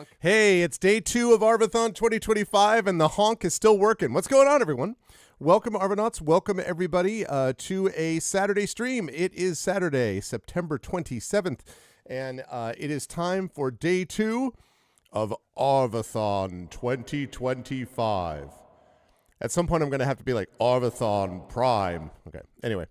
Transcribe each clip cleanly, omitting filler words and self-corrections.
honk. Hey, it's day 2 of Arvathon 2025, and the honk is still working. What's going on, everyone? Welcome, Arvanauts. Welcome, everybody, to a Saturday stream. It is Saturday, September 27th, and it is time for day 2 of Arvathon 2025. At some point, I'm going to have to be like Arvathon Prime. Okay, anyway.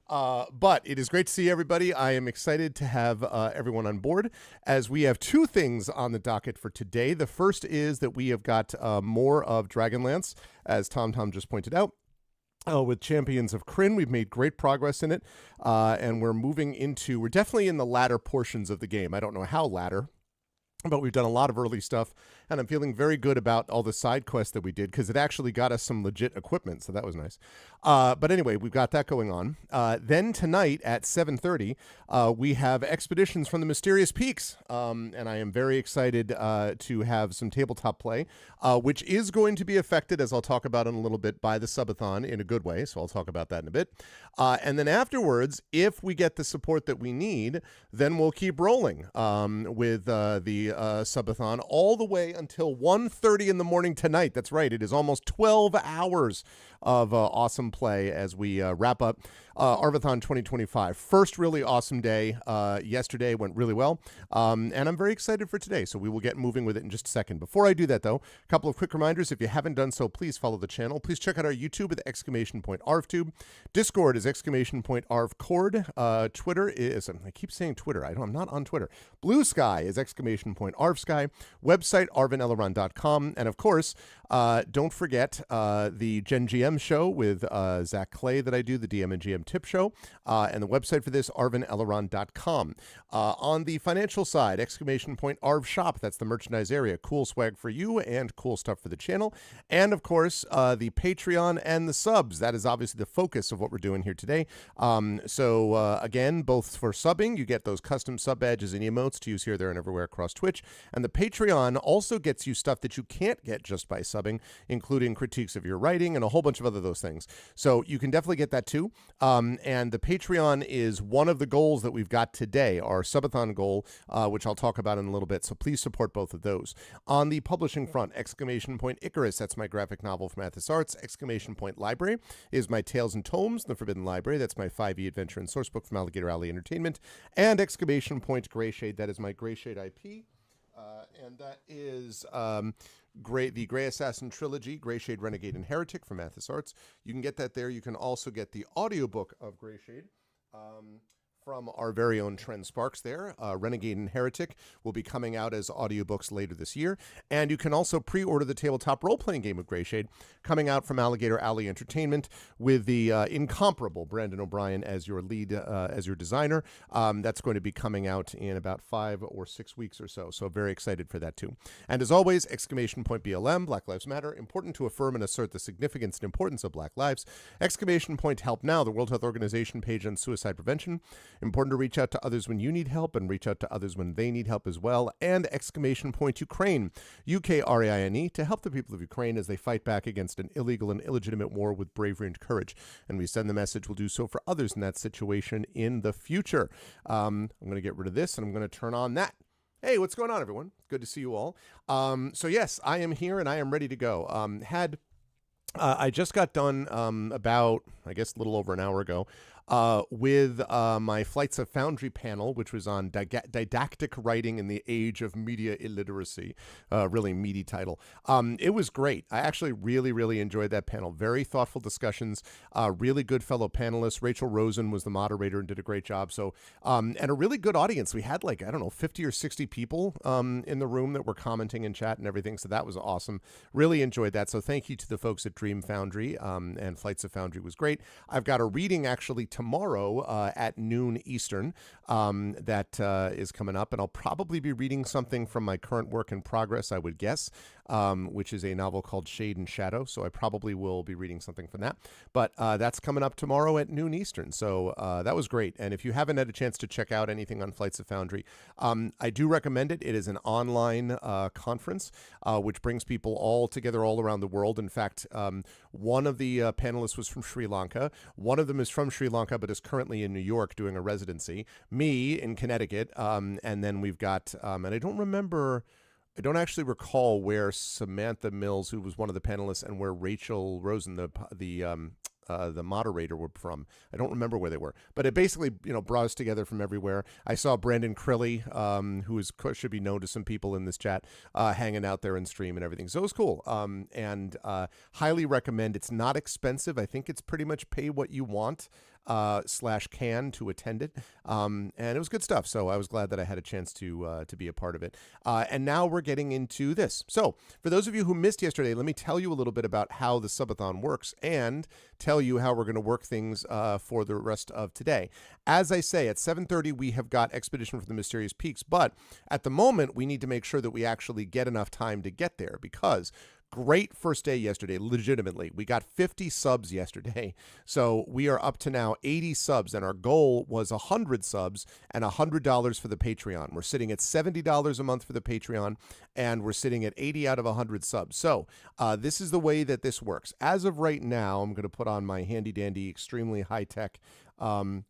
But it is great to see everybody. I am excited to have everyone on board as we have 2 things on the docket for today. The first is that we have got more of Dragonlance, as Tom just pointed out. With Champions of Krynn, we've made great progress in it, and we're definitely in the latter portions of the game. I don't know how latter, but we've done a lot of early stuff, and I'm feeling very good about all the side quests that we did because it actually got us some legit equipment, so that was nice. But anyway, we've got that going on. Then tonight at 7:30, we have Expeditions from the Mysterious Peaks, and I am very excited to have some tabletop play, which is going to be affected, as I'll talk about in a little bit, by the subathon in a good way, so I'll talk about that in a bit. And then afterwards, if we get the support that we need, then we'll keep rolling with the subathon all the way until 1:30 in the morning tonight. That's right. It is almost 12 hours of awesome play as we wrap up Arvathon 2025. First really awesome day. Yesterday went really well, and I'm very excited for today, so we will get moving with it in just a second. Before I do that, though, a couple of quick reminders. If you haven't done so, please follow the channel. Please check out our YouTube with !ArvTube. Discord is !ArvCord. Twitter is, I keep saying Twitter. I'm not on Twitter. Blue Sky is !ArvSky. Website, arvaneleron.com. And of course, don't forget the Gen GM show with Zach Clay that I do, the DM and GM tip show, and the website for this, arvaneleron.com. On the financial side, !Arv Shop, that's the merchandise area. Cool swag for you and cool stuff for the channel. And of course, the Patreon and the subs. That is obviously the focus of what we're doing here today. So again, both for subbing, you get those custom sub badges and emotes to use here, there, and everywhere across Twitch. And the Patreon also gets you stuff that you can't get just by subbing, including critiques of your writing and a whole bunch of other those things. So you can definitely get that too. And the Patreon is one of the goals that we've got today, our subathon goal, which I'll talk about in a little bit. So please support both of those. On the publishing front, !Icarus, that's my graphic novel from Athos Arts. !Library is my Tales and Tomes, The Forbidden Library. That's my 5e adventure and sourcebook from Alligator Alley Entertainment. And !Greyshade, that is my Greyshade IP. And that is the Grey Assassin Trilogy, Greyshade, Renegade, and Heretic from Athos Arts. You can get that there. You can also get the audiobook of Greyshade from our very own Trent Sparks there. Renegade and Heretic will be coming out as audiobooks later this year. And you can also pre-order the tabletop role-playing game of Greyshade coming out from Alligator Alley Entertainment with the incomparable Brandon O'Brien as your lead, as your designer. That's going to be coming out in about 5 or 6 weeks or so. So very excited for that too. And as always, !BLM, Black Lives Matter, important to affirm and assert the significance and importance of Black lives. !Help Now, the World Health Organization page on suicide prevention. Important to reach out to others when you need help and reach out to others when they need help as well. And !Ukraine, UKRAINE, to help the people of Ukraine as they fight back against an illegal and illegitimate war with bravery and courage. And we send the message, we'll do so for others in that situation in the future. I'm going to get rid of this and I'm going to turn on that. Hey, what's going on, everyone? Good to see you all. So yes, I am here and I am ready to go. I just got done about, I guess, a little over an hour ago with my Flights of Foundry panel, which was on didactic writing in the age of media illiteracy. Really meaty title. It was great. I actually really enjoyed that panel. Very thoughtful discussions, really good fellow panelists. Rachel Rosen was the moderator and did a great job. So, and a really good audience. We had 50 or 60 people in the room that were commenting and chat and everything. So that was awesome. Really enjoyed that. So thank you to the folks at Dream Foundry, and Flights of Foundry was great. I've got a reading actually tomorrow at noon Eastern that is coming up, and I'll probably be reading something from my current work in progress, I would guess, which is a novel called Shade and Shadow, so I probably will be reading something from that. But that's coming up tomorrow at noon Eastern, so that was great. And if you haven't had a chance to check out anything on Flights of Foundry, I do recommend it. It is an online conference which brings people all together all around the world. In fact, one of the panelists was from Sri Lanka. One of them is from Sri Lanka but is currently in New York doing a residency. Me in Connecticut, and then we've got, and I don't remember I don't actually recall where Samantha Mills, who was one of the panelists, and where Rachel Rosen, the moderator, were from. I don't remember where they were, but it basically, brought us together from everywhere. I saw Brandon Crilly, who should be known to some people in this chat, hanging out there in stream and everything. So it was cool. And highly recommend. It's not expensive. I think it's pretty much pay what you want. /can to attend it. And it was good stuff. So I was glad that I had a chance to be a part of it. And now we're getting into this. So for those of you who missed yesterday, let me tell you a little bit about how the subathon works and tell you how we're going to work things for the rest of today. As I say, at 7:30, we have got Expedition for the Mysterious Peaks, but at the moment, we need to make sure that we actually get enough time to get there because great first day yesterday, legitimately. We got 50 subs yesterday. So we are up to now 80 subs, and our goal was 100 subs and $100 for the Patreon. We're sitting at $70 a month for the Patreon, and we're sitting at 80 out of 100 subs. So this is the way that this works. As of right now, I'm going to put on my handy-dandy, extremely high-tech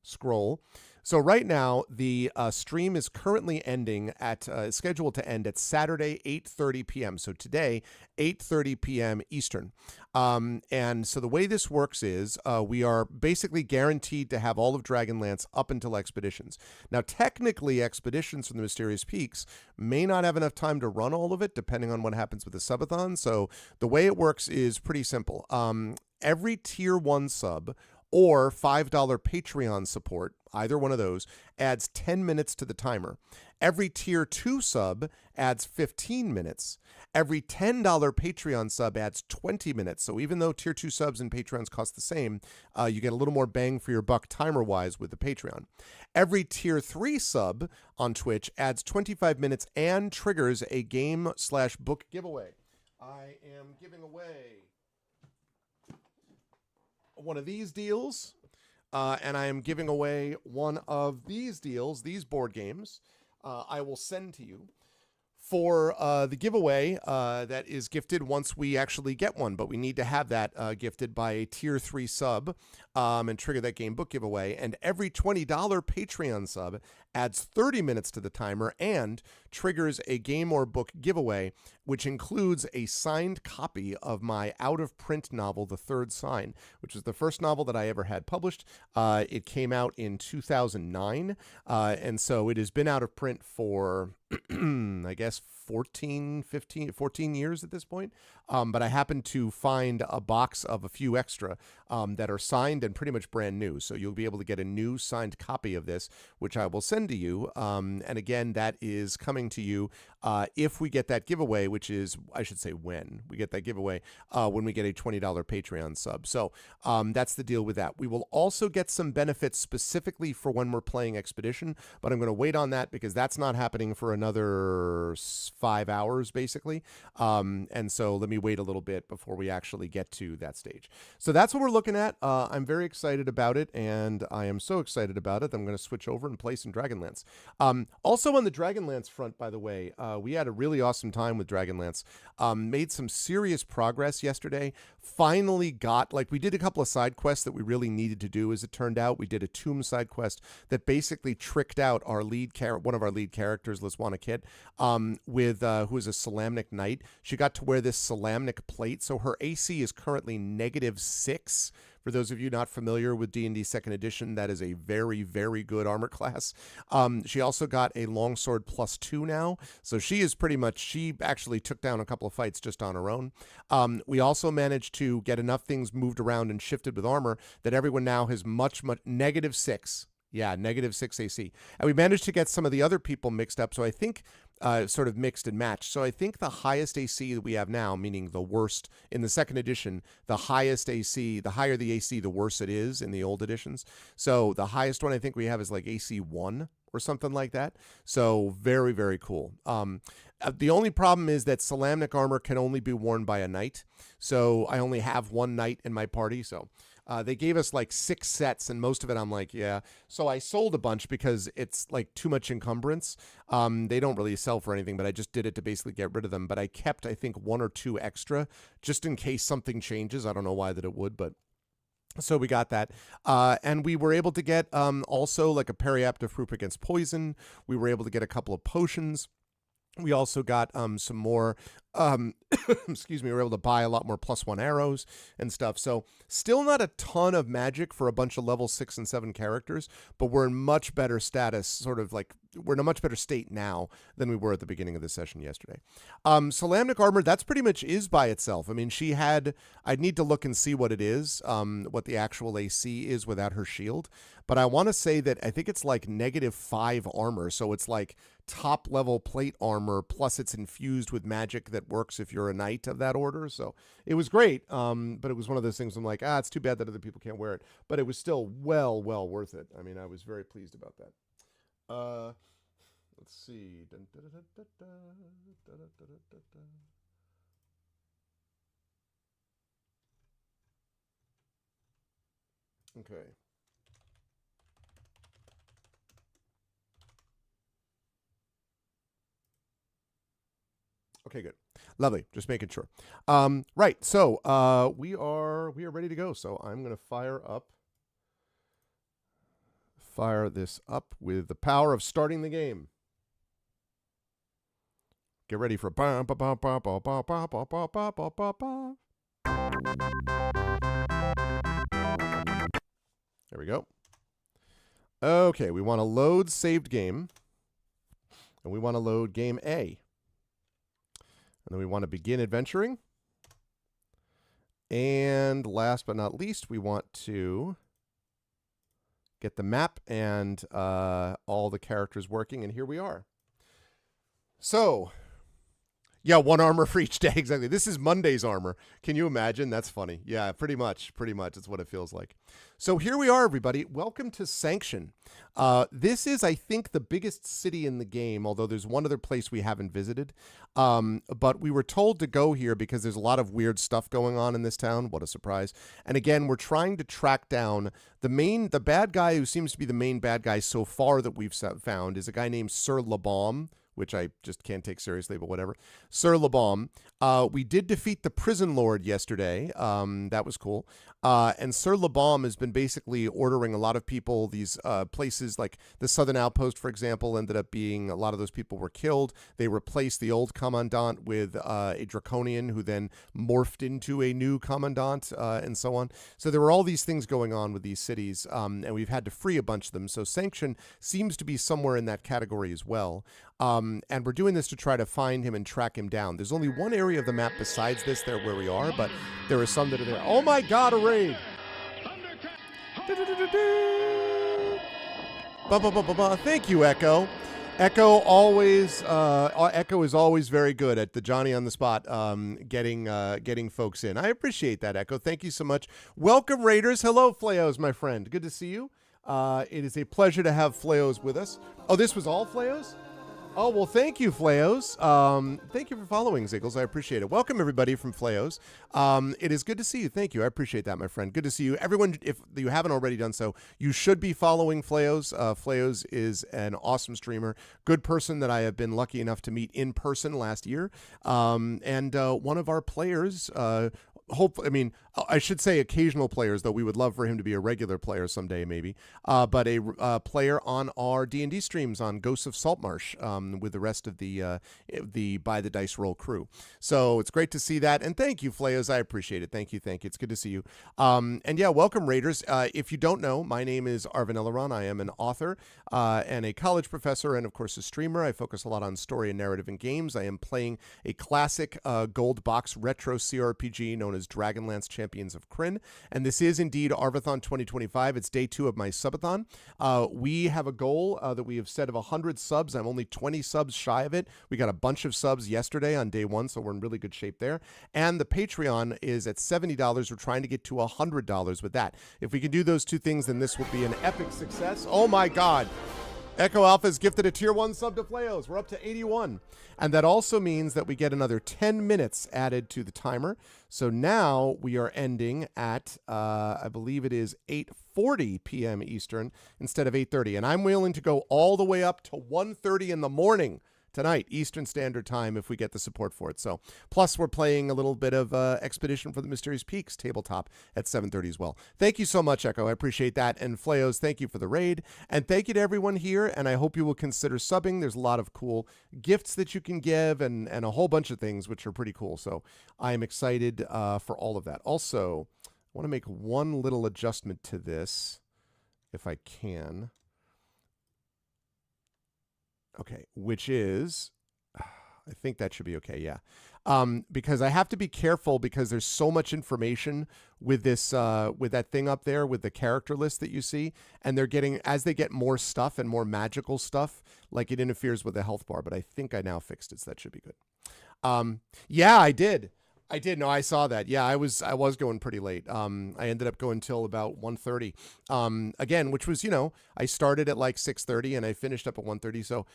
scroll. So right now, the stream is currently ending at, scheduled to end at Saturday, 8:30 p.m. So today, 8:30 p.m. Eastern. And so the way this works is we are basically guaranteed to have all of Dragonlance up until Expeditions. Now, technically, Expeditions from the Mysterious Peaks may not have enough time to run all of it, depending on what happens with the subathon. So the way it works is pretty simple. Every tier 1 sub or $5 Patreon support, either one of those, adds 10 minutes to the timer. Every tier 2 sub adds 15 minutes. Every $10 Patreon sub adds 20 minutes. So even though tier 2 subs and Patreons cost the same, you get a little more bang for your buck timer-wise with the Patreon. Every tier 3 sub on Twitch adds 25 minutes and triggers a game/book giveaway. I am giving away one of these deals, and I am giving away one of these deals, these board games. I will send to you for the giveaway that is gifted once we actually get one, but we need to have that gifted by a tier 3 sub and trigger that game book giveaway. And every $20 Patreon sub adds 30 minutes to the timer and triggers a game or book giveaway, which includes a signed copy of my out-of-print novel, The Third Sign, which is the first novel that I ever had published. It came out in 2009, and so it has been out of print for, I guess, 14 years at this point. But I happened to find a box of a few extra that are signed and pretty much brand new. So you'll be able to get a new signed copy of this, which I will send to you. And again, that is coming to you if we get that giveaway, which is, I should say when we get that giveaway, when we get a $20 Patreon sub. So that's the deal with that. We will also get some benefits specifically for when we're playing Expedition, but I'm going to wait on that because that's not happening for another 5 hours, basically. And so let me wait a little bit before we actually get to that stage. So that's what we're looking at. I'm very excited about it, and I am so excited about it that I'm going to switch over and play some Dragonlance. Also on the Dragonlance front, by the way, we had a really awesome time with Dragonlance. Made some serious progress yesterday. Finally got, we did a couple of side quests that we really needed to do, as it turned out. We did a tomb side quest that basically tricked out our one of our lead characters, Liswana Kit, with who is a Solamnic Knight. She got to wear this Solamnic plate, so her AC is currently -6. For those of you not familiar with D&D 2nd Edition, that is a very, very good armor class. She also got a longsword +2 now, so she actually took down a couple of fights just on her own. We also managed to get enough things moved around and shifted with armor that everyone now has much -6. Yeah, -6 AC. And we managed to get some of the other people mixed up, so I think sort of mixed and matched. So I think the highest AC that we have now, meaning the worst in the 2nd edition, the highest AC, the higher the AC, the worse it is in the old editions. So the highest one I think we have is like AC 1 or something like that. So very, very cool. The only problem is that Solamnic armor can only be worn by a knight. So I only have one knight in my party, so... they gave us 6 sets, and most of it I'm like, yeah. So I sold a bunch because it's too much encumbrance. They don't really sell for anything, but I just did it to basically get rid of them. But I kept, I think, 1 or 2 extra just in case something changes. I don't know why that it would, but... So we got that. And we were able to get also a periaptive proof against poison. We were able to get a couple of potions. We also got some more, excuse me, we were able to buy a lot more +1 arrows and stuff. So still not a ton of magic for a bunch of level 6 and 7 characters, but we're in much better status, sort of like we're in a much better state now than we were at the beginning of the session yesterday. Solamnic armor, that's pretty much is by itself. I mean, she had, I'd need to look and see what it is, what the actual AC is without her shield. But I want to say that I think it's like -5 armor. So it's like top level plate armor, plus it's infused with magic that works if you're a knight of that order. So it was great. But it was one of those things I'm like, it's too bad that other people can't wear it. But it was still well worth it. I mean, I was very pleased about that. Let's see. Okay. Okay, good. Lovely. Just making sure. Right. So we are ready to go. So I'm gonna fire this up with the power of starting the game. Get ready for there we go. Okay, we want to load saved game. And we want to load game A. And then we want to begin adventuring. And last but not least, we want to get the map and all the characters working. And here we are. So, yeah, 1 armor for each day. Exactly. This is Monday's armor. Can you imagine? That's funny. Yeah, pretty much. It's what it feels like. So here we are, everybody. Welcome to Sanction. This is, I think, the biggest city in the game, although there's one other place we haven't visited. But we were told to go here because there's a lot of weird stuff going on in this town. What a surprise. And again, we're trying to track down the bad guy who seems to be the main bad guy so far that we've found is a guy named Sir LeBaume, which I just can't take seriously, but whatever. Sir LeBaume. We did defeat the prison lord yesterday. That was cool. And Sir LeBaume has been basically ordering a lot of people, these places like the Southern Outpost, for example, ended up being, a lot of those people were killed. They replaced the old commandant with a draconian who then morphed into a new commandant and so on. So there were all these things going on with these cities, and we've had to free a bunch of them. So Sanction seems to be somewhere in that category as well. And we're doing this to try to find him and track him down. There's only one area of the map besides this there where we are, but there are some that are there. Oh my god, a raid! Thank you, Echo. Echo is always very good at the Johnny on the spot, getting folks in. I appreciate that, Echo. Thank you so much. Welcome, Raiders. Hello, Fleos, my friend. Good to see you. It is a pleasure to have Fleos with us. Oh, this was all Fleos? Oh, well, thank you, Fleos. Thank you for following, Ziggles. I appreciate it. Welcome, everybody, from Fleos. It is good to see you. Thank you. I appreciate that, my friend. Good to see you. Everyone, if you haven't already done so, you should be following Fleos. Fleos is an awesome streamer, good person that I have been lucky enough to meet in person last year. And one of our players, I should say occasional players, though we would love for him to be a regular player someday, maybe. But a player on our D&D streams on Ghosts of Saltmarsh with the rest of the By the Dice Roll crew. So it's great to see that. And thank you, Fleos. I appreciate it. Thank you. It's good to see you. And yeah, welcome, Raiders. If you don't know, my name is Arvathon. I am an author and a college professor and, of course, a streamer. I focus a lot on story and narrative in games. I am playing a classic gold box retro CRPG known as Dragonlance Champions of Krynn. And this is indeed Arvathon 2025. It's day 2 of my subathon. We have a goal that we have set of 100 subs. I'm only 20 subs shy of it. We got a bunch of subs yesterday on day 1, so we're in really good shape there. And the Patreon is at $70. We're trying to get to $100 with that. If we can do those two things, then this will be an epic success. Oh my God. Echo Alpha has gifted a tier 1 sub to Fleos. We're up to 81. And that also means that we get another 10 minutes added to the timer. So now we are ending at, I believe it is 8:40 p.m. Eastern instead of 8:30. And I'm willing to go all the way up to 1:30 in the morning tonight, Eastern Standard Time, if we get the support for it. So, plus we're playing a little bit of Expedition for the Mysterious Peaks tabletop at 7:30 as well. Thank you so much, Echo. I appreciate that. And Fleos, thank you for the raid. And thank you to everyone here. And I hope you will consider subbing. There's a lot of cool gifts that you can give and a whole bunch of things, which are pretty cool. So I am excited for all of that. Also, I want to make one little adjustment to this, if I can. Okay, which is, I think that should be okay, yeah. Because I have to be careful because there's so much information with this, with that thing up there with the character list that you see, and they're getting, as they get more stuff and more magical stuff, like it interferes with the health bar, but I think I now fixed it, so that should be good. Yeah, I did. No, I saw that. Yeah, I was going pretty late. I ended up going till about 1:30. Again, which was, I started at like 6:30 and I finished up at 1:30. So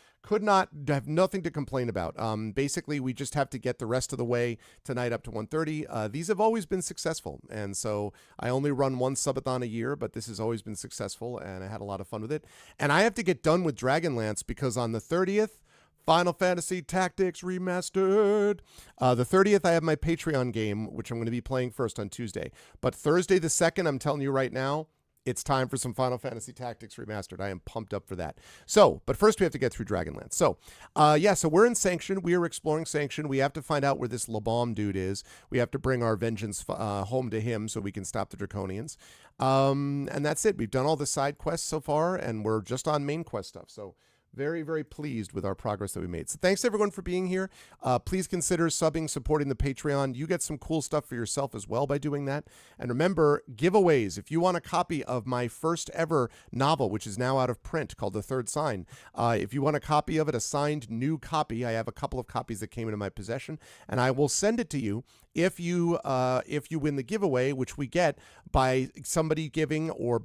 have nothing to complain about. Basically, we just have to get the rest of the way tonight up to 1:30. These have always been successful. And so I only run one subathon a year, but this has always been successful and I had a lot of fun with it. And I have to get done with Dragonlance because on the 30th, Final Fantasy Tactics Remastered. The 30th, I have my Patreon game, which I'm going to be playing first on Tuesday. But Thursday the 2nd, I'm telling you right now, it's time for some Final Fantasy Tactics Remastered. I am pumped up for that. So, but first we have to get through Dragonlance. So, so we're in Sanction. We are exploring Sanction. We have to find out where this LeBaum dude is. We have to bring our vengeance home to him so we can stop the Draconians. And that's it. We've done all the side quests so far, and we're just on main quest stuff. So, very, very pleased with our progress that we made. So thanks everyone for being here. Please consider subbing, supporting the Patreon. You get some cool stuff for yourself as well by doing that. And remember, giveaways. If you want a copy of my first ever novel, which is now out of print, called The Third Sign, if you want a copy of it, a signed new copy, I have a couple of copies that came into my possession, and I will send it to you if you win the giveaway, which we get by somebody giving or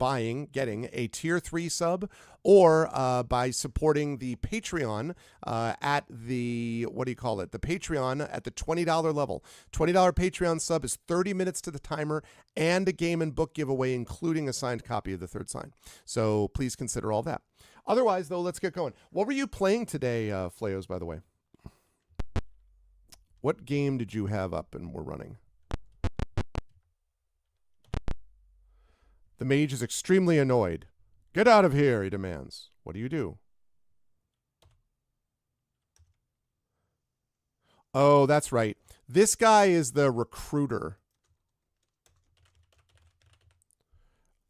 getting a tier 3 sub, or by supporting the Patreon at the, the Patreon at the $20 level. $20 Patreon sub is 30 minutes to the timer and a game and book giveaway, including a signed copy of The Third Sign. So please consider all that. Otherwise, though, let's get going. What were you playing today, Fleos, by the way? What game did you have up and were running? The mage is extremely annoyed. Get out of here, he demands. What do you do? Oh, that's right. This guy is the recruiter.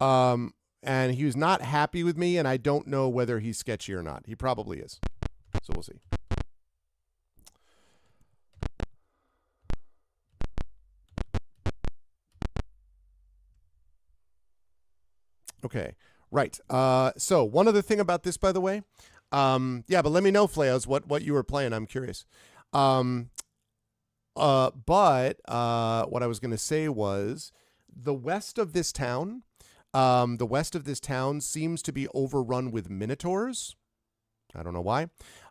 And he was not happy with me, and I don't know whether he's sketchy or not. He probably is. So we'll see. Okay, right. So one other thing about this, by the way. Yeah, but let me know, Fleos, what you were playing. I'm curious. But what I was going to say was the west of this town seems to be overrun with minotaurs. I don't know why.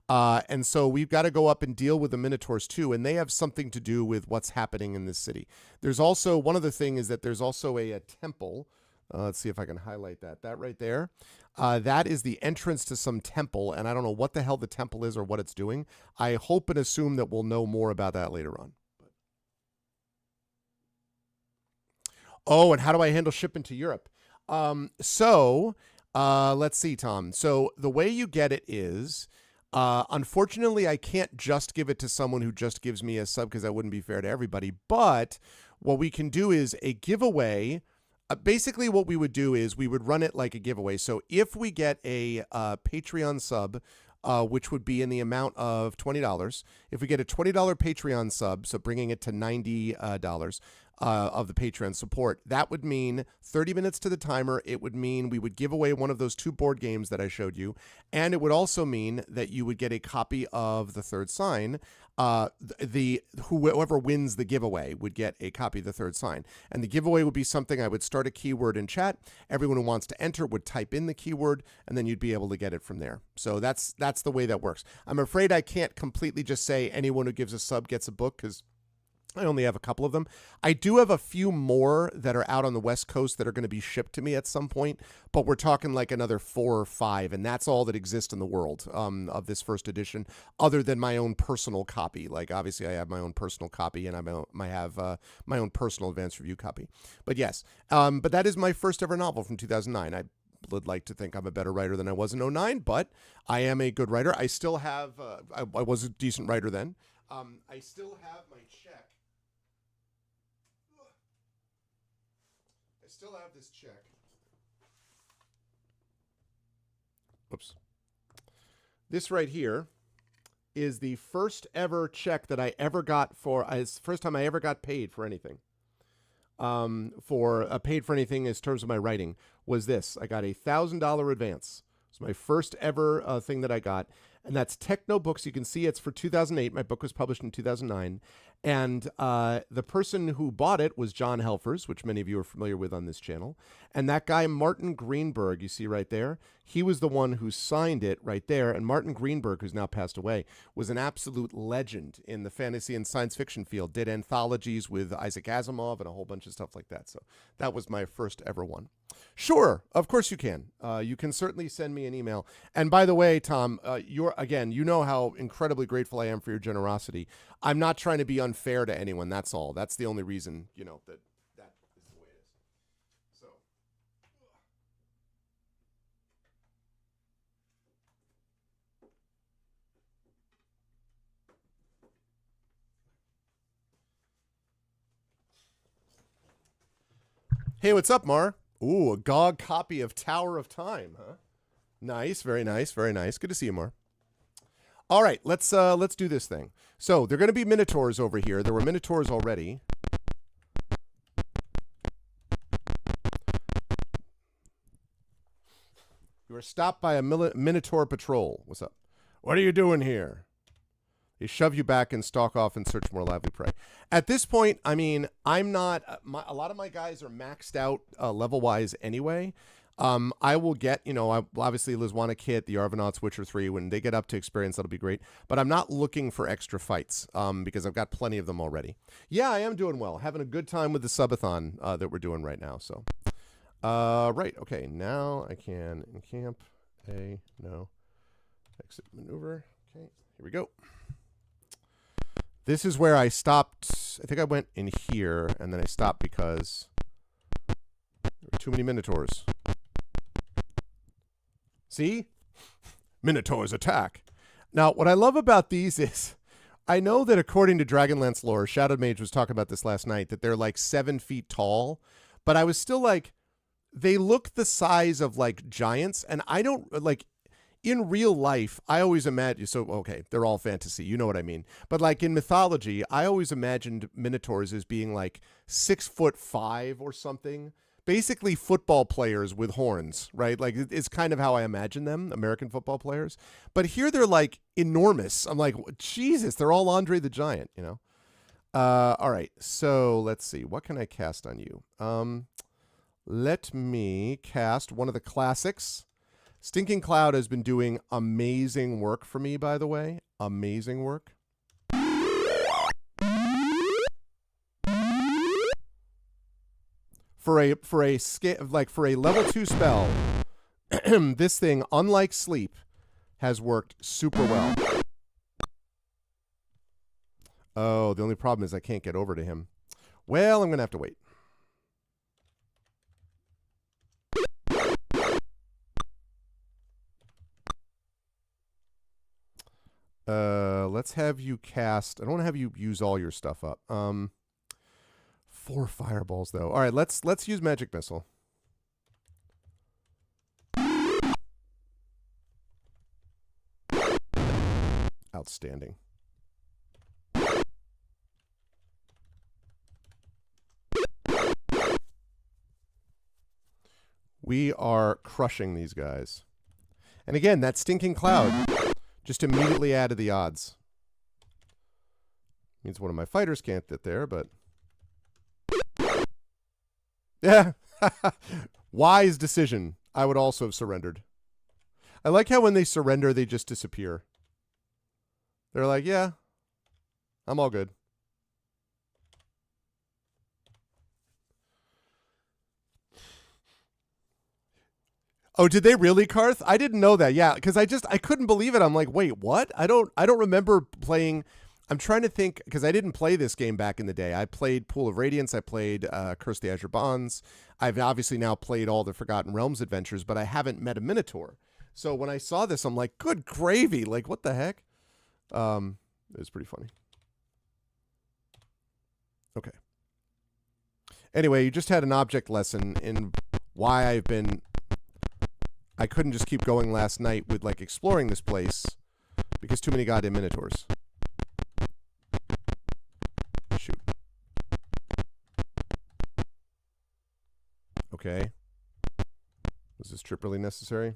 And so we've got to go up and deal with the minotaurs too, and they have something to do with what's happening in this city. There's also, one other thing is that there's also a temple. Let's see if I can highlight that. That right there. That is the entrance to some temple, and I don't know what the hell the temple is or what it's doing. I hope and assume that we'll know more about that later on. Oh, and how do I handle shipping to Europe? Let's see, Tom. So the way you get it is, unfortunately, I can't just give it to someone who just gives me a sub because that wouldn't be fair to everybody. But what we can do is a giveaway. Basically, what we would do is we would run it like a giveaway. So if we get a Patreon sub, which would be in the amount of $20, if we get a $20 Patreon sub, so bringing it to $90 of the Patreon support, that would mean 30 minutes to the timer. It would mean we would give away one of those 2 board games that I showed you. And it would also mean that you would get a copy of The Third Sign. Whoever wins the giveaway would get a copy of The Third Sign. And the giveaway would be something I would start a keyword in chat. Everyone who wants to enter would type in the keyword, and then you'd be able to get it from there. So that's the way that works. I'm afraid I can't completely just say anyone who gives a sub gets a book, because I only have a couple of them. I do have a few more that are out on the West Coast that are going to be shipped to me at some point, but we're talking like another 4 or 5, and that's all that exists in the world of this first edition, other than my own personal copy. Like, obviously, I have my own personal copy, and I have my own personal advanced review copy. But yes, but that is my first ever novel from 2009. I would like to think I'm a better writer than I was in '09, but I am a good writer. I still have, I was a decent writer then. I still have my check. I still have this check. Oops. This right here is the first ever check that I ever got for, it's the first time I ever got paid for anything. Paid for anything in terms of my writing was this. I got $1,000 advance. It's my first ever thing that I got. And that's Techno Books. You can see it's for 2008. My book was published in 2009. And the person who bought it was John Helfers, which many of you are familiar with on this channel. And that guy, Martin Greenberg, you see right there, he was the one who signed it right there. And Martin Greenberg, who's now passed away, was an absolute legend in the fantasy and science fiction field. Did anthologies with Isaac Asimov and a whole bunch of stuff like that. So that was my first ever one. Sure, of course you can. You can certainly send me an email. And by the way, Tom, again, you know how incredibly grateful I am for your generosity. I'm not trying to be unfair to anyone. That's all. That's the only reason, that is the way it is. So. Hey, what's up, Mar? Ooh, a GOG copy of Tower of Time, huh? Nice, very nice, very nice. Good to see you, Mar. All right, let's do this thing. So they're going to be Minotaurs over here. There were Minotaurs already. You are stopped by a Minotaur patrol. What's up? What are you doing here? They shove you back and stalk off in search for more lively prey. At this point, I mean, I'm not... a lot of my guys are maxed out level-wise anyway. I will get, obviously Lizwana Kit, the Arvanauts, Witcher 3. When they get up to experience, that'll be great. But I'm not looking for extra fights because I've got plenty of them already. Yeah, I am doing well. Having a good time with the subathon that we're doing right now. So, right. Okay, now I can encamp no. Exit maneuver. Okay, here we go. This is where I stopped. I think I went in here, and then I stopped because there were too many Minotaurs. See? Minotaurs attack. Now, what I love about these is, I know that according to Dragonlance lore, Shadow Mage was talking about this last night, that they're like 7 feet tall, but I was still like, they look the size of like giants, and I don't, like, in real life, I always imagine, so, okay, they're all fantasy, you know what I mean. But like in mythology, I always imagined Minotaurs as being like 6'5" or something. Basically football players with horns, right? Like it's kind of how I imagine them, American football players. But here they're like enormous. I'm like, Jesus, they're all Andre the Giant, All right, so let's see. What can I cast on you? Let me cast one of the classics. Stinking Cloud has been doing amazing work for me, by the way. Amazing work. For a level 2 spell, this thing, unlike Sleep, has worked super well. Oh, the only problem is I can't get over to him. Well, I'm going to have to wait. Let's have you cast... I don't want to have you use all your stuff up. 4 fireballs, though. All right, let's use Magic Missile. Outstanding. We are crushing these guys. And again, that Stinking Cloud just immediately added the odds. Means one of my fighters can't get there, but... Yeah. Wise decision. I would also have surrendered. I like how when they surrender, they just disappear. They're like, yeah, I'm all good. Oh, did they really, Karth? I didn't know that. Yeah, because I couldn't believe it. I'm like, wait, what? I don't remember playing. I'm trying to think because I didn't play this game back in the day. I played Pool of Radiance. I played Curse the Azure Bonds. I've obviously now played all the Forgotten Realms adventures, but I haven't met a Minotaur. So when I saw this, I'm like, good gravy! Like, what the heck? It was pretty funny. Okay. Anyway, you just had an object lesson in why I couldn't just keep going last night with like exploring this place because too many goddamn Minotaurs. Shoot. Okay. Was this trip really necessary?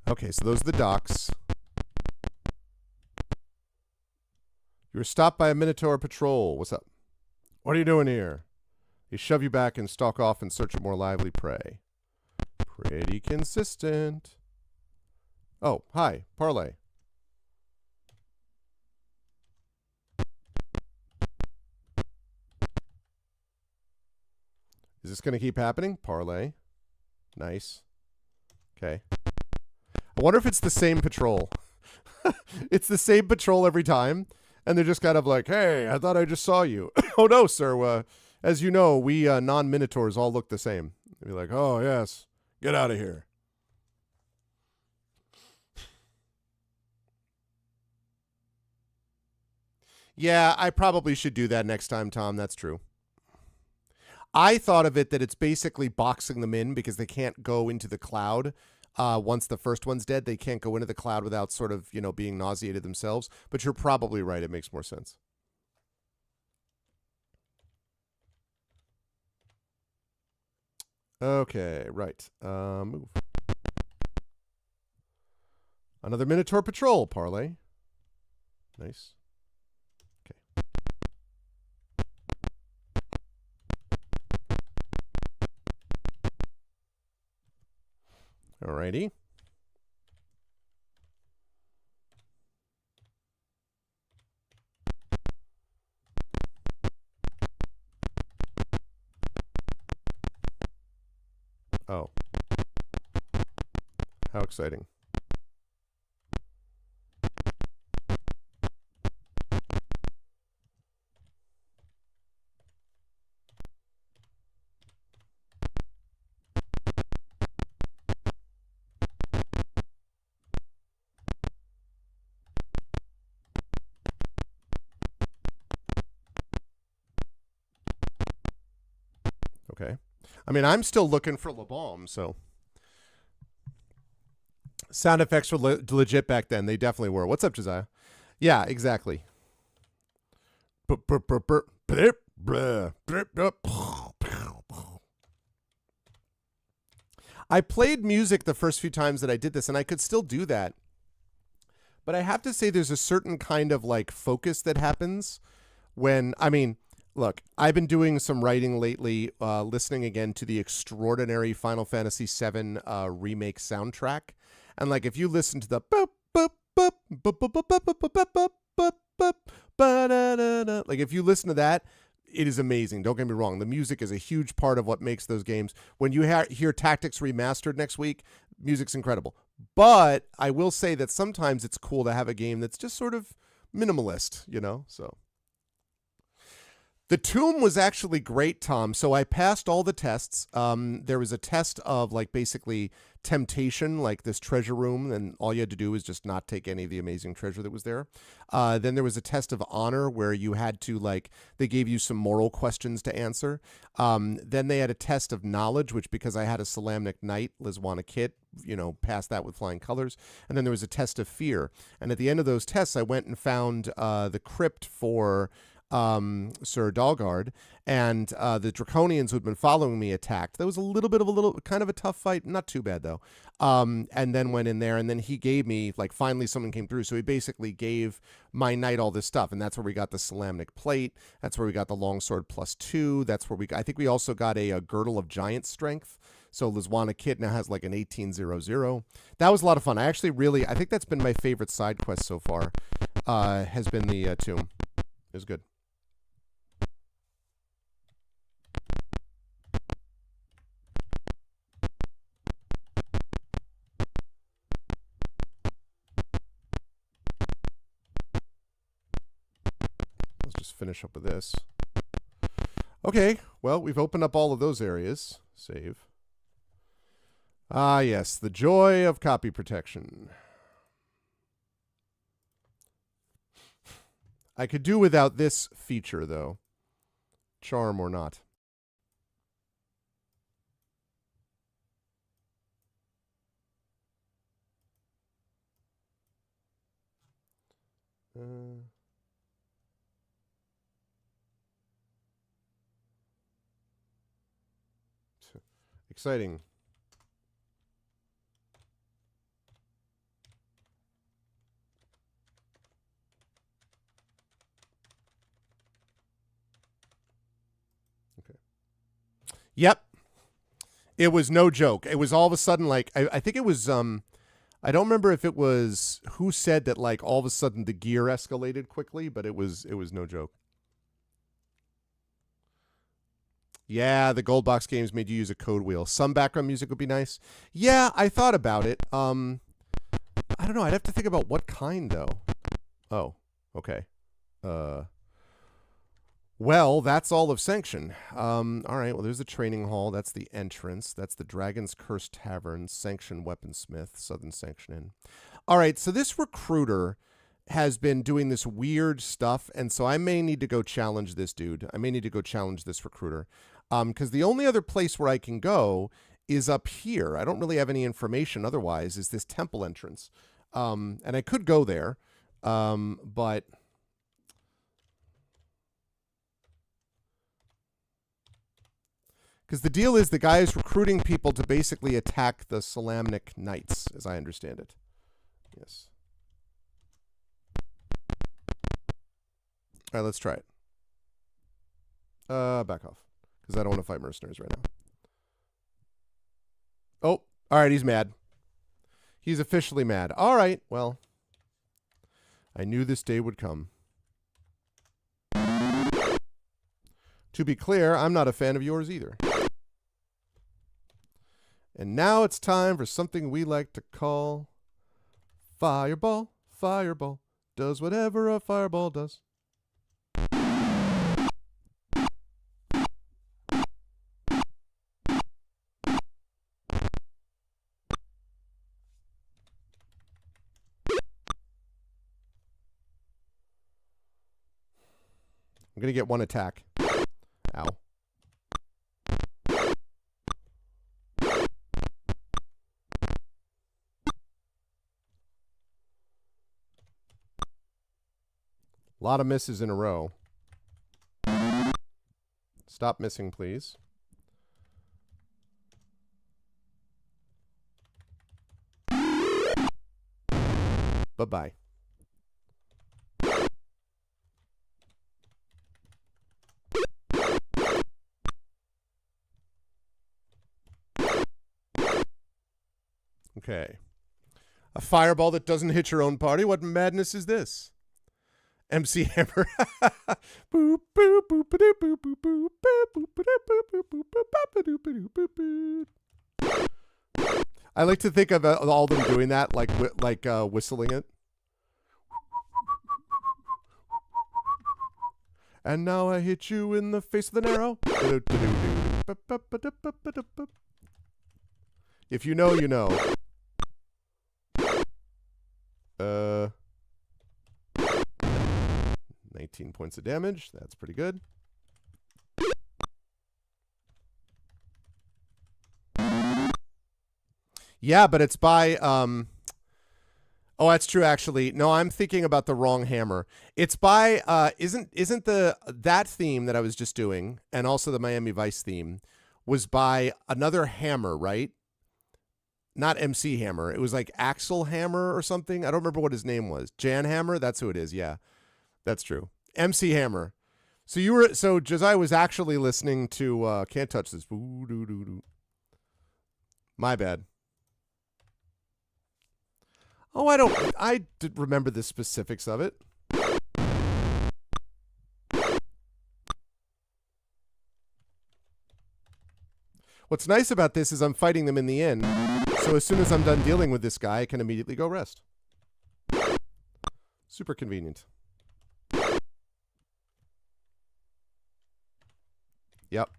Okay, so those are the docks. You were stopped by a Minotaur patrol. What's up? What are you doing here? They shove you back and stalk off in search of more lively prey. Pretty consistent. Oh, hi. Parlay. Is this going to keep happening? Parlay. Nice. Okay. I wonder if it's the same patrol. It's the same patrol every time. And they're just kind of like, hey, I thought I just saw you. Oh, no, sir. As you know, we non-Minotaurs all look the same. They'd be like, oh, yes. Get out of here. Yeah, I probably should do that next time, Tom. That's true. I thought of it that it's basically boxing them in because they can't go into the cloud. Once the first one's dead, they can't go into the cloud without sort of, being nauseated themselves. But you're probably right. It makes more sense. Okay, right. Move. Another Minotaur patrol, Parlay. Nice. Okay. Alrighty. Oh. How exciting. Okay. I mean, I'm still looking for Le Bomb, so. Sound effects were legit back then. They definitely were. What's up, Josiah? Yeah, exactly. I played music the first few times that I did this, and I could still do that. But I have to say there's a certain kind of like focus that happens when, look, I've been doing some writing lately, listening again to the extraordinary Final Fantasy VII remake soundtrack. And like if you listen to the like if you listen to that, it is amazing. Don't get me wrong. The music is a huge part of what makes those games. When you hear Tactics Remastered next week, music's incredible. But I will say that sometimes it's cool to have a game that's just sort of minimalist, so. The tomb was actually great, Tom. So I passed all the tests. There was a test of like basically temptation, like this treasure room, and all you had to do was just not take any of the amazing treasure that was there. Then there was a test of honor where you had to they gave you some moral questions to answer. Then they had a test of knowledge, which because I had a Salamnic Knight, Lizwana Kit, passed that with flying colors. And then there was a test of fear. And at the end of those tests, I went and found the crypt for Sir Dalgard, and the Draconians who'd been following me attacked. That was a little bit of kind of a tough fight, not too bad though. And then went in there, and then he gave me finally someone came through, so he basically gave my knight all this stuff, and that's where we got the Salamnic plate. That's where we got the longsword +2. That's where I think we also got a girdle of giant strength. So Lizwana Kit now has an 1800. That was a lot of fun. I think that's been my favorite side quest so far. has been the tomb. It was good. Let's just finish up with this. Okay, well, we've opened up all of those areas. Save. Ah, yes, the joy of copy protection. I could do without this feature, though. Charm or not. Exciting. Okay. Yep. It was no joke. It was all of a sudden like I think it was I don't remember if it was who said that like all of a sudden the gear escalated quickly, but it was no joke. Yeah, the gold box games made you use a code wheel. Some background music would be nice. Yeah, I thought about it. I don't know. I'd have to think about what kind though. Oh, okay. Well, that's all of Sanction. All right, well, there's the training hall. That's the entrance. That's the Dragon's Curse Tavern, Sanction Weaponsmith, Southern Sanction Inn. All right, so this recruiter has been doing this weird stuff, and so I may need to go challenge this dude. I may need to go challenge this recruiter. Because the only other place where I can go is up here. I don't really have any information otherwise, is this temple entrance. And I could go there, but... Because the deal is the guy is recruiting people to basically attack the Salamnic Knights, as I understand it. Yes. All right, let's try it. Back off. Because I don't want to fight mercenaries right now. Oh, all right, he's mad. He's officially mad. All right, well. I knew this day would come. To be clear, I'm not a fan of yours either. And now it's time for something we like to call Fireball. Fireball does whatever a fireball does. I'm going to get one attack. Ow. A lot of misses in a row. Stop missing, please. Bye-bye. Okay. A fireball that doesn't hit your own party? What madness is this? MC Hammer. I like to think of all them doing that, like whistling it. And now I hit you in the face with an arrow. If you know, you know. 19 points of damage. That's pretty good. Yeah, but it's by oh, that's true actually. No, I'm thinking about the wrong hammer. It's by isn't that theme that I was just doing, and also the Miami Vice theme, was by another hammer, right? Not MC Hammer. It was like Axel Hammer or something. I don't remember what his name was. Jan Hammer? That's who it is. Yeah. That's true. MC Hammer. So Josiah was actually listening to Can't Touch This. My bad. Oh, I did remember the specifics of it. What's nice about this is I'm fighting them in the inn, so as soon as I'm done dealing with this guy, I can immediately go rest. Super convenient. Yep.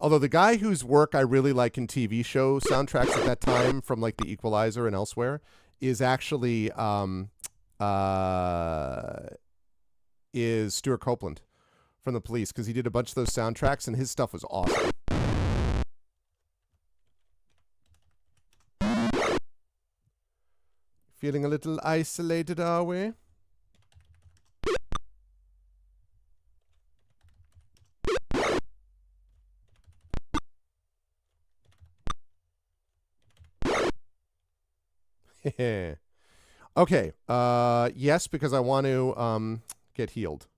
Although the guy whose work I really like in TV show soundtracks at that time, from like The Equalizer and elsewhere, is actually is Stuart Copeland from The Police, because he did a bunch of those soundtracks and his stuff was awesome. Feeling a little isolated, are we? Okay. Yes, because I want to get healed.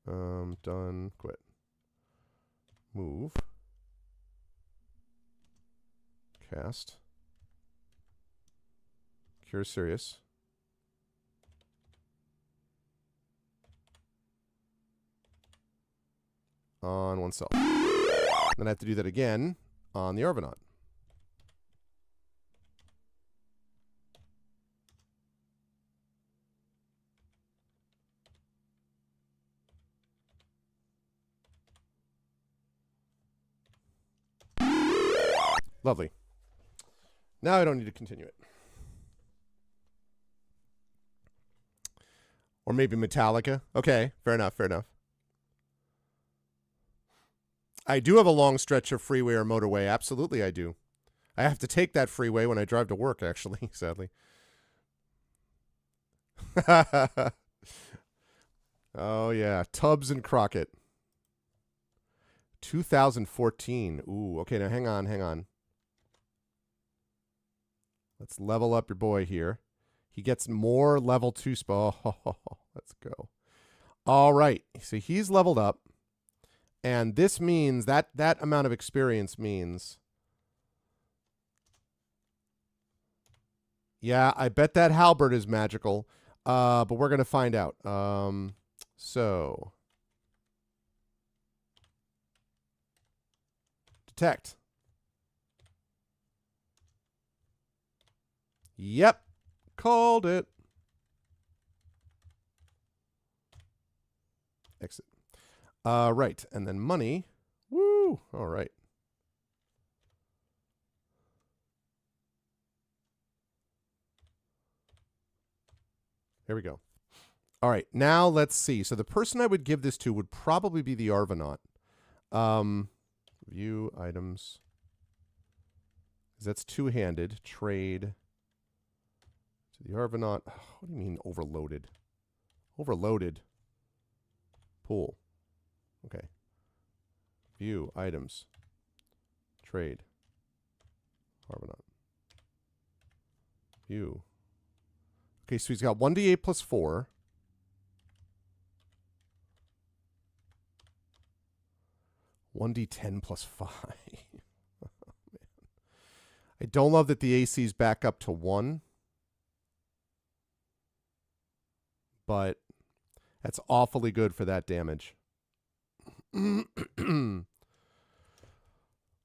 Done. Quit. Move. Cast. Cure Serious. On oneself. Then I have to do that again on the Arvathon. Lovely. Now I don't need to continue it. Or maybe Metallica. Okay, fair enough, fair enough. I do have a long stretch of freeway or motorway. Absolutely, I do. I have to take that freeway when I drive to work, actually, sadly. Oh, yeah. Tubbs and Crockett. 2014. Ooh, okay, now hang on. Let's level up your boy here. He gets more level 2 spell. Oh, let's go. All right. So he's leveled up. And this means that amount of experience means... Yeah, I bet that halberd is magical. But we're going to find out. So... Detect. Yep. Called it. Exit. Right. And then money. Woo. All right. Here we go. All right. Now let's see. So the person I would give this to would probably be the Arvathon. View items. That's two-handed. Trade. To the Arvathon. What do you mean overloaded? Overloaded. Pool. Okay. View items. Trade. Arvathon. View. Okay, so he's got 1d8 plus 4. One d10 plus 5. Oh, man. I don't love that the AC's back up to 1. But that's awfully good for that damage.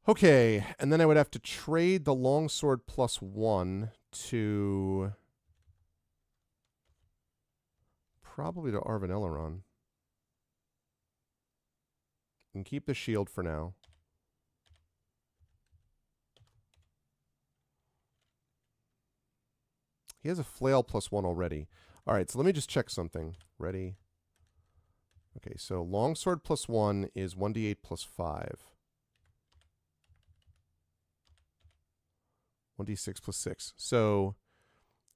Okay, and then I would have to trade the longsword plus 1 to... Probably to Arvanelleron. And keep the shield for now. He has a flail plus 1 already. All right, so let me just check something. Ready? Okay, so longsword plus 1 is 1d8 plus 5. 1d6 plus 6. So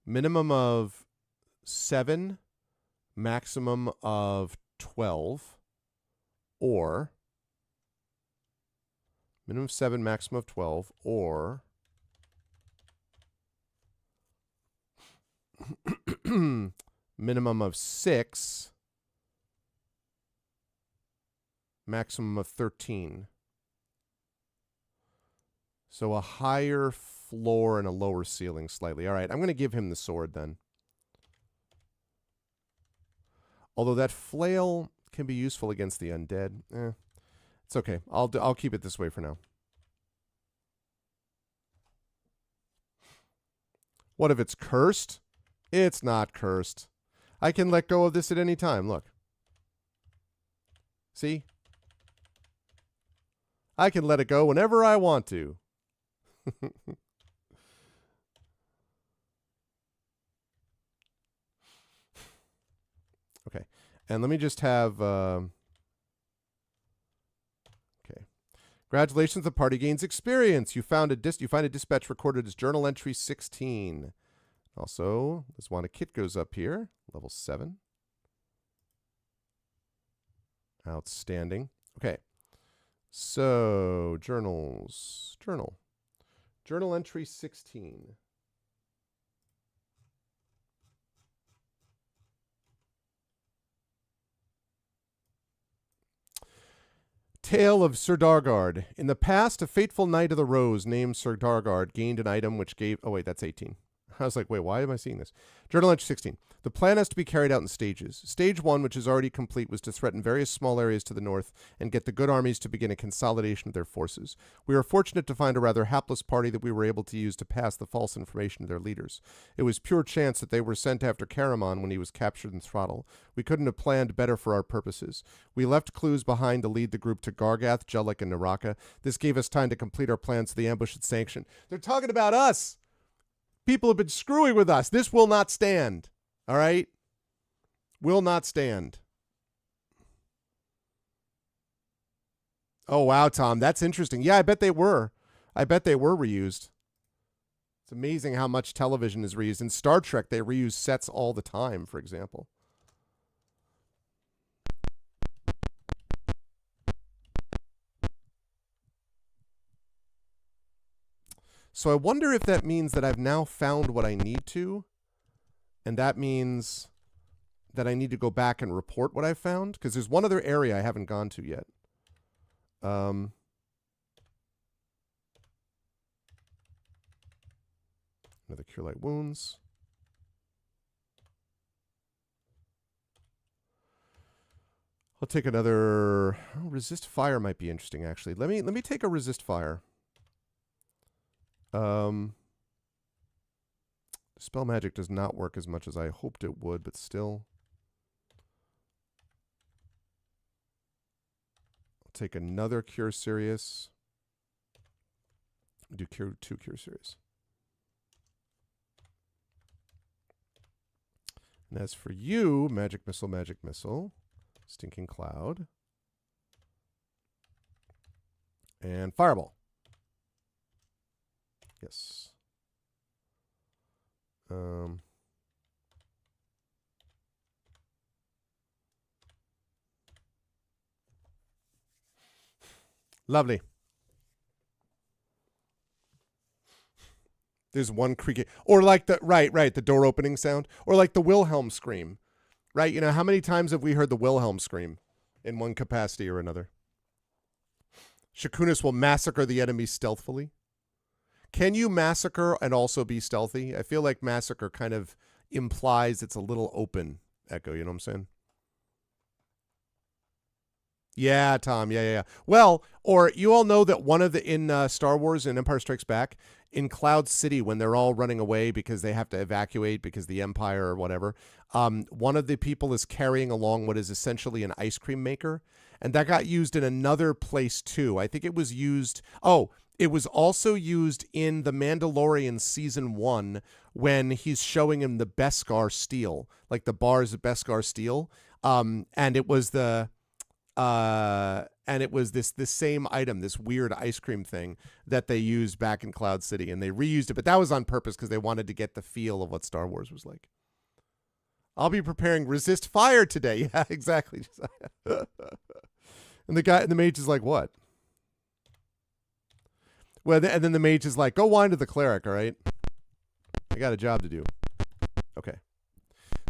minimum of 7, maximum of 12, or minimum of 7, maximum of 12, or minimum of 6, maximum of 13. So a higher floor and a lower ceiling slightly. All right, I'm going to give him the sword then. Although that flail can be useful against the undead. It's okay. I'll keep it this way for now. What if it's cursed? It's not cursed. I can let go of this at any time. Look. See? I can let it go whenever I want to. Okay. And let me just have... okay. Congratulations, the party gains experience. You find a dispatch recorded as journal entry 16. Also, this one a kit goes up here. Level 7. Outstanding. Okay. So, journals. Journal entry 16. Tale of Sir Dargard. In the past, a fateful knight of the Rose named Sir Dargard gained an item which gave... Oh, wait, that's 18. I was like, wait, why am I seeing this? Journal entry 16. The plan has to be carried out in stages. Stage 1, which is already complete, was to threaten various small areas to the north and get the good armies to begin a consolidation of their forces. We were fortunate to find a rather hapless party that we were able to use to pass the false information to their leaders. It was pure chance that they were sent after Caramon when he was captured and throttled. We couldn't have planned better for our purposes. We left clues behind to lead the group to Gargath, Jellic, and Naraka. This gave us time to complete our plans to the ambush at Sanction. They're talking about us! People have been screwing with us. This will not stand. All right? Will not stand. Oh, wow, Tom. That's interesting. Yeah, I bet they were. I bet they were reused. It's amazing how much television is reused. In Star Trek, they reuse sets all the time, for example. So I wonder if that means that I've now found what I need to, and that means that I need to go back and report what I found, because there's one other area I haven't gone to yet. Another Cure Light Wounds. I'll take another... Oh, Resist Fire might be interesting, actually. Let me take a Resist Fire. Spell magic does not work as much as I hoped it would, but still. I'll take another Cure Serious. Do two Cure Serious. And as for you, Magic Missile, Stinking Cloud, and Fireball. Yes. Lovely. There's one creaking, or like the the door opening sound, or like the Wilhelm scream, right? You know, how many times have we heard the Wilhelm scream in one capacity or another? Shakunis will massacre the enemy stealthily. Can you massacre and also be stealthy? I feel like massacre kind of implies it's a little open, Echo, you know what I'm saying? Yeah, Tom, yeah. Well, or you all know that one of the, in Star Wars and Empire Strikes Back, in Cloud City, when they're all running away because they have to evacuate because the Empire or whatever, one of the people is carrying along what is essentially an ice cream maker, and that got used in another place too. I think it was used... Oh, it was also used in The Mandalorian Season 1 when he's showing him the Beskar steel, like the bars of Beskar steel. And it was this same item, this weird ice cream thing that they used back in Cloud City, and they reused it, but that was on purpose because they wanted to get the feel of what Star Wars was like. I'll be preparing Resist Fire today. Yeah, exactly. And the mage is like, what? Well, and then the mage is like, go whine to the cleric, all right? I got a job to do. Okay.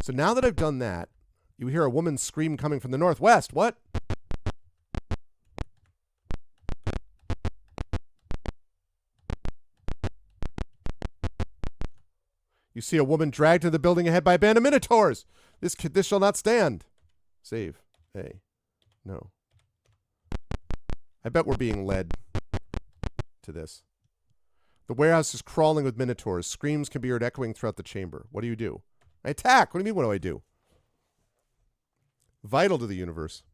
So now that I've done that, you hear a woman's scream coming from the northwest. What? You see a woman dragged to the building ahead by a band of minotaurs. This shall not stand. Save. A. No. I bet we're being led to this. The warehouse is crawling with minotaurs. Screams can be heard echoing throughout the chamber. What do you do? I attack. What do you mean, what do I do? Vital to the universe.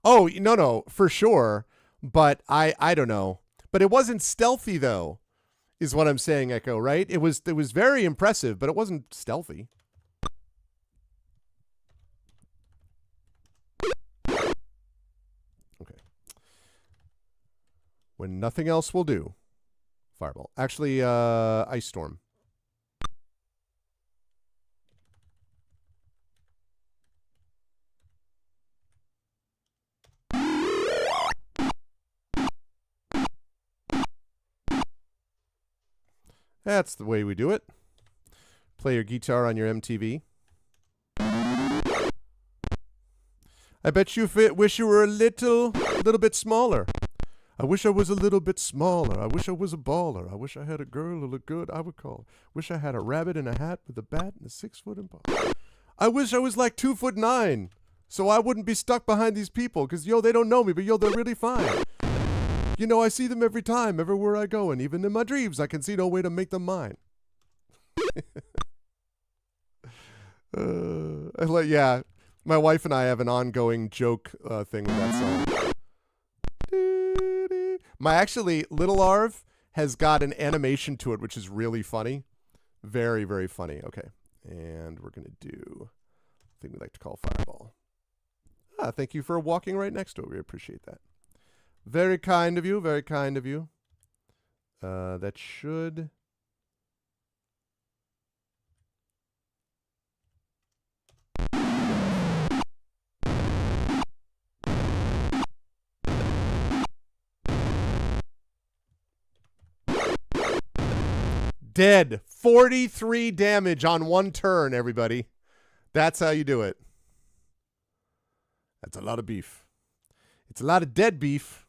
Oh, no, for sure. But I don't know. But it wasn't stealthy, though, is what I'm saying, Echo, right? It was very impressive, but it wasn't stealthy. Okay. When nothing else will do. Fireball. Actually, Ice Storm. That's the way we do it. Play your guitar on your MTV. I bet you wish you were a little bit smaller. I wish I was a little bit smaller. I wish I was a baller. I wish I had a girl who looked good, I would call. Wish I had a rabbit in a hat with a bat and a 6-foot impala. I wish I was like 2'9", so I wouldn't be stuck behind these people, because, yo, they don't know me, but, yo, they're really fine. You know, I see them every time, everywhere I go, and even in my dreams, I can see no way to make them mine. Yeah, my wife and I have an ongoing joke thing with that song. Little Arv has got an animation to it, which is really funny. Very, very funny. Okay, and we're going to do a thing we like to call Fireball. Thank you for walking right next to it. We appreciate that. Very kind of you. Very kind of you. That should... Dead. 43 damage on one turn, everybody. That's how you do it. That's a lot of beef. It's a lot of dead beef.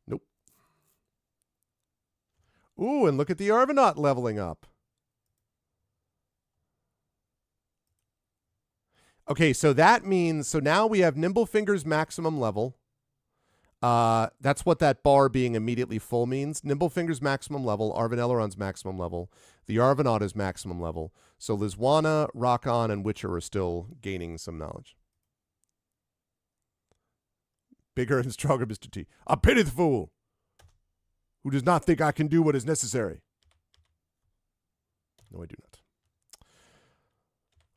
Nope. Ooh, and look at the Arvathon leveling up. Okay, so that means, so now we have Nimblefinger's maximum level. That's what that bar being immediately full means. Nimblefinger's maximum level, Arvanelleron's maximum level, the Arvathon is maximum level. So Lizwana, Rockon, and Witcher are still gaining some knowledge. Bigger and stronger, Mr. T. I pity the fool who does not think I can do what is necessary. No, I do not.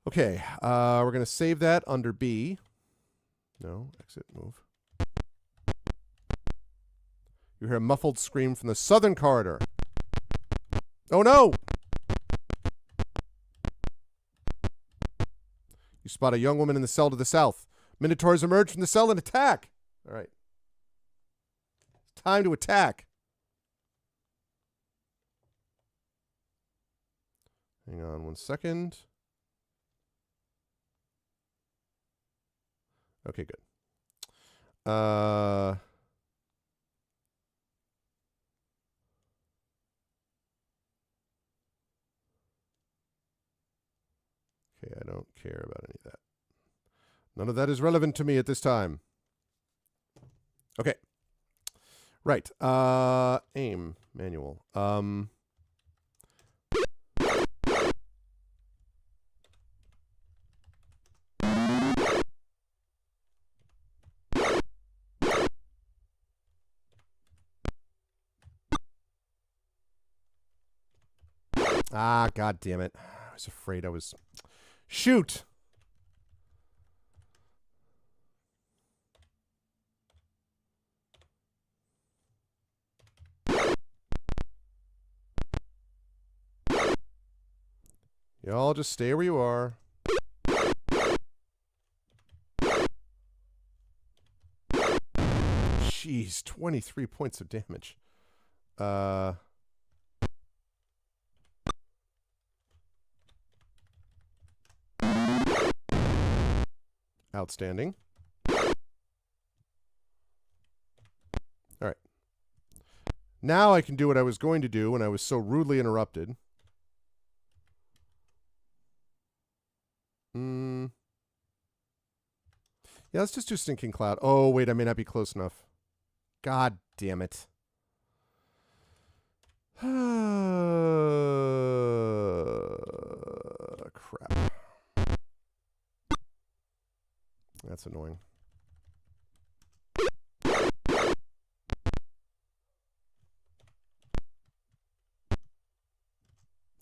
Okay, we're going to save that under B. No, exit, move. You hear a muffled scream from the southern corridor. Oh no! You spot a young woman in the cell to the south. Minotaurs emerge from the cell and attack. All right. It's time to attack. Hang on 1 second. Okay, good. Okay, I don't care about any of that. None of that is relevant to me at this time. Okay. Right. Aim. Manual. God damn it. I was afraid I was... Shoot! Y'all just stay where you are. Jeez, 23 points of damage. Outstanding. All right. Now I can do what I was going to do when I was so rudely interrupted. Yeah, let's just do Stinking Cloud. Oh, wait, I may not be close enough. God damn it. Crap. That's annoying.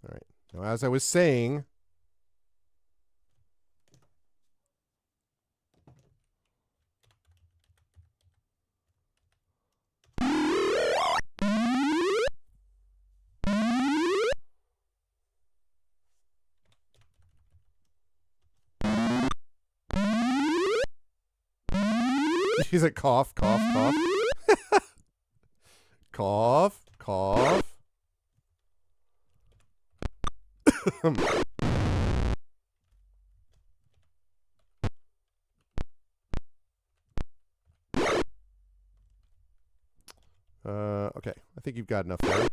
All right. Now, as I was saying... She's like, cough, cough, cough. Cough, cough. Okay. I think you've got enough there.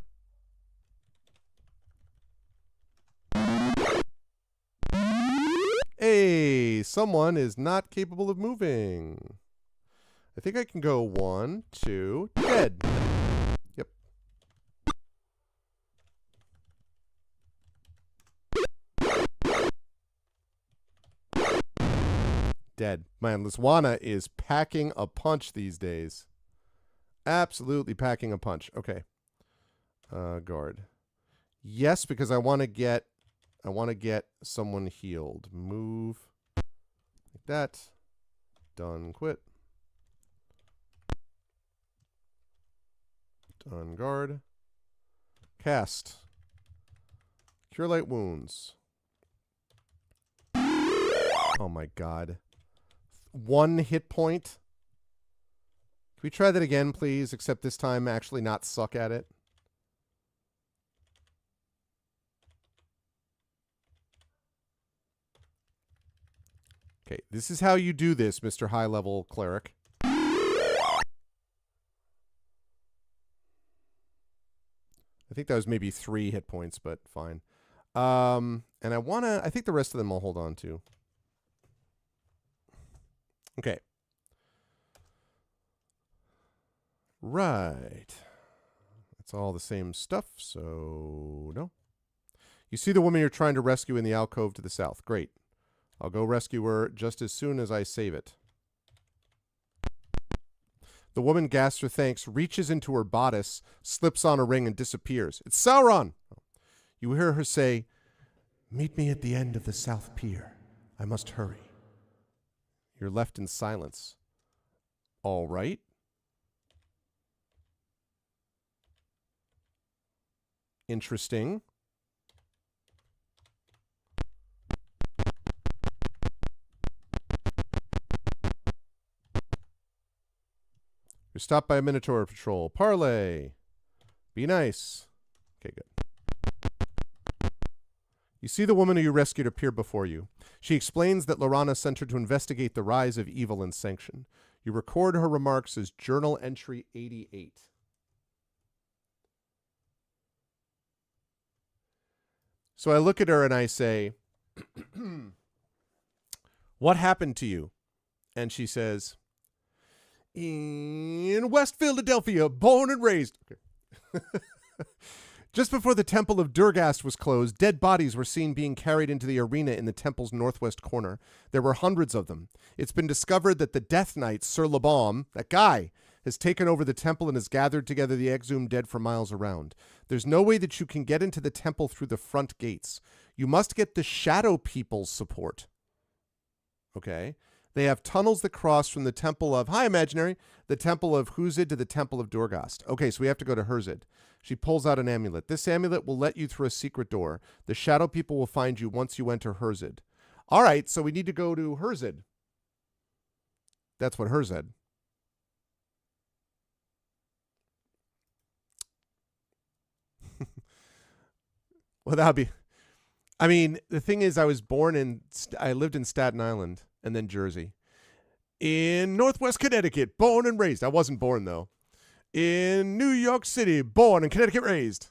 Hey, someone is not capable of moving. I think I can go 1, 2, dead. Yep. Dead. Man, Liswana is packing a punch these days. Absolutely packing a punch. Okay. Guard. Yes, because I want to get someone healed. Move. Like that. Done. Quit. Done. Guard. Cast. Cure Light Wounds. Oh my god. 1 hit point. Can we try that again, please? Except this time actually not suck at it. Okay, this is how you do this, Mr. High-Level Cleric. I think that was maybe 3 hit points, but fine. And I think the rest of them I'll hold on to. Okay. Right. It's all the same stuff, so no. You see the woman you're trying to rescue in the alcove to the south. Great. I'll go rescue her just as soon as I save it. The woman gasps her thanks, reaches into her bodice, slips on a ring, and disappears. It's Sauron! You hear her say, "Meet me at the end of the south pier. I must hurry." You're left in silence. All right. Interesting. You're stopped by a Minotaur patrol. Parlay. Be nice. Okay, good. You see the woman who you rescued appear before you. She explains that Lorana sent her to investigate the rise of evil and sanction. You record her remarks as Journal Entry 88. So I look at her and I say, "What happened to you?" And she says, "In West Philadelphia, born and raised." Okay. Just before the Temple of Durgast was closed, dead bodies were seen being carried into the arena in the temple's northwest corner. There were hundreds of them. It's been discovered that the Death Knight, Sir Labaum, that guy, has taken over the temple and has gathered together the exhumed dead for miles around. There's no way that you can get into the temple through the front gates. You must get the Shadow People's support. Okay? They have tunnels that cross from the temple of, hi, imaginary, the temple of Huzid to the temple of Durgast. Okay, so we have to go to Herzid. She pulls out an amulet. This amulet will let you through a secret door. The Shadow People will find you once you enter Herzid. All right, so we need to go to Herzid. That's what Herzid. Well, that would be... I mean, the thing is, I lived in Staten Island and then Jersey. In Northwest Connecticut, born and raised. I wasn't born, though. In New York City, born and Connecticut raised.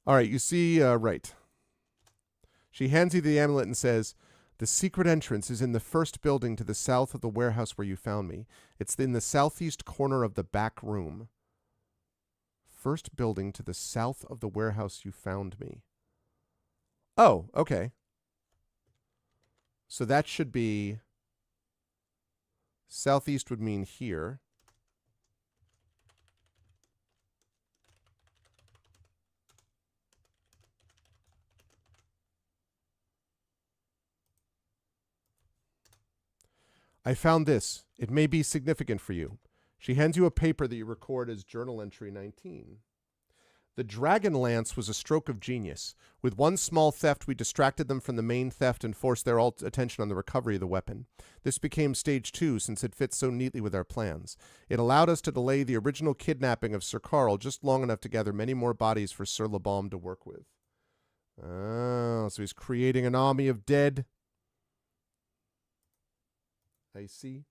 All right, you see, right. She hands you the amulet and says, "The secret entrance is in the first building to the south of the warehouse where you found me. It's in the southeast corner of the back room." First building to the south of the warehouse you found me. Oh, okay. So that should be... Southeast would mean here. I found this. It may be significant for you. She hands you a paper that you record as journal entry 19. The Dragonlance was a stroke of genius. With one small theft, we distracted them from the main theft and forced their attention on the recovery of the weapon. This became stage 2 since it fits so neatly with our plans. It allowed us to delay the original kidnapping of Sir Carl just long enough to gather many more bodies for Sir Labalm to work with. Oh, so he's creating an army of dead. I see.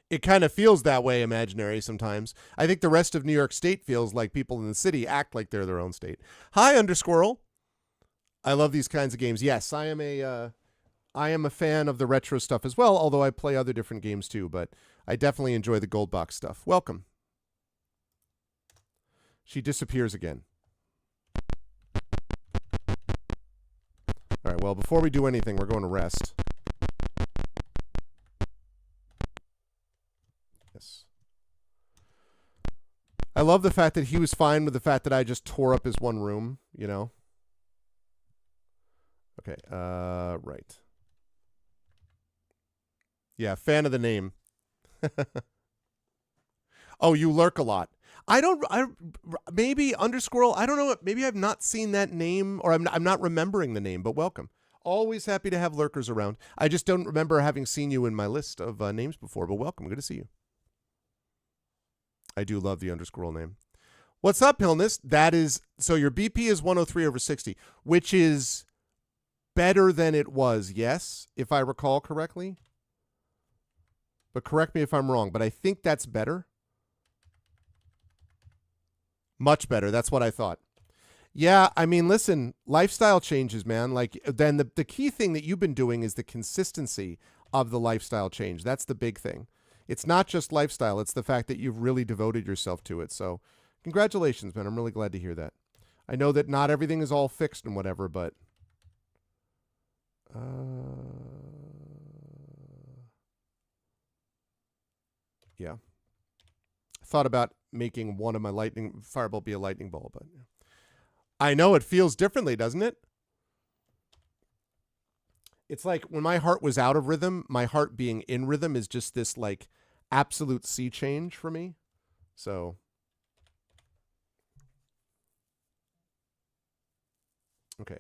It kind of feels that way, imaginary, sometimes. I think the rest of New York State feels like people in the city act like they're their own state. Hi, Undersquirrel. I love these kinds of games. Yes, I am a fan of the retro stuff as well, although I play other different games too, but I definitely enjoy the gold box stuff. Welcome. She disappears again. All right, well, before we do anything, we're going to rest. Yes. I love the fact that he was fine with the fact that I just tore up his one room, you know? Okay, right. Yeah, fan of the name. Oh, you lurk a lot. Maybe Undersquirrel, I don't know, maybe I've not seen that name, or I'm not remembering the name, but welcome. Always happy to have lurkers around. I just don't remember having seen you in my list of names before, but welcome. Good to see you. I do love the Undersquirrel name. What's up, Hillness? That is, so your BP is 103/60, which is better than it was, yes, if I recall correctly. But correct me if I'm wrong, but I think that's better. Much better. That's what I thought. Yeah, I mean, listen, lifestyle changes, man. Like, then the key thing that you've been doing is the consistency of the lifestyle change. That's the big thing. It's not just lifestyle. It's the fact that you've really devoted yourself to it. So congratulations, man. I'm really glad to hear that. I know that not everything is all fixed and whatever, but... yeah. I thought about making one of my lightning fireball be a lightning ball, but... yeah. I know it feels differently, doesn't it? It's like when my heart was out of rhythm, my heart being in rhythm is just this like absolute sea change for me. So okay.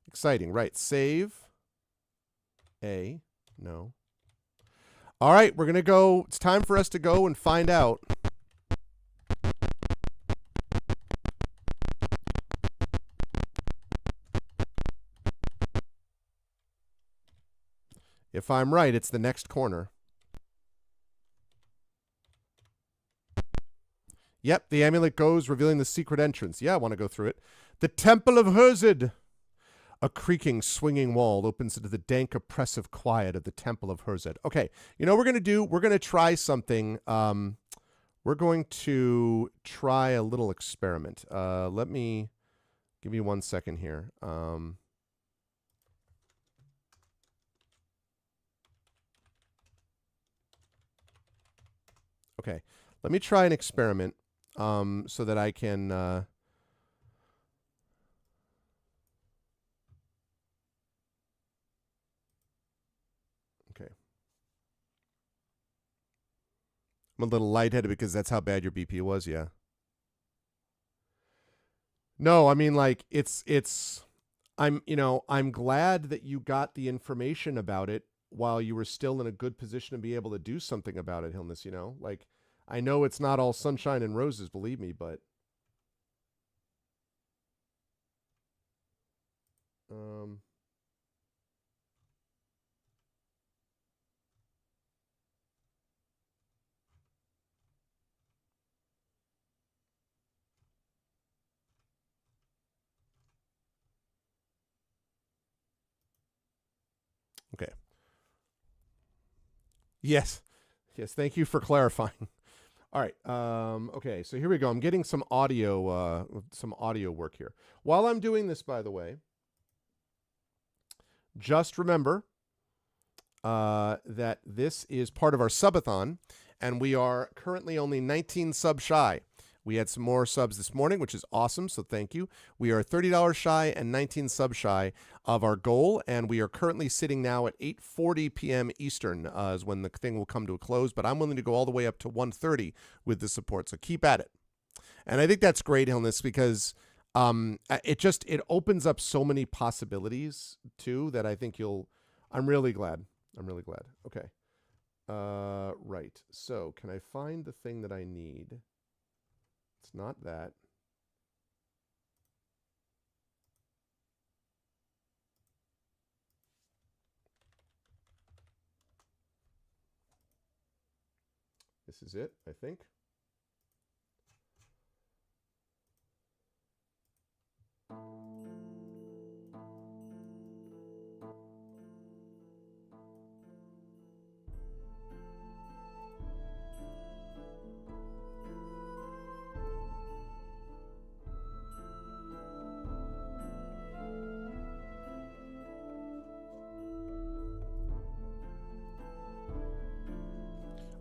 Exciting. Right. Save. A. No. All right, we're going to go. It's time for us to go and find out. If I'm right, it's the next corner. Yep, the amulet goes, revealing the secret entrance. Yeah, I want to go through it. The Temple of Herzid. A creaking, swinging wall opens into the dank, oppressive quiet of the Temple of Herzid. Okay, you know what we're going to do? We're going to try something. We're going to try a little experiment. Let me give you 1 second here. Okay, let me try an experiment so that I can... okay. I'm a little lightheaded because that's how bad your BP was, yeah. No, I mean, like, I'm glad that you got the information about it while you were still in a good position to be able to do something about it, Hillness, you know? Like, I know it's not all sunshine and roses, believe me, but... Yes. Yes, thank you for clarifying. All right. Okay, so here we go. I'm getting some audio work here. While I'm doing this, by the way, just remember that this is part of our subathon, and we are currently only 19 subs shy. We had some more subs this morning, which is awesome, so thank you. We are $30 shy and 19 subs shy of our goal, and we are currently sitting now at 8:40 p.m. Eastern is when the thing will come to a close, but I'm willing to go all the way up to 1:30 with the support, so keep at it. And I think that's great, Hilness, because it opens up so many possibilities, too, that I think I'm really glad. Okay. Right. So can I find the thing that I need? It's not that. This is it, I think.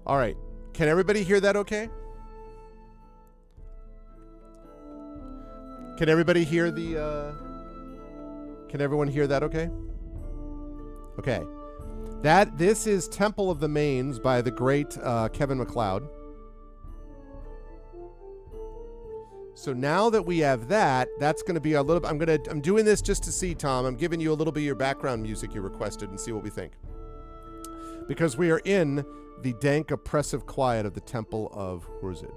All right. Can everybody hear that okay? Can everybody hear Can everyone hear that okay? Okay. This is Temple of the Mains by the great Kevin MacLeod. So now that we have that, that's going to be a little I'm doing this just to see, Tom. I'm giving you a little bit of your background music you requested and see what we think. Because we are in the dank, oppressive quiet of the Temple of Hurzid.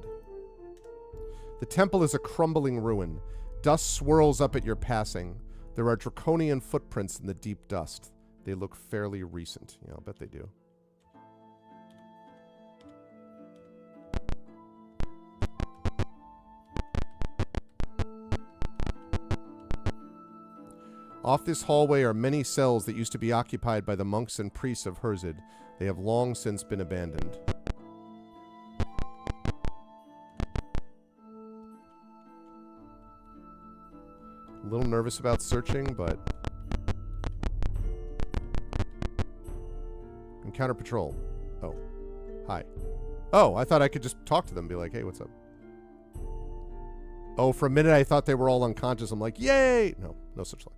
The temple is a crumbling ruin. Dust swirls up at your passing. There are draconian footprints in the deep dust. They look fairly recent. Yeah, I'll bet they do. Off this hallway are many cells that used to be occupied by the monks and priests of Hurzid. They have long since been abandoned. A little nervous about searching, but... Encounter patrol. Oh. Hi. Oh, I thought I could just talk to them and be like, hey, what's up? Oh, for a minute I thought they were all unconscious. I'm like, yay! No, no such luck.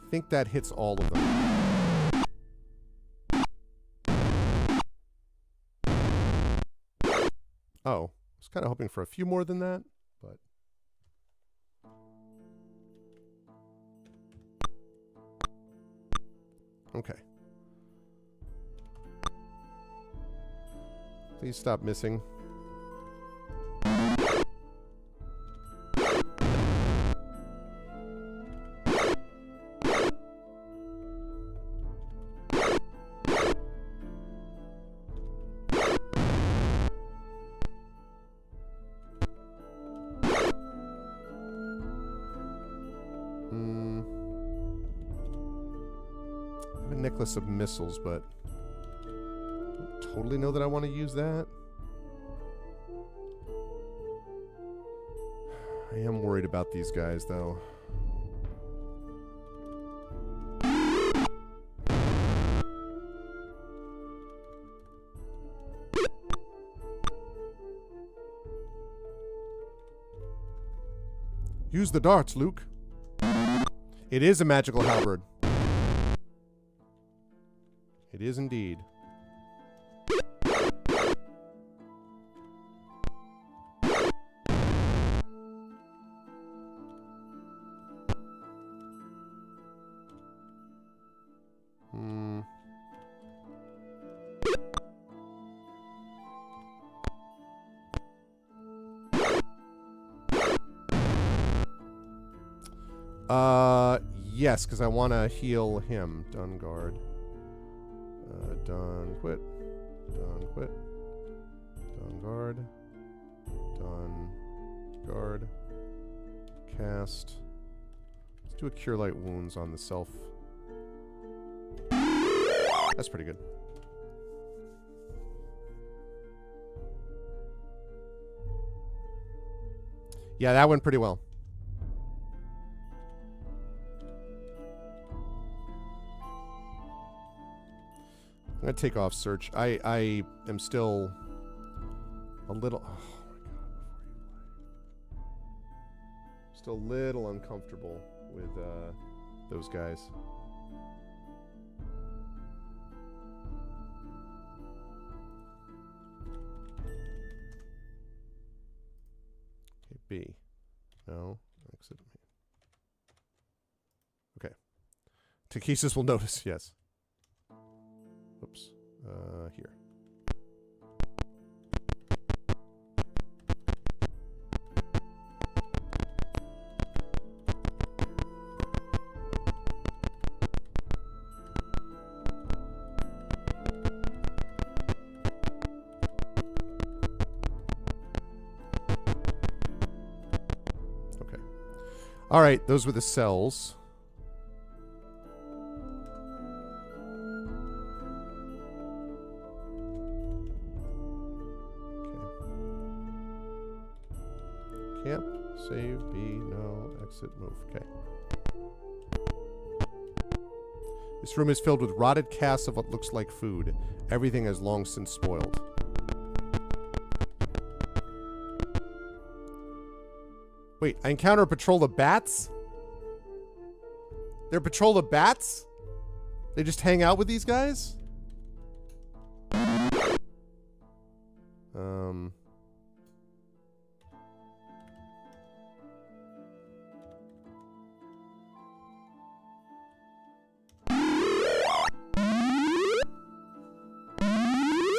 I think that hits all of them. Oh, I was kind of hoping for a few more than that, but... Okay. Please stop missing. Necklace of missiles, but I don't totally know that I want to use that. I am worried about these guys, though. Use the darts, Luke. It is a magical halberd. It is indeed. Yes, because I want to heal him. Done guard. Done quit. Done quit. Done guard. Done guard. Cast. Let's do a cure light wounds on the self. That's pretty good. Yeah, that went pretty well. I'm going to take off search. I am still a little... Oh, my God. Still a little uncomfortable with those guys. Okay, B. No. Exit. Okay. Takesis will notice, yes. Oops. Here. Okay. All right, those were the cells. Camp, save, B, no, exit, move. Okay. This room is filled with rotted casks of what looks like food. Everything has long since spoiled. Wait, I encounter a patrol of bats? They're a patrol of bats? They just hang out with these guys?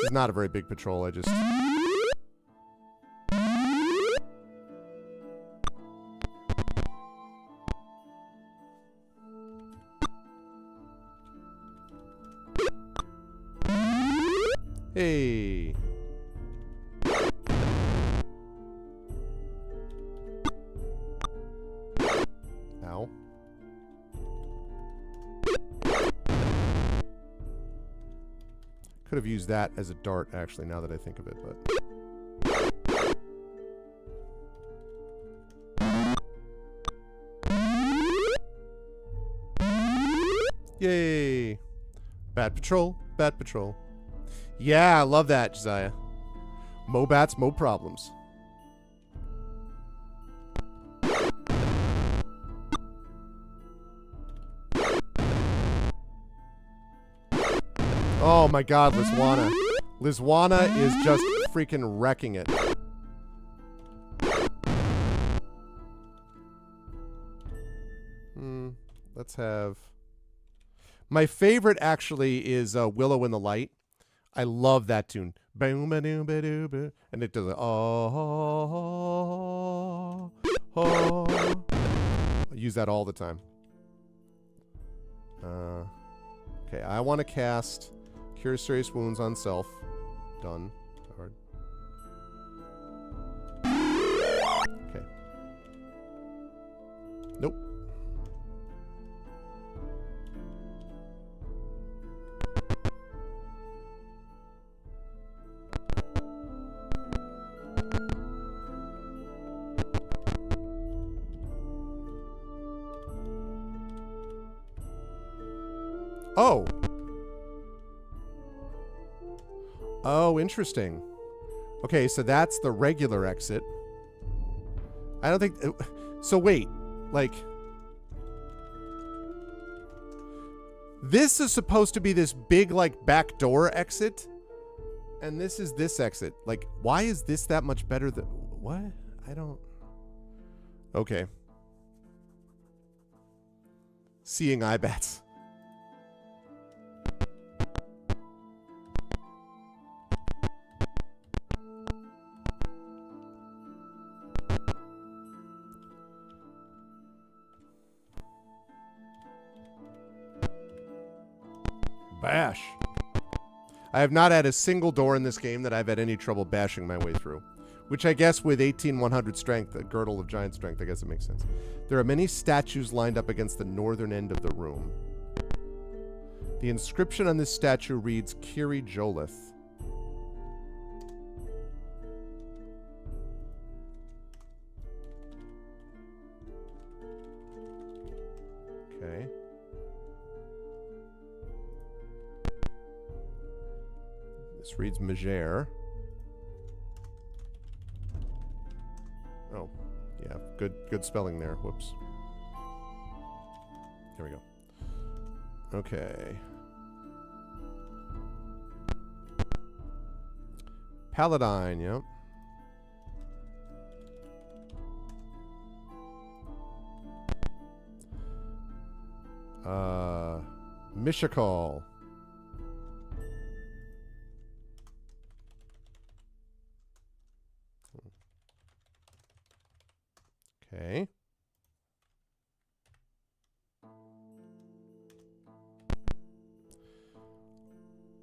It's not a very big patrol, I just... Hey. Ow. Could have used that as a dart, actually, now that I think of it, but... Yay! Bat patrol, bat patrol. Yeah, I love that, Josiah. Mo bats, mo problems. Oh my God, Lizwana. Lizwana is just freaking wrecking it. Let's have... My favorite, actually, is Willow in the Light. I love that tune. And it does I use that all the time. Okay, I want to cast Cure Serious Wounds on self. Done. Hard. Okay. Nope. Oh. Oh, interesting. Okay, so that's the regular exit. I don't think... So wait, like... This is supposed to be this big, like, backdoor exit. And this is this exit. Like, why is this that much better than... What? I don't... Okay. Seeing eye bats. Bash. I have not had a single door in this game that I've had any trouble bashing my way through. Which I guess with 18,100 strength, a girdle of giant strength, I guess it makes sense. There are many statues lined up against the northern end of the room. The inscription on this statue reads, Kiri Jolith. Okay. This reads Megere. Oh, yeah, good spelling there. Whoops. There we go. Okay. Paladine, yep. Mishakal. Okay.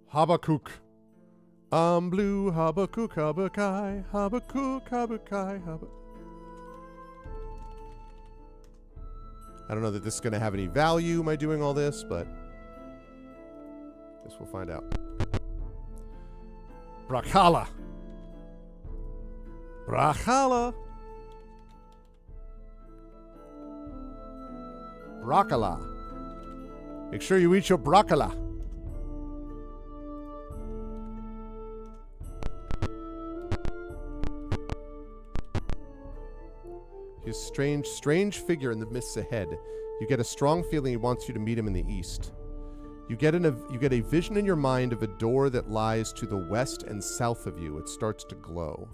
Habakkuk. Blue Habakkuk, Habakai, Habakkuk, Habakai, Habakkuk. I don't know that this is going to have any value, my doing all this, but I guess we'll find out. Brakala. Brakala. Brakala. Make sure you eat your brakala. His strange figure in the mists ahead. You get a strong feeling he wants you to meet him in the east. You get a vision in your mind of a door that lies to the west and south of you. It starts to glow.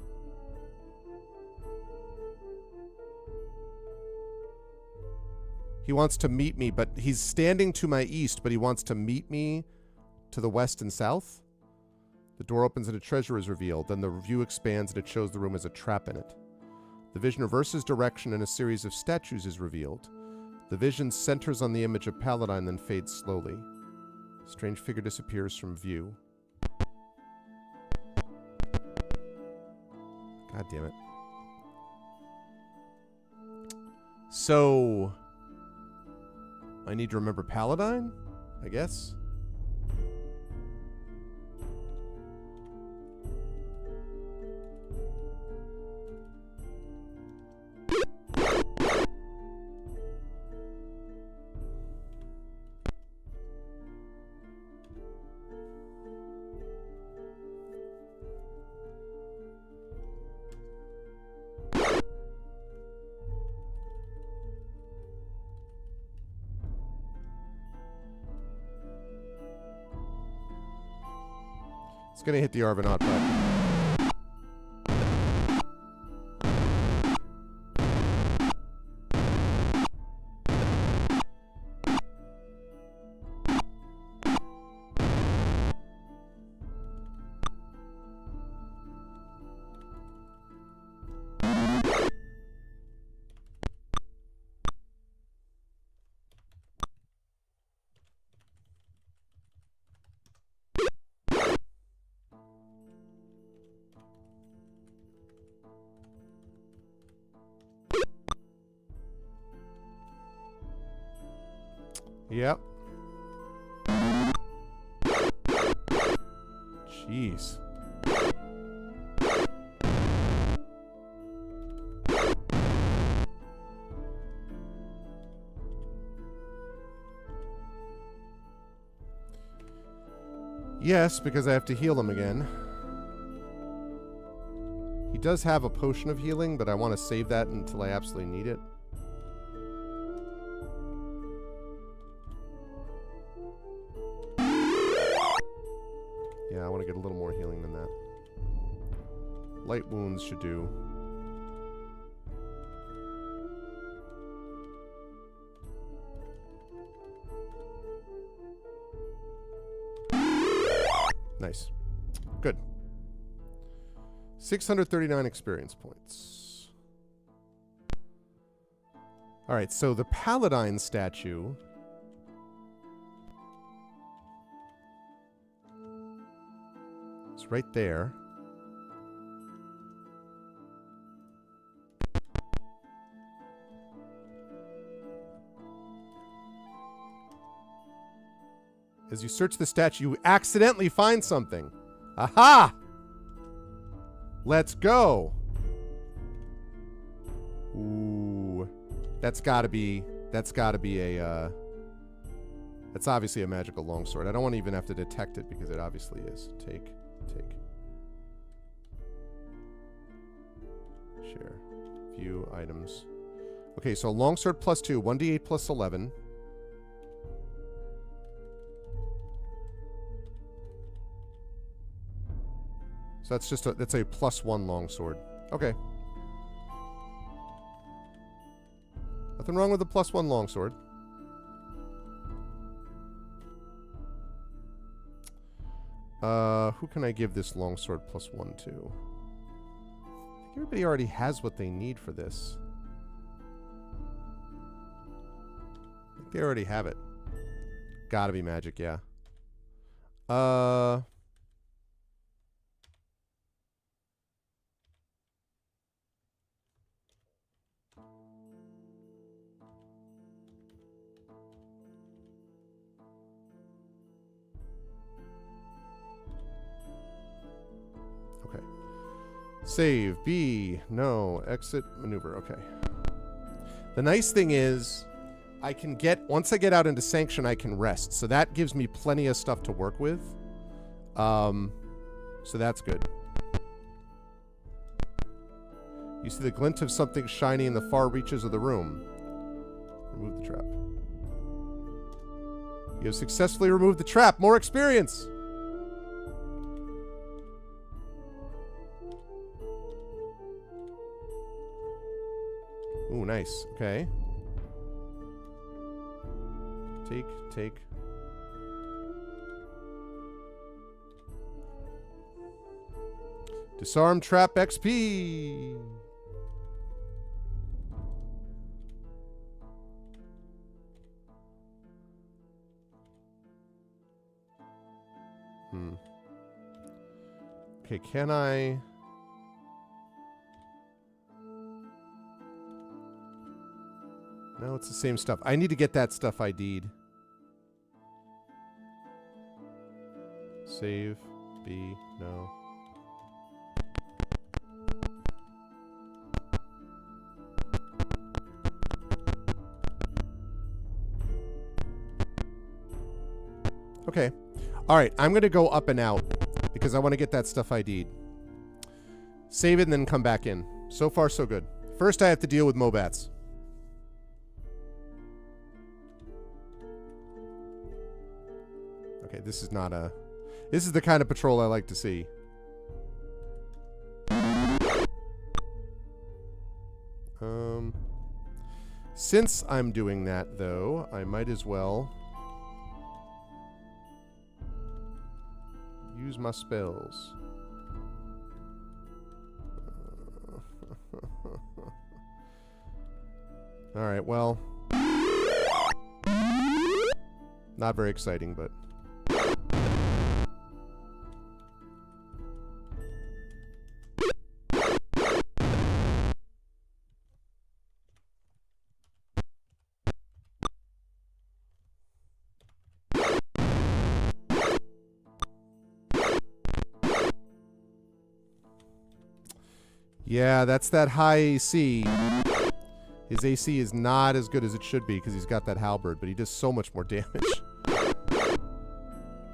He wants to meet me, but he's standing to my east, but he wants to meet me to the west and south. The door opens and a treasure is revealed. Then the view expands and it shows the room as a trap in it. The vision reverses direction and a series of statues is revealed. The vision centers on the image of Paladine, then fades slowly. A strange figure disappears from view. God damn it. So, I need to remember Paladine, I guess? It's going to hit the Arvathon button. Yep. Jeez. Yes, because I have to heal him again. He does have a potion of healing, but I want to save that until I absolutely need it. Yeah, I want to get a little more healing than that. Light wounds should do. Nice. Good. 639 experience points. All right, so the Paladine statue It's right there. As you search the statue, you accidentally find something. Aha! Let's go. Ooh. That's gotta be a, that's obviously a magical longsword. I don't want to even have to detect it because it obviously is. Take. Share. View items. Okay, so longsword +2, 1d8 plus 11. So that's just that's a +1 longsword. Okay. Nothing wrong with the +1 longsword. Who can I give this longsword +1 to? I think everybody already has what they need for this. I think they already have it. Gotta be magic, yeah. Okay. Save. B. No. Exit. Maneuver. Okay. The nice thing is, I can get, once I get out into Sanction, I can rest. So that gives me plenty of stuff to work with. So that's good. You see the glint of something shiny in the far reaches of the room. Remove the trap. You have successfully removed the trap. More experience! Ooh, nice. Okay. Take. Disarm trap XP. Okay, can I... No, it's the same stuff. I need to get that stuff ID'd. Save. B. No. Okay. All right, I'm going to go up and out because I want to get that stuff ID'd. Save it and then come back in. So far, so good. First, I have to deal with Mobats. Okay, this is not a... This is the kind of patrol I like to see. Since I'm doing that, though, I might as well use my spells. Alright, well... Not very exciting, but... Yeah, that's that high AC. His AC is not as good as it should be because he's got that halberd, but he does so much more damage.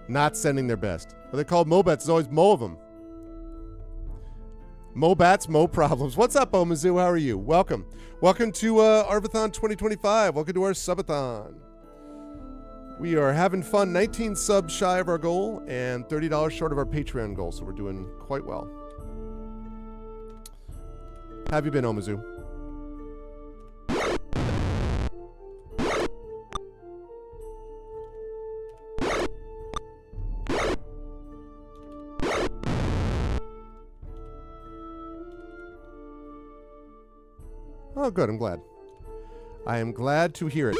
Not sending their best. What they call Mobats is always Mo of them. Mobats, Mo problems. What's up, Omizu? How are you? Welcome. Welcome to Arvathon 2025. Welcome to our subathon. We are having fun. 19 subs shy of our goal and $30 short of our Patreon goal, so we're doing quite well. How have you been, Omizu? Oh, good. I'm glad. I am glad to hear it.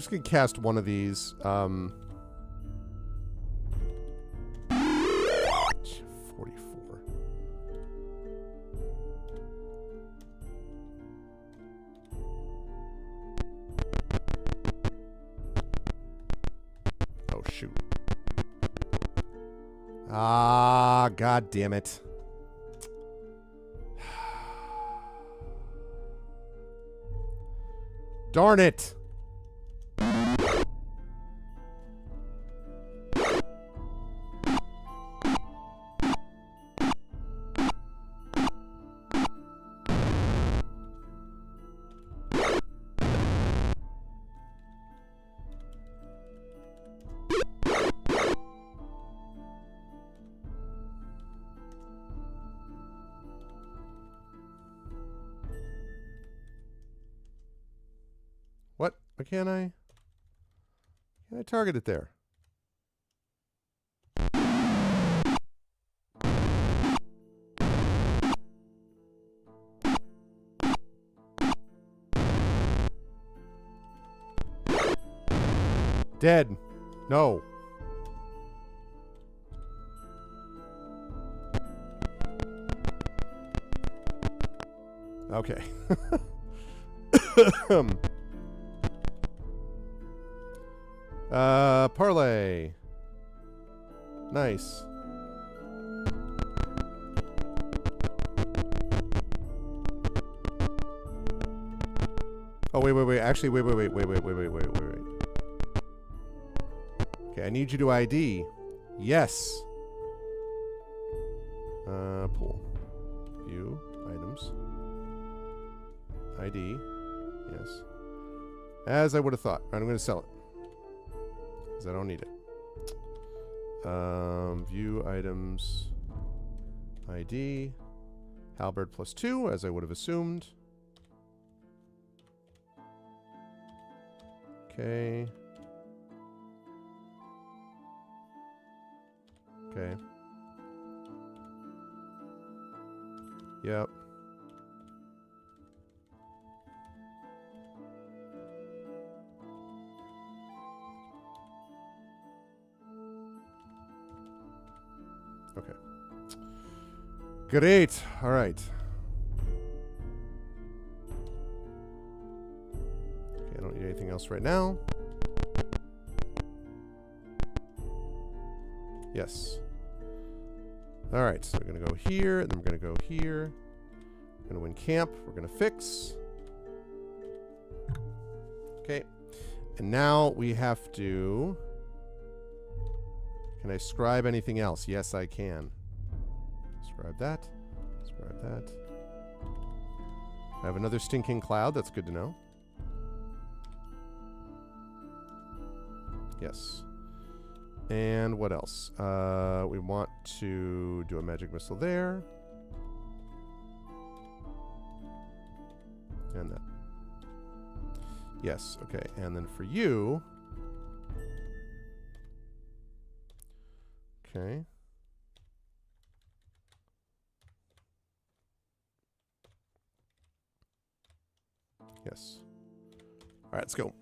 just going to cast one of these. 44. Oh, shoot. Ah, god damn it. Darn it. What? Why can't I? Can I target it there? Dead. No. Okay. Parlay. Nice. Oh, wait. Actually, wait. Okay, I need you to ID. Yes. Pool. View. Items. ID. Yes. As I would have thought. I'm going to sell it. Because I don't need it. View items. ID. Halberd +2, as I would have assumed. Okay. Okay. Yep. Okay. Great. All right. Okay, I don't need anything else right now. Yes. All right, so we're going to go here, and then we're going to go here. We're going to win camp. We're going to fix. Okay. And now we have to... Can I scribe anything else? Yes, I can. Scribe that. Scribe that. I have another stinking cloud. That's good to know. Yes. And what else? We want to do a magic missile there. And that. Yes, okay. And then for you... Okay. Yes. All right, let's go.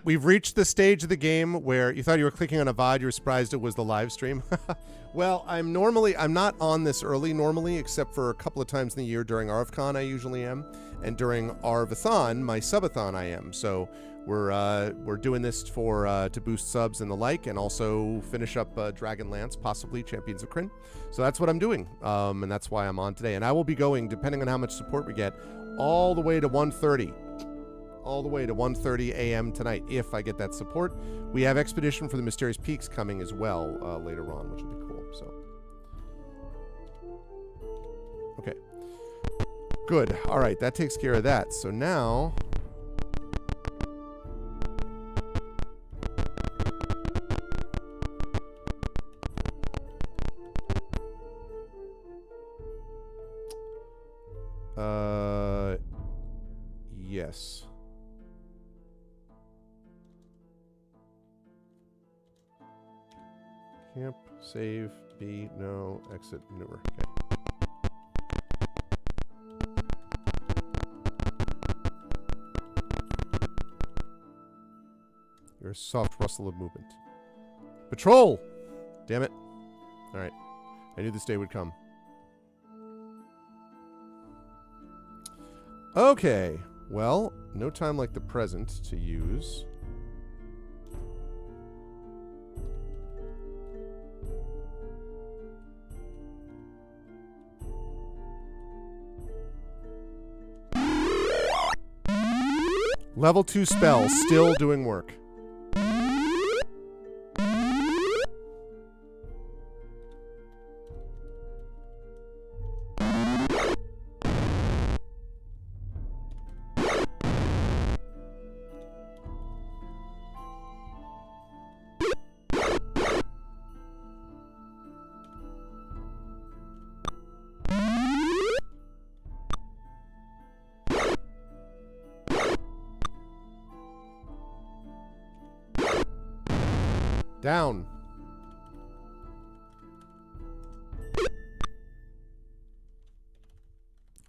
We've reached the stage of the game where you thought you were clicking on a VOD, you were surprised it was the live stream. Well, I'm not on this early normally, except for a couple of times in the year during Arvathon I usually am, and during Arvathon, my subathon I am. So we're doing this for to boost subs and the like, and also finish up Dragonlance, possibly Champions of Krynn. So that's what I'm doing, and that's why I'm on today. And I will be going, depending on how much support we get, all the way to 1:30. All the way to 1:30 a.m. tonight, if I get that support. We have Expedition for the Mysterious Peaks coming as well later on, which will be cool. So, okay, good. All right, that takes care of that. So now, yes. Camp, save, B, no, exit, maneuver. Okay. There's soft rustle of movement. Patrol! Damn it. Alright. I knew this day would come. Okay. Well, no time like the present to use. Level 2 spell, still doing work. Down.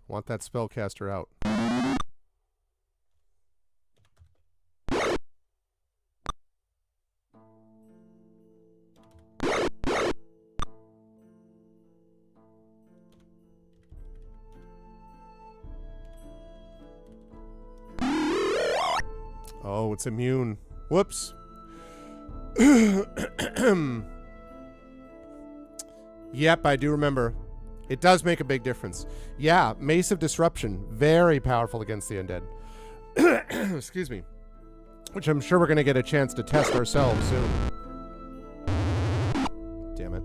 Want that spellcaster out. Oh, it's immune. Whoops. Yep, I do remember. It does make a big difference. Yeah, Mace of Disruption. Very powerful against the undead. Excuse me. Which I'm sure we're going to get a chance to test ourselves soon. Damn it.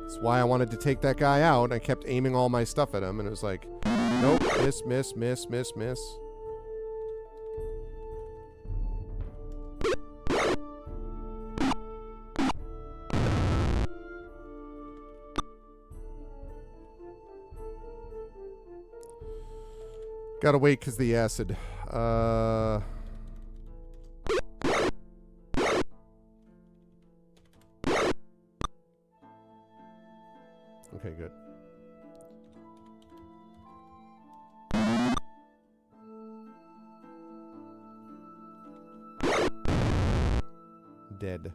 That's why I wanted to take that guy out. I kept aiming all my stuff at him, and it was like, nope, miss, miss, miss, miss, miss. Gotta wait because the acid. Okay, good. Dead.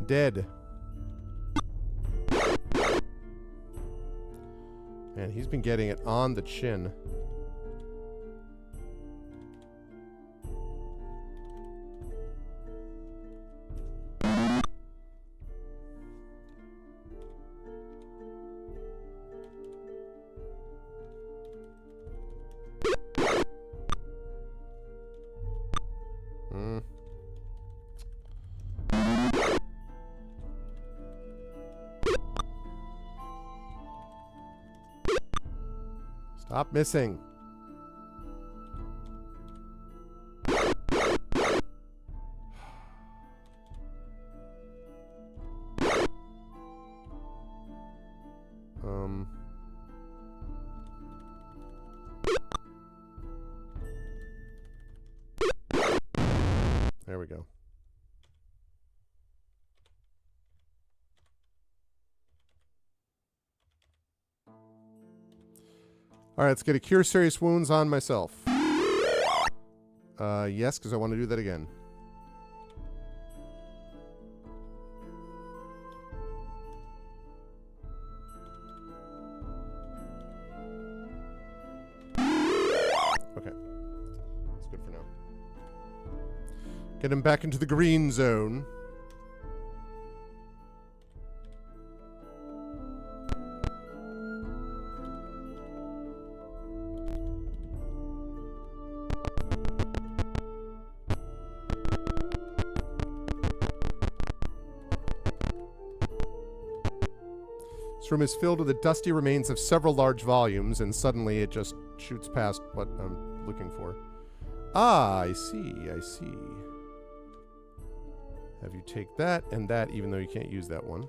Dead. Man, he's been getting it on the chin. Stop missing. There we go. All right, let's get a Cure Serious Wounds on myself. Yes, because I want to do that again. Okay. That's good for now. Get him back into the green zone. This room is filled with the dusty remains of several large volumes, and suddenly it just shoots past what I'm looking for. Ah, I see, I see. Have you take that and that, even though you can't use that one.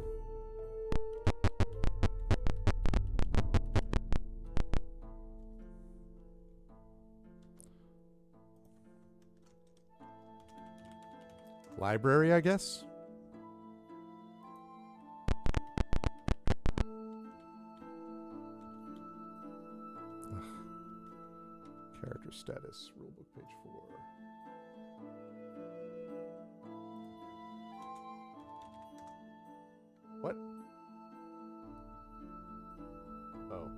Library, I guess. Ugh. Character status, rulebook page 4. What? Oh.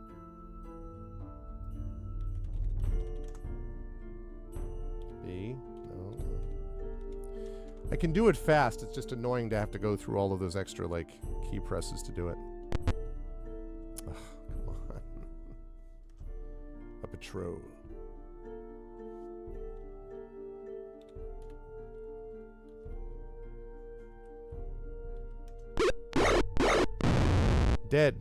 B? No. I can do it fast. It's just annoying to have to go through all of those extra, like, key presses to do it. Ugh, come on. A patrol. Dead.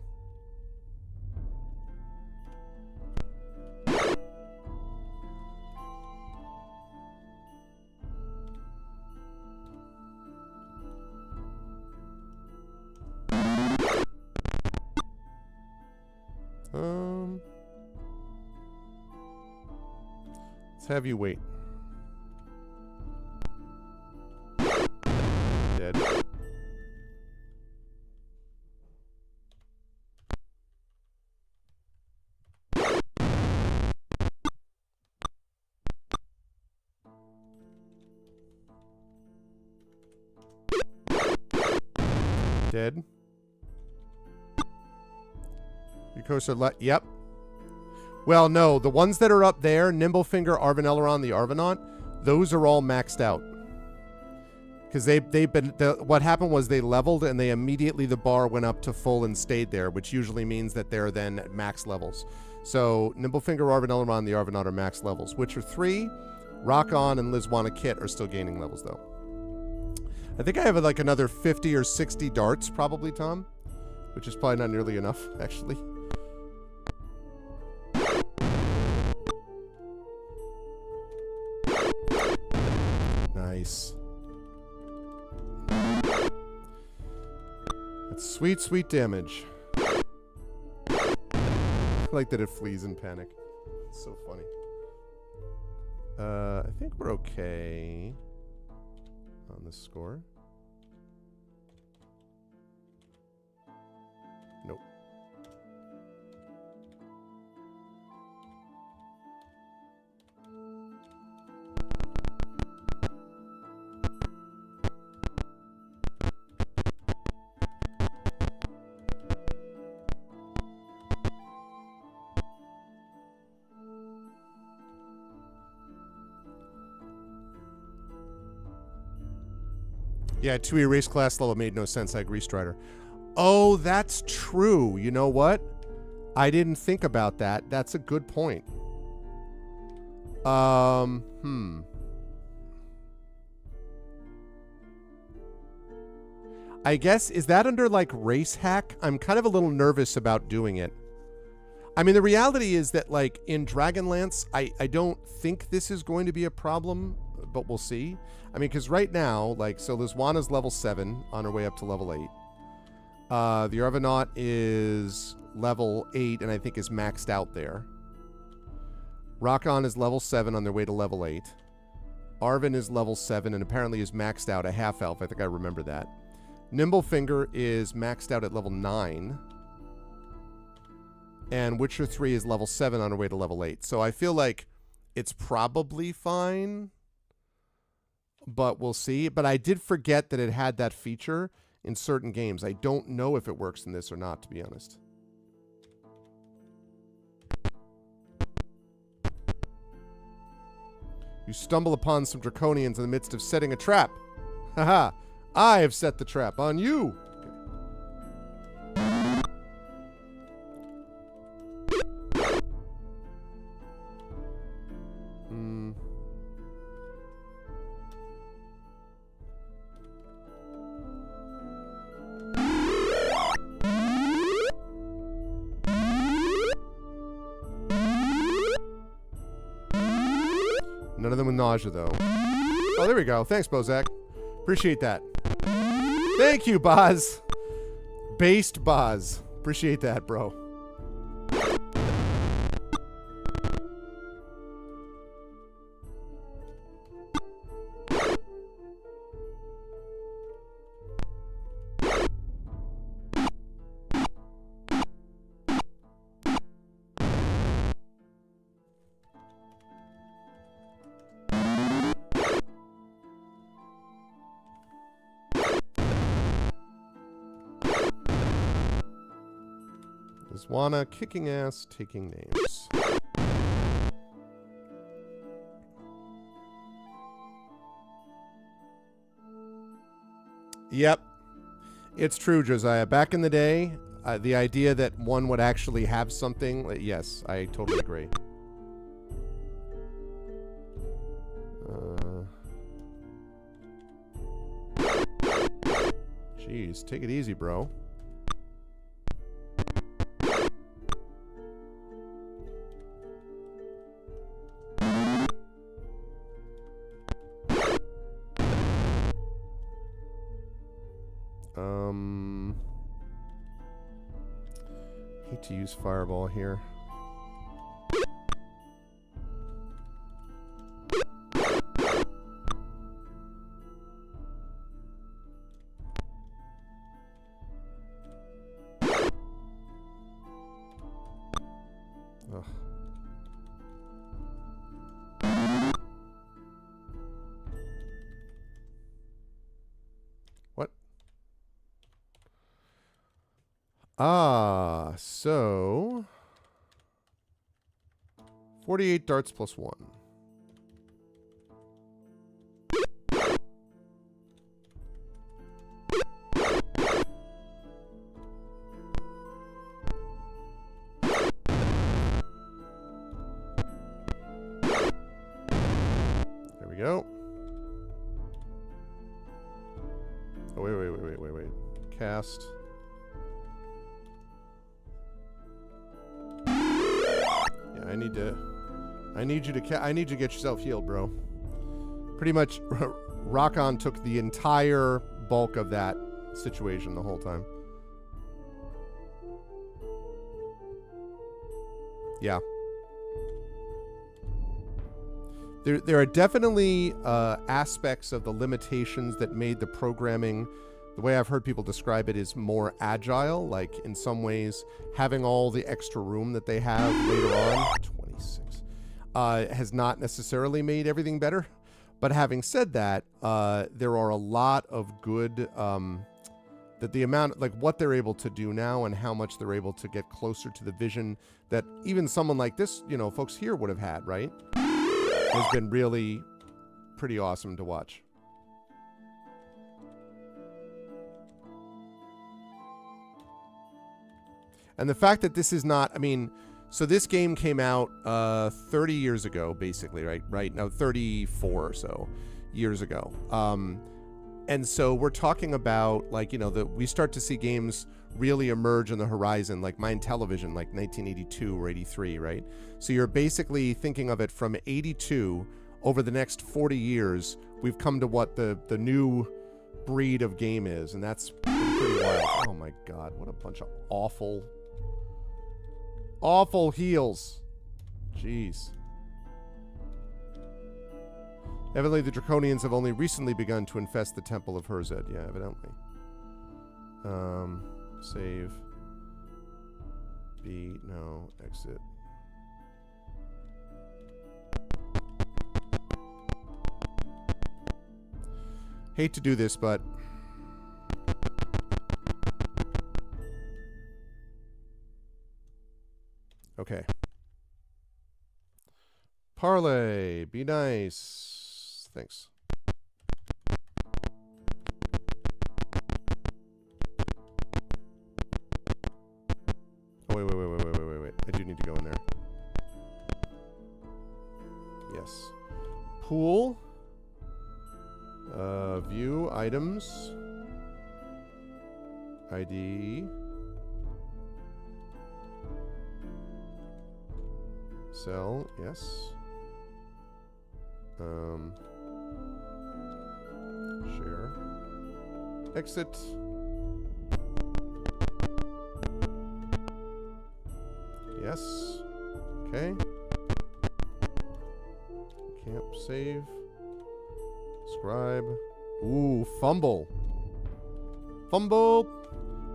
Let's have you wait. Dead. Dead. Yukosa yep. Well, no, the ones that are up there, Nimblefinger, Arvanelleron, the Arvanaut, those are all maxed out. Because what happened was they leveled and they immediately, the bar went up to full and stayed there, which usually means that they're then at max levels. So Nimblefinger, Arvanelleron, the Arvanaut are max levels. Witcher 3, Rock-On, and Lizwana Kit are still gaining levels, though. I think I have like another 50 or 60 darts, probably, Tom. Which is probably not nearly enough, actually. Nice. That's sweet, sweet damage. I like that it flees in panic. It's so funny. I think we're okay on this score. Nope. Yeah, 2 erase class level made no sense. I agree, Strider. Oh, that's true. You know what? I didn't think about that. That's a good point. I guess, is that under, like, race hack? I'm kind of a little nervous about doing it. I mean, the reality is that, like, in Dragonlance, I don't think this is going to be a problem, but we'll see. I mean, because right now, like, so Lizwana's level 7 on her way up to level 8. The Arvanaut is level 8 and I think is maxed out there. Rock-On is level 7 on their way to level 8. Arvin is level 7 and apparently is maxed out, a half-elf. I think I remember that. Nimblefinger is maxed out at level 9. And Witcher 3 is level 7 on her way to level 8. So I feel like it's probably fine, but we'll see. But I did forget that it had that feature in certain games. I don't know if it works in this or not, to be honest. You stumble upon some draconians in the midst of setting a trap. Haha, I have set the trap on you. None of them with nausea, though. Oh, there we go. Thanks, Bozak. Appreciate that. Thank you, Boz. Based Boz. Appreciate that, bro. Lizwana kicking ass, taking names. Yep. It's true, Josiah. Back in the day, the idea that one would actually have something, yes, I totally agree. Jeez, take it easy, bro. Hate to use Fireball here. Ugh. What? So 48 darts plus 1. There we go. Oh, wait. Cast. I need you to get yourself healed, bro. Pretty much, Rockon took the entire bulk of that situation the whole time. Yeah. There are definitely aspects of the limitations that made the programming, the way I've heard people describe it, is more agile. Like, in some ways, having all the extra room that they have later on, 26, has not necessarily made everything better. But having said that, there are a lot of good, that the amount, like what they're able to do now and how much they're able to get closer to the vision that even someone like this, you know, folks here would have had, right? Has been really pretty awesome to watch. And the fact that this is not, I mean, so this game came out 30 years ago, basically, right? No, 34 or so years ago. And so we're talking about, like, you know, we start to see games really emerge on the horizon, like Mind Television, like 1982 or 83, right? So you're basically thinking of it from 82 over the next 40 years, we've come to what the new breed of game is, and that's pretty wild. Oh my God, what a bunch of awful heals. Jeez. Evidently, the Draconians have only recently begun to infest the Temple of Herzed. Yeah, evidently. Save. B. No. Exit. Hate to do this, but... Okay. Parlay. Be nice. Thanks. Oh, wait. I do need to go in there. Yes. Pool. View. Items. ID. Sell. Yes. Share. Exit. Yes. Okay. Camp. Save. Scribe. Ooh, fumble. Fumble.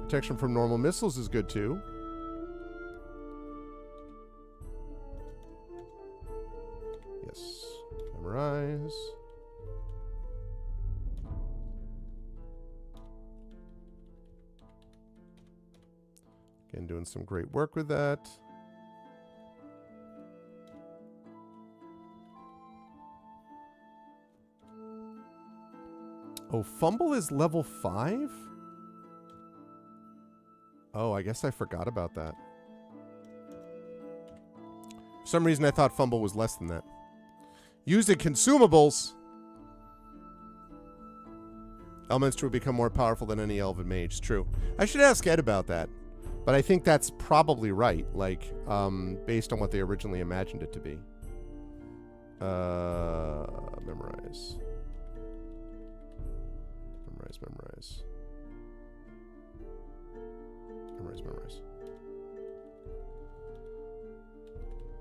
Protection from normal missiles is good too. Yes. Memorize. Again, doing some great work with that. Oh, fumble is level 5? Oh, I guess I forgot about that. For some reason, I thought fumble was less than that. Using consumables. Elminster would become more powerful than any elven mage. True. I should ask Ed about that. But I think that's probably right. Like, based on what they originally imagined it to be. Memorize.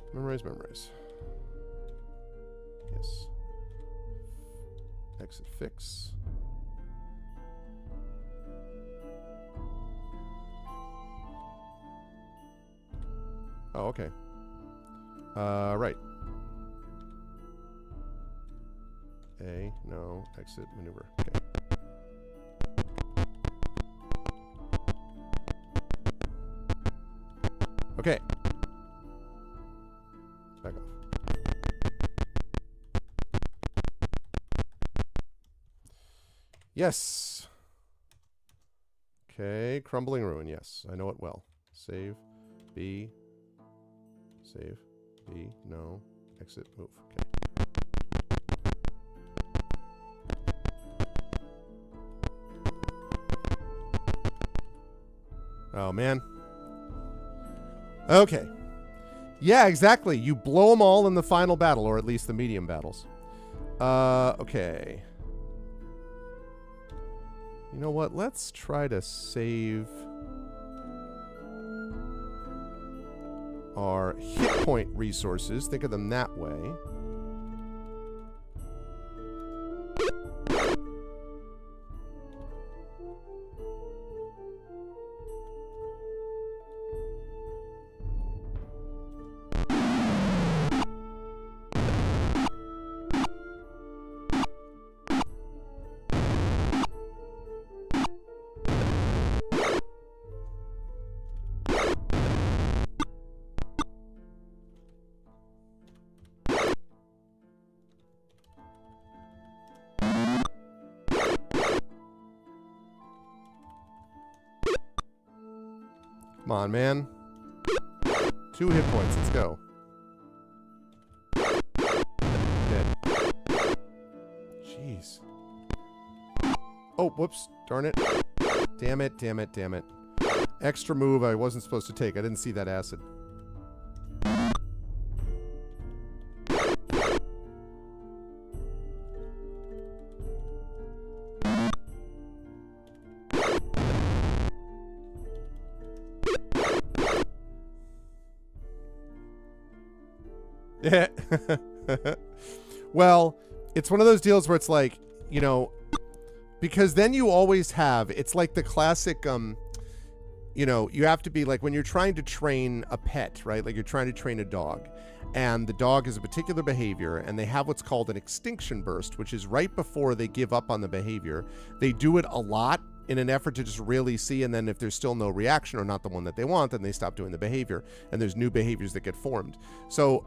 Memorize. Memorize. Yes. Exit fix. Oh, okay. Right. A, no, exit, maneuver. Okay. Okay. Back off. Yes. Okay, crumbling ruin, yes. I know it well. Save. B. Save. B. No. Exit. Move. Okay. Oh, man. Okay. Yeah, exactly. You blow them all in the final battle, or at least the medium battles. Okay. You know what? Let's try to save our hit point resources. Think of them that way. Come on, man. 2 hit points. Let's go. Dead. Jeez. Oh, whoops. Darn it. Damn it. Extra move I wasn't supposed to take. I didn't see that acid. Well, it's one of those deals where it's like, you know, because then you always have, it's like the classic, you know, you have to be like when you're trying to train a pet, right? Like you're trying to train a dog and the dog has a particular behavior and they have what's called an extinction burst, which is right before they give up on the behavior. They do it a lot in an effort to just really see, and then if there's still no reaction or not the one that they want, then they stop doing the behavior and there's new behaviors that get formed. So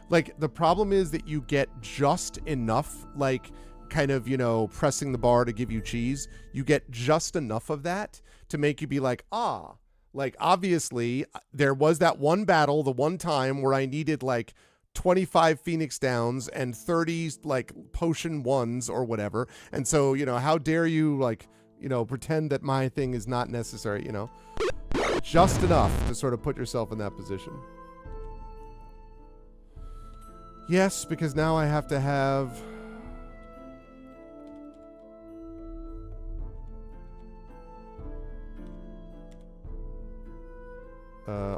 like the problem is that you get just enough, like kind of, you know, pressing the bar to give you cheese. You get just enough of that to make you be like, ah, like obviously there was that one battle, the one time where I needed like 25 Phoenix Downs and 30 like potion ones or whatever. And so, you know, how dare you like, you know, pretend that my thing is not necessary, you know, just enough to sort of put yourself in that position. Yes, because now I have to have...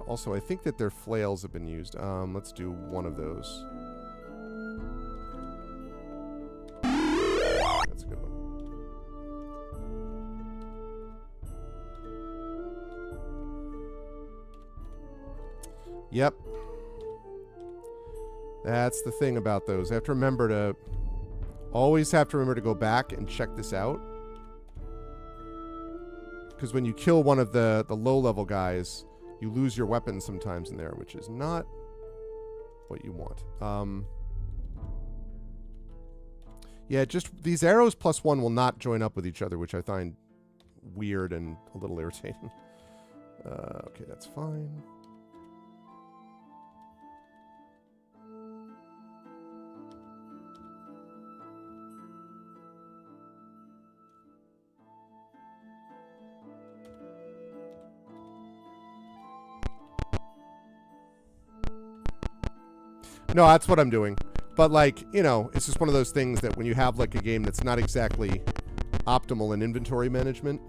also, I think that their flails have been used. Let's do one of those. That's a good one. Yep. That's the thing about those. I have to remember to... always have to remember to go back and check this out. because when you kill one of the low-level guys, you lose your weapon sometimes in there, which is not what you want. Yeah, just these arrows +1 will not join up with each other, which I find weird and a little irritating. Okay, that's fine. No, that's what I'm doing. But, like, you know, it's just one of those things that when you have, like, a game that's not exactly optimal in inventory management.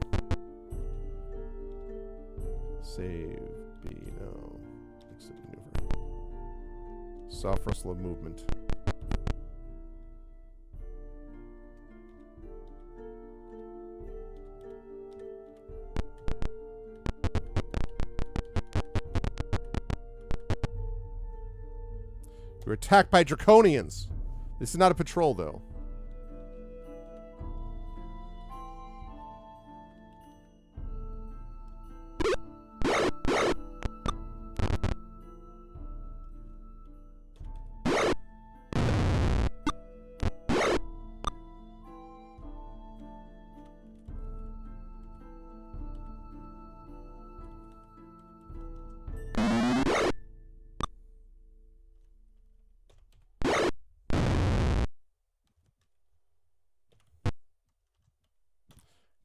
Save, B, no. Exit maneuver. Soft rustle of movement. We're attacked by draconians. This is not a patrol, though.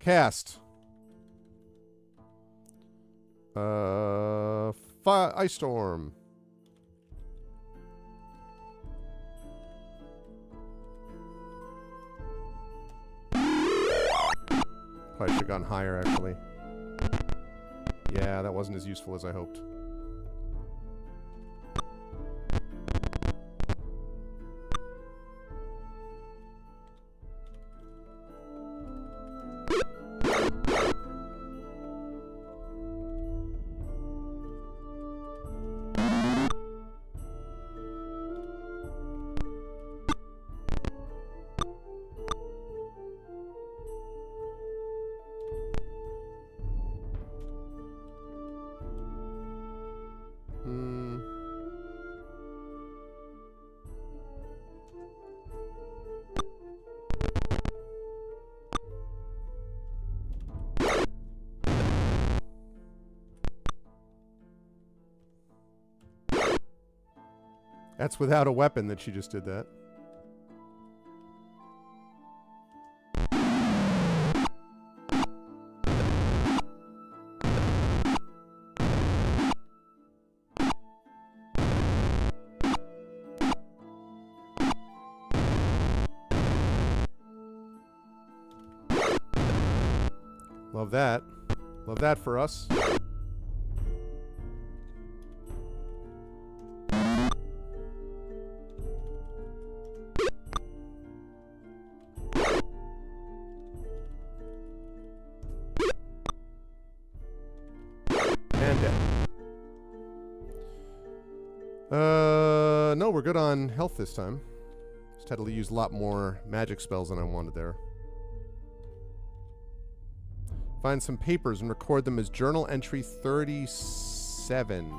Cast. Ice Storm. Probably should have gone higher, actually. Yeah, that wasn't as useful as I hoped. That's without a weapon that she just did that. Love that. Love that for us. No, we're good on health this time. Just had to use a lot more magic spells than I wanted there. Find some papers and record them as journal entry 37.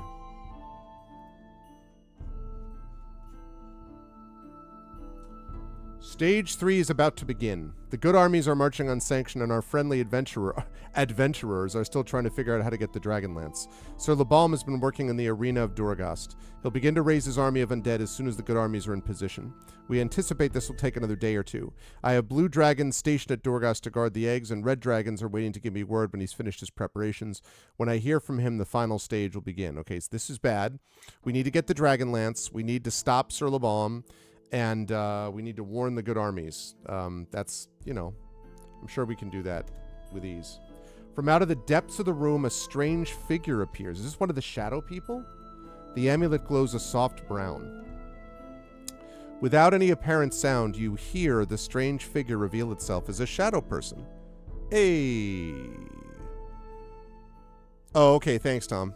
Stage 3 is about to begin. The good armies are marching unsanctioned, and our friendly adventurers are still trying to figure out how to get the Dragonlance. Sir Labalm has been working in the arena of Duragast. He'll begin to raise his army of undead as soon as the good armies are in position. We anticipate this will take another day or two. I have blue dragons stationed at Duragast to guard the eggs, and red dragons are waiting to give me word when he's finished his preparations. When I hear from him, the final stage will begin. Okay, so this is bad. We need to get the Dragonlance. We need to stop Sir Labalm. And we need to warn the good armies. That's, you know, I'm sure we can do that with ease. From out of the depths of the room, a strange figure appears. Is this one of the shadow people? The amulet glows a soft brown. Without any apparent sound, you hear the strange figure reveal itself as a shadow person. Hey. Oh, okay. Thanks, Tom.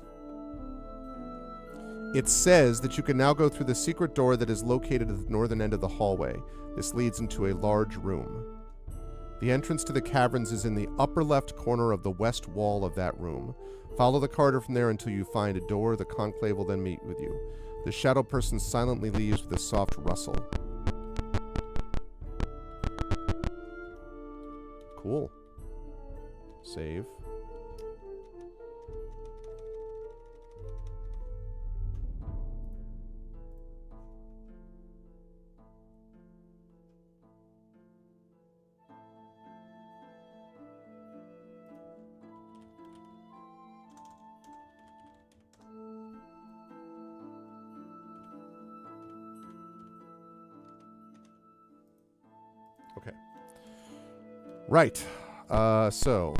It says that you can now go through the secret door that is located at the northern end of the hallway. This leads into a large room. The entrance to the caverns is in the upper left corner of the west wall of that room. Follow the corridor from there until you find a door. The conclave will then meet with you. The shadow person silently leaves with a soft rustle. Cool. Save. Okay. Right. So.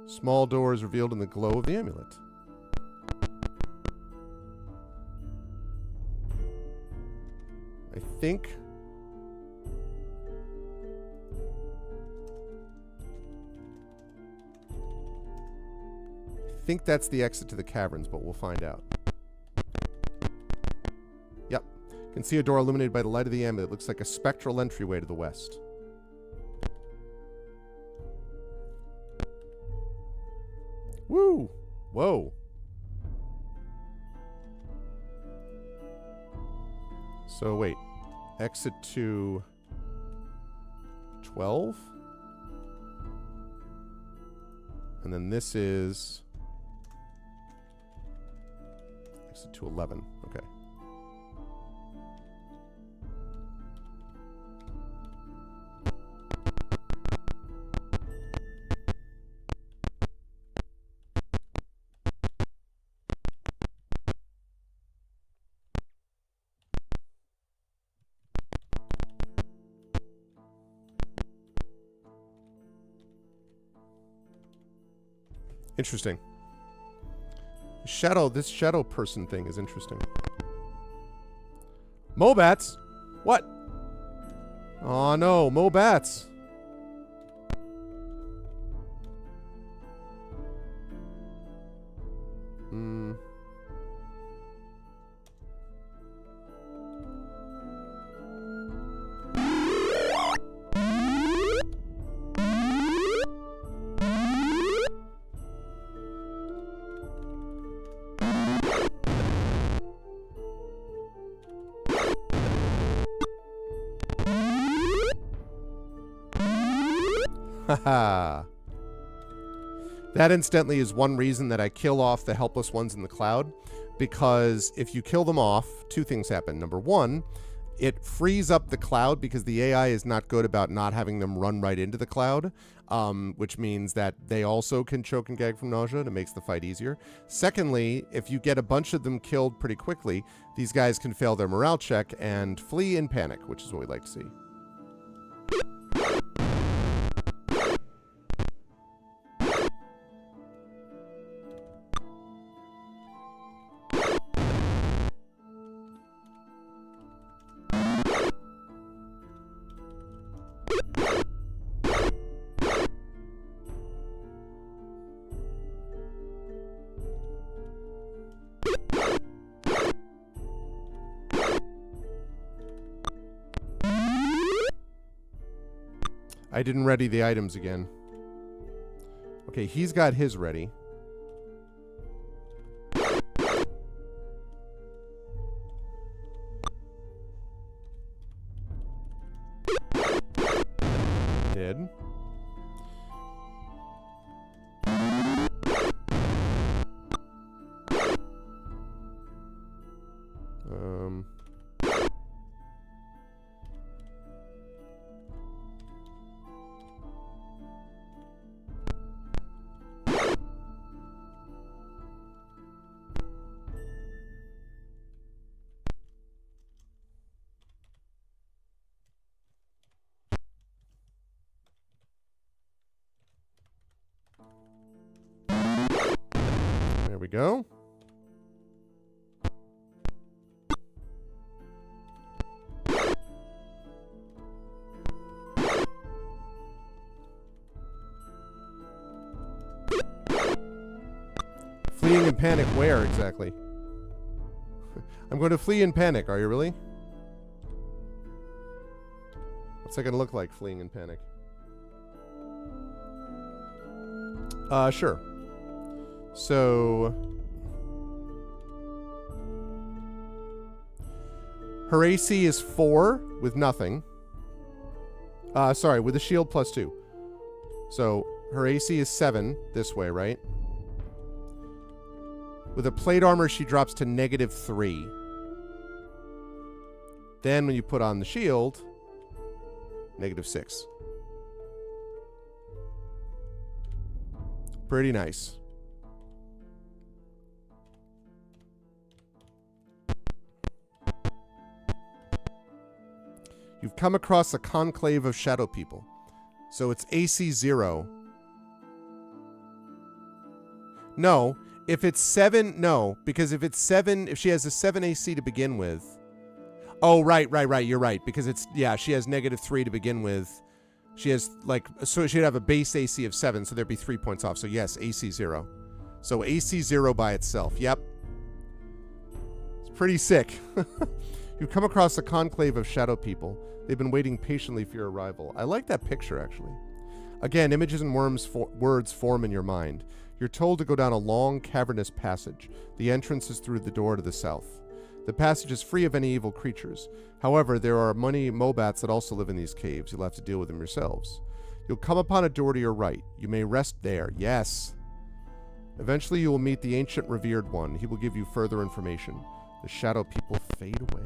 Small door is revealed in the glow of the amulet. I think that's the exit to the caverns, but we'll find out. Yep. You can see a door illuminated by the light of the amulet. It looks like a spectral entryway to the west. Woo! Whoa. So wait. Exit to 12? And then this is exit to 11. Okay. Interesting. This shadow person thing is interesting. Mobats? What? Oh no, Mobats. Haha. That incidentally is one reason that I kill off the helpless ones in the cloud, because if you kill them off, two things happen. Number one, it frees up the cloud because the AI is not good about not having them run right into the cloud, which means that they also can choke and gag from nausea, and it makes the fight easier. Secondly, if you get a bunch of them killed pretty quickly, these guys can fail their morale check and flee in panic, which is what we like to see. I didn't ready the items again. Okay, he's got his ready. Did. There we go. Fleeing in panic where exactly? I'm going to flee in panic. Are you really? What's that going to look like, fleeing in panic? Sure. So... her AC is 4 with nothing. Sorry, with a shield plus 2. So her AC is 7 this way, right? With a plate armor, she drops to -3. Then when you put on the shield, -6. Pretty nice. You've come across a conclave of shadow people. So it's AC 0. No, if it's 7, no, because if it's 7, if she has a 7 AC to begin with. Oh, right, you're right, because it's, yeah, she has -3 to begin with. She has, like, so she'd have a base AC of 7, so there'd be 3 points off. So yes, AC 0. So AC 0 by itself, yep. It's pretty sick. You've come across a conclave of shadow people. They've been waiting patiently for your arrival. I like that picture, actually. Again, images and words form in your mind. You're told to go down a long, cavernous passage. The entrance is through the door to the south. The passage is free of any evil creatures. However, there are many Mobats that also live in these caves. You'll have to deal with them yourselves. You'll come upon a door to your right. You may rest there. Yes. Eventually, you will meet the ancient revered one. He will give you further information. The shadow people fade away.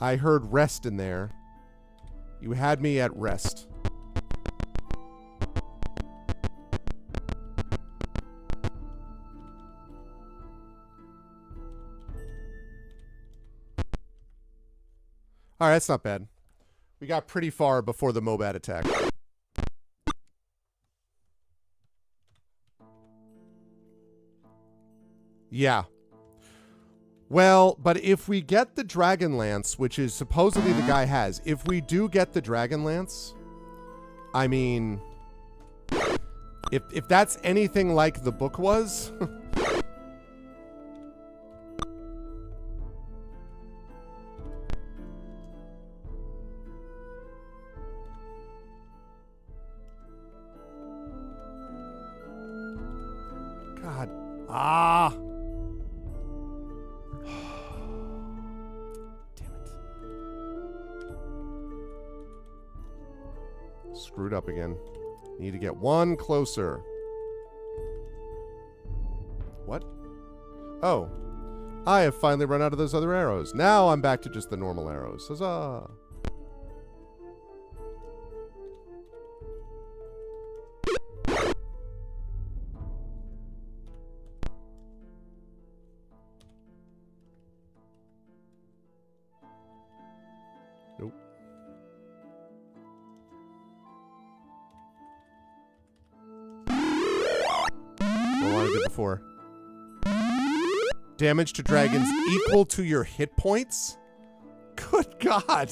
I heard rest in there. You had me at rest. All right, that's not bad. We got pretty far before the Mobat attack. Yeah. Well, but if we get the Dragonlance, which is supposedly the guy has, if we do get the Dragonlance, I mean, if that's anything like the book was... God. Ah! Screwed up again. Need to get one closer. What? Oh. I have finally run out of those other arrows. Now I'm back to just the normal arrows. Huzzah! Nope. What I did before. Damage to dragons equal to your hit points? Good God.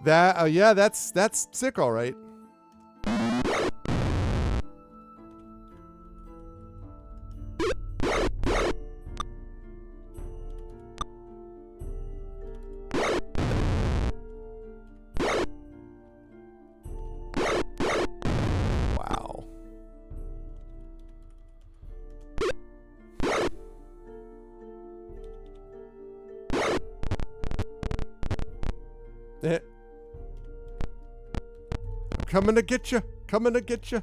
That yeah, that's sick, all right. Coming to get you. Coming to get you.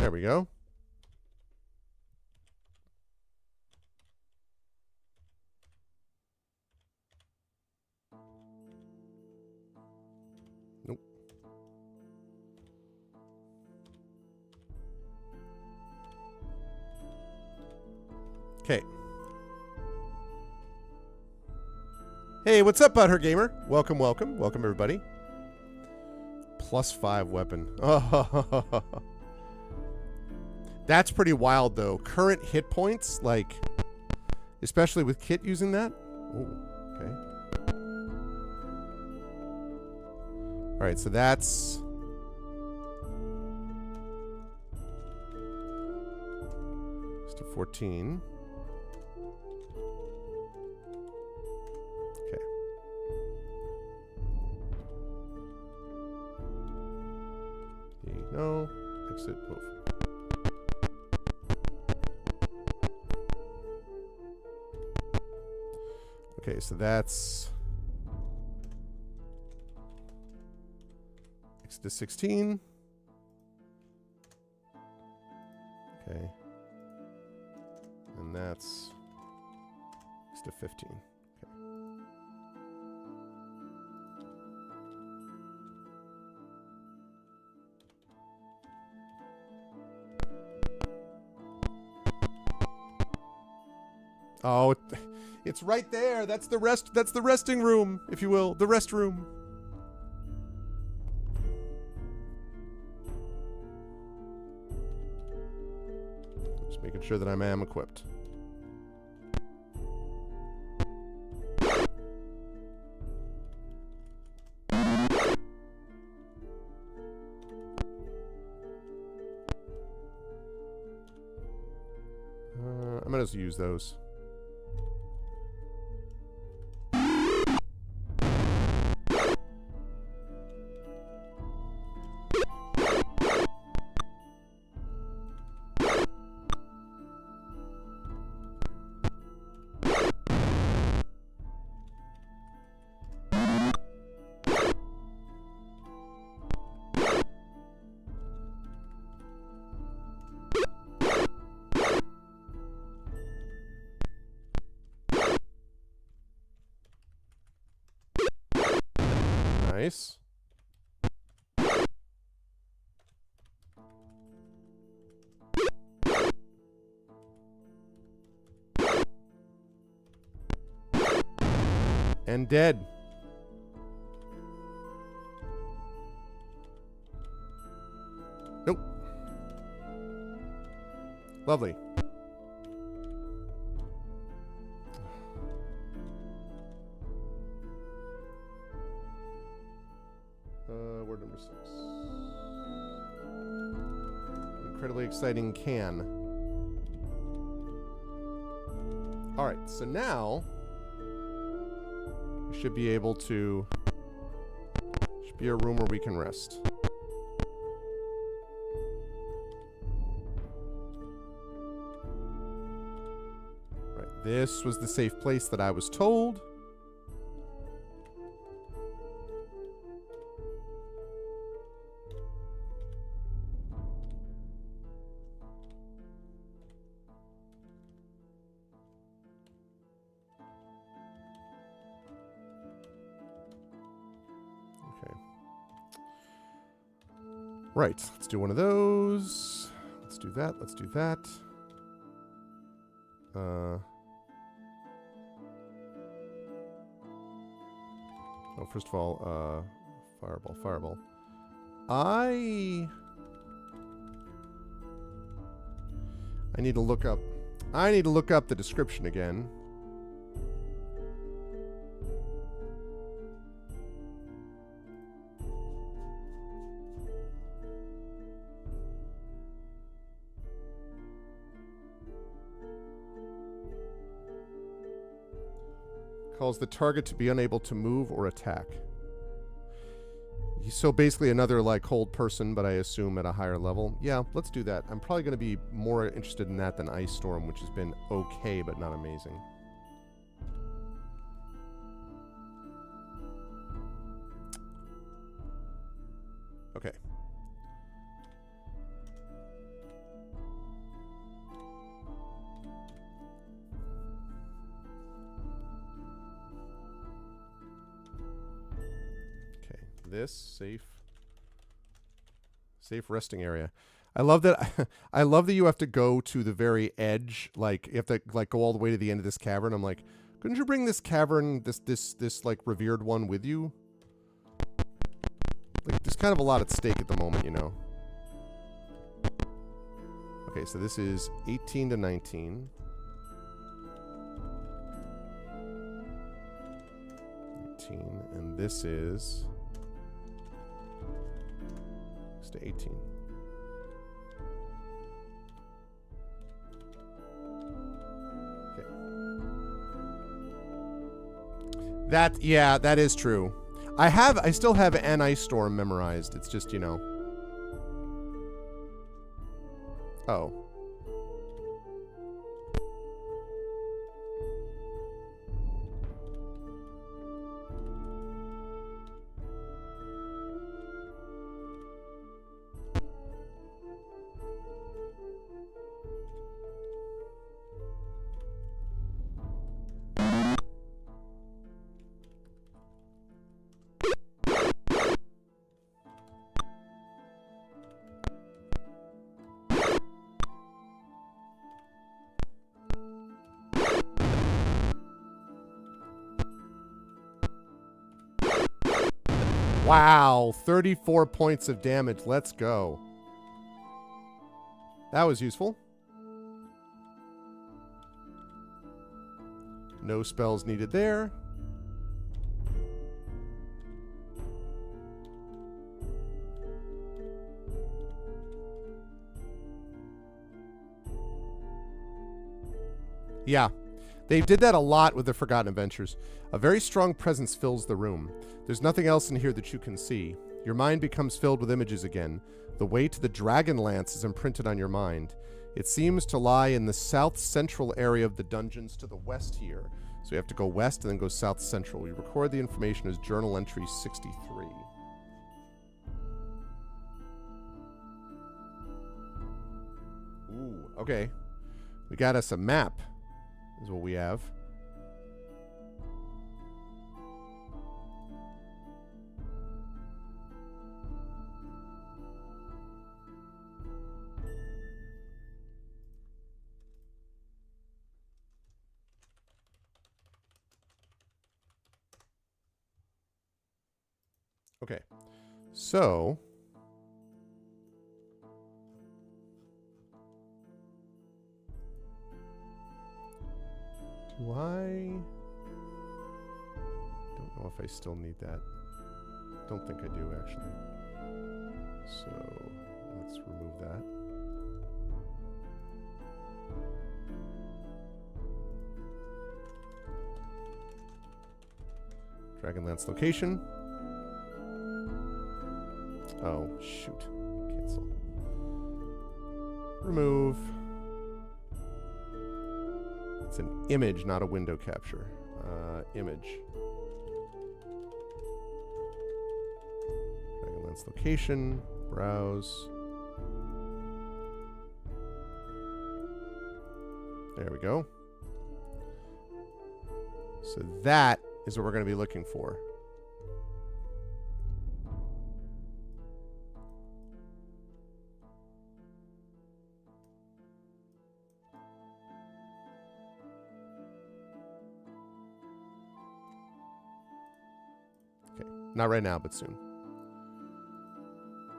There we go. Nope. Okay. Hey, what's up, Butthurt Gamer? Welcome, welcome. Welcome, everybody. +5 weapon. Oh, that's pretty wild, though. Current hit points, like, especially with Kit using that. Ooh, okay. All right, so that's... to 14. Okay. No. Exit. Move. Okay, so that's... exit to 16. Okay. And that's exit to 15. Okay. Oh, it's right there. That's the resting room, if you will. The rest room. Just making sure that I am equipped. I'm gonna just use those. Nice. And dead. Nope. Lovely. Word number 6. Incredibly exciting can. Alright, so now we should be able to... should be a room where we can rest. Right, this was the safe place that I was told. Right, let's do one of those. Let's do that, let's do that. Oh, first of all, fireball. I need to look up the description again. Calls the target to be unable to move or attack. So basically another like hold person, but I assume at a higher level. Yeah, let's do that. I'm probably going to be more interested in that than Ice Storm, which has been okay, but not amazing. Okay. This safe resting area. I love that. I love that you have to go to the very edge. Like you have to like go all the way to the end of this cavern. I'm like, Couldn't you bring this cavern, this like revered one with you? Like, there's kind of a lot at stake at the moment, you know. Okay, so this is 18 to 19. 19, and this is 6 to 18. Yeah, that is true. I still have An Ice Storm memorized. It's just, you know. Oh. Wow, 34 points of damage. Let's go. That was useful. No spells needed there. Yeah. They did that a lot with the Forgotten Adventures. A very strong presence fills the room. There's nothing else in here that you can see. Your mind becomes filled with images again. The way to the Dragonlance is imprinted on your mind. It seems to lie in the south central area of the dungeons to the west here. So you have to go west and then go south central. We record the information as journal entry 63. Ooh, okay. We got us a map. Is what we have. Okay. So I don't know if I still need that. Don't think I do, actually. So let's remove that. Dragonlance location. Oh, shoot. Cancel. Remove. It's an image, not a window capture. Image. Dragonlance location. Browse. There we go. So that is what we're going to be looking for. Not right now, but soon.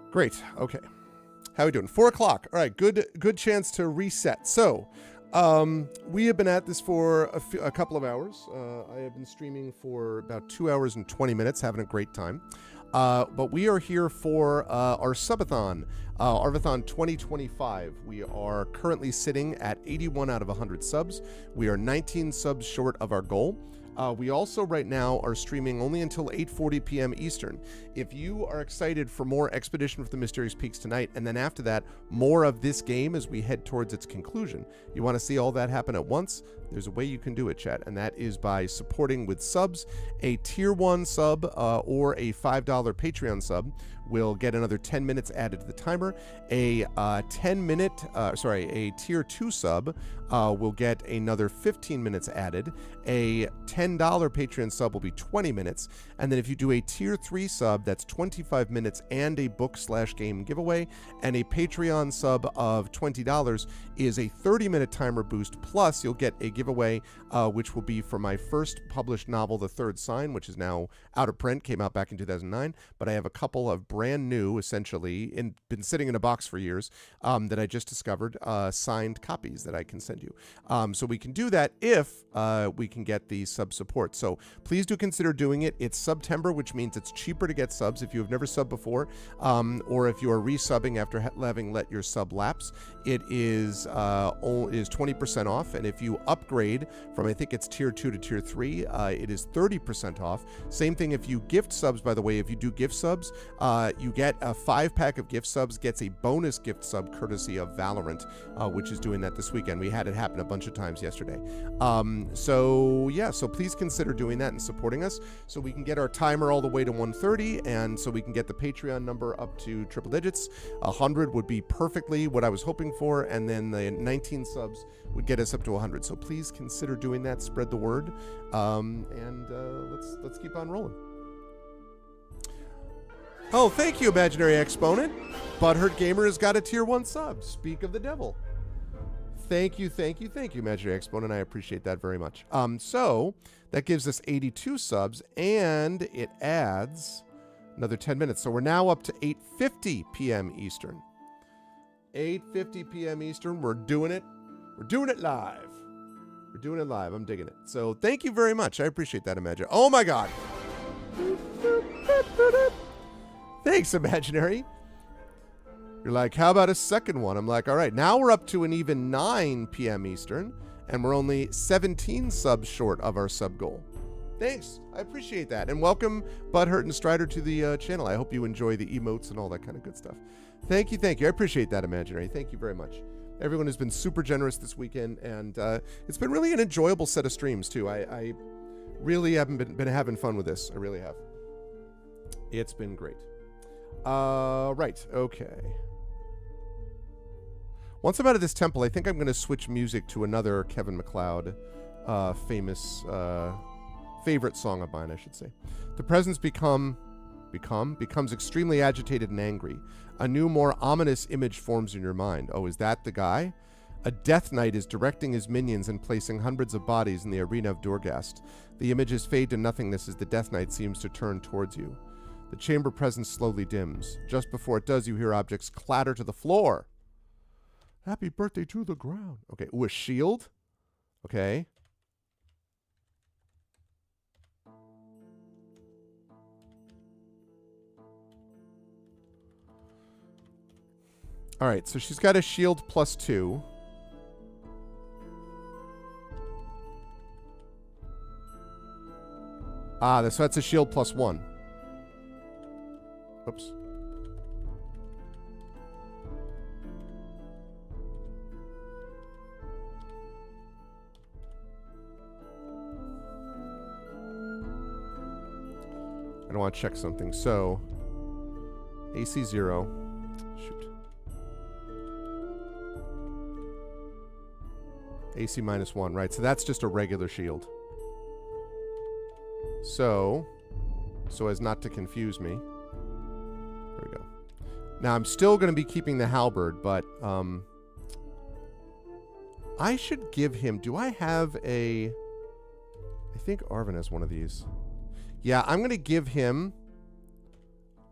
Great. Okay. How are we doing? 4 o'clock. All right. Good chance to reset. So, we have been at this for a couple of hours. I have been streaming for about 2 hours and 20 minutes, having a great time. But we are here for our subathon, Arvathon 2025. We are currently sitting at 81 out of 100 subs. We are 19 subs short of our goal. We also right now are streaming only until 8:40 p.m. Eastern. If you are excited for more Expedition for the Mysterious Peaks tonight, and then after that, more of this game as we head towards its conclusion, you want to see all that happen at once, there's a way you can do it, chat, and that is by supporting with subs. A Tier 1 sub or a $5 Patreon sub will get another 10 minutes added to the timer. A Tier 2 sub will get another 15 minutes added. A $10 Patreon sub will be 20 minutes. And then if you do a Tier 3 sub, that's 25 minutes and a book/game giveaway. And a Patreon sub of $20 is a 30-minute timer boost, plus you'll get a giveaway, which will be for my first published novel, The Third Sign, which is now out of print, came out back in 2009. But I have a couple of brand new, essentially, and been sitting in a box for years, that I just discovered, signed copies that I can send you. So we can do that if we can get the sub support. So please do consider doing it. It's September, which means it's cheaper to get subs if you have never subbed before, or if you are resubbing after having let your sub lapse. It is 20% off, and if you upgrade from, I think it's tier 2 to tier 3, it is 30% off. Same thing if you gift subs, by the way. If you do gift subs, you get a 5-pack of gift subs, gets a bonus gift sub courtesy of Valorant, which is doing that this weekend. We had it happen a bunch of times yesterday. So please consider doing that and supporting us so we can get our timer all the way to 130, and so we can get the Patreon number up to triple digits. 100 would be perfectly what I was hoping for, and then the 19 subs would get us up to 100. So please consider doing that. Spread the word, and let's keep on rolling. Oh, thank you, Imaginary Exponent. Butthurt Gamer has got a tier 1 sub. Speak of the devil. Thank you, Imaginary Exponent. I appreciate that very much. So that gives us 82 subs, and it adds another 10 minutes. So we're now up to 8:50 p.m. Eastern. 8:50 p.m. Eastern. We're doing it. We're doing it live. We're doing it live. I'm digging it. So thank you very much. I appreciate that, Imaginary. Oh, my God. Thanks, Imaginary. You're like, how about a second one? I'm like, all right. Now we're up to an even 9 p.m. Eastern, and we're only 17 subs short of our sub goal. Thanks. I appreciate that. And welcome, Butthurt and Strider, to the channel. I hope you enjoy the emotes and all that kind of good stuff. Thank you. I appreciate that, Imaginary. Thank you very much. Everyone has been super generous this weekend, and it's been really an enjoyable set of streams, too. I really haven't been having fun with this. I really have. It's been great. Right. Okay. Once I'm out of this temple, I think I'm going to switch music to another Kevin MacLeod famous favorite song of mine, I should say. The presence becomes extremely agitated and angry. A new, more ominous image forms in your mind. Oh, is that the guy? A Death Knight is directing his minions and placing hundreds of bodies in the arena of Durgast. The images fade to nothingness as the Death Knight seems to turn towards you. The chamber presence slowly dims. Just before it does, you hear objects clatter to the floor. Happy birthday to the ground. Okay, ooh, a shield? Okay. All right, so she's got a shield +2. So that's a shield +1. Oops. I want to check something. So, AC 0. Shoot. AC -1, right? So that's just a regular shield. So as not to confuse me. There we go. Now, I'm still going to be keeping the halberd, but I should give him... Do I have a... I think Arvin has one of these. Yeah, I'm going to give him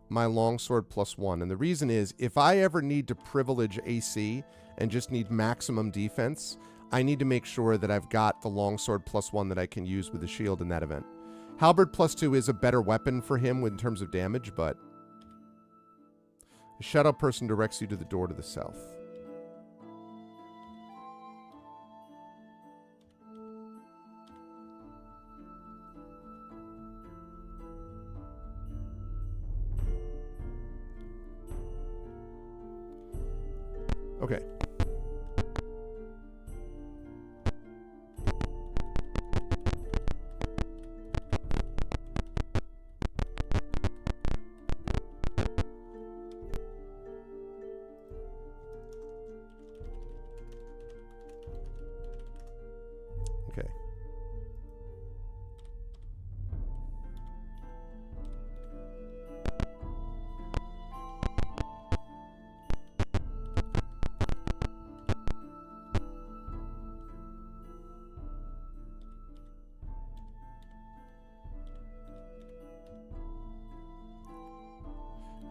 my longsword +1. And the reason is, if I ever need to privilege AC and just need maximum defense, I need to make sure that I've got the longsword +1 that I can use with the shield in that event. Halberd +2 is a better weapon for him in terms of damage, but... A shadow person directs you to the door to the south. Okay. Okay.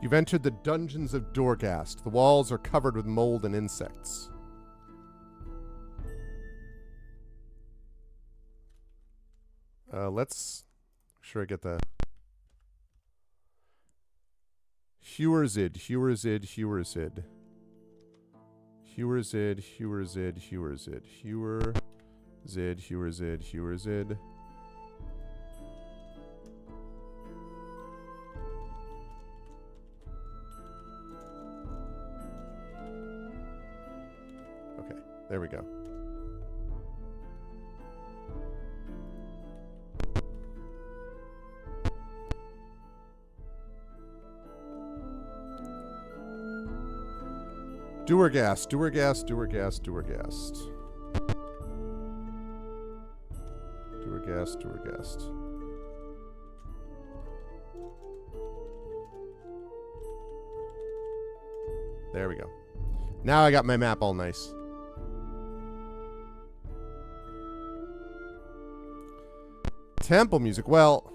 You've entered the dungeons of Dorghast. The walls are covered with mold and insects. Let's make sure I get the Hewerzid. Okay, there we go. Dorghast. There we go. Now I got my map all nice. Temple music. Well,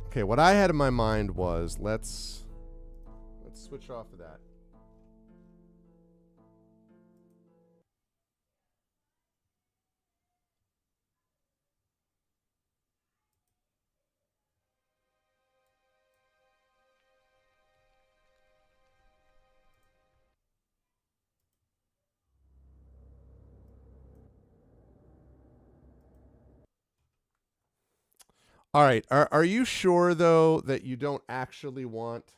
okay, what I had in my mind was let's switch off of that. All right. Are you sure though that you don't actually want?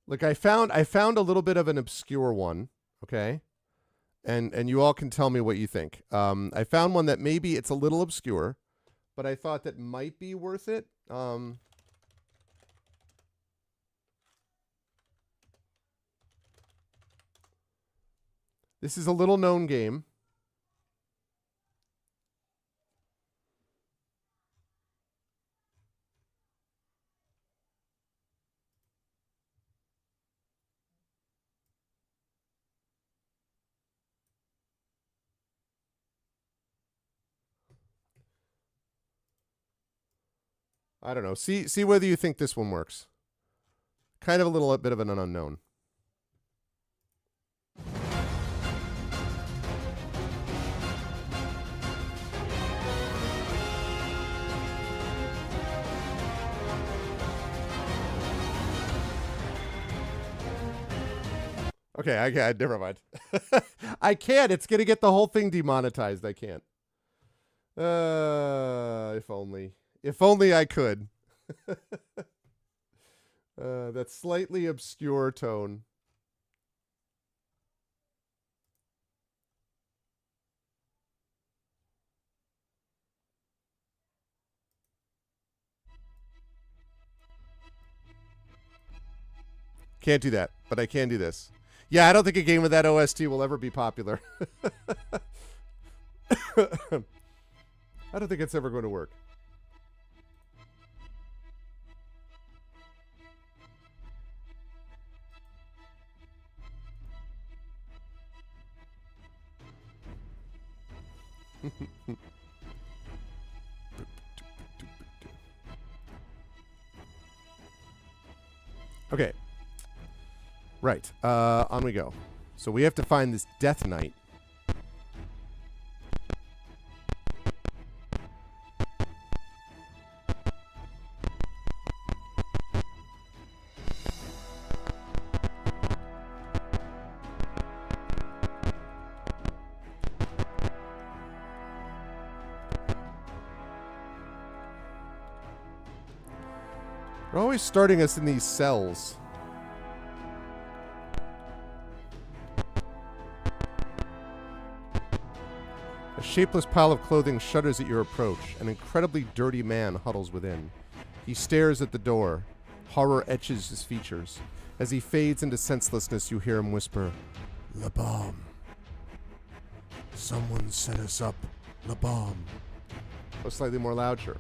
Look, I found a little bit of an obscure one, okay? And you all can tell me what you think. I found one that maybe it's a little obscure, but I thought that might be worth it. This is a little known game. I don't know. See whether you think this one works. Kind of a little bit of an unknown. Okay, never mind. I can't. It's gonna get the whole thing demonetized. I can't. If only. If only I could. That slightly obscure tone. Can't do that, but I can do this. Yeah, I don't think a game with that OST will ever be popular. I don't think it's ever going to work. Okay. Right. On we go. So we have to find this Death Knight. They're always starting us in these cells. A shapeless pile of clothing shudders at your approach. An incredibly dirty man huddles within. He stares at the door. Horror etches his features. As he fades into senselessness, you hear him whisper, "La bomb. Someone set us up. La bomb." Oh, slightly more loud, sure.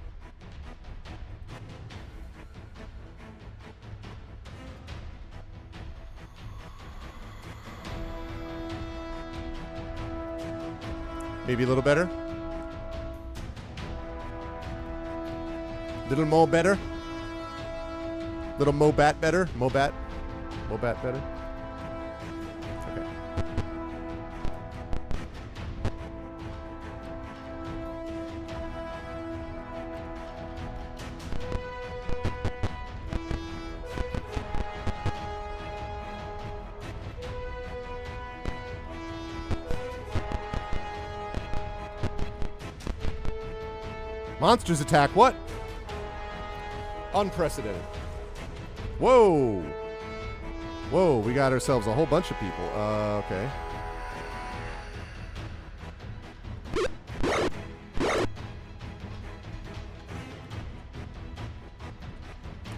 Maybe a little better. Little Mo better? Little Mobat better? Mobat? Mobat better? Okay. Monsters attack, what? Unprecedented. Whoa. Whoa, we got ourselves a whole bunch of people. Okay.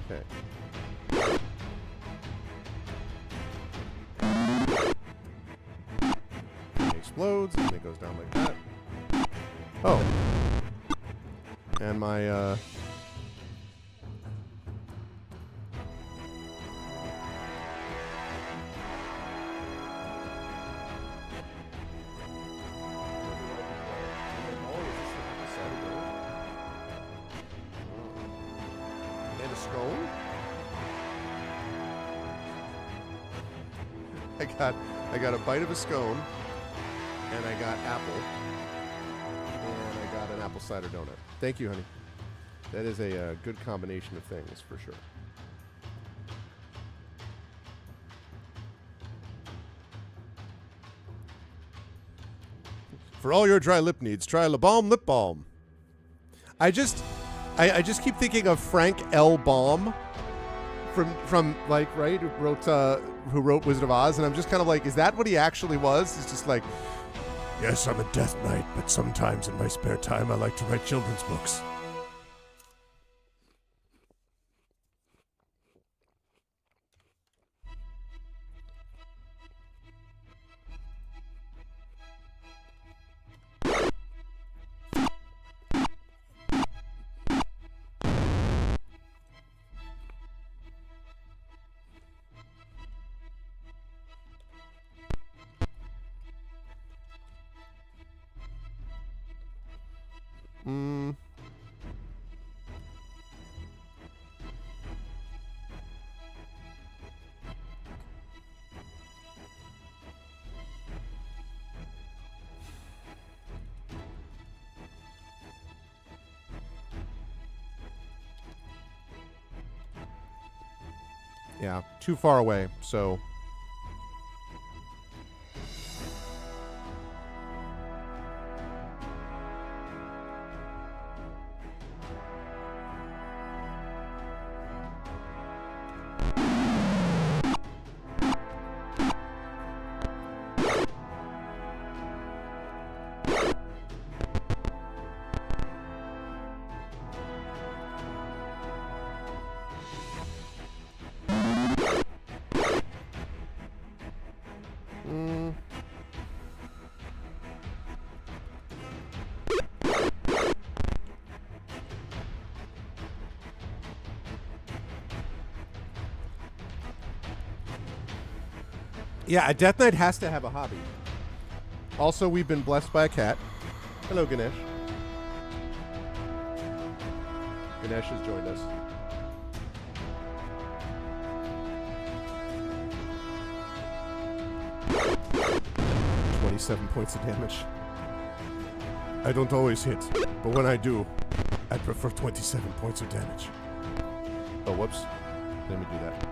Okay. It explodes, and it goes down like that. Oh. And my, and a scone? I got a bite of a scone, and I got apple, and I got an apple cider donut. Thank you, honey. That is a good combination of things, for sure. For all your dry lip needs, try La Balm Lip Balm. I just keep thinking of Frank L. Baum from like, right, who wrote Wizard of Oz, and I'm just kind of like, is that what he actually was? He's just like, yes, I'm a Death Knight, but sometimes in my spare time I like to write children's books. Yeah, too far away, so... Yeah, a Death Knight has to have a hobby. Also, we've been blessed by a cat. Hello, Ganesh. Ganesh has joined us. "27 points of damage. I don't always hit, but when I do, I prefer 27 points of damage." Oh, whoops. Let me do that.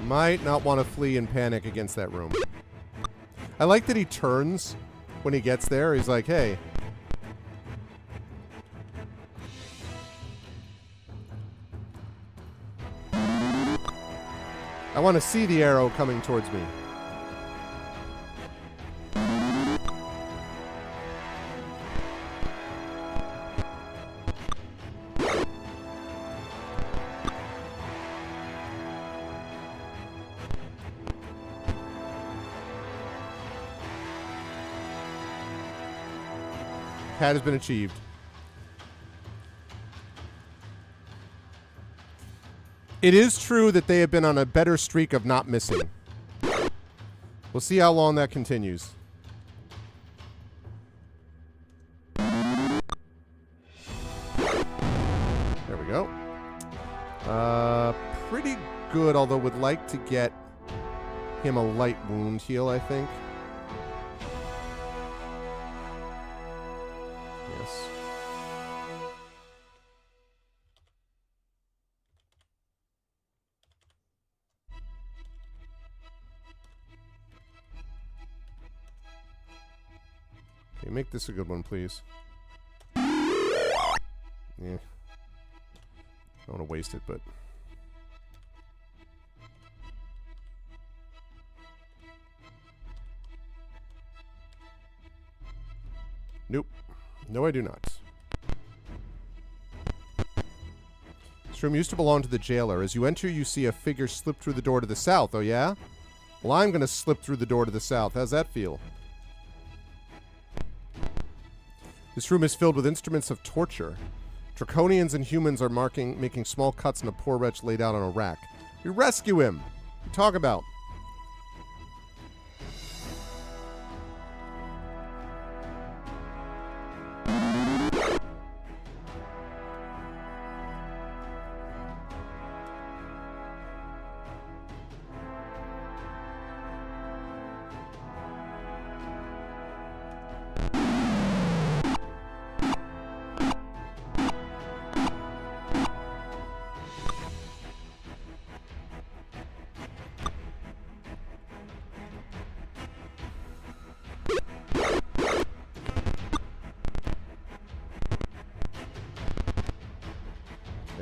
Might not want to flee in panic against that room. I like that he turns when he gets there. He's like, hey. I want to see the arrow coming towards me. Hat has been achieved. It is true that they have been on a better streak of not missing. We'll see how long that continues. There we go. Pretty good, although would like to get him a light wound heal, I think. Yes. Okay, make this a good one, please. Yeah. I don't want to waste it, but... Nope. No, I do not. This room used to belong to the jailer. As you enter, you see a figure slip through the door to the south. Oh, yeah? Well, I'm going to slip through the door to the south. How's that feel? This room is filled with instruments of torture. Draconians and humans are making small cuts in a poor wretch laid out on a rack. We rescue him. What are you talking about?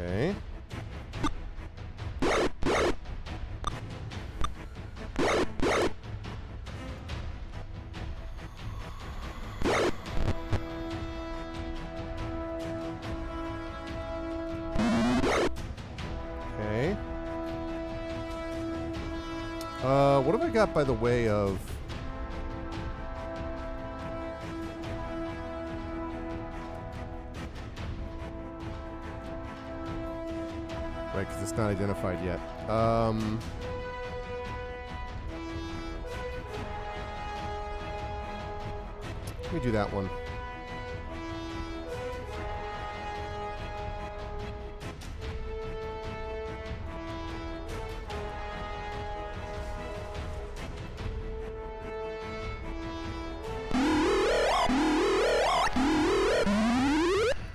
Okay. Okay. What have I got by the way of... Right, because it's not identified yet. Let me do that one.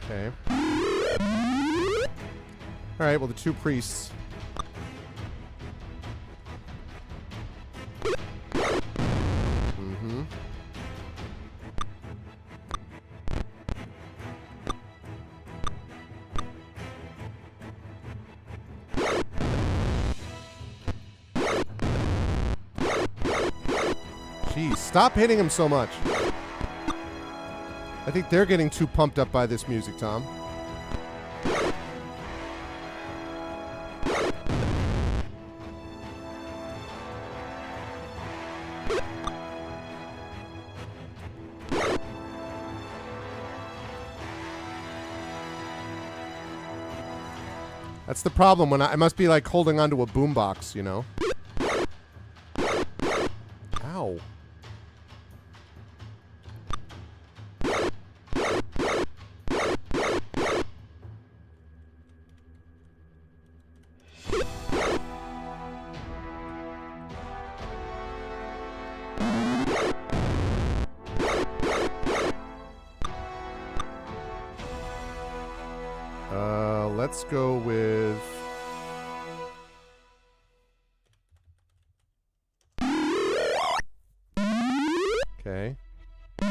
Okay. All right, well, the two priests. Mm-hmm. Jeez, stop hitting him so much. I think they're getting too pumped up by this music, Tom. That's the problem when I must be like holding onto a boombox, you know? Ow. Let's go with... Okay. There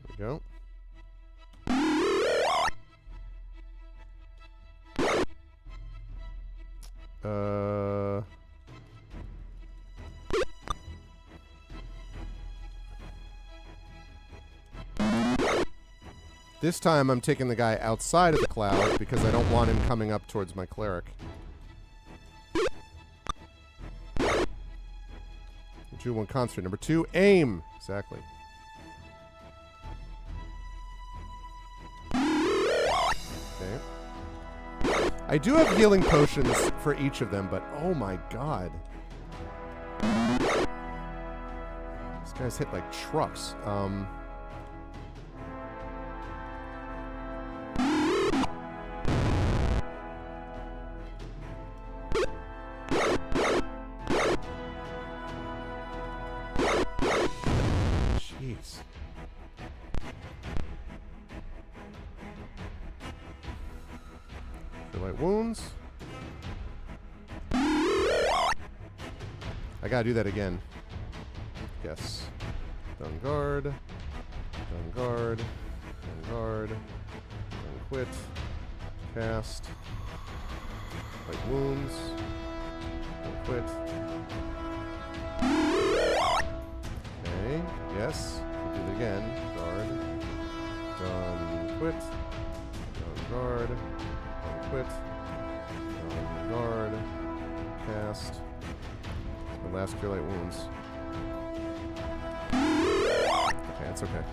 we go. This time I'm taking the guy outside of the cloud because I don't want him coming up towards my cleric. 2-1 concert. Number 2, aim. Exactly. Okay. I do have healing potions for each of them, but oh my god. These guys hit like trucks. Jeez. Light wounds. I gotta do that again. Yes. Done guard. Done guard. Done guard. Done quit. Cast. Light wounds. Done quit. Okay. Yes. Do it again. Guard. Done quit. Done guard. Quit. Guard. Cast. My last cure light wounds. Okay, it's okay.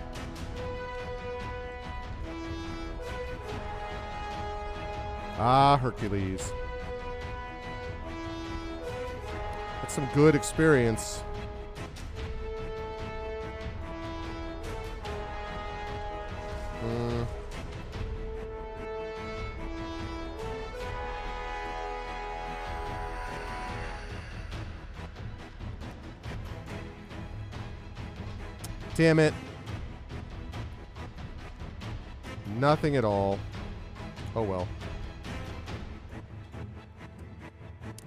Ah, Hercules. That's some good experience. Damn it. Nothing at all. Oh well.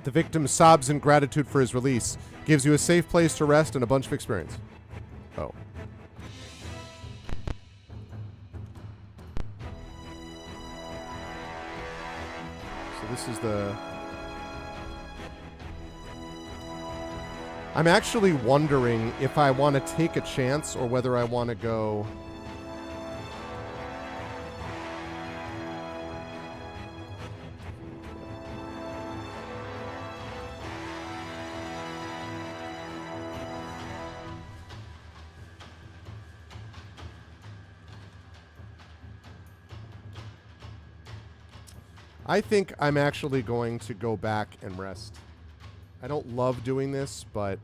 The victim sobs in gratitude for his release. Gives you a safe place to rest and a bunch of experience. Oh. So this is the... I'm actually wondering if I want to take a chance or whether I want to go... I think I'm actually going to go back and rest. I don't love doing this, but...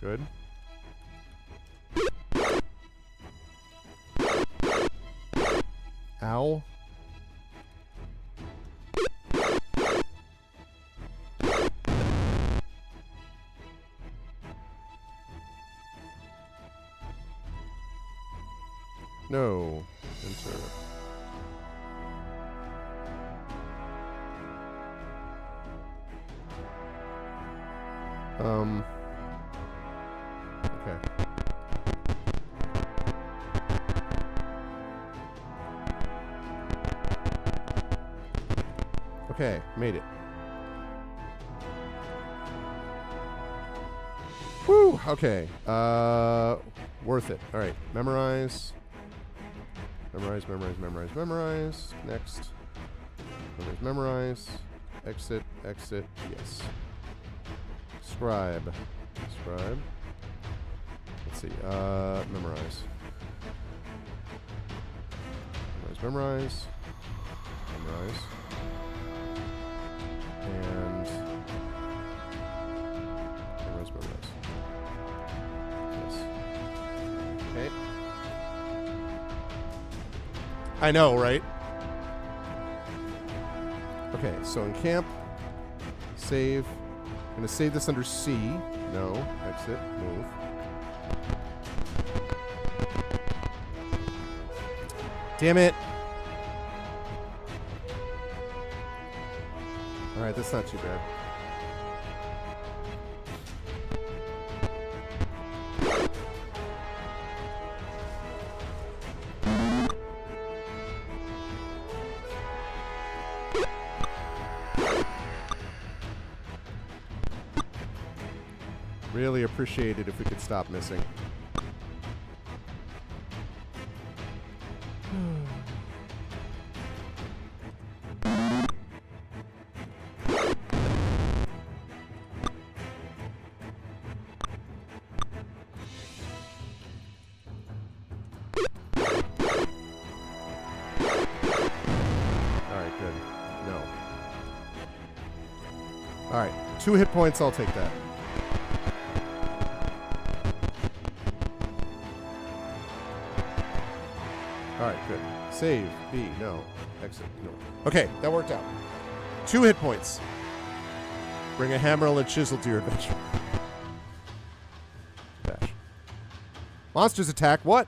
Good. Ow. No. Enter. Okay. Okay, made it. Whew, okay. Worth it. All right, memorize. Memorize, memorize, memorize, memorize. Next. Memorize, memorize. Exit, exit, yes. Scribe. Scribe. Let's see. Memorize. Memorize, memorize. Memorize. And memorize, memorize. Okay. I know, right? Okay, so in camp, save. I'm going to save this under C. No. Exit. Move. Damn it. Alright, that's not too bad. Really appreciate it if we could stop missing. Alright, good. No. Alright, 2 hit points, I'll take that. Alright, good. Save. B. No. Exit. No. Okay, that worked out. 2 hit points. Bring a hammer and a chisel to your adventure. Bash. Monsters attack. What?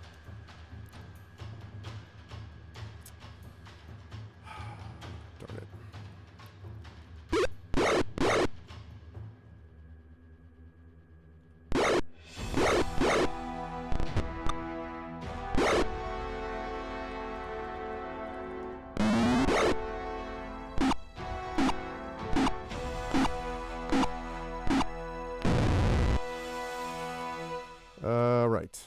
Darn it. Right.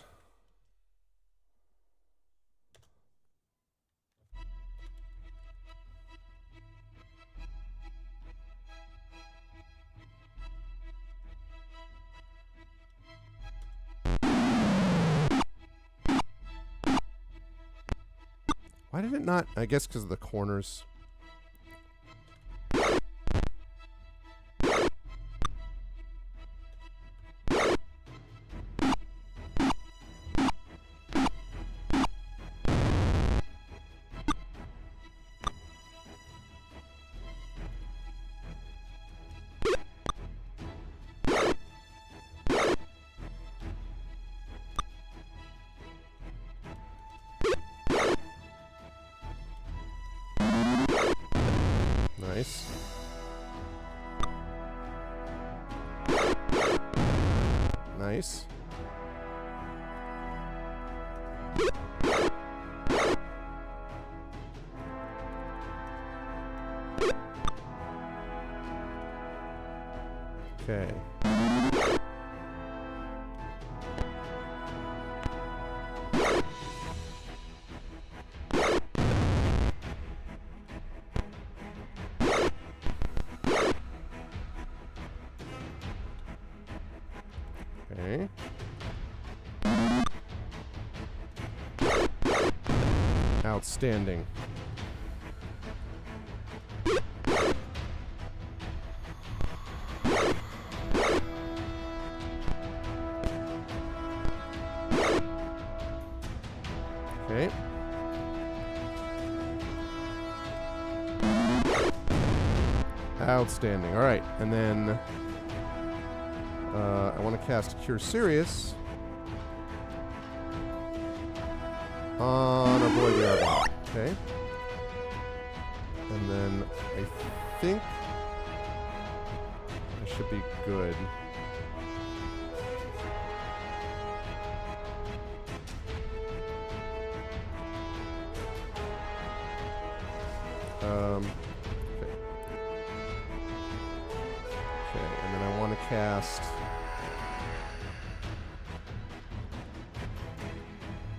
Why did it not? I guess because of the corners. Nice. Nice. Okay. Okay. Outstanding. Okay. Outstanding. All right, and then I want to cast Cure Serious on Avoid the Arvathon. Okay. And then I think I should be good. Okay. Okay, and then I want to cast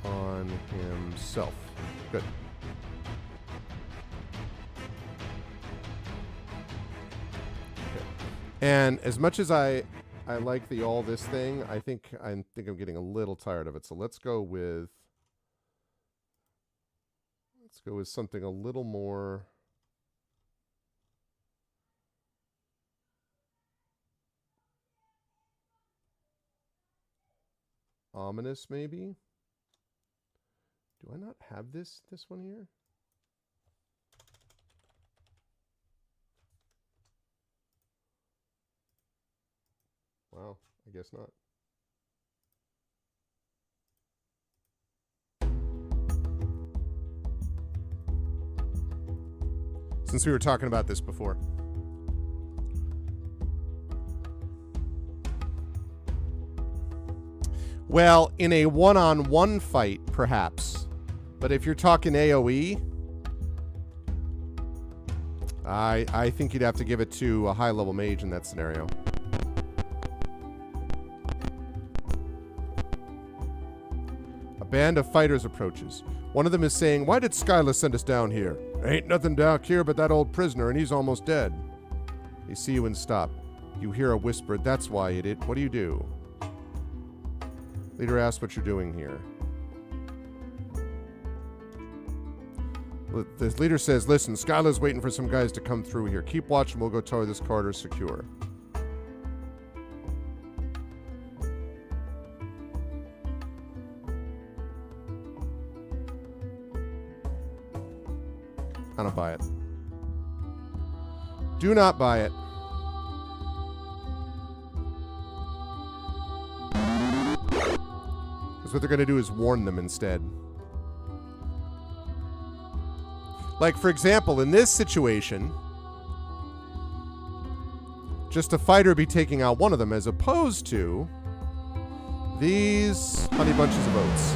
on himself. Good. Okay. And as much as I like the all this thing, I think I'm getting a little tired of it. So let's go with something a little more ominous, maybe. Do I not have this one here? Wow, I guess not. Since we were talking about this before. Well, in a one-on-one fight, perhaps. But if you're talking AoE, I think you'd have to give it to a high-level mage in that scenario. A band of fighters approaches. One of them is saying, "Why did Skyla send us down here? Ain't nothing down here but that old prisoner, and he's almost dead." They see you and stop. You hear a whisper, "That's why, idiot. What do you do?" Leader asks what you're doing here. The leader says, "Listen, Skyla's waiting for some guys to come through here. Keep watch and we'll go tell her this corridor's secure." I don't buy it. Do not buy it. Because what they're going to do is warn them instead. Like, for example, in this situation, just a fighter be taking out one of them as opposed to these honey bunches of oats.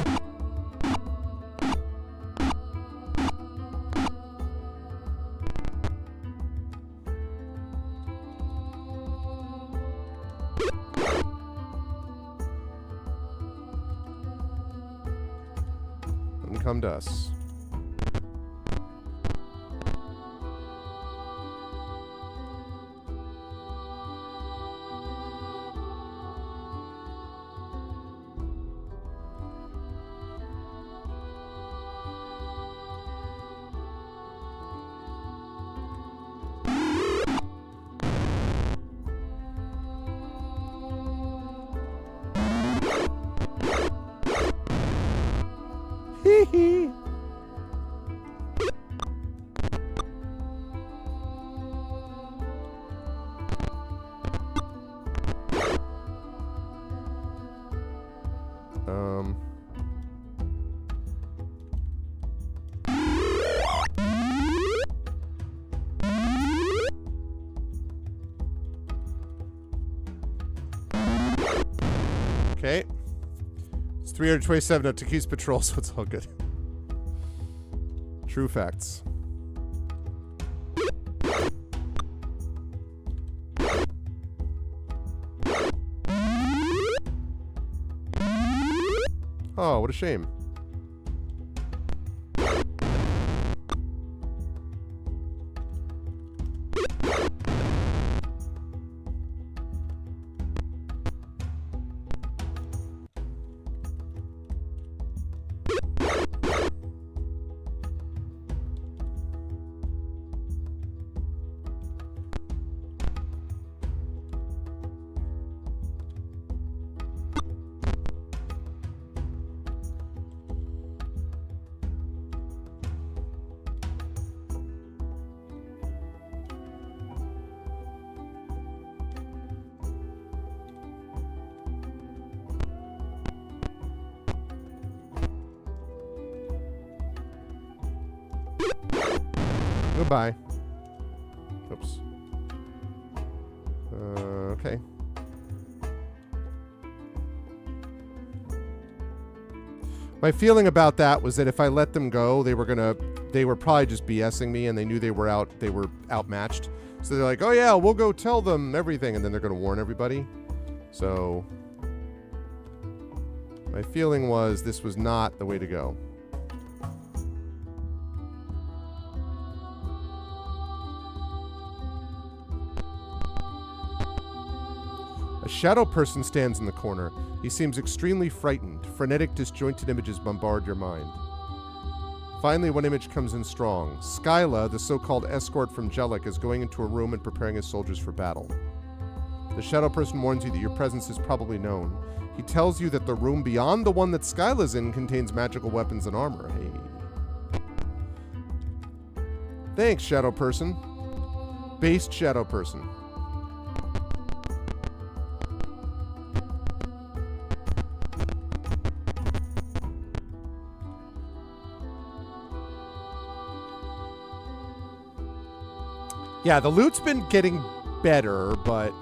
And come to us. Okay. It's 327 at Taki's patrol, so it's all good. True facts. Oh, what a shame. Goodbye. Oops. Okay. My feeling about that was that if I let them go, they were probably just BSing me, and they knew they were outmatched. So they're like, "Oh yeah, we'll go tell them everything," and then they're gonna warn everybody. So my feeling was this was not the way to go. A shadow person stands in the corner. He seems extremely frightened. Frenetic, disjointed images bombard your mind. Finally, one image comes in strong. Skyla, the so-called escort from Jellic, is going into a room and preparing his soldiers for battle. The shadow person warns you that your presence is probably known. He tells you that the room beyond the one that Skyla's in contains magical weapons and armor. Hey. Thanks, Shadow Person. Based Shadow Person. Yeah, the loot's been getting better, but...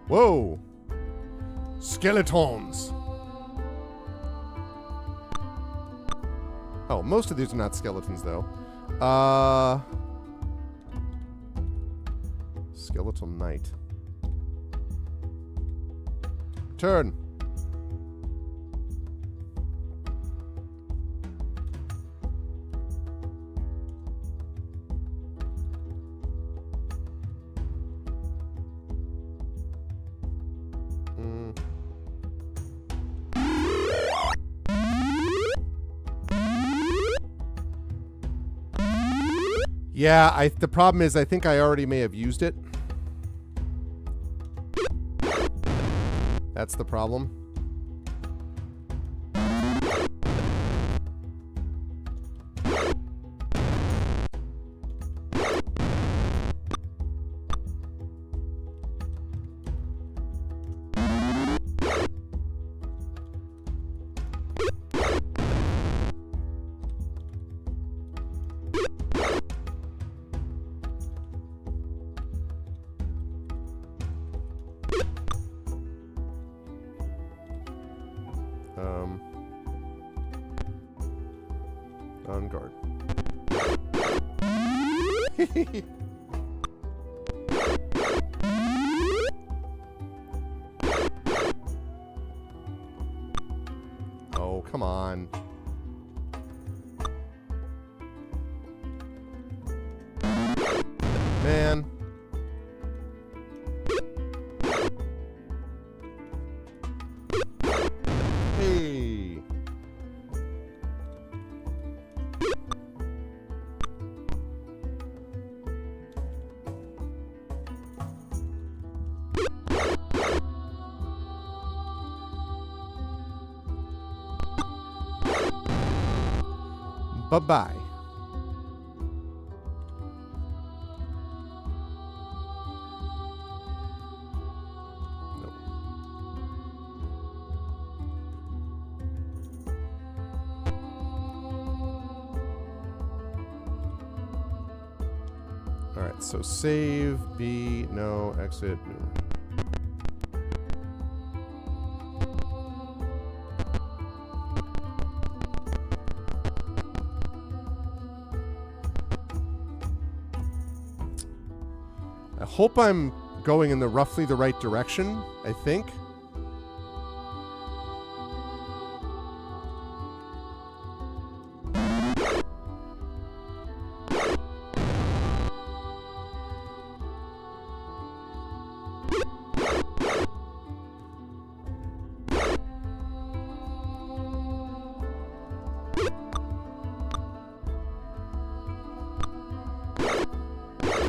Whoa! Skeletons! Oh, most of these are not skeletons, though. Skeletal Knight. Turn. Yeah, the problem is I think I already may have used it. That's the problem. On guard. Oh, come on. Man. Hey. Bye-bye. Nope. All right, so save, B, no, exit, no. I hope I'm going in roughly the right direction, I think.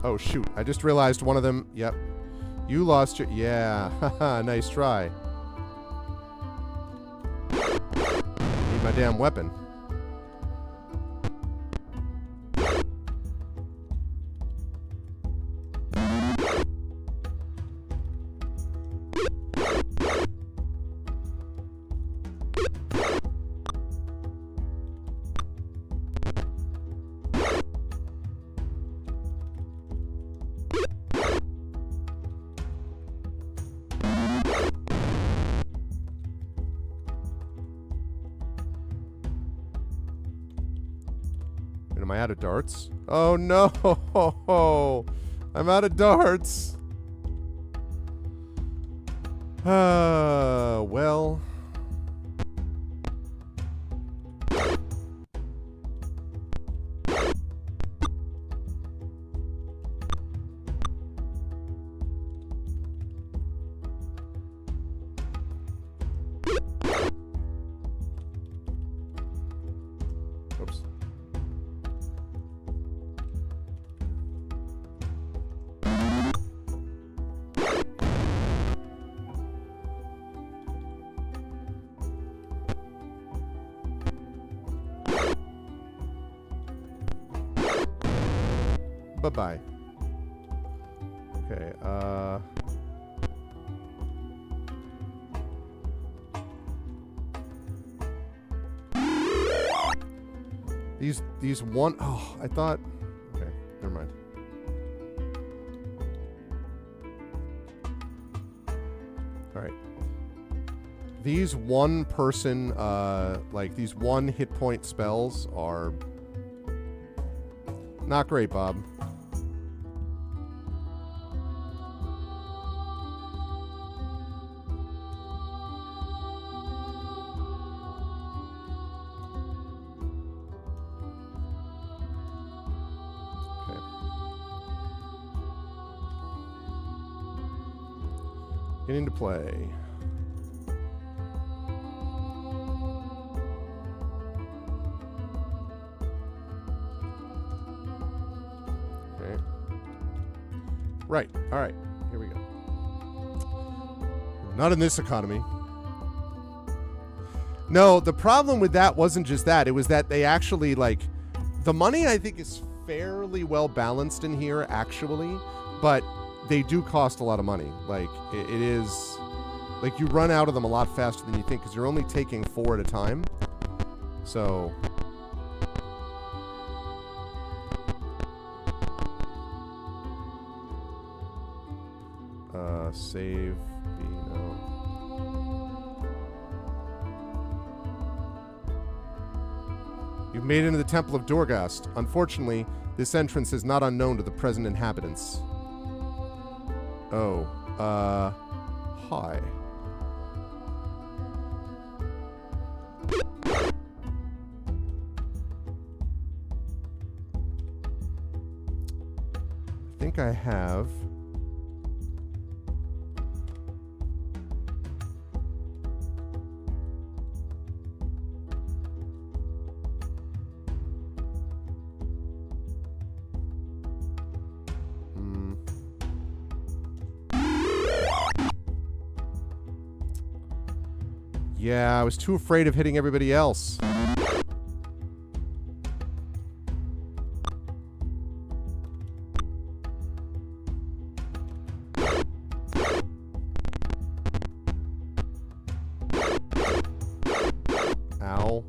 Oh, shoot. I just realized one of them... Yep. You lost your... Yeah. Haha, nice try. Need my damn weapon. Am I out of darts? Oh no! I'm out of darts! Well... Bye-bye. Okay, These one... Oh, I thought... Okay, never mind. Alright. These one-person, like, these one-hit-point spells are... not great, Bob. Getting to play. Okay. Right. All right. Here we go. Not in this economy. No, the problem with that wasn't just that. It was that they actually, like, the money I think is fairly well balanced in here, actually, but they do cost a lot of money. Like, it is... Like, you run out of them a lot faster than you think, because you're only taking 4 at a time. So... save... B, no. You've made it into the Temple of Dorgast. Unfortunately, this entrance is not unknown to the present inhabitants. Oh, hi. I think I have... Yeah, I was too afraid of hitting everybody else. Ow.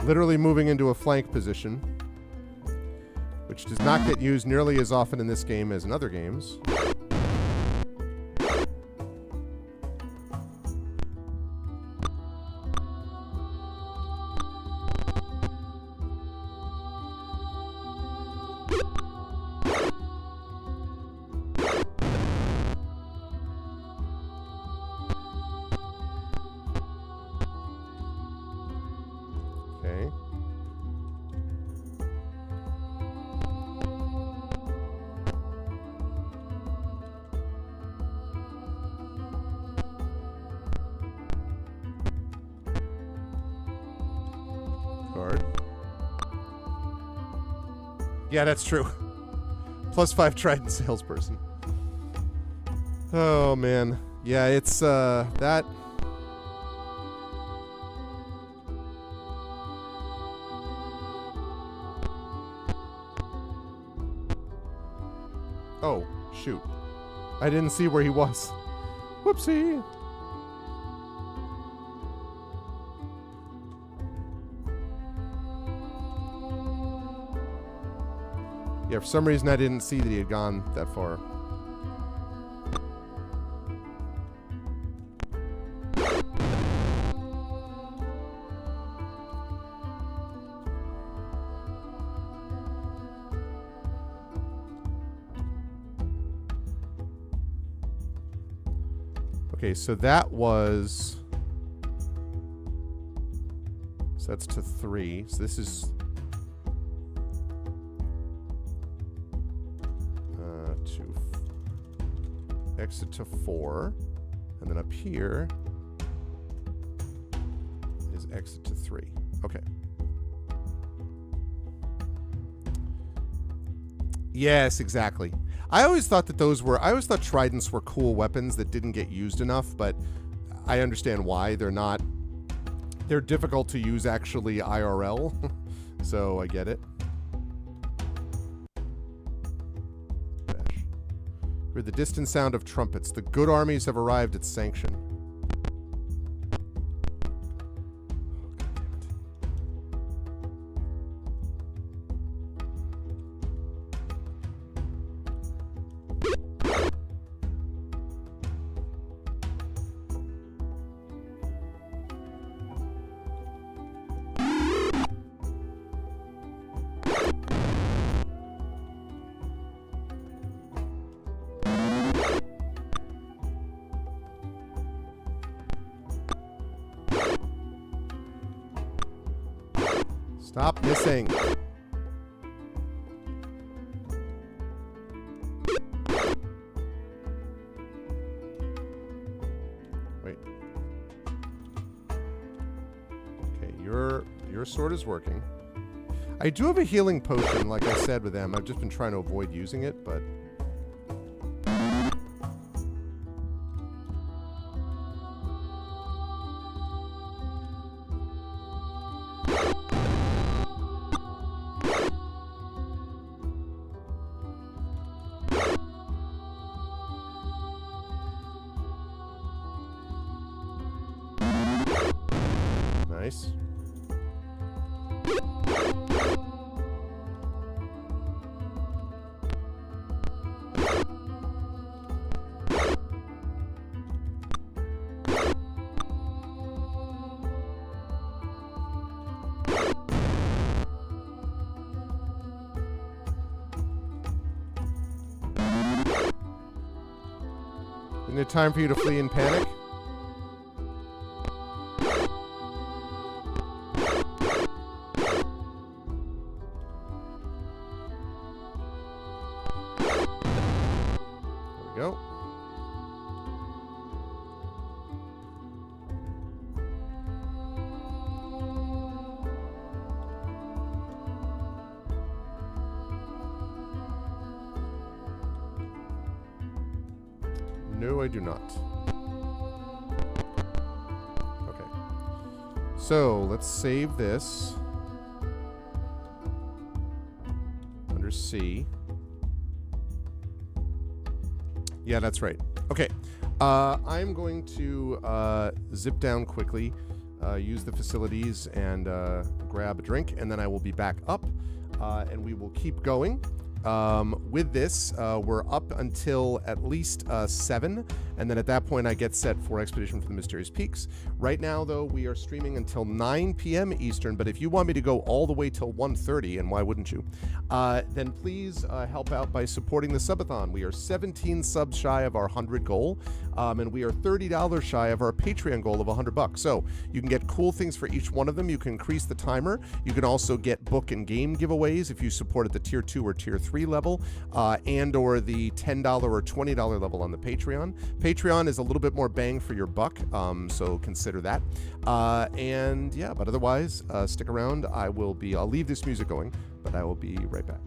Literally moving into a flank position, which does not get used nearly as often in this game as in other games. Okay. Card. Yeah, that's true. +5 Trident salesperson. Oh, man. Yeah, it's, that... Oh, shoot. I didn't see where he was. Whoopsie. Yeah, for some reason I didn't see that he had gone that far. Okay, so that was... So that's to 3. So this is... exit to 4. And then up here is exit to 3. Okay. Yes, exactly. I always thought that I always thought tridents were cool weapons that didn't get used enough, but I understand why. They're difficult to use actually IRL, so I get it. Hear the distant sound of trumpets. The good armies have arrived at Sanction. Stop missing. Wait. Okay, your sword is working. I do have a healing potion, like I said with them. I've just been trying to avoid using it, but... Nice. Isn't it time for you to flee in panic? Go. No, I do not. Okay. So, let's save this. Under C. Yeah, that's right. Okay. I'm going to zip down quickly, use the facilities, and grab a drink, and then I will be back up, and we will keep going. With this, we're up until at least 7, and then at that point I get set for Expedition for the Mysterious Peaks. Right now, though, we are streaming until 9 p.m. Eastern, but if you want me to go all the way till 1:30, and why wouldn't you, then please help out by supporting the subathon. We are 17 subs shy of our 100 goal, and we are $30 shy of our Patreon goal of $100. So you can get cool things for each one of them. You can increase the timer. You can also get book and game giveaways if you support at the tier 2 or tier 3 level, and or the $10 or $20 level on the Patreon. Patreon is a little bit more bang for your buck, so consider that. And yeah, but otherwise, stick around. I'll leave this music going, but I will be right back.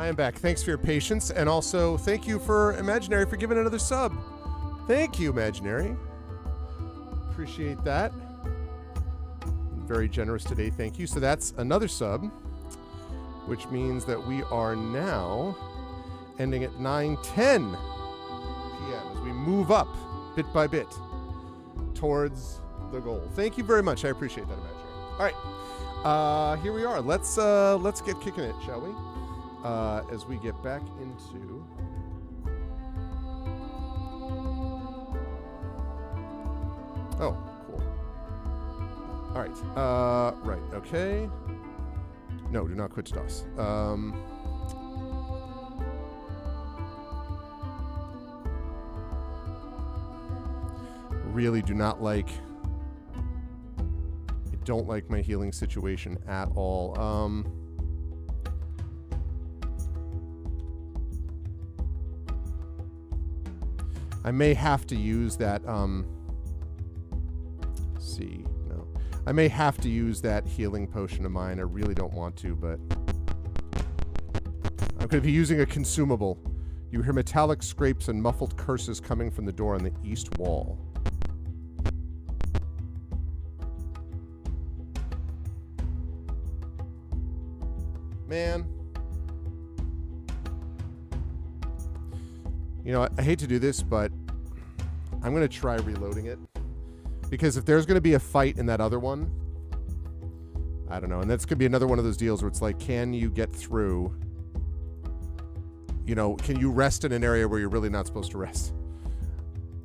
I am back. Thanks for your patience, and also thank you for Imaginary for giving another sub. Thank you, Imaginary. Appreciate that. Very generous today. Thank you. So that's another sub, which means that we are now ending at 9:10 p.m. as we move up bit by bit towards the goal. Thank you very much. I appreciate that, Imaginary. All right, here we are. Let's get kicking it, shall we? As we get back into oh, cool. All right. Right. Okay. No, do not quit DOS. Really do not like. I don't like my healing situation at all. I may have to use that. Let's see, no. I may have to use that healing potion of mine. I really don't want to, but I'm going to be using a consumable. You hear metallic scrapes and muffled curses coming from the door on the east wall. Man. You know, I hate to do this, but I'm going to try reloading it. Because if there's going to be a fight in that other one, I don't know. And that's going to be another one of those deals where it's like, can you get through? You know, can you rest in an area where you're really not supposed to rest?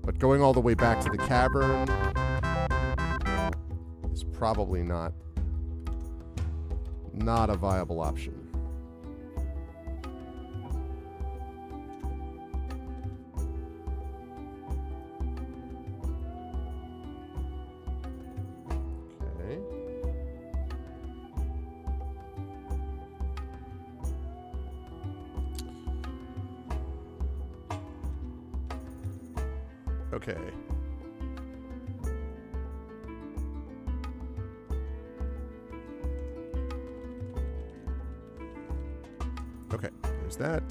But going all the way back to the cavern is probably not a viable option. Okay. Okay, there's that.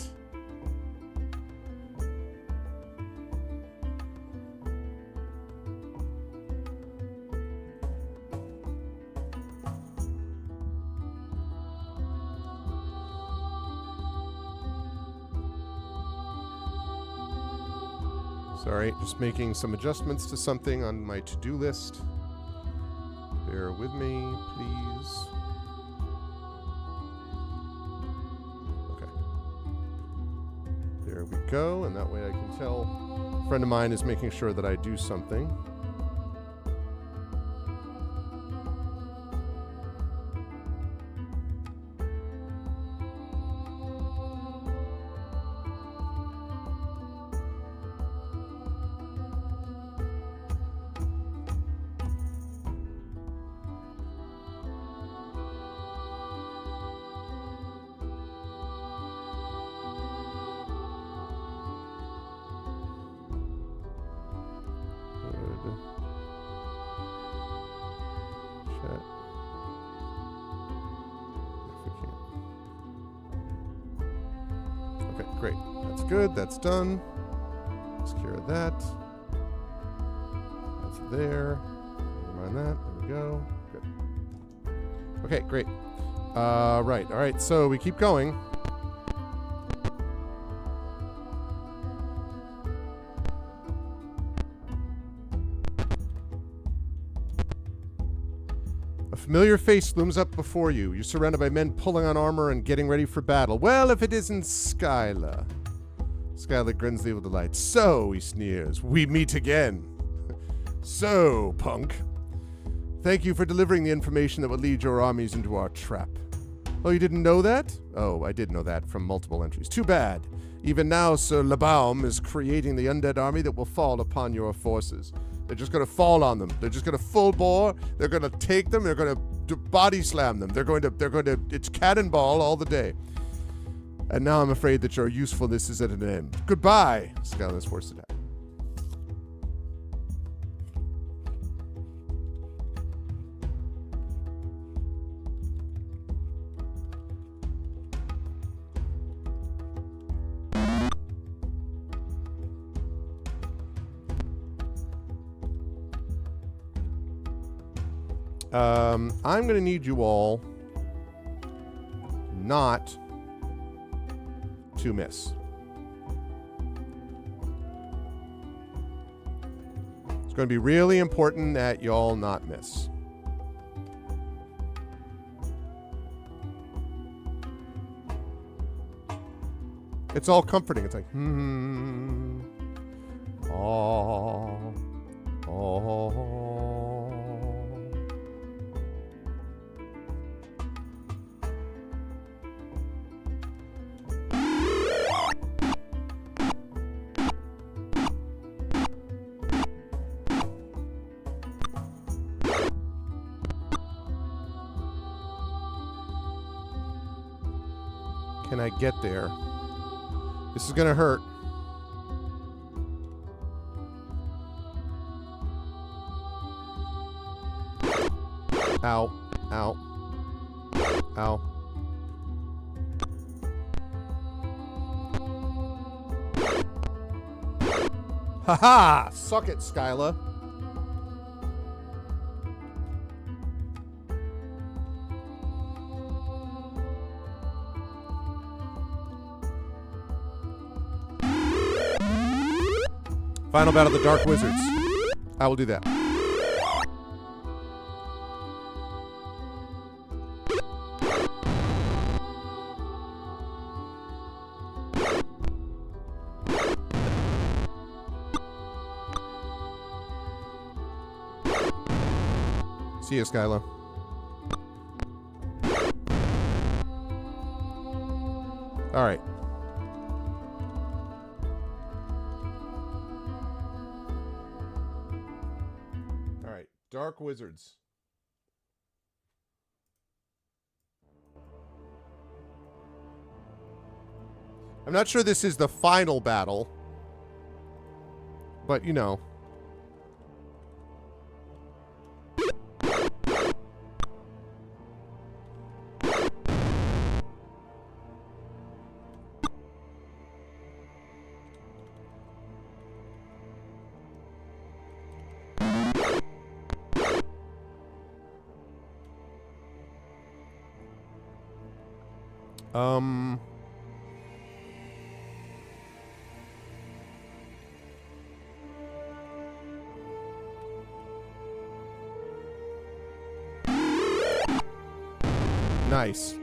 Sorry, just making some adjustments to something on my to-do list. Bear with me, please. Okay. There we go, and that way I can tell a friend of mine is making sure that I do something. Great. That's good. That's done. Let's clear that. That's there. Never mind that. There we go. Good. Okay, great. Right. All right. So we keep going. Familiar face looms up before you. You're surrounded by men pulling on armor and getting ready for battle. Well, if it isn't Skylar. Skylar grins with delight. So, he sneers, we meet again. So, punk. Thank you for delivering the information that would lead your armies into our trap. Oh, you didn't know that? Oh, I did know that from multiple entries. Too bad. Even now, Sir Labaum is creating the undead army that will fall upon your forces. They're just going to fall on them. They're just going to full bore. They're going to take them. They're going to body slam them. They're going to, it's cannonball all the day. And now I'm afraid that your usefulness is at an end. Goodbye, Skylar's forced attack. I'm going to need you all not to miss. It's going to be really important that y'all not miss. It's all comforting. It's like, oh, oh. Can I get there? This is gonna hurt. Ow. Ow. Ow. Ha-ha! Suck it, Skyla. Final battle of the Dark Wizards. I will do that. See you, Skyla. All right. Dark Wizards. I'm not sure this is the final battle, but you know. Nice.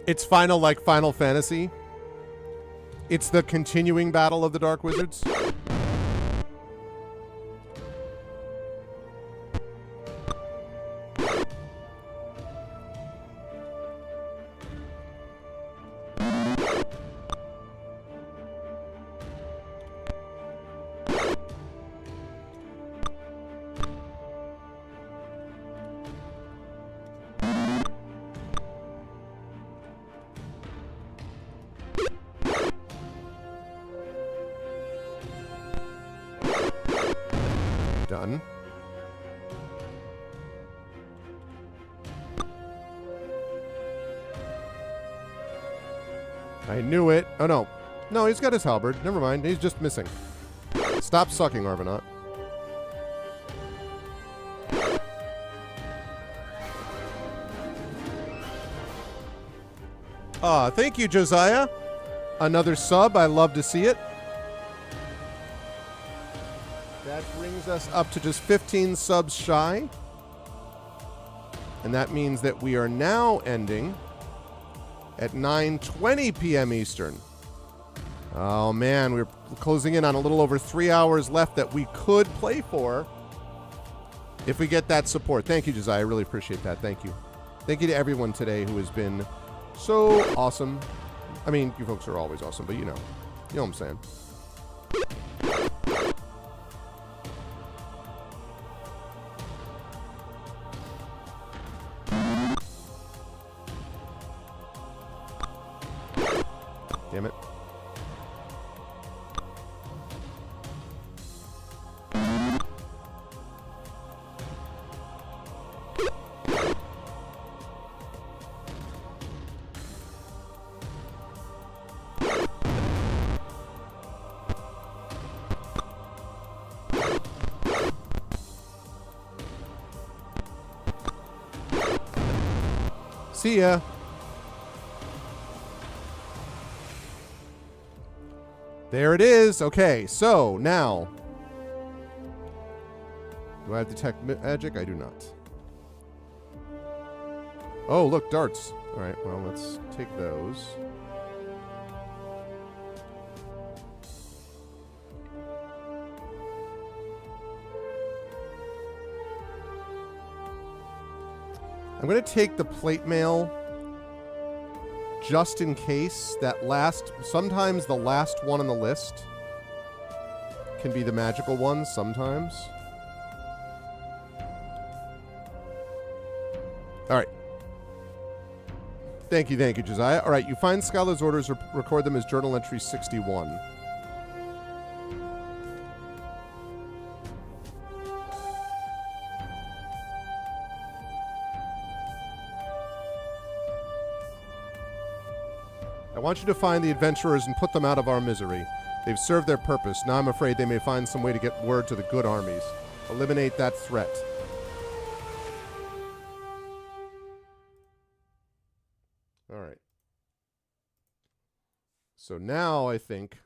It's final like Final Fantasy. It's the continuing battle of the Dark Wizards. Done. I knew it. Oh, no. No, he's got his halberd. Never mind. He's just missing. Stop sucking, Arvathon. Thank you, Josiah. Another sub. I love to see it. That brings us up to just 15 subs shy. And that means that we are now ending at 9:20 p.m. Eastern. Oh, man. We're closing in on a little over 3 hours left that we could play for if we get that support. Thank you, Josiah. I really appreciate that. Thank you. Thank you to everyone today who has been so awesome. I mean, you folks are always awesome, but you know what I'm saying. Damn it. See ya. There it is. Okay, so now... Do I have detect magic? I do not. Oh, look, darts. All right, well, let's take those. I'm going to take the plate mail just in case that last... Sometimes the last one on the list can be the magical one sometimes. All right. Thank you, Josiah. All right, you find Scholar's orders, record them as journal entry 61. I want you to find the adventurers and put them out of our misery. They've served their purpose. Now I'm afraid they may find some way to get word to the good armies. Eliminate that threat. All right. So now I think...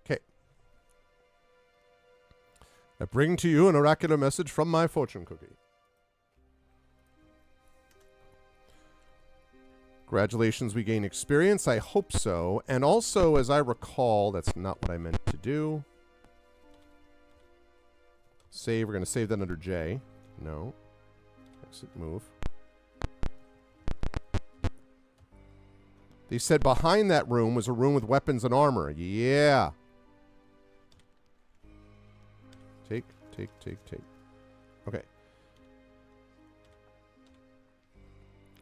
Okay. I bring to you an oracular message from my fortune cookie. Congratulations, we gain experience. I hope so. And also, as I recall, that's not what I meant to do. Save. We're going to save that under J. No. Exit move. They said behind that room was a room with weapons and armor. Yeah. Take. Okay.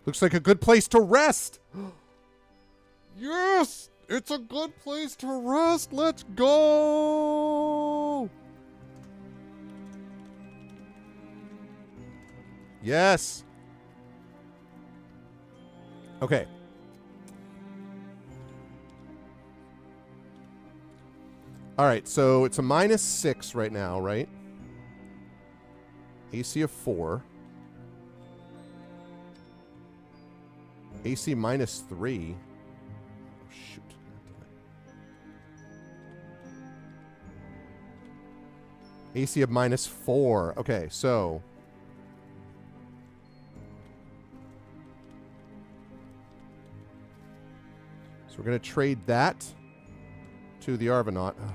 Looks like a good place to rest. Yes! It's a good place to rest. Let's go! Yes. Okay. All right, so it's a -6 right now, right? AC of 4. AC -3. Oh, shoot. AC of -4. Okay, so... So we're going to trade that to the Arvathon. Oh.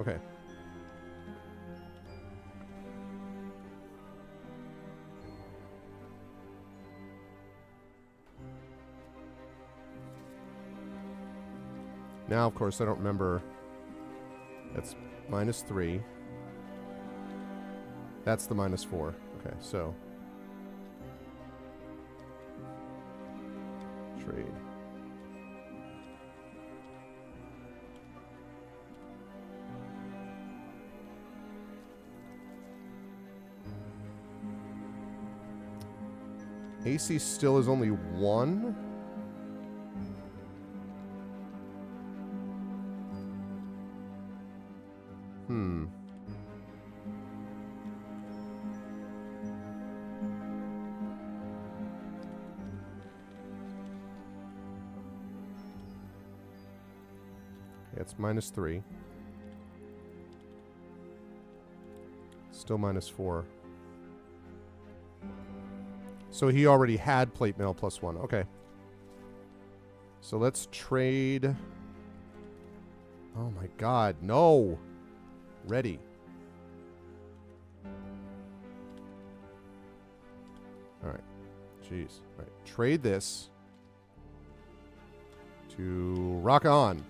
Okay. Now, of course, I don't remember. That's -3. That's the -4. Okay, so. Trade. AC still is only 1. It's -3. Still -4. So he already had plate mail +1. Okay. So let's trade. Oh my god, no. Ready. Alright. Jeez. Alright. Trade this to rock on.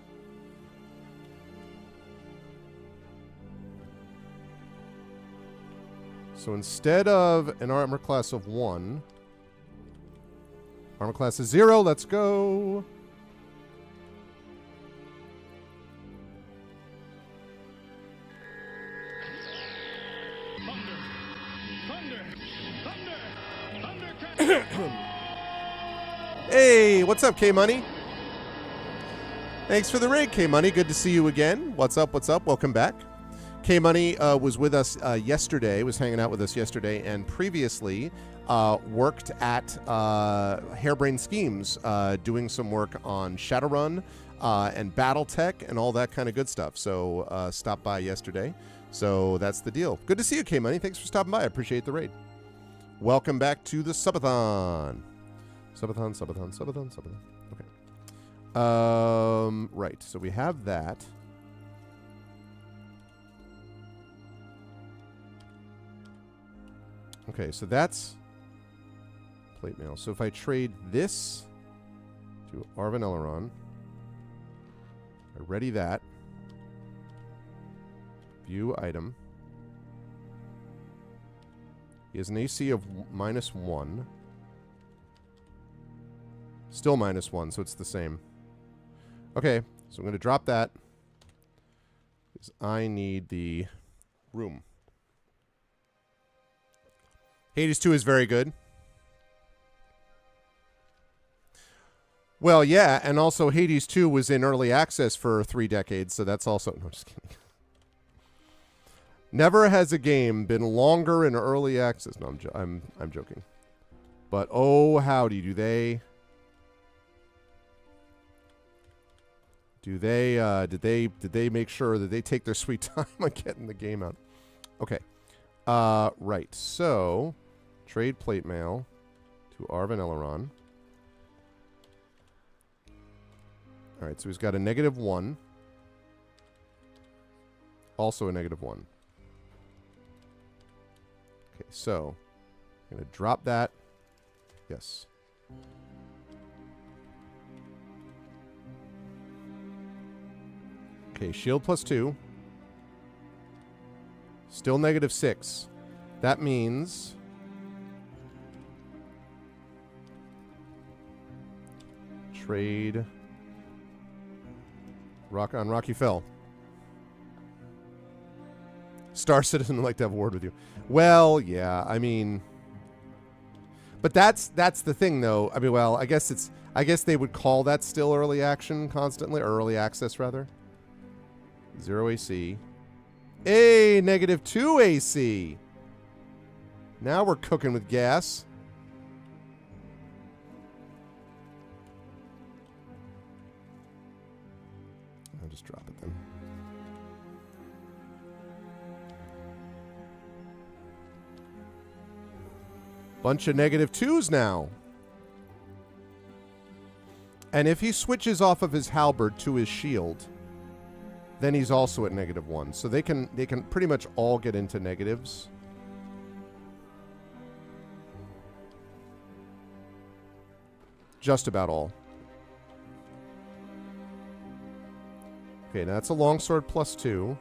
So instead of an armor class of 1, armor class is 0. Let's go. Hey, what's up, K-Money? Thanks for the raid, K-Money. Good to see you again. What's up, what's up? Welcome back. K-Money was with us yesterday, was hanging out with us yesterday, and previously worked at Harebrained Schemes, doing some work on Shadowrun and Battletech and all that kind of good stuff. So stopped by yesterday. So that's the deal. Good to see you, K-Money. Thanks for stopping by. I appreciate the raid. Welcome back to the Subathon. Subathon. Okay. Right. So we have that. Okay, so that's plate mail. So if I trade this to Arvathon, I ready that. View item. He has an AC of -1. Still -1, so it's the same. Okay, so I'm going to drop that because I need the room. Hades 2 is very good. Well, yeah, and also Hades 2 was in early access for 3 decades, so that's also... No, just kidding. Never has a game been longer in early access. No, I'm joking. But oh, howdy, do they... Did they make sure that they take their sweet time on getting the game out? Okay. Right. So, trade plate mail to Arvathon. All right, so he's got a -1. Also a -1. Okay, so I'm going to drop that. Yes. Okay, shield +2. Still -6. That means trade Rock on Rocky Fell. Star Citizen would like to have a word with you. Well, yeah, I mean, but that's the thing, though. I mean, well, I guess they would call that still early action constantly, or early access rather. 0 AC. Hey, -2 AC. Now we're cooking with gas. I'll just drop it then. Bunch of -2s now. And if he switches off of his halberd to his shield, then he's also at -1. So they can pretty much all get into negatives. Just about all. Okay, now that's a longsword +2.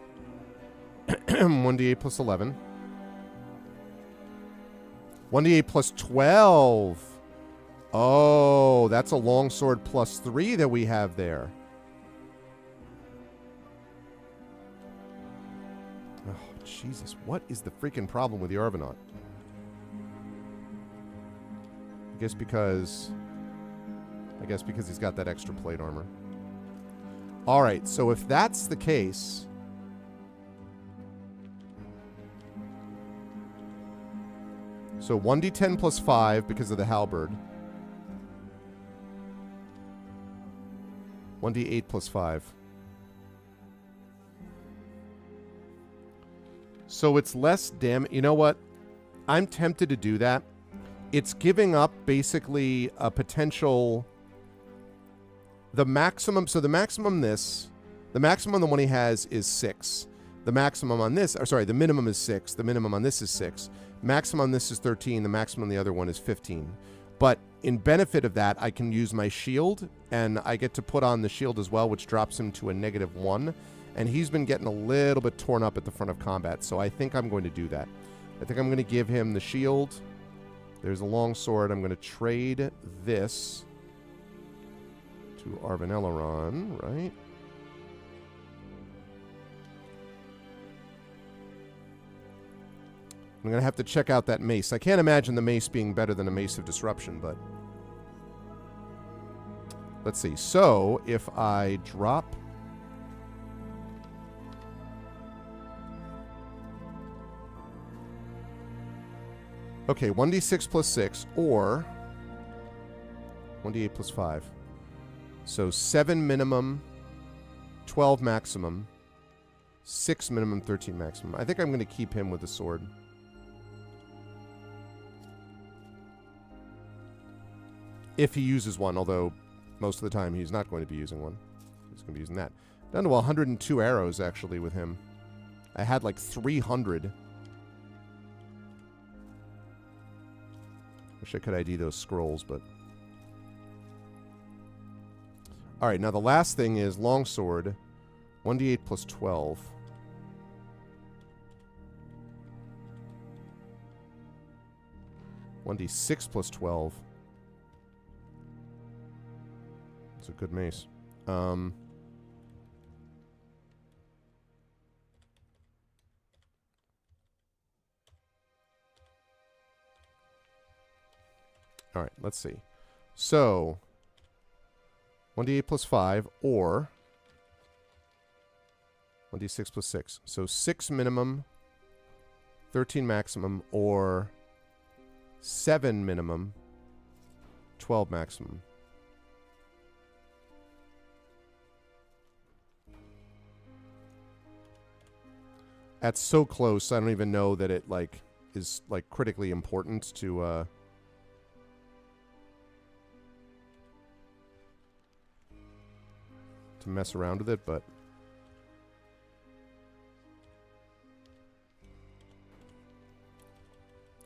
1d8 +11. 1d8 +12. Oh, that's a longsword +3 that we have there. Oh, Jesus. What is the freaking problem with the Arvathon? I guess because he's got that extra plate armor. All right, so if that's the case, so 1d10 +5 because of the halberd. 1d8 +5. So it's less damage. You know what? I'm tempted to do that. It's giving up basically a potential... The maximum... So the maximum the one he has is 6. The maximum on this... Or sorry, the minimum is 6. The minimum on this is 6. Maximum on this is 13. The maximum on the other one is 15. But in benefit of that, I can use my shield, and I get to put on the shield as well, which drops him to a -1. And he's been getting a little bit torn up at the front of combat, so I think I'm going to do that. I think I'm going to give him the shield. There's a long sword. I'm going to trade this to Arvathon, right? I'm going to have to check out that mace. I can't imagine the mace being better than a Mace of Disruption, but... Let's see. So, if I drop... Okay, 1d6 plus 6, or 1d8 plus 5. So 7 minimum, 12 maximum, 6 minimum, 13 maximum. I think I'm going to keep him with the sword. If he uses one, although most of the time he's not going to be using one. He's going to be using that. Down to 102 arrows, actually, with him. I had like 300. Wish I could ID those scrolls, but... Alright, now the last thing is longsword. 1d8 plus 12. (1d6 plus 12). It's a good mace. All right, let's see. So, 1d8 plus 5, or 1d6 plus 6. So 6 minimum, 13 maximum, or 7 minimum, 12 maximum. That's so close, I don't even know that it, like, is, like, critically important to mess around with it, but...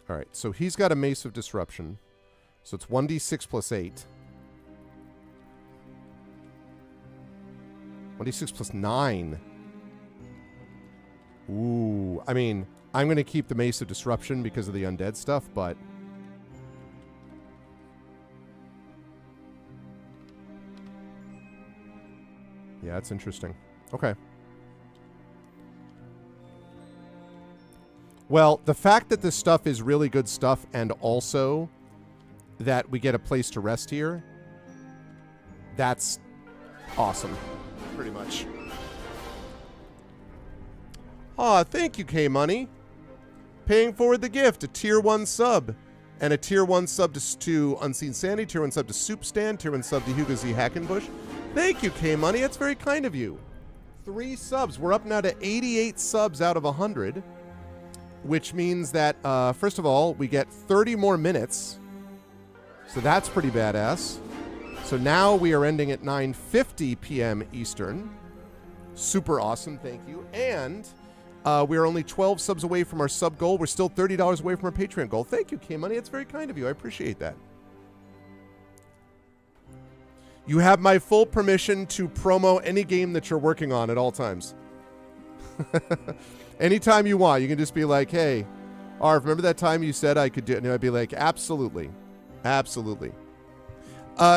Alright, so he's got a Mace of Disruption. So it's 1d6 plus 8. 1d6 plus 9. Ooh, I mean, I'm going to keep the Mace of Disruption because of the undead stuff, but... Yeah, that's interesting. Okay. Well, the fact that this stuff is really good stuff and also that we get a place to rest here, that's awesome. Pretty much. Aw, thank you, K-Money. Paying forward the gift, a tier 1 sub. And a tier 1 sub to Unseen Sandy, tier 1 sub to Soup Stand, tier 1 sub to Hugo Z. Hackenbush. Thank you, K-Money. That's very kind of you. 3 subs. We're up now to 88 subs out of 100, which means that, first of all, we get 30 more minutes. So that's pretty badass. So now we are ending at 9:50 p.m. Eastern. Super awesome. Thank you. And we are only 12 subs away from our sub goal. We're still $30 away from our Patreon goal. Thank you, K-Money. That's very kind of you. I appreciate that. You have my full permission to promo any game that you're working on at all times. Anytime you want, you can just be like, hey, Arv, remember that time you said I could do it? And I'd be like, absolutely. Absolutely.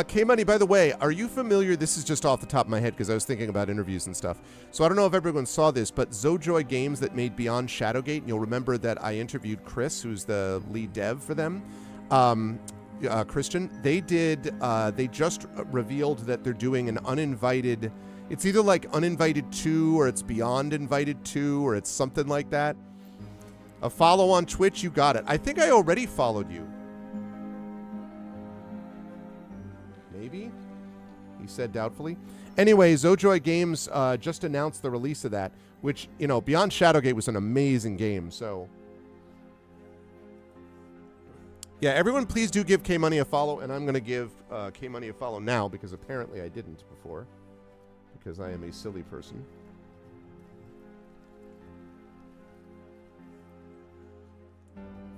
K-Money, by the way, are you familiar? This is just off the top of my head because I was thinking about interviews and stuff. So I don't know if everyone saw this, but Zojoy Games that made Beyond Shadowgate, and you'll remember that I interviewed Chris, who's the lead dev for them. Christian, they just revealed that they're doing an uninvited, it's either like Uninvited 2 or it's Beyond Invited 2 or it's something like that. A follow on Twitch, you got it. I think I already followed you. Maybe? He said doubtfully. Anyway, Zojoy Games just announced the release of that, which, you know, Beyond Shadowgate was an amazing game, so... Yeah, everyone please do give K-Money a follow, and I'm going to give K-Money a follow now, because apparently I didn't before, because I am a silly person.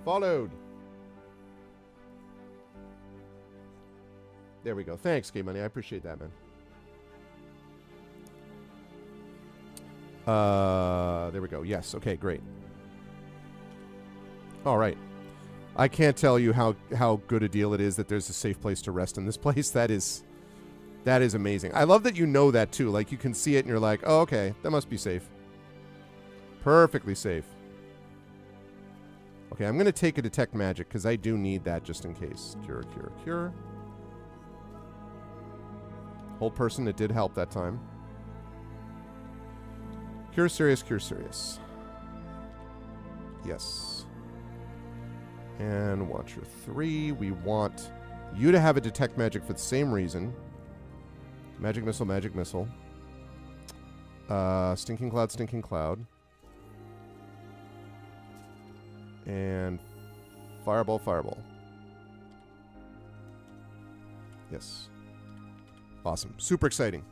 Followed. There we go. Thanks, K-Money. I appreciate that, man. There we go. Yes. Okay, great. All right. I can't tell you how good a deal it is that there's a safe place to rest in this place. That is amazing. I love that you know that too. Like you can see it and you're like, oh, okay, that must be safe. Perfectly safe. Okay, I'm going to take a detect magic because I do need that just in case. Cure, cure, cure. Hold person, it did help that time. Cure serious, cure serious. Yes. And Watcher 3. We want you to have a detect magic for the same reason. Magic missile, magic missile. Stinking cloud, stinking cloud. And fireball, fireball. Yes. Awesome. Super exciting.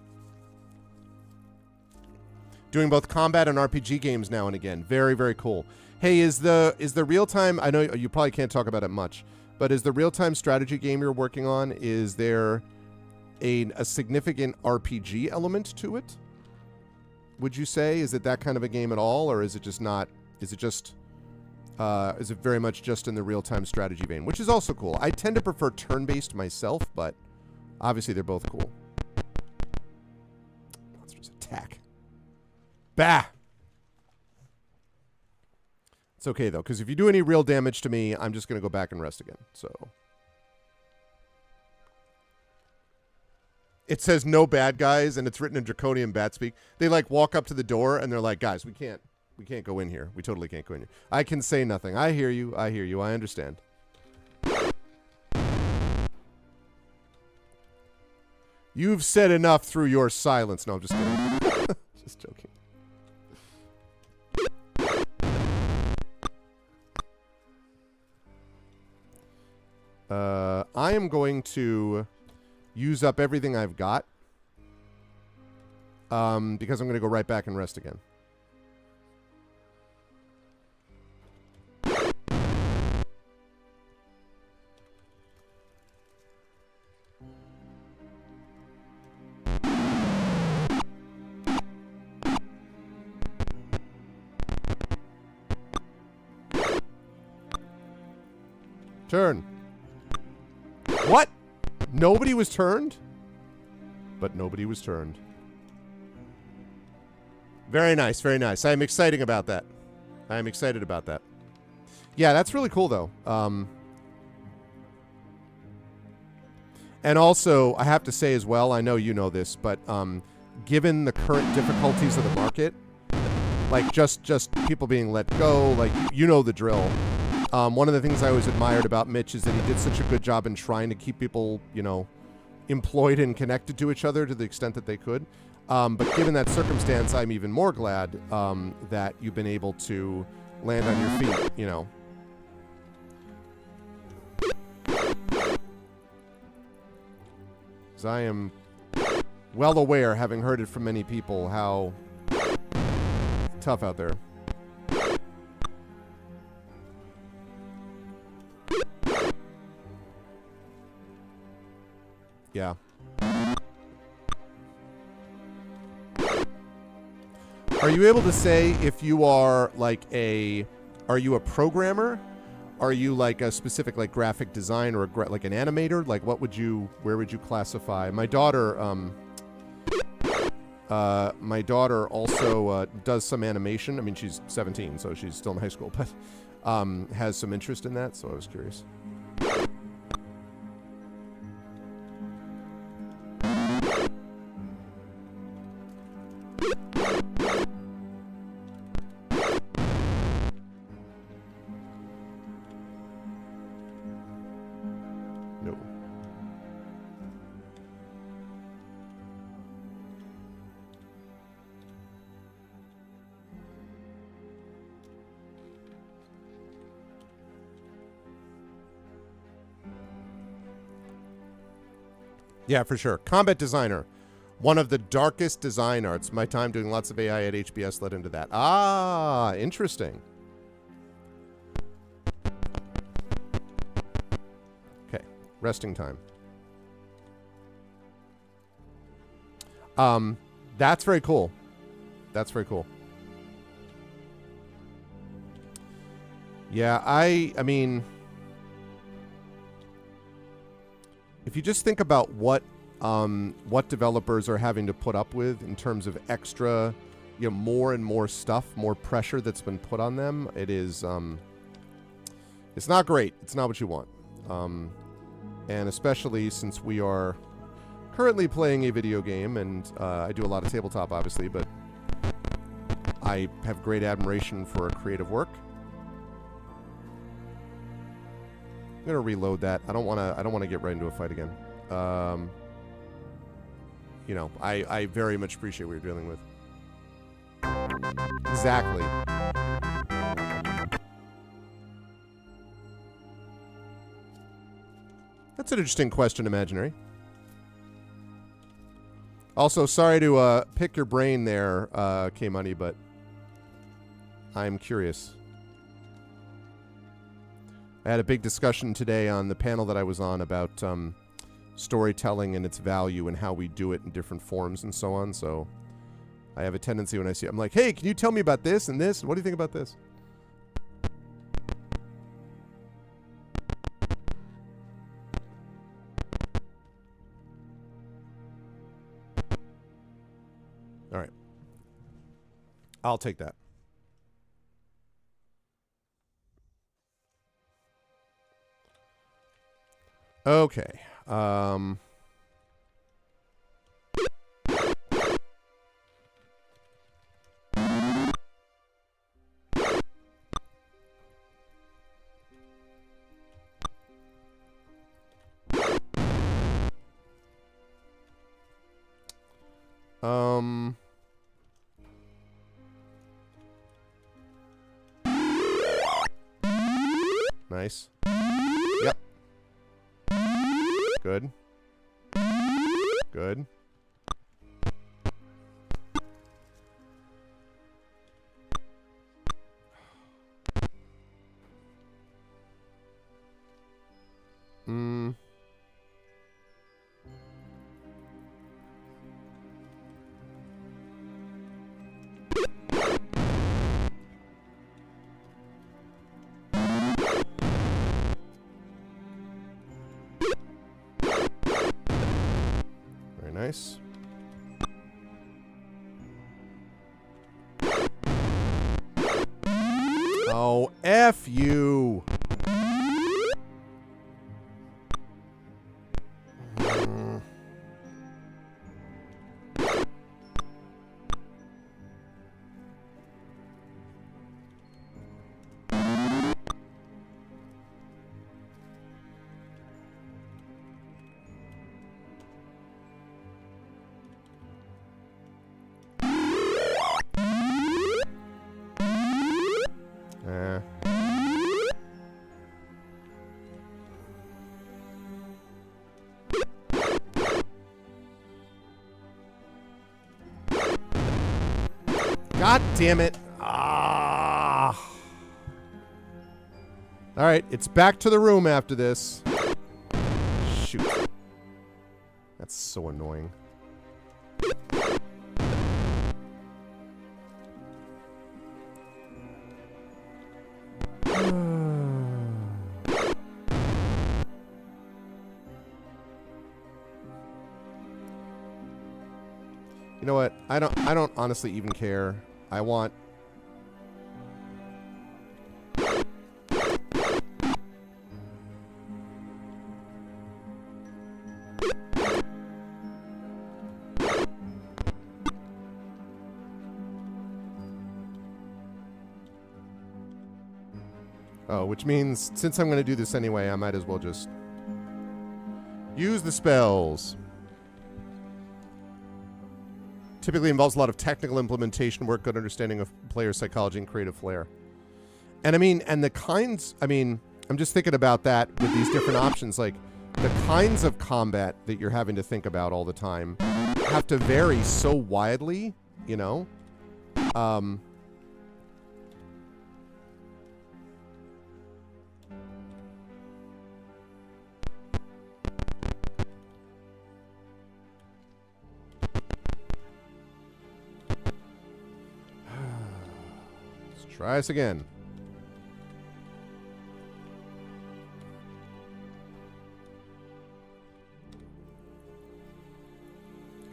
Doing both combat and RPG games now and again. Very, very cool. Hey, is the real-time, I know you probably can't talk about it much, but is the real-time strategy game you're working on, is there a significant RPG element to it? Would you say? Is it that kind of a game at all, or is it just not? Is it very much just in the real-time strategy vein, which is also cool. I tend to prefer turn-based myself, but obviously they're both cool. Monsters attack. Bah! It's okay, though, because if you do any real damage to me, I'm just going to go back and rest again, so. It says no bad guys, and it's written in Draconian bat speak. They, like, walk up to the door, and they're like, guys, we can't go in here. We totally can't go in here. I can say nothing. I hear you. I hear you. I understand. You've said enough through your silence. No, I'm just kidding. Just joking. I am going to use up everything I've got. Because I'm going to go right back and rest again. Turn. What? Nobody was turned? But nobody was turned. Very nice, very nice. I am excited about that. I am excited about that. Yeah, that's really cool, though. And also, I have to say as well, I know you know this, but given the current difficulties of the market, like just people being let go, like you know the drill. One of the things I always admired about Mitch is that he did such a good job in trying to keep people, you know, employed and connected to each other to the extent that they could. But given that circumstance, I'm even more glad that you've been able to land on your feet, you know. Because I am well aware, having heard it from many people, how tough out there. Yeah. Are you able to say if you are like are you a programmer? Are you like a specific like graphic design or like an animator? Like where would you classify? My daughter also does some animation. I mean, she's 17, so she's still in high school, but has some interest in that, so I was curious. Yeah, for sure. Combat designer. One of the darkest design arts. My time doing lots of AI at HBS led into that. Ah, interesting. Okay, resting time. That's very cool. That's very cool. Yeah, I mean, if you just think about what developers are having to put up with in terms of extra, more and more stuff, more pressure that's been put on them, it is, it's not great. It's not what you want. And especially since we are currently playing a video game, and I do a lot of tabletop, obviously, but I have great admiration for creative work. I'm gonna reload that. I don't wanna get right into a fight again. I very much appreciate what you're dealing with. Exactly. That's an interesting question, Imaginary. Also, sorry to pick your brain there, K-Money, but I'm curious. I had a big discussion today on the panel that I was on about storytelling and its value and how we do it in different forms and so on. So I have a tendency when I see it, I'm like, hey, can you tell me about this and this? What do you think about this? All right. I'll take that. Okay. Nice. Yep. Good. Good. Very nice. Oh, F you. God damn it. Ah. All right, it's back to the room after this. Shoot. That's so annoying. You know what? I don't honestly even care. I want Oh, which means since I'm going to do this anyway, I might as well just use the spells. Typically involves a lot of technical implementation work, good understanding of player psychology, and creative flair. And I mean, and the kinds, I mean, I'm just thinking about that with these different options. Like, the kinds of combat that you're having to think about all the time have to vary so widely, you know? Try us again.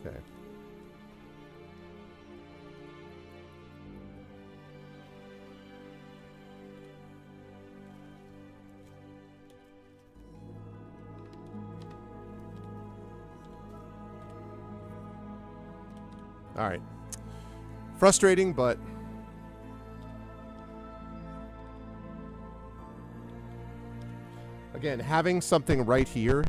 Okay. All right. Frustrating, but again, having something right here.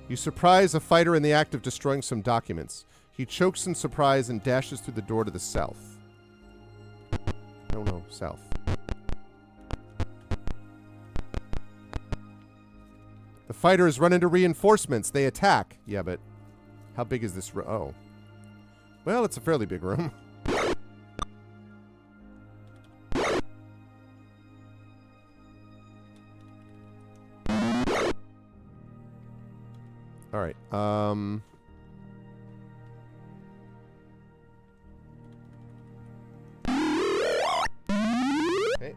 You surprise a fighter in the act of destroying some documents. He chokes in surprise and dashes through the door to the south. No, south. The fighters run into reinforcements. They attack. Yeah, but how big is this room? Oh. Well, it's a fairly big room. All right. Okay.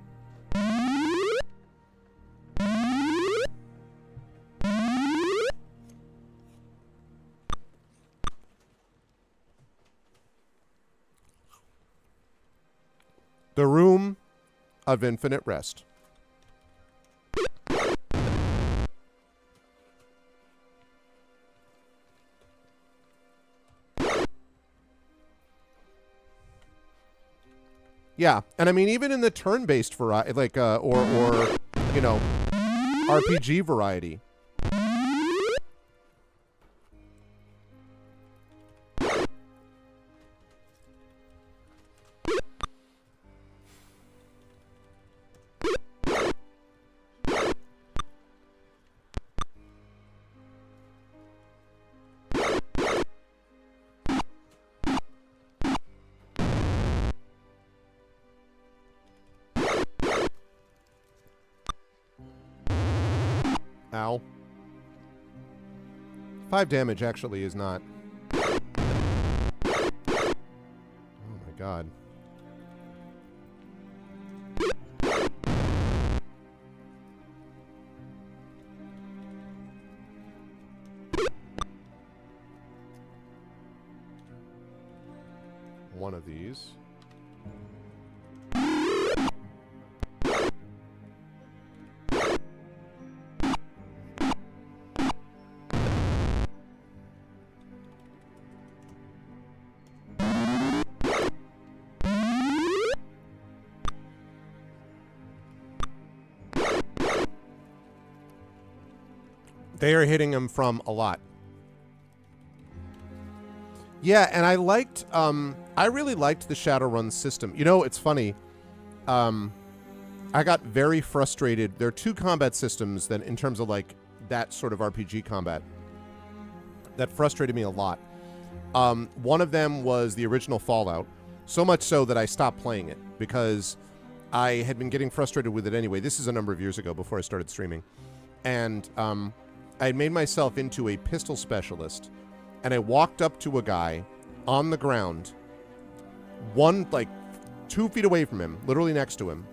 The Room of Infinite Rest. Yeah, and I mean, even in the turn-based variety, like, or you know, RPG variety. Ow. 5 damage actually is not. Oh my god. One of these. They are hitting him from a lot. Yeah, and I liked, I really liked the Shadowrun system. You know, it's funny. I got very frustrated. There are 2 combat systems that, in terms of like that sort of RPG combat, that frustrated me a lot. One of them was the original Fallout, so much so that I stopped playing it because I had been getting frustrated with it anyway. This is a number of years ago before I started streaming. And I had made myself into a pistol specialist, and I walked up to a guy on the ground, like 2 feet away from him, literally next to him,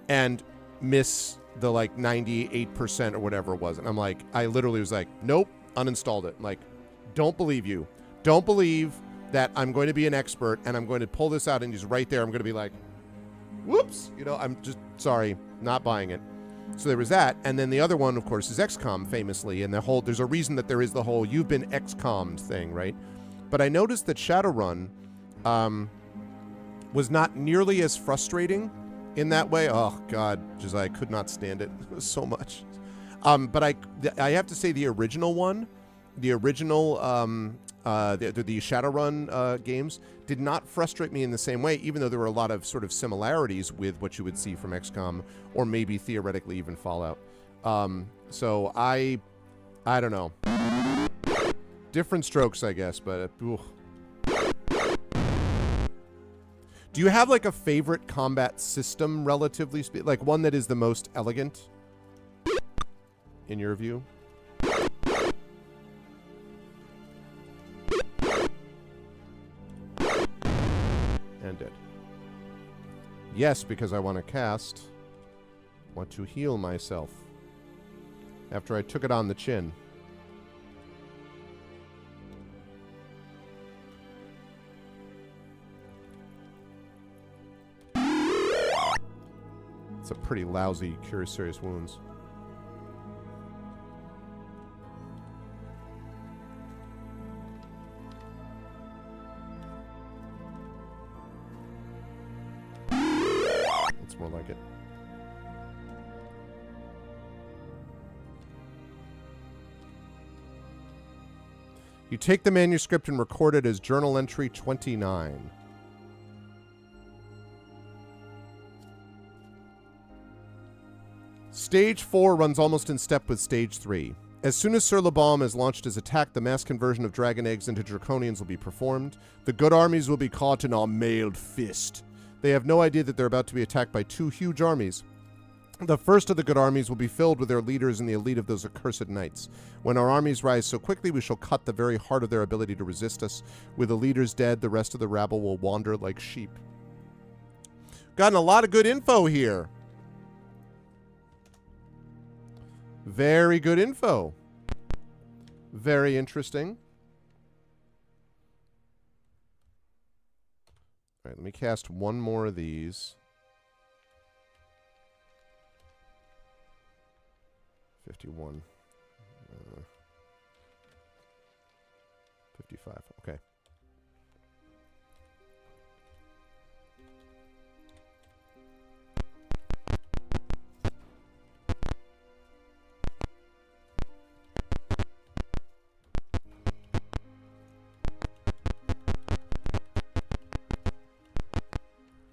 and miss the like 98% or whatever it was. And I'm like, I literally was like, nope, uninstalled it. I'm like, don't believe you. Don't believe that I'm going to be an expert and I'm going to pull this out and he's right there. I'm going to be like, whoops, you know, I'm just sorry, not buying it. So there was that, and then the other one, of course, is XCOM, famously, and there's a reason that there is the whole "you've been XCOM'd" thing, right? But I noticed that Shadowrun was not nearly as frustrating in that way. Oh God, just I could not stand it. It was so much. But I have to say the original one, the original the Shadowrun games did not frustrate me in the same way, even though there were a lot of sort of similarities with what you would see from XCOM or maybe theoretically even Fallout. So I don't know. Different strokes, I guess, but ooh. Do you have like a favorite combat system, relatively speaking, like one that is the most elegant in your view? And dead. Yes, because I want to cast. Want to heal myself. after I took it on the chin. It's a pretty lousy Cure Serious Wounds. It's more like it. You take the manuscript and record it as journal entry 29. Stage 4 runs almost in step with Stage 3. As soon as Sir Labalm has launched his attack, the mass conversion of dragon eggs into draconians will be performed. The good armies will be caught in our mailed fist. They have no idea that they're about to be attacked by 2 huge armies. The first of the good armies will be filled with their leaders and the elite of those accursed knights. When our armies rise so quickly, we shall cut the very heart of their ability to resist us. With the leaders dead, the rest of the rabble will wander like sheep. Gotten a lot of good info here. Very good info. Very interesting. All right, let me cast one more of these. 51. 55. Okay.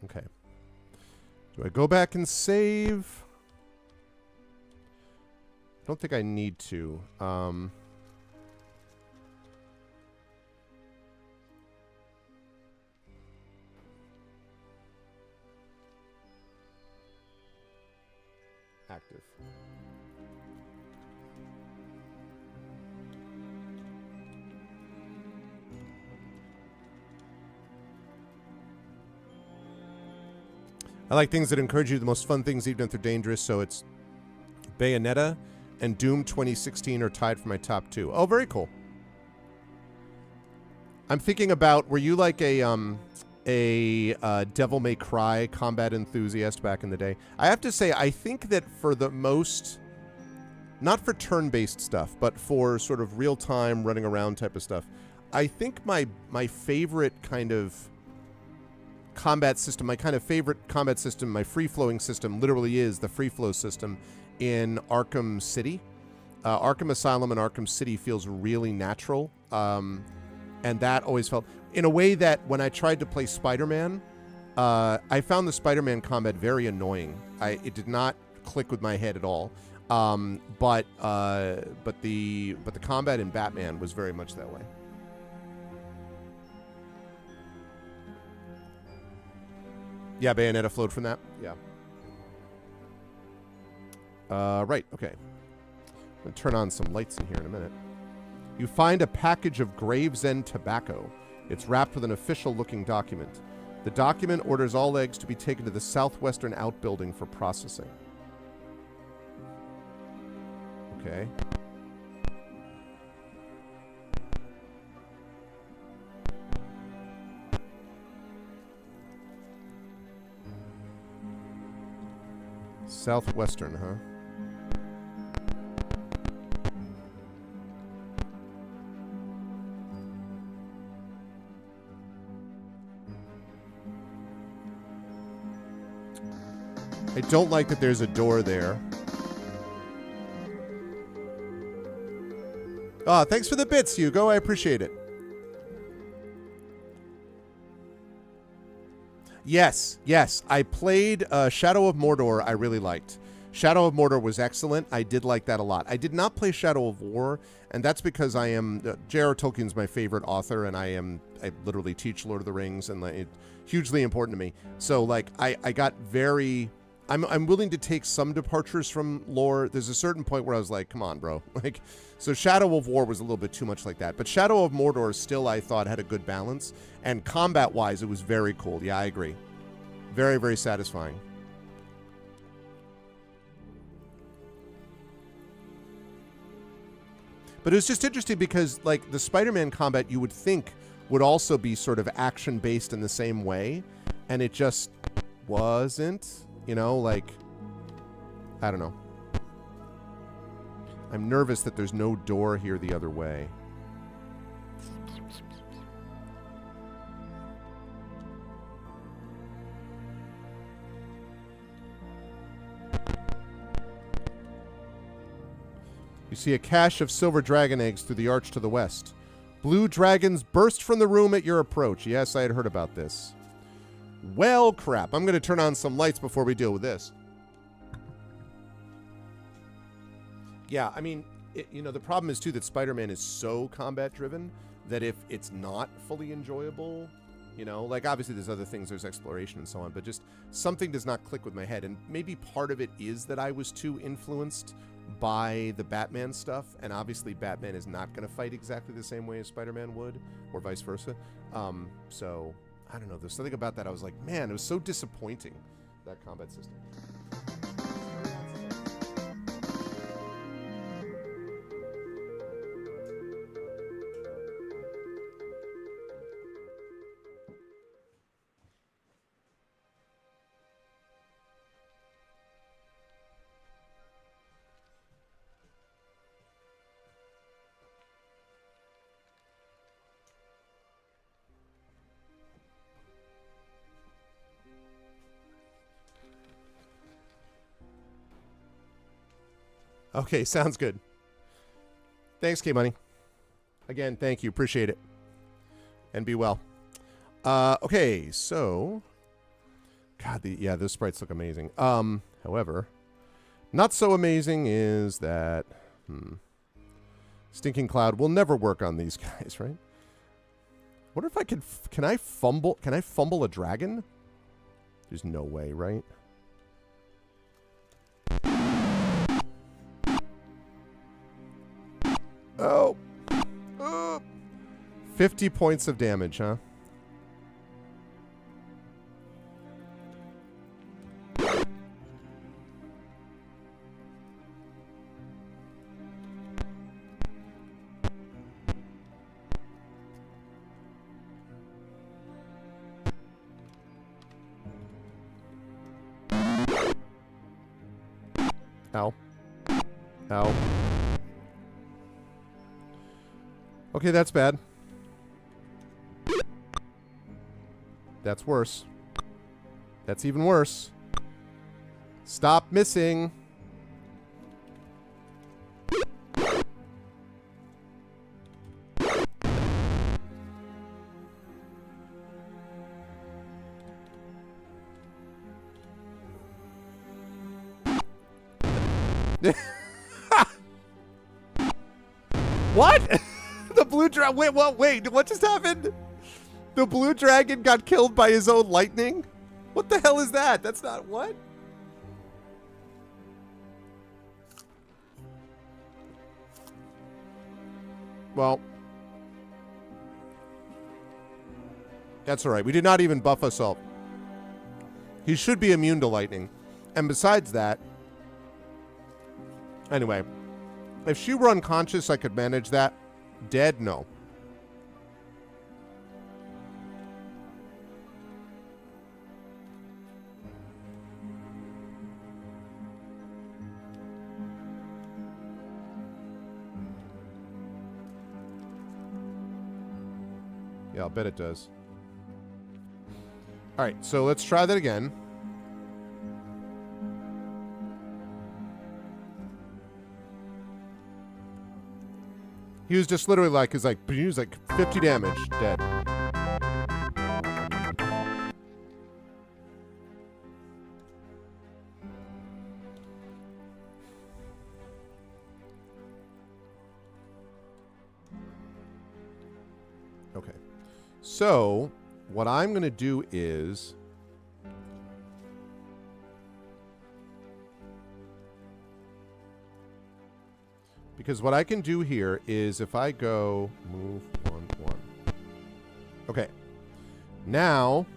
Okay. Do I go back and save? I don't think I need to. Active. I like things that encourage you. The most fun things, even if they're dangerous. So it's Bayonetta and Doom 2016 are tied for my top 2. Oh, very cool. I'm thinking about, were you like a Devil May Cry combat enthusiast back in the day? I have to say, I think that for the most, not for turn-based stuff, but for sort of real-time running around type of stuff, I think my favorite kind of combat system, my kind of favorite combat system, my free-flowing system literally is the free-flow system in Arkham City. Arkham Asylum and Arkham City feels really natural. And that always felt, in a way that when I tried to play Spider-Man, I found the Spider-Man combat very annoying. It did not click with my head at all. But the combat in Batman was very much that way. Yeah, Bayonetta flowed from that. Yeah. Right, okay. I'm going to turn on some lights in here in a minute. You find a package of Gravesend tobacco. It's wrapped with an official-looking document. The document orders all eggs to be taken to the southwestern outbuilding for processing. Okay. Southwestern, huh? I don't like that there's a door there. Ah, thanks for the bits, Hugo. I appreciate it. Yes, yes. I played Shadow of Mordor. I really liked. Shadow of Mordor was excellent. I did like that a lot. I did not play Shadow of War, and that's because I am... J.R.R. Tolkien's my favorite author, and I literally teach Lord of the Rings, and it's hugely important to me. So, like, I got very... I'm willing to take some departures from lore. There's a certain point where I was like, come on, bro. Like, so Shadow of War was a little bit too much like that. But Shadow of Mordor still, I thought, had a good balance. And combat-wise, it was very cool. Yeah, I agree. Very, very satisfying. But it was just interesting because, like, the Spider-Man combat you would think would also be sort of action-based in the same way, and it just wasn't, you know, like, I don't know. I'm nervous that there's no door here the other way. You see a cache of silver dragon eggs through the arch to the west. Blue dragons burst from the room at your approach. Yes, I had heard about this. Well, crap. I'm going to turn on some lights before we deal with this. Yeah, I mean, you know, the problem is, too, that Spider-Man is so combat-driven that if it's not fully enjoyable, you know, like, obviously there's other things, there's exploration and so on, but just something does not click with my head. And maybe part of it is that I was too influenced by the Batman stuff, and obviously Batman is not going to fight exactly the same way as Spider-Man would, or vice versa. So, I don't know, there's something about that I was like, man, it was so disappointing, that combat system. Okay, sounds good. Thanks, K-Money. Again, thank you. Appreciate it. And be well. Okay, so... God, yeah, those sprites look amazing. However, not so amazing is that... Stinking Cloud will never work on these guys, right? What if I can... Can I fumble a dragon? There's no way, right? Oh. 50 points of damage, huh? Ow. Ow. Okay, that's bad. That's worse. That's even worse. Stop missing. What? The blue dragon. Wait, wait. What just happened? The blue dragon got killed by his own lightning? What the hell is that? That's not what? Well, that's all right. We did not even buff Assault. He should be immune to lightning. And besides that, anyway, if she were unconscious, I could manage that. Dead? No. Yeah, I'll bet it does. All right, so let's try that again. He was just literally like, he was like 50 damage, dead. Okay. So, what I'm going to do is... Because what I can do here is if I go move 1, 1. Okay. Now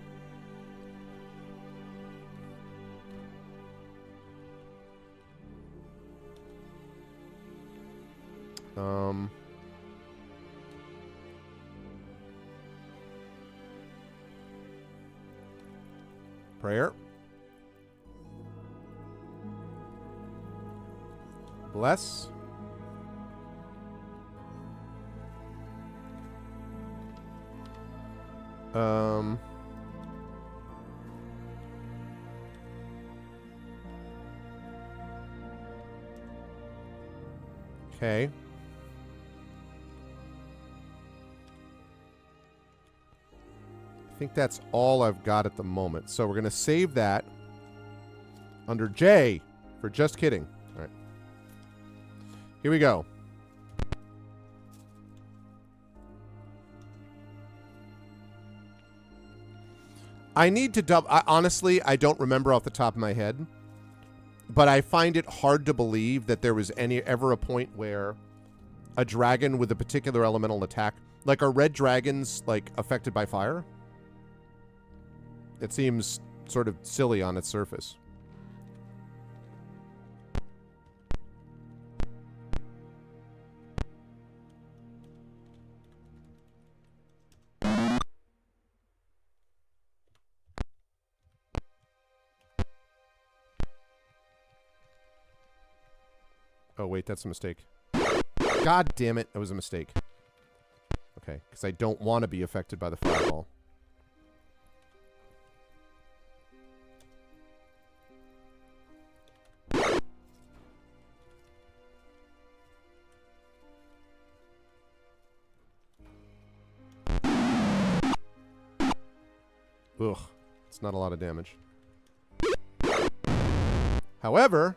Prayer. Bless. Okay. I think that's all I've got at the moment. So we're going to save that under J for just kidding. All right. Here we go. I need to honestly, I don't remember off the top of my head, but I find it hard to believe that there was ever a point where a dragon with a particular elemental attack, like, are red dragons, like, affected by fire? It seems sort of silly on its surface. Oh, wait, that's a mistake. God damn it, that was a mistake. Okay, because I don't want to be affected by the fireball. Ugh, it's not a lot of damage. However...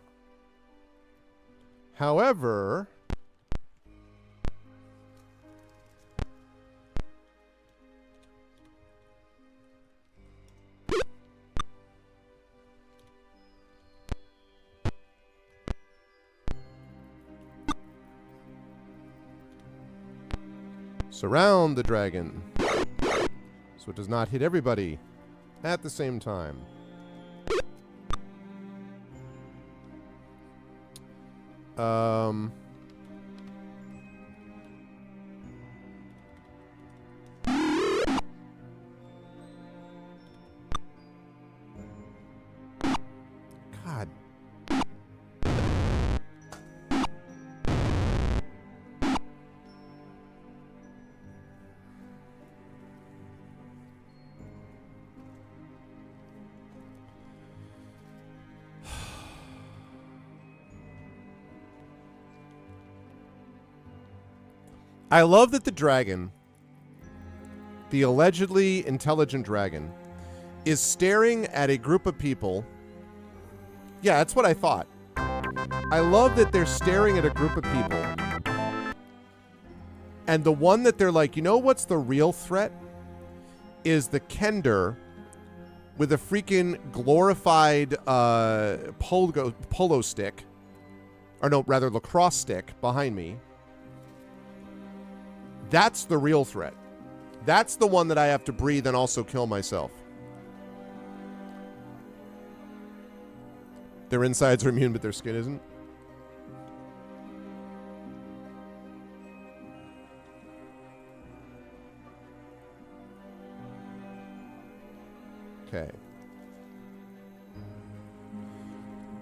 surround the dragon so it does not hit everybody at the same time. God. I love that the dragon, the allegedly intelligent dragon, is staring at a group of people. Yeah, that's what I thought. I love that they're staring at a group of people. And the one that they're like, you know what's the real threat? Is the Kender with a freaking glorified polo stick. Or no, rather lacrosse stick behind me. That's the real threat. That's the one that I have to breathe and also kill myself. Their insides are immune, but their skin isn't. Okay.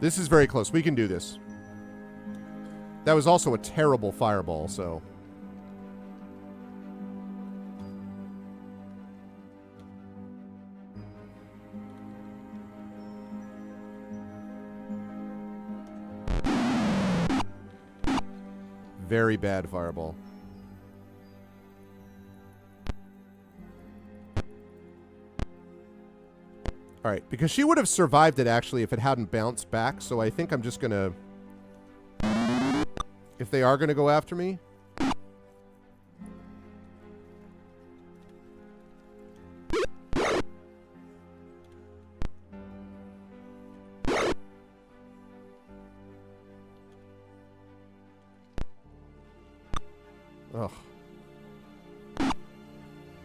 This is very close. We can do this. That was also a terrible fireball, so... Very bad fireball. All right, because she would have survived it actually if it hadn't bounced back, so I think I'm just gonna... If they are gonna go after me... Ugh.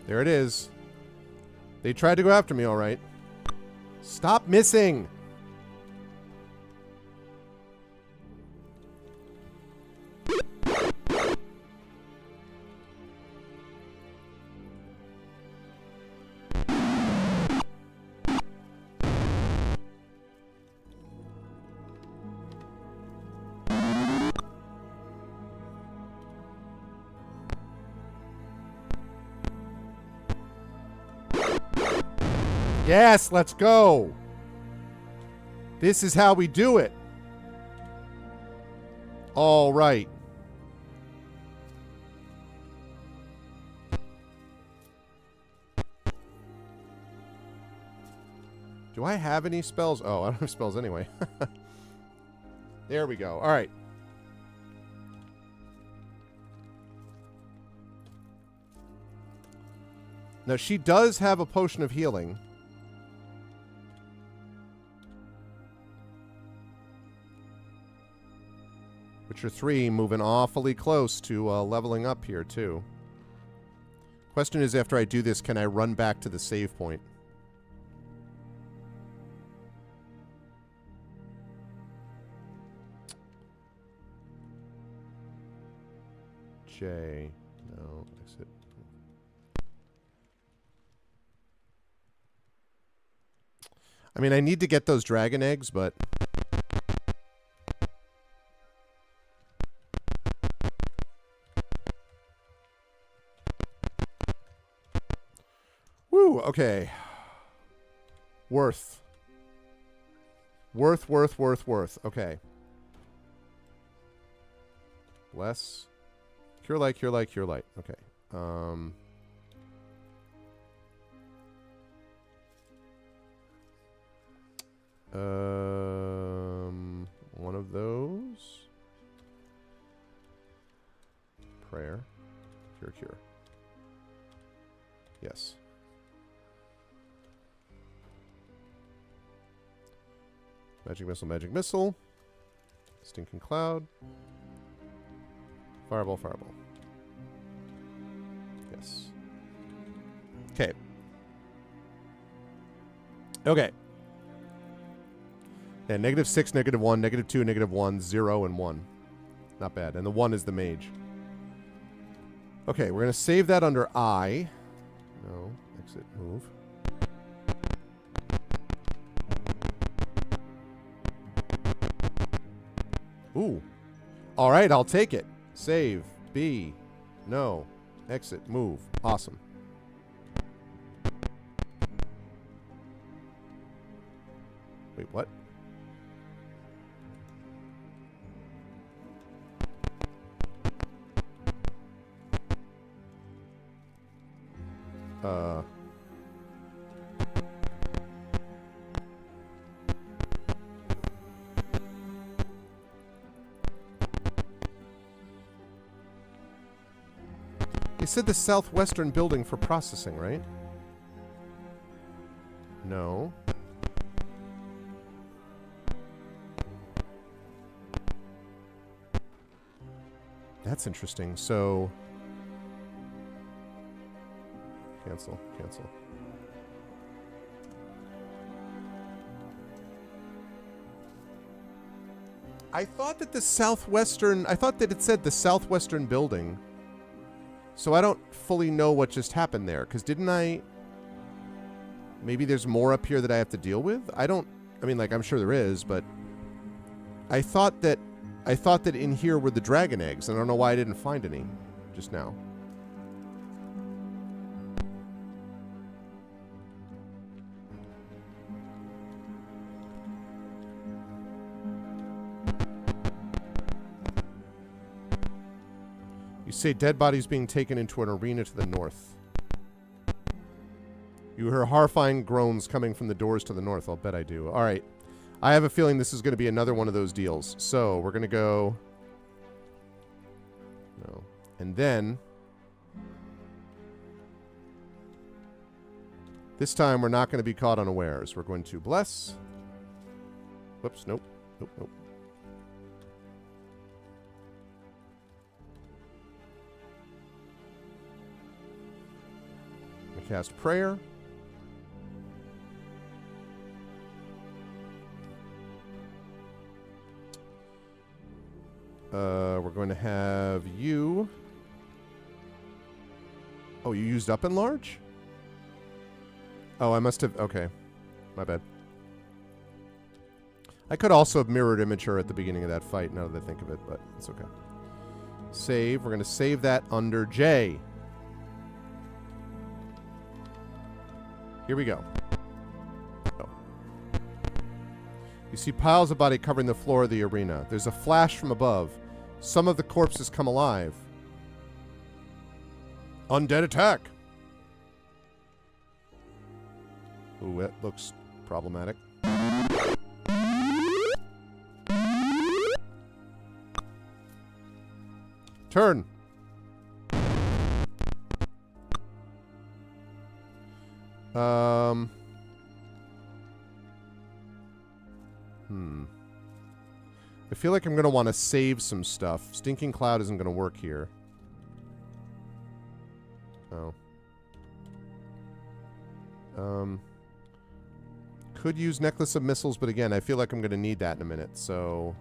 There it is. They tried to go after me, all right. Stop missing! Yes, let's go. This is how we do it. All right. Do I have any spells? Oh, I don't have spells anyway. There we go. All right. Now, she does have a potion of healing. Which are 3, moving awfully close to leveling up here, too. Question is, after I do this, can I run back to the save point? J. No, exit. I mean, I need to get those dragon eggs, but... Woo, okay. Worth. Worth. Okay. Less. Cure light. Okay. One of those. Prayer. Cure. Yes. Magic missile. Stinking cloud. Fireball. Yes. Okay. And -6, -1, -2, -1, 0, and 1. Not bad. And the 1 is the mage. Okay, we're going to save that under I. No. Exit. Move. Ooh. All right, I'll take it. Save. B. No. Exit. Move. Awesome. Wait, what? You said the southwestern building for processing, right? No. That's interesting. So... Cancel. I thought that it said the southwestern building. So I don't fully know what just happened there. Because didn't I... Maybe there's more up here that I have to deal with? I mean, like, I'm sure there is, but... I thought that in here were the dragon eggs. And I don't know why I didn't find any just now. You say dead bodies being taken into an arena to the north. You hear horrifying groans coming from the doors to the north. I'll bet I do. All right. I have a feeling this is going to be another one of those deals. So we're going to go... No. And then... This time we're not going to be caught unawares. We're going to bless. Whoops. Nope. Cast prayer. We're going to have you. Oh, you used up enlarge? Oh, I must have. Okay. My bad. I could also have mirrored image her at the beginning of that fight now that I think of it, but it's okay. Save. We're going to save that under J. Here we go. You see piles of body covering the floor of the arena. There's a flash from above. Some of the corpses come alive. Undead attack. Ooh, that looks problematic. Turn. I feel like I'm going to want to save some stuff. Stinking Cloud isn't going to work here. Oh. Could use Necklace of Missiles, but again, I feel like I'm going to need that in a minute, so...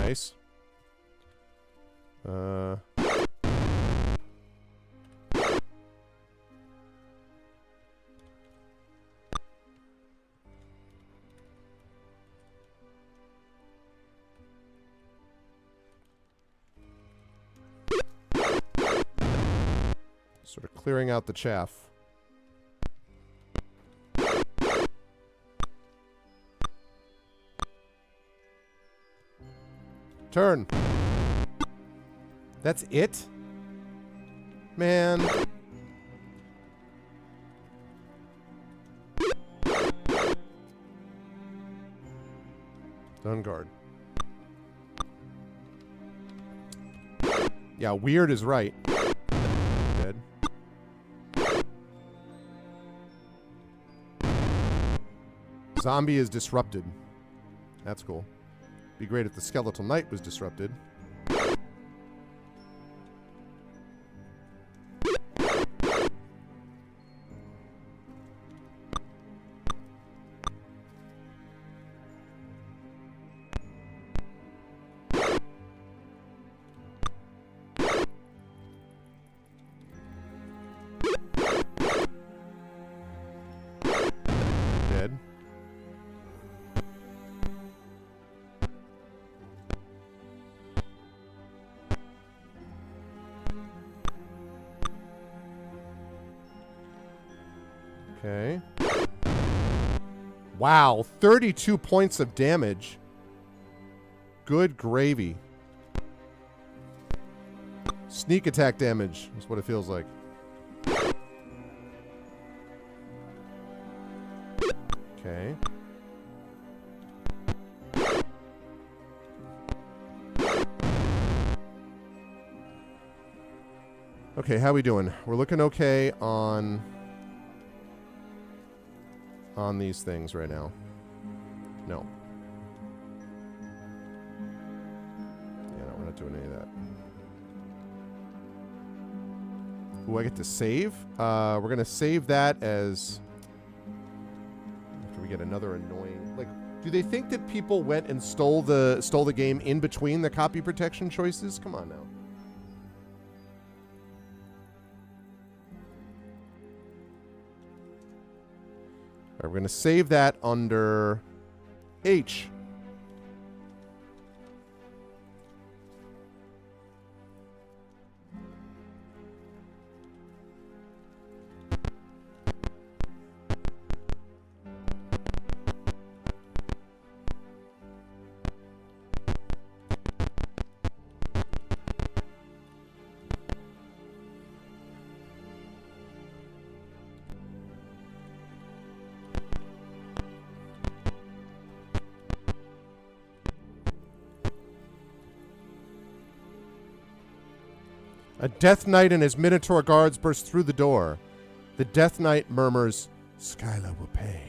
Nice. Sort of clearing out the chaff. Turn. That's it? Man. Stun guard. Yeah, weird is right. Dead. Zombie is disrupted. That's cool. Be great if the Skeletal Knight was disrupted. Dead. Okay. Wow, 32 points of damage. Good gravy. Sneak attack damage is what it feels like. Okay. Okay, how we doing? We're looking okay on these things right now. No. Yeah, no, we're not doing any of that. Ooh, I get to save? We're going to save that as... After we get another annoying... Like, do they think that people went and stole the game in between the copy protection choices? Come on now. All right, we're going to save that under H. A Death Knight and his Minotaur guards burst through the door. The Death Knight murmurs, "Skyla will pay."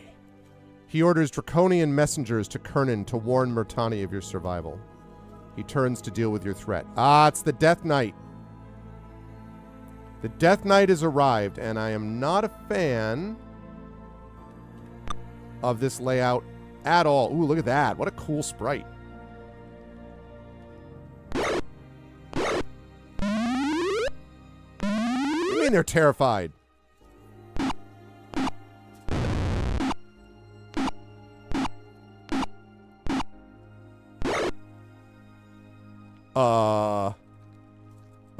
He orders draconian messengers to Krynn to warn Murtani of your survival. He turns to deal with your threat. Ah, it's the Death Knight. The Death Knight has arrived, and I am not a fan of this layout at all. Ooh, look at that. What a cool sprite. What do you mean they're terrified?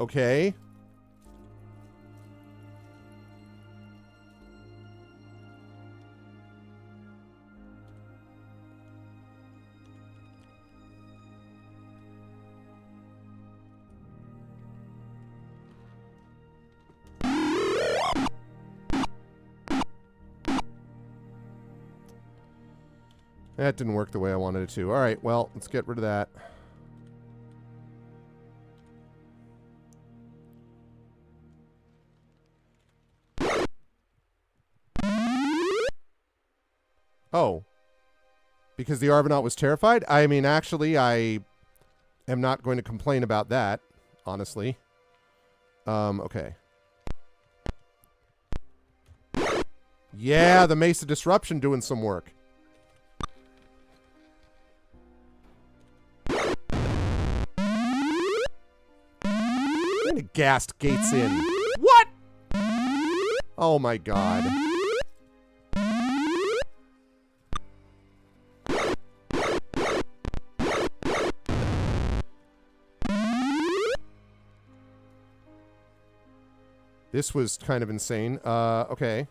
Okay. That didn't work the way I wanted it to. All right, well, let's get rid of that. Oh. Because the Arvathon was terrified? I mean, actually, I am not going to complain about that, honestly. Okay. Yeah, the Mace of Disruption doing some work. And it gassed gates in. What? Oh my god. This was kind of insane. Okay.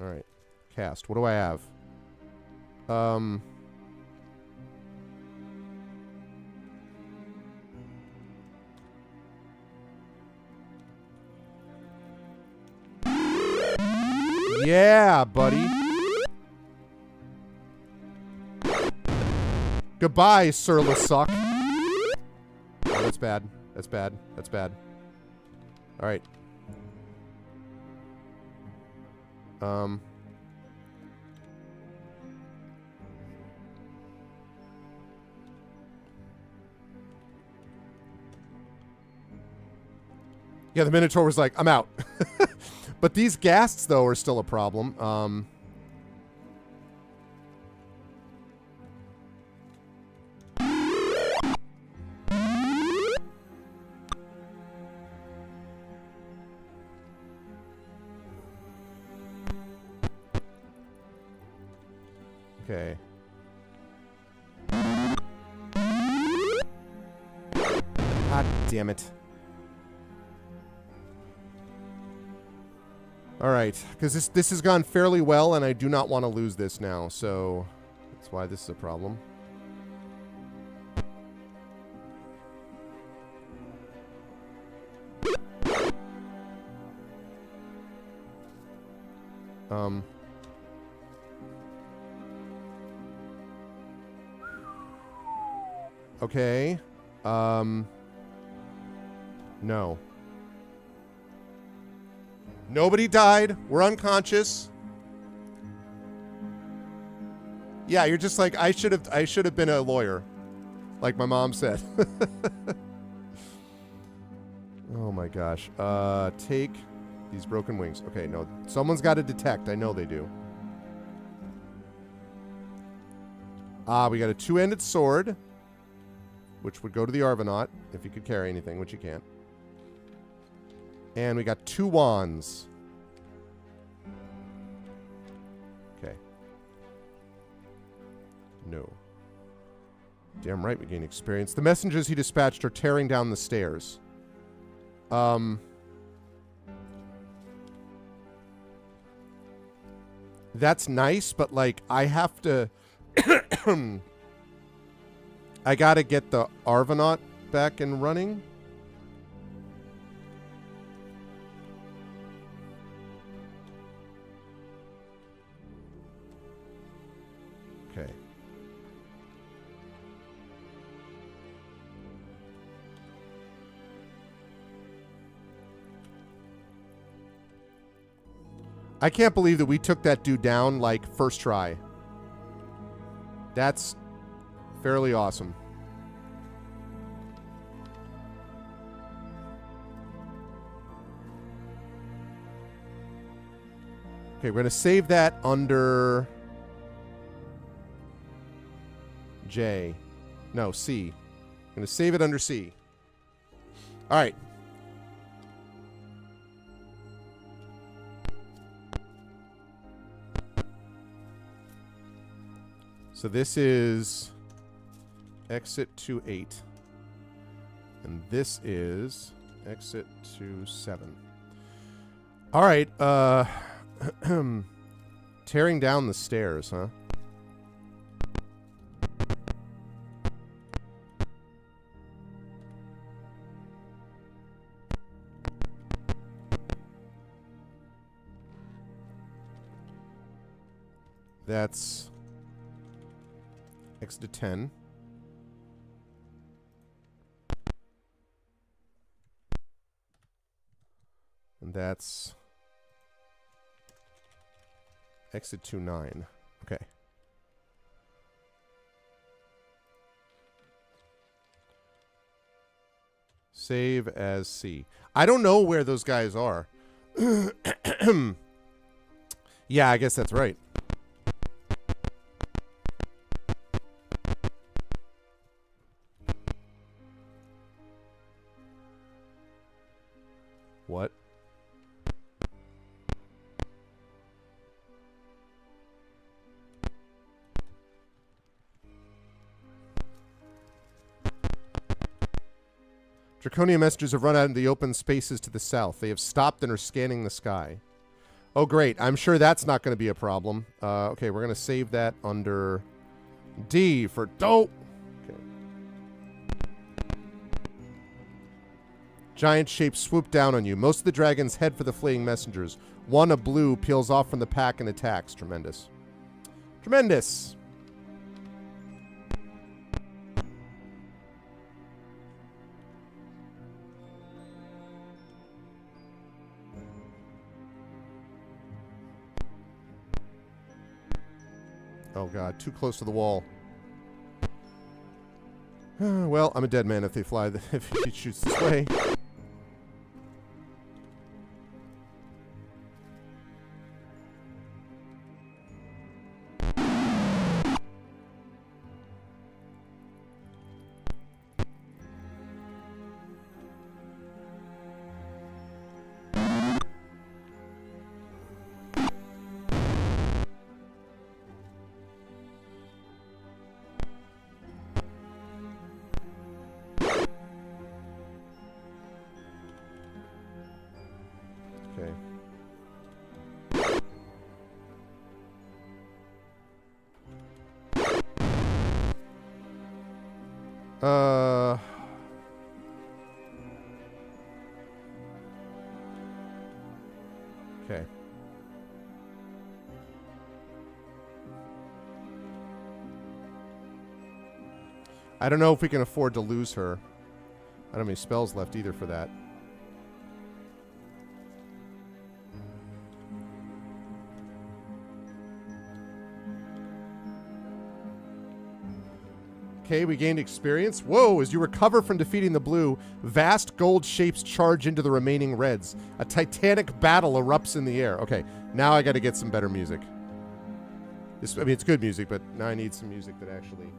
Alright. Cast. What do I have? Yeah, buddy. Goodbye, Surla Suck. Oh, that's bad. That's bad. That's bad. Alright. Yeah, the Minotaur was like, I'm out. But these ghasts, though, are still a problem. Okay. God damn it. Alright, because this has gone fairly well, and I do not want to lose this now, so that's why this is a problem. Okay. No. Nobody died. We're unconscious. Yeah, you're just like, I should have been a lawyer. Like my mom said. Oh my gosh. Take these broken wings. Okay, no. Someone's got to detect. I know they do. We got a two-handed sword, which would go to the Arvathon if he could carry anything, which he can't. And we got two wands. Okay. No. Damn right we gain experience. The messengers he dispatched are tearing down the stairs. That's nice, but like I have to I gotta get the Arvathon back and running. Okay. I can't believe that we took that dude down, like, first try. That's fairly awesome. Okay, we're going to save that under J. No, C. I'm going to save it under C. All right. So this is exit to 8. And this is exit to 7. All right. Tearing down the stairs, huh? That's exit to 10. And that's exit to 9. Okay. Save as C. I don't know where those guys are. Yeah, I guess that's right. What? Draconian messengers have run out into the open spaces to the south. They have stopped and are scanning the sky. Oh, great. I'm sure that's not going to be a problem. Okay, we're going to save that under D for dope. Okay. Giant shapes swoop down on you. Most of the dragons head for the fleeing messengers. One, a blue, peels off from the pack and attacks. Tremendous. Tremendous. Oh, God. Too close to the wall. Well, I'm a dead man if they fly. If he shoots this way. Okay. I don't know if we can afford to lose her. I don't have any spells left either for that. Okay, we gained experience. Whoa, as you recover from defeating the blue, vast gold shapes charge into the remaining reds. A titanic battle erupts in the air. Okay, now I got to get some better music. I mean, it's good music, but now I need some music that actually...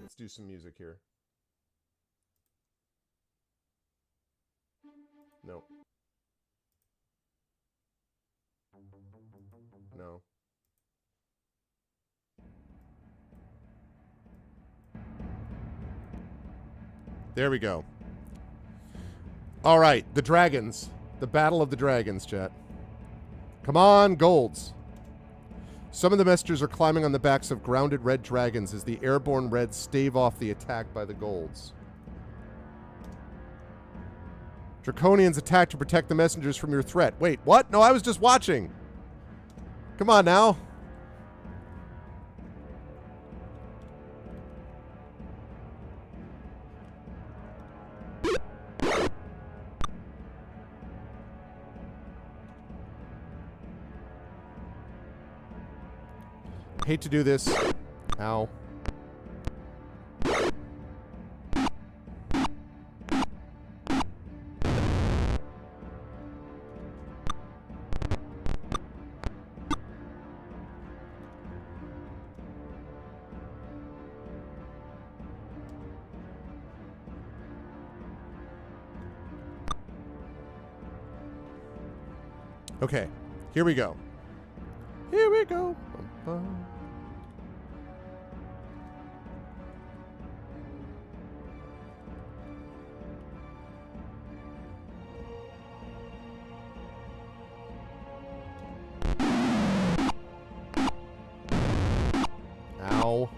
Let's do some music here. No. No. There we go. All right, the dragons. The battle of the dragons, chat. Come on, golds. Some of the messengers are climbing on the backs of grounded red dragons as the airborne reds stave off the attack by the golds. Draconians attack to protect the messengers from your threat. Wait, what? No, I was just watching. Come on now. Hate to do this. Ow. Okay, here we go. Here we go. Ow.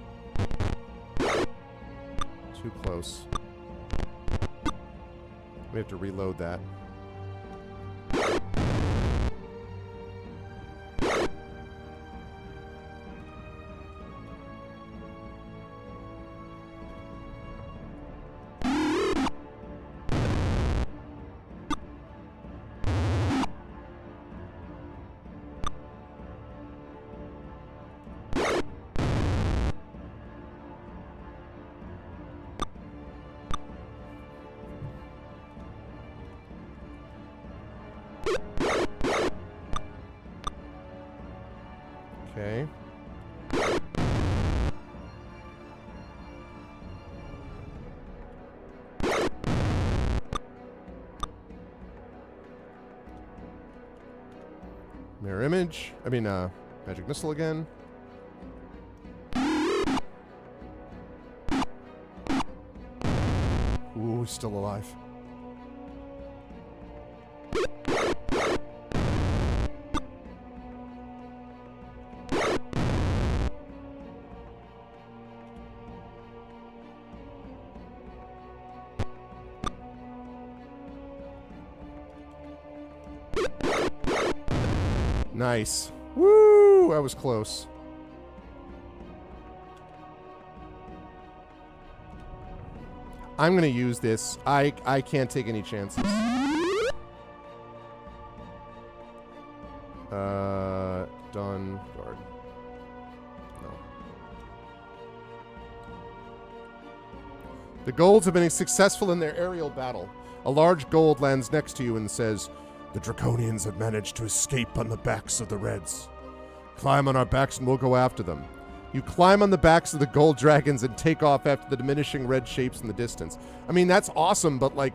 Too close. We have to reload that. Okay. Mirror image. Magic missile again. Ooh, he's still alive. Nice. Woo! That was close. I'm going to use this. I can't take any chances. Done. Guard. No. The golds have been successful in their aerial battle. A large gold lands next to you and says, "The Draconians have managed to escape on the backs of the Reds. Climb on our backs and we'll go after them." You climb on the backs of the gold dragons and take off after the diminishing red shapes in the distance. I mean, that's awesome, but like,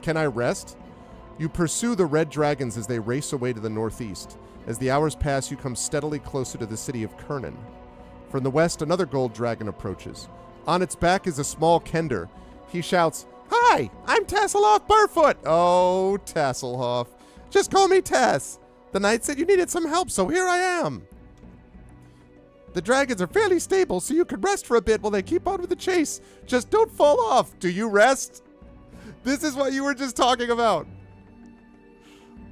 can I rest? You pursue the red dragons as they race away to the northeast. As the hours pass, you come steadily closer to the city of Krynn. From the west, another gold dragon approaches. On its back is a small kender. He shouts, "Hi, I'm Tasselhoff Barfoot." Oh, Tasselhoff. Just call me Tass. The knight said you needed some help, so here I am. The dragons are fairly stable, so you can rest for a bit while they keep on with the chase. Just don't fall off. Do you rest? This is what you were just talking about.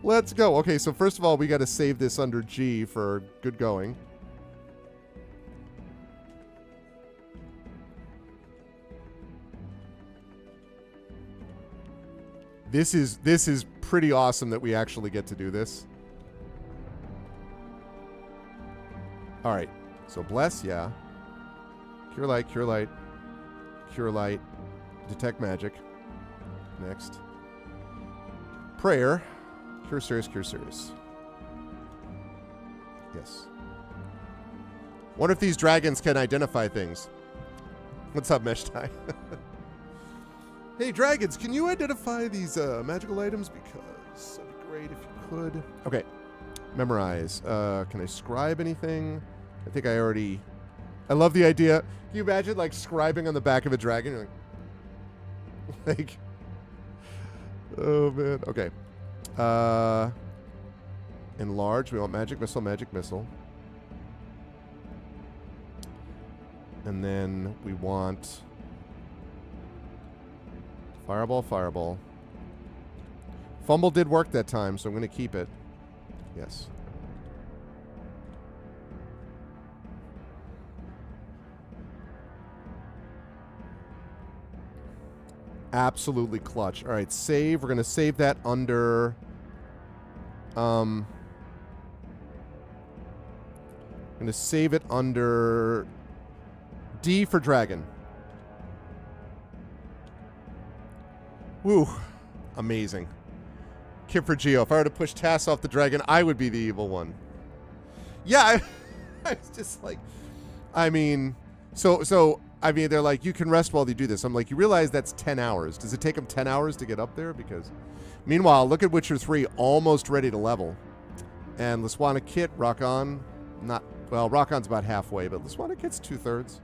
Let's go. Okay, so first of all, we got to save this under G for good going. This is pretty awesome that we actually get to do this. All right. So bless, yeah. Cure light, cure light. Cure light. Detect magic. Next. Prayer. Cure serious, cure serious. Yes. Wonder if these dragons can identify things. What's up, Meshtai? Hey, dragons, can you identify these magical items? Because that'd be great if you could. Okay. Memorize. Can I scribe anything? I think I already... I love the idea. Can you imagine, like, scribing on the back of a dragon? You're like... Oh, man. Okay. Enlarge. We want magic missile, magic missile. And then we want... Fireball, fireball. Fumble did work that time, so I'm going to keep it. Yes. Absolutely clutch. All right, save. We're going to save that under... I'm going to save it under... D for dragon. Woo. Amazing. Kip for Geo. If I were to push Tass off the dragon, I would be the evil one. Yeah, I was just like... I mean... I mean, they're like, you can rest while you do this. I'm like, you realize that's 10 hours. Does it take them 10 hours to get up there? Because, meanwhile, look at Witcher 3, almost ready to level. And Liswana Kit, rock on. Not, well, rock on's about halfway, but Liswana Kit's 2/3.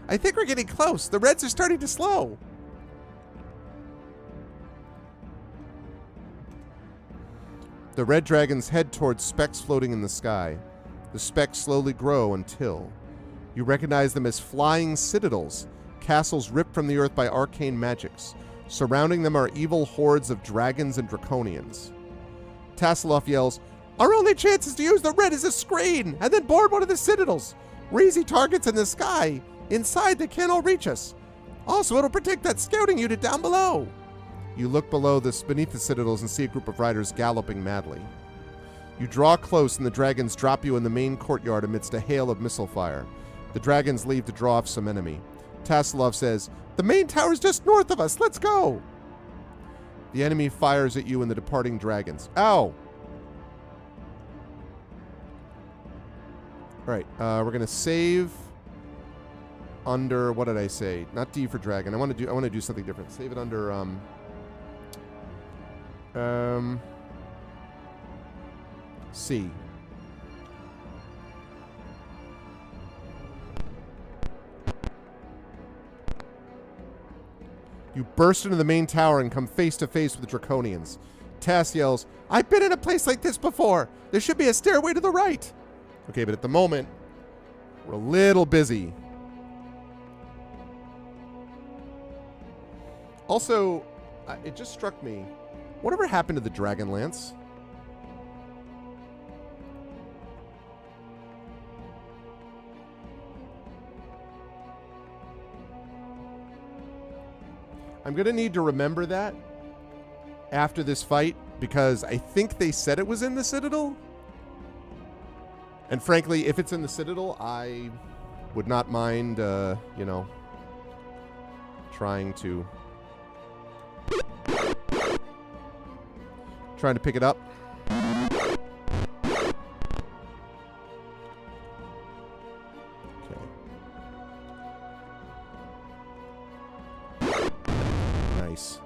I think we're getting close. The reds are starting to slow. The red dragons head towards specks floating in the sky. The specks slowly grow until you recognize them as flying citadels, castles ripped from the earth by arcane magics. Surrounding them are evil hordes of dragons and draconians. Tasselhoff yells, "Our only chance is to use the red as a screen, and then board one of the citadels. We're easy targets in the sky. Inside, they can't all reach us. Also, it'll protect that scouting unit down below." You look beneath the citadels and see a group of riders galloping madly. You draw close and the dragons drop you in the main courtyard amidst a hail of missile fire. The dragons leave to draw off some enemy. Tasselhoff says, "The main tower's just north of us. Let's go." The enemy fires at you and the departing dragons. Ow! Alright, we're going to save under, what did I say? Not D for dragon. I want to do something different. Save it under, C. You burst into the main tower and come face to face with the Draconians. Tass yells, "I've been in a place like this before. There should be a stairway to the right." Okay, but at the moment, we're a little busy. Also, it just struck me, whatever happened to the Dragonlance? I'm going to need to remember that after this fight, because I think they said it was in the Citadel. And frankly, if it's in the Citadel, I would not mind, you know, trying to pick it up. Okay. Nice.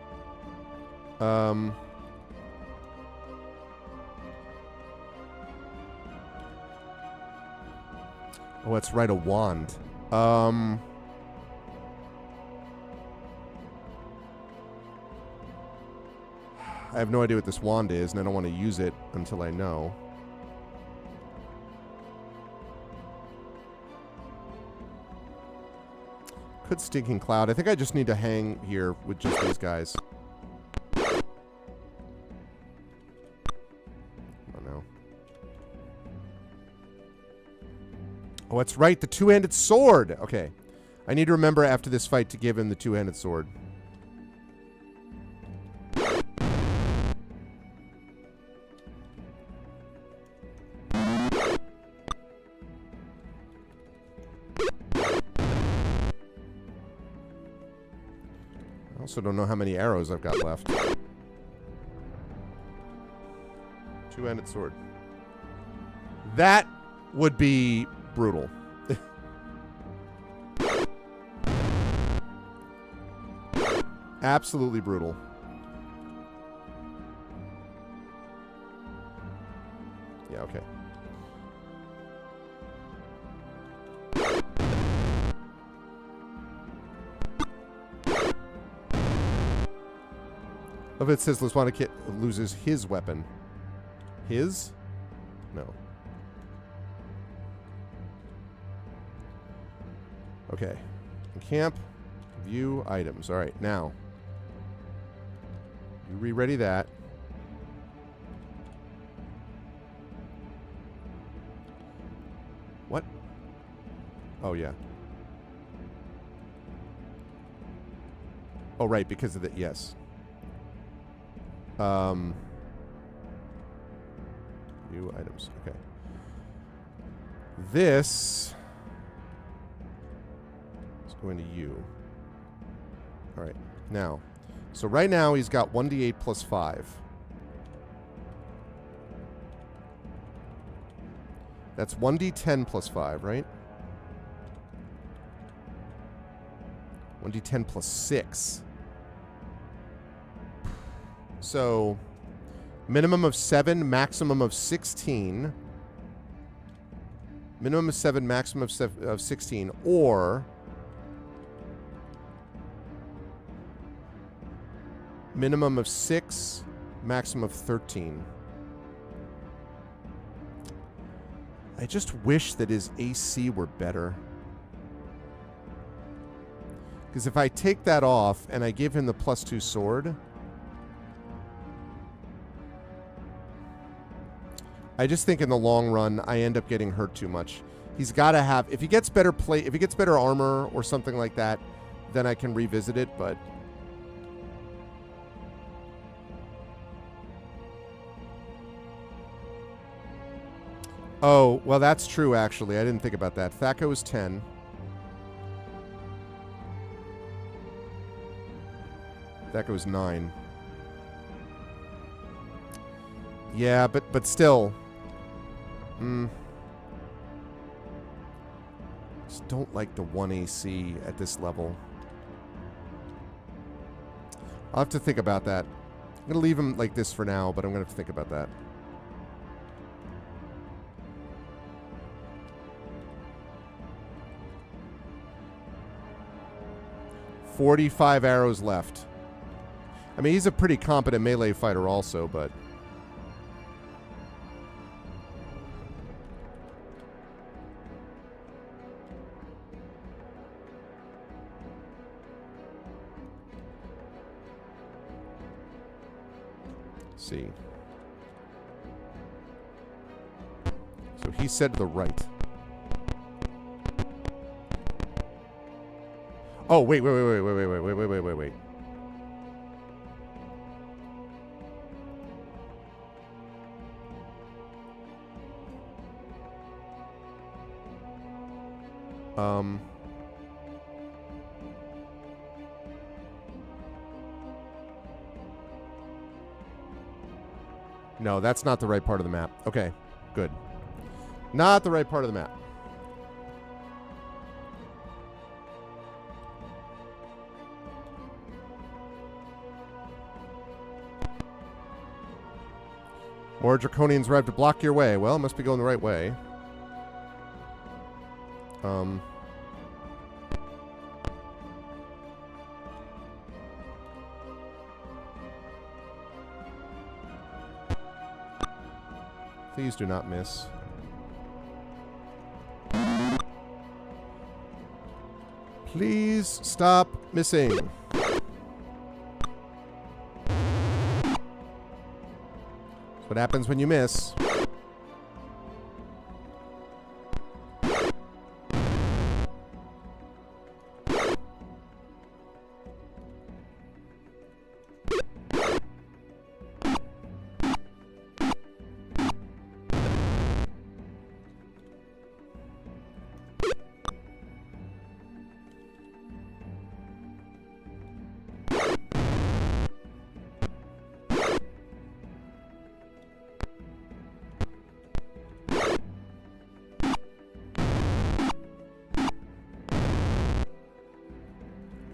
Oh, that's right, a wand. I have no idea what this wand is, and I don't want to use it until I know. Could Stinking Cloud. I think I just need to hang here with just these guys. Oh, no. Oh, that's right, the two-handed sword. Okay. I need to remember after this fight to give him the two-handed sword. I also don't know how many arrows I've got left. Two-handed sword. That would be brutal. Absolutely brutal. Yeah, okay. If it says Liswana loses his weapon. His? No. Okay. Camp. View items. All right, now. You re-ready that. What? Oh, yeah. Oh, right, because of the... Yes. New items. Okay. This is going to you. All right. Now, so right now he's got 1d8 plus 5. That's 1d10 plus 5, right? 1d10 plus 6. So, Minimum of 7, maximum of 16. Minimum of 7, maximum of 16. Or minimum of 6, maximum of 13. I just wish that his AC were better. Because if I take that off and I give him the +2 sword, I just think in the long run I end up getting hurt too much. He's got to have, if he gets better if he gets better armor or something like that, then I can revisit it, but oh, well, that's true, actually. I didn't think about that. Thaco is 10. Thaco is 9. Yeah, but still. Just don't like the 1 AC at this level. I'll have to think about that. I'm going to leave him like this for now, but I'm going to have to think about that. $45 arrows left. I mean, he's a pretty competent melee fighter also, but let's see. So he said to the right. Oh, wait. No, that's not the right part of the map. Okay, good. Not the right part of the map. More Draconians arrive to block your way. Well, it must be going the right way. Please do not miss. Please stop missing. That's what happens when you miss.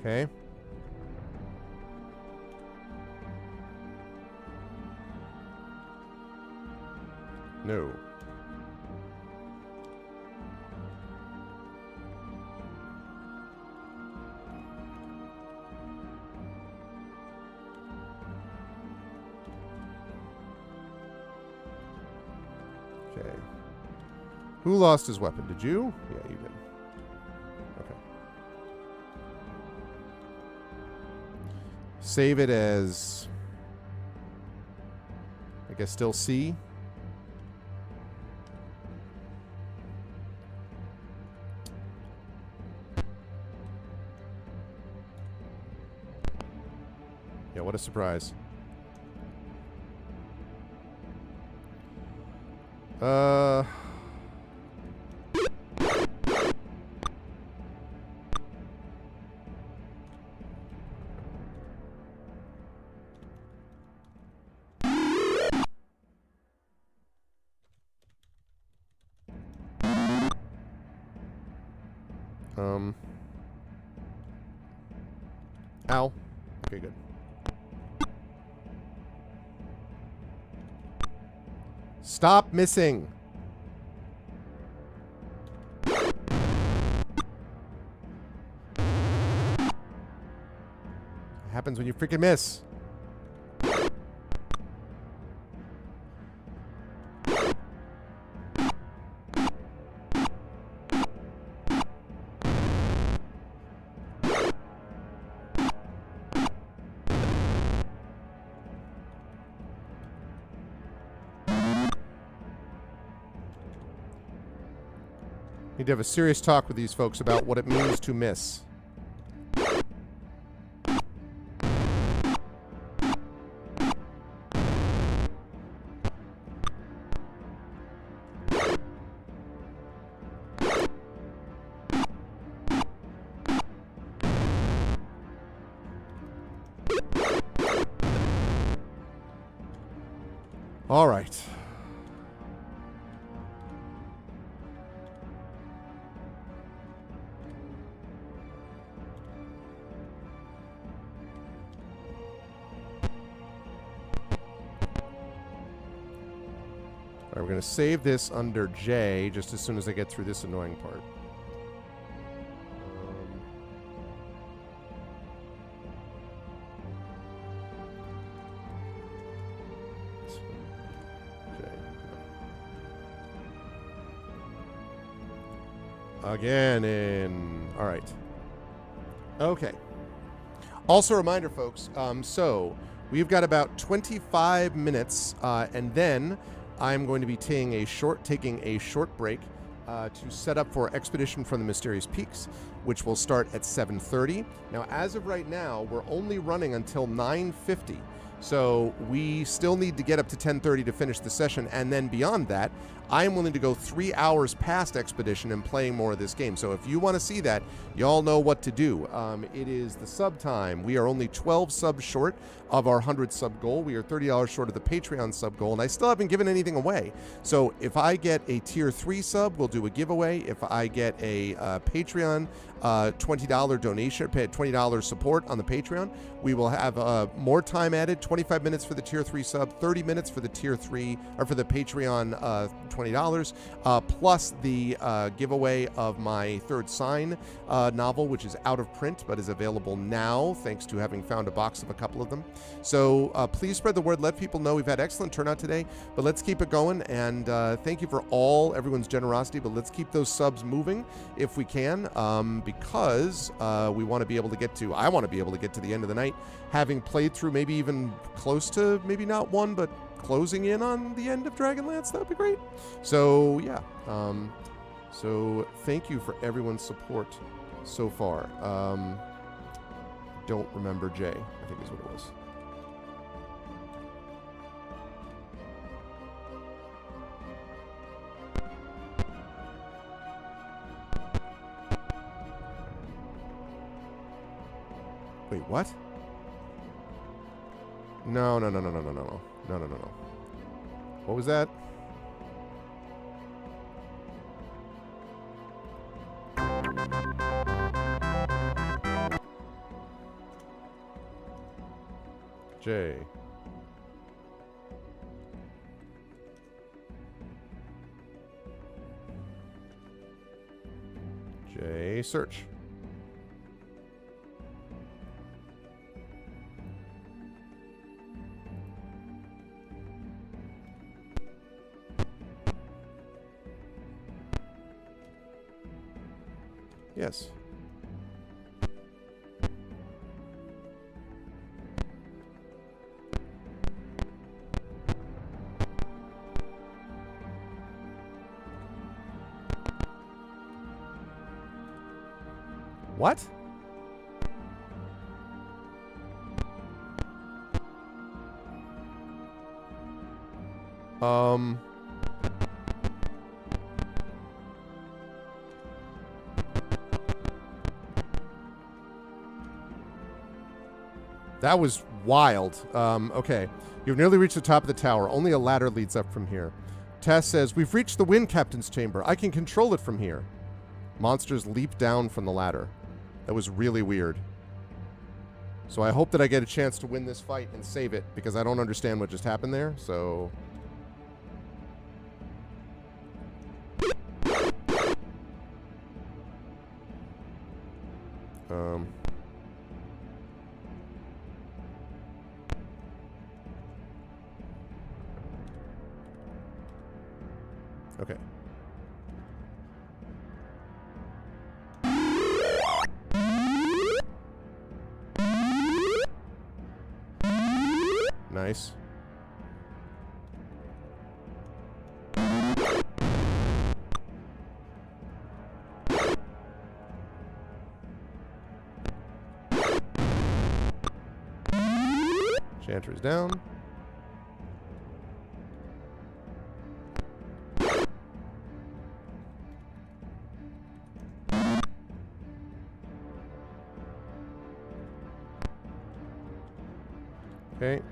Okay. No. Okay. Who lost his weapon? Did you? Yeah, you did. Okay. Save it as, I guess, still C. Yeah, what a surprise. Ow. Okay, good. Stop missing. What happens when you freaking miss? Need to have a serious talk with these folks about what it means to miss. All right. All right, we're going to save this under J just as soon as I get through this annoying part. Again in... All right. Okay. Also a reminder, folks, so we've got about 25 minutes, and then I'm going to be taking a short break to set up for Expedition from the Mysterious Peaks, which will start at 7:30. Now, as of right now, we're only running until 9:50. So we still need to get up to 10:30 to finish the session, and then beyond that, I am willing to go 3 hours past Expedition and playing more of this game. So if you want to see that, y'all know what to do. It is the sub time. We are only 12 subs short of our 100 sub goal. We are $30 short of the Patreon sub goal, and I still haven't given anything away. So if I get a tier 3 sub, we'll do a giveaway. If I get a Patreon $20 donation, $20 support on the Patreon, we will have more time added, 25 minutes for the tier 3 sub, 30 minutes for the tier 3, or for the Patreon $20, plus the giveaway of my third sign novel, which is out of print, but is available now, thanks to having found a box of a couple of them. So please spread the word, let people know. We've had excellent turnout today, but let's keep it going, and thank you for everyone's generosity, but let's keep those subs moving if we can, because we want to be able to get to, I want to be able to get to the end of the night, having played through maybe even close to, maybe not one, but closing in on the end of Dragonlance. That would be great. So yeah, so thank you for everyone's support so far. Don't remember Jay, I think is what it was. Wait, what? No. What was that? J. J, search. Yes. What? That was wild. Okay. You've nearly reached the top of the tower. Only a ladder leads up from here. Tess says, we've reached the Wind Captain's chamber. I can control it from here. Monsters leap down from the ladder. That was really weird. So I hope that I get a chance to win this fight and save it, because I don't understand what just happened there, so... Okay. Nice. Chanter is down. Okay.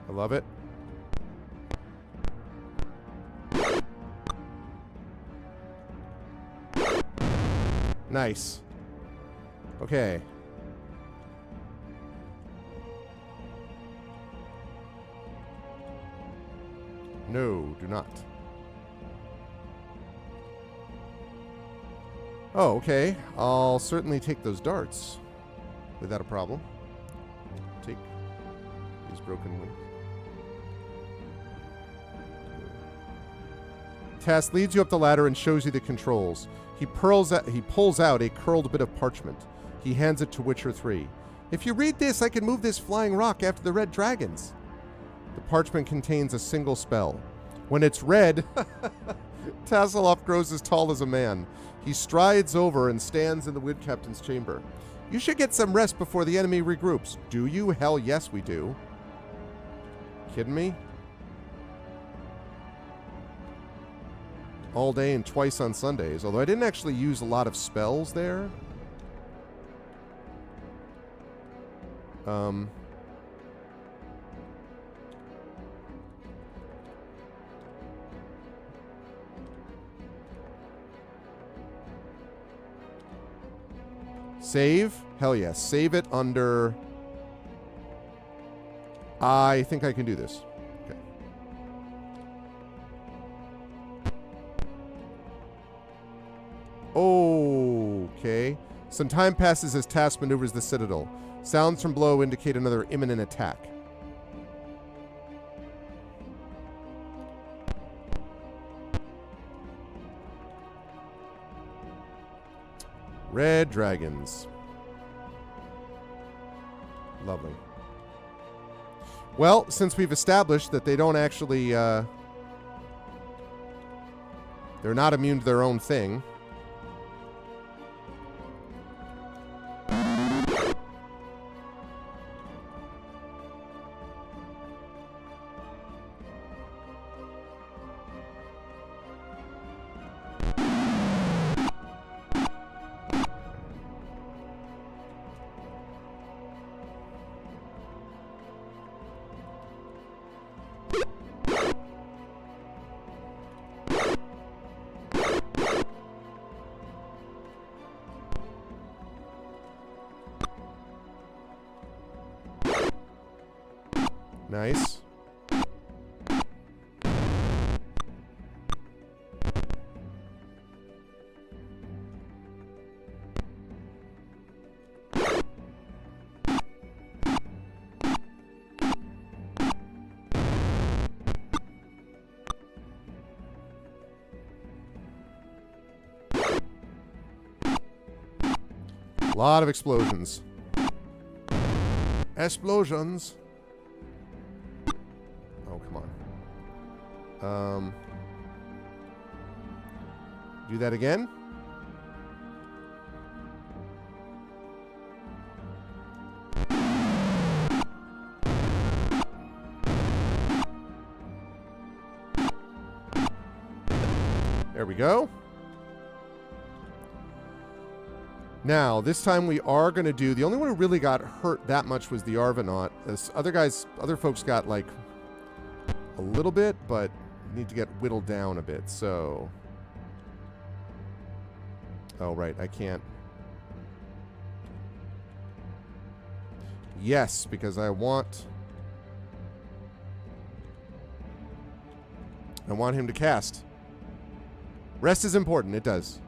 I love it. Nice. Okay. No, do not. Oh, okay. I'll certainly take those darts without a problem. Take these broken wings. Task leads you up the ladder and shows you the controls. He pulls out a curled bit of parchment. He hands it to Witcher 3. If you read this, I can move this flying rock after the red dragons. The parchment contains a single spell. When it's read, Tasselhoff grows as tall as a man. He strides over and stands in the wood captain's chamber. You should get some rest before the enemy regroups. Do you? Hell yes, we do. Kidding me? All day and twice on Sundays, although I didn't actually use a lot of spells there. Save? Hell yes. Save it under... I think I can do this. Okay. Okay. Some time passes as Task maneuvers the citadel. Sounds from below indicate another imminent attack. Red dragons. Lovely. Well, since we've established that they don't actually, they're not immune to their own thing. Nice. A lot of explosions. Explosions. Oh, come on. Do that again. There we go. Now, this time we are going to do... The only one who really got hurt that much was the Arvathon. This other folks got, like, a little bit, but need to get whittled down a bit, so... Oh, right, I can't... Yes, because I want him to cast. Rest is important. It does.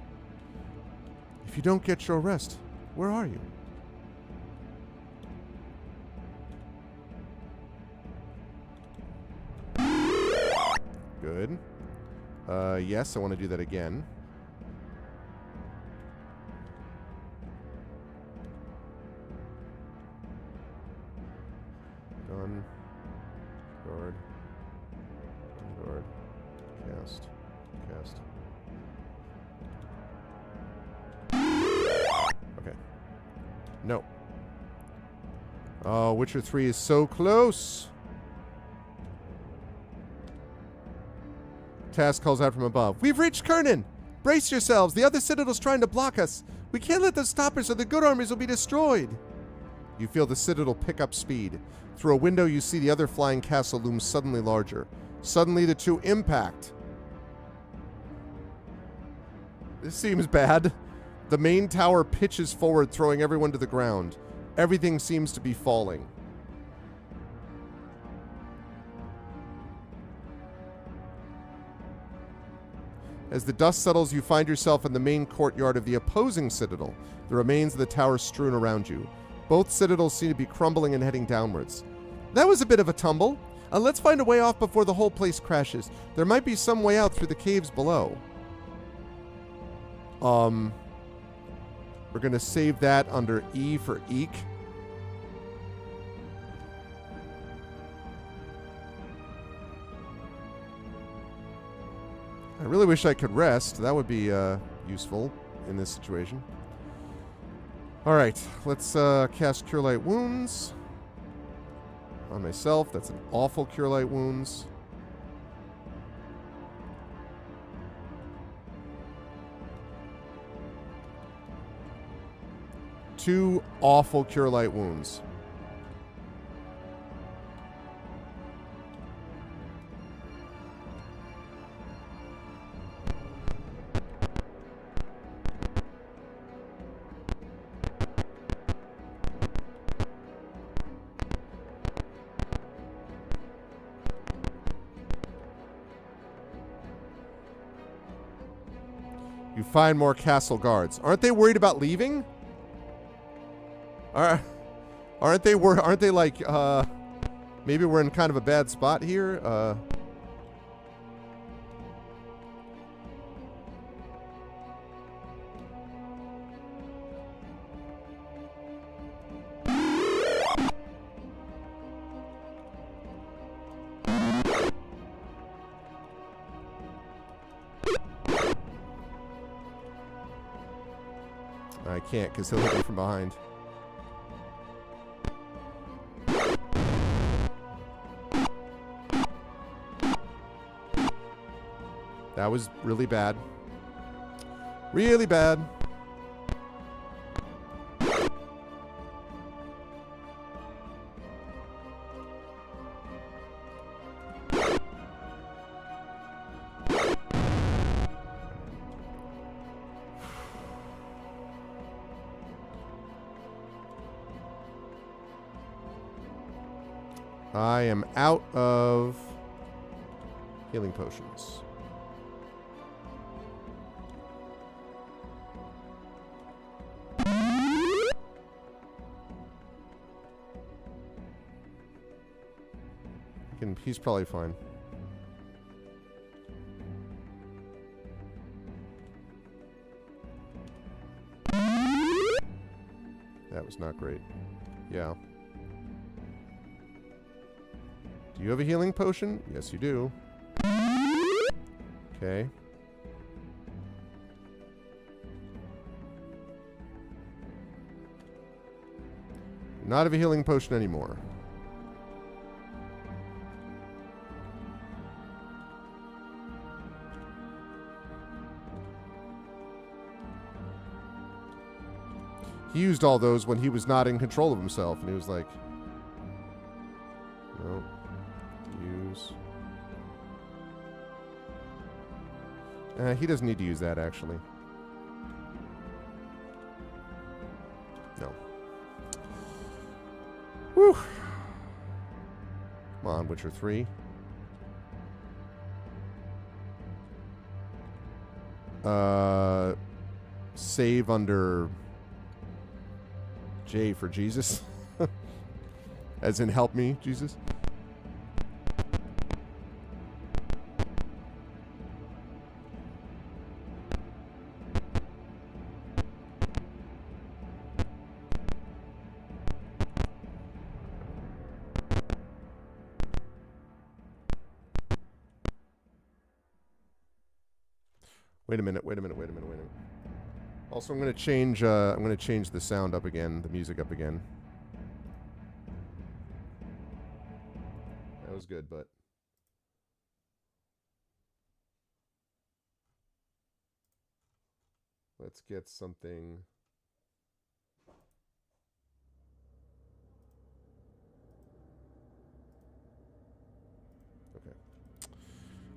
If you don't get your rest, where are you? Good. Yes, I want to do that again. Done. Guard. Guard. Cast. Cast. Okay. No. Oh, Witcher 3 is so close. Task calls out from above. We've reached Krynn! Brace yourselves! The other citadel's trying to block us! We can't let them stop us or the good armies will be destroyed! You feel the citadel pick up speed. Through a window you see the other flying castle loom suddenly larger. Suddenly the two impact. This seems bad. The main tower pitches forward, throwing everyone to the ground. Everything seems to be falling. As the dust settles, you find yourself in the main courtyard of the opposing citadel, the remains of the tower strewn around you. Both citadels seem to be crumbling and heading downwards. That was a bit of a tumble. Let's find a way off before the whole place crashes. There might be some way out through the caves below. We're going to save that under E for Eek. I really wish I could rest. That would be useful in this situation. All right, let's cast Cure Light Wounds on myself. That's an awful Cure Light Wounds. Two awful Cure Light Wounds. You find more castle guards. Aren't they worried about leaving? Aren't they like, maybe we're in kind of a bad spot here? I can't because he'll hit me from behind. That was really bad. Really bad. I am out of healing potions. He's probably fine. That was not great. Yeah. Do you have a healing potion? Yes, you do. Okay. Not have a healing potion anymore. He used all those when he was not in control of himself, and he was like, no, use. He doesn't need to use that, actually. No. Whew. Come on, Witcher 3. Save under J for Jesus. As in help me, Jesus. Wait a minute. Also, I'm going to change the sound up again, the music up again. That was good, but let's get something. Okay.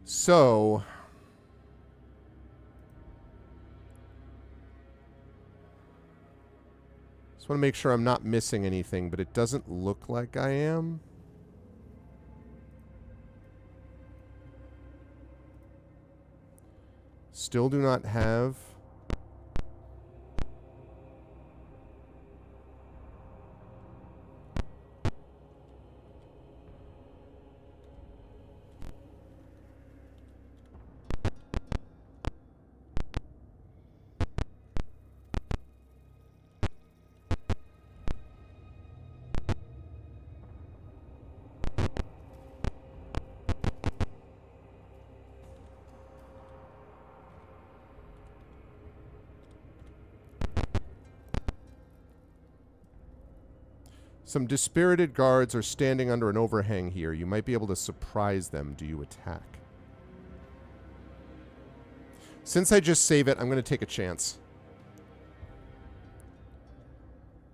So just want to make sure I'm not missing anything, but it doesn't look like I am. Still do not have. Some dispirited guards are standing under an overhang here. You might be able to surprise them. Do you attack? Since I just save it, I'm going to take a chance.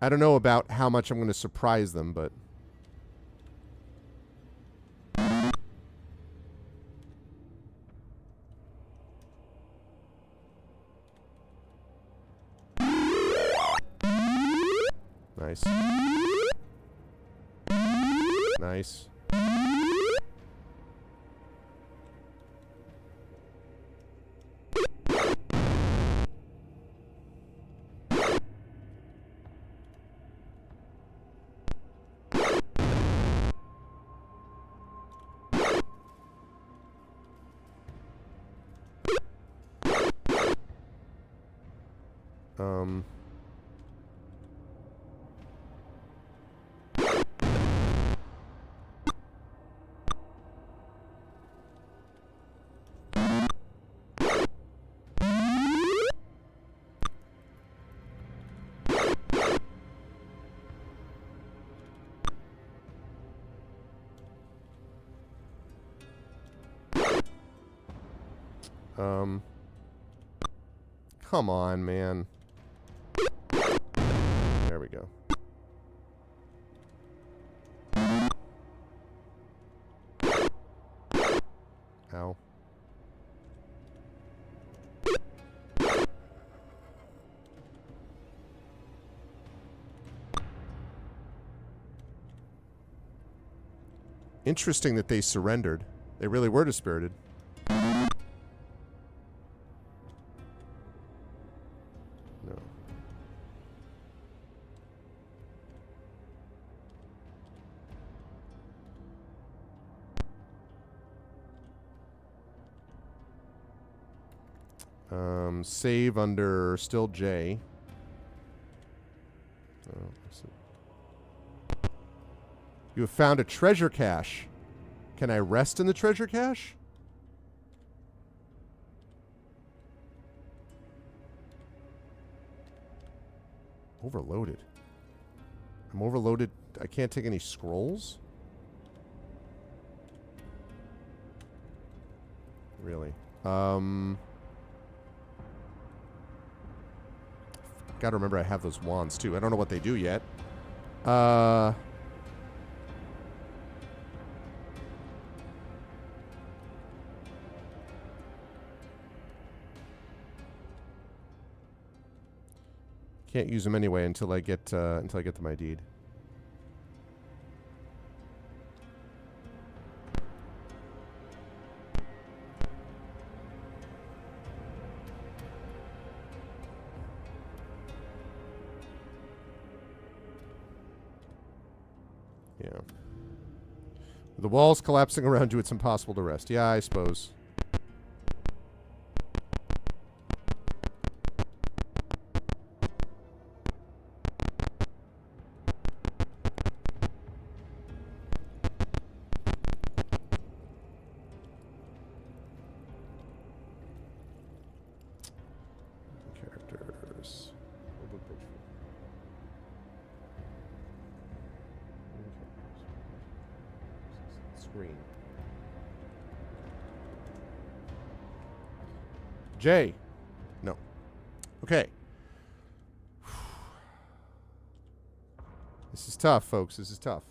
I don't know about how much I'm going to surprise them, but... Nice. Nice. Come on, man. There we go. Ow. Interesting that they surrendered. They really were dispirited. Save under still J. You have found a treasure cache. Can I rest in the treasure cache? Overloaded. I'm overloaded. I can't take any scrolls? Really? Gotta remember I have those wands too. I don't know what they do yet. Can't use them anyway until I get to my deed. Yeah. The walls collapsing around you, it's impossible to rest. Yeah, I suppose. Characters. Screen. J. No. Okay. This is tough, folks. This is tough.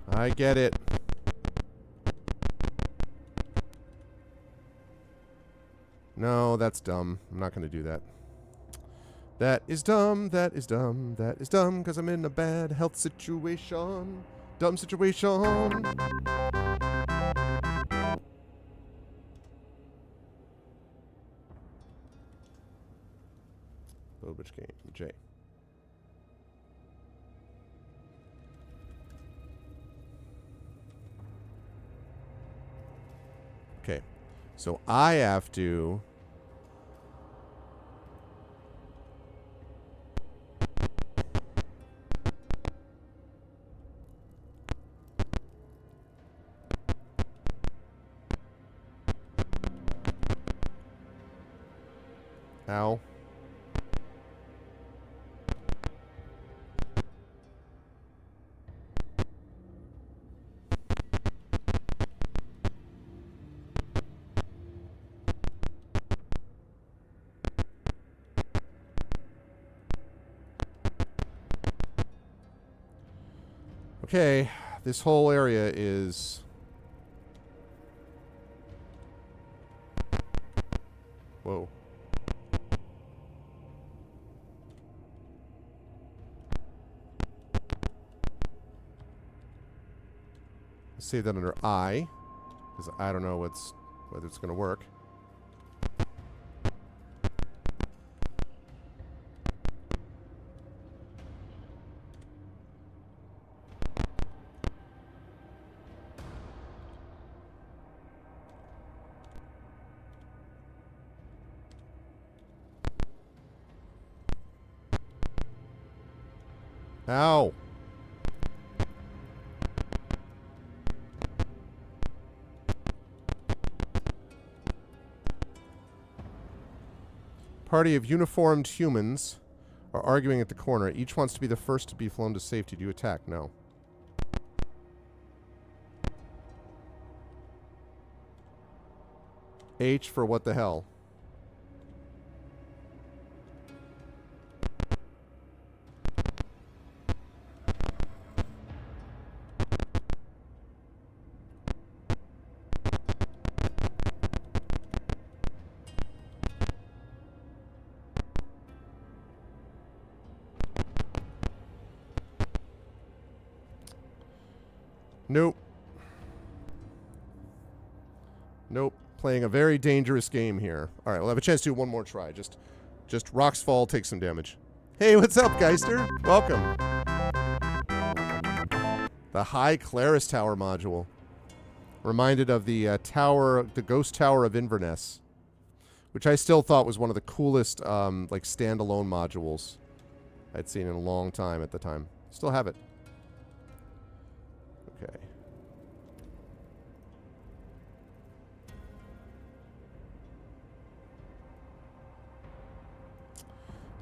I get it. No, that's dumb. I'm not going to do that. That is dumb. That is dumb. That is dumb because I'm in a bad health situation. Dumb situation. Which game? J. Okay. So I have to... Ow. Okay, this whole area is... Whoa. Save that under I, because I don't know whether it's going to work. Ow. Party of uniformed humans are arguing at the corner. Each wants to be the first to be flown to safety. Do you attack? No. H for what the hell? Nope. Nope. Playing a very dangerous game here. All right, we'll have a chance to do one more try. Just rocks fall, take some damage. Hey, what's up, Geister? Welcome. The High Claris Tower module. Reminded of the tower, the Ghost Tower of Inverness, which I still thought was one of the coolest, like standalone modules I'd seen in a long time at the time. Still have it. Okay.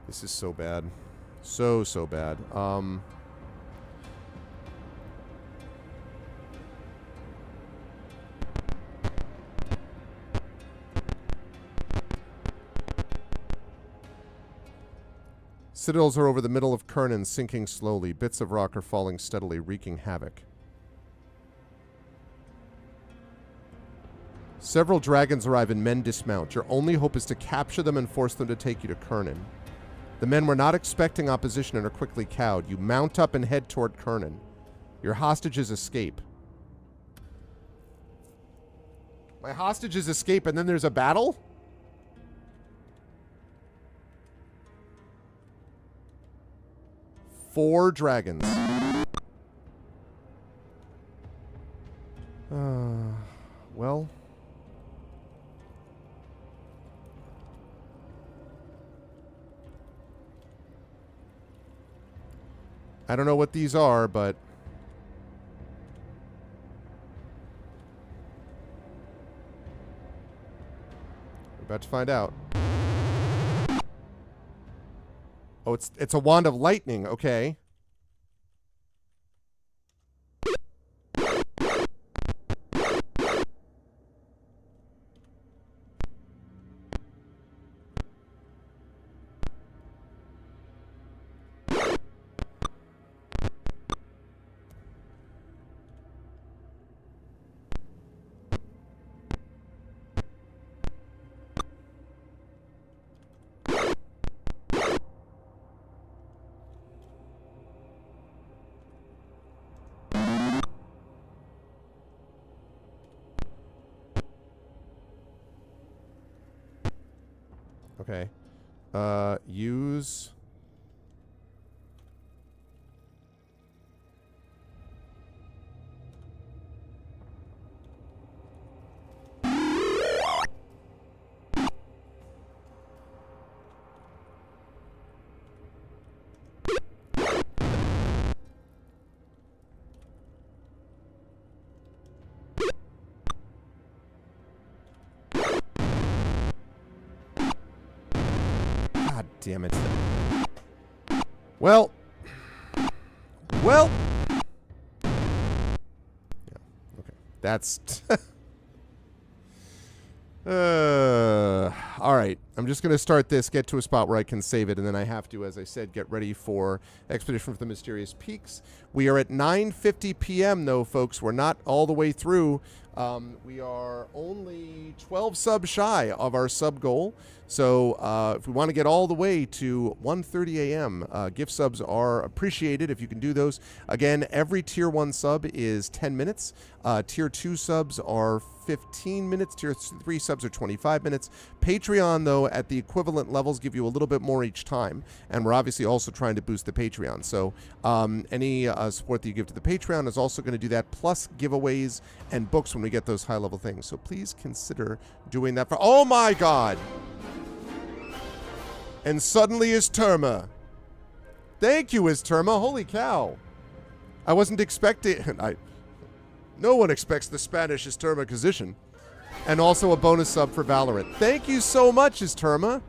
This is so bad. So bad. Citadels are over the middle of Krynn, sinking slowly. Bits of rock are falling steadily, wreaking havoc. Several dragons arrive and men dismount. Your only hope is to capture them and force them to take you to Krynn. The men were not expecting opposition and are quickly cowed. You mount up and head toward Krynn. Your hostages escape. My hostages escape and then there's a battle? Four dragons. Well. I don't know what these are, but... we're about to find out. Oh, it's a wand of lightning. Okay. Okay. Use... God damn it. Well. Well. Yeah, okay. That's... all right. I'm just going to start this, get to a spot where I can save it, and then I have to, as I said, get ready for Expedition for the Mysterious Peaks. We are at 9:50 p.m., though, folks. We're not all the way through. We are only 12 subs shy of our sub goal. So if we want to get all the way to 1:30 a.m., gift subs are appreciated if you can do those. Again, every Tier 1 sub is 10 minutes. Tier 2 subs are 15 minutes. Tier 3 subs are 25 minutes. Patreon, though, at the equivalent levels give you a little bit more each time. And we're obviously also trying to boost the Patreon. So any support that you give to the Patreon is also going to do that, plus giveaways and books when we get those high-level things. So please consider doing that for... Oh, my God! And suddenly is Terma. Thank you, is Terma. Holy cow. I wasn't expecting... No one expects the Spanish Isterma Inquisition. And also a bonus sub for Valorant. Thank you so much, Isterma.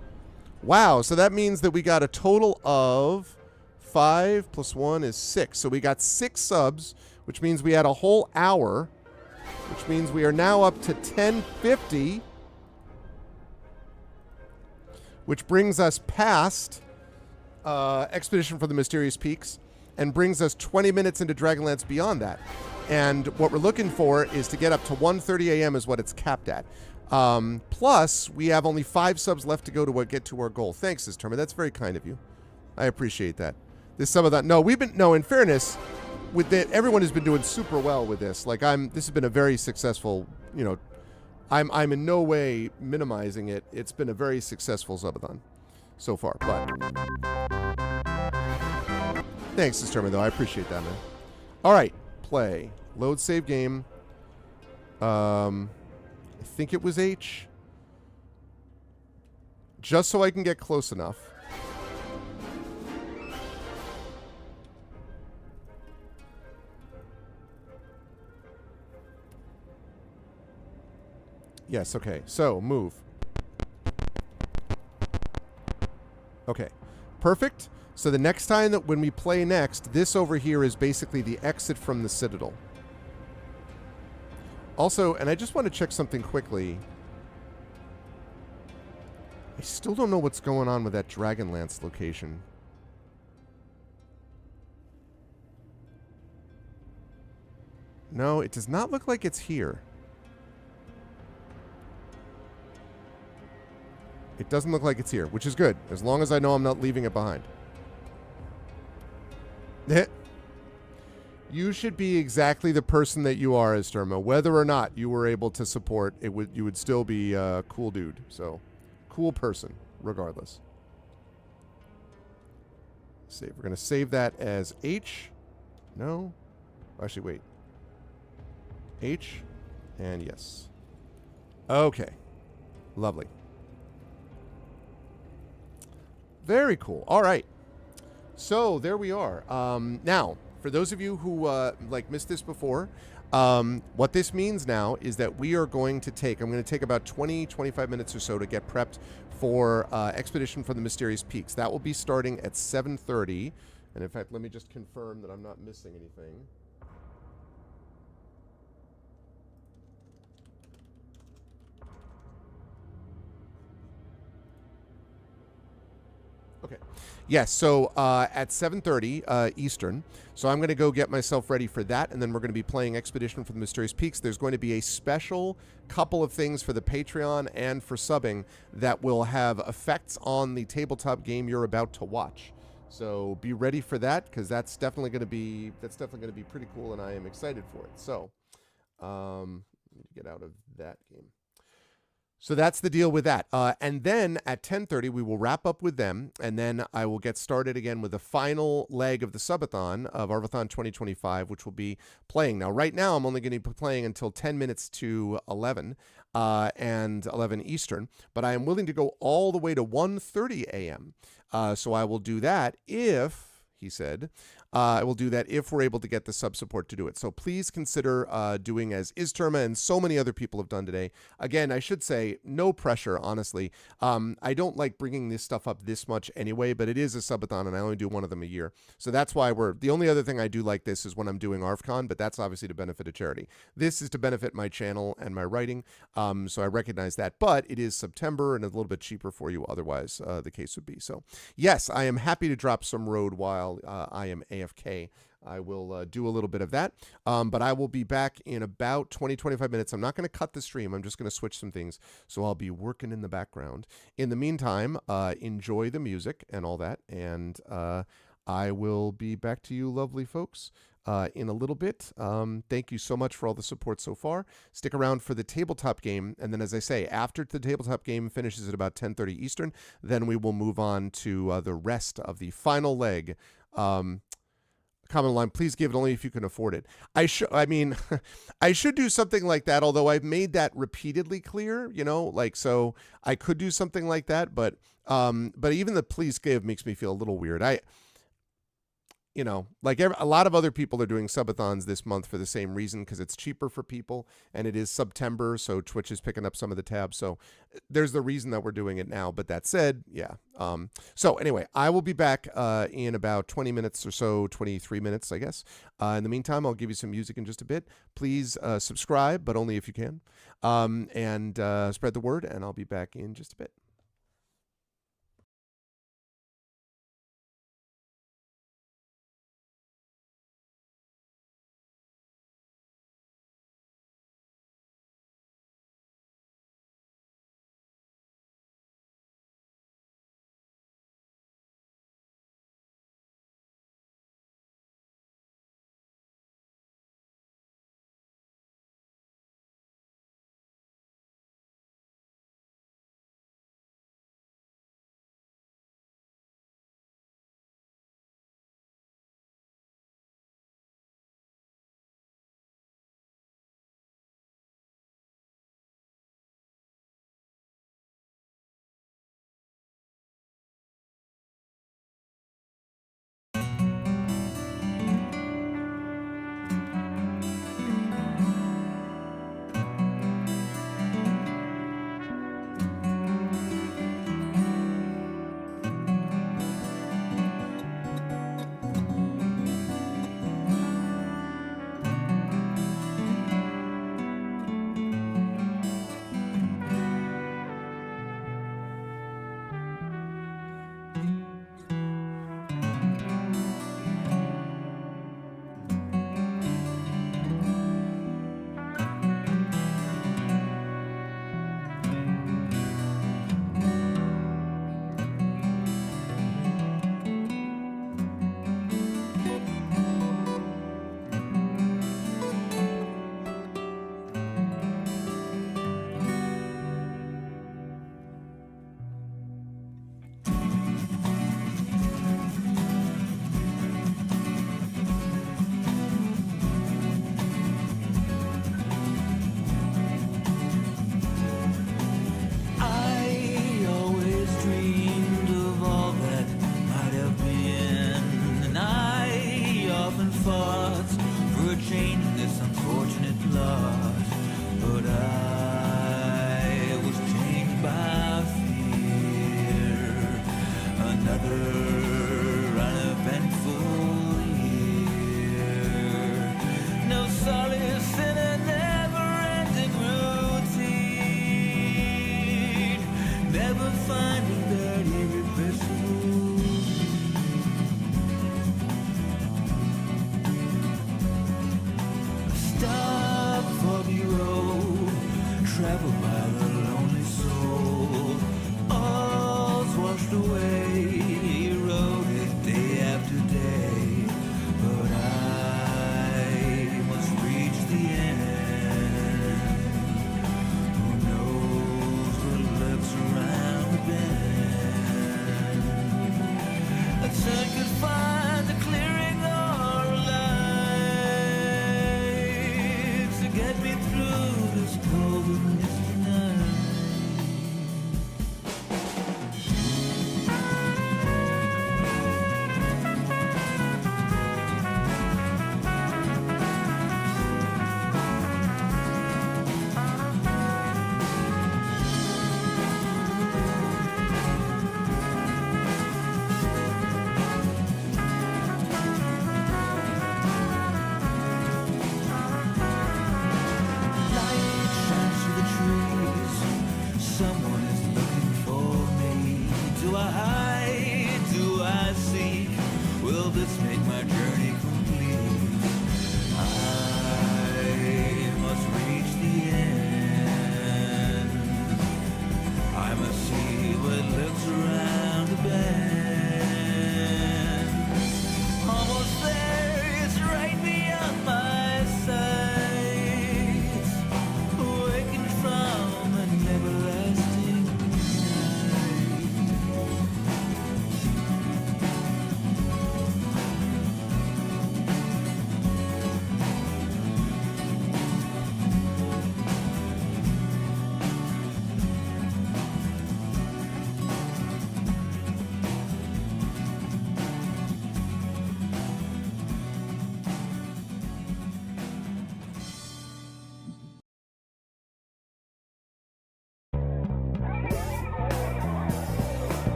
Wow, so that means that we got a total of 5 plus 1 is 6. So we got 6 subs, which means we had a whole hour, which means we are now up to 1050, which brings us past Expedition for the Mysterious Peaks and brings us 20 minutes into Dragonlance beyond that. And what we're looking for is to get up to 1:30 a.m. is what it's capped at. Plus, we have only 5 subs left to go to get to our goal. Thanks, Sisterma. That's very kind of you. I appreciate that. There's some of that. No, in fairness, with everyone has been doing super well with this. Like this has been a very successful, I'm in no way minimizing it. It's been a very successful subathon so far. But thanks, Sisterma, though. I appreciate that, man. All right. Play. Load save game. I think it was H. Just so I can get close enough. Yes, okay. So, move. Okay. Perfect. So the next time that when we play next, this over here is basically the exit from the Citadel. Also, and I just want to check something quickly. I still don't know what's going on with that Dragonlance location. No, it does not look like it's here. It doesn't look like it's here, which is good, as long as I know I'm not leaving it behind. You should be exactly the person that you are, Esterma. Whether or not you were able to support, you would still be a cool dude. So, cool person, regardless. Save. We're gonna save that as H. No, actually, wait. H, and yes. Okay, lovely. Very cool. All right. So there we are. Now, for those of you who missed this before, what this means now is that we are going to take, I'm going to take about 25 minutes or so to get prepped for Expedition from the Mysterious Peaks. That will be starting at 7:30. And in fact, let me just confirm that I'm not missing anything. Okay. Yes, so at 7:30 Eastern. So I'm going to go get myself ready for that, and then we're going to be playing Expedition for the Mysterious Peaks. There's going to be a special couple of things for the Patreon and for subbing that will have effects on the tabletop game you're about to watch. So be ready for that, because that's definitely going to be pretty cool, and I am excited for it. So let me get out of that game. So that's the deal with that. And then at 10:30, we will wrap up with them, and then I will get started again with the final leg of the subathon of Arvathon 2025, which will be playing. Now, right now, I'm only going to be playing until 10 minutes to 11 and 11 Eastern, but I am willing to go all the way to 1:30 a.m. So I will do that if, he said, I will do that if we're able to get the sub support to do it. So please consider doing as Izterma and so many other people have done today. Again, I should say, no pressure, honestly. I don't like bringing this stuff up this much anyway, but it is a subathon, and I only do one of them a year. So that's why the only other thing I do like this is when I'm doing ArvCon, but that's obviously to benefit a charity. This is to benefit my channel and my writing, so I recognize that. But it is September and a little bit cheaper for you otherwise, the case would be. So yes, I am happy to drop some road while I am AFK. I will do a little bit of that, but I will be back in about 20-25 minutes. I'm not going to cut the stream. I'm just going to switch some things, so I'll be working in the background. In the meantime, enjoy the music and all that, and I will be back to you lovely folks in a little bit. Thank you so much for all the support so far. Stick around for the tabletop game, and then, as I say, after the tabletop game finishes at about 10:30 Eastern, then we will move on to the rest of the final leg. Comment line, please give it only if you can afford it. I mean, I should do something like that, although I've made that repeatedly clear, so I could do something like that, but even the please give makes me feel a little weird. A lot of other people are doing subathons this month for the same reason, because it's cheaper for people, and it is September, so Twitch is picking up some of the tabs. So there's the reason that we're doing it now. But that said, yeah. So anyway, I will be back in about 20 minutes or so, 23 minutes, I guess. In the meantime, I'll give you some music in just a bit. Please subscribe, but only if you can, and spread the word, and I'll be back in just a bit. fought for a change in this unfortunate lot, but I was changed by fear. Another uneventful year. No solace in a never-ending routine. Never finding that irrepressible.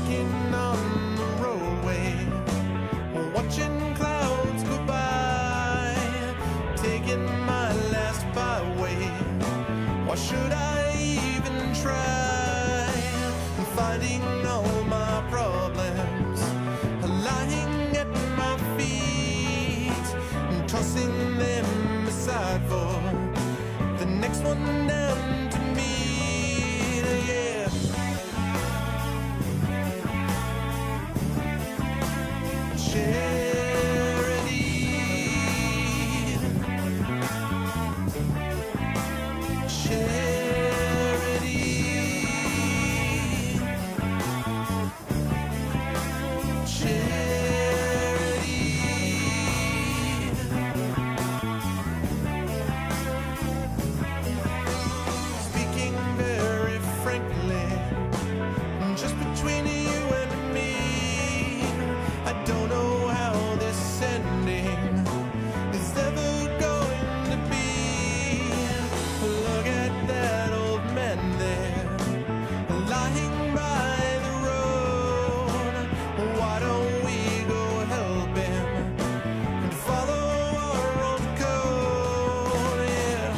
walking on the roadway, watching clouds go by, taking my last byway. Why should I even try? Finding all my problems lying at my feet, and tossing them aside for the next one down to meet. Yeah. Speaking very frankly, just between you and me, I don't know how this ending is ever going to be. Look at that old man there, lying by the road. Why don't we go help him and follow our own code? Yeah.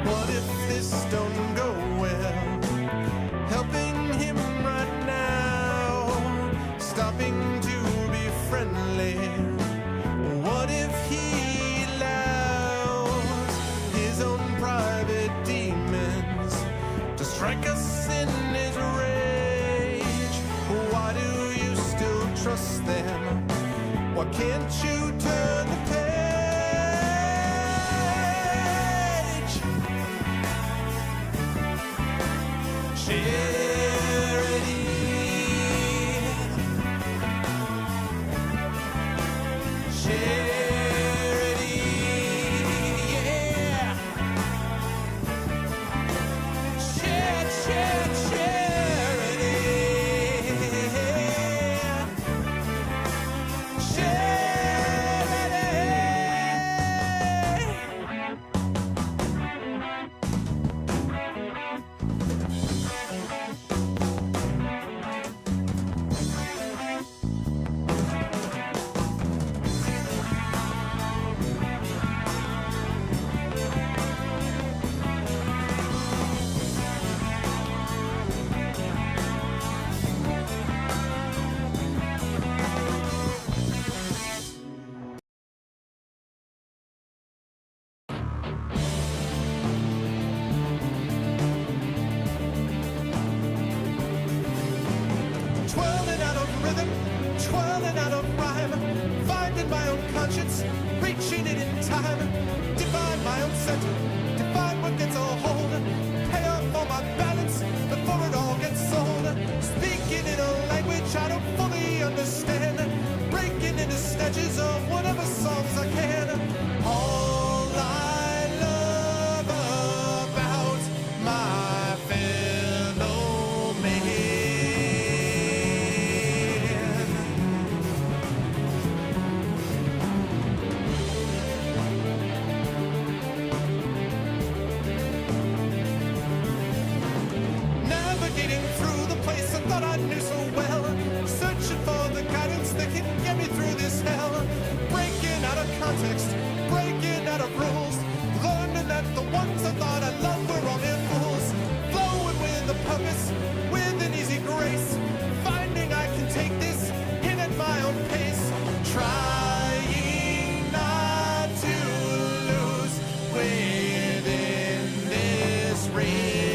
What if this don't go well? Helping him right now, stopping to be friendly. What if he allows his own private demons to strike us in his rage? Why do you still trust them? Why can't you turn the page? snatches of whatever songs I can. All I love about my fellow man. Navigating through the place I thought I knew so well, searching for the guidance that can get me through this hell. Breaking out of context, breaking out of rules, learning that the ones I thought I loved were all mere fools. Flowing with a purpose, with an easy grace, finding I can take this in at my own pace, trying not to lose within this race.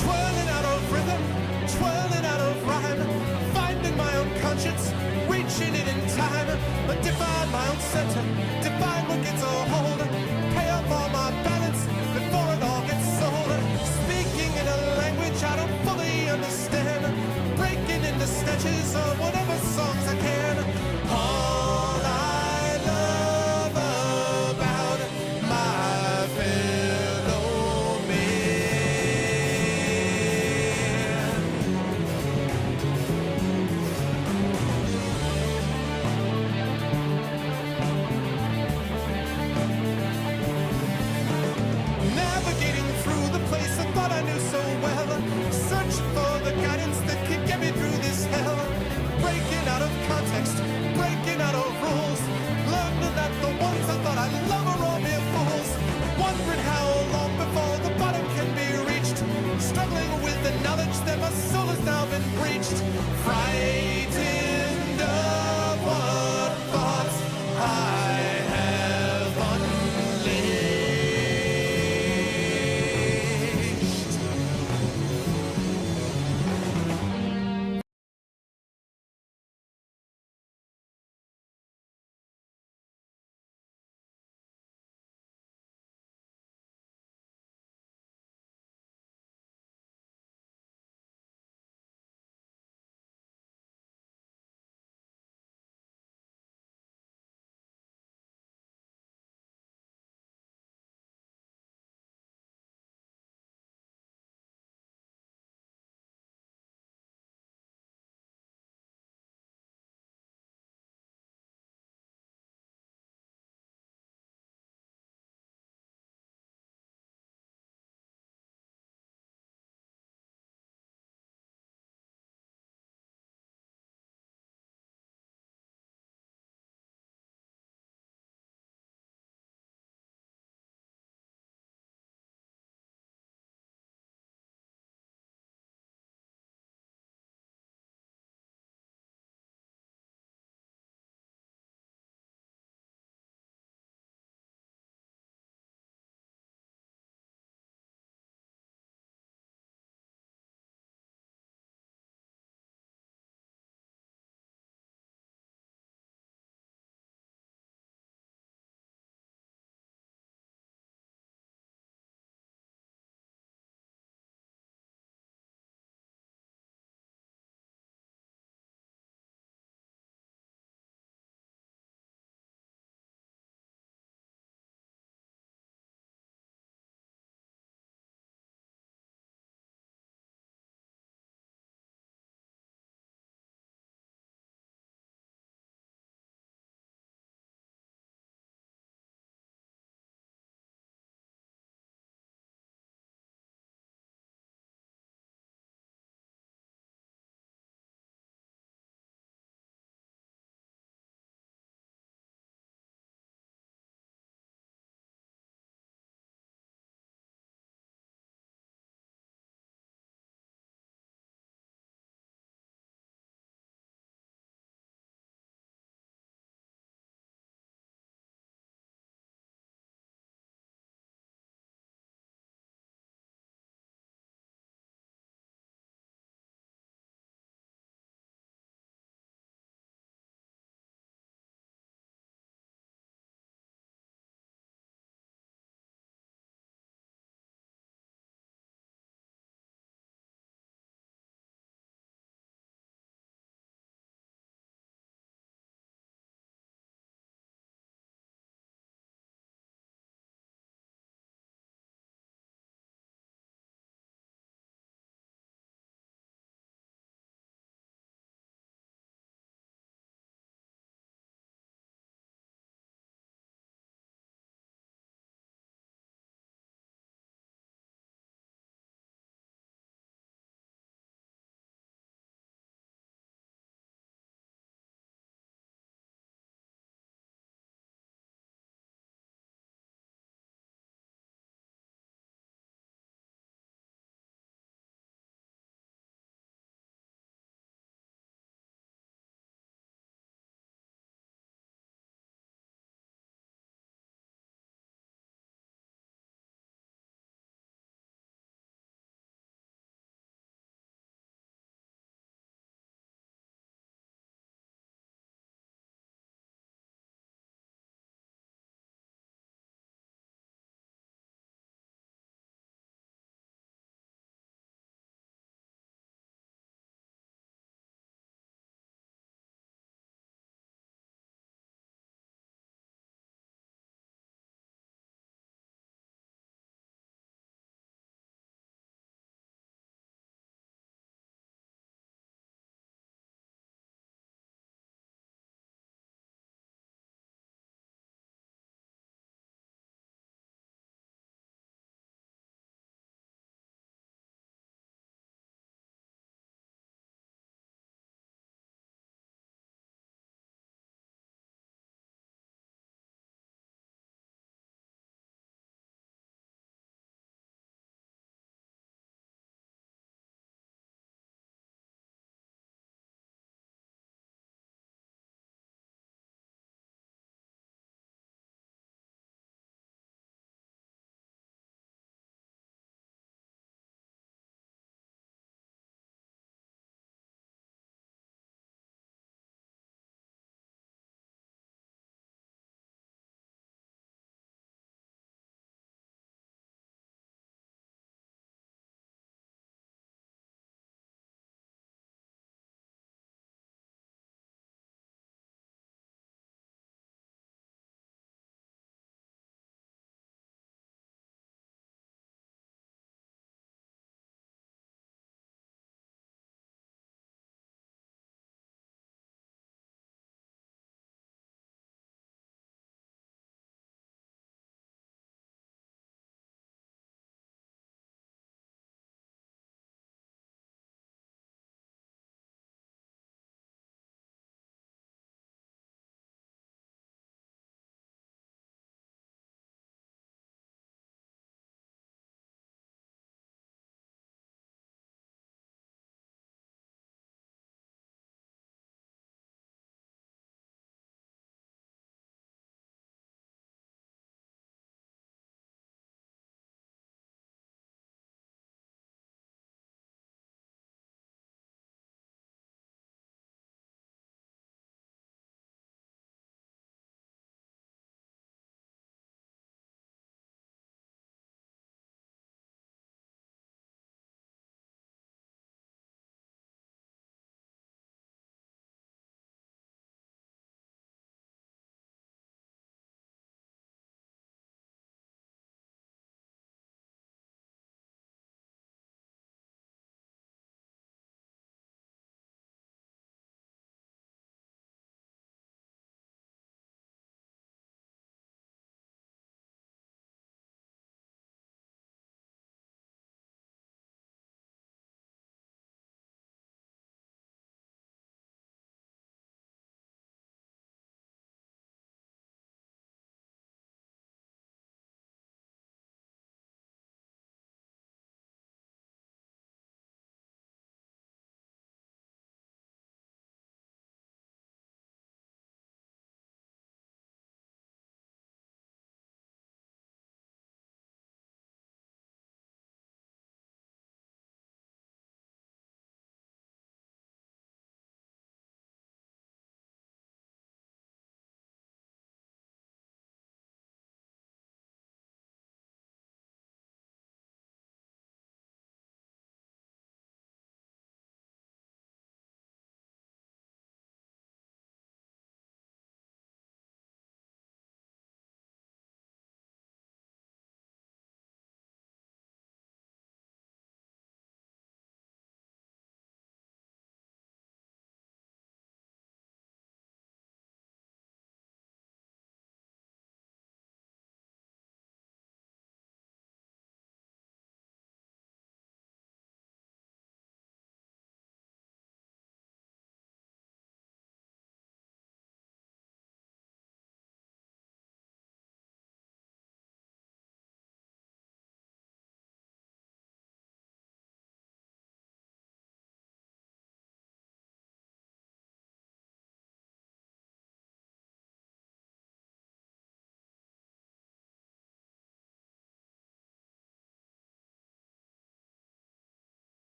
Twirling out of rhythm, twirling out of rhyme, finding my own conscience, reaching it in time. But define my own center, define what gets a hold, pay off all my balance before it all gets sold. Speaking in a language I don't fully understand, breaking into snatches of whatever songs I can. All I love about my fellow man. Navigating through the place I thought I knew so well, searching for the guidance that could get me through this hell. Breaking out of context, breaking out of rules, learning that the ones I thought I love are all mere fools. Wondering how long before the bottom can be reached, struggling with the knowledge that my soul has now been breached. Frightened of what thoughts I have unleashed.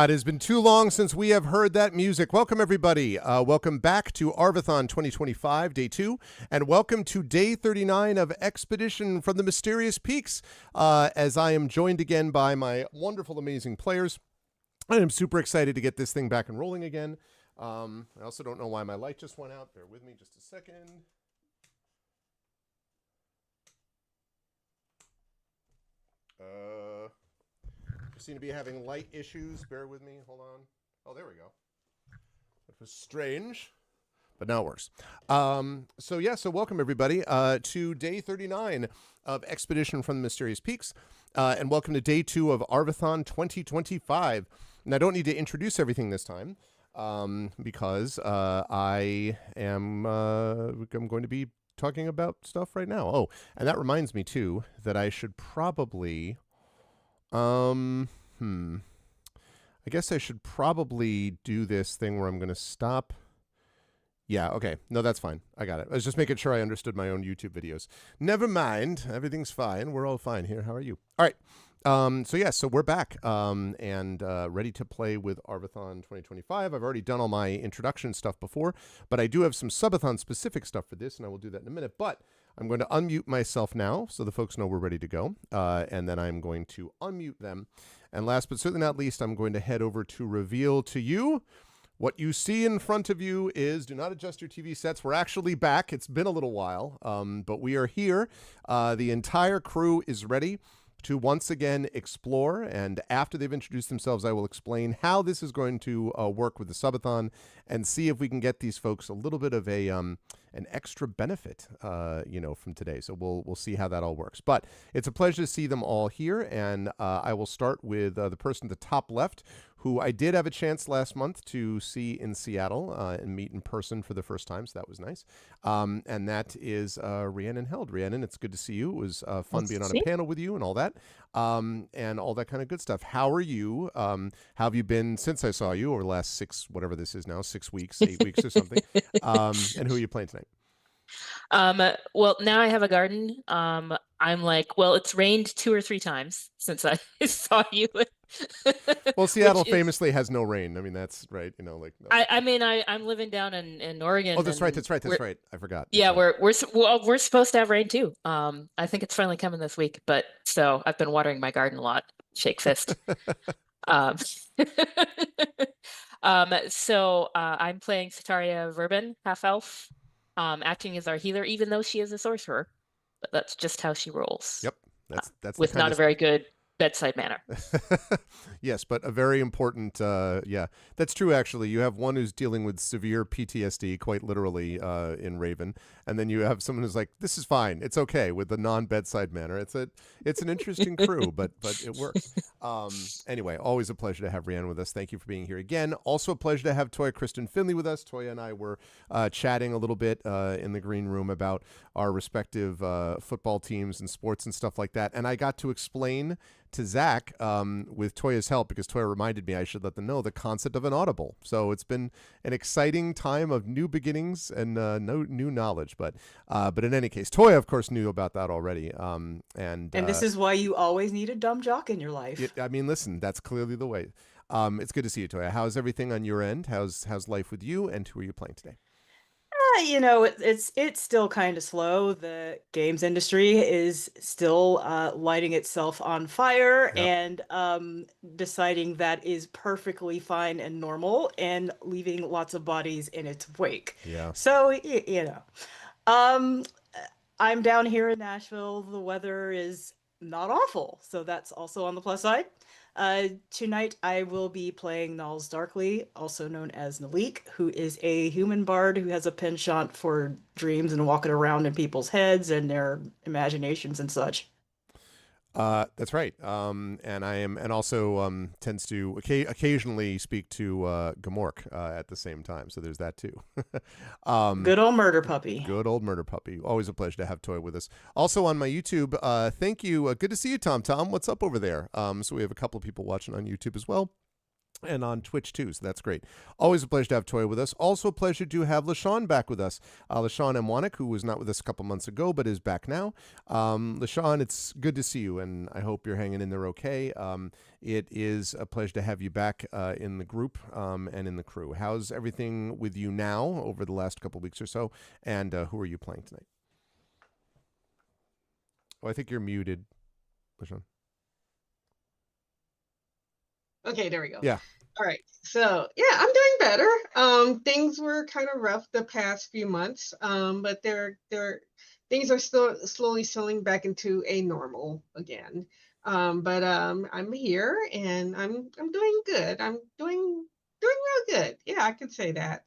It has been too long since we have heard that music. Welcome, everybody. Welcome back to Arvathon 2025, Day 2, and welcome to Day 39 of Expedition from the Mysterious Peaks, as I am joined again by my wonderful, amazing players. I am super excited to get this thing back and rolling again. I also don't know why my light just went out. Bear with me just a second. Seem to be having light issues. Bear with me. Hold on. Oh, there we go. That was strange, but now it works. So welcome everybody to Day 39 of Expedition from the Mysterious Peaks, and welcome to Day 2 of Arvathon 2025. And I don't need to introduce everything this time because I'm going to be talking about stuff right now. Oh, and that reminds me too that I should probably. I guess I should probably do this thing where I'm going to stop. Yeah, okay. No, that's fine. I got it. I was just making sure I understood my own YouTube videos. Never mind. Everything's fine. We're all fine here. How are you? All right. So we're back and ready to play with Arvathon 2025. I've already done all my introduction stuff before, but I do have some subathon specific stuff for this, and I will do that in a minute. But I'm going to unmute myself now so the folks know we're ready to go, and then I'm going to unmute them. And last but certainly not least, I'm going to head over to reveal to you what you see in front of you is, do not adjust your TV sets. We're actually back. It's been a little while, but we are here. The entire crew is ready to once again explore, and after they've introduced themselves, I will explain how this is going to work with the subathon and see if we can get these folks a little bit of a an extra benefit, from today. So we'll see how that all works. But it's a pleasure to see them all here, and I will start with the person at the top left, who I did have a chance last month to see in Seattle and meet in person for the first time, so that was nice. And that is Rhiannon Held. Rhiannon, it's good to see you. It was fun being on a panel with you and all that, and all that kind of good stuff. How are you? How have you been since I saw you over the last 6 weeks, 8 weeks or something? And who are you playing tonight? Well, now I have a garden. I'm like, well, it's rained 2 or 3 times since I saw you. Well, Seattle famously has no rain. I mean, that's right. No. I'm living down in Oregon. Oh, that's right. I forgot. Yeah, we're supposed to have rain too. I think it's finally coming this week. But so I've been watering my garden a lot. Shake fist. So I'm playing Sataria Verben, half elf, acting as our healer, even though she is a sorcerer. But that's just how she rolls. Yep, that's with not a very good bedside manner. Yes, but a very important, yeah, that's true, actually. You have one who's dealing with severe PTSD, quite literally, in Raven, and then you have someone who's like, this is fine, it's okay, with the non-bedside manner. It's an interesting crew, but it works. Anyway, always a pleasure to have Rhiannon with us. Thank you for being here again. Also a pleasure to have Toya Kristen Finley with us. Toya and I were chatting a little bit in the green room about our respective football teams and sports and stuff like that, and I got to explain to Zach, with Toya's help, because Toya reminded me I should let them know the concept of an audible. So it's been an exciting time of new beginnings and new knowledge. But in any case, Toya, of course, knew about that already. And this is why you always need a dumb jock in your life. I mean, listen, that's clearly the way. It's good to see you, Toya. How's everything on your end? How's life with you? And who are you playing today? It's still kind of slow. The games industry is still lighting itself on fire Yep. and deciding that is perfectly fine and normal and leaving lots of bodies in its wake. Yeah. So, um, I'm down here in Nashville. The weather is not awful, so that's also on the plus side. Tonight I will be playing Nals Darkly, also known as Nalik, who is a human bard who has a penchant for dreams and walking around in people's heads and their imaginations and such. That's right. And also tends to occasionally speak to Gamork at the same time. So there's that too. Good old murder puppy. Good old murder puppy. Always a pleasure to have Toy with us. Also on my YouTube, thank you. Good to see you, Tom. Tom, what's up over there? So we have a couple of people watching on YouTube as well. And on Twitch too, so that's great. Always a pleasure to have Toy with us. Also a pleasure to have LaShawn back with us. LaShawn Mwanek, who was not with us a couple months ago, but is back now. LaShawn, it's good to see you, and I hope you're hanging in there okay. It is a pleasure to have you back in the group and in the crew. How's everything with you now over the last couple of weeks or so? And who are you playing tonight? Oh, I think you're muted, LaShawn. Okay, there we go. Yeah. All right. So yeah, I'm doing better. Things were kind of rough the past few months. But things are still slowly settling back into a normal again. But I'm here and I'm doing good. I'm doing real good. Yeah, I could say that.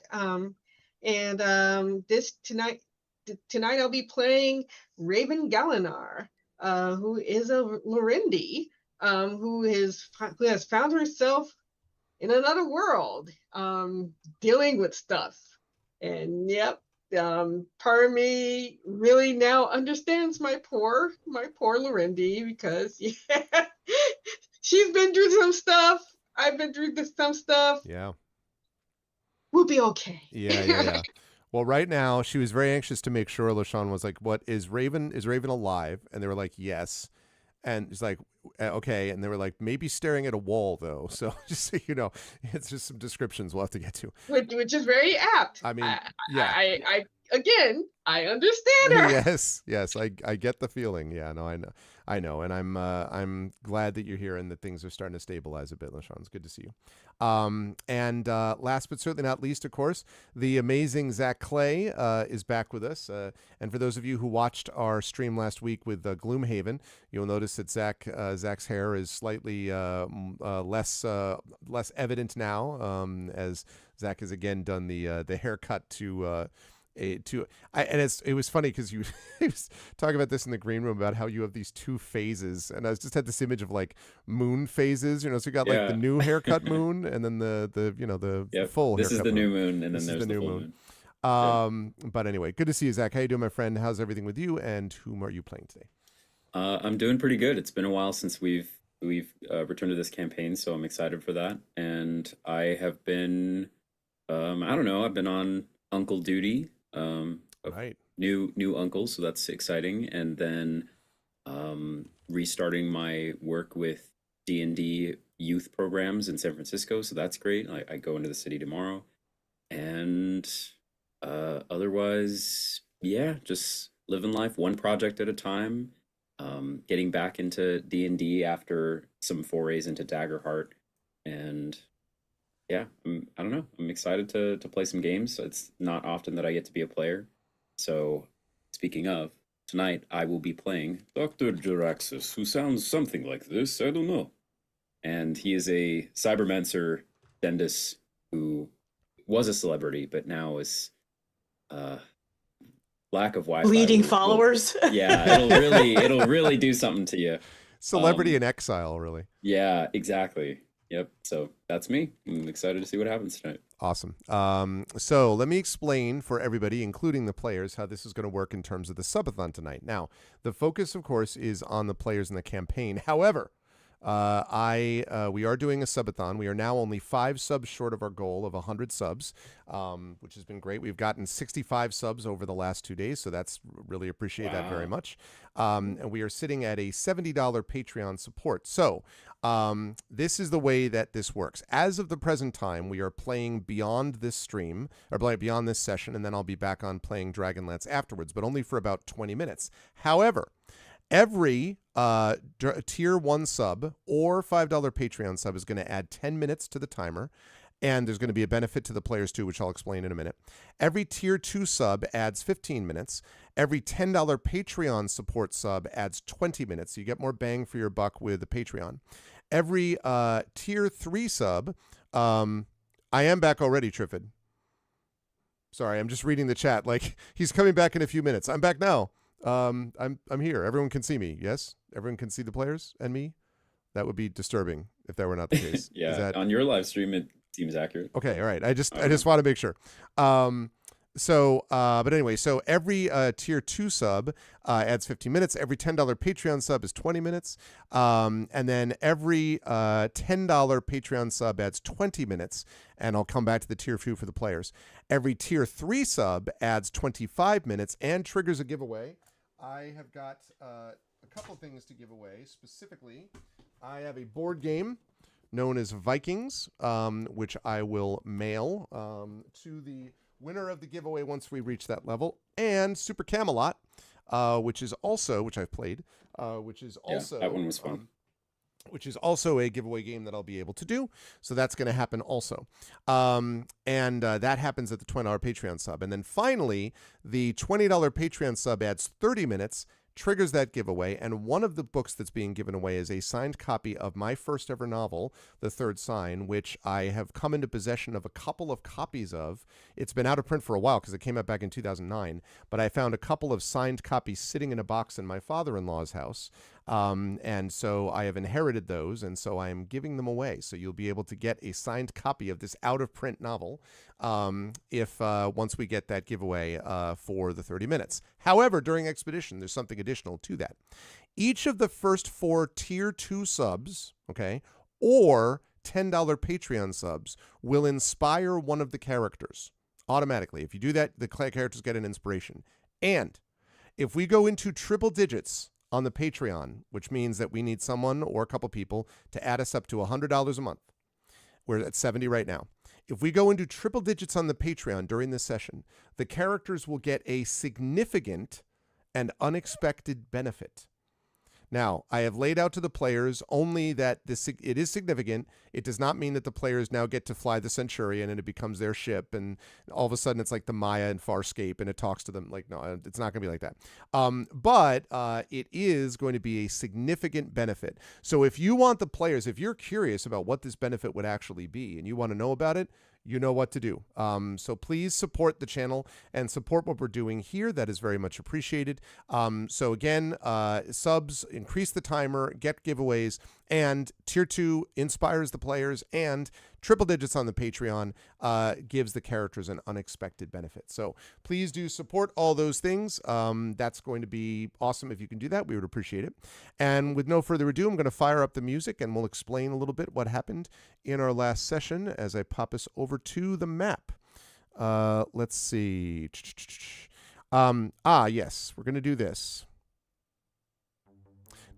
This tonight I'll be playing Raven Galinar, who is a Lorendi, who has found herself in another world, dealing with stuff. And yep, part of me really now understands my poor Lorendi, because yeah, she's been through some stuff. I've been through some stuff. Yeah. We'll be okay. Yeah. Well, right now, she was very anxious to make sure. LaShawn was like, "What is Raven? Is Raven alive?" And they were like, "Yes." And it's like, okay. And they were like, maybe staring at a wall, though. So just so you know, it's just some descriptions we'll have to get to. Which is very apt. I mean, yeah. I understand her. Yes. I get the feeling. Yeah, no, I know. And I'm glad that you're here and that things are starting to stabilize a bit, LaShawn. It's good to see you. And last but certainly not least, of course, the amazing Zach Clay is back with us. And for those of you who watched our stream last week with Gloomhaven, you'll notice that Zach's hair is slightly less evident now, as Zach has again done the haircut to. It was funny because you he was talking about this in the green room about how you have these two phases, and I just had this image of like moon phases, so you got like the new haircut moon and then the full this haircut is the moon. new moon, and then there's the new moon. But anyway, good to see you, Zach. How you doing, my friend? How's everything with you, and whom are you playing today? I'm doing pretty good. It's been a while since we've returned to this campaign, so I'm excited for that. And I have been I don't know, I've been on uncle duty. Right. New uncle, so that's exciting. And then restarting my work with D&D youth programs in San Francisco, so that's great. I go into the city tomorrow. And otherwise, yeah, just living life one project at a time. Getting back into D&D after some forays into Daggerheart. And yeah, I don't know. I'm excited to play some games. It's not often that I get to be a player. So, speaking of, tonight I will be playing Dr. Jaraxxus, who sounds something like this. I don't know. And he is a cybermancer dentist who was a celebrity, but now is lack of Wi-Fi. Bleeding followers. Yeah, it'll really do something to you. Celebrity in exile, really. Yeah, exactly. Yep. So that's me. I'm excited to see what happens tonight. Awesome. So let me explain for everybody, including the players, how this is going to work in terms of the subathon tonight. Now, the focus, of course, is on the players in the campaign. However, We are doing a subathon. We are now only 5 subs short of our goal of 100 subs, which has been great. We've gotten 65 subs over the last 2 days, so that's really appreciate that very Wow. much. And we are sitting at a $70 Patreon support. So this is the way that this works. As of the present time, we are playing beyond this stream, or beyond this session, and then I'll be back on playing Dragonlance afterwards, but only for about 20 minutes. However, every tier 1 sub or $5 Patreon sub is going to add 10 minutes to the timer, and there's going to be a benefit to the players too, which I'll explain in a minute. Every tier 2 sub adds 15 minutes. Every $10 Patreon support sub adds 20 minutes, so you get more bang for your buck with the Patreon. Every tier 3 sub, I am back already, Triffid. Sorry, I'm just reading the chat. Like, he's coming back in a few minutes. I'm back now. I'm here. Everyone can see me. Yes, everyone can see the players and me. That would be disturbing if that were not the case. Yeah, Is that on your live stream, it seems accurate. okay? All right. I just want to make sure. But anyway, so every tier 2 sub adds 15 minutes. Every $10 Patreon sub is 20 minutes. And then every $10 Patreon sub adds 20 minutes. And I'll come back to the tier 2 for the players. Every tier 3 sub adds 25 minutes and triggers a giveaway. I have got a couple things to give away. Specifically, I have a board game known as Vikings, which I will mail to the winner of the giveaway once we reach that level, and Super Camelot, which I've played, which is also that one was fun. Which is also a giveaway game that I'll be able to do. So that's going to happen also. And that happens at the $20 Patreon sub. And then finally, the $20 Patreon sub adds 30 minutes, triggers that giveaway, and one of the books that's being given away is a signed copy of my first ever novel, The Third Sign, which I have come into possession of a couple of copies of. It's been out of print for a while because it came out back in 2009, but I found a couple of signed copies sitting in a box in my father-in-law's house. And so I have inherited those, and so I am giving them away. So you'll be able to get a signed copy of this out-of-print novel once we get that giveaway for the 30 minutes. However, during Expedition, there's something additional to that. Each of the first 4 tier 2 subs, okay, or $10 Patreon subs will inspire one of the characters automatically. If you do that, the characters get an inspiration. And if we go into triple digits on the Patreon, which means that we need someone or a couple people to add us up to $100 a month. We're at 70 right now. If we go into triple digits on the Patreon during this session, the characters will get a significant and unexpected benefit. Now, I have laid out to the players only that it is significant. It does not mean that the players now get to fly the Centurion and it becomes their ship, and all of a sudden it's like the Maya in Farscape and it talks to them. Like, no, it's not going to be like that. But it is going to be a significant benefit. So if you want the players, if you're curious about what this benefit would actually be and you want to know about it, you know what to do. So please support the channel and support what we're doing here. That is very much appreciated. So again, subs, increase the timer, get giveaways, and tier 2 inspires the players, and triple digits on the Patreon gives the characters an unexpected benefit. So please do support all those things. That's going to be awesome if you can do that. We would appreciate it. And with no further ado, I'm going to fire up the music and we'll explain a little bit what happened in our last session as I pop us over to the map. Let's see. Yes, we're going to do this.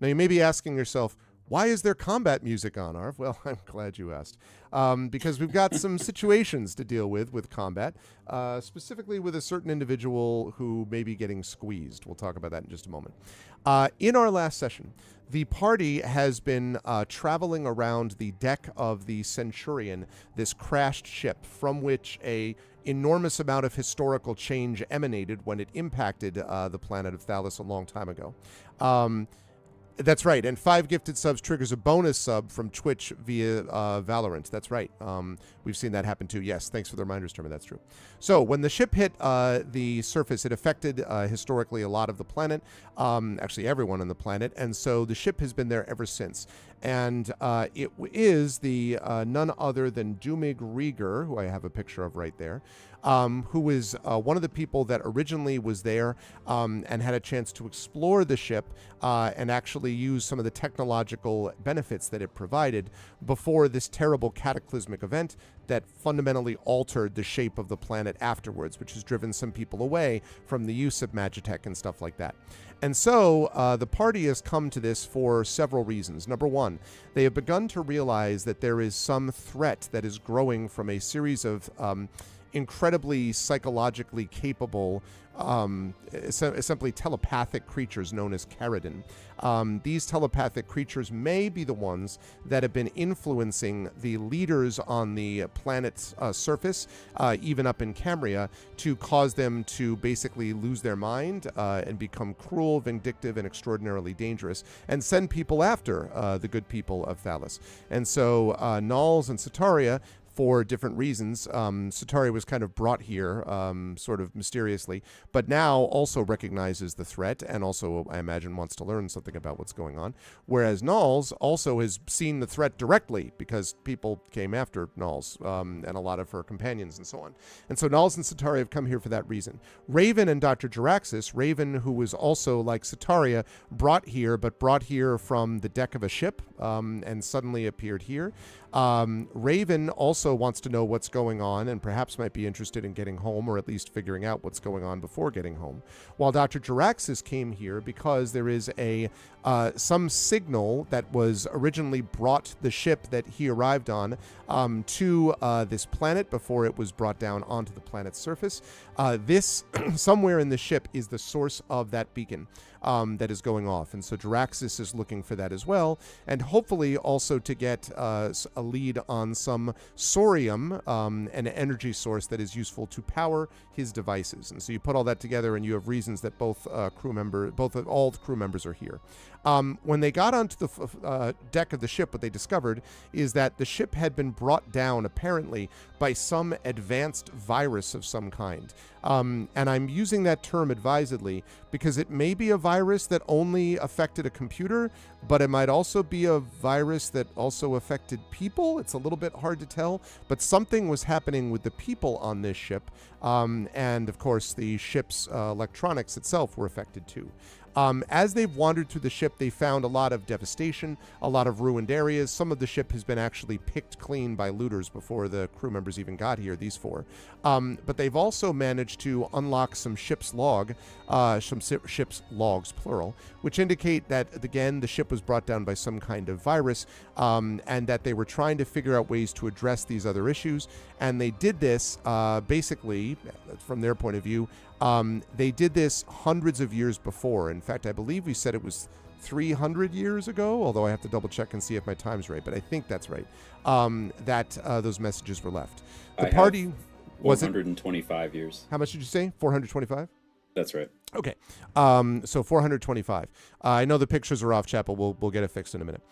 Now you may be asking yourself, why is there combat music on, Arv? Well, I'm glad you asked. Because we've got some situations to deal with combat, specifically with a certain individual who may be getting squeezed. We'll talk about that in just a moment. In our last session, the party has been traveling around the deck of the Centurion, this crashed ship from which a enormous amount of historical change emanated when it impacted the planet of Thalos a long time ago. That's right, and 5 gifted subs triggers a bonus sub from Twitch via Valorant. That's right. We've seen that happen too. Yes, thanks for the reminders, Termin. That's true. So when the ship hit the surface, it affected historically a lot of the planet, actually everyone on the planet, and so the ship has been there ever since. And it is the none other than Doomig Rieger, who I have a picture of right there, who was one of the people that originally was there and had a chance to explore the ship and actually use some of the technological benefits that it provided before this terrible cataclysmic event that fundamentally altered the shape of the planet afterwards, which has driven some people away from the use of Magitech and stuff like that. And so the party has come to this for several reasons. Number one, they have begun to realize that there is some threat that is growing from a series of incredibly psychologically capable, simply telepathic creatures known as Kharadin. These telepathic creatures may be the ones that have been influencing the leaders on the planet's surface, even up in Cambria, to cause them to basically lose their mind and become cruel, vindictive, and extraordinarily dangerous, and send people after the good people of Thalos. And so Nals and Sataria, for different reasons. Sataria was kind of brought here sort of mysteriously, but now also recognizes the threat and also, I imagine, wants to learn something about what's going on. Whereas Nals also has seen the threat directly because people came after Nals and a lot of her companions and so on. And so Nals and Sataria have come here for that reason. Raven and Dr. Jaraxxus, Raven, who was also like Sataria, brought here from the deck of a ship and suddenly appeared here. Raven also wants to know what's going on and perhaps might be interested in getting home, or at least figuring out what's going on before getting home. While Dr. Jaraxxus came here because there is some signal that was originally brought the ship that he arrived on to this planet before it was brought down onto the planet's surface. This, somewhere in the ship, is the source of that beacon that is going off. And so Jaraxxus is looking for that as well, and hopefully also to get a lead on some sorium, an energy source that is useful to power his devices. And so you put all that together and you have reasons that all the crew members are here. When they got onto the deck of the ship, what they discovered is that the ship had been brought down, apparently, by some advanced virus of some kind. And I'm using that term advisedly because it may be a virus that only affected a computer, but it might also be a virus that also affected people. It's a little bit hard to tell, but something was happening with the people on this ship. And, of course, the ship's electronics itself were affected too. As they've wandered through the ship, they found a lot of devastation, a lot of ruined areas. Some of the ship has been actually picked clean by looters before the crew members even got here, these four. But they've also managed to unlock some ship's logs, plural, which indicate that, again, the ship was brought down by some kind of virus, and that they were trying to figure out ways to address these other issues. And they did this, basically, from their point of view, they did this hundreds of years before. In fact, I believe we said it was 300 years ago, although I have to double check and see if my time's right, but I think that's right, that those messages were left. The party was 425 years. How much did you say? 425? That's right. Okay. So 425. I know the pictures are off, Chapel. We'll get it fixed in a minute.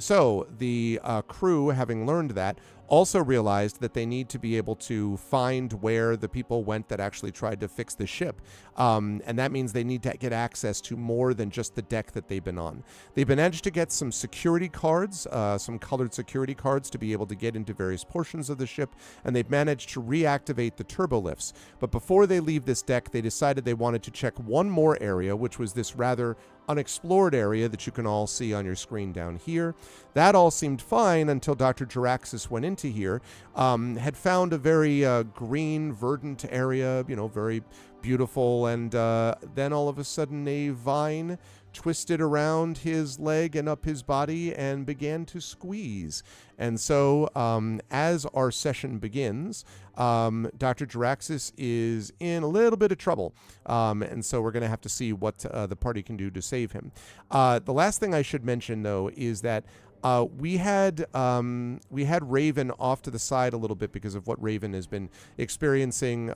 So the crew, having learned that, also realized that they need to be able to find where the people went that actually tried to fix the ship. And that means they need to get access to more than just the deck that they've been on. They've managed to get some security cards, some colored security cards to be able to get into various portions of the ship, and they've managed to reactivate the turbo lifts. But before they leave this deck, they decided they wanted to check one more area, which was this rather unexplored area that you can all see on your screen down here. That all seemed fine until Dr. Jaraxxus went into here, had found a very green, verdant area, very beautiful, and then all of a sudden a vine twisted around his leg and up his body and began to squeeze. And so as our session begins, Dr. Jaraxxus is in a little bit of trouble. And so we're going to have to see what the party can do to save him. The last thing I should mention, though, is that we had Raven off to the side a little bit because of what Raven has been experiencing,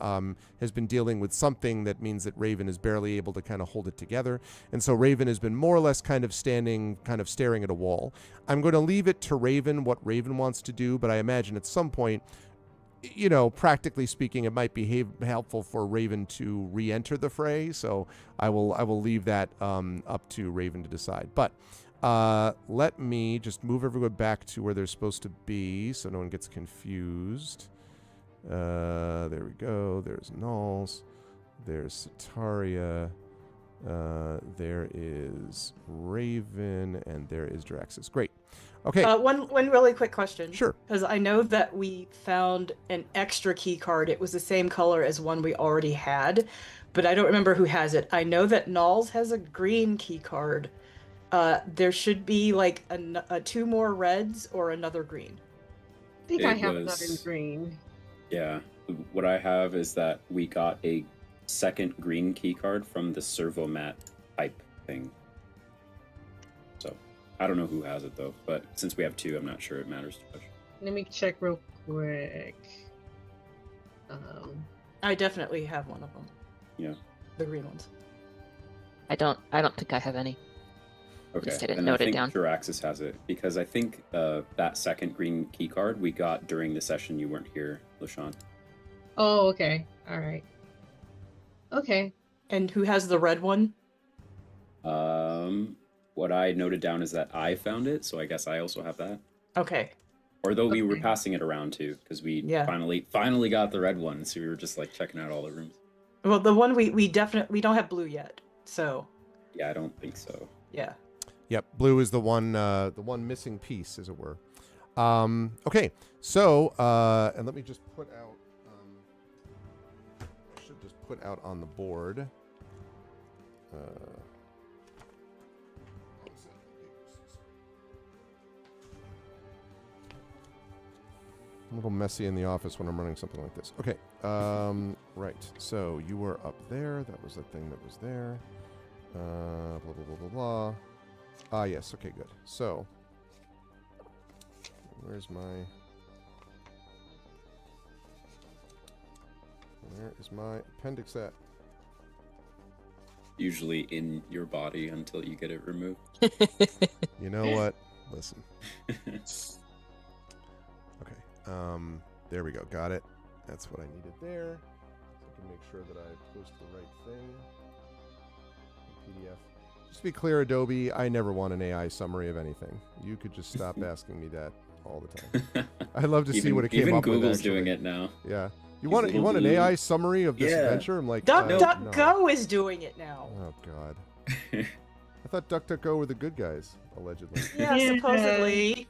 has been dealing with something that means that Raven is barely able to kind of hold it together. And so Raven has been more or less kind of standing, kind of staring at a wall. I'm going to leave it to Raven what Raven wants to do, but I imagine at some point, practically speaking, it might be helpful for Raven to re-enter the fray. So I will leave that up to Raven to decide. But let me just move everyone back to where they're supposed to be so no one gets confused. There we go. There's Nulls. There's Sataria. There is Raven, and there is Draxus. Great. Okay. One really quick question. Sure. Because I know that we found an extra key card. It was the same color as one we already had, but I don't remember who has it. I know that Nulls has a green key card. There should be like two more reds or another green. I think It I have was- that in green. Yeah. What I have is that we got a second green key card from the Servomat type thing. So I don't know who has it though, but since we have two, I'm not sure it matters too much. Let me check real quick. I definitely have one of them. Yeah. The green ones. I don't think I have any. Okay. Just didn't and note I it think down. Jiraxis has it because I think that second green key card we got during the session you weren't here, LaShawn. Oh, okay. All right. Okay. And who has the red one? What I noted down is that I found it, so I guess I also have that. Okay. Although we were Okay. passing it around too, because we Yeah. finally got the red one, so we were just like checking out all the rooms. Well, the one we definitely don't have blue yet. So, Yeah, I don't think so. yeah. Yep, blue is the one missing piece, as it were. Okay, so and let me just put out. I should just put out on the board. A little messy in the office when I'm running something like this. Okay, right. So you were up there. That was the thing that was there. Blah blah blah blah blah. Ah, yes. Okay, good. So, where's my... Where is my appendix at? Usually in your body until you get it removed. You know what? Listen. Okay. There we go. Got it. That's what I needed there. So I can make sure that I post the right thing. PDF. Just to be clear, Adobe, I never want an AI summary of anything. You could just stop asking me that all the time. I'd love to see what it came even up with. Google's actually. doing it now. Yeah. You He's a want an little AI summary of this Yeah. adventure? I'm like, DuckDuckGo no. Go is doing it now. Oh God. I thought DuckDuckGo were the good guys, allegedly. Yeah, Yeah. supposedly.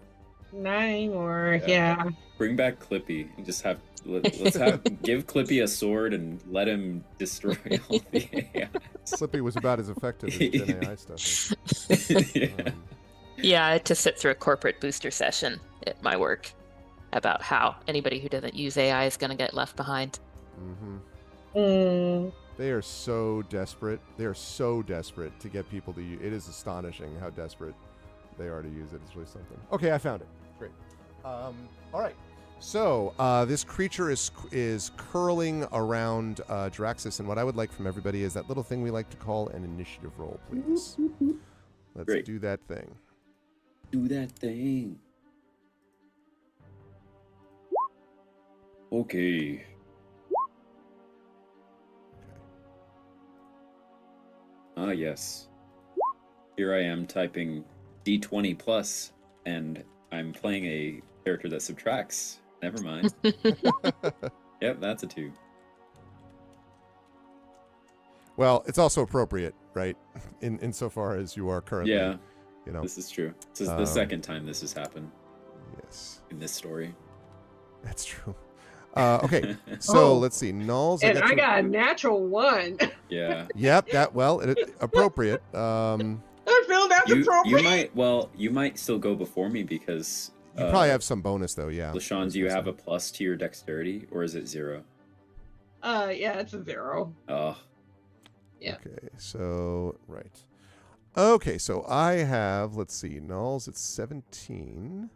Not anymore. Yeah. Yeah. Bring back Clippy and just let's have give Clippy a sword and let him destroy all the AI. Slippy was about as effective as Gen AI stuff. Yeah. Yeah, I had to sit through a corporate booster session at my work about how anybody who doesn't use AI is going to get left behind. Mm. They are so desperate. They are so desperate to get people to use it. Is astonishing how desperate they are to use it. It's really something. Okay, I found it. Great. All right. So this creature is curling around Draxus, and what I would like from everybody is that little thing we like to call an initiative roll, please. Let's Great. do that thing. Do that thing. Okay. Ah, yes. Here I am typing D20 plus, and I'm playing a character that subtracts. Never mind. Yep, that's a 2. Well, it's also appropriate, right? Insofar as you are currently, Yeah, you know. this is true. This is the second time this has happened Yes, in this story. that's true. Okay, so Oh. let's see. Nulls. And I some- got a natural 1. Yeah. Yep, appropriate. I feel that's You appropriate. might still go before me because You probably have some bonus though, yeah. LaShawn, do you have a plus to your dexterity or is it 0? Yeah, it's a 0. Oh, Yeah. Okay, so right. Okay, so I have, let's see, Nulls at 17.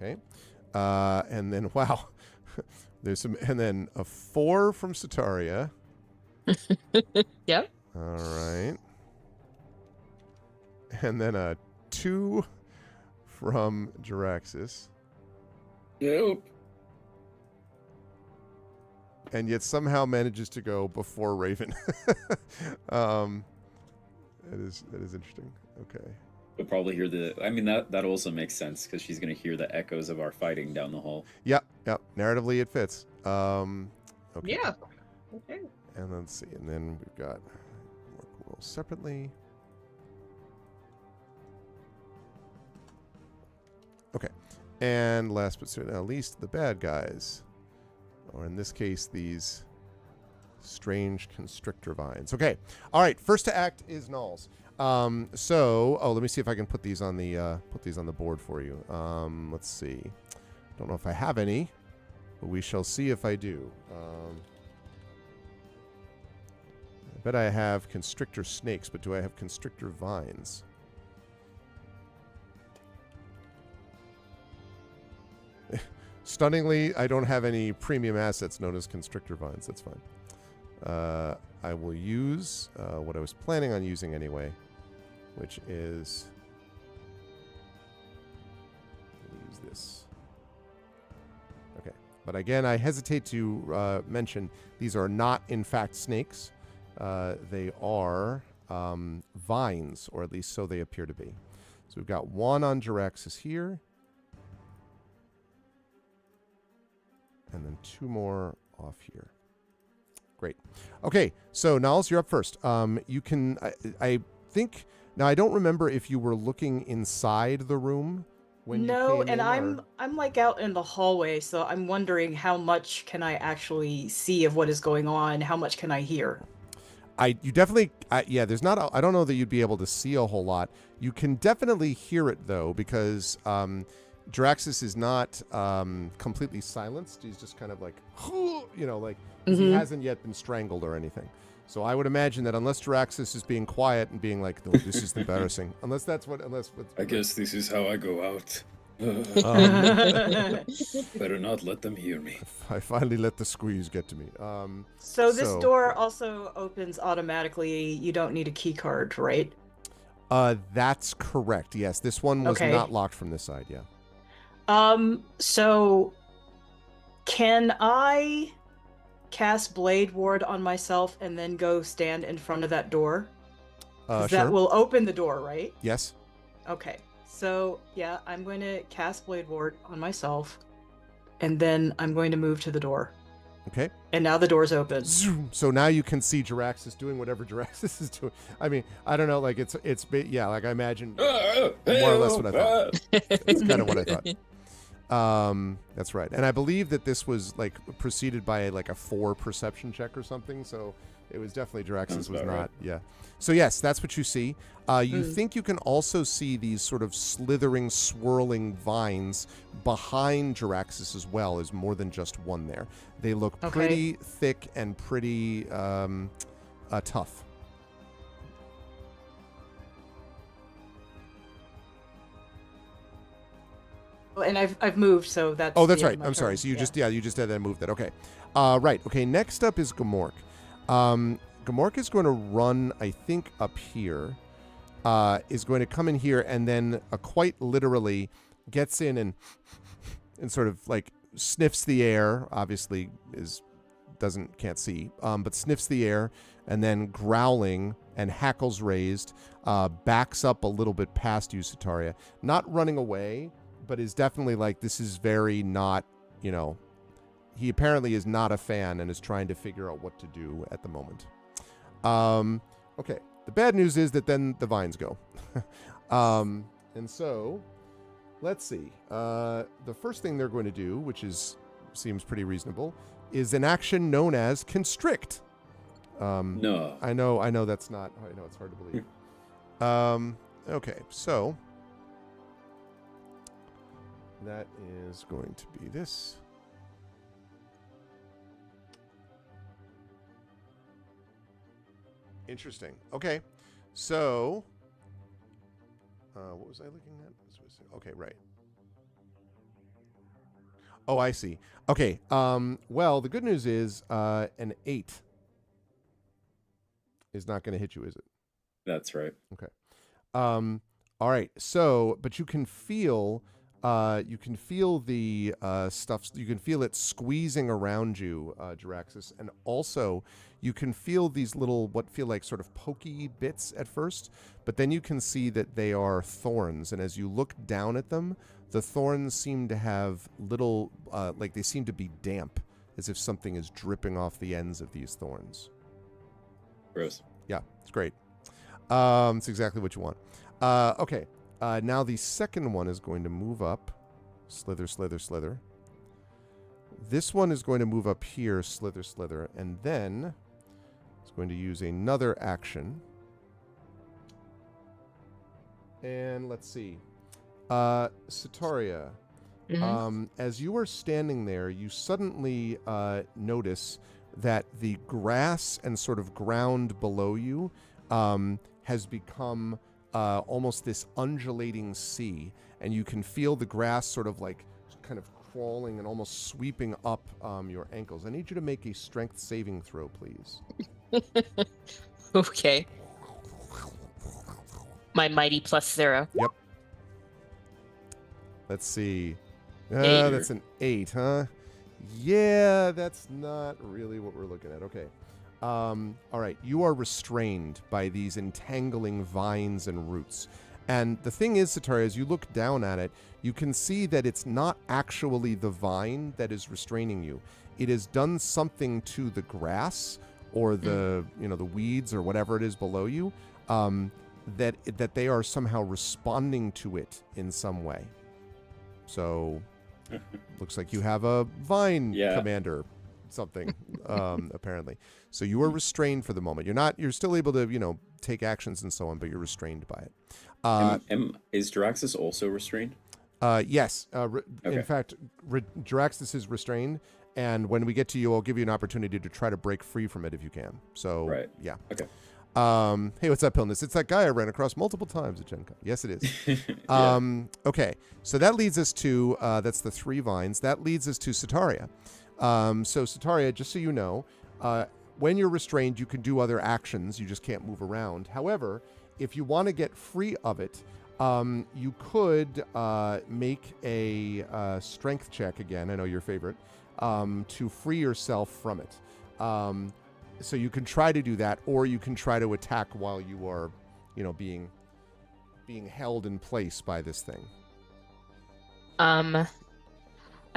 Okay. And then wow. There's some and then a 4 from Sataria. Yep. All right. And then a 2 from Jiraxis. nope. And yet somehow manages to go before Raven. That is interesting. Okay. You'll probably hear the. I mean, that also makes sense because she's gonna hear the echoes of our fighting down the hall. Yep. Narratively, it fits. Okay. Yeah. Okay. And let's see. And then we've got work rules separately. Okay. And last but certainly not least, the bad guys. Or in this case, these strange constrictor vines. Okay. All right. First to act is Nulls. Let me see if I can put these on the board for you. Let's see. Don't know if I have any, but we shall see if I do. I bet I have constrictor snakes, but do I have constrictor vines? Stunningly, I don't have any premium assets known as constrictor vines. That's fine. I will use what I was planning on using anyway, which is use this. Okay, but again, I hesitate to mention these are not in fact snakes. They are vines, or at least so they appear to be. So we've got one on Jiraxis here, and then two more off here. Great. Okay, so Niles, you're up first. You can, I think, now I don't remember if you were looking inside the room when you No, came and in, I'm like out in the hallway, so I'm wondering how much can I actually see of what is going on? How much can I hear? You definitely, there's not, I don't know that you'd be able to see a whole lot. You can definitely hear it though, because Jiraxis is not completely silenced. He's just kind of like, like he hasn't yet been strangled or anything. So I would imagine that unless Jiraxis is being quiet and being like, "No, this is embarrassing," unless. I guess this is how I go out. Better not let them hear me. I finally let the squeeze get to me. So this door also opens automatically. You don't need a key card, right? That's correct. Yes, this one was not locked from this side. Yeah. So can I cast Blade Ward on myself and then go stand in front of that door? Sure. That will open the door, right? Yes. Okay. So, yeah, I'm going to cast Blade Ward on myself, and then I'm going to move to the door. Okay. And now the door's open. Zoom. So now you can see Jiraxis doing whatever Jiraxis is doing. I mean, I don't know, like like I imagine more or less what I thought. That's kind of what I thought. That's right. And I believe that this was like preceded by like a 4 perception check or something, so it was definitely Jiraxis was not. Right. Yeah. So yes, that's what you see. You think you can also see these sort of slithering, swirling vines behind Jiraxis as well. There's more than just one there. They look pretty thick and pretty tough. And I've moved, so that's. Oh, that's right. I'm sorry. So you just had that moved that. Okay. Right. Okay. Next up is Gamork. Gamork is going to run, I think, up here. Is going to come in here and then quite literally gets in and sort of like sniffs the air. Obviously, can't see, but sniffs the air and then growling and hackles raised, backs up a little bit past you, Sataria. Not running away, but is definitely like, this is very not, he apparently is not a fan and is trying to figure out what to do at the moment. Okay. The bad news is that then the vines go. And so, let's see. The first thing they're going to do, which seems pretty reasonable, is an action known as constrict. No. I know that's not, I know it's hard to believe. Okay, so that is going to be this. Interesting. Okay. So, what was I looking at? Okay, right. Oh, I see. Okay. Well, the good news is an 8 is not going to hit you, is it? That's right. Okay. All right. So, but you can feel You can feel the stuff. You can feel it squeezing around you, Draxus, and also you can feel these little, what feel like sort of pokey bits at first, but then you can see that they are thorns, and as you look down at them, the thorns seem to have little, like they seem to be damp, as if something is dripping off the ends of these thorns. Gross. Yeah, it's great. It's exactly what you want. Okay. Now the second one is going to move up. Slither, slither, slither. This one is going to move up here, slither, slither, and then it's going to use another action. And let's see. Sataria, as you are standing there, you suddenly notice that the grass and sort of ground below you has become almost this undulating sea, and you can feel the grass sort of like kind of crawling and almost sweeping up your ankles. I need you to make a strength saving throw, please. Okay. My mighty +0. Yep. Let's see. 8. That's an 8, huh? Yeah, that's not really what we're looking at. Okay. All right. You are restrained by these entangling vines and roots. And the thing is, Sataria, as you look down at it, you can see that it's not actually the vine that is restraining you. It has done something to the grass or the, the weeds or whatever it is below you, that they are somehow responding to it in some way. So, looks like you have a vine commander, something, apparently. So you are restrained for the moment. You're still able to, take actions and so on, but you're restrained by it. Is Draxus also restrained? Yes. Okay. In fact, Draxus is restrained, and when we get to you, I'll give you an opportunity to try to break free from it if you can. So, right. Yeah. Okay. Hey, what's up, Pilnus? It's that guy I ran across multiple times at Gen Con. Yes, it is. Okay, so that leads us to, that's the 3 vines. That leads us to Sataria. So Sataria, just so you know, when you're restrained, you can do other actions. You just can't move around. However, if you want to get free of it, you could make a strength check, again, I know your favorite, to free yourself from it. So you can try to do that, or you can try to attack while you are, being held in place by this thing. I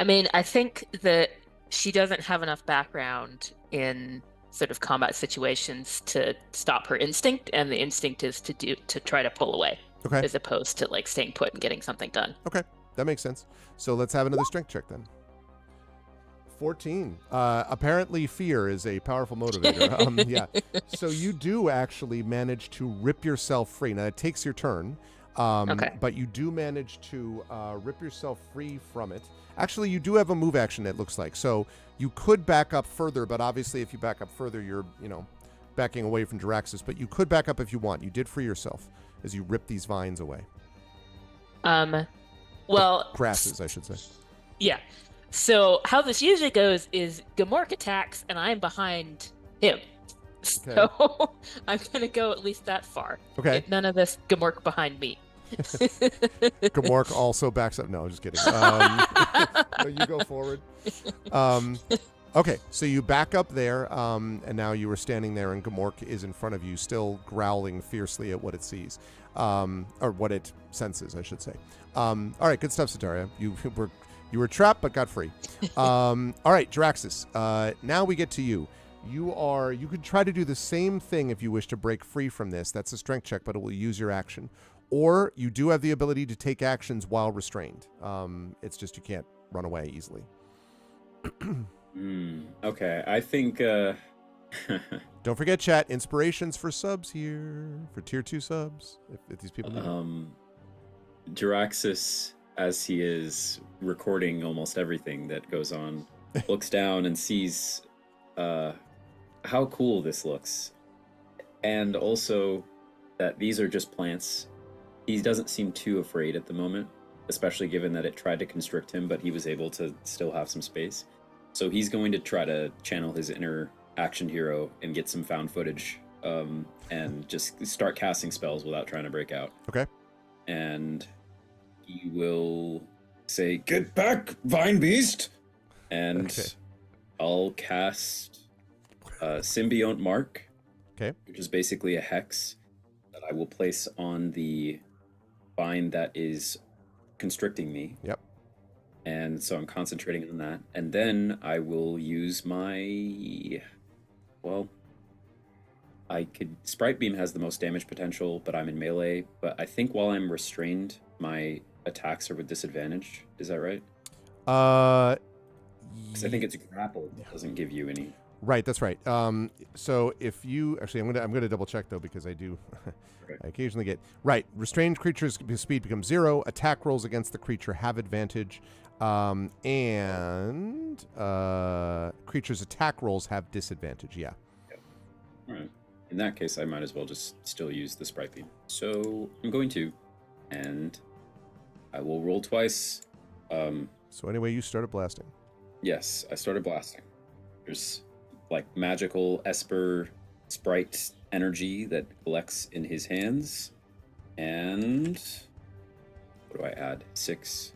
mean, I think that she doesn't have enough background in sort of combat situations to stop her instinct, and the instinct is to try to pull away, Okay. as opposed to like staying put and getting something done. Okay, that makes sense. So let's have another strength check then. 14. Apparently fear is a powerful motivator. Yeah. So you do actually manage to rip yourself free. Now it takes your turn. Okay. But you do manage to rip yourself free from it. Actually, you do have a move action, it looks like. So you could back up further, but obviously if you back up further, you're, backing away from Draxus. But you could back up if you want. You did free yourself as you rip these vines away. Well, grasses, I should say. Yeah. So how this usually goes is Gamork attacks and I'm behind him. Okay. So I'm going to go at least that far. Okay. None of this Gamork behind me. Gamork also backs up. No, just kidding. No, you go forward. Okay, so you back up there, and now you are standing there, and Gamork is in front of you, still growling fiercely at what it sees, or what it senses, I should say. All right, good stuff, Sataria. You were trapped, but got free. All right, Draxus. Now we get to you. You could try to do the same thing if you wish to break free from this. That's a strength check, but it will use your action. Or you do have the ability to take actions while restrained. It's just you can't run away easily. Okay, I think... Don't forget, chat, inspirations for subs here, for tier 2 subs, if these people need it. Draxus, as he is recording almost everything that goes on, looks down and sees how cool this looks. And also that these are just plants. He doesn't seem too afraid at the moment, especially given that it tried to constrict him, but he was able to still have some space. So he's going to try to channel his inner action hero and get some found footage, and just start casting spells without trying to break out. Okay. And he will say, "Get back, Vine Beast!" And Okay. I'll cast Symbiote Mark, Okay. which is basically a hex that I will place on the vine that is constricting me. Yep. And so I'm concentrating on that. And then I will use my... Well, Sprite Beam has the most damage potential, but I'm in melee. But I think while I'm restrained, my attacks are with disadvantage. Is that right? Because I think it's grappled. It doesn't give you any... Right, that's right. So if you actually, I'm gonna double check though because I do, Okay. I occasionally get right. Restrained creatures' speed becomes 0. Attack rolls against the creature have advantage, and creatures' attack rolls have disadvantage. Yeah. All right. In that case, I might as well just still use the Sprite Beam. So I'm going to, and I will roll twice. So anyway, you started blasting. Yes, I started blasting. There's like magical Esper Sprite energy that collects in his hands. And what do I add? 6.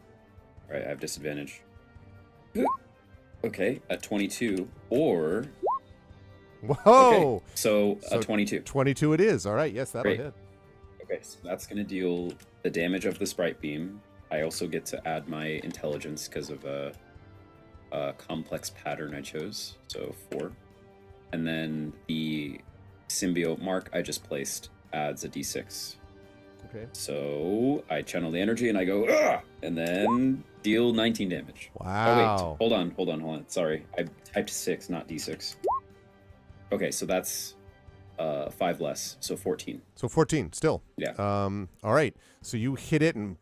All right, I have disadvantage. Okay, a 22 or... Whoa! Okay, so So a 22. 22 it is. All right. Yes, that'll Great. hit. Okay, so that's going to deal the damage of the Sprite Beam. I also get to add my intelligence because of a complex pattern I chose, so 4. And then the Symbiote Mark I just placed adds a d6. Okay. So I channel the energy and I go, "Ah!" And then deal 19 damage. Wow. Oh, wait, hold on. Sorry, I typed 6, not d6. Okay, so that's 5 less, so 14. So 14 still. Yeah. All right. So you hit it and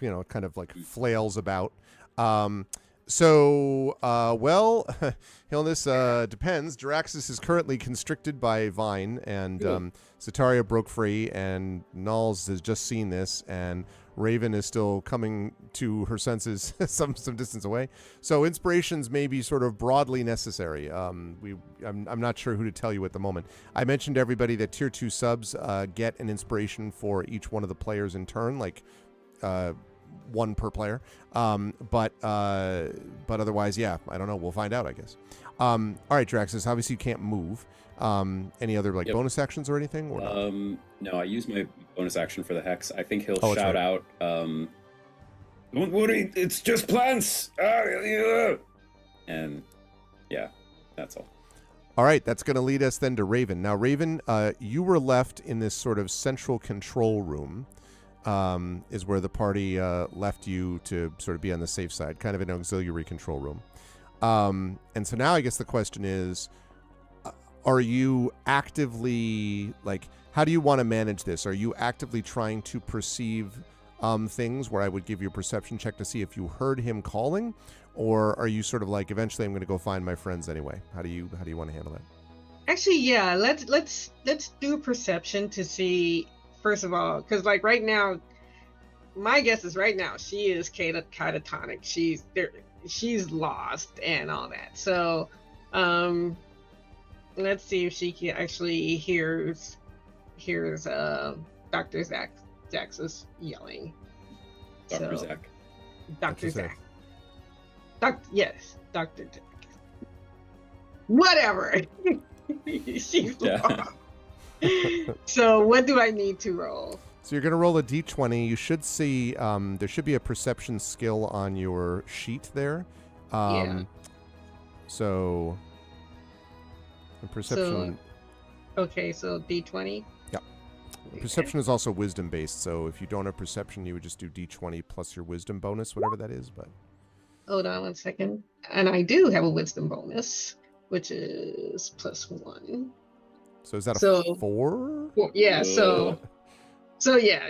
it kind of like flails about. Well, Hilness, depends. Jaraxxus is currently constricted by Vine, and Zetaria broke free, and Nulls has just seen this, and Raven is still coming to her senses some distance away. So inspirations may be sort of broadly necessary. I'm not sure who to tell you at the moment. I mentioned to everybody that tier 2 subs get an inspiration for each one of the players in turn, like 1 per player. But otherwise, yeah, I don't know. We'll find out, I guess. All right, Draxus, obviously you can't move. Any other Yep. bonus actions or anything? Or not? No, I use my bonus action for the hex. I think he'll Oh, that's shout right. out, "Don't worry, it's just plants!" And yeah, that's all. All right, that's going to lead us then to Raven. Now, Raven, you were left in this sort of central control room, is where the party left you to sort of be on the safe side, kind of an auxiliary control room. And so now I guess the question is, are you actively, how do you want to manage this? Are you actively trying to perceive things where I would give you a perception check to see if you heard him calling? Or are you sort of like, eventually I'm going to go find my friends anyway? How do you want to handle that? Actually, yeah, let's do perception to see, first of all, because right now, my guess is right now she is catatonic. She's lost and all that. So let's see if she can actually hears Dr. Zax's yelling. Dr. So, Zach. Dr. Zach. Zach. Yes, Dr. Zach. Whatever. She's Yeah. lost. So what do I need to roll? So you're going to roll a d20. You should see there should be a perception skill on your sheet there. Yeah. So the perception. Okay, so D20. Yep. Perception is also wisdom based. So if you don't have perception, you would just do d20 plus your wisdom bonus, whatever that is. But Hold on 1 second. And I do have a wisdom bonus, which is +1. so is that a So- 4? Well, yeah, so Ugh. yeah,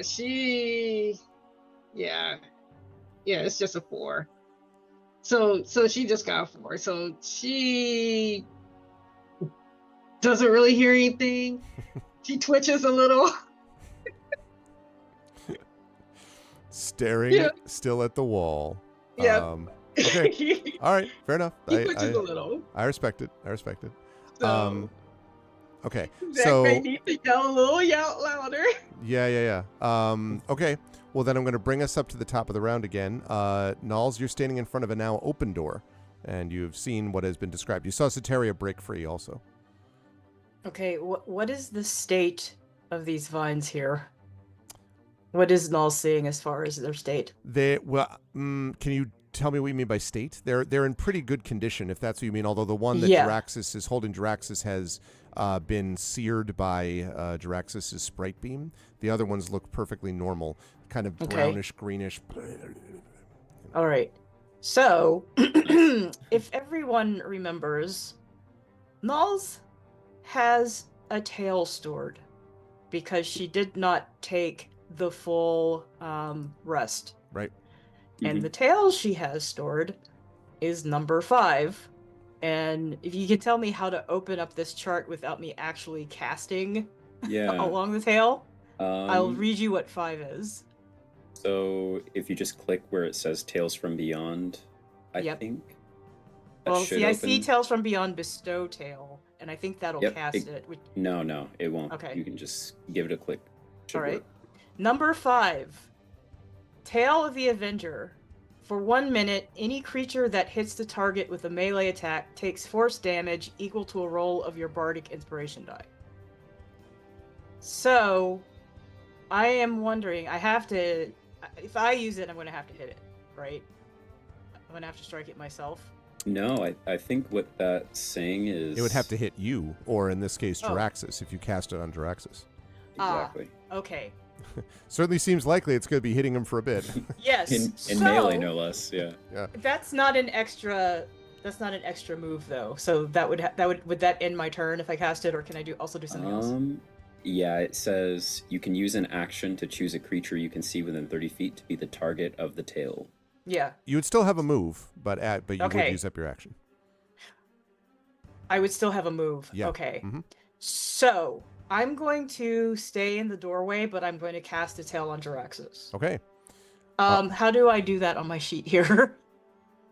it's just a 4. So she just got a 4. So she doesn't really hear anything. She twitches a little. Staring Yeah. still at the wall. Yeah. Okay. He All right. Fair enough. twitches a little. I respect it. So, Okay. Zach So may need to yell a little louder. yeah. Okay. Well, then I'm going to bring us up to the top of the round again. Nulls, you're standing in front of a now open door, and you've seen what has been described. You saw Soteria break free also. Okay, what is the state of these vines here? What is Null seeing as far as their state? Can you tell me what you mean by state? They're in pretty good condition, if that's what you mean. Although the one that Yeah. Jaraxxus is holding, Jaraxxus has been seared by Jaraxxus's sprite beam. The other ones look perfectly normal, kind of Okay. brownish, greenish. All right. So, if everyone remembers, Nulls has a tail stored because she did not take the full rest. Right. And the tail she has stored is number 5. And if you could tell me how to open up this chart without me actually casting Yeah. along the tail, I'll Um, read you what 5 is. So if you just click where it says Tales from Beyond, I Yep. think. that Well, should see, I see open- Tales from Beyond bestow tail, and I think that'll Yep, cast it. No, it won't. Okay. You can just give it a click. Should All right. work. Number 5, Tail of the Avenger. For 1 minute, any creature that hits the target with a melee attack takes force damage equal to a roll of your Bardic Inspiration die. So, I am wondering, if I use it, I'm going to have to hit it, right? I'm going to have to strike it myself. No, I think what that's saying is It would have to hit you, or in this case, Oh. Jaraxxus, if you cast it on Jaraxxus. exactly Okay. Certainly seems likely it's going to be hitting him for a bit. Yes. in so, melee, no less. Yeah. That's not an extra move though. So would that end my turn if I cast it, or can I also do something else? Yeah, it says you can use an action to choose a creature you can see within 30 feet to be the target of the tail. Yeah, You would still have a move, but you would Okay. use up your action. I would still have a move. Yeah. Okay. Mhm. So I'm going to stay in the doorway, but I'm going to cast a tail on Jaraxxus. Okay. How do I do that on my sheet here?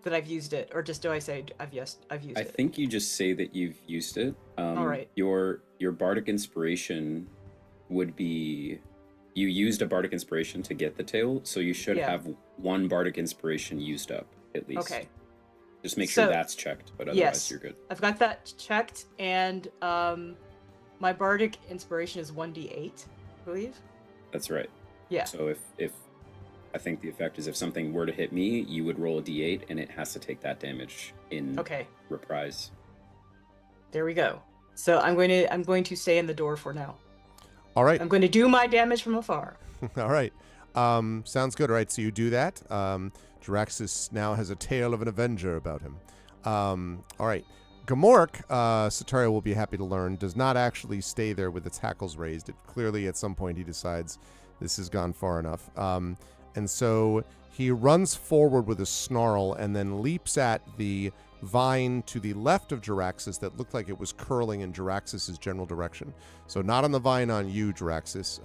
That I've used it, or just do I say I've used I it? think you just say that you've used it. All right. Your Bardic Inspiration would be you used a Bardic Inspiration to get the tail, so you should Yeah. have 1 Bardic Inspiration used up at least. Okay. Just make sure So- that's checked, but otherwise Yes. you're good. I've got that checked, and my Bardic Inspiration is 1d8, I believe. That's right. Yeah. So if I think the effect is if something were to hit me, you would roll a d8 and it has to take that damage in Okay. reprise. There we go. So I'm going to stay in the door for now. All right. I'm going to do my damage from afar. All right. Sounds good. All right. So you do that. Jaraxxus now has a tale of an Avenger about him. All right. Gamork, Soteria will be happy to learn, does not actually stay there with its hackles raised. It clearly, at some point, he decides this has gone far enough. And so he runs forward with a snarl and then leaps at the vine to the left of Jaraxxus that looked like it was curling in Jaraxxus' general direction. So not on the vine on you, Jaraxxus.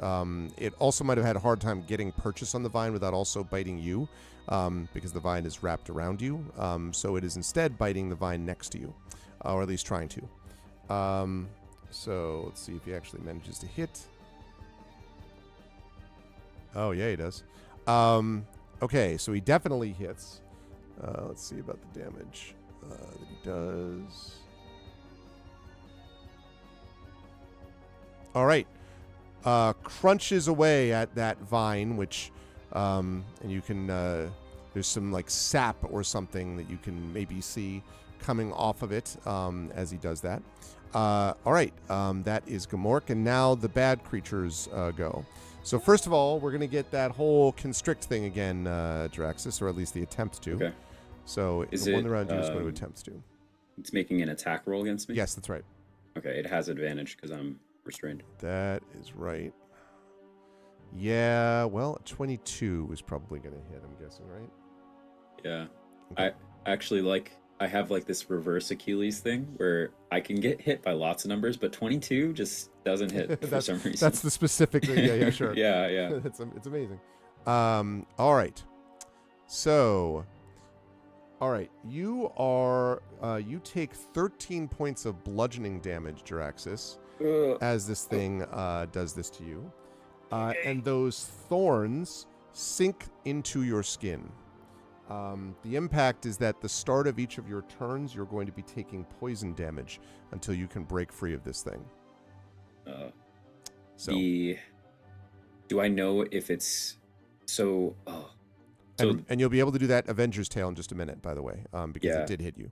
It also might have had a hard time getting purchase on the vine without also biting you, because the vine is wrapped around you. So it is instead biting the vine next to you, or at least trying to. So let's see if he actually manages to hit. Oh, yeah, he does. Okay, so he definitely hits. Let's see about the damage that he does. All right. Crunches away at that vine, which, and you can, there's some like sap or something that you can maybe see coming off of it as he does that. All right, that is Gamork, and now the bad creatures go. So first of all, we're going to get that whole constrict thing again, Jaraxxus, or at least the attempt to. Okay. So Is the one it, around you is going to attempt to. It's making an attack roll against me? Yes, that's right. Okay, it has advantage because I'm restrained. That is right. Yeah, well, 22 is probably going to hit, I'm guessing, right? Yeah. Okay. I actually I have like this reverse Achilles thing where I can get hit by lots of numbers, but 22 just doesn't hit for some reason. That's the specific thing. Yeah, sure. yeah. it's amazing. All right. So, all right, you take 13 points of bludgeoning damage, Jaraxxus. as this thing does this to you. And those thorns sink into your skin. The impact is that the start of each of your turns, you're going to be taking poison damage until you can break free of this thing. So, do I know if it's so? And you'll be able to do that Avenger's Tale in just a minute, by the way, because it did hit you.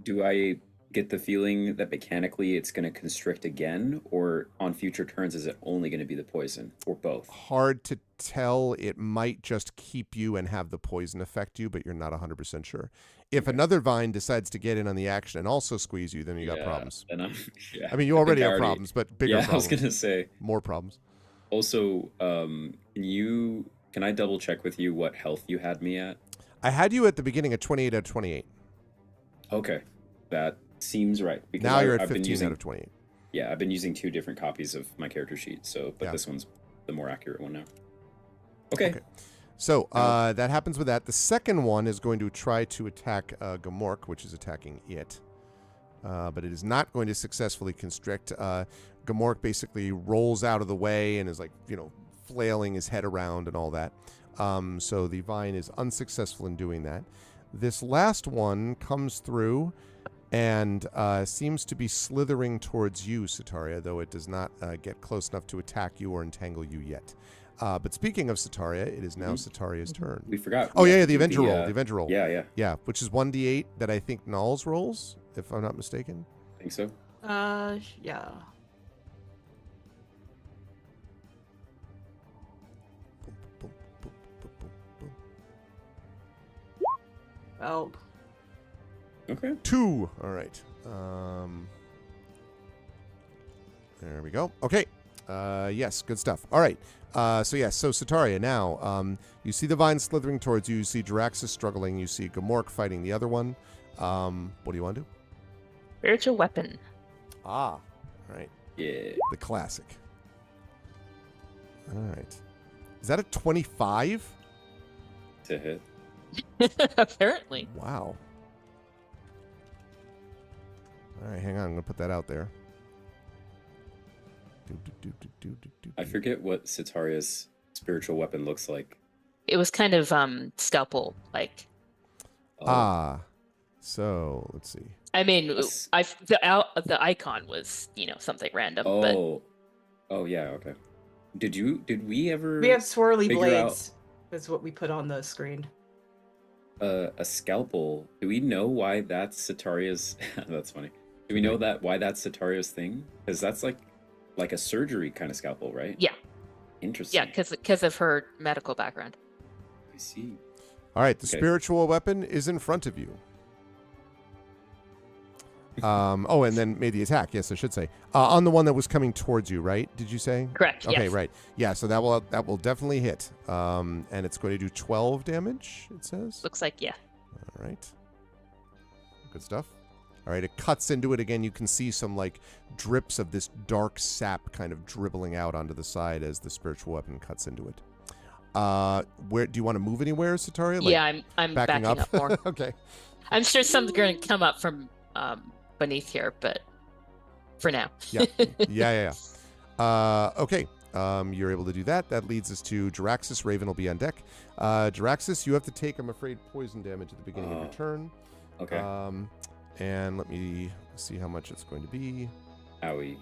Do I get the feeling that mechanically it's going to constrict again, or on future turns is it only going to be the poison, or both? Hard to tell. It might just keep you and have the poison affect you, but you're not 100% sure. If another vine decides to get in on the action and also squeeze you, then you got problems. And I mean, you already have problems, but bigger problems. I was going to say. More problems. Also, can I double check with you what health you had me at? I had you at the beginning at 28 out of 28. Okay. That seems right. Because now you're at 15 out of 28. Yeah, I've been using 2 different copies of my character sheet, but this one's the more accurate one now. Okay. So that happens with that. The second one is going to try to attack Gamork, which is attacking it. But it is not going to successfully constrict. Gamork basically rolls out of the way and is like, flailing his head around and all that. So the vine is unsuccessful in doing that. This last one comes through and seems to be slithering towards you, Sataria, though it does not get close enough to attack you or entangle you yet. But speaking of Sataria, it is now Sataria's turn. We forgot. Oh, yeah, the Avenger roll. The Avenger roll. Yeah. Yeah, which is 1d8 that I think Nulls rolls, if I'm not mistaken. I think so. Yeah. Well. Okay. 2. All right. There we go. Okay. Yes, good stuff. All right. So Sataria, now, you see the vine slithering towards you. You see Jaraxxus struggling. You see Gamork fighting the other one. What do you want to do? Spiritual weapon. All right. Yeah. The classic. All right. Is that a 25? To hit. Apparently. Wow. All right, hang on. I'm going to put that out there. I forget what Sataria's spiritual weapon looks like. It was kind of scalpel like. So let's see. I mean, the icon was something random. Oh yeah, okay. Did we ever? We have swirly blades. Out... That's what we put on the screen. A scalpel. Do we know why that's Sataria's? That's funny. Do we know why that's Sataria's thing? Because that's like a surgery kind of scalpel, right? Yeah. Interesting. Yeah, because of her medical background. I see. All right, the spiritual weapon is in front of you. And then made the attack. Yes, I should say on the one that was coming towards you, right? Did you say? Correct. Okay, yes. Right. Yeah, so that will definitely hit. And it's going to do 12 damage. It says. Looks like yeah. All right. Good stuff. All right, it cuts into it again. You can see some drips of this dark sap kind of dribbling out onto the side as the spiritual weapon cuts into it. Where do you want to move anywhere, Sataria? Yeah, I'm backing up more. Okay. I'm sure something's going to come up from beneath here, but for now. Yeah. Okay. You're able to do that. That leads us to Jaraxxus. Raven will be on deck. Jaraxxus, you have to take, I'm afraid, poison damage at the beginning of your turn. Okay. And let me see how much it's going to be. Owie.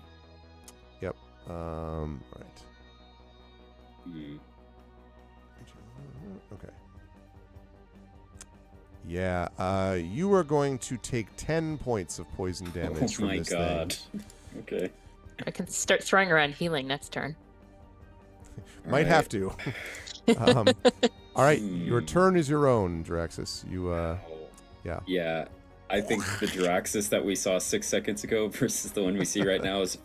Yep. Right. Okay. Yeah. You are going to take 10 points of poison damage from this thing. Oh my god. Okay. I can start throwing around healing next turn. Might have to. All right. Your turn is your own, Jaraxxus. You, yeah. Yeah. I think the Jaraxxus that we saw 6 seconds ago versus the one we see right now is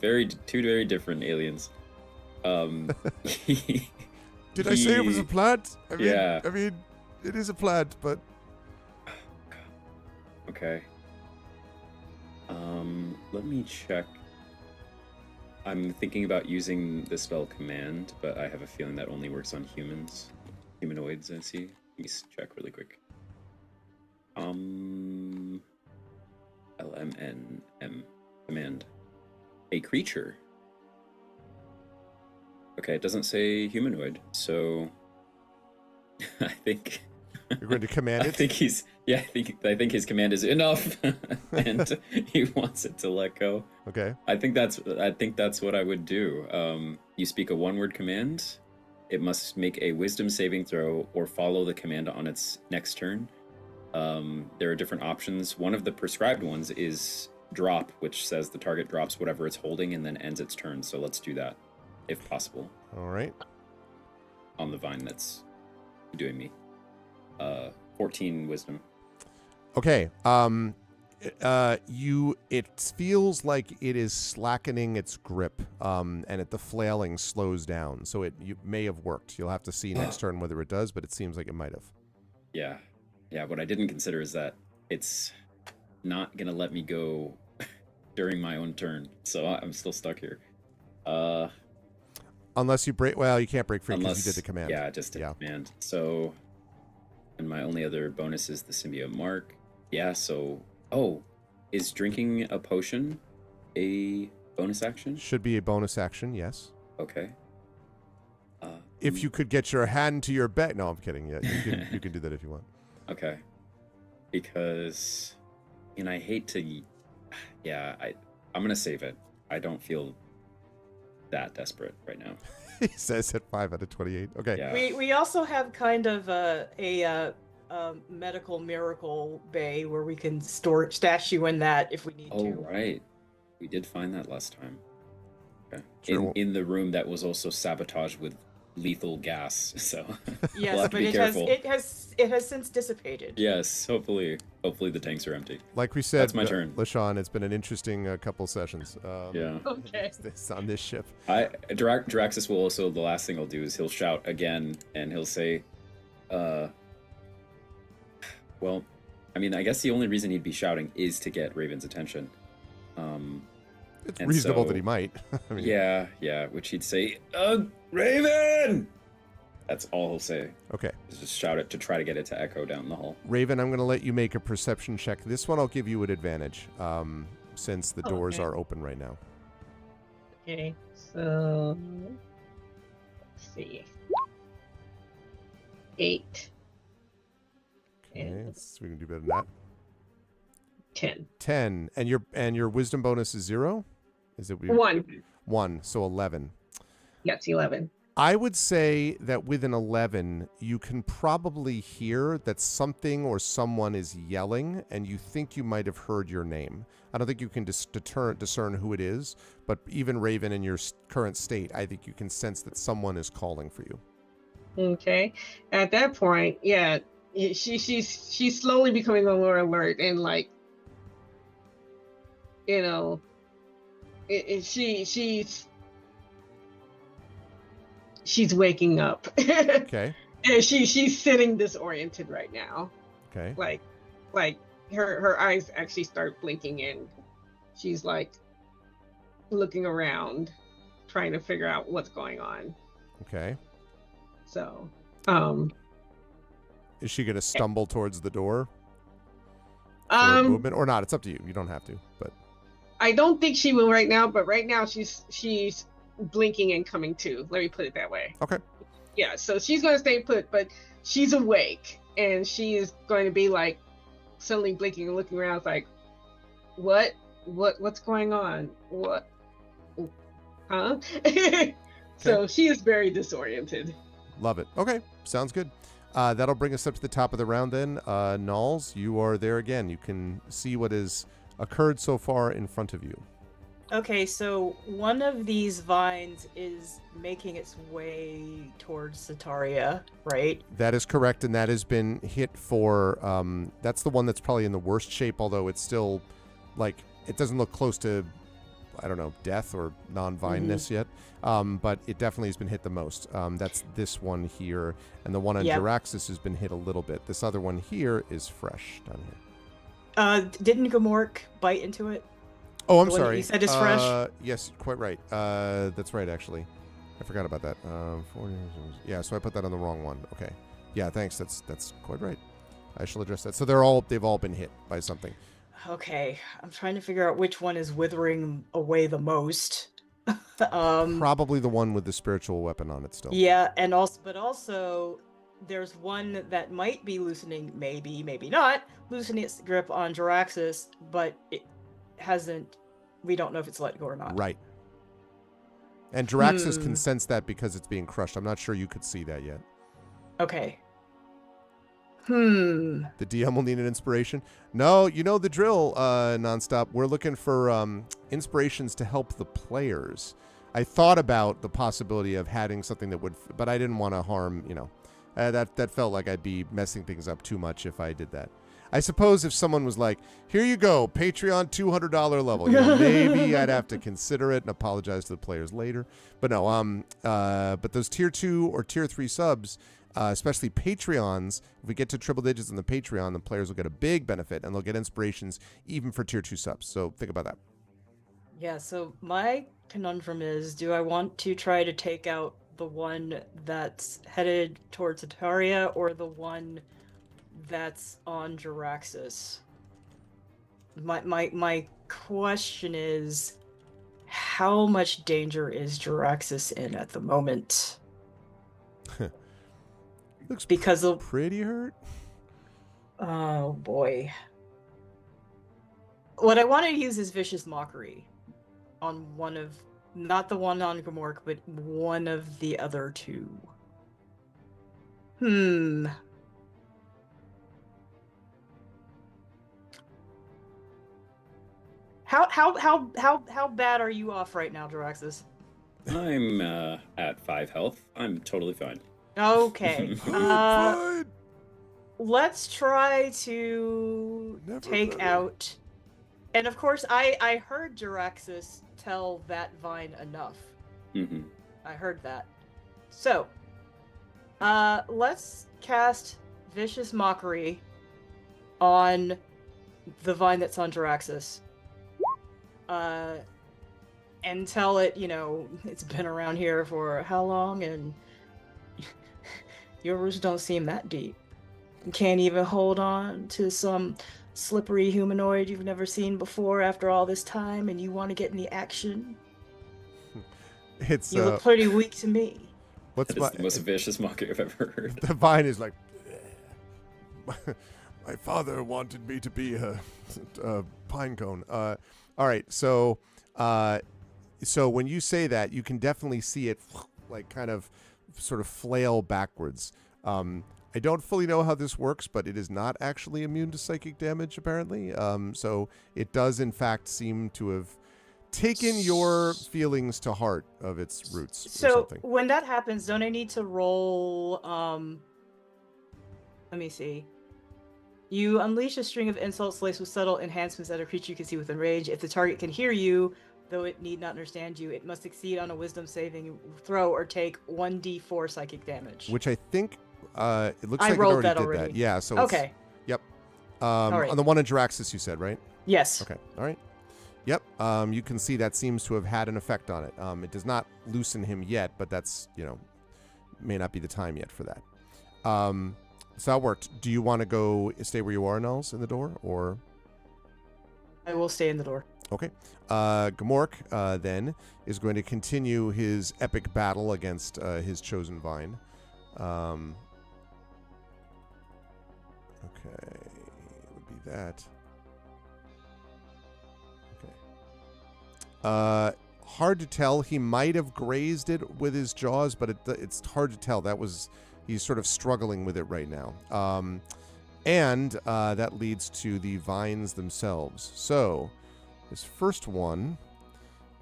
two very different aliens. Did I say it was a plant? I mean, it is a plant, but... Okay. Let me check. I'm thinking about using the spell Command, but I have a feeling that only works on humans. Humanoids, I see. Let me check really quick. LMNM. Command. a creature. Okay, it doesn't say humanoid, so I think You're going to command I it? think I think his command is enough, and he wants it to let go. Okay. I think that's what I would do. You speak a one-word command. It must make a wisdom saving throw or follow the command on its next turn. There are different options. One of the prescribed ones is drop, which says the target drops whatever it's holding and then ends its turn. So let's do that, if possible, All right. on the vine that's doing me. 14 wisdom. Okay. It feels like it is slackening its grip, and the flailing slows down. So you may have worked. You'll have to see next turn whether it does, but it seems like it might have. Yeah. What I didn't consider is that it's not gonna let me go during my own turn, so I'm still stuck here. Unless you break. Well, you can't break free because you did the command. Yeah, just a command. So, and my only other bonus is the symbiote mark. Yeah. So, is drinking a potion a bonus action? Should be a bonus action. Yes. Okay. If you could get your hand to your bag. No, I'm kidding. Yeah, you can do that if you want. Okay. Because, I hate to. Yeah, I'm gonna save it. I don't feel that desperate right now. He says at 5 out of 28. Okay. Yeah. We also have kind of a medical miracle bay where we can stash you in that if we need Oh, to. right. We did find that last time. Okay. Sure. In the room that was also sabotaged with lethal gas. So Yes, we'll have to but be it careful. has since dissipated. Yes, hopefully the tanks are empty. Like we said, That's my turn. LaShawn, it's been an interesting couple sessions. Yeah. Okay. On this ship. Draxus will also, the last thing he'll do is he'll shout again and he'll say, well, I mean, I guess the only reason he'd be shouting is to get Raven's attention. It's and reasonable so- that he might. I mean, Yeah, which he'd say, Raven! That's all he'll say. Okay. Is just shout it to try to get it to echo down the hall. Raven, I'm going to let you make a perception check. This one I'll give you an advantage since the doors Okay. are open right now. Okay, so let's see. 8. Okay, And we can do better than that. 10. 10. And your wisdom bonus is 0? Is it 1. 1, so 11. Yes, 11. I would say that with an 11, you can probably hear that something or someone is yelling, and you think you might have heard your name. I don't think you can discern who it is, but even Raven, in your current state, I think you can sense that someone is calling for you. Okay. At that point, yeah, she's slowly becoming more alert and like, she's waking up. Okay. And she's sitting disoriented right now. Okay. Like her eyes actually start blinking and she's like looking around, trying to figure out what's going on. Okay. So, Is she going to stumble towards the door for a movement or not? It's up to you. You don't have to, but I don't think she will right now, but right now she's blinking and coming to. Let me put it that way. okay. Yeah, so she's going to stay put, but she's awake and she is going to be like suddenly blinking and looking around. It's like, what's going on? What? Huh? So she is very disoriented. Love it. Okay. Sounds good. That'll bring us up to the top of the round then. Nulls, you are there again. You can see what has occurred so far in front of you. Okay, so one of these vines is making its way towards Sataria, right? That is correct, and that has been hit for, that's the one that's probably in the worst shape, although it's still, like, it doesn't look close to, I don't know, death or non-vineness yet, but it definitely has been hit the most. That's this one here, and the one on Yep. Jaraxxus has been hit a little bit. This other one here is fresh down here. Didn't Gamork bite into it? Oh, I'm The one that sorry. you said is fresh? Yes, quite right. That's right, actually. I forgot about that. 4 years. Yeah, so I put that on the wrong one. Okay. Yeah, thanks. That's quite right. I shall address that. So they've all been hit by something. Okay, I'm trying to figure out which one is withering away the most. Probably the one with the spiritual weapon on it still. Yeah, and also there's one that might be loosening, maybe not, loosening its grip on Jaraxxus, but it hasn't. We don't know if it's let go or not. Right. And Jaraxxus can sense that because it's being crushed. I'm not sure you could see that yet. Okay. The DM will need an inspiration. No, you know the drill, Nonstop. We're looking for inspirations to help the players. I thought about the possibility of having something that would, but I didn't want to harm, that felt like I'd be messing things up too much if I did that. I suppose if someone was like, here you go, Patreon $200 level, maybe I'd have to consider it and apologize to the players later. But no, but those tier 2 or tier 3 subs, especially Patreons, if we get to triple digits on the Patreon, the players will get a big benefit and they'll get inspirations even for tier 2 subs. So think about that. Yeah, so my conundrum is, do I want to try to take out the one that's headed towards Ataria or the one that's on Jaraxxus? My question is, how much danger is Jaraxxus in at the moment? Looks because of pretty hurt. Oh boy. What I want to use is Vicious Mockery on one of, not the one on Gmork, but one of the other two. How bad are you off right now, Jaraxxus? I'm at 5 health. I'm totally fine. Okay. Fine. Let's try to take out. And of course, I heard Jaraxxus tell that vine enough. Mm-hmm. I heard that. So, let's cast Vicious Mockery on the vine that's on Jaraxxus. And tell it, it's been around here for how long, and your roots don't seem that deep. You can't even hold on to some slippery humanoid you've never seen before after all this time, and you want to get in the action. You look pretty weak to me. What's the most vicious mockery I've ever heard. The vine is like, my father wanted me to be a pine cone. All right, so when you say that, you can definitely see it like kind of sort of flail backwards. I don't fully know how this works, but it is not actually immune to psychic damage, apparently. So it does, in fact, seem to have taken your feelings to heart of its roots. So or something. When that happens, don't I need to roll? Let me see. You unleash a string of insults laced with subtle enhancements at a creature you can see within range. If the target can hear you, though it need not understand you, it must succeed on a wisdom saving throw or take 1d4 psychic damage. Which I think it looks I like rolled it that already did already. that. Yeah. So Okay. Yep. All right. On the one in Jaraxxus, you said, right? Yes. Okay. All right. Yep. You can see that seems to have had an effect on it. It does not loosen him yet, but that's, may not be the time yet for that. So that worked. Do you want to go stay where you are, Nels, in the door, or? I will stay in the door. Okay. Gmork, then, is going to continue his epic battle against his chosen vine. Okay. It would be that. Okay. Hard to tell. He might have grazed it with his jaws, but it's hard to tell. He's sort of struggling with it right now. And that leads to the vines themselves. So this first one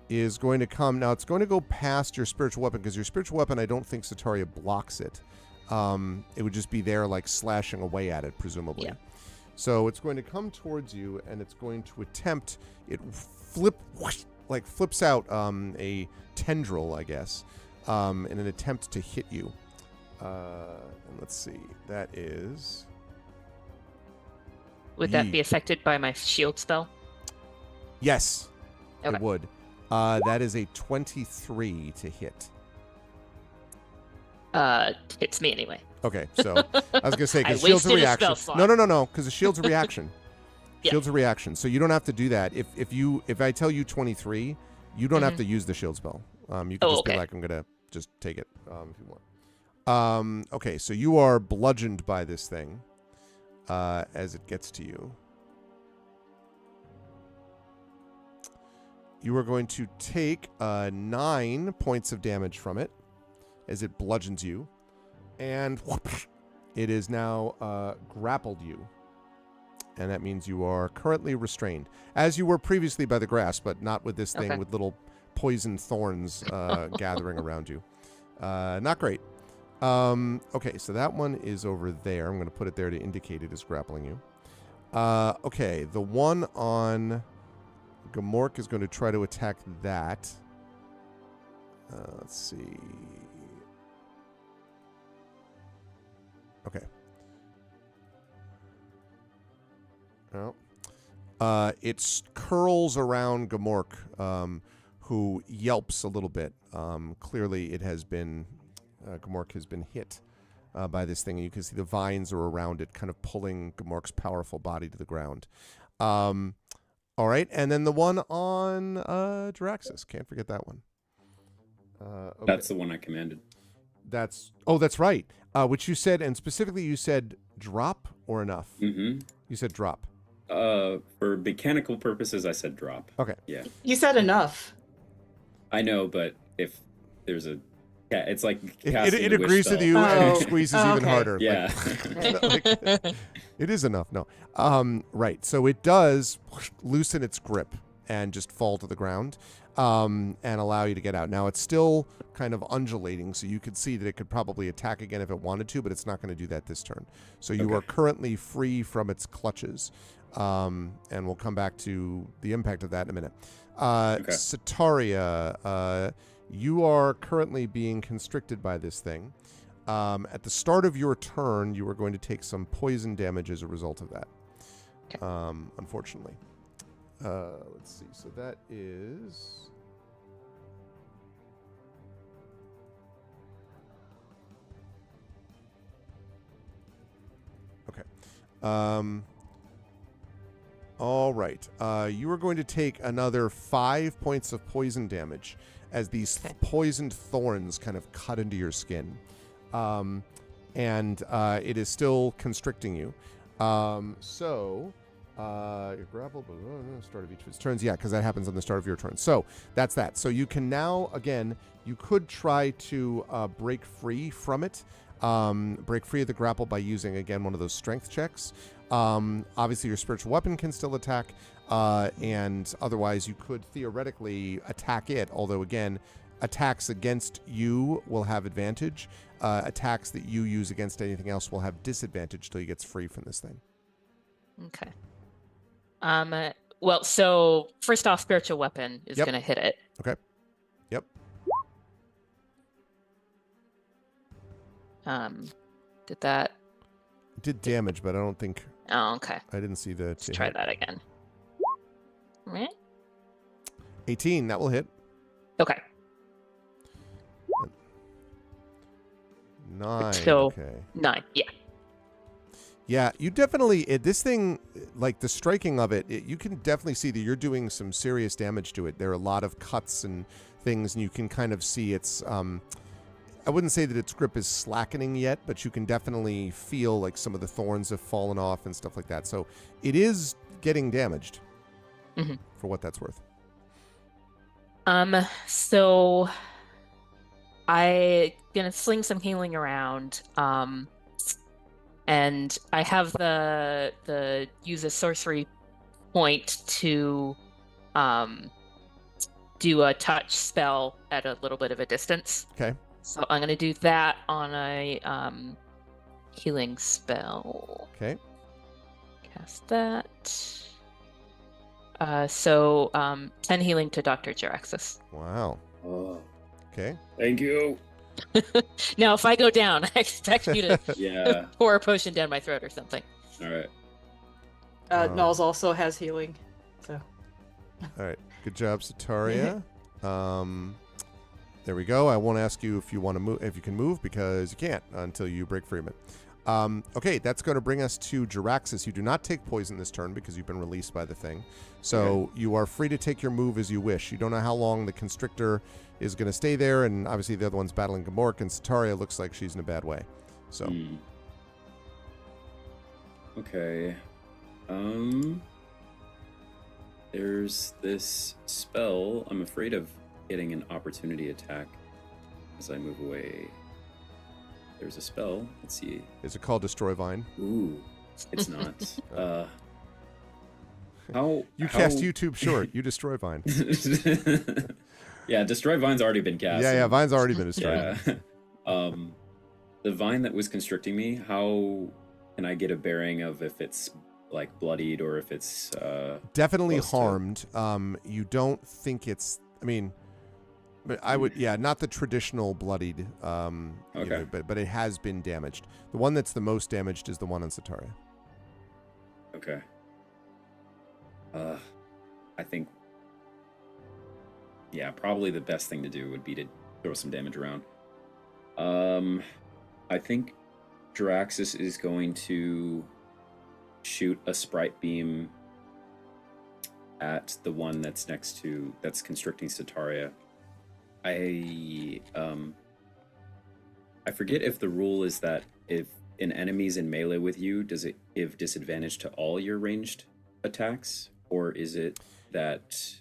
is going to come. Now, it's going to go past your spiritual weapon, because your spiritual weapon, I don't think Sataria blocks it. It would just be there, like, slashing away at it, presumably. Yeah. So it's going to come towards you, and it's going to attempt. It flips out a tendril, I guess, in an attempt to hit you. And let's see. That is. Would that be affected by my shield spell? Yes, Okay. it would. That is a 23 to hit. Hits me anyway. Okay, so I was gonna say, I because shield's a wasted a reaction. spell slot. No, because the shield's a reaction. Yeah. Shield's a reaction, so you don't have to do that. If I tell you 23, you don't have to use the shield spell. You can just be okay. like, I'm gonna just take it if you want. Okay, so you are bludgeoned by this thing as it gets to you. You are going to take 9 points of damage from it as it bludgeons you, and whoosh, it is now grappled you. And that means you are currently restrained, as you were previously by the grasp, but not with this thing Okay. with little poison thorns gathering around you. Not great. Okay, so that one is over there. I'm going to put it there to indicate it is grappling you. Okay, the one on Gamork is going to try to attack that. Let's see. Okay. Well, it curls around Gamork, who yelps a little bit. Clearly, it has been Gamork has been hit by this thing, and you can see the vines are around it, kind of pulling Gamork's powerful body to the ground. All right, and then the one on Jaraxxus. Can't forget that one. Okay. That's the one I commanded. That's right. Which you said, and specifically you said drop or enough. Mm-hmm. You said drop. For mechanical purposes, I said drop. Okay. Yeah. You said enough. I know, but if there's a... Yeah, it's like It casting a wish agrees with spell. you and Oh. it squeezes even Okay. harder. Yeah. Like, it is enough. No. Right. So it does loosen its grip and just fall to the ground and allow you to get out. Now it's still kind of undulating, so you could see that it could probably attack again if it wanted to, but it's not going to do that this turn. So you Okay. are currently free from its clutches. And we'll come back to the impact of that in a minute. Okay. Sataria, you are currently being constricted by this thing. At the start of your turn, you are going to take some poison damage as a result of that. Okay. Unfortunately. Let's see. So that is... Okay. All right. You are going to take another 5 points of poison damage as these Okay. poisoned thorns kind of cut into your skin. And it is still constricting you. You're grappled, start of each of its turns. Yeah, because that happens on the start of your turn. So that's that. So you can now, again, you could try to break free from it. Break free of the grapple by using, again, one of those strength checks. Obviously, your spiritual weapon can still attack. And otherwise, you could theoretically attack it. Although, again, attacks against you will have advantage. Attacks that you use against anything else will have disadvantage till he gets free from this thing. Okay. Well, so first off, spiritual weapon is Yep. going to hit it. Okay. Yep. Did that? It did damage, but I don't think Oh, okay. I didn't see the. Let's try that again. Right? 18. That will hit. Okay. 9. So- Okay. 9. Yeah. Yeah, you definitely this thing, like the striking of it, you can definitely see that you're doing some serious damage to it. There are a lot of cuts and things, and you can kind of see its. I wouldn't say that its grip is slackening yet, but you can definitely feel like some of the thorns have fallen off and stuff like that. So it is getting damaged, Mhm. for what that's worth. So I gonna sling some healing around. And I have the use a sorcery point to do a touch spell at a little bit of a distance. Okay. So I'm gonna do that on a healing spell. Okay. Cast that. So 10 healing to Dr. Jaraxxus. Wow. Oh, Okay. thank you. Now, if I go down, I expect you to Yeah. pour a potion down my throat or something. All right. Nulls also has healing, so. All right. Good job, Sataria. There we go. I won't ask you if you want to move, if you can move, because you can't until you break free of it. Okay, that's going to bring us to Jiraxis. You do not take poison this turn because you've been released by the thing. So you are free to take your move as you wish. You don't know how long the Constrictor is going to stay there, and obviously the other one's battling Gamork, and Sataria looks like she's in a bad way. So. Okay. There's this spell. I'm afraid of getting an opportunity attack as I move away. There's a spell. Let's see. Is it called Destroy Vine? Ooh, it's not. How you cast YouTube Short? You Destroy Vine. Yeah, Destroy Vine's already been cast. Yeah, Vine's already been destroyed. Yeah. The vine that was constricting me. How can I get a bearing of if it's like bloodied or if it's definitely harmed? You don't think it's? I mean. But I would, not the traditional bloodied, okay. But it has been damaged. The one that's the most damaged is the one on Sataria. Okay. I think, probably the best thing to do would be to throw some damage around. I think Jiraxis is going to shoot a Sprite Beam at the one that's that's constricting Sataria. I forget if the rule is that if an enemy's in melee with you, does it give disadvantage to all your ranged attacks, or is it that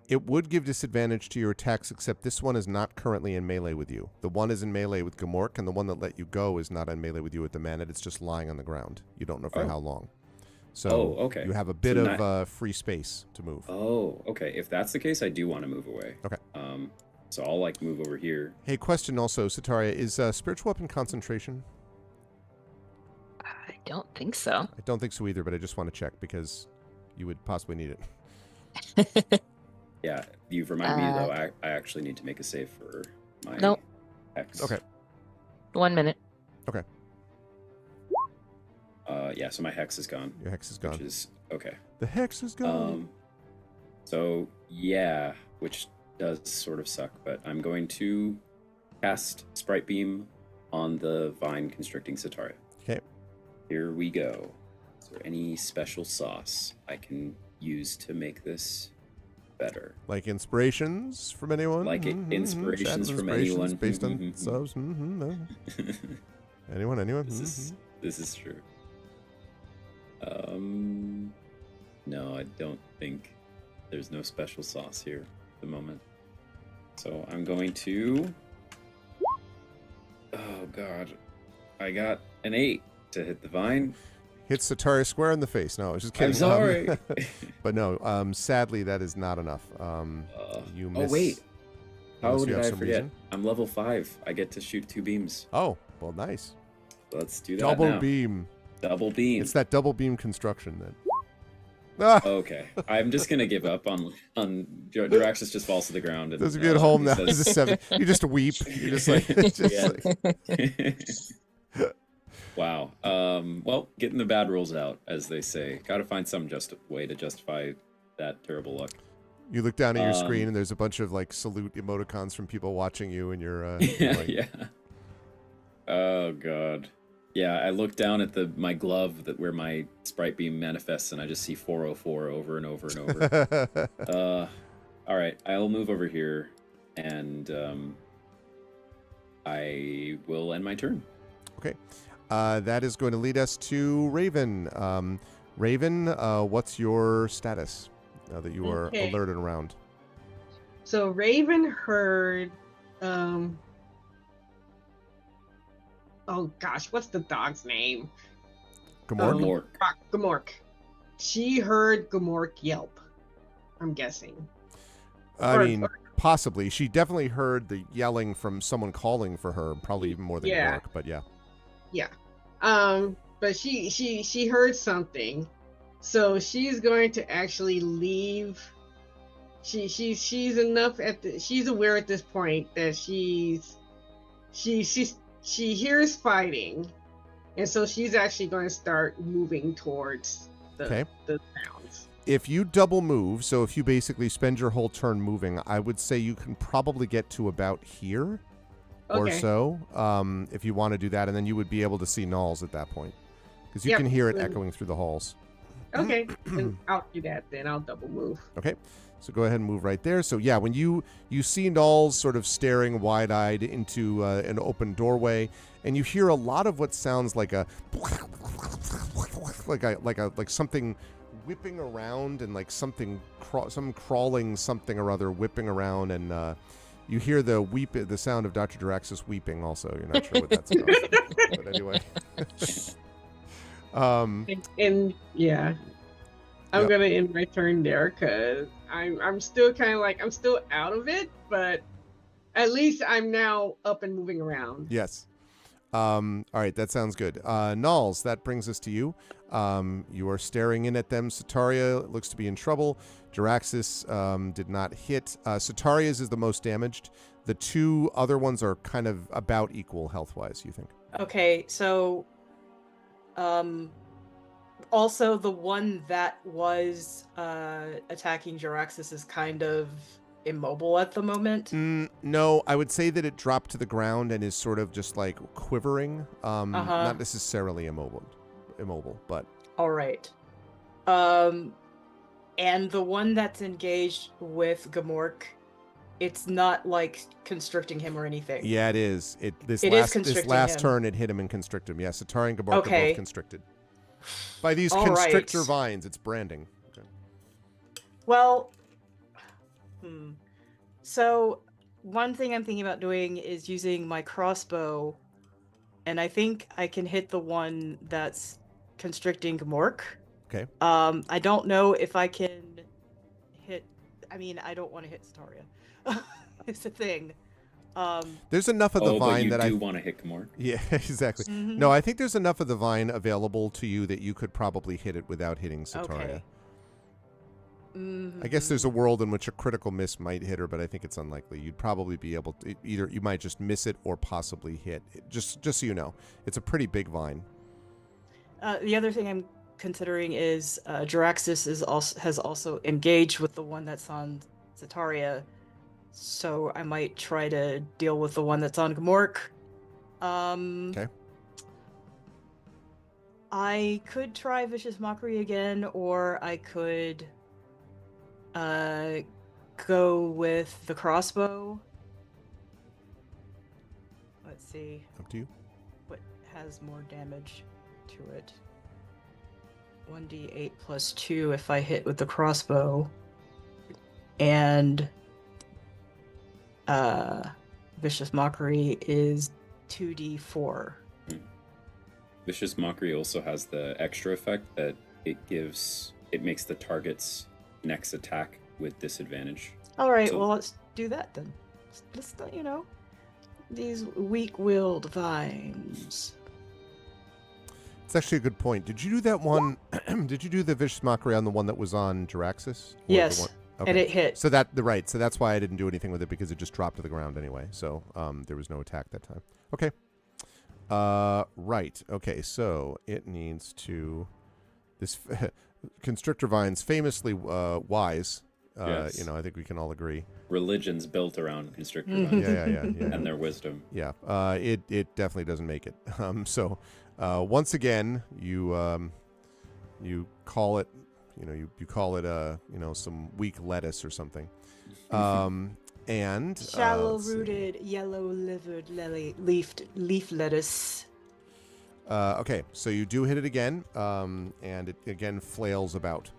it would give disadvantage to your attacks, except this one is not currently in melee with you. The one is in melee with Gamork, and the one that let you go is not in melee with you at the minute. It's just lying on the ground. You don't know for how long. So okay. You have a bit of free space to move. Oh, okay. If that's the case, I do want to move away. Okay. So I'll move over here. Hey, question also, Sataria, is spiritual weapon concentration? I don't think so. I don't think so either, but I just want to check because you would possibly need it. Yeah, you've reminded me though. I actually need to make a save for my Nope. hex. Okay. 1 minute. Okay. So my hex is gone. Your hex is gone. Which is okay. The hex is gone. Which does sort of suck, but I'm going to cast Sprite Beam on the vine constricting Sataria. Okay. Here we go. Is there any special sauce I can use to make this better? Like inspirations from anyone? Like inspirations from anyone based on subs? Anyone? This is true. No, I don't think there's no special sauce here at the moment. So I'm going to... Oh, God. I got an 8 to hit the vine. Hit Sataria square in the face. No, I was just kidding. I'm sorry. But no, sadly, that is not enough. You miss... Oh, wait. How unless you did have I some forget? reason. I'm level 5. I get to shoot 2 beams. Oh, well, nice. Let's do that Double now. beam. Double beam. It's that double beam construction then. Ah! Okay. I'm just going to give up on Jiraxis just falls to the ground. And, Those of you at home now, says- this is 7. You just weep. You're just like... Wow. Well, getting the bad rules out, as they say. Got to find some way to justify that terrible luck. You look down at your screen and there's a bunch of like salute emoticons from people watching you, and you're yeah. Oh God. Yeah, I look down at my glove where my Sprite Beam manifests, and I just see 404 over and over and over. All right, I'll move over here, and I will end my turn. Okay. That is going to lead us to Raven. Raven, what's your status now that you are alerted around? So Raven heard oh gosh, what's the dog's name? Gamork? Gamork. She heard Gamork yelp, I'm guessing. Possibly. She definitely heard the yelling from someone calling for her, probably even more than Gamork, but yeah. Yeah. But she heard something. So she's going to actually leave. She's aware at this point that she hears fighting, and so she's actually going to start moving towards the towns. If you double move, so if you basically spend your whole turn moving, I would say you can probably get to about here. or Okay. so, if you want to do that, and then you would be able to see Nulls at that point, because you Yep, can hear it then- echoing through the halls. Okay, then I'll do that. Then I'll double move. Okay, so go ahead and move right there. So yeah, when you see Nulls sort of staring wide-eyed into an open doorway, and you hear a lot of what sounds like a like something whipping around, and like something some crawling something or other whipping around, and you hear the sound of Dr. Draxus weeping. Also, you're not sure what that's about, but anyway. And yeah, I'm Yep. gonna end my turn there because I'm still kind of like I'm still out of it, but at least I'm now up and moving around. Yes. All right, that sounds good. Nulls, that brings us to you. You are staring in at them. Sataria looks to be in trouble. Draxus did not hit. Sataria's is the most damaged. The two other ones are kind of about equal health-wise, you think? Okay, so also the one that was attacking Jaraxxus is kind of immobile at the moment. No, I would say that it dropped to the ground and is sort of just like quivering. Not necessarily immobile, but All right. And the one that's engaged with Gamork, it's not like constricting him or anything. yeah, it is. This It is last constricting last him. turn, it hit him and constricted him. Yeah, Satari and Gamork are Okay. both constricted by these All constrictor right. vines. It's branding. Okay. Well, so one thing I'm thinking about doing is using my crossbow, and I think I can hit the one that's constricting Gamork. Okay. I don't know if I can hit. I mean, I don't want to hit Sataria. It's a thing. There's enough of the but vine you that do want to hit Gamork. Yeah, exactly. Mhm. No, I think there's enough of the vine available to you that you could probably hit it without hitting Sataria. Okay. I guess there's a world in which a critical miss might hit her, but I think it's unlikely. You'd probably be able to either you might just miss it or possibly hit. Just so you know, it's a pretty big vine. The other thing I'm considering is Jaraxxus has also engaged with the one that's on Zataria, so I might try to deal with the one that's on Gamork. Okay. I could try Vicious Mockery again, or I could go with the crossbow. Let's see Up to you. what has more damage to it. 1d8 plus 2 if I hit with the crossbow. And Vicious Mockery is 2d4. Vicious Mockery also has the extra effect that it makes the target's next attack with disadvantage. All right, So- well, let's do that then. Let's these weak-willed vines. It's actually a good point. Did you do that one? Did you do the Vicious Mockery on the one that was on Jaraxxus? Or the Yes, one- and it hit. So so that's why I didn't do anything with it, because it just dropped to the ground anyway. So there was no attack that time. Okay. Right. Okay. So it needs to this Constrictor Vine's famously wise. Yes. I think we can all agree. Religion's built around constrictor Mhm. vines Yeah. and their wisdom. Yeah. It definitely doesn't make it. So once again, you call it, you call it some weak lettuce or something. And let's see. Shallow-rooted, yellow-livered leaf lettuce. Okay, so you do hit it again, and it again flails about,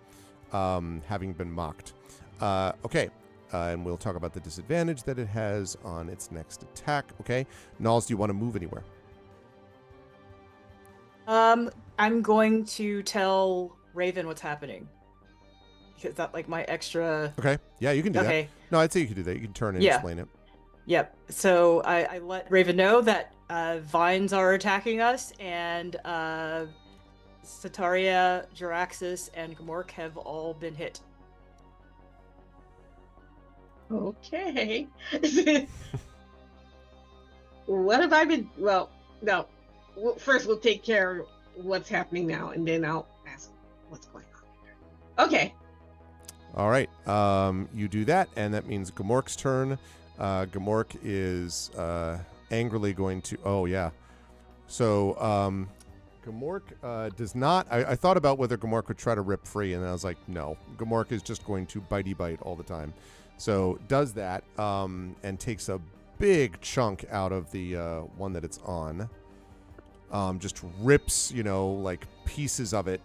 having been mocked. Okay, and we'll talk about the disadvantage that it has on its next attack. Okay, Nulls, do you want to move anywhere? I'm going to tell Raven what's happening. Because that my extra. Okay, yeah, you can do Okay. that. No, I'd say you can do that. You can turn and Yeah. explain it. Yep. So I let Raven know that vines are attacking us, and Sataria, Jaraxxus, and Gamork have all been hit. Okay. What have I been? Well, no. First, we'll take care of what's happening now, and then I'll ask what's going on. Okay. All right, you do that, and that means Gamork's turn. Gamork is angrily going to. Oh yeah. So Gamork does not. I thought about whether Gamork would try to rip free, and I was like, no. Gamork is just going to bitey bite all the time. So does that and takes a big chunk out of the one that it's on. Just rips, like pieces of it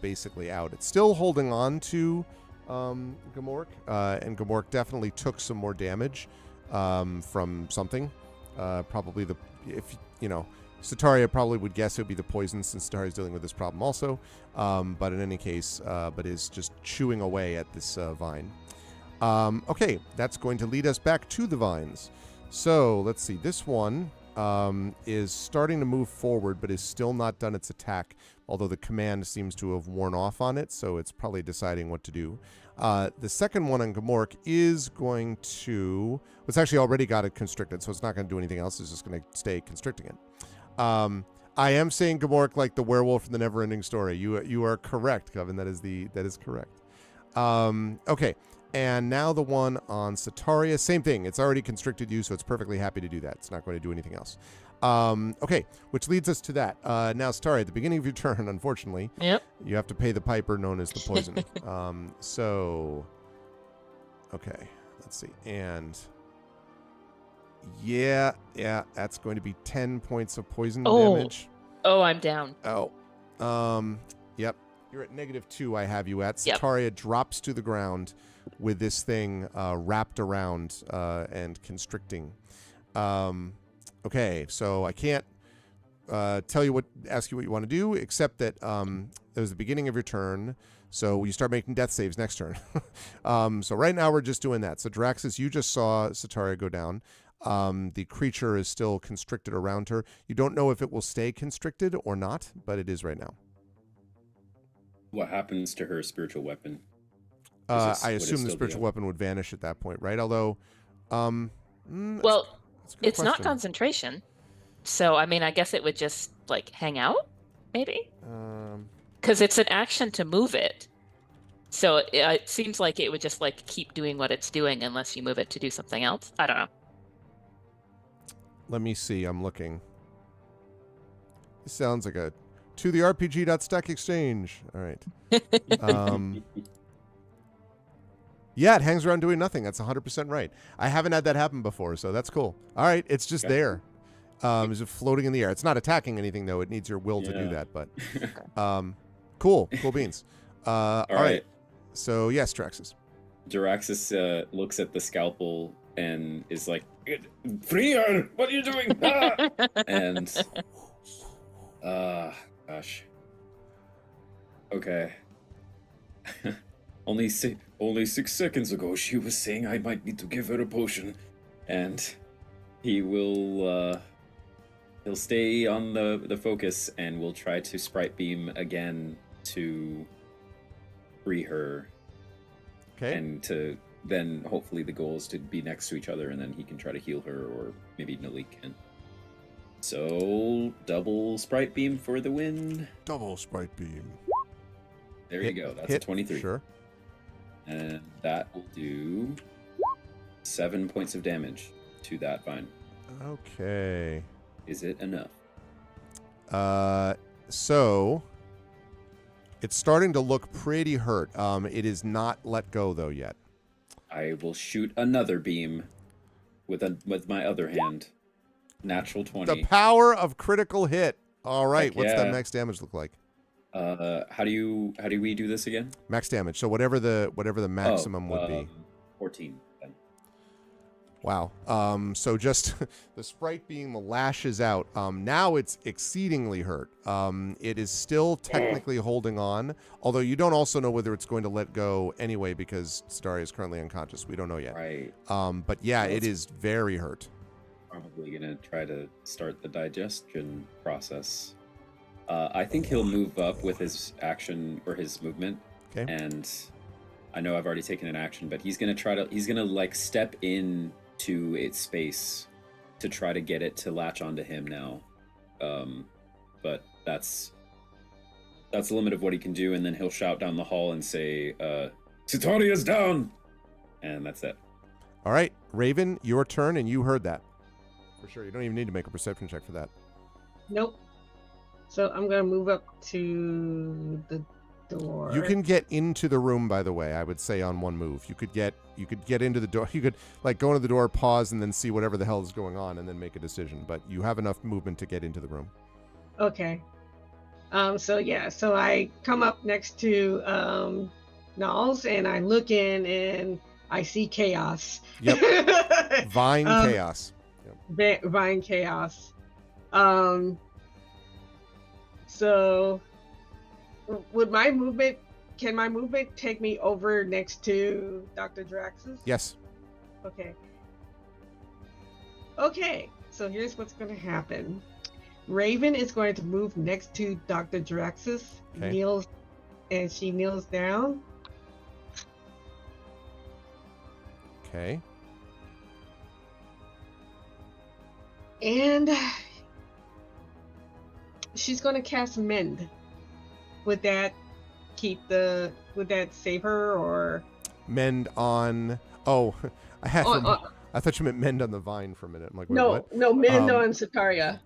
basically out. It's still holding on to Gamork, and Gamork definitely took some more damage from something. Probably Sataria probably would guess it would be the poison, since Sataria's dealing with this problem also. But in any case, but is just chewing away at this vine. Okay, that's going to lead us back to the vines. So let's see. This one is starting to move forward, but is still not done its attack, although the command seems to have worn off on it, so it's probably deciding what to do. The second one on Gamork is going to... It's actually already got it constricted, so it's not going to do anything else. It's just going to stay constricting it. I am saying Gamork like the werewolf in the Neverending Story. You are correct, Coven. That is correct. Okay, and now the one on Sataria. Same thing. It's already constricted you, so it's perfectly happy to do that. It's not going to do anything else. Okay, which leads us to that. Now, Sataria, at the beginning of your turn, unfortunately, Yep. you have to pay the piper known as the poison. So, okay, let's see. And yeah, that's going to be 10 points of poison damage. Oh, I'm down. Oh, yep. You're at -2. I have you at. Yep. Sataria drops to the ground with this thing wrapped around and constricting. Okay, so I can't ask you what you want to do, except that that was the beginning of your turn. So you start making death saves next turn. So right now we're just doing that. So Draxus, you just saw Sataria go down. The creature is still constricted around her. You don't know if it will stay constricted or not, but it is right now. What happens to her spiritual weapon? I assume the spiritual weapon would vanish at that point, right? Although, Well, that's a good it's not question. concentration. So, I mean, I guess it would just, like, hang out, maybe? Because it's an action to move it. So it seems like it would just, like, keep doing what it's doing unless you move it to do something else. I don't know. Let me see. I'm looking. This sounds like a to the RPG.stack exchange. All right. Yeah, it hangs around doing nothing. That's 100% right. I haven't had that happen before, so that's cool. All right, it's just there. It's just floating in the air. It's not attacking anything, though. It needs your will to do that. But cool beans. All right. So yes, Draxus. Draxus looks at the scalpel and is like, "Free her! What are you doing?" Ah! And gosh. Okay. Only 6 seconds ago, she was saying I might need to give her a potion, and he will he'll stay on the focus and will try to sprite beam again to free her. Okay. And to then hopefully the goal is to be next to each other, and then he can try to heal her, or maybe Nalik can. So double sprite beam for the win. Double sprite beam. There you go. That's a 23. Sure. And that will do 7 points of damage to that vine. Okay. Is it enough? So it's starting to look pretty hurt. It is not let go though yet. I will shoot another beam with my other hand. Natural 20. The power of critical hit. All right. Heck What's yeah. that max damage look like? How do we do this again? Max damage. So whatever the maximum would be. 14. Then. Wow. So just the sprite beam lashes out. Now it's exceedingly hurt. It is still technically holding on, although you don't also know whether it's going to let go anyway because Sataria is currently unconscious. We don't know yet. Right. But yeah, it is very hurt. Probably gonna try to start the digestion process. I think he'll move up with his action or his movement. Okay. And I know I've already taken an action, but he's gonna like step in to its space to try to get it to latch onto him now. But that's the limit of what he can do, and then he'll shout down the hall and say, Sitaria's down! And that's it. All right, Raven, your turn, and you heard that. For sure. You don't even need to make a perception check for that. Nope. So I'm gonna move up to the door. You can get into the room, by the way, I would say on one move. You could get into the door. You could like go into the door, pause, and then see whatever the hell is going on and then make a decision. But you have enough movement to get into the room. Okay. So I come up next to Knowles and I look in and I see chaos. Yep. Vine chaos. Yep. Vine chaos. So would my movement take me over next to Dr. Draxus? Yes. Okay, so here's what's going to happen. Raven is going to move next to Dr. Draxus, Okay. she kneels down. Okay. And she's going to cast Mend. Would that save her or Mend on. Oh, I thought you meant mend on the vine for a minute. I'm like, wait, what? No, Mend on Sataria.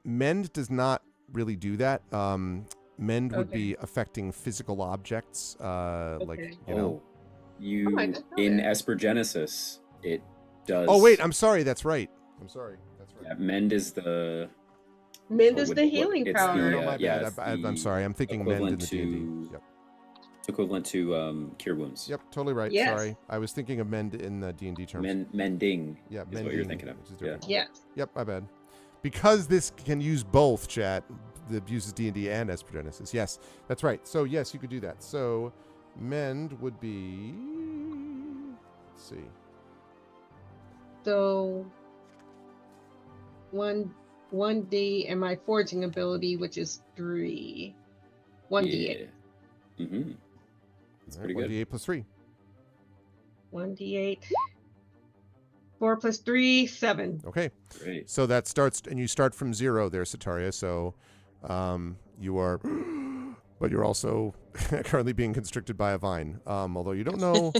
Mend does not really do that. Mend would be affecting physical objects, like you know. In Espergenesis, it does. Oh wait, I'm sorry. That's right. That's right. Yeah, Mend is the healing power. No, my bad. I'm sorry. I'm thinking Mend in the D&D. Yep. Equivalent to Cure Wounds. Yep, totally right. Yes. Sorry, I was thinking of Mend in the D&D terms. Mending. Yeah, is mending, what you're thinking of. which is Yeah. different. Yes. Yep, my bad. Because this can use both, chat. That uses D&D and Espergenesis. Yes, that's right. So yes, you could do that. So Mend would be. Let's see. So 1d and my forging ability, which is 3. 1d8. Yeah. Mm-hmm. That's pretty good. 1d8 plus 3. 1d8. 4 plus 3, 7. Okay. Great. So that starts, and you start from 0 there, Sataria. So you are, but you're also currently being constricted by a vine. Although you don't know.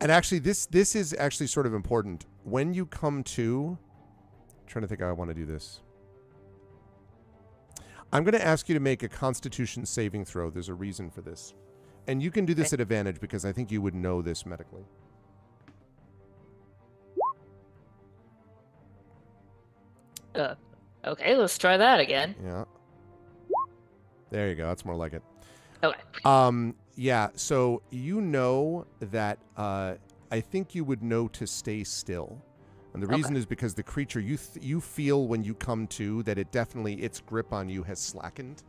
And actually, this is actually sort of important. When you come to, I'm trying to think how I want to do this. I'm going to ask you to make a Constitution saving throw. There's a reason for this. And you can do this at advantage because I think you would know this medically. Okay, let's try that again. Yeah. There you go. That's more like it. Okay. Yeah, so you know that I think you would know to stay still. And the reason is because the creature, you feel when you come to that it definitely, its grip on you has slackened.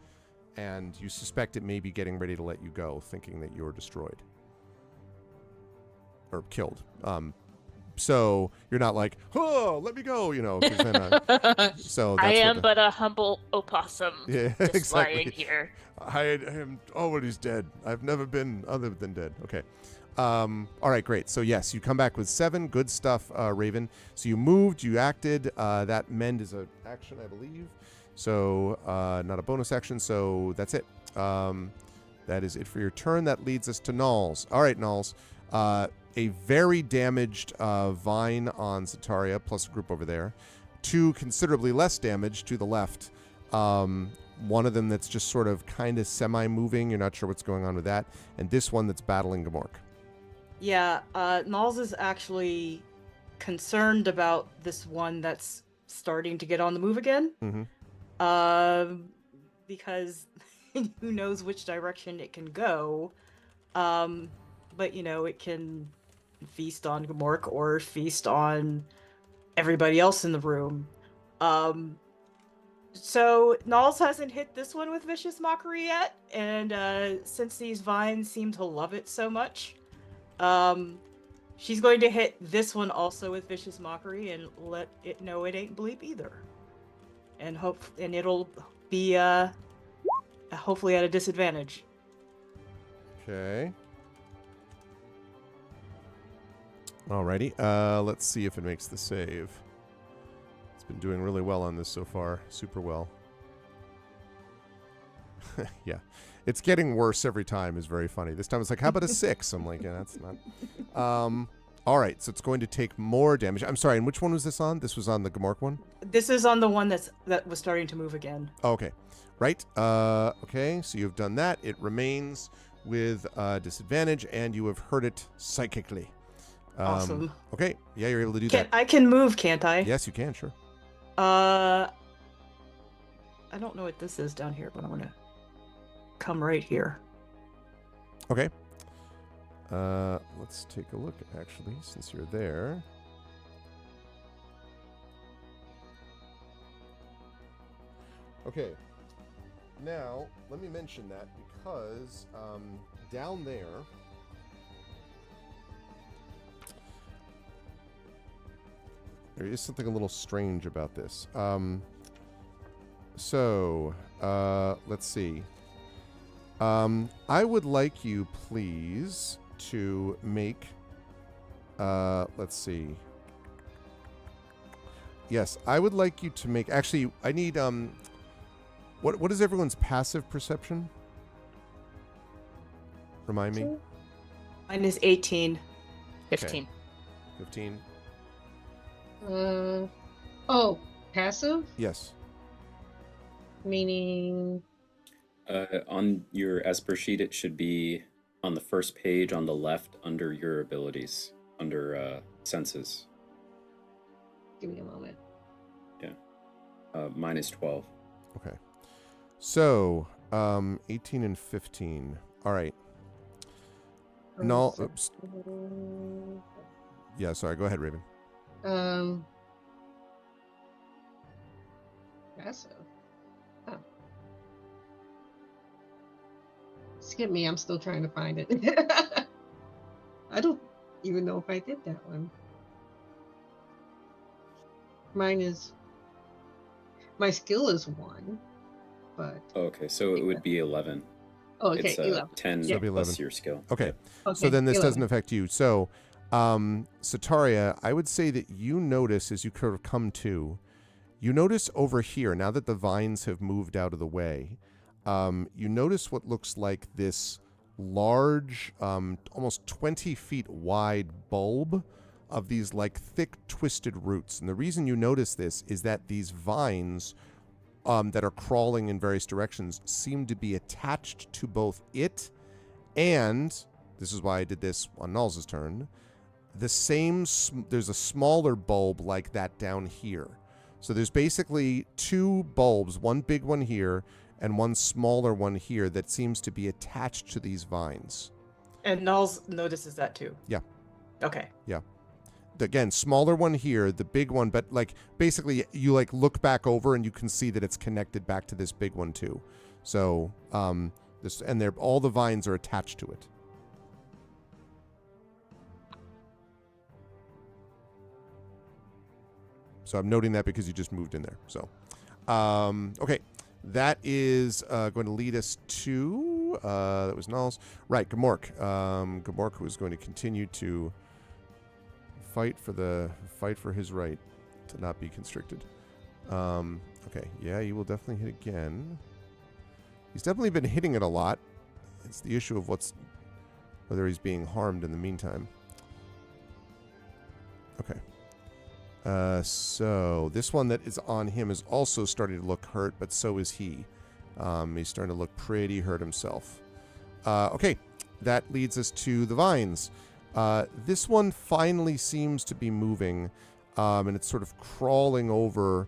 And you suspect it may be getting ready to let you go, thinking that you're destroyed. Or killed. So you're not like, oh, let me go, you know. 'Cause then, so that's I am but a humble opossum. Yeah, just exactly. lying here. I am always dead. I've never been other than dead. Okay. All right, great. So yes, you come back with 7. Good stuff, Raven. So you moved, you acted. That mend is an action, I believe. So not a bonus action. So that's it. That is it for your turn. That leads us to Knowles. All right, Knowles. A very damaged vine on Sataria, plus a group over there. 2 considerably less damage to the left. One of them that's just sort of kind of semi-moving. You're not sure what's going on with that. And this one that's battling Gamork. Yeah, Knowles is actually concerned about this one that's starting to get on the move again. Mm-hmm. Because who knows which direction it can go. But, you know, it can feast on Gamork or feast on everybody else in the room. So Knowles hasn't hit this one with Vicious Mockery yet, and since these vines seem to love it so much, she's going to hit this one also with Vicious Mockery and let it know it ain't bleep either. And it'll be hopefully at a disadvantage. Okay. Alrighty. Let's see if it makes the save. It's been doing really well on this so far. Super well. Yeah. It's getting worse every time is very funny. This time it's like, how about a 6? I'm like, yeah, that's not. All right, so it's going to take more damage. I'm sorry, and which one was this on? This was on the Gamork one? This is on the one that was starting to move again. Oh, okay. Right. Okay, so you've done that. It remains with disadvantage, and you have hurt it psychically. Awesome. Okay. Yeah, you're able to do that. I can move, can't I? Yes, you can, sure. I don't know what this is down here, but I'm gonna come right here. Okay. Let's take a look, actually, since you're there. Okay. Now, let me mention that because down there, there is something a little strange about this. Let's see. I would like you, please, to make, let's see. Yes, I would like you to make, actually, I need, what is everyone's passive perception? Remind me. Mine is 18. 15. 15. Passive? Yes. Meaning... On your Esper sheet, it should be on the first page on the left under your abilities, under senses. Give me a moment. Yeah. Mine is 12. Okay. So, 18 and 15. All right. No. Oops. Yeah, sorry. Go ahead, Raven. Passive. Oh. Skip me, I'm still trying to find it. I don't even know if I did that one. My skill is 1, but... Okay, so it would be 11. Oh, okay, It's 11. 10 So it'll be 11. plus your skill. Okay. Okay, So then this 11. doesn't affect you. So, Sataria, I would say that you notice as you sort of come to, you notice over here, now that the vines have moved out of the way, you notice what looks like this large, almost 20 feet wide bulb of these like thick twisted roots. And the reason you notice this is that these vines that are crawling in various directions seem to be attached to both it and, this is why I did this on Nulls' turn, there's a smaller bulb like that down here. So there's basically two bulbs, one big one here and one smaller one here that seems to be attached to these vines. And Nulls notices that too. Yeah. Okay. Yeah. Again, smaller one here, the big one, but like basically you like look back over and you can see that it's connected back to this big one too. So all the vines are attached to it. So I'm noting that because you just moved in there. So, okay. That is going to lead us to, that was Nulls. Right, Gamork. Gamork was going to continue to fight for his right to not be constricted. Okay, yeah, he will definitely hit again. He's definitely been hitting it a lot. It's the issue of whether he's being harmed in the meantime. Okay. So this one that is on him is also starting to look hurt, but so is he. He's starting to look pretty hurt himself. Okay, that leads us to the vines. This one finally seems to be moving, and it's sort of crawling over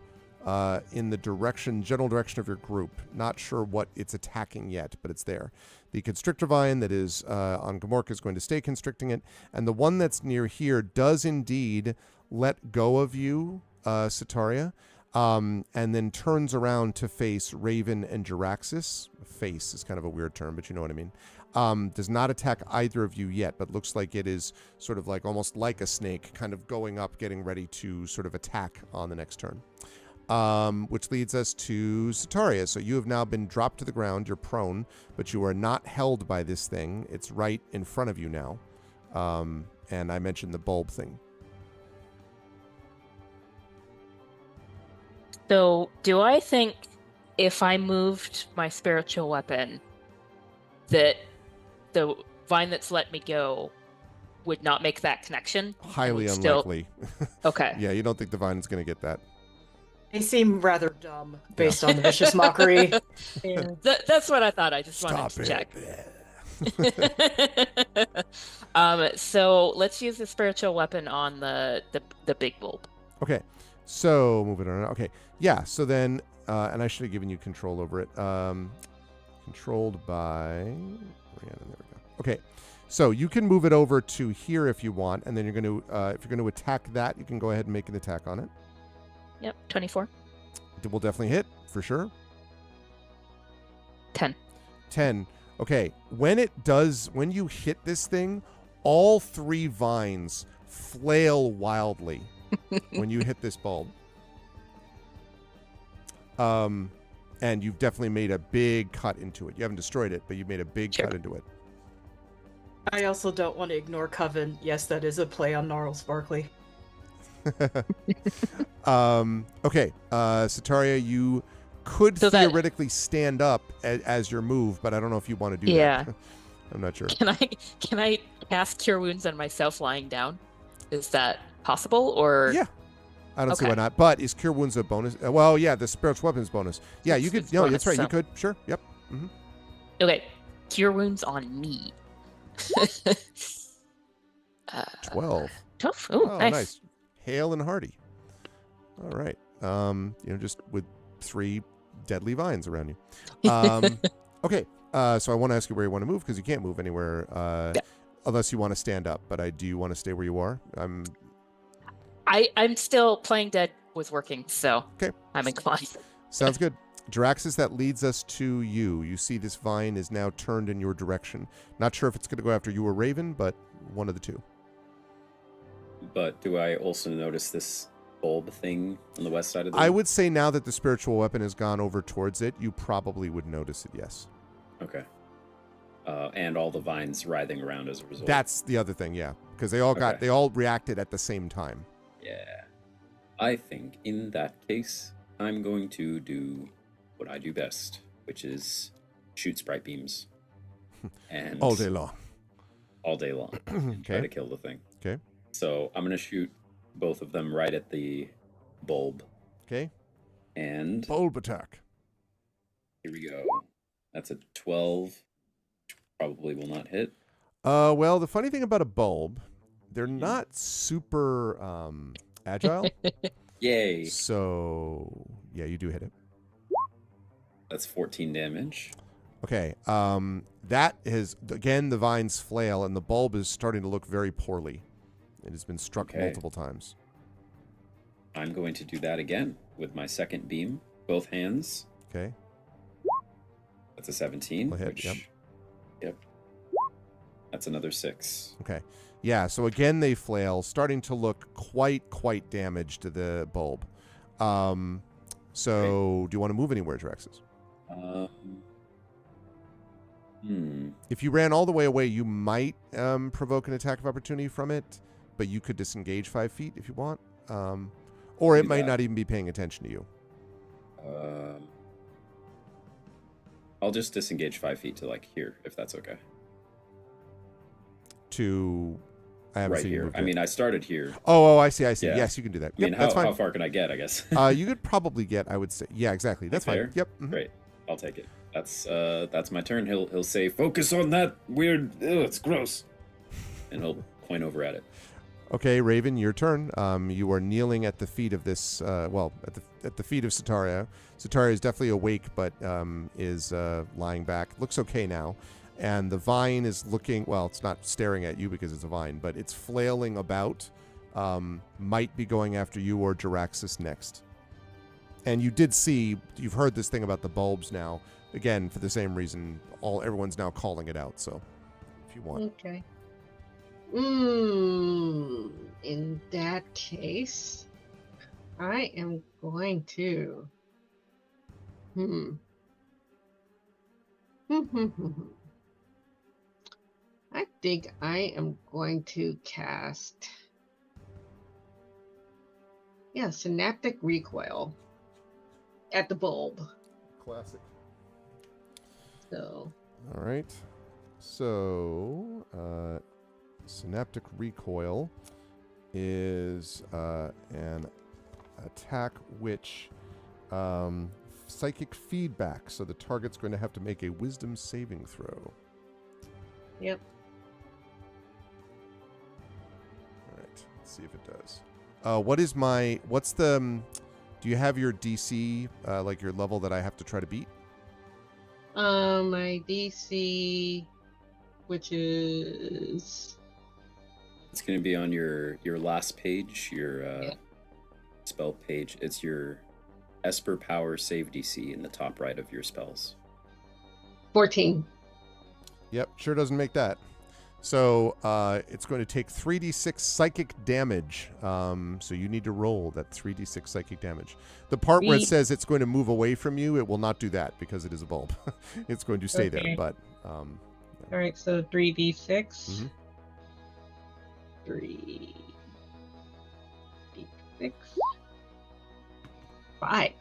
in the general direction of your group. Not sure what it's attacking yet, but it's there. The constrictor vine that is on Gamork is going to stay constricting it, and the one that's near here does indeed let go of you, Sataria, and then turns around to face Raven and Jaraxxus. Face is kind of a weird term, but you know what I mean. Does not attack either of you yet, but looks like it is sort of like almost like a snake, kind of going up, getting ready to sort of attack on the next turn. Which leads us to Sataria. So you have now been dropped to the ground. You're prone, but you are not held by this thing. It's right in front of you now. And I mentioned the bulb thing. So, do I think if I moved my spiritual weapon, that the vine that's let me go would not make that connection. and Highly would still- unlikely. Okay. Yeah, you don't think the vine is going to get that. They seem rather dumb based on the vicious mockery. Yeah. That's what I thought. I just wanted Stop to it. check. So let's use the spiritual weapon on the big bulb. Okay, so moving on. Okay, yeah. So then, and I should have given you control over it. Controlled by Rhiannon. There we go. Okay, so you can move it over to here if you want, and then you're going to, if you're going to attack that, you can go ahead and make an attack on it. Yep, 24. It will definitely hit for sure. 10. 10. Okay, when you hit this thing, all 3 vines flail wildly when you hit this bulb. And you've definitely made a big cut into it. You haven't destroyed it, but you've made a big Sure. cut into it. I also don't want to ignore Coven. Yes, that is a play on Gnarls Barkley. Okay, Sataria, you could So that- theoretically stand up as your move, but I don't know if you want to do Yeah. that. I'm not sure. Can I cast Cure Wounds on myself lying down? Is that possible? Or Yeah. I don't see Okay. why not. But is Cure Wounds a bonus? Well, yeah, the spiritual weapons bonus. Yeah, you could. It's No, bonus, that's right. You so- could. Sure. Yep. Okay, Cure Wounds on me. 12. 12. Ooh, Oh, nice. nice. Hale and hearty. All right. Just with 3 deadly vines around you. Okay. So I want to ask you where you want to move because you can't move anywhere Yeah. unless you want to stand up. But do you want to stay where you are? I'm still playing dead was working, so Okay. I'm inclined. Sounds good. Draxus, that leads us to you. You see this vine is now turned in your direction. Not sure if it's going to go after you or Raven, but one of the two. But do I also notice this bulb thing on the west side of the I would say now that the spiritual weapon has gone over towards it, you probably would notice it, yes. Okay. And all the vines writhing around as a result. That's the other thing, yeah. Because they all reacted at the same time. Yeah. I think in that case, I'm going to do what I do best, which is shoot sprite beams. And All day long. All day long. And try to Okay. kill the thing. Okay. So I'm going to shoot both of them right at the bulb. Okay. And Bulb attack. here we go. That's a 12. Probably will not hit. Well, the funny thing about a bulb, they're not super agile. Yay. So, yeah, you do hit it. That's 14 damage. Okay. That is, again, the vines flail, and the bulb is starting to look very poorly. It has been struck Okay. multiple times. I'm going to do that again with my second beam, both hands. Okay. That's a 17. Will hit, Which, yep. Yep. That's another 6. Okay. Yeah, so again, they flail, starting to look quite damaged to the bulb. So, do you want to move anywhere, Draxus? If you ran all the way away, you might provoke an attack of opportunity from it, but you could disengage 5 feet if you want. Or it Do might that. not even be paying attention to you. I'll just disengage 5 feet to like here, if that's okay. I haven't Right seen you here. move I yet. mean, I started here. Oh, I see. Yeah. Yes, you can do that. I mean, Yep, that's how fine. far can I get, I guess? You could probably get, I would say. Yeah, exactly. That's There? fine. Yep. Mhm. Great. I'll take it. That's my turn. He'll say, focus on that weird, it's gross. And he'll point over at it. Okay, Raven, your turn. You are kneeling at the feet of this, at the feet of Sataria. Sataria is definitely awake, but is lying back. Looks okay now. And the vine is looking, well, it's not staring at you because it's a vine, but it's flailing about. Might be going after you or Jaraxxus next. And you did see, you've heard this thing about the bulbs now. Again, for the same reason, everyone's now calling it out, so if you want. Okay. In that case, I am going to. I think I am going to cast. Yeah, synaptic recoil at the bulb. Classic. So All right. So, Synaptic Recoil is an attack which psychic feedback, so the target's going to have to make a wisdom saving throw. Yep. All right, let's see if it does. What's the, do you have your DC, like your level that I have to try to beat? My DC, which is... It's going to be on your last page, your spell page. It's your Esper Power Save DC in the top right of your spells. 14. Yep, sure doesn't make that. So it's going to take 3d6 psychic damage. So you need to roll that 3d6 psychic damage. The part where it says it's going to move away from you, it will not do that because it is a bulb. It's going to stay there. But All right, so 3d6. Mm-hmm. 3d6. 5.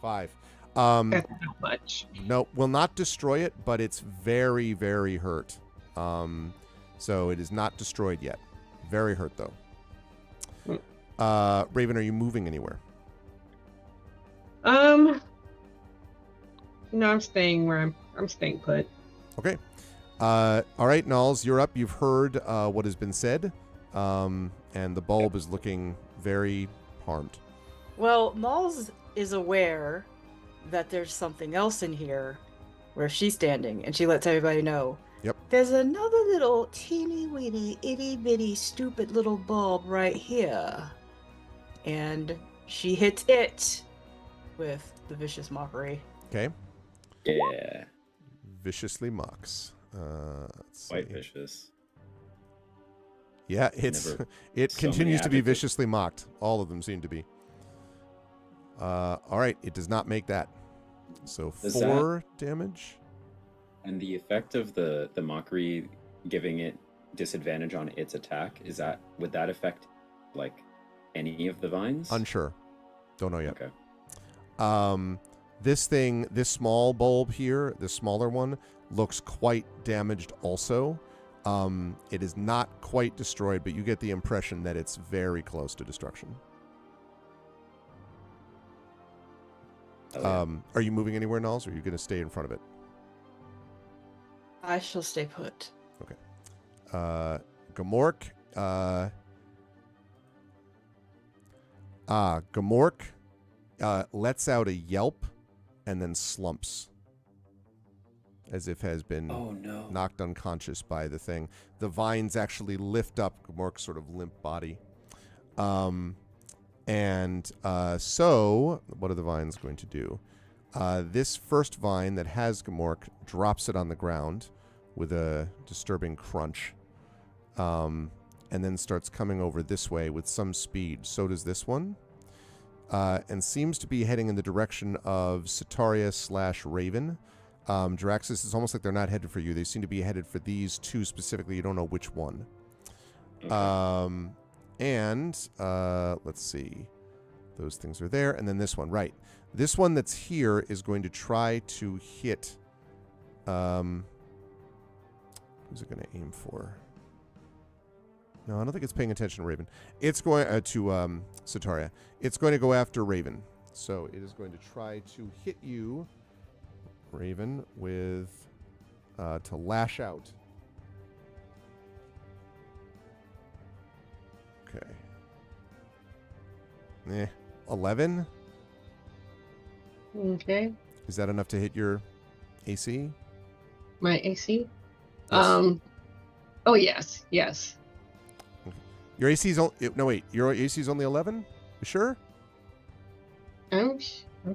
5. That's not much. No, will not destroy it, but it's very, very hurt. So it is not destroyed yet. Very hurt though. Raven, are you moving anywhere? No, I'm staying where I'm staying put. Okay. All right, Nulls, you're up. You've heard what has been said, and the bulb is looking very harmed. Well, Nulls is aware that there's something else in here where she's standing, and she lets everybody know. Yep. There's another little teeny weeny, itty bitty, stupid little bulb right here. And she hits it with the vicious mockery. Okay. Yeah. Viciously mocks. Let's Quite see. vicious. Yeah, it So continues many to be advocates. viciously mocked. All of them seem to be. All right, it does not make that. So Does 4 damage. And the effect of the mockery giving it disadvantage on its attack, would that affect like any of the vines? Unsure. Don't know yet. Okay. This small bulb here, the smaller one, looks quite damaged also. It is not quite destroyed, but you get the impression that it's very close to destruction. Oh, yeah. Are you moving anywhere, Nulls, or are you going to stay in front of it? I shall stay put. Gamork. Gamork lets out a yelp and then slumps as if has been Oh no. knocked unconscious by the thing. The vines actually lift up Gamork's sort of limp body. So what are the vines going to do? This first vine that has Gamork drops it on the ground with a disturbing crunch, and then starts coming over this way with some speed. So does this one, and seems to be heading in the direction of Sataria/Raven. Jaraxxus, it's almost like they're not headed for you. They seem to be headed for these two specifically. You don't know which one. Okay. Let's see. Those things are there. And then this one, right. This one that's here is going to try to hit... who's it going to aim for? No, I don't think it's paying attention to Raven. It's going to Sataria. It's going to go after Raven. So it is going to try to hit you, Raven, with... to lash out. Okay. 11? Okay. Is that enough to hit your AC? My AC? Yes. Oh, yes. Yes. Your AC is only... No, wait. Your AC is only 11? You sure? I'm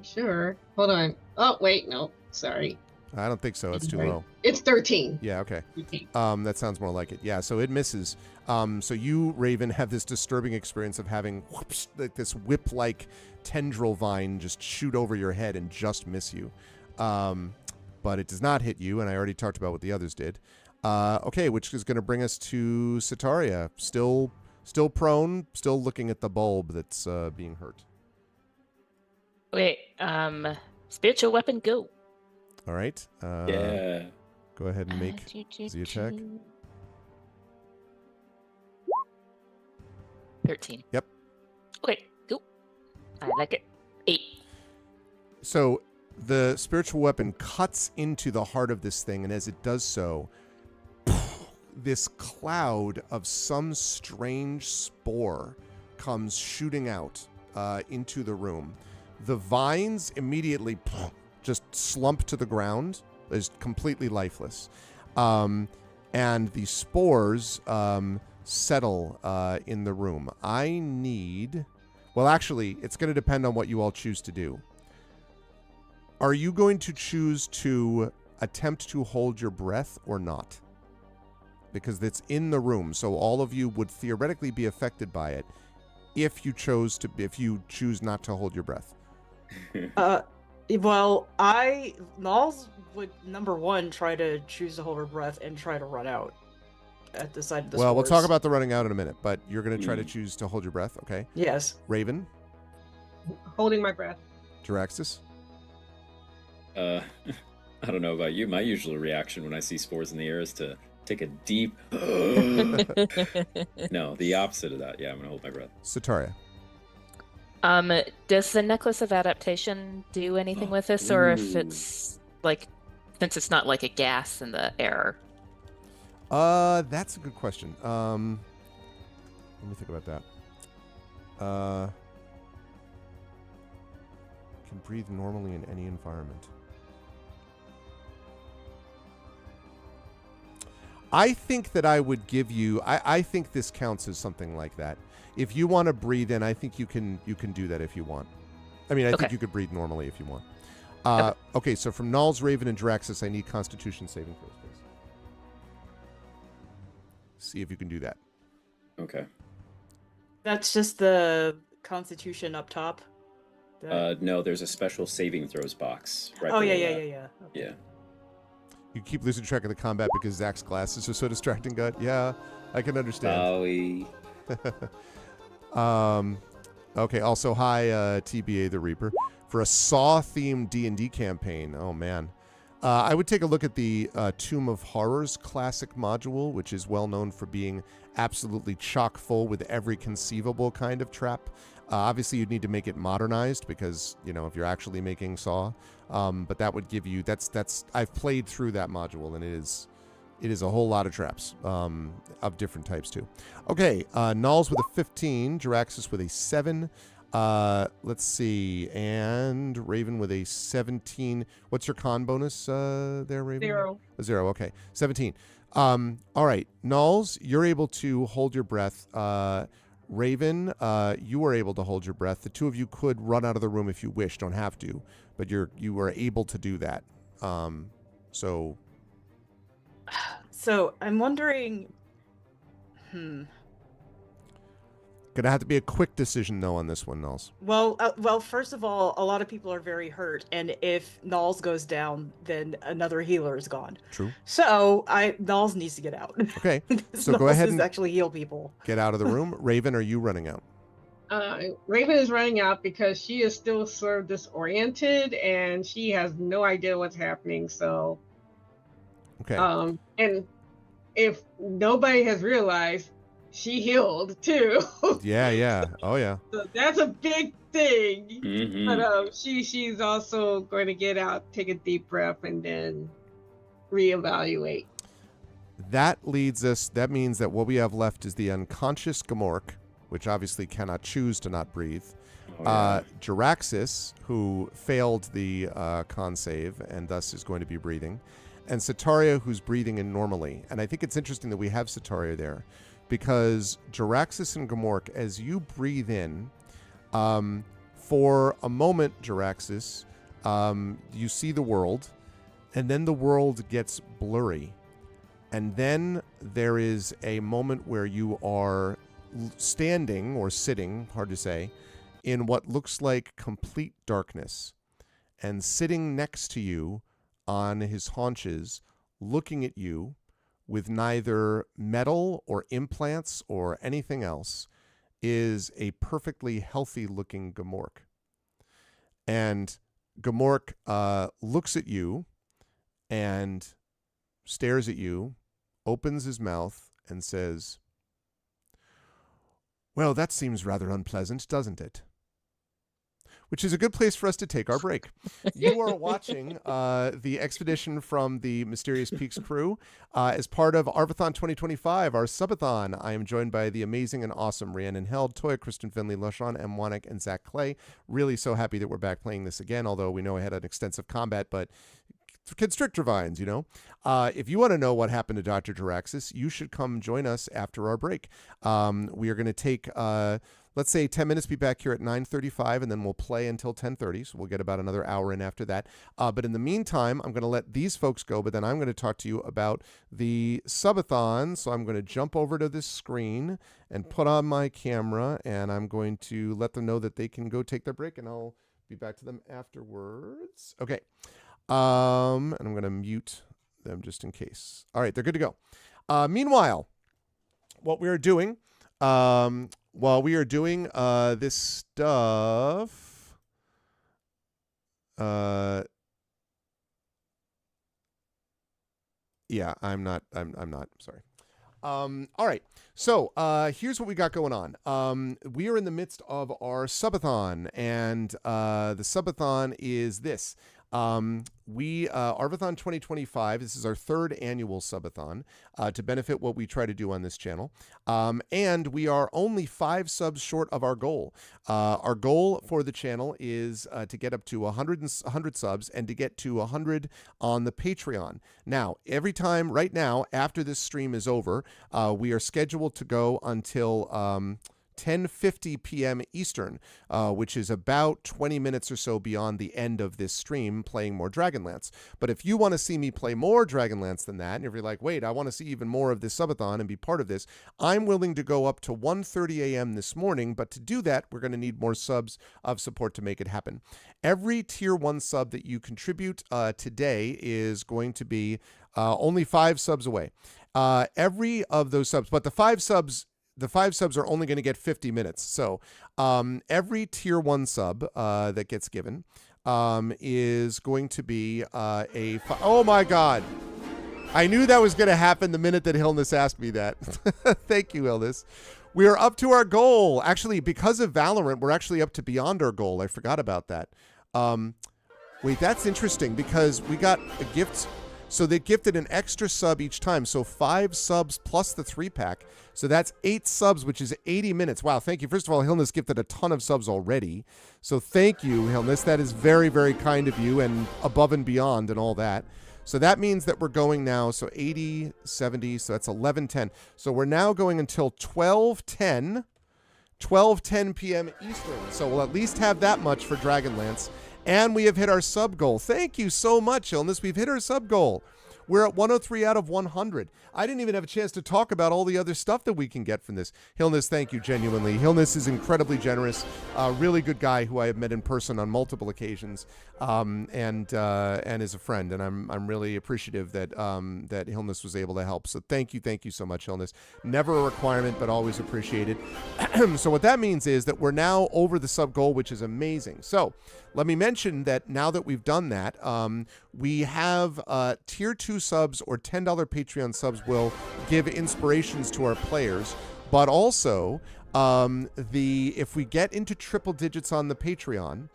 sure. Hold on. Oh, wait. No. Sorry. I don't think so. It's too low. It's 13. Yeah, okay. 13. That sounds more like it. Yeah, so it misses. So you, Raven, have this disturbing experience of having whoops, like this whip-like tendril vine just shoot over your head and just miss you. But it does not hit you, and I already talked about what the others did. Okay, which is going to bring us to Sataria. Still prone, still looking at the bulb that's being hurt. Wait, spiritual weapon, go. All right. Yeah. Go ahead and make the attack. 13. Yep. Okay, cool. I like it. 8. So the spiritual weapon cuts into the heart of this thing, and as it does so, this cloud of some strange spore comes shooting out into the room. The vines immediately just slump to the ground, is completely lifeless. And the spores settle in the room. I need... Well, actually, it's going to depend on what you all choose to do. Are you going to choose to attempt to hold your breath or not? Because it's in the room, so all of you would theoretically be affected by it if you choose not to hold your breath. Well, Nals would, number one, try to choose to hold her breath and try to run out at the side of the Well, we'll spores. talk about the running out in a minute, but you're going to try to choose to hold your breath, okay? Yes. Raven, Holding my breath. Jaraxis, I don't know about you. My usual reaction when I see spores in the air is to take a deep. No, the opposite of that. Yeah, I'm gonna hold my breath. Sataria. Does the necklace of adaptation do anything with this, or if it's like, since it's not like a gas in the air? That's a good question. Let me think about that. Can breathe normally in any environment. I think that I would give you. I think this counts as something like that. If you want to breathe in, I think you can do that if you want. I mean, I think you could breathe normally if you want. Okay, so from Nulls, Raven, and Draxus, I need Constitution saving throws, please. See if you can do that. Okay. That's just the Constitution up top. No, there's a special saving throws box. Right Oh, below yeah. that. Okay. Yeah. You keep losing track of the combat because Zach's glasses are so distracting, God. Yeah, I can understand. Bowie. Okay, also, hi, TBA the Reaper. For a Saw-themed D&D campaign, oh, man. I would take a look at the Tomb of Horrors classic module, which is well known for being absolutely chock full with every conceivable kind of trap. Obviously, you'd need to make it modernized because, if you're actually making Saw. But that would give you... That's I've played through that module, and it is a whole lot of traps of different types, too. Okay, Nulls with a 15, Jaraxus with a 7. Let's see, and Raven with a 17. What's your con bonus there, Raven? 0. A 0, okay. 17. All right, Nulls, you're able to hold your breath. Raven, you are able to hold your breath. The two of you could run out of the room if you wish. Don't have to, but you are able to do that. So I'm wondering... Gonna have to be a quick decision, though, on this one, Nulls. Well, first of all, a lot of people are very hurt, and if Nulls goes down, then another healer is gone. True. So, Nulls needs to get out. Okay, so Nulls go ahead and actually heal people. get out of the room. Raven, are you running out? Raven is running out because she is still sort of disoriented and she has no idea what's happening. So, Okay. And if nobody has realized, she healed too. Yeah. Oh, yeah. So that's a big thing. Mhm. But she's also going to get out, take a deep breath, and then reevaluate. That means that what we have left is the unconscious Gamork, which obviously cannot choose to not breathe. Oh, yeah. Jaraxis, who failed the con save and thus is going to be breathing. And Sataria, who's breathing in normally. And I think it's interesting that we have Sataria there because Jaraxis and Gamork, as you breathe in, for a moment, Jaraxis, you see the world, and then the world gets blurry. And then there is a moment where you are standing or sitting, hard to say, in what looks like complete darkness. And sitting next to you on his haunches, looking at you with neither metal or implants or anything else, is a perfectly healthy-looking Gamork. And Gamork looks at you and stares at you, opens his mouth, and says, Well, that seems rather unpleasant, doesn't it? Which is a good place for us to take our break. You are watching the expedition from the Mysterious Peaks crew as part of Arvathon 2025, our subathon. I am joined by the amazing and awesome Rhiannon Held, Toya, Kristen Finley, Lashawn M. Wanek, and Zach Clay. Really so happy that we're back playing this again, although we know I had an extensive combat, but constrictor vines, you know. If you want to know what happened to Dr. Jaraxis, you should come join us after our break. We are going to take... let's say 10 minutes, be back here at 9:35, and then we'll play until 10:30. So we'll get about another hour in after that. But in the meantime, I'm going to let these folks go, but then I'm going to talk to you about the subathon. So I'm going to jump over to this screen and put on my camera, and I'm going to let them know that they can go take their break, and I'll be back to them afterwards. Okay. And I'm going to mute them just in case. All right, they're good to go. Meanwhile, what we are doing... while we are doing this stuff, yeah, I'm not, sorry. All right. So, here's what we got going on. We are in the midst of our subathon, and the subathon is this. Arvathon 2025, this is our third annual subathon to benefit what we try to do on this channel. And we are only 5 subs short of our goal. Our goal for the channel is to get up to 100 subs and to get to 100 on the Patreon. Now, every time right now, after this stream is over, we are scheduled to go until 10:50 p.m. Eastern, which is about 20 minutes or so beyond the end of this stream, playing more Dragonlance. But if you want to see me play more Dragonlance than that, and if you're like, wait, I want to see even more of this subathon and be part of this, I'm willing to go up to 1:30 a.m. this morning, but to do that, we're going to need more subs of support to make it happen. Every Tier 1 sub that you contribute today is going to be only 5 subs away. Every of those subs, but the 5 subs are only going to get 50 minutes. So every Tier 1 sub that gets given is going to be oh my God. I knew that was going to happen the minute that Hillness asked me that. Thank you, Hillness. We are up to our goal. Actually, because of Valorant, we're actually up to beyond our goal. I forgot about that. Wait, that's interesting because we got a gift. So they gifted an extra sub each time. So 5 subs plus the 3-pack. So that's 8 subs, which is 80 minutes. Wow, thank you. First of all, Hillness gifted a ton of subs already. So thank you, Hillness. That is very, very kind of you and above and beyond and all that. So that means that we're going now. So 80, 70, so that's 11:10. So we're now going until 12:10 p.m. Eastern. So we'll at least have that much for Dragonlance. And we have hit our sub goal. Thank you so much, Illness. We've hit our sub goal. We're at 103 out of 100. I didn't even have a chance to talk about all the other stuff that we can get from this. Hillness, thank you genuinely. Hillness is incredibly generous. Really good guy who I have met in person on multiple occasions, and is a friend. And I'm really appreciative that that Hillness was able to help. So thank you so much, Hillness. Never a requirement, but always appreciated. So what that means is that we're now over the sub goal, which is amazing. So let me mention that now that we've done that, we have Tier 2 subs or $10 Patreon subs will give inspirations to our players, but also if we get into triple digits on the Patreon,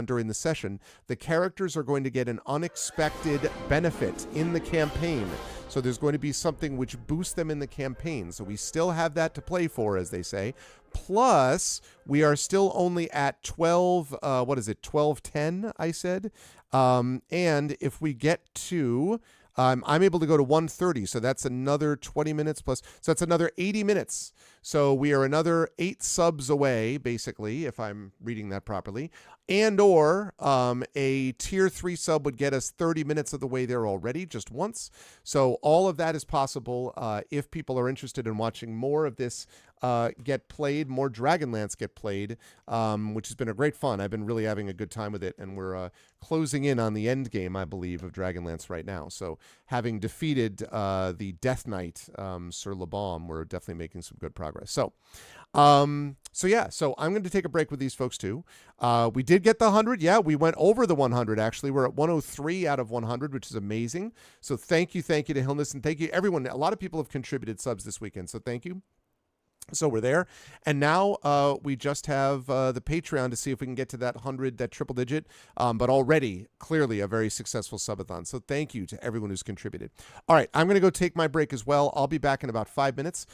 during the session, the characters are going to get an unexpected benefit in the campaign. So there's going to be something which boosts them in the campaign. So we still have that to play for, as they say. Plus, we are still only at 12:10, I said. And if we get to... I'm able to go to 1:30, so that's another 20 minutes plus. So that's another 80 minutes. So we are another 8 subs away, basically, if I'm reading that properly. And or a Tier 3 sub would get us 30 minutes of the way there already, just once. So all of that is possible if people are interested in watching more of this get played, more Dragonlance get played, which has been a great fun. I've been really having a good time with it, and we're closing in on the end game, I believe, of Dragonlance right now. So having defeated the Death Knight, Sir Labaume, we're definitely making some good progress. So I'm going to take a break with these folks too. We did get the 100. Yeah, we went over the 100, actually. We're at 103 out of 100, which is amazing. So thank you to Hillness, and thank you everyone. A lot of people have contributed subs this weekend, so thank you. So we're there. And now we just have the Patreon to see if we can get to that 100, that triple digit. But already, clearly, a very successful subathon. So thank you to everyone who's contributed. All right, I'm going to go take my break as well. I'll be back in about 5 minutes.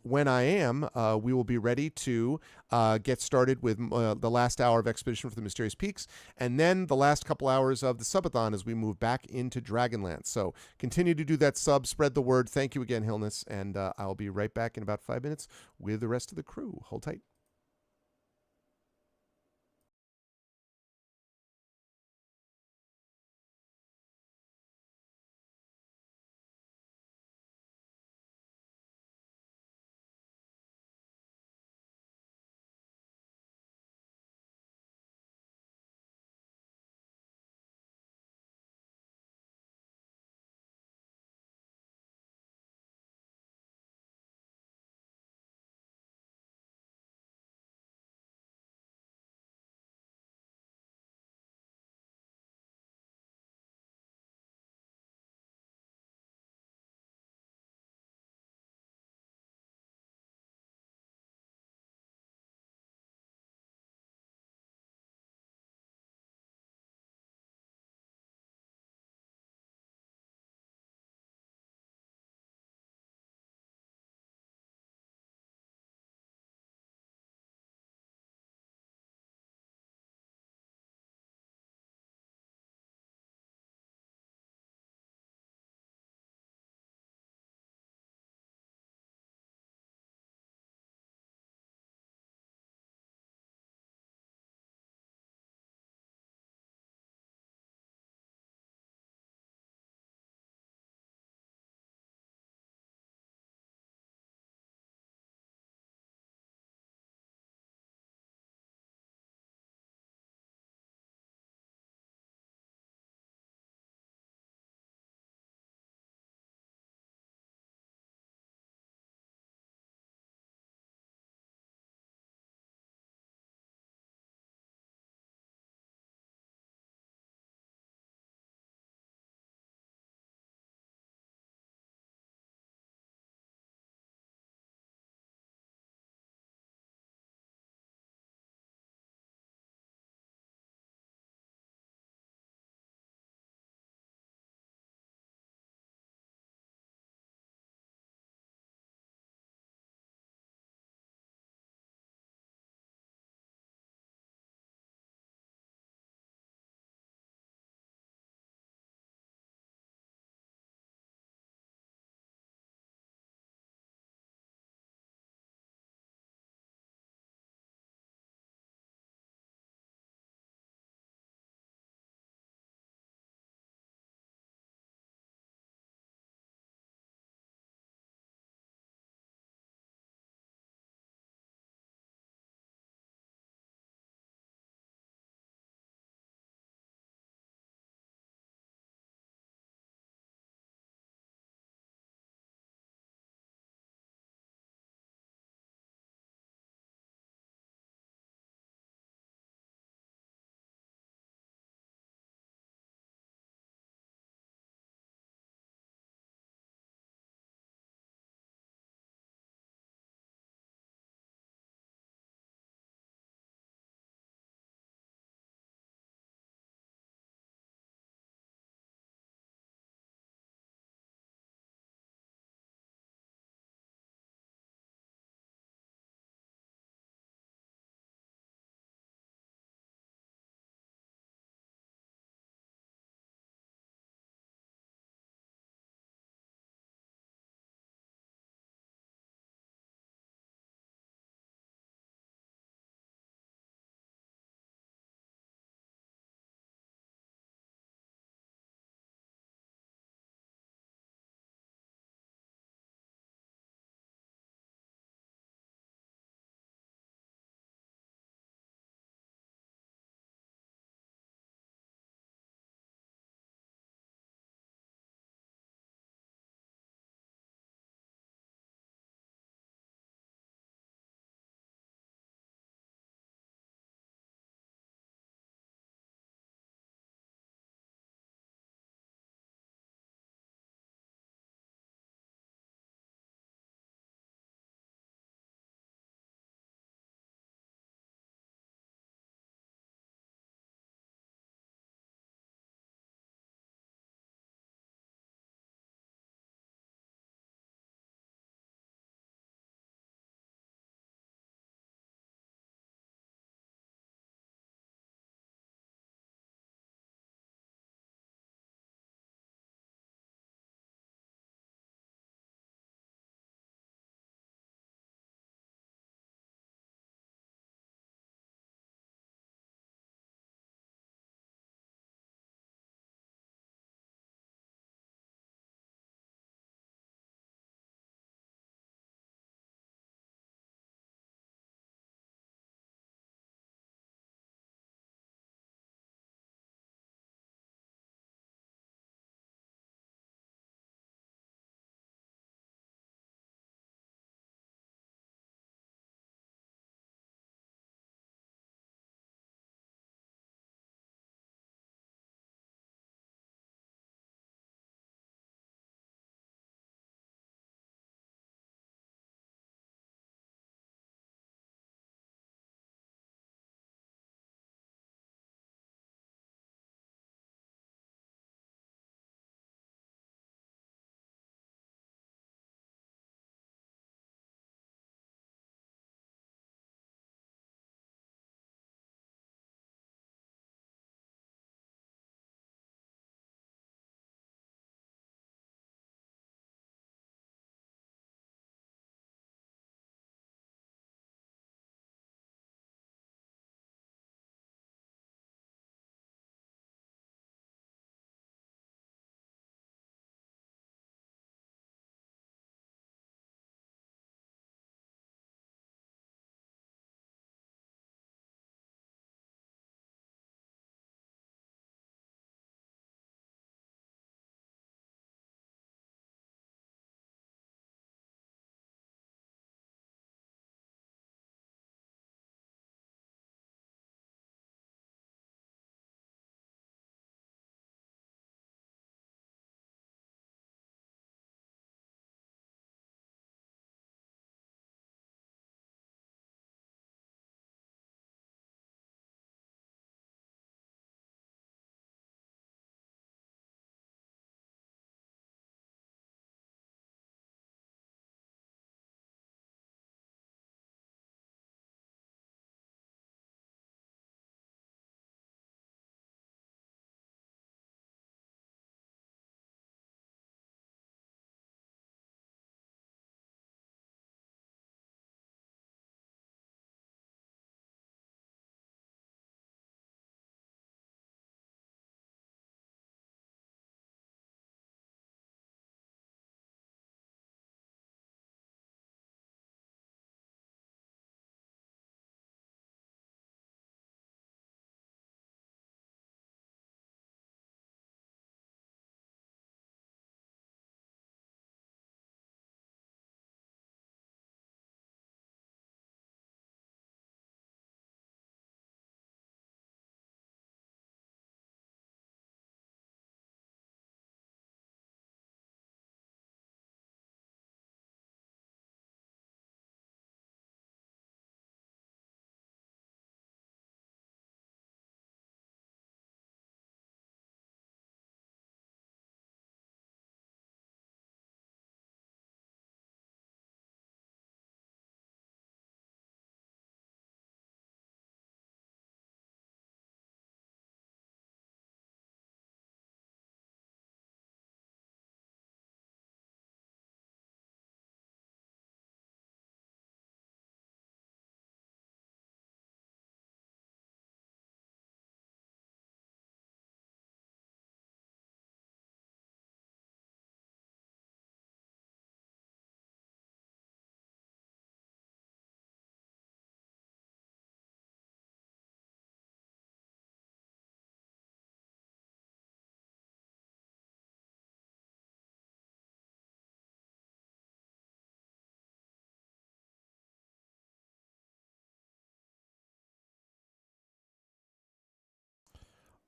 When I am, we will be ready to get started with the last hour of Expedition for the Mysterious Peaks, and then the last couple hours of the subathon as we move back into Dragonlance. So continue to do that sub, spread the word. Thank you again, Hillness, and I'll be right back in about 5 minutes with the rest of the crew. Hold tight.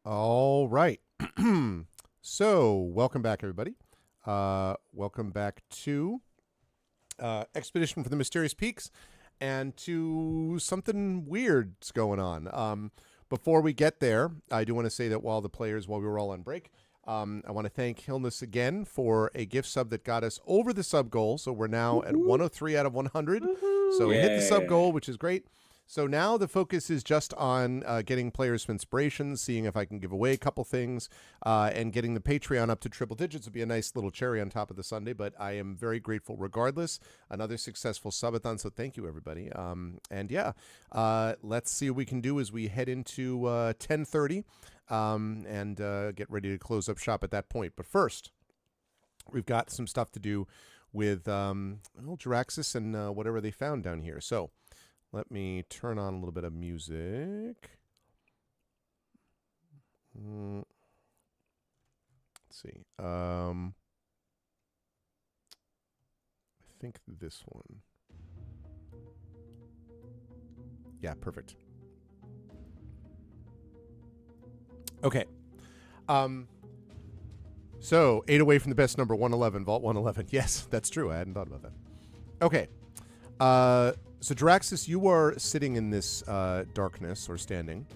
All right. So, welcome back, everybody. Welcome back to Expedition for the Mysterious Peaks and to something weird's going on. Before we get there, I do want to say that while we were all on break, I want to thank Hilness again for a gift sub that got us over the sub goal. So we're now at 103 out of 100. So we hit the sub goal, which is great. So now the focus is just on getting players some inspiration, seeing if I can give away a couple things, and getting the Patreon up to triple digits would be a nice little cherry on top of the sundae, but I am very grateful regardless. Another successful subathon, so thank you, everybody. And yeah, let's see what we can do as we head into 10:30 and get ready to close up shop at that point. But first, we've got some stuff to do with Jiraxis and whatever they found down here. So let me turn on a little bit of music. Let's see. I think this one. Yeah, perfect. Okay. So 8 away from the best number, 111, Vault 111. Yes, that's true. I hadn't thought about that. Okay. So Jiraxis, you are sitting in this darkness, or standing.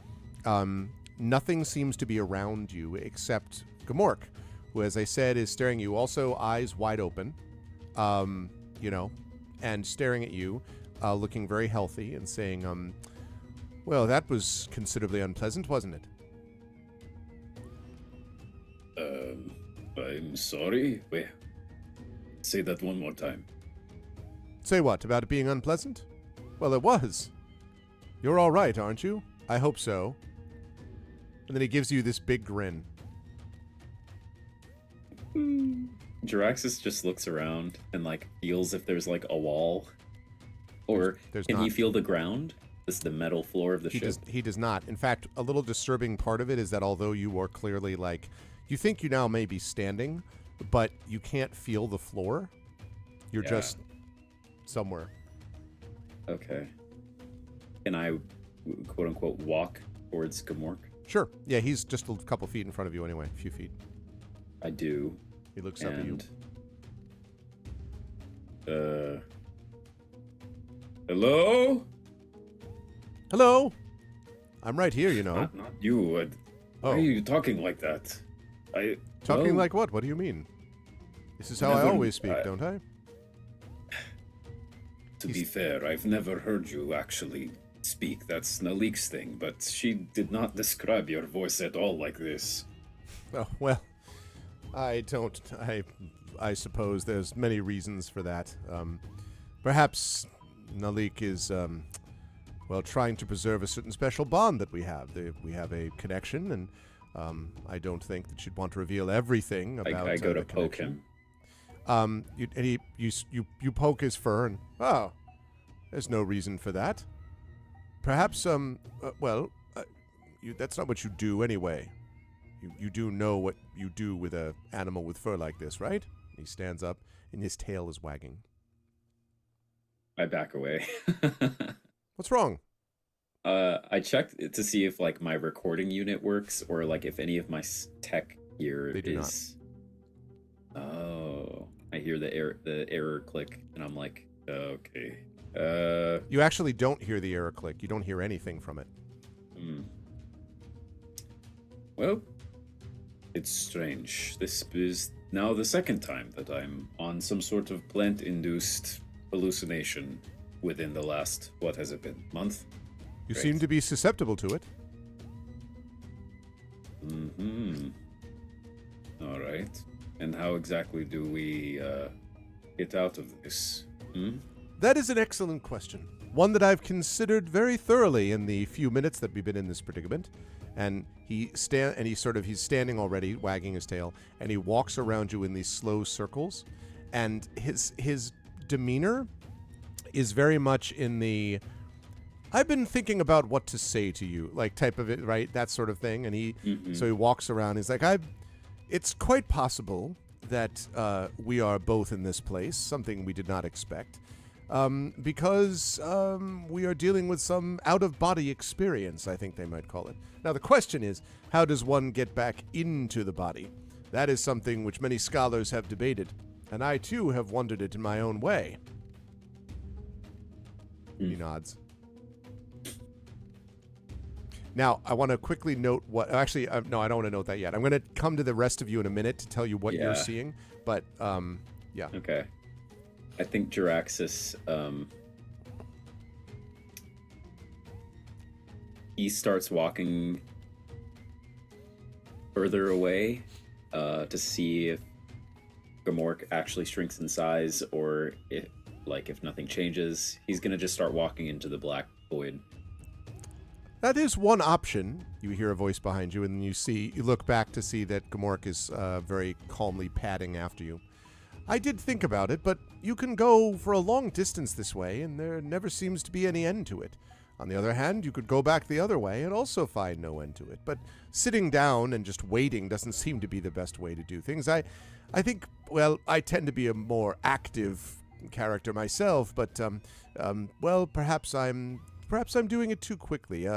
Nothing seems to be around you except Gamork, who, as I said, is staring at you, also eyes wide open, and staring at you, looking very healthy and saying, well, that was considerably unpleasant, wasn't it? I'm sorry. Wait. Say that one more time. Say what, about it being unpleasant? Well, it was. You're all right, aren't you? I hope so. And then he gives you this big grin. Jiraxis just looks around and feels if there's a wall, or can he feel the ground? This is the metal floor of the ship. He does not. In fact, a little disturbing part of it is that although you are clearly you think you now may be standing, but you can't feel the floor. You're just somewhere. Okay. Can I, quote unquote, walk towards Gamork? Sure. Yeah, he's just a couple feet in front of you anyway. A few feet. I do. He looks up at you. Hello? Hello? I'm right here, you know. Not you. Why are you talking like that? Talking like what? What do you mean? This is how I always speak, don't I? To be fair, I've never heard you actually speak. That's Nalik's thing, but she did not describe your voice at all like this. Oh, well, I suppose there's many reasons for that. Perhaps Nalik is, trying to preserve a certain special bond that we have. We have a connection, and I don't think that she'd want to reveal everything about I go to the poke connection. him. You poke his fur, and there's no reason for that. Perhaps that's not what you do anyway. You do know what you do with an animal with fur like this, right? He stands up, and his tail is wagging. I back away. What's wrong? I checked to see if my recording unit works, or if any of my tech here They do is. Oh, I hear the error click, and I'm like, okay. You actually don't hear the error click. You don't hear anything from it. Well, it's strange. This is now the second time that I'm on some sort of plant-induced hallucination within the last, what has it been, month? You Great. seem to be susceptible to it. All right. And how exactly do we get out of this? That is an excellent question. One that I've considered very thoroughly in the few minutes that we've been in this predicament. And he's standing already, wagging his tail, and he walks around you in these slow circles. And his demeanor is very much in the I've been thinking about what to say to you, type of it, right? That sort of thing. And so he walks around. He's like, it's quite possible that we are both in this place, something we did not expect. because we are dealing with some out-of-body experience, I think they might call it. Now, the question is, how does one get back into the body? That is something which many scholars have debated, and I, too, have wondered it in my own way. He nods. Now, I want to quickly note what... Actually, no, I don't want to note that yet. I'm going to come to the rest of you in a minute to tell you what you're seeing, but, yeah. Okay. I think Jiraxis, he starts walking further away to see if Gamork actually shrinks in size, or if nothing changes, he's going to just start walking into the black void. That is one option. You hear a voice behind you, and you look back to see that Gamork is very calmly padding after you. I did think about it, but you can go for a long distance this way, and there never seems to be any end to it. On the other hand, you could go back the other way and also find no end to it. But sitting down and just waiting doesn't seem to be the best way to do things. I think, well, I tend to be a more active character myself, but, well, perhaps I'm doing it too quickly.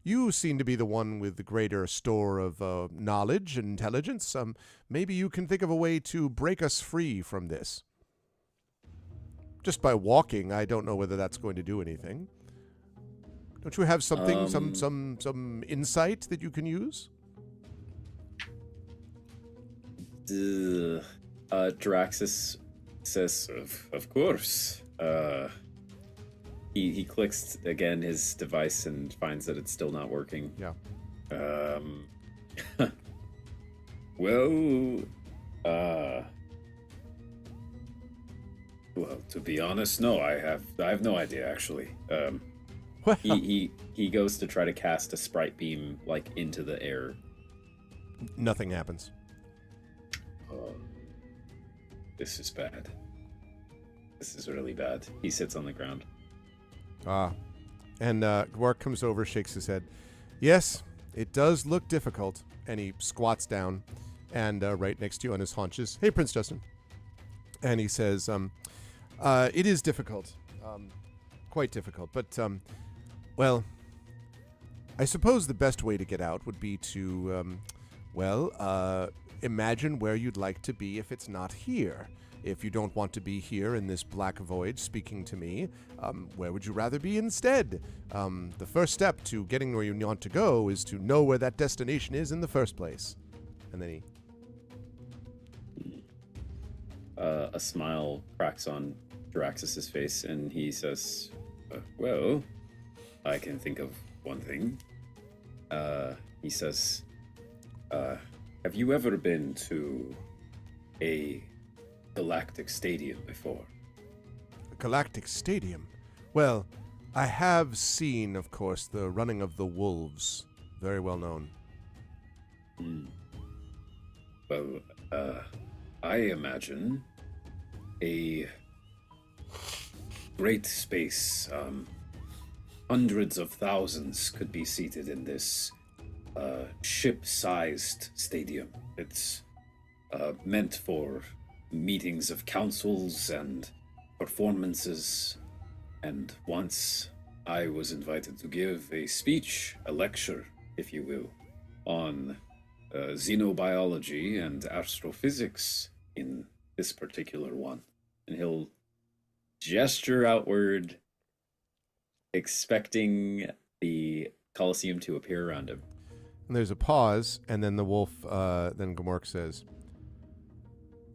You seem to be the one with the greater store of knowledge and intelligence. Maybe you can think of a way to break us free from this. Just by walking, I don't know whether that's going to do anything. Don't you have something, some insight that you can use? Draxis says, of course. He clicks again his device and finds that it's still not working. Yeah. Well, to be honest, no, I have no idea actually. Well, he goes to try to cast a sprite beam into the air. nothing happens. This is bad. This is really bad. He sits on the ground. And Gwark comes over, shakes his head. Yes, it does look difficult. And he squats down and right next to you on his haunches. Hey, Prince Justin. And he says, it is difficult. Quite difficult. But, well, I suppose the best way to get out would be to, imagine where you'd like to be if it's not here. If you don't want to be here in this black void speaking to me, where would you rather be instead? The first step to getting where you want to go is to know where that destination is in the first place. And then he... a smile cracks on Jiraxis' face, and he says, well, I can think of one thing. He says, have you ever been to a galactic stadium before? A galactic stadium? Well, I have seen, of course, the running of the wolves. Very well known. Well, I imagine a great space. Hundreds of thousands could be seated in this ship-sized stadium. It's meant for meetings of councils and performances. And once I was invited to give a speech, a lecture, if you will, on xenobiology and astrophysics in this particular one. And he'll gesture outward, expecting the Colosseum to appear around him. And there's a pause, and then the wolf, then Gamork says,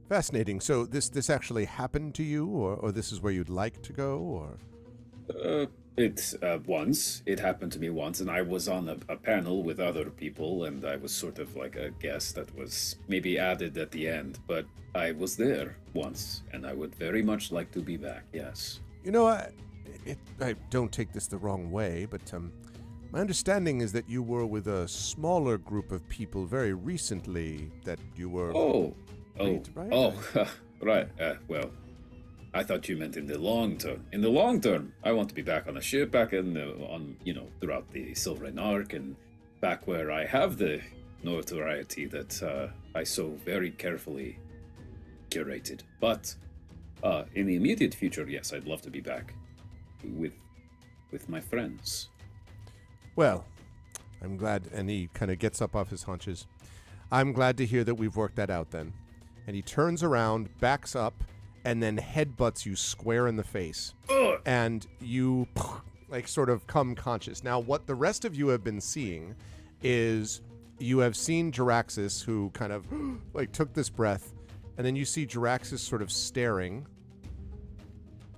fascinating. So this actually happened to you, or this is where you'd like to go, or? It happened to me once, and I was on a panel with other people, and I was sort of like a guest that was maybe added at the end, but I was there once, and I would very much like to be back, yes. You know, I don't take this the wrong way, but my understanding is that you were with a smaller group of people very recently, that you were... Right. Well, I thought you meant in the long term. In the long term, I want to be back on a ship, back throughout the Silverine Arc, and back where I have the notoriety that I so very carefully curated. But In the immediate future, yes, I'd love to be back with my friends. Well, I'm glad. And he kind of gets up off his haunches. I'm glad to hear that we've worked that out then. And he turns around, backs up, and then headbutts you square in the face. Ugh. And you, like, sort of come conscious. Now, what the rest of you have been seeing is you have seen Jaraxxus, who kind of, like, took this breath. And then you see Jaraxxus sort of staring,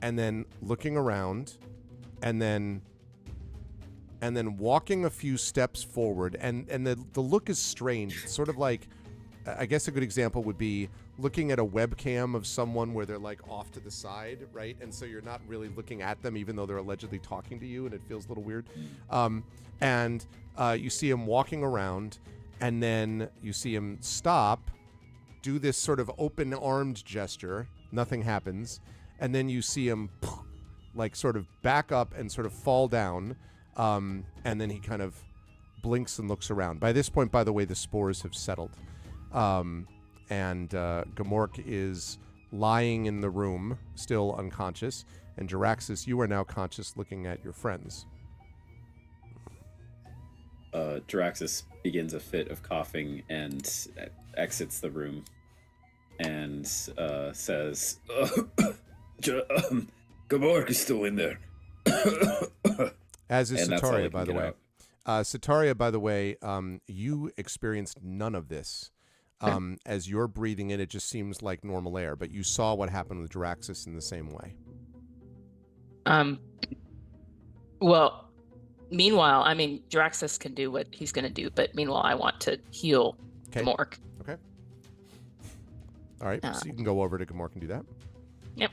and then looking around, and then walking a few steps forward. And the look is strange. It's sort of like, I guess a good example would be looking at a webcam of someone where they're like off to the side, right? And so you're not really looking at them, even though they're allegedly talking to you, and it feels a little weird. And you see him walking around, and then you see him stop, do this sort of open-armed gesture. Nothing happens. And then you see him like sort of back up and sort of fall down. And then he kind of blinks and looks around. By this point, by the way, the spores have settled. And Gamork is lying in the room, still unconscious. And Jaraxxus, you are now conscious, looking at your friends. Jaraxxus begins a fit of coughing and exits the room and says, Gamork is still in there. As is And that's all I Sataria, can by the get way. out. Sataria, by the way, you experienced none of this. As you're breathing in, it just seems like normal air, but you saw what happened with Jaraxxus in the same way. Well, meanwhile, I mean, Jaraxxus can do what he's going to do, but meanwhile, I want to heal Okay. Gamork. Okay. All right, so you can go over to Gamork and do that. Yep.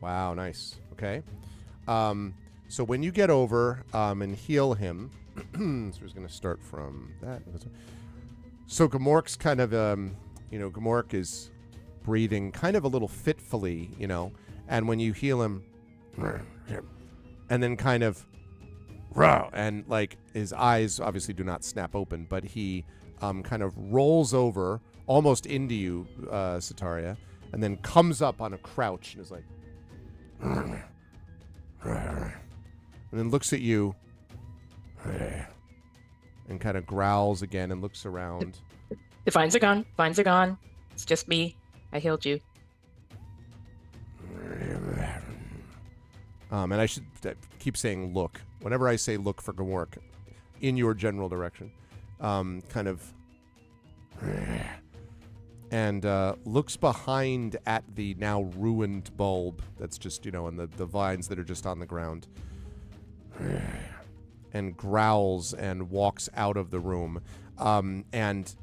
Wow, nice. Okay. So when you get over and heal him, so we're going to start from that. So Gamork's kind of, Gamork is breathing kind of a little fitfully, and when you heal him, and then kind of, and like his eyes obviously do not snap open, but he kind of rolls over almost into you, Sataria, and then comes up on a crouch and is like, and then looks at you and kind of growls again and looks around. The vines are gone. Vines are gone. It's just me. I healed you. And I should keep saying look. Whenever I say look for Gamork, in your general direction. Kind of... And looks behind at the now ruined bulb that's just, and the vines that are just on the ground. And growls and walks out of the room. And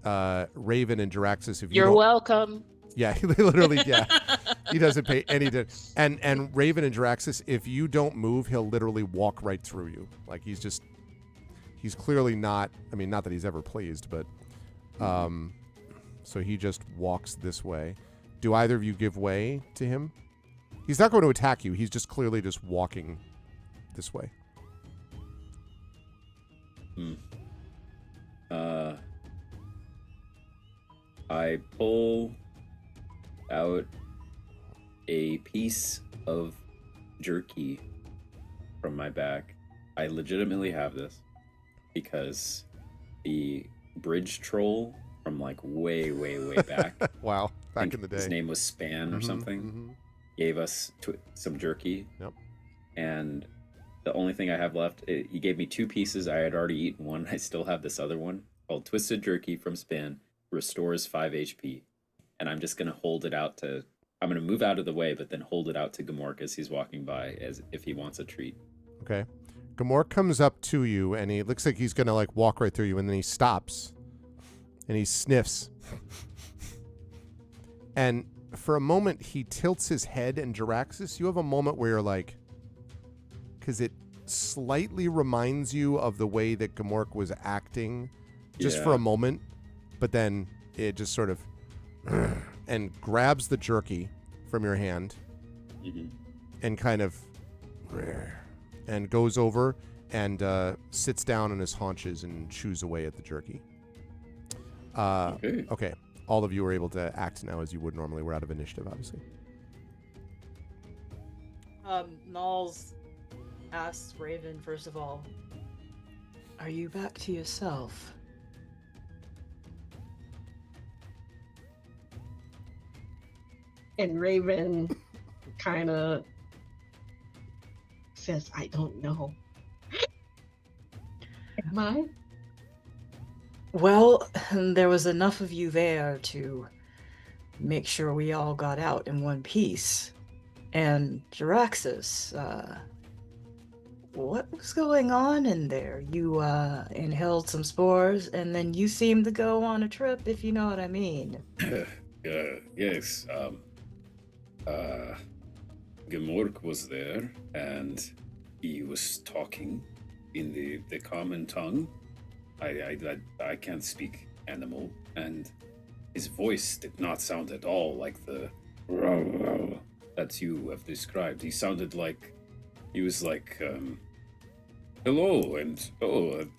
Raven and Jaraxxus, if You're welcome. Yeah, literally, yeah. He doesn't pay any and Raven and Jaraxxus, if you don't move, he'll literally walk right through you. Like he's clearly not, not that he's ever pleased, but so he just walks this way. Do either of you give way to him? He's not going to attack you. He's just clearly just walking this way. I pull out a piece of jerky from my bag. I legitimately have this because the bridge troll from like way back. Wow, back in the day. His name was Span or something. Gave us some jerky. Yep. And the only thing I have left, he gave me 2 pieces. I had already eaten one. I still have this other one called Twisted Jerky from Span. Restores 5 HP. And I'm just going to hold it out to... I'm going to move out of the way, but then hold it out to Gamork as he's walking by, as if he wants a treat. Okay. Gamork comes up to you, and he looks like he's going to like walk right through you, and then he stops. And he sniffs. And for a moment, he tilts his head, and Jaraxxus, you have a moment where you're like... Because it slightly reminds you of the way that Gamork was acting just for a moment. But then it just sort of... and grabs the jerky from your hand. And kind of... and goes over and sits down on his haunches and chews away at the jerky. Okay. all of you are able to act now as you would normally. We're out of initiative, obviously. Nalls asks Raven, first of all, are you back to yourself? And Raven kind of says, I don't know. Am I? Well, there was enough of you there to make sure we all got out in one piece. And Jaraxxus, what was going on in there? You inhaled some spores, and then you seemed to go on a trip, if you know what I mean. Yes. Gemork was there, and he was talking in the common tongue. I can't speak animal, and his voice did not sound at all like the that you have described. He sounded like he was like, hello, and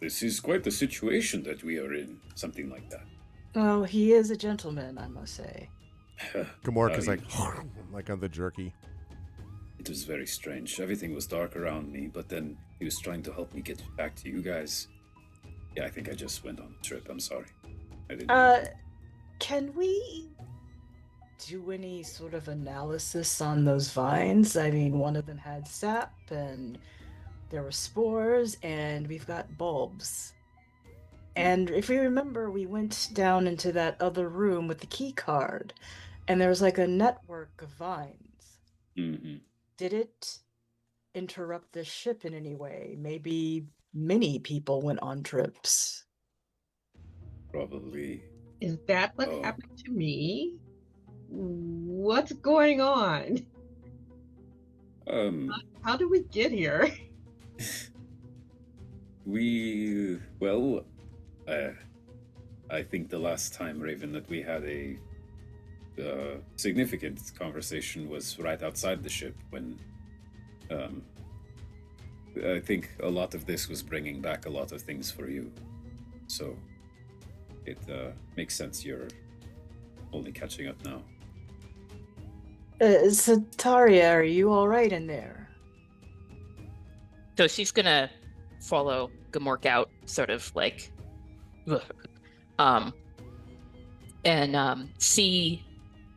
this is quite the situation that we are in. Something like that. Oh, he is a gentleman, I must say. Gamork is like on the jerky. It was very strange. Everything was dark around me, but then he was trying to help me get back to you guys. Yeah, I think I just went on a trip. I'm sorry. I didn't. Can we do any sort of analysis on those vines? I mean, one of them had sap, and there were spores, and we've got bulbs. And if you remember, we went down into that other room with the key card, and there was like a network of vines. Mm-hmm. Did it interrupt the ship in any way? Maybe many people went on trips. Probably. Is that what happened to me? What's going on? How did we get here? I think the last time, Raven, that we had a significant conversation was right outside the ship when I think a lot of this was bringing back a lot of things for you. So it makes sense you're only catching up now. Sataria, are you all right in there? So she's gonna follow Gamork out, sort of like, and see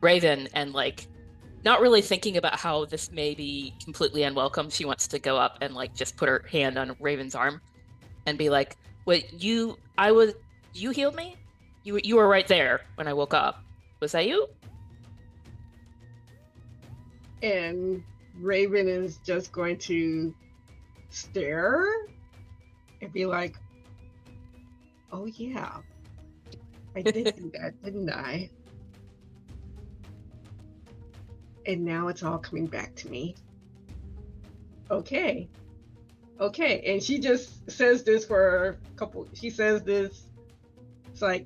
Raven, and like, not really thinking about how this may be completely unwelcome. She wants to go up and like just put her hand on Raven's arm, and be like, "Wait, you healed me? You were right there when I woke up. Was that you?" And Raven is just going to stare and be like, oh yeah, I did do that, didn't I? And now it's all coming back to me. Okay. And she just says this for she says this, it's like,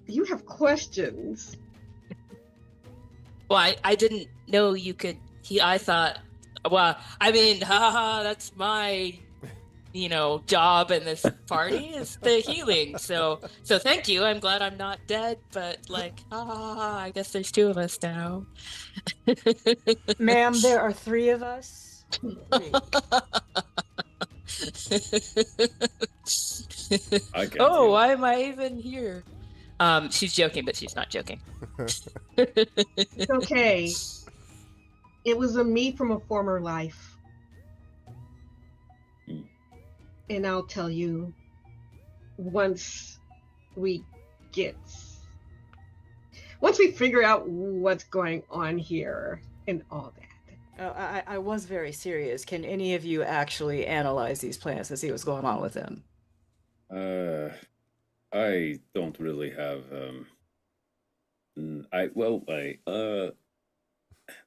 you have questions. Well, I didn't know you could. I thought, well, I mean, that's my, job in this party is the healing. So thank you. I'm glad I'm not dead. But like, I guess there's two of us now. Ma'am, there are three of us. Oh, why am I even here? She's joking, but she's not joking. It's okay. It was a me from a former life. And I'll tell you, once we figure out what's going on here and all that. I was very serious. Can any of you actually analyze these plants to see what's going on with them? I don't really have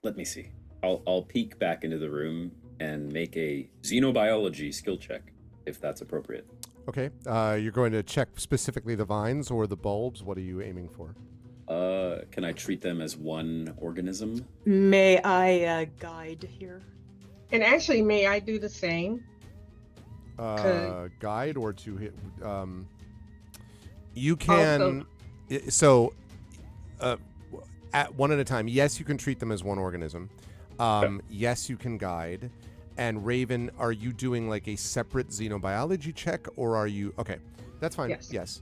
let me see. I'll peek back into the room and make a xenobiology skill check, if that's appropriate. Okay. You're going to check specifically the vines or the bulbs. What are you aiming for? Can I treat them as one organism? May I guide here? And actually, may I do the same? Guide or to hit. You can. So at one at a time. Yes, you can treat them as one organism. Yes, you can guide. And Raven, are you doing like a separate xenobiology check, or are you okay? That's fine. Yes.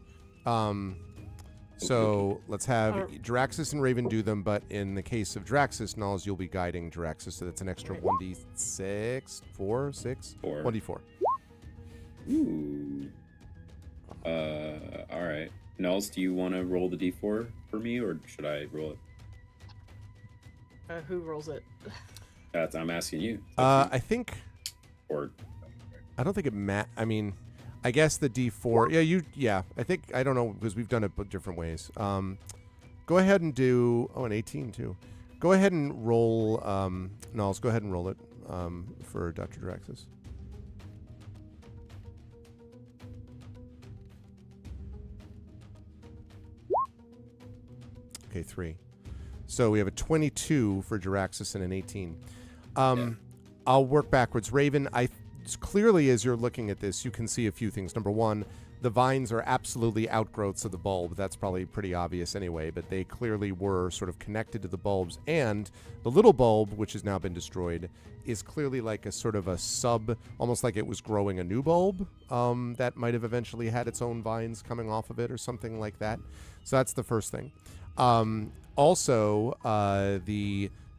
So let's have Draxus and Raven do them, but in the case of Draxus, Nulls, you'll be guiding Draxus, so that's an extra 1d6, 4, 6, 4. 1d4. Ooh. All right. Nulls, do you want to roll the d4 for me, or should I roll it? Who rolls it? I'm asking you. I think. Or. I don't think it I mean, I guess the d4. Yeah. I think I don't know because we've done it different ways. Go ahead and do. Oh, an 18 too. Go ahead and roll. Nulls, go ahead and roll it for Dr. Draxus. Okay, 3. So we have a 22 for Jiraxis and an 18. I'll work backwards. Raven, clearly as you're looking at this, you can see a few things. Number one, the vines are absolutely outgrowths of the bulb. That's probably pretty obvious anyway, but they clearly were sort of connected to the bulbs. And the little bulb, which has now been destroyed, is clearly like a sort of a almost like it was growing a new bulb that might have eventually had its own vines coming off of it or something like that. So that's the first thing. Also,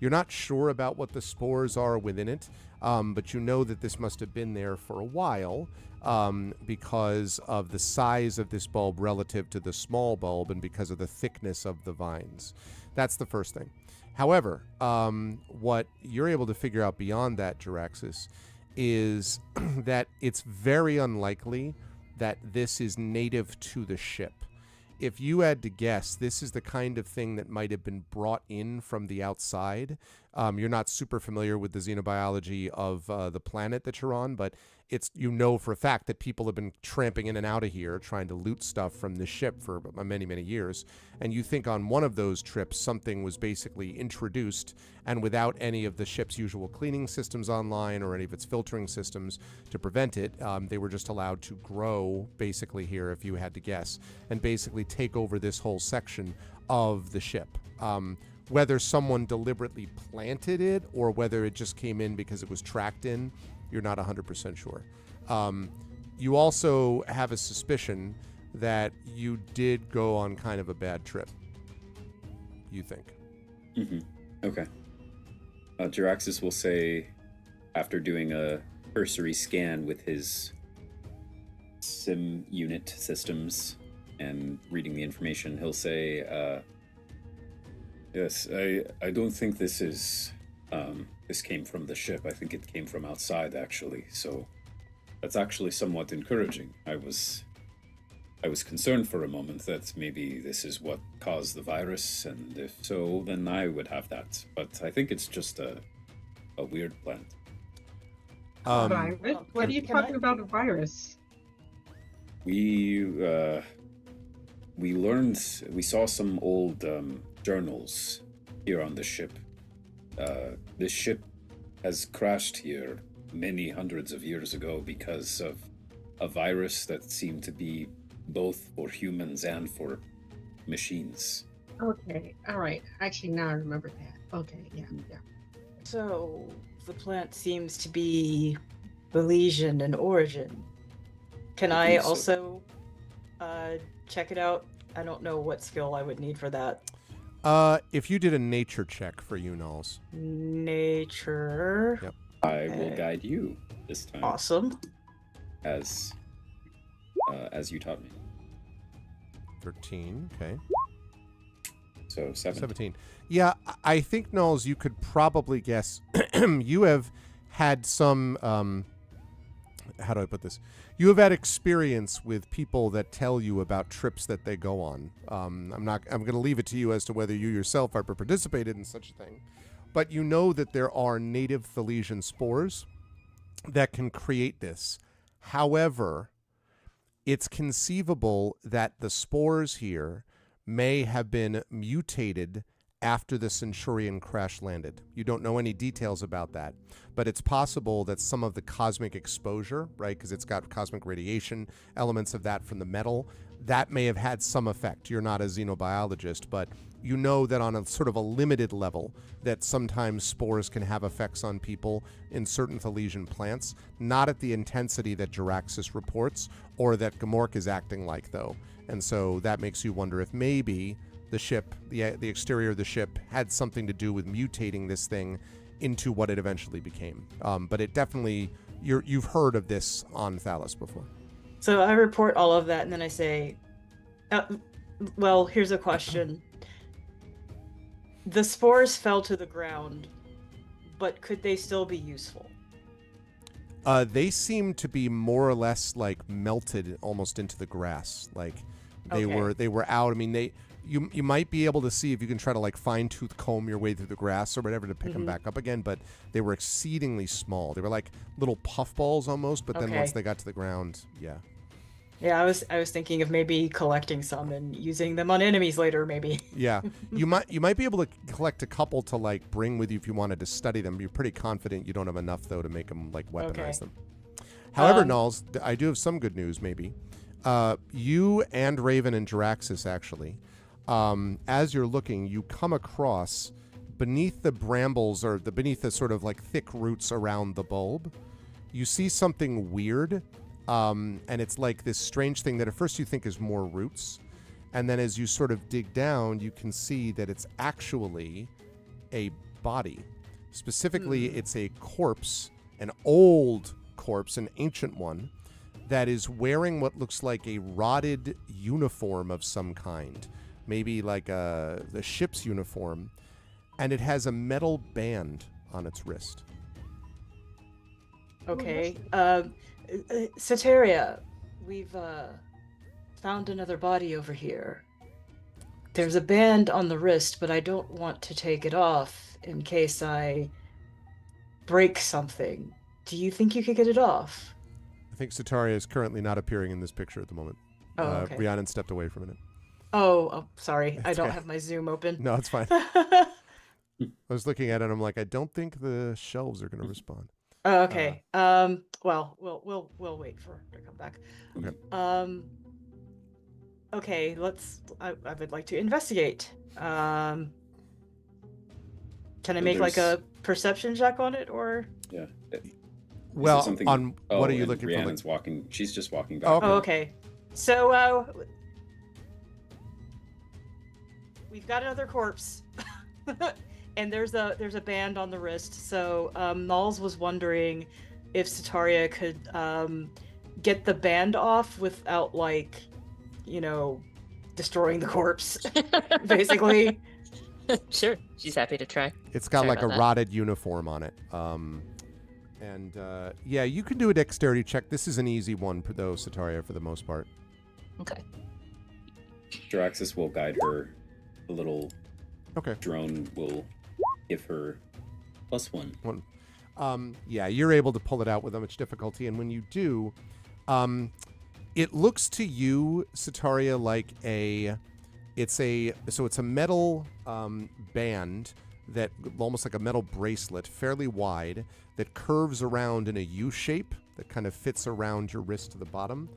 you're not sure about what the spores are within it, but you know that this must have been there for a while because of the size of this bulb relative to the small bulb and because of the thickness of the vines. That's the first thing. However, what you're able to figure out beyond that, Jiraxis, is that it's very unlikely that this is native to the ship. If you had to guess, this is the kind of thing that might have been brought in from the outside. You're not super familiar with the xenobiology of the planet that you're on, but you know for a fact that people have been tramping in and out of here trying to loot stuff from the ship for many, many years. And you think on one of those trips, something was basically introduced, and without any of the ship's usual cleaning systems online or any of its filtering systems to prevent it, they were just allowed to grow basically here, if you had to guess, and basically take over this whole section of the ship. Whether someone deliberately planted it or whether it just came in because it was tracked in, you're not 100% sure. You also have a suspicion that you did go on kind of a bad trip, you think. Mm-hmm. Okay. Jiraxis will say, after doing a cursory scan with his sim unit systems and reading the information, he'll say, yes, I don't think this is this came from the ship. I think it came from outside, actually. So that's actually somewhat encouraging. I was concerned for a moment that maybe this is what caused the virus, and if so, then I would have that. But I think it's just a weird plant. Virus? What are you talking about, a virus? we saw some old journals here on the ship. This ship has crashed here many hundreds of years ago because of a virus that seemed to be both for humans and for machines. Okay, all right. Actually, now I remember that. Okay, yeah. So the plant seems to be Belizean in origin. Can I think so. also check it out? I don't know what skill I would need for that. If you did a nature check for you, Nulls. Nature. Yep. I will guide you this time. Awesome. As you taught me. 13, okay. So 17. Yeah, I think, Nulls, you could probably guess. You have had some, how do I put this? You have had experience with people that tell you about trips that they go on. I'm going to leave it to you as to whether you yourself ever participated in such a thing. But you know that there are native Thalesian spores that can create this. However, it's conceivable that the spores here may have been mutated after the Centurion crash landed. You don't know any details about that, but it's possible that some of the cosmic exposure, right, because it's got cosmic radiation, elements of that from the metal, that may have had some effect. You're not a xenobiologist, but you know that on a sort of a limited level that sometimes spores can have effects on people in certain Thalesian plants, not at the intensity that Jaraxxus reports or that Gamork is acting like, though. And so that makes you wonder if maybe the ship, the exterior of the ship, had something to do with mutating this thing into what it eventually became. But it definitely, you've heard of this on Thalos before. So I report all of that, and then I say, well, here's a question. The spores fell to the ground, but could they still be useful? They seem to be more or less like melted almost into the grass. Like they were out. I mean, you might be able to see if you can try to like fine tooth comb your way through the grass or whatever to pick them back up again. But they were exceedingly small. They were like little puffballs almost. But then once they got to the ground, yeah. Yeah, I was thinking of maybe collecting some and using them on enemies later, maybe. Yeah, you might be able to collect a couple to like bring with you if you wanted to study them. You're pretty confident you don't have enough though to make them like weaponize them. However, Nulls, I do have some good news. Maybe you and Raven and Jaraxxus actually, as you're looking, you come across beneath the brambles or beneath the sort of like thick roots around the bulb, you see something weird. And it's like this strange thing that at first you think is more roots. And then as you sort of dig down, you can see that it's actually a body. Specifically, it's a corpse, an old corpse, an ancient one, that is wearing what looks like a rotted uniform of some kind. Maybe like the ship's uniform. And it has a metal band on its wrist. Okay. Soteria, we've found another body over here. There's a band on the wrist, but I don't want to take it off in case I break something. Do you think you could get it off? I think Soteria is currently not appearing in this picture at the moment. Oh, okay. Rhiannon stepped away from it. Oh, sorry. I don't okay. have my Zoom open. No, it's fine. I was looking at it and I'm like, I don't think the shelves are going to respond. Oh, okay. Well, we'll wait for her to come back. Okay. Okay, I would like to investigate. Can I make like a perception check on it, or? Yeah. Well, on what are you looking Rhiannon's for? walking. She's just walking back. Oh, okay. So, we've got another corpse. And there's a band on the wrist, so Nulls was wondering if Soteria could get the band off without, like, destroying the corpse, basically. Sure, she's happy to try. It's got Sorry like a about that. rotted uniform on it. Yeah, you can do a dexterity check. This is an easy one, though, Soteria, for the most part. Okay. Jaraxxus will guide her. The little drone will give her +1. Yeah, you're able to pull it out without much difficulty, and when you do, it looks to you, Soteria, like it's a metal band that almost like a metal bracelet, fairly wide, that curves around in a U shape that kind of fits around your wrist to the bottom,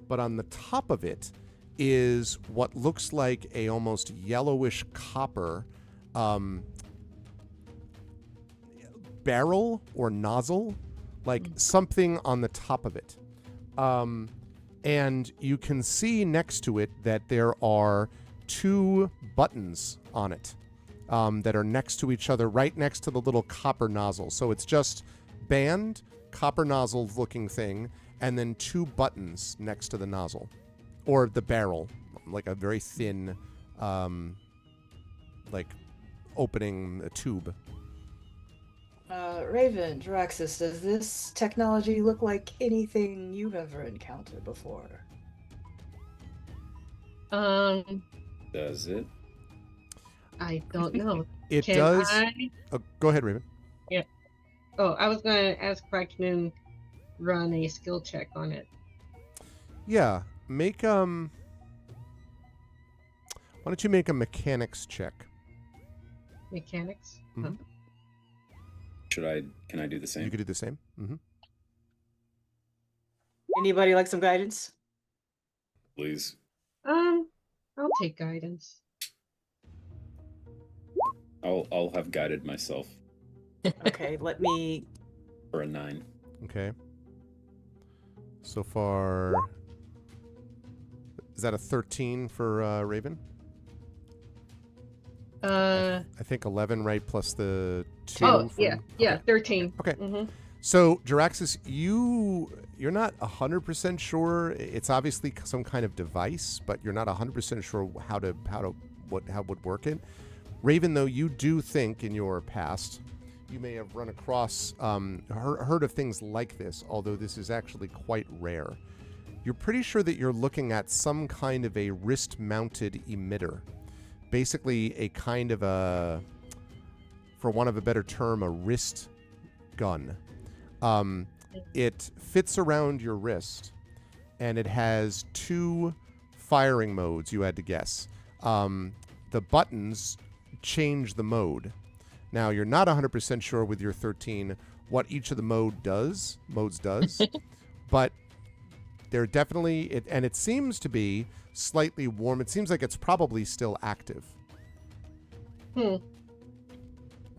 but on the top of it is what looks like a almost yellowish copper barrel or nozzle, like something on the top of it. And you can see next to it that there are 2 buttons on it that are next to each other, right next to the little copper nozzle. So it's just band, copper nozzle looking thing, and then 2 buttons next to the nozzle. Or the barrel, like a very thin, like opening a tube. Raven, Jaraxxus, does this technology look like anything you've ever encountered before? Does it? I don't know. It Can does. I? Oh, go ahead, Raven. Yeah. Oh, I was gonna ask if I can run a skill check on it. Yeah, make why don't you make a mechanics check? Mechanics. Mhm. Can I do the same? You could do the same. Mm-hmm. Anybody like some guidance? Please. I'll take guidance. I'll have guided myself Okay, let me. for a 9. Okay. So far, is that a 13 for Raven? I think 11, right? Plus the 2. Oh, from... yeah, Okay. 13. Okay. Mm-hmm. So, Jaraxxus, you're not 100% sure. It's obviously some kind of device, but you're not 100% sure how would work it. Raven, though, you do think in your past you may have run across, heard of things like this, although this is actually quite rare. You're pretty sure that you're looking at some kind of a wrist-mounted emitter. Basically a kind of a, for want of a better term, a wrist gun. It fits around your wrist, and it has 2 firing modes, you had to guess. The buttons change the mode. Now, you're not 100% sure with your 13 what each of the modes does, but they're definitely, and it seems to be slightly warm. It seems like it's probably still active.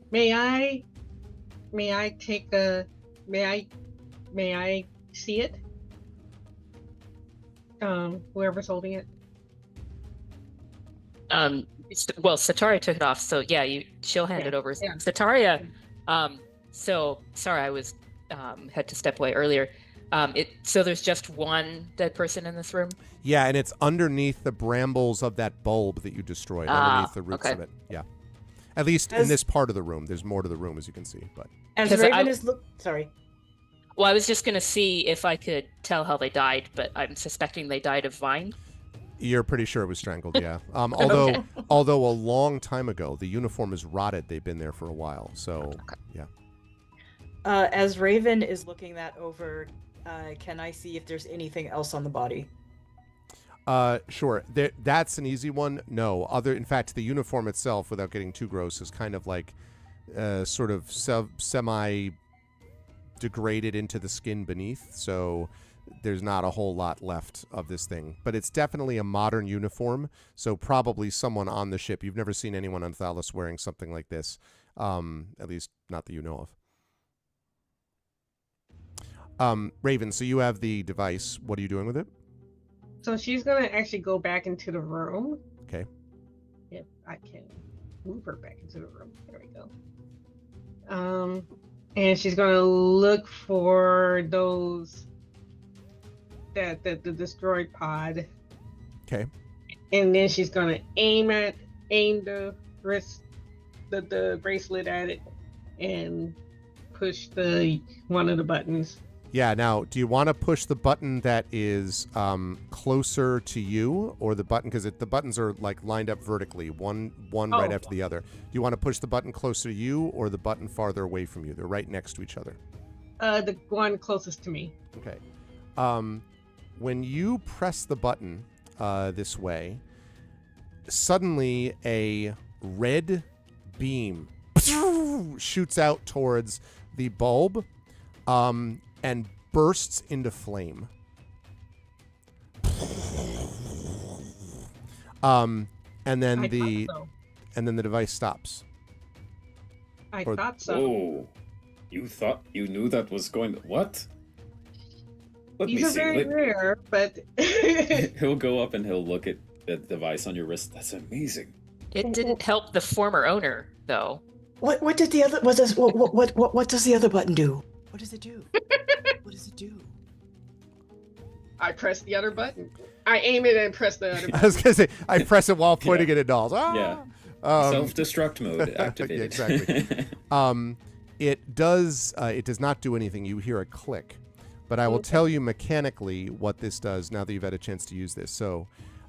May I take may I see it? Whoever's holding it. Well, Sataria took it off, so yeah, she'll hand it over. Yeah. Sataria, so sorry, I was had to step away earlier. So there's just one dead person in this room? Yeah, and it's underneath the brambles of that bulb that you destroyed, underneath the roots of it. Yeah. At least in this part of the room. There's more to the room, as you can see. But As 'Cause Raven is sorry. Well, I was just going to see if I could tell how they died, but I'm suspecting they died of vine. you're pretty sure it was strangled, yeah. Although a long time ago, the uniform is rotted. They've been there for a while. So, yeah. As Raven is looking that over, can I see if there's anything else on the body? Sure. That's an easy one. No. In fact, the uniform itself, without getting too gross, is kind of like sort of semi-degraded into the skin beneath. So there's not a whole lot left of this thing. But it's definitely a modern uniform. So probably someone on the ship. You've never seen anyone on Thalos wearing something like this. At least not that you know of. Raven, so you have the device. What are you doing with it? So she's gonna actually go back into the room. Okay. If I can move her back into the room. There we go. And she's gonna look for those the destroyed pod. Okay. And then she's gonna aim the wrist, the bracelet at it, and push one of the buttons. Yeah, now, do you want to push the button that is closer to you, or the button, because the buttons are like lined up vertically, one right after the other. Do you want to push the button closer to you, or the button farther away from you? They're right next to each other. The one closest to me. Okay. When you press the button this way, suddenly a red beam shoots out towards the bulb. And bursts into flame. And then the device stops. I thought so. Oh, you knew that was going to... What? Let These me are see. very rare, but He'll go up and he'll look at the device on your wrist. That's amazing. It didn't help the former owner, though. What did the other? What does the other button do? What does it do? What does it do? I press the other button. I aim it and press the other button. I was going to say, I press it while pointing at dolls. Ah! Yeah. Self-destruct mode activated. Exactly. It does not do anything. You hear a click. But I will tell you mechanically what this does now that you've had a chance to use this. So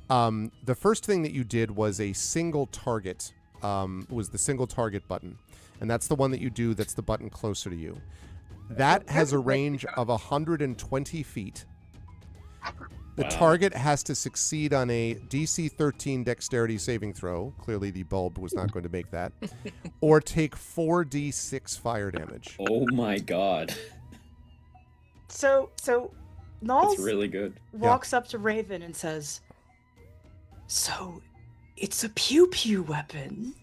the first thing that you did was a single target, was the single target button. And that's the one that you do, that's the button closer to you. That has a range of 120 feet. The target has to succeed on a DC 13 dexterity saving throw. Clearly the bulb was not going to make that. Or take 4d6 fire damage. Oh my god. So Nals That's really good. walks up to Raven and says, So, it's a pew pew weapon,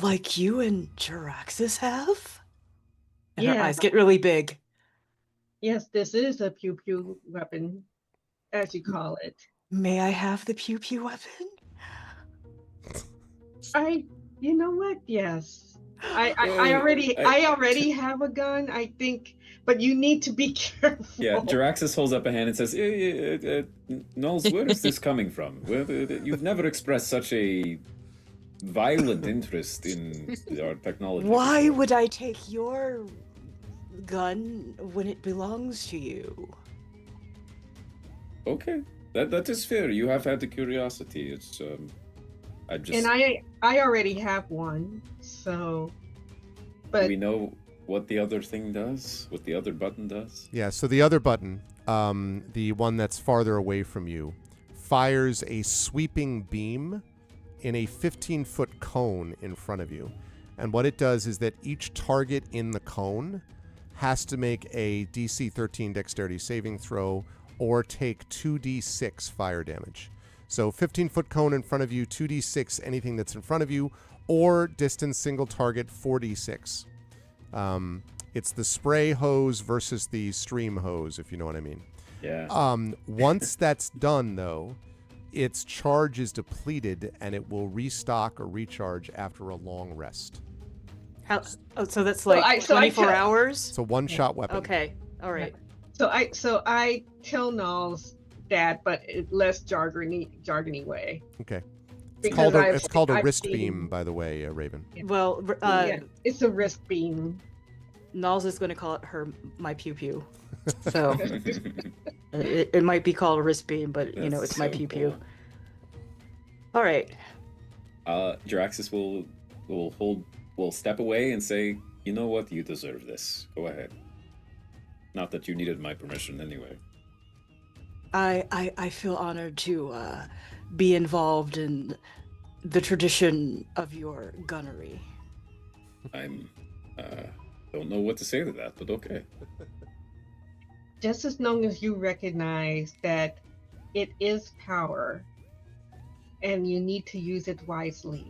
like you and Jiraxis have? And her Yeah. eyes get really big. Yes, this is a pew pew weapon, as you call it. May I have the pew pew weapon? You know what? Yes. I I- already have a gun, I think, but you need to be careful. Yeah, Jiraxis holds up a hand and says, Knowles, where is this coming from? You've never expressed such a violent interest in our technology. Why before." would I take your gun when it belongs to you? Okay, that is fair. You have had the curiosity. It's I just. And I already have one, so. Do But we know what the other thing does? What the other button does? Yeah, so the other button, the one that's farther away from you, fires a sweeping beam in a 15-foot cone in front of you. And what it does is that each target in the cone has to make a DC 13 dexterity saving throw or take 2d6 fire damage. So 15-foot cone in front of you, 2d6 anything that's in front of you, or distance single target 4d6. It's the spray hose versus the stream hose, if you know what I mean. Yeah. Once that's done, though, its charge is depleted and it will restock or recharge after a long rest. So that's like 24 hours? It's a one-shot weapon. Okay, all right. so I tell Knowles that, but in less jargony way. Okay. Because It's called a I've wrist seen- beam, by the way, Raven. Well, Yeah, it's a wrist beam. Knowles is going to call it my pew pew. So it might be called a wrist beam, but you know, it's my pew pew. All right. Jiraxis will step away and say, "You know what? You deserve this. Go ahead." Not that you needed my permission anyway. I feel honored to be involved in the tradition of your gunnery. I'm don't know what to say to that, but okay. Just as long as you recognize that it is power and you need to use it wisely.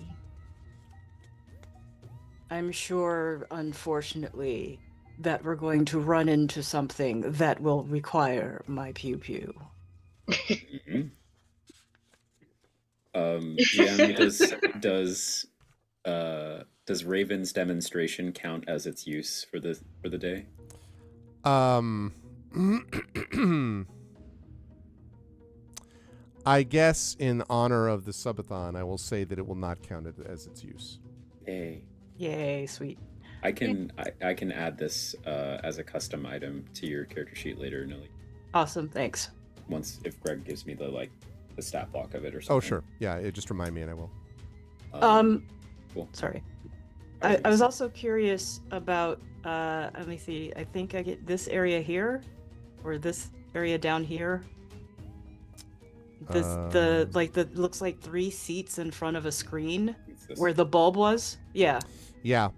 I'm sure, unfortunately, that we're going to run into something that will require my pew pew. Mhm. GM, does Raven's demonstration count as its use for the day? I guess in honor of the subathon, I will say that it will not count it as its use. Yay. Yay, sweet. I can add this as a custom item to your character sheet later, Nelly. Awesome, thanks. Once if Greg gives me the stat block of it or something. Oh, sure. Yeah, just remind me and I will. Cool. Sorry. I was also curious about, let me see, I think I get this area here, or this area down here. Looks like 3 seats in front of a screen where the bulb was. Yeah. Yeah.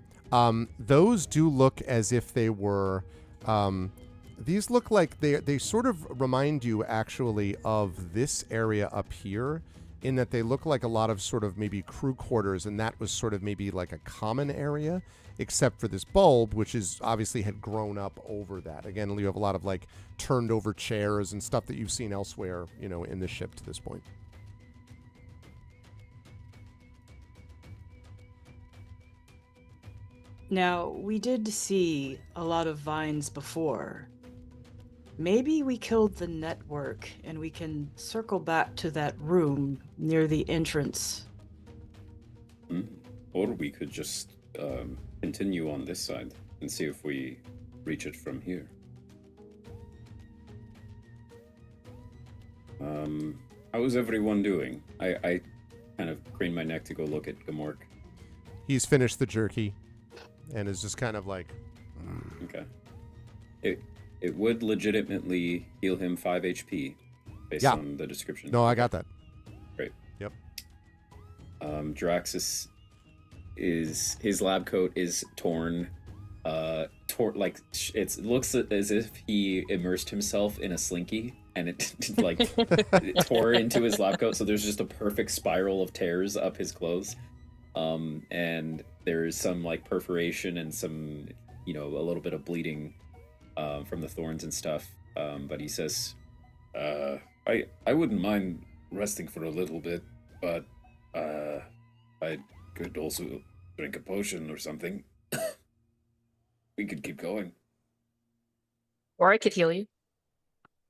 Those do look as if they were, these look like they sort of remind you actually of this area up here, in that they look like a lot of sort of maybe crew quarters, and that was sort of maybe like a common area, except for this bulb, which is obviously had grown up over that. Again, you have a lot of like turned over chairs and stuff that you've seen elsewhere, in the ship to this point. Now, we did see a lot of vines before. Maybe we killed the network and we can circle back to that room near the entrance. Or we could just continue on this side and see if we reach it from here. How is everyone doing? I kind of crane my neck to go look at Gamork. He's finished the jerky and is just kind of like... Okay. It would legitimately heal him 5 HP based on the description. No, I got that. Great. Yep. Jiraxis his lab coat is torn. It looks as if he immersed himself in a slinky and it like it tore into his lab coat. So there's just a perfect spiral of tears up his clothes. And there's some like perforation and some, a little bit of bleeding from the thorns and stuff. But he says, I wouldn't mind resting for a little bit, but I could also drink a potion or something. We could keep going. Or I could heal you.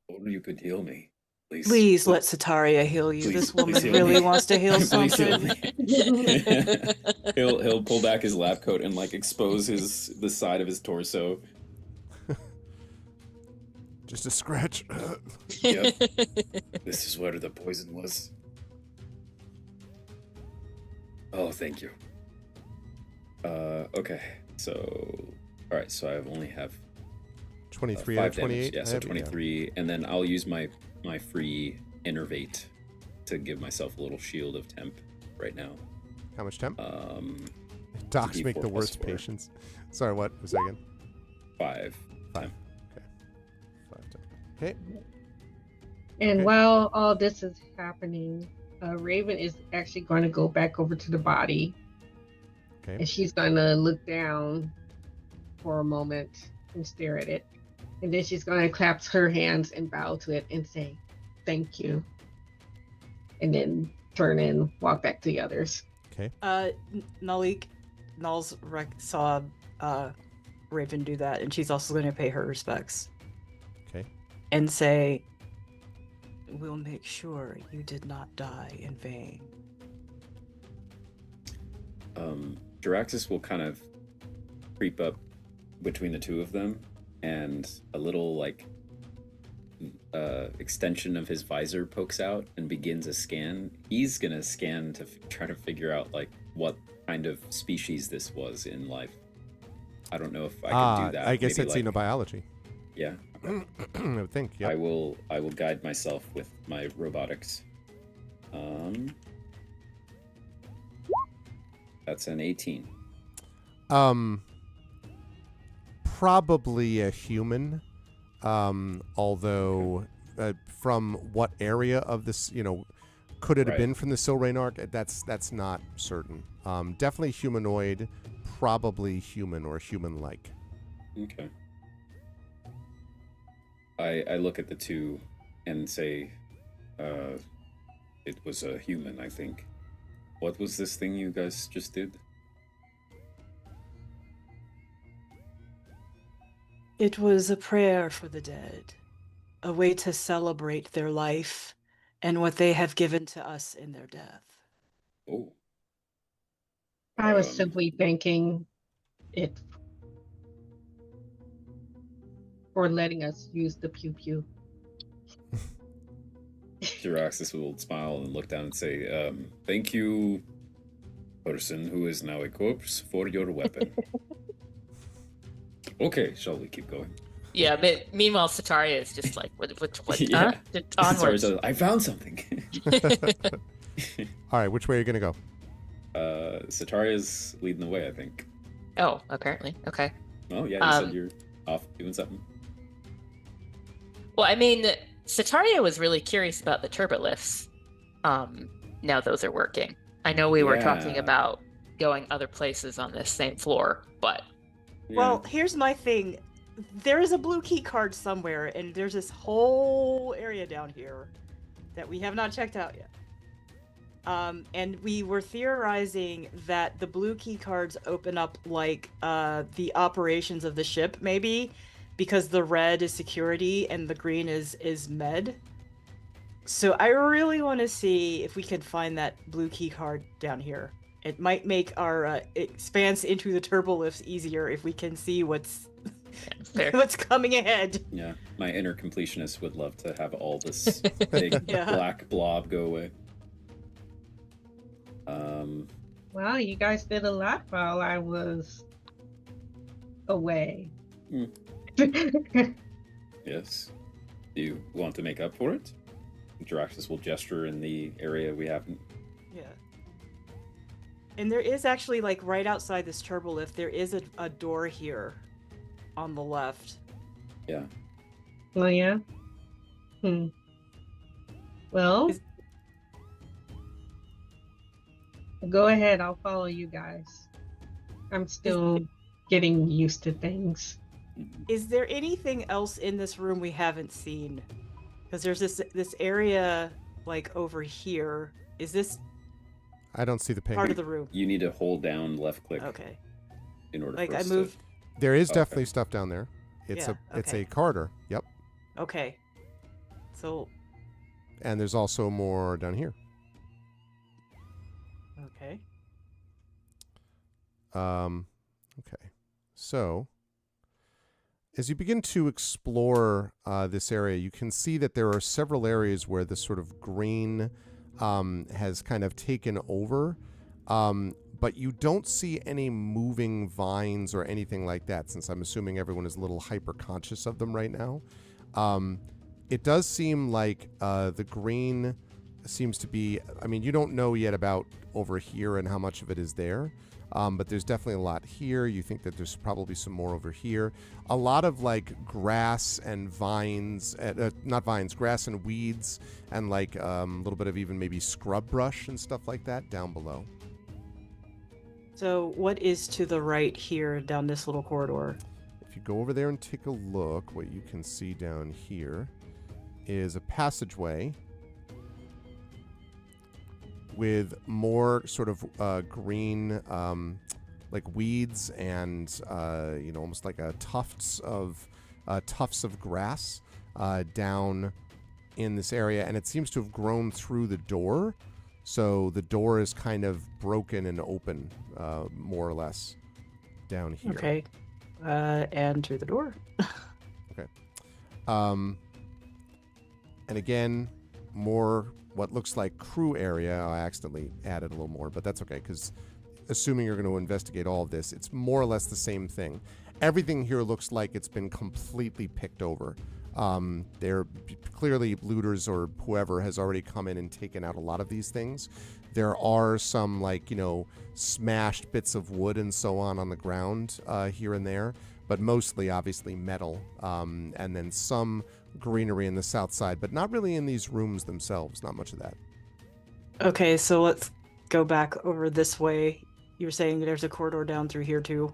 Or you could heal me. Please let Sataria heal you. Please- This please woman heal really me. wants to heal Please heal something. me. he'll pull back his lab coat and like expose the side of his torso. Just a scratch. Yep. This is where the poison was. Oh, thank you. Okay. So, all right. So I only have 23 out 5 of damage. 28. Yeah, I so have- 23, and then I'll use my free innervate to give myself a little shield of temp right now. How much temp? Docs Docs make the worst patients. Sorry, what? A second. 5. 5. Okay. 5 temp. Okay. And Okay. while all this is happening, Raven is actually going to go back over to the body, Okay. and she's going to look down for a moment and stare at it. And then she's going to clap her hands and bow to it and say, "Thank you." And then turn and walk back to the others. Okay. Nal's saw Raven do that, and she's also going to pay her respects Okay. and say, "We'll make sure you did not die in vain." Jaraxxus will kind of creep up between the two of them, and a little like extension of his visor pokes out and begins a scan. He's gonna scan to try to figure out like what kind of species this was in life. I don't know if I can do that. I guess Maybe, that's like, xenobiology. Yeah. I would think. I Yeah. will guide myself with my robotics. That's an 18. Probably a human. Although, from what area of this, could it have Right. been from the Silrain Arc? That's not certain. Definitely humanoid. Probably human or human-like. Okay. I look at the two and say, it was a human, I think. What was this thing you guys just did? It was a prayer for the dead, a way to celebrate their life and what they have given to us in their death. Oh. I was Um, simply thanking it for letting us use the pew pew. Jaraxxus will smile and look down and say, thank you, person who is now a corpse, for your weapon. Okay, shall we keep going? Yeah, but meanwhile, Sataria is just like, what, Yeah. huh? Just Sorry, onwards. so I found something. All right, which way are you gonna go? Sataria's leading the way, I think. Oh, apparently. Okay. Oh, yeah, you said you're off doing something. Well, I mean, Sataria was really curious about the turboliths. Now those are working. I know we were talking Yeah. about going other places on this same floor, but Yeah. Well, here's my thing. There is a blue key card somewhere, and there's this whole area down here that we have not checked out yet. And we were theorizing that the blue key cards open up like the operations of the ship, maybe, because the red is security and the green is med. So I really want to see if we can find that blue key card down here. It might make our expanse into the turbolifts easier if we can see what's fair. what's coming ahead. Yeah, my inner completionist would love to have all this big Yeah. black blob go away. Well, you guys did a lot while I was away. Yes. Do you want to make up for it? Jaraxxus will gesture in the area we haven't. Yeah. And there is actually, like, right outside this turbolift, there is a door here on the left. Yeah. Oh yeah. Well, Is- go ahead. I'll follow you guys. I'm still getting used to things. Is there anything else in this room we haven't seen? Because there's this area like over here. Is this I don't see the ping. part of the room? You need to hold down left click Okay. in order Like for I us moved. There is Okay. definitely stuff down there. It's Yeah, it's okay. a corridor. Yep. Okay. So And there's also more down here. okay. Okay. So, as you begin to explore this area, you can see that there are several areas where this sort of green has kind of taken over, but you don't see any moving vines or anything like that, since I'm assuming everyone is a little hyper-conscious of them right now. It does seem like the green seems to be, I mean, you don't know yet about over here and how much of it is there. But there's definitely a lot here. You think that there's probably some more over here. A lot of like grass and vines, not vines, grass and weeds, and like a little bit of even maybe scrub brush and stuff like that down below. So what is to the right here down this little corridor? If you go over there and take a look, what you can see down here is a passageway with more sort of green, like weeds and almost like a tufts of grass down in this area, and it seems to have grown through the door. So the door is kind of broken and open, more or less, down here. Okay. And through the door. Okay. And again, more what looks like crew area. I accidentally added a little more, but that's okay, because assuming you're going to investigate all of this, it's more or less the same thing. Everything here looks like it's been completely picked over. They're clearly looters or whoever has already come in and taken out a lot of these things. There are some smashed bits of wood and so on the ground here and there, but mostly obviously metal, and then some greenery in the south side, but not really in these rooms themselves. Not much of that. Okay, so let's go back over this way. You're saying there's a corridor down through here too.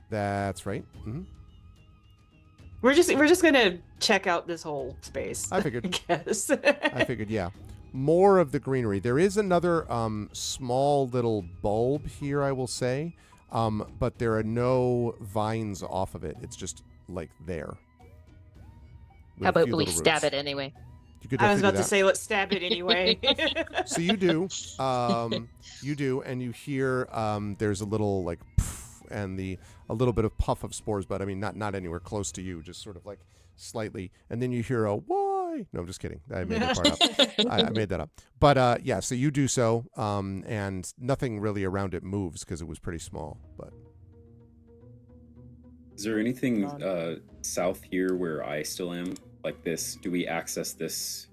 That's right. Mm-hmm. We're just gonna check out this whole space. I figured. I guess. I figured, yeah. More of the greenery. There is another small little bulb here, I will say, but there are no vines off of it. It's just like there. How about we stab it anyway? You could I was definitely about do to that. say, let's stab it anyway. So you do, and you hear there's a little like poof, and a little bit of puff of spores, but I mean not anywhere close to you, just sort of like slightly, and then you hear a why? No, I'm just kidding. I made that part up. I made that up. But yeah, so you do so, and nothing really around it moves because it was pretty small. But Is there anything south here where I still am? Like this? Do we access this?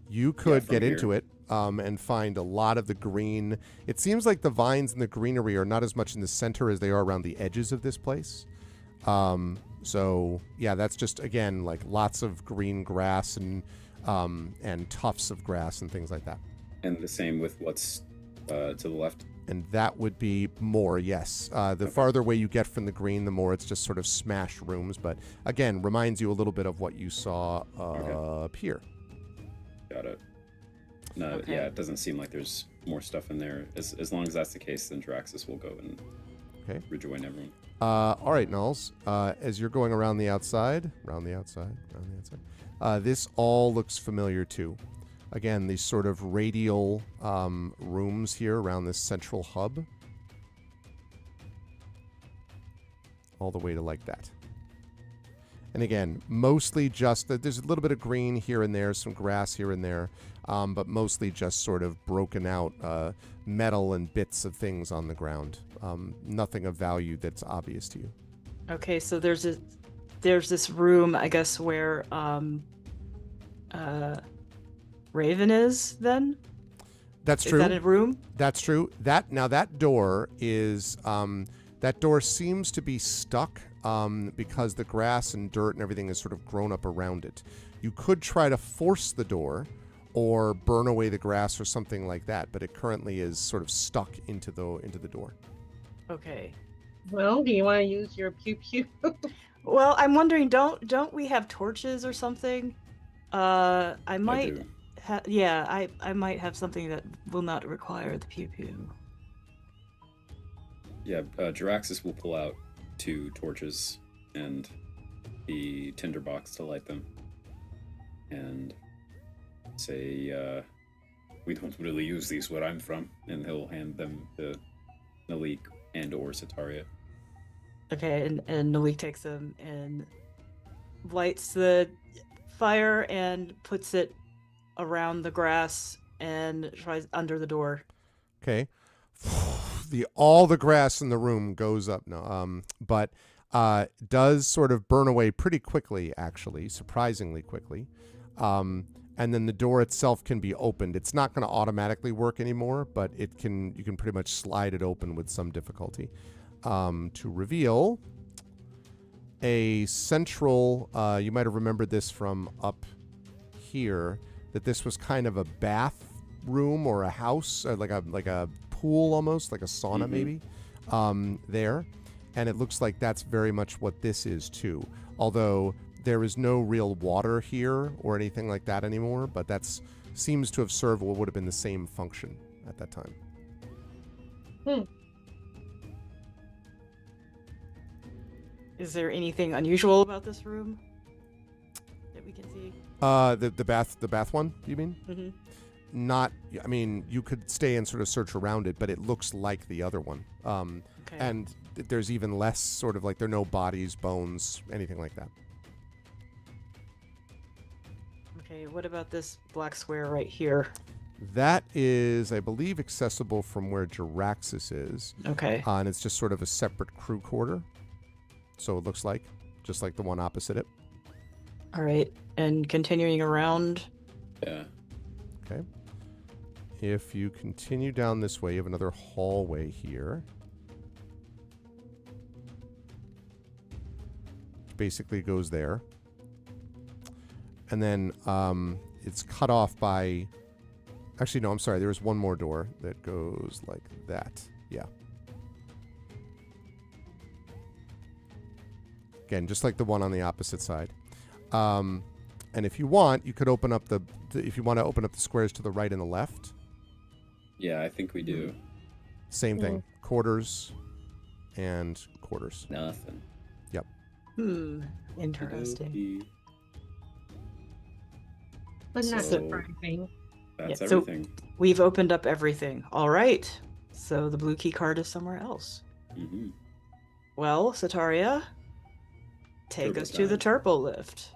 you could from get here. into it and find a lot of the green. It seems like the vines and the greenery are not as much in the center as they are around the edges of this place. So yeah, that's just again like lots of green grass and tufts of grass and things like that. And the same with what's to the left. And that would be more, yes. The farther away you get from the green, the more it's just sort of smashed rooms. But again, reminds you a little bit of what you saw up here. Got it. No, Okay. yeah, it doesn't seem like there's more stuff in there. As long as that's the case, then Draxus will go and rejoin everyone. All right, Nulls. As you're going around the outside, this all looks familiar too. Again, these sort of radial rooms here around this central hub. All the way to like that. And again, mostly just, there's a little bit of green here and there, some grass here and there, but mostly just sort of broken out metal and bits of things on the ground. Nothing of value that's obvious to you. Okay, so there's this room, I guess, where Raven is then? That's true. Is that a room? That's true. That door is that door seems to be stuck because the grass and dirt and everything has sort of grown up around it. You could try to force the door or burn away the grass or something like that, but it currently is sort of stuck into the door. Okay. Well, do you want to use your pew pew? Well, I'm wondering, don't we have torches or something? I might do. I might have something that will not require the pew pew. Yeah, Jiraxis will pull out 2 torches and the tinderbox to light them. And say, We don't really use these where I'm from. and he'll hand them to Nalik and or Sataria. Okay, and Nalik takes them and lights the fire and puts it around the grass and tries under the door. Okay. All the grass in the room goes up now, but does sort of burn away pretty quickly, actually, surprisingly quickly. And then the door itself can be opened. It's not going to automatically work anymore, but you can pretty much slide it open with some difficulty to reveal a central. You might have remembered this from up here, that this was kind of a bathroom or a house, like a pool almost, like a sauna maybe, there. And it looks like that's very much what this is too. Although there is no real water here or anything like that anymore, but that's seems to have served what would have been the same function at that time. Is there anything unusual about this room that we can see? The bath one, you mean? Mm-hmm. Not, I mean, you could stay and sort of search around it, but it looks like the other one. Okay. And there's even less sort of like, there are no bodies, bones, anything like that. Okay, what about this black square right here? That is, I believe, accessible from where Jiraxis is. Okay. And it's just sort of a separate crew quarter. So it looks like, just like the one opposite it. All right, and continuing around. Yeah. Okay. If you continue down this way, you have another hallway here. Which basically goes there. And then it's cut off by... Actually, no, I'm sorry. There's one more door that goes like that. Yeah. Again, just like the one on the opposite side. And if you want, you could open up if you want to open up the squares to the right and the left. Yeah, I think we do. Same thing. Quarters and quarters. Nothing. Yep. Interesting. Okey-dokey. But not So- surprising. That's Yeah, so- everything. We've opened up everything. All right. So the blue key card is somewhere else. Mm-hmm. Well, Sataria, take Turbo us to the time. turbo lift.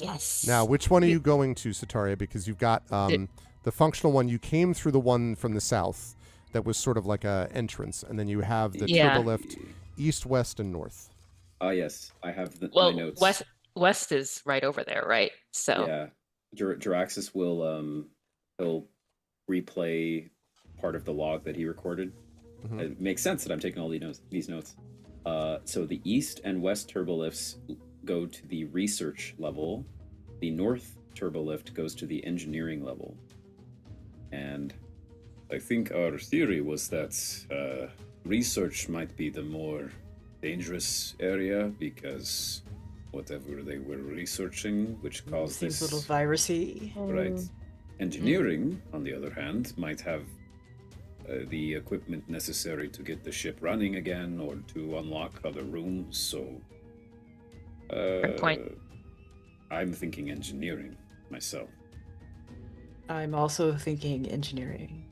Yes. Now, which one are you going to, Sataria? Because you've got the functional one. You came through the one from the south that was sort of like a entrance, and then you have the Yeah. turbo lift east, west, and north. Yes, I have my Well, notes. West is right over there, right? So Yeah, Jiraxis will he'll replay part of the log that he recorded. Mhm. It makes sense that I'm taking all these notes. So the east and west turbolifts go to the research level. The north turbolift goes to the engineering level. And I think our theory was that research might be the more dangerous area because whatever they were researching, which caused Seems this. a little virusy. Right. Engineering, on the other hand, might have the equipment necessary to get the ship running again or to unlock other rooms. So, Good point. I'm thinking engineering myself. I'm also thinking engineering.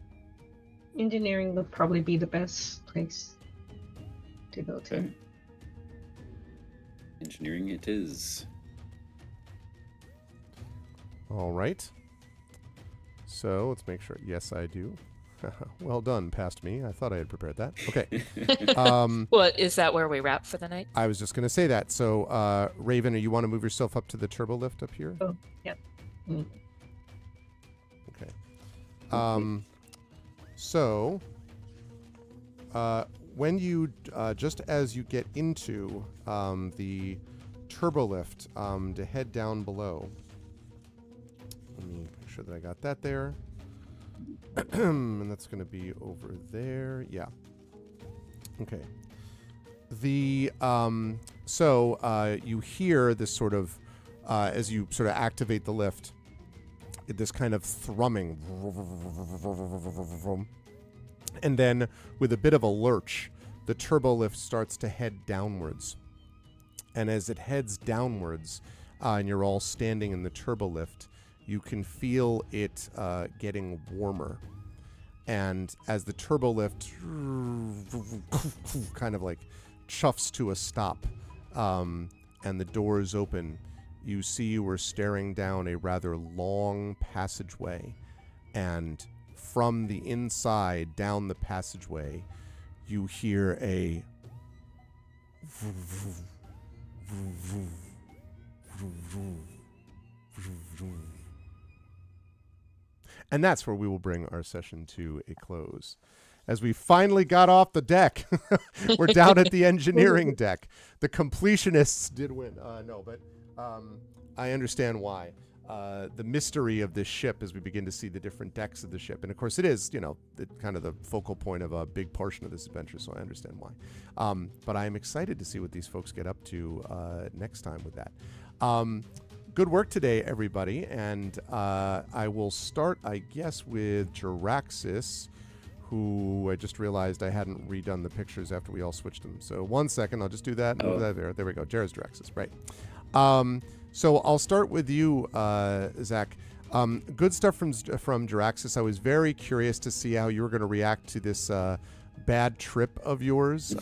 Engineering would probably be the best place to go to. Okay. Engineering it is. All right. So let's make sure. Yes, I do. Well done, past me. I thought I had prepared that. Okay. well, is that where we wrap for the night? I was just going to say that. So, Raven, you want to move yourself up to the turbo lift up here? Oh, yep. Mm. Okay. So, when you, just as you get into the turbo lift to head down below, let me make sure that I got that there. And that's going to be over there. Yeah. Okay. The you hear this sort of as you sort of activate the lift, this kind of thrumming, and then with a bit of a lurch, the turbo lift starts to head downwards. And as it heads downwards, and you're all standing in the turbo lift, you can feel it getting warmer. And as the turbo lift kind of like chuffs to a stop, and the doors open, you see you are staring down a rather long passageway. And from the inside, down the passageway, you hear a and that's where we will bring our session to a close. As we finally got off the deck, we're down at the engineering deck. The completionists did win. I understand why. The mystery of this ship as we begin to see the different decks of the ship. And of course it is, kind of the focal point of a big portion of this adventure, so I understand why. But I am excited to see what these folks get up to next time with that. Good work today, everybody. And I will start, I guess, with Jiraxis, who I just realized I hadn't redone the pictures after we all switched them. So 1 second, I'll just do that. Move that there. There we go. Jared's Jiraxis, right. So I'll start with you, Zach. Good stuff from Jiraxis. I was very curious to see how you were going to react to this bad trip of yours.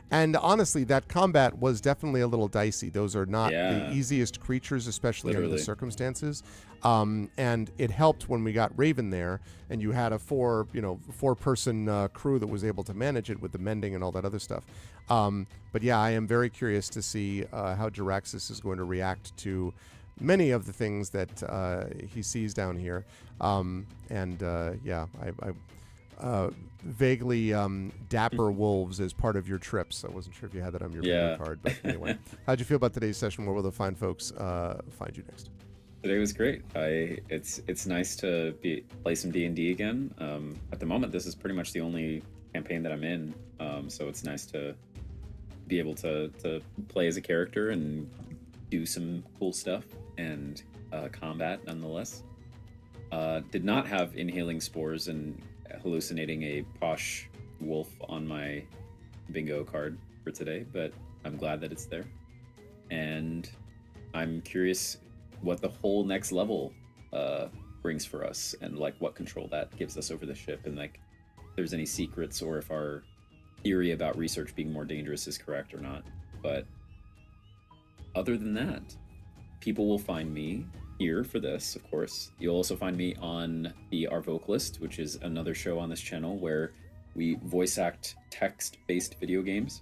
And honestly, that combat was definitely a little dicey. Those are not the easiest creatures, especially under the circumstances. And it helped when we got Raven there, and you had a four-person crew that was able to manage it with the mending and all that other stuff. But yeah, I am very curious to see how Jiraxis is going to react to many of the things that he sees down here. I vaguely dapper wolves as part of your trips. I wasn't sure if you had that on your video card, but anyway. How'd you feel about today's session? Where will the fine folks find you next? Today was great. It's nice to play some D&D again. At the moment, this is pretty much the only campaign that I'm in, so it's nice to be able to play as a character and do some cool stuff and combat nonetheless. Did not have inhaling spores and hallucinating a posh wolf on my bingo card for today, but I'm glad that it's there. And I'm curious what the whole next level brings for us, and like what control that gives us over the ship, and like if there's any secrets, or if our theory about research being more dangerous is correct or not. But other than that, people will find me here for this, of course. You'll also find me on the Our Vocalist, which is another show on this channel where we voice act text-based video games.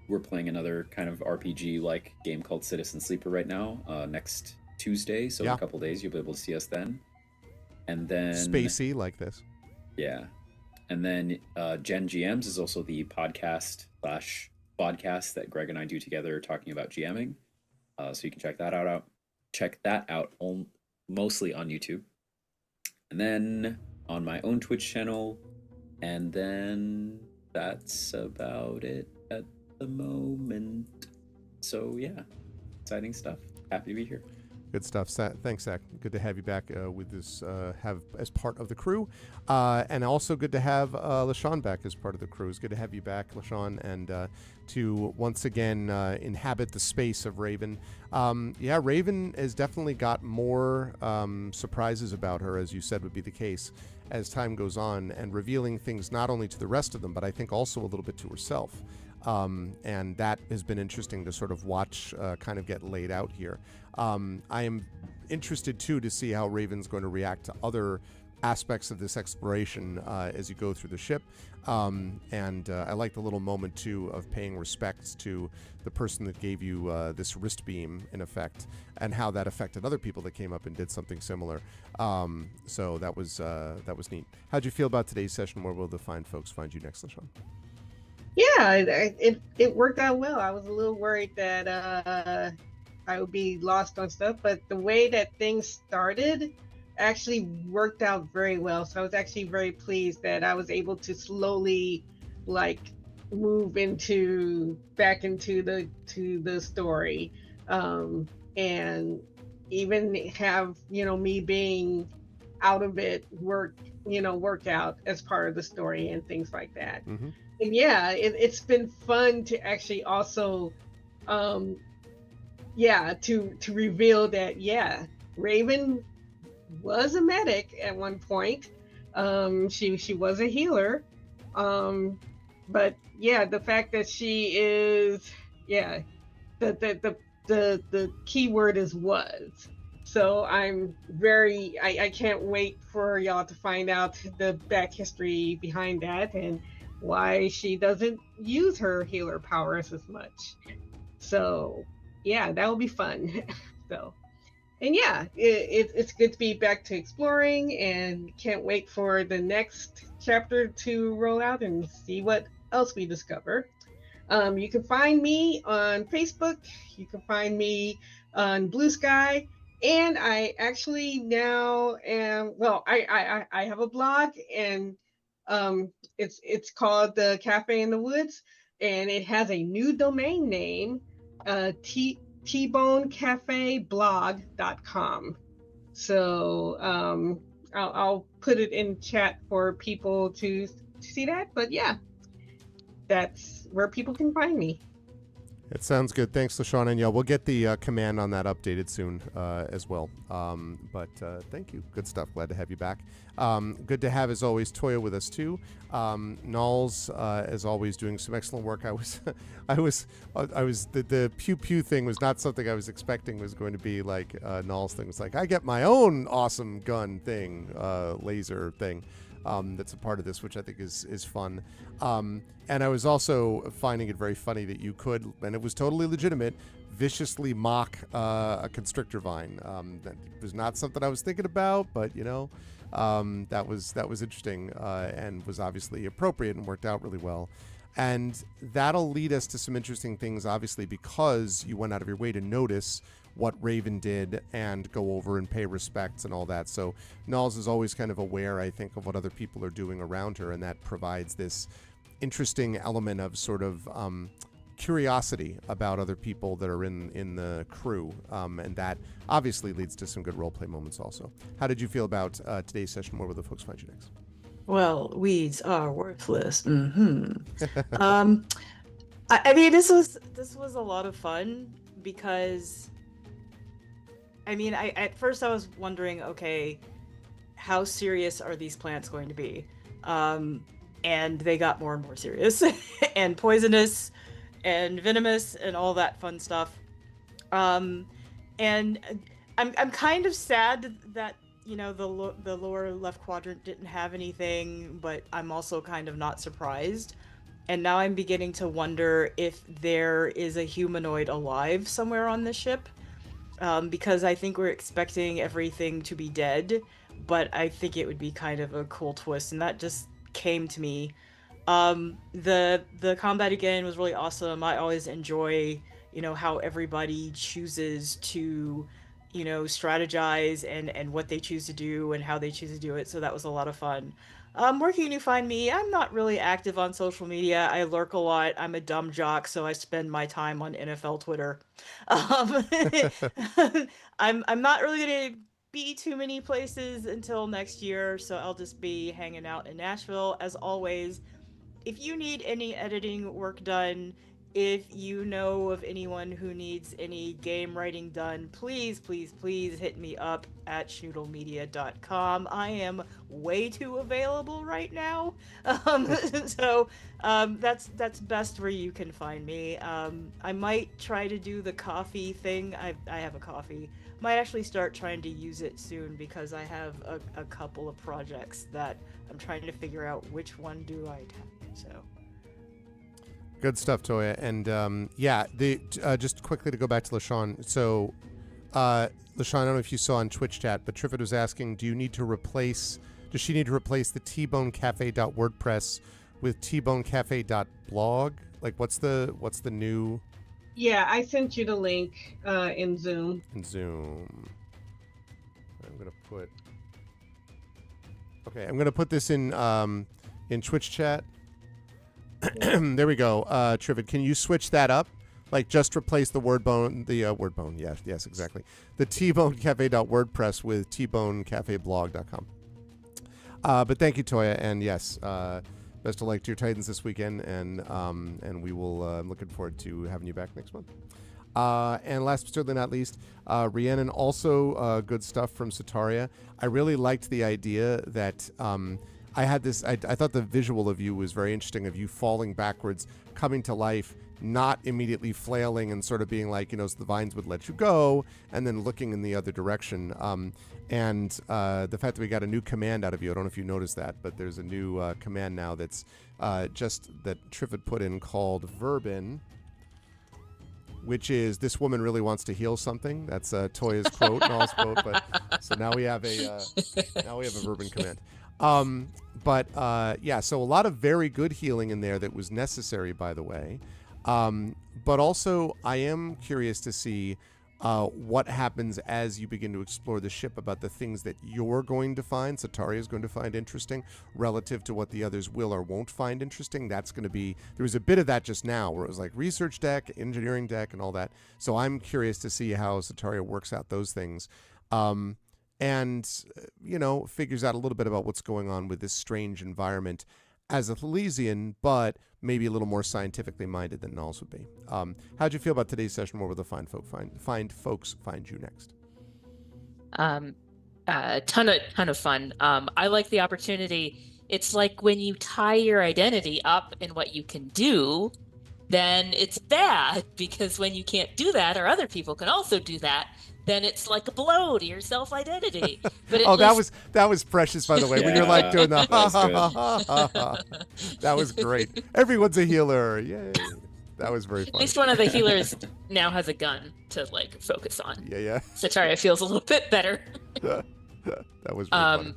We're playing another kind of RPG-like game called Citizen Sleeper right now, next Tuesday, so in a couple days you'll be able to see us then. And then spacey like this. Yeah. And then Gen GMs is also the podcast that Greg and I do together talking about GMing. So you can check that out. Mostly on YouTube. And then on my own Twitch channel. And then that's about it at the moment. So yeah, exciting stuff. Happy to be here. Good stuff. Thanks, Zach. Good to have you back with this, have as part of the crew. And also good to have LaShawn back as part of the crew. It's good to have you back, LaShawn, and to once again inhabit the space of Raven. Raven has definitely got more surprises about her, as you said would be the case, as time goes on, and revealing things not only to the rest of them, but I think also a little bit to herself. And that has been interesting to sort of watch kind of get laid out here. I am interested, too, to see how Raven's going to react to other aspects of this exploration as you go through the ship. And I like the little moment, too, of paying respects to the person that gave you this wrist beam, in effect, and how that affected other people that came up and did something similar. So that was neat. How'd you feel about today's session? Where will the fine folks find you next, LaShawn? Yeah, it worked out well. I was a little worried that I would be lost on stuff, but the way that things started, actually worked out very well. So I was actually very pleased that I was able to slowly like move back into the story, and even have me being out of it work out as part of the story and things like that. Mm-hmm. And yeah, it's been fun to actually also to reveal that Raven was a medic at one point. She was a healer, but the fact that she is the key word is was. So I can't wait for y'all to find out the back history behind that and why she doesn't use her healer powers as much. So that will be fun. So, and it's good to be back to exploring, and can't wait for the next chapter to roll out and see what else we discover. You can find me on Facebook. You can find me on Blue Sky. And I actually now am, I have a blog, and it's called The Cafe in the Woods, and it has a new domain name, tbonecafeblog.com. So I'll put it in chat for people to see that. But that's where people can find me. It sounds good. Thanks, LaShawn. And we'll get the command on that updated soon as well. But thank you. Good stuff. Glad to have you back. Good to have, as always, Toya with us too. Knowles, as always, doing some excellent work. The pew pew thing was not something I was expecting was going to be like Knowles' thing. It was like, I get my own awesome gun thing, laser thing. That's a part of this, which I think is fun. And I was also finding it very funny that you could, and it was totally legitimate, viciously mock a constrictor vine. That was not something I was thinking about, but that was interesting and was obviously appropriate and worked out really well. And that'll lead us to some interesting things, obviously, because you went out of your way to notice what Raven did and go over and pay respects and all that. So Knowles is always kind of aware, I think, of what other people are doing around her, and that provides this interesting element of sort of curiosity about other people that are in the crew, and that obviously leads to some good roleplay moments also. How did you feel about today's session? Where will the folks find you next? Well, weeds are worthless. I mean, this was a lot of fun because, I mean, at first I was wondering, okay, how serious are these plants going to be? And they got more and more serious and poisonous and venomous and all that fun stuff. And I'm kind of sad that the lower left quadrant didn't have anything, but I'm also kind of not surprised. And now I'm beginning to wonder if there is a humanoid alive somewhere on this ship. Because I think we're expecting everything to be dead, but I think it would be kind of a cool twist, and that just came to me. The combat again was really awesome. I always enjoy, how everybody chooses to, strategize and what they choose to do and how they choose to do it. So that was a lot of fun. Where can you find me? I'm not really active on social media. I lurk a lot. I'm a dumb jock, so I spend my time on NFL Twitter. I'm not really gonna be too many places until next year, so I'll just be hanging out in Nashville. As always, if you need any editing work done, if you know of anyone who needs any game writing done, please hit me up at schnoodlemedia.com. I am way too available right now. So that's best where you can find me. I might try to do the coffee thing. I have a coffee. Might actually start trying to use it soon because I have a couple of projects that I'm trying to figure out which one do I tackle. So good stuff, Toya. And just quickly to go back to LaShawn. So LaShawn, I don't know if you saw on Twitch chat, but Triffid was asking, does she need to replace the tbonecafe.wordpress with tbonecafe.blog? Like what's the new? Yeah, I sent you the link in Zoom. I'm gonna put Okay, I'm gonna put this in Twitch chat. There we go. Trivid, can you switch that up? Like just replace the word bone, word bone. Yes, exactly. The tbonecafe.wordpress with tbonecafeblog.com. But thank you, Toya, and yes, best of luck to your Titans this weekend, and we will. I'm looking forward to having you back next month. And last but certainly not least, Rhiannon, also good stuff from Sataria. I really liked the idea that I had this. I thought the visual of you was very interesting, of you falling backwards, coming to life, not immediately flailing and sort of being like, so the vines would let you go, and then looking in the other direction. And the fact that we got a new command out of you, I don't know if you noticed that, but there's a new command now that's just that Triffid put in called Verbin, which is this woman really wants to heal something. That's Toya's quote, Nall's quote. But so now we have a Verbin command. Yeah, so a lot of very good healing in there that was necessary, by the way. But also, I am curious to see what happens as you begin to explore the ship about the things that you're going to find, Sataria is going to find interesting, relative to what the others will or won't find interesting. That's going to be, there was a bit of that just now where it was like research deck, engineering deck, and all that. So I'm curious to see how Sataria works out those things. And figures out a little bit about what's going on with this strange environment as a Thalesian, but maybe a little more scientifically minded than Nalls would be. How'd you feel about today's session? Where will the folks find you next? Ton of fun. I like the opportunity. It's like when you tie your identity up in what you can do, then it's bad, because when you can't do that, or other people can also do that, then it's like a blow to your self-identity. But that was precious, by the way. When you're like doing the ha ha ha ha ha, that was great. Everyone's a healer, yay! That was very fun. At least one of the healers now has a gun to focus on. Yeah. Sataria feels a little bit better. That was really fun.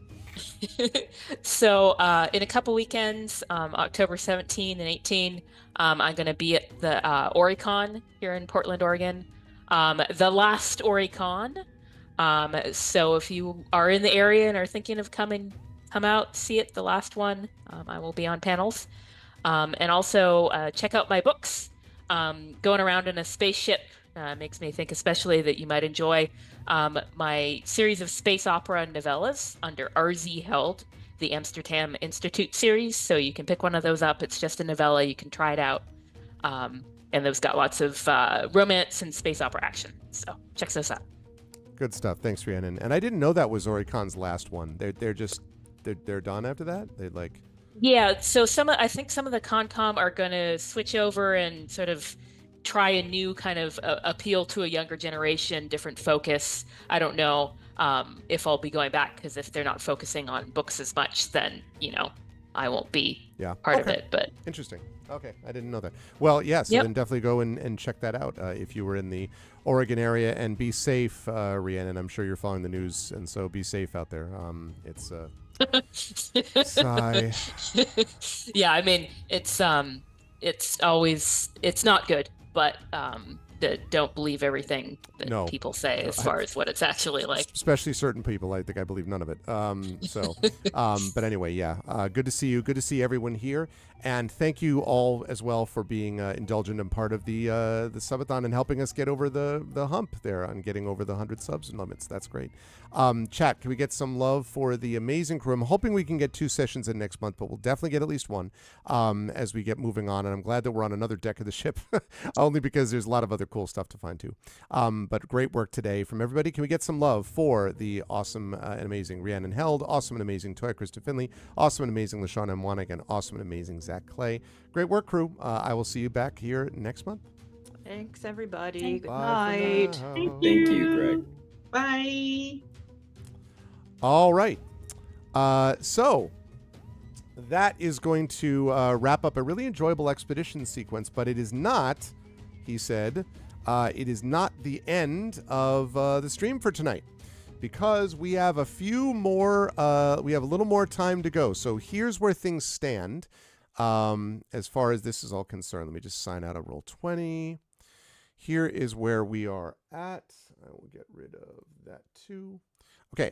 So in a couple weekends, October 17 and 18, I'm going to be at the Oricon here in Portland, Oregon. The last Oricon. So if you are in the area and are thinking of come out, see it, the last one, I will be on panels. And also check out my books. Going around in a spaceship makes me think especially that you might enjoy my series of space opera novellas under RZ Held, the Amsterdam Institute series. So you can pick one of those up. It's just a novella. You can try it out. And those got lots of romance and space opera action. So check those out. Good stuff. Thanks, Rhiannon. And I didn't know that was Oricon's last one. They're done after that? Yeah, so I think some of the Concom are going to switch over and sort of try a new kind of appeal to a younger generation, different focus. I don't know if I'll be going back, because if they're not focusing on books as much, then, I won't be part of it. But interesting. Okay, I didn't know that. Well, yes, then definitely go and check that out if you were in the Oregon area, and be safe, Rhiannon. I'm sure you're following the news, and so be safe out there. It's sigh. Yeah, I mean, it's not good, but don't believe everything that people say as far as what it's actually like. Especially certain people. I think I believe none of it. But anyway, good to see you. Good to see everyone here. And thank you all as well for being indulgent and part of the subathon and helping us get over the hump there on getting over the 100 subs limits. That's great. Chat, can we get some love for the amazing crew? I'm hoping we can get 2 sessions in next month, but we'll definitely get at least one as we get moving on. And I'm glad that we're on another deck of the ship, only because there's a lot of other cool stuff to find too. But great work today from everybody. Can we get some love for the awesome and amazing Rhiannon Held, awesome and amazing Toya Krista Finley, awesome and amazing LaShawn M. Wanig, and awesome and amazing Zach Clay. Great work, crew. I will see you back here next month. Thanks, everybody. Good Bye night. Thank you, Greg. Bye. All right. So that is going to wrap up a really enjoyable expedition sequence, but it is not, he said, it is not the end of the stream for tonight, because we have a few more, we have a little more time to go. So here's where things stand as far as this is all concerned. Let me just sign out of Roll20. Here is where we are at. I will get rid of that too. Okay.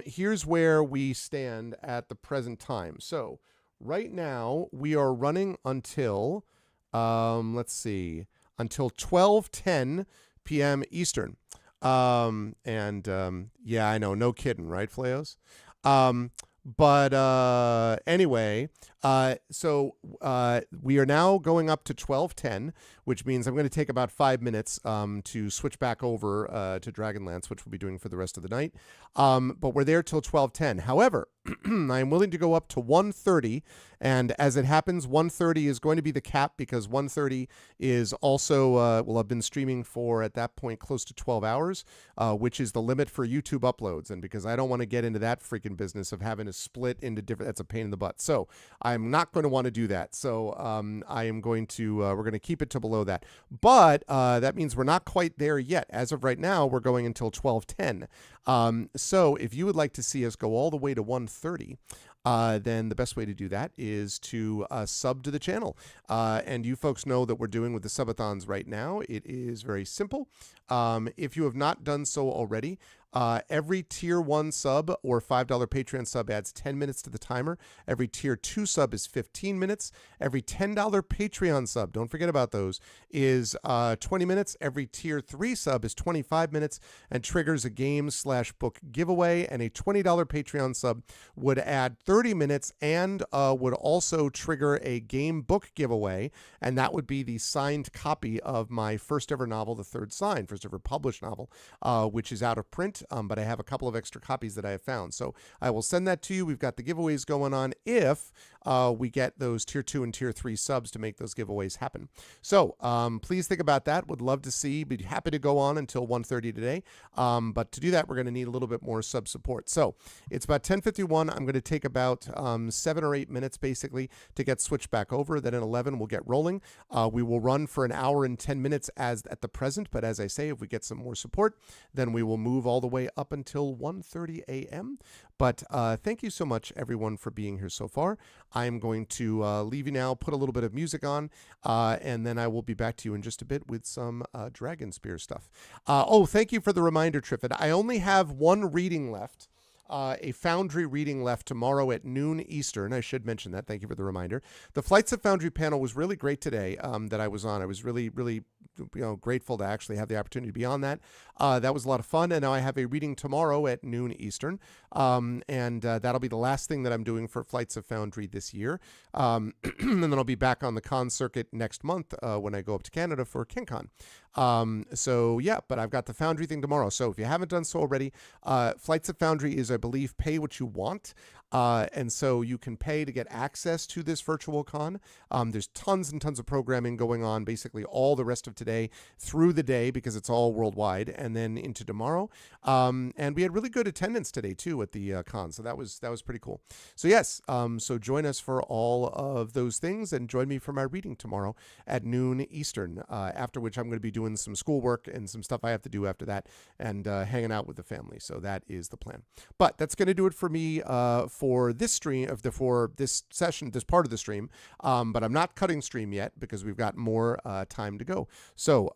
Here's where we stand at the present time. So right now we are running until, let's see, until 12:10 p.m. Eastern. Yeah, I know, no kidding, right, Fleos? But anyway, we are now going up to 12:10, which means I'm going to take about 5 minutes to switch back over to Dragonlance, which we'll be doing for the rest of the night. But we're there till 12:10. However, I am willing to go up to 1:30, and as it happens, 1:30 is going to be the cap because 1:30 is also will have been streaming for at that point close to 12 hours, which is the limit for YouTube uploads. And because I don't want to get into that freaking business of having to split into different, that's a pain in the butt. So I'm not going to want to do that. So I am going to we're going to keep it to below that. But that means we're not quite there yet. As of right now, we're going until 12:10. So if you would like to see us go all the way to 1:30, then the best way to do that is to sub to the channel. And you folks know that we're doing with the subathons right now. It is very simple. If you have not done so already, every tier 1 sub or $5 Patreon sub adds 10 minutes to the timer. Every tier 2 sub is 15 minutes. Every $10 Patreon sub, don't forget about those, is 20 minutes. Every tier 3 sub is 25 minutes and triggers a game/book giveaway. And a $20 Patreon sub would add 30 minutes and would also trigger a game book giveaway. And that would be the signed copy of my first ever novel, The Third Sign, first ever published novel, which is out of print. But I have a couple of extra copies that I have found. So I will send that to you. We've got the giveaways going on if we get those tier 2 and tier 3 subs to make those giveaways happen. So please think about that. Would love to see. Be happy to go on until 1:30 today. But to do that, we're going to need a little bit more sub support. So it's about 10:51. I'm going to take about 7 or 8 minutes basically to get switched back over. Then at 11, we'll get rolling. We will run for an hour and 10 minutes as at the present. But as I say, if we get some more support, then we will move all the way up until 1:30 a.m. But thank you so much, everyone, for being here so far. I'm going to leave you now, put a little bit of music on, and then I will be back to you in just a bit with some Dragon Spear stuff. Thank you for the reminder, Triffid. I only have one reading left. A Foundry reading left tomorrow at noon Eastern. I should mention that. Thank you for the reminder. The Flights of Foundry panel was really great today that I was on. I was really, really grateful to actually have the opportunity to be on that. That was a lot of fun. And now I have a reading tomorrow at noon Eastern. And that'll be the last thing that I'm doing for Flights of Foundry this year. And then I'll be back on the con circuit next month when I go up to Canada for KenCon. But I've got the Foundry thing tomorrow. So if you haven't done so already, Flights of Foundry is, I believe, pay what you want. And so you can pay to get access to this virtual con. There's tons and tons of programming going on basically all the rest of today through the day because it's all worldwide and then into tomorrow. And we had really good attendance today too at the con. So that was pretty cool. So yes, so join us for all of those things and join me for my reading tomorrow at noon Eastern, after which I'm going to be doing some schoolwork and some stuff I have to do after that and hanging out with the family. So that is the plan. But that's going to do it for me for this stream for this session, this part of the stream. But I'm not cutting stream yet because we've got more time to go. So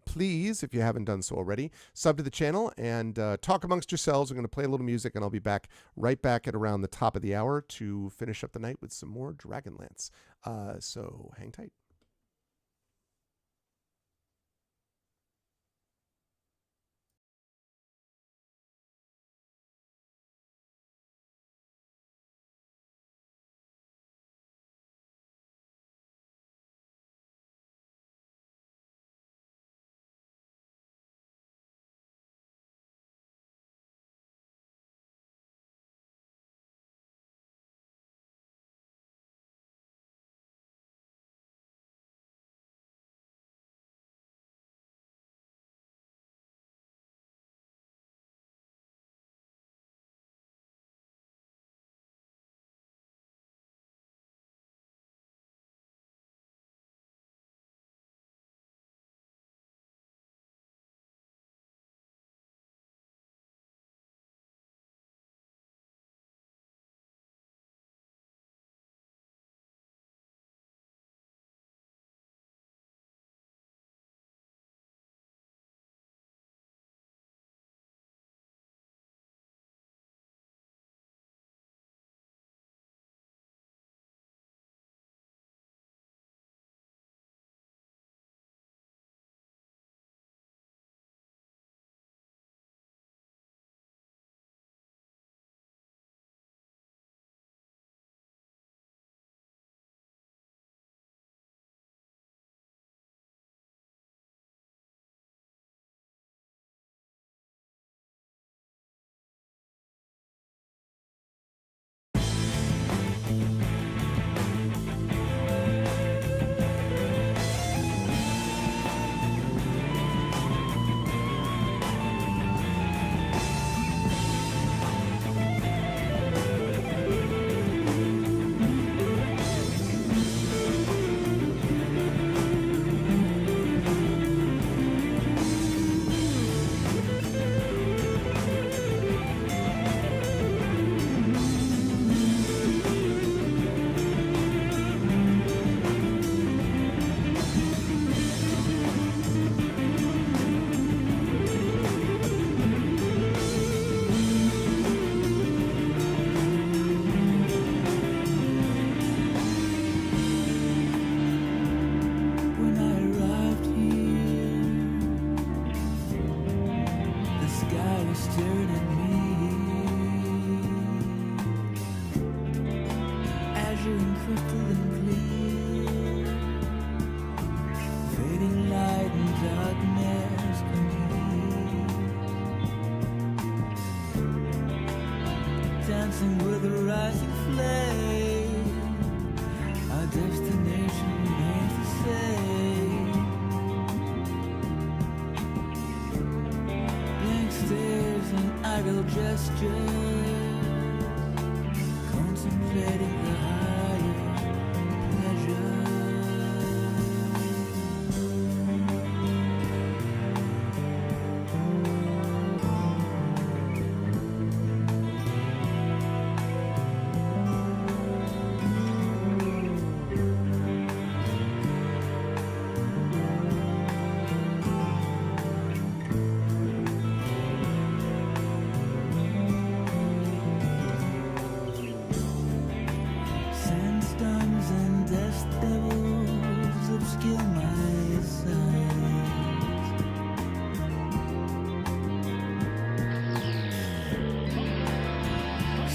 please, if you haven't done so already, sub to the channel and talk amongst yourselves. I'm going to play a little music and I'll be right back at around the top of the hour to finish up the night with some more Dragonlance. So hang tight. gestures, contemplating the higher pleasure. Sandstorms and dust devils obscure my sight.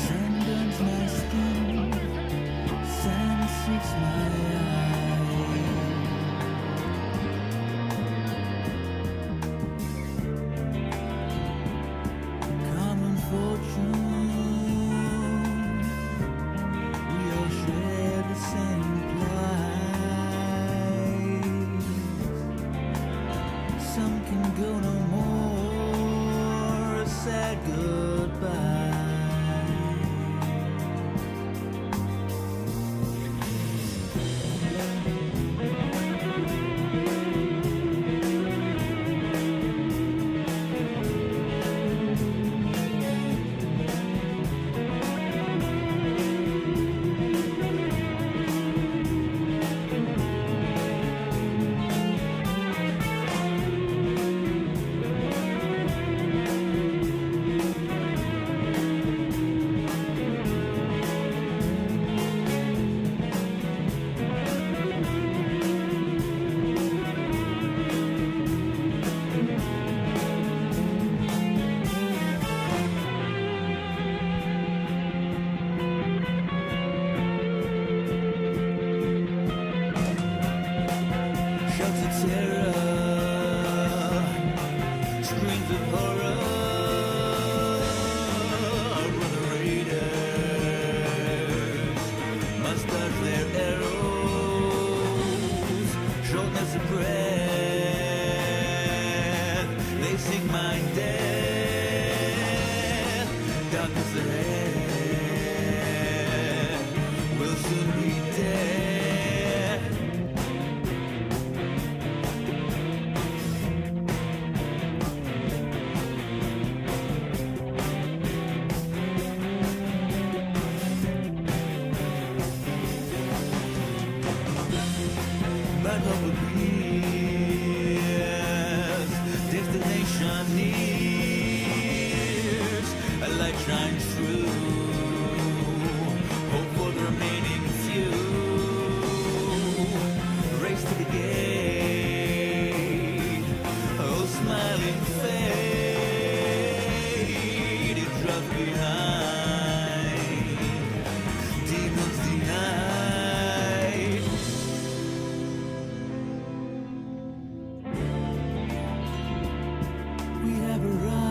Sand burns my skin, sand suits my eye. Common fortune, we all share the same plight. Some can go no more, a sad goodbye. Shouts of terror, screams of horror. Run the raiders, must dodge their arrows. Shortness of breath, they seek my death. Darkness ahead, will soon be dead. But hope appears, destination nears, a light shines through, hope for the remaining few, race to the gate, oh smiling fate, it drops behind, demons denied. We have arrived,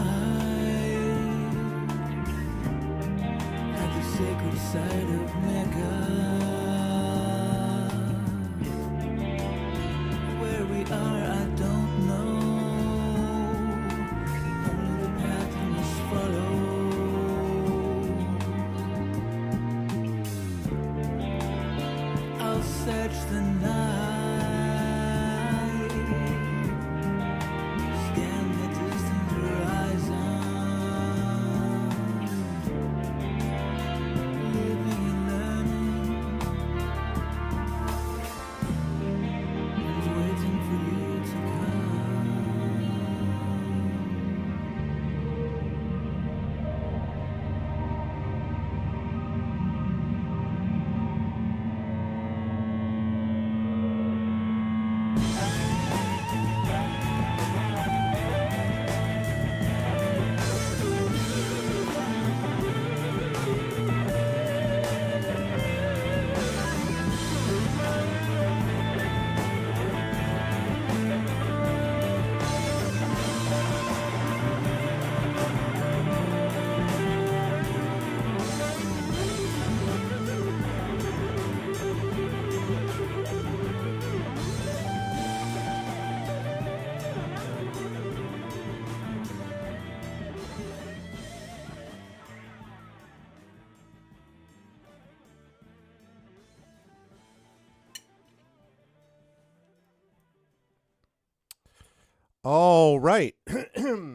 All right.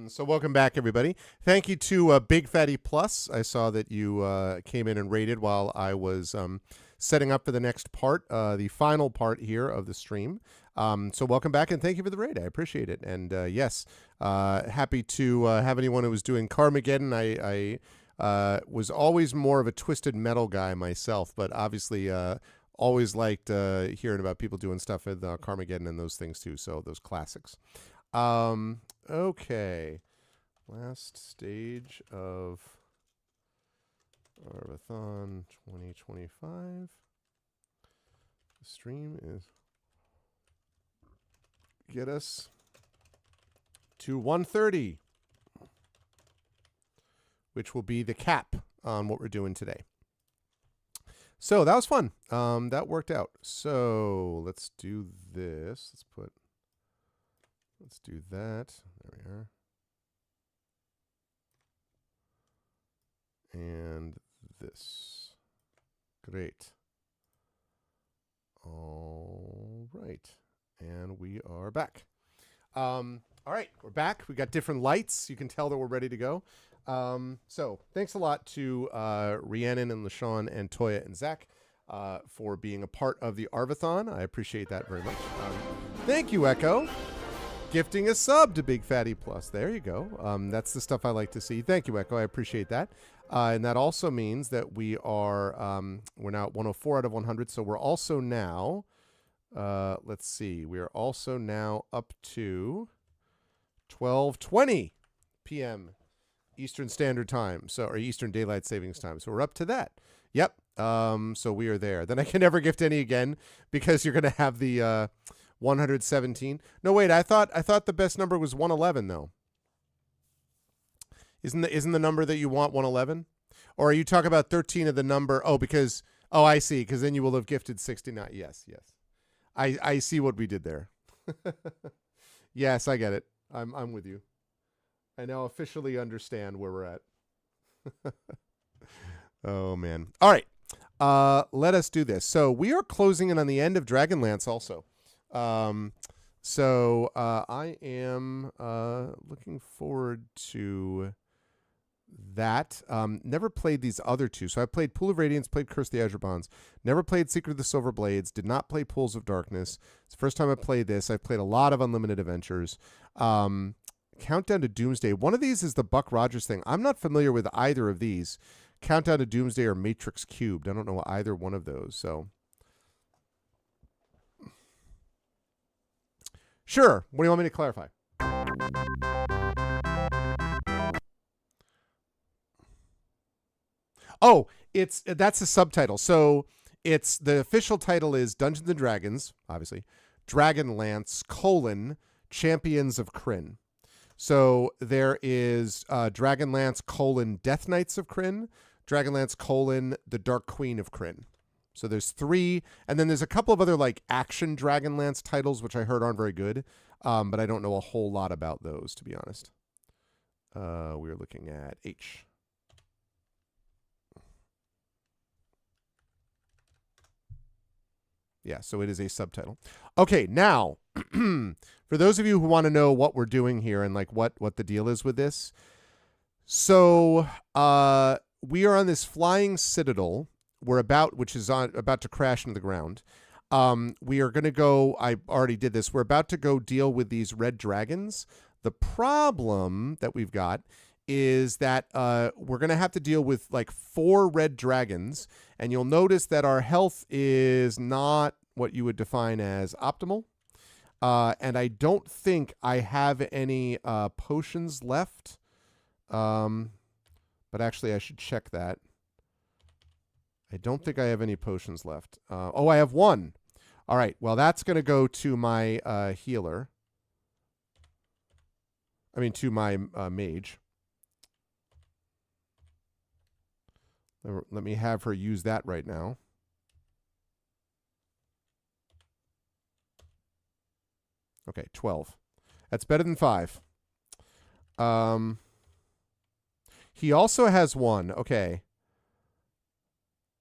So welcome back, everybody. Thank you to Big Fatty Plus. I saw that you came in and raided while I was setting up for the next part, the final part here of the stream. So welcome back, and thank you for the raid. I appreciate it. And yes, happy to have anyone who was doing Carmageddon. I was always more of a Twisted Metal guy myself, but obviously always liked hearing about people doing stuff with Carmageddon and those things too, so those classics. Okay. Last stage of Arvathon 2025. The stream is get us to 1:30, which will be the cap on what we're doing today. So that was fun. That worked out. So let's do this. Let's do that. There we are. And this. Great. All right. And we are back. All right, we're back. We got different lights. You can tell that we're ready to go. So thanks a lot to Rhiannon and LaShawn and Toya and Zach for being a part of the Arvathon. I appreciate that very much. Thank you, Echo. Gifting a sub to Big Fatty Plus. There you go. That's the stuff I like to see. Thank you, Echo. I appreciate that. And that also means that we are, we're now at 104 out of 100. So we're also now, let's see, we are also now up to 12:20 p.m. Eastern Standard Time. So, or Eastern Daylight Savings Time. So we're up to that. Yep. So we are there. Then I can never gift any again because you're going to have the, 117. No, wait. I thought the best number was 111 though. Isn't the number that you want 111? Or are you talking about 13 of the number? Oh, because I see. Because then you will have gifted 69. Yes. I see what we did there. Yes, I get it. I'm with you. I now officially understand where we're at. Oh man. All right. Let us do this. So we are closing in on the end of Dragonlance also. So I am looking forward to that. Never played these other two. So I played Pool of Radiance, played Curse of the Azure Bonds. Never played Secret of the Silver Blades. Did not play Pools of Darkness. It's the first time I played this. I've played a lot of Unlimited Adventures. Countdown to Doomsday. One of these is the Buck Rogers thing. I'm not familiar with either of these. Countdown to Doomsday or Matrix Cubed. I don't know either one of those. So sure. What do you want me to clarify? Oh, that's the subtitle. So it's the official title is Dungeons and Dragons, obviously, Dragonlance, Champions of Krynn. So there is Dragonlance, Death Knights of Krynn, Dragonlance, the Dark Queen of Krynn. So there's 3, and then there's a couple of other like action Dragonlance titles, which I heard aren't very good, but I don't know a whole lot about those, to be honest. We're looking at H. Yeah, so it is a subtitle. Okay, now, for those of you who want to know what we're doing here and like what the deal is with this, so we are on this flying citadel. Which is about to crash into the ground. We are going to go, I already did this, we're about to go deal with these red dragons. The problem that we've got is that we're going to have to deal with like 4 red dragons, and you'll notice that our health is not what you would define as optimal. And I don't think I have any potions left. But actually, I should check that. I don't think I have any potions left. I have 1. All right. Well, that's going to go to my healer. I mean, to my mage. Let me have her use that right now. Okay, 12. That's better than 5. He also has 1. Okay.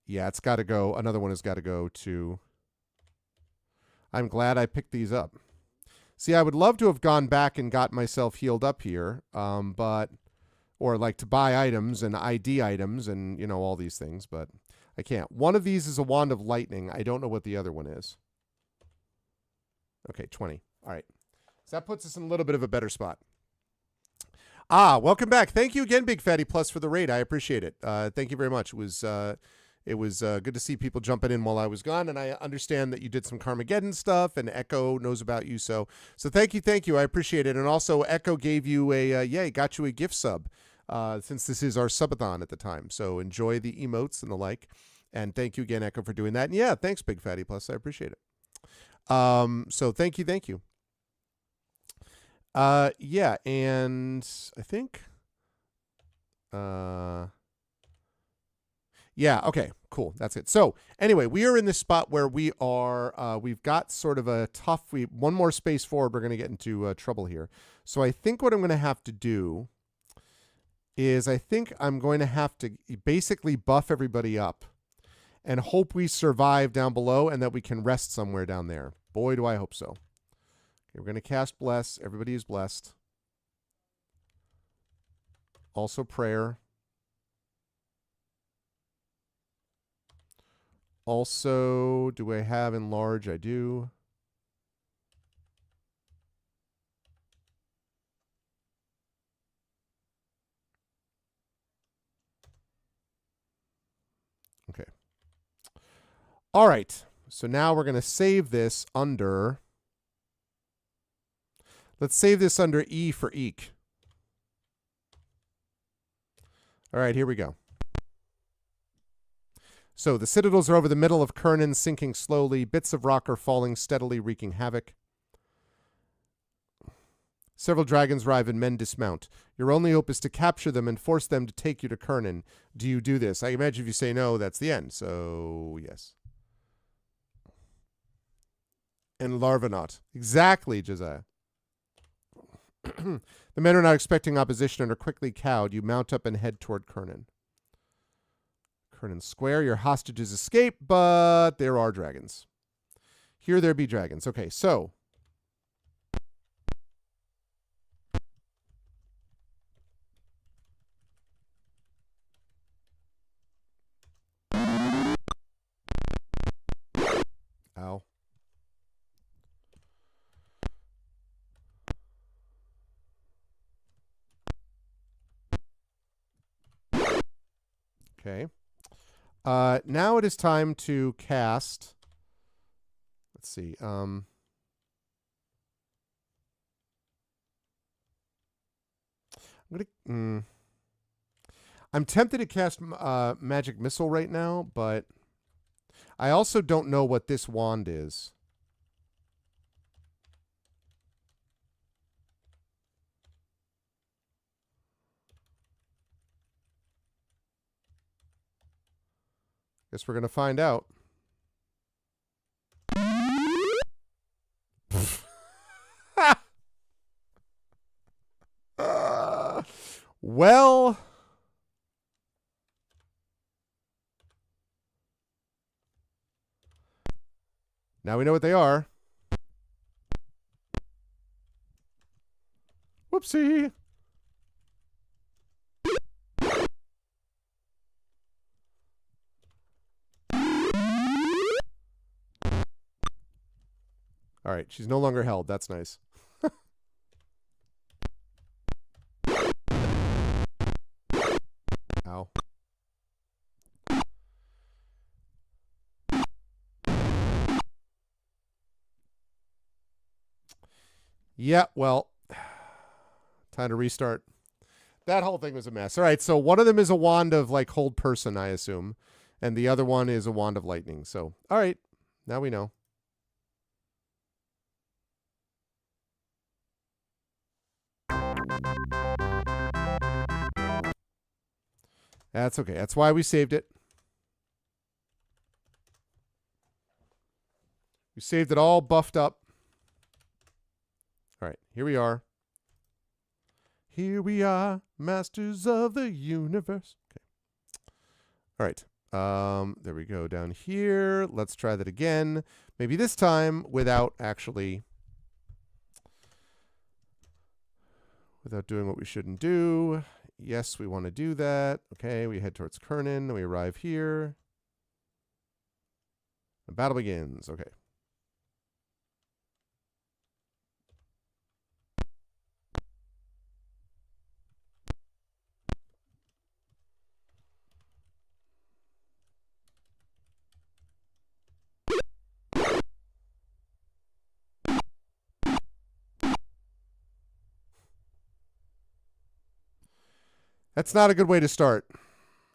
Yeah, it's got to go. Another one has got to go to... I'm glad I picked these up. See, I would love to have gone back and got myself healed up here, but or like to buy items and ID items and, you know, all these things, but I can't. One of these is a Wand of Lightning. I don't know what the other one is. Okay, 20. All right. So that puts us in a little bit of a better spot. Welcome back. Thank you again, Big Fatty Plus, for the raid. I appreciate it. Thank you very much. It was good to see people jumping in while I was gone, and I understand that you did some Carmageddon stuff, and Echo knows about you, so thank you. I appreciate it. And also, Echo gave you got you a gift sub, since this is our subathon at the time. So enjoy the emotes and the like, and thank you again, Echo, for doing that. And yeah, thanks, Big Fatty Plus. I appreciate it. So thank you. Yeah, and I think, yeah, okay, cool. That's it. So anyway, we are in this spot where we are, we've got sort of a tough, one more space forward, we're going to get into trouble here. So I think what I'm going to have to do is I think I'm going to have to basically buff everybody up and hope we survive down below and that we can rest somewhere down there. Boy, do I hope so. Okay, we're going to cast Bless. Everybody is blessed. Also prayer. Also, do I have enlarge? I do. Okay. All right. So now we're going to save this under... Let's save this under E for Eek. All right, here we go. So the citadels are over the middle of Krynn, sinking slowly. Bits of rock are falling steadily, wreaking havoc. Several dragons arrive and men dismount. Your only hope is to capture them and force them to take you to Krynn. Do you do this? I imagine if you say no, that's the end. So, yes. And Larvanaut. Exactly, Josiah. The men are not expecting opposition and are quickly cowed. You mount up and head toward Krynn. Krynn Square, your hostages escape, but there are dragons. Here there be dragons. Okay, so. Ow. Okay. Now it is time to cast. Let's see. I'm tempted to cast Magic Missile right now, but I also don't know what this wand is. Guess we're going to find out. Well, now we know what they are. Whoopsie. All right, she's no longer held. That's nice. Ow. Yeah, well, time to restart. That whole thing was a mess. All right, so one of them is a wand of, like, hold person, I assume. And the other one is a wand of lightning. So, all right, now we know. That's okay. That's why we saved it. We saved it all buffed up. All right, here we are. Here we are, masters of the universe. Okay. All right. There we go down here. Let's try that again. Maybe this time without actually without doing what we shouldn't do. Yes, we want to do that. Okay, we head towards Krynn. We arrive here. The battle begins. Okay. That's not a good way to start.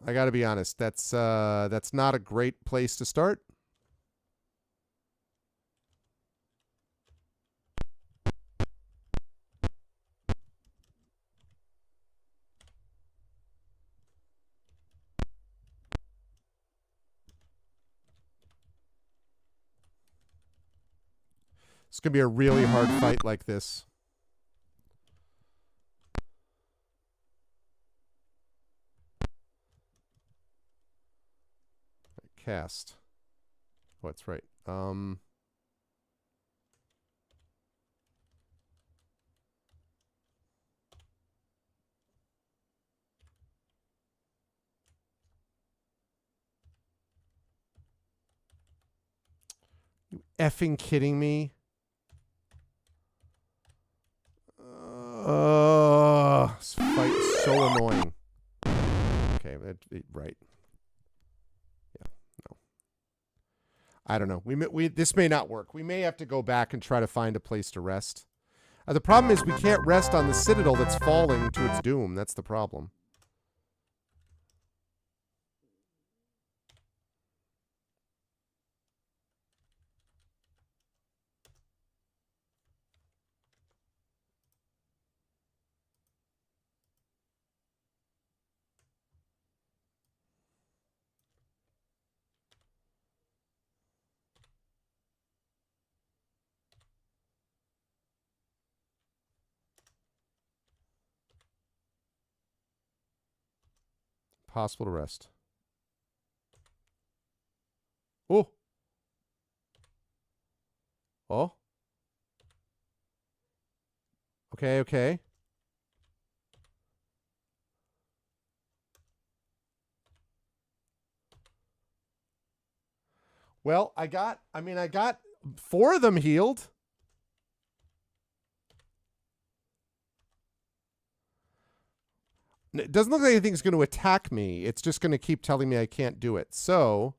I got to be honest. That's not a great place to start. It's going to be a really hard fight like this. Cast. Oh, that's right. You effing kidding me? This fight is so annoying. Okay, right. Yeah, no. I don't know. This may not work. We may have to go back and try to find a place to rest. The problem is we can't rest on the citadel that's falling to its doom. That's the problem. Possible to rest. Oh. Oh. Okay, okay. Well, I got 4 of them healed. It doesn't look like anything's going to attack me. It's just going to keep telling me I can't do it. So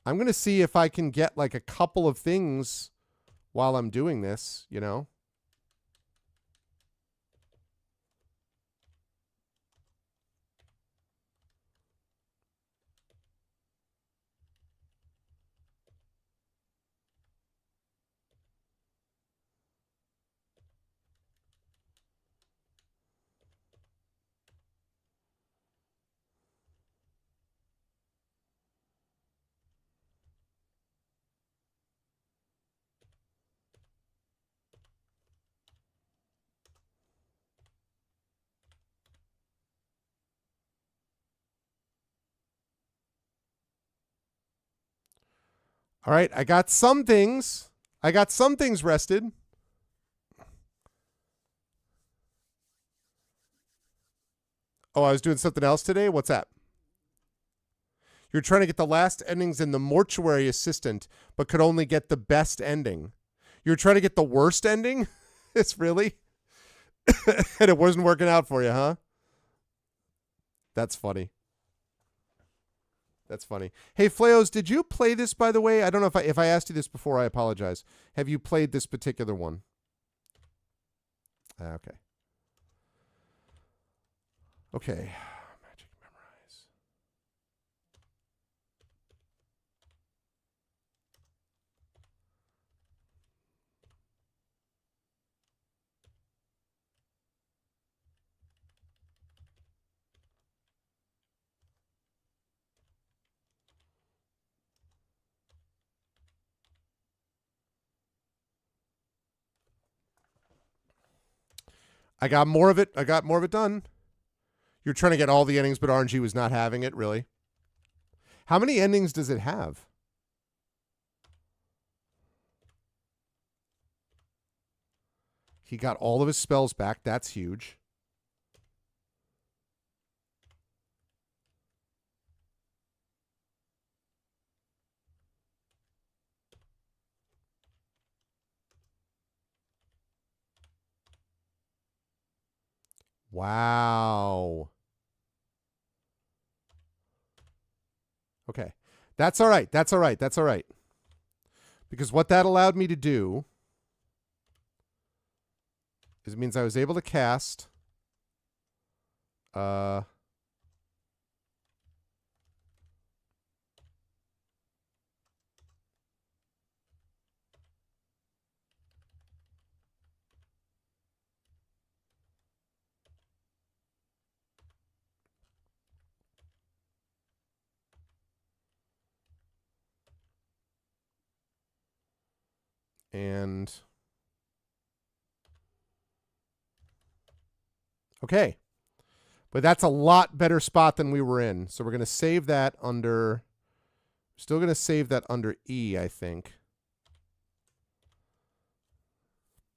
I'm going to see if I can get like a couple of things while I'm doing this, you know? All right, I got some things. I got some things rested. Oh, I was doing something else today? What's that? You're trying to get the last endings in the mortuary assistant, but could only get the best ending. You're trying to get the worst ending? It's really? And it wasn't working out for you, huh? That's funny. That's funny. Hey, Fleos, did you play this, by the way? I don't know if I asked you this before. I apologize. Have you played this particular one? Okay. Okay. Magic memorize. I got more of it. I got more of it done. You're trying to get all the endings, but RNG was not having it, really. How many endings does it have? He got all of his spells back. That's huge. Wow. Okay. That's all right. That's all right. That's all right. Because what that allowed me to do is it means I was able to cast and okay. But that's a lot better spot than we were in. So we're going to save that under, still going to save that under E, I think.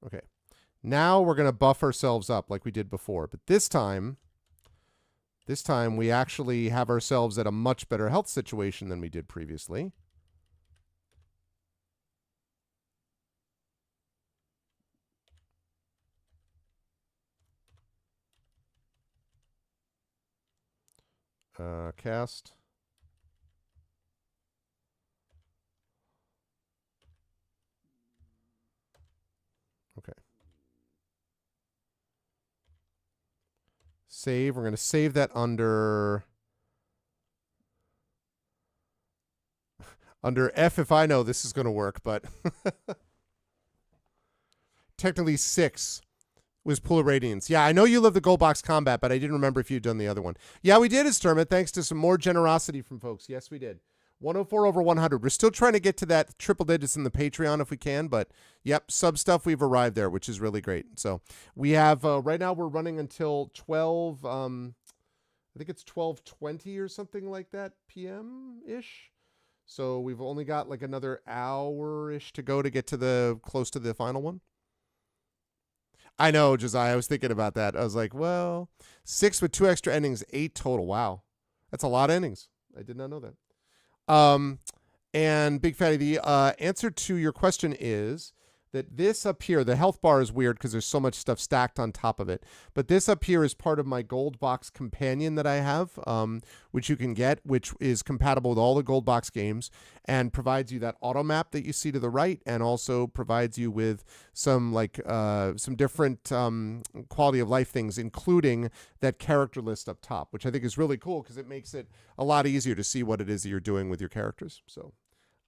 Okay. Now we're going to buff ourselves up like we did before. But this time we actually have ourselves at a much better health situation than we did previously. Cast. Okay. Save. We're going to save that under F if I know this is going to work, but technically 6 was Pool of Radiance. Yeah, I know you love the Gold Box Combat, but I didn't remember if you'd done the other one. Yeah, we did, Estermit, thanks to some more generosity from folks. Yes, we did. 104 over 100. We're still trying to get to that triple digits in the Patreon if we can, but yep, sub stuff, we've arrived there, which is really great. So we have, right now we're running until 12, I think it's 12:20 or something like that, PM-ish. So we've only got like another hour-ish to go to get to the, close to the final one. I know, Josiah, I was thinking about that. I was like, well, 6 with 2 extra endings, 8 total. Wow. That's a lot of endings. I did not know that. And Big Fatty, the answer to your question is that this up here, the health bar is weird because there's so much stuff stacked on top of it. But this up here is part of my Gold Box Companion that I have, which you can get, which is compatible with all the Gold Box games and provides you that auto map that you see to the right, and also provides you with some like some different quality of life things, including that character list up top, which I think is really cool because it makes it a lot easier to see what it is that you're doing with your characters. So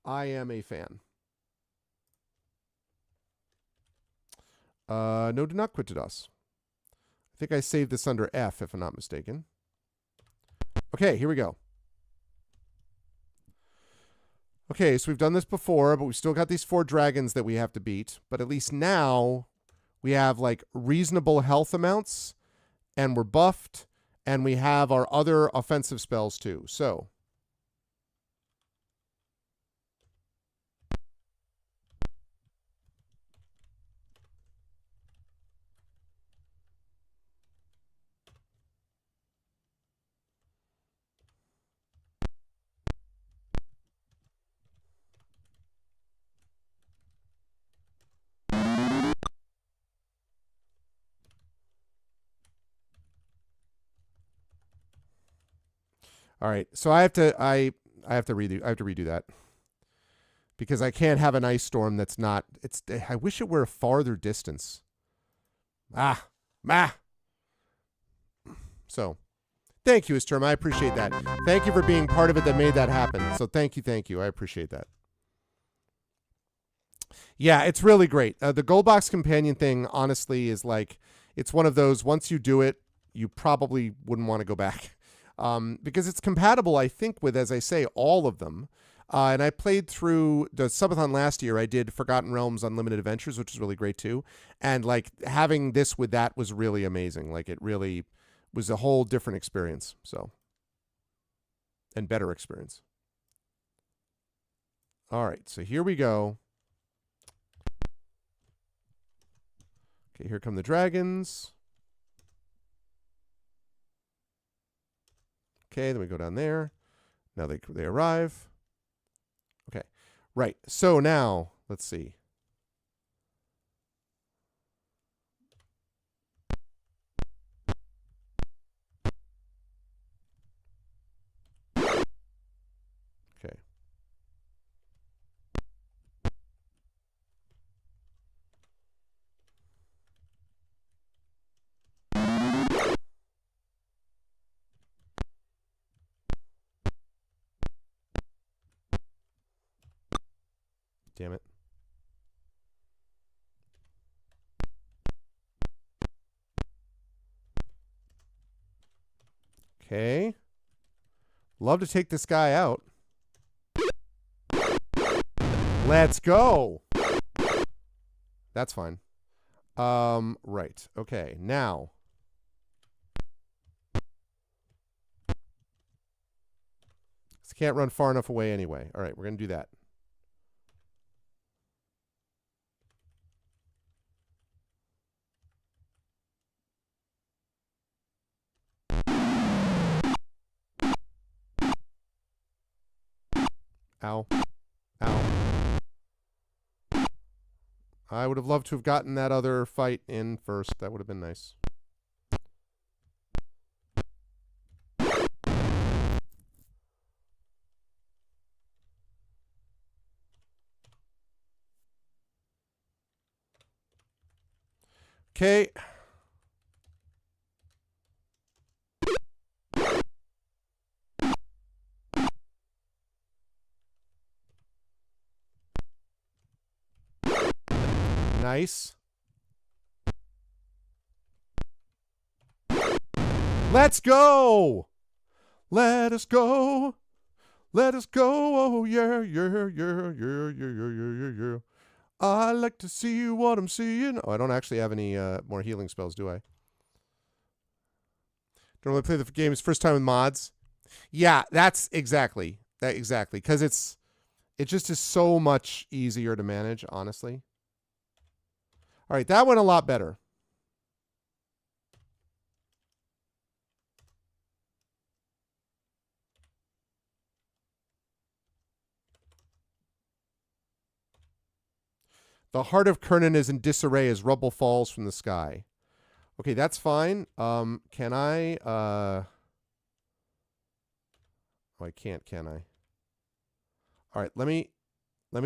I am a fan. No, do not quit to DOS. I think I saved this under F, if I'm not mistaken. Okay, here we go. Okay, so we've done this before, but we've still got these 4 dragons that we have to beat. But at least now we have like reasonable health amounts, and we're buffed, and we have our other offensive spells too. So all right, so I have to redo that because I can't have an ice storm that's not. It's. I wish it were a farther distance. So, thank you, Esterm. I appreciate that. Thank you for being part of it that made that happen. So thank you. I appreciate that. Yeah, it's really great. The Gold Box Companion thing, honestly, is like it's one of those. Once you do it, you probably wouldn't want to go back. Because it's compatible, I think, with, as I say, all of them. And I played through the subathon last year. I did Forgotten Realms Unlimited Adventures, which is really great too. And like having this with that was really amazing. Like it really was a whole different experience. So, and better experience. All right, so here we go. Okay, here come the dragons. Okay, then we go down there. Now they arrive. Okay, right. So now, let's see. Okay. Damn it. Okay. Love to take this guy out. Let's go. That's fine. Right. Okay. Now. This can't run far enough away anyway. All right, we're going to do that. Ow. Ow. I would have loved to have gotten that other fight in first. That would have been nice. Okay. Nice. Let's go. Let us go. Let us go. Oh, yeah, yeah, yeah, yeah, yeah, yeah, yeah, yeah. I like to see what I'm seeing. Oh, I don't actually have any more healing spells, do I? Don't really play the games first time with mods. Yeah, that's exactly. Exactly. Because it just is so much easier to manage, honestly. All right, that went a lot better. The heart of Krynn is in disarray as rubble falls from the sky. Okay, that's fine. Can I oh, I can't, can I? All right, let me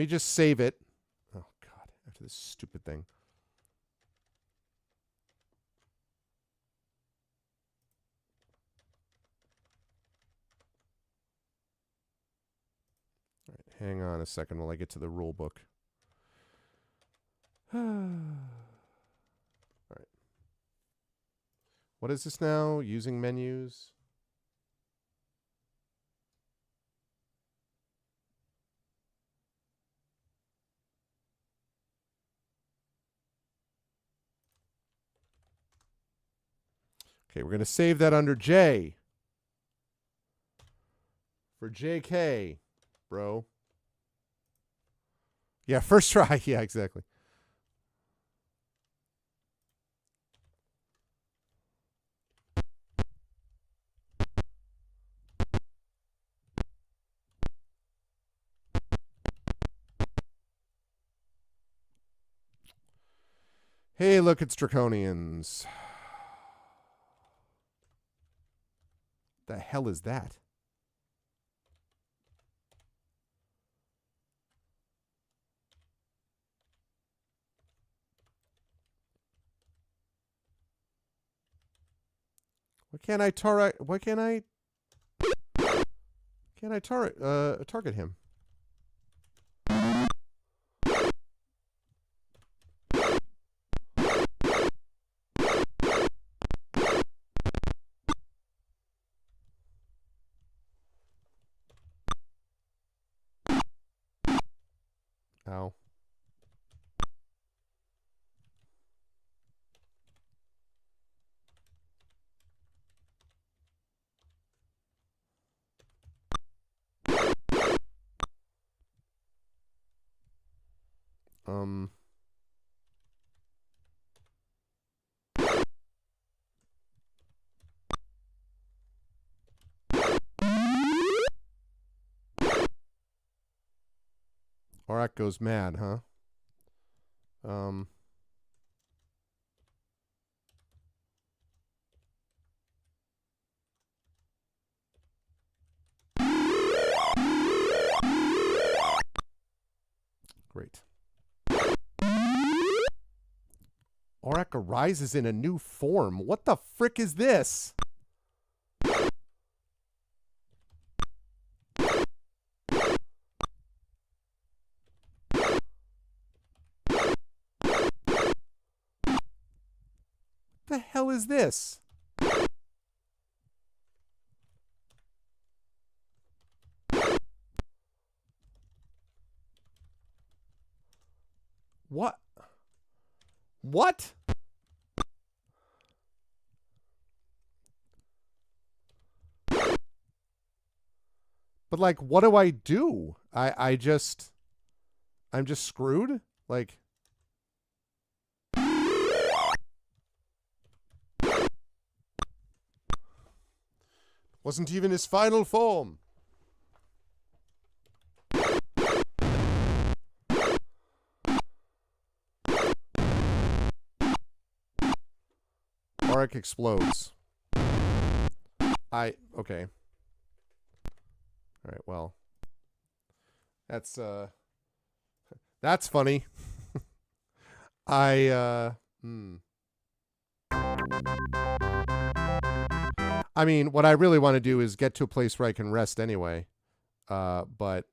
just save it. Oh god, after this stupid thing. All right, hang on a second while I get to the rule book. All right. What is this now? Using menus. Okay, we're going to save that under J. For JK, bro. Yeah, first try. Yeah, exactly. Hey, look, it's Draconians. The hell is that? Why can't I target? Why can't I? Can't I target him? Ow. Um. Aurak goes mad, huh? Great. Aurak arises in a new form. What the frick is this? The hell is this? What? What? But like, what do I do? I'm just screwed? Like, wasn't even his final form. Aurak explodes. Okay. All right, well. That's funny. I mean, what I really want to do is get to a place where I can rest anyway. But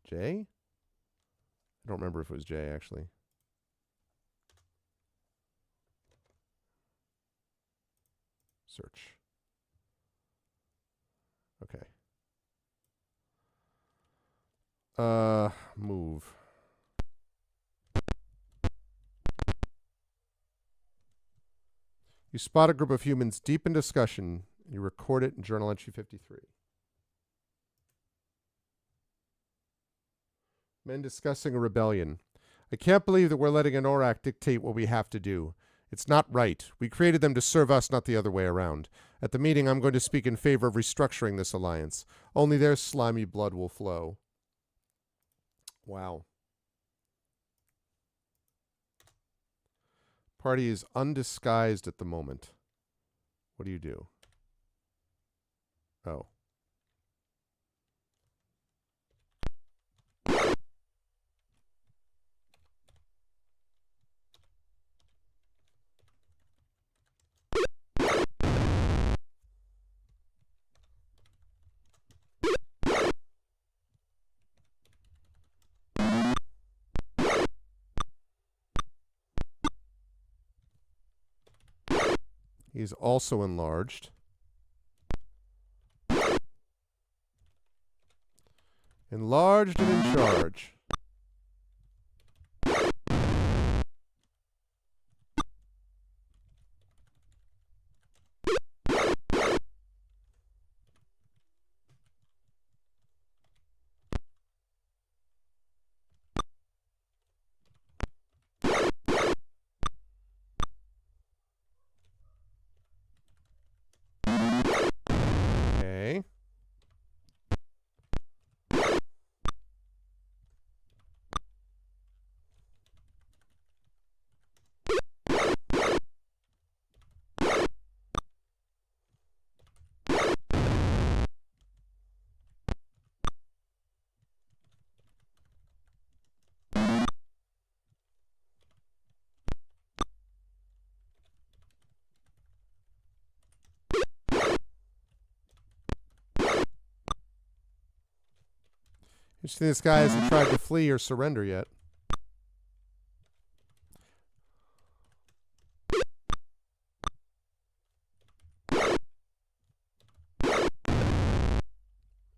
Jay? I don't remember if it was Jay, actually. Search. Okay. Move. You spot a group of humans deep in discussion. You record it in journal entry 53. Men discussing a rebellion. I can't believe that we're letting an Aurak dictate what we have to do. It's not right. We created them to serve us, not the other way around. At the meeting, I'm going to speak in favor of restructuring this alliance. Only their slimy blood will flow. Wow. Party is undisguised at the moment. What do you do? Oh. He's also enlarged. Enlarged and in charge. Okay. Interesting, this guy hasn't tried to flee or surrender yet.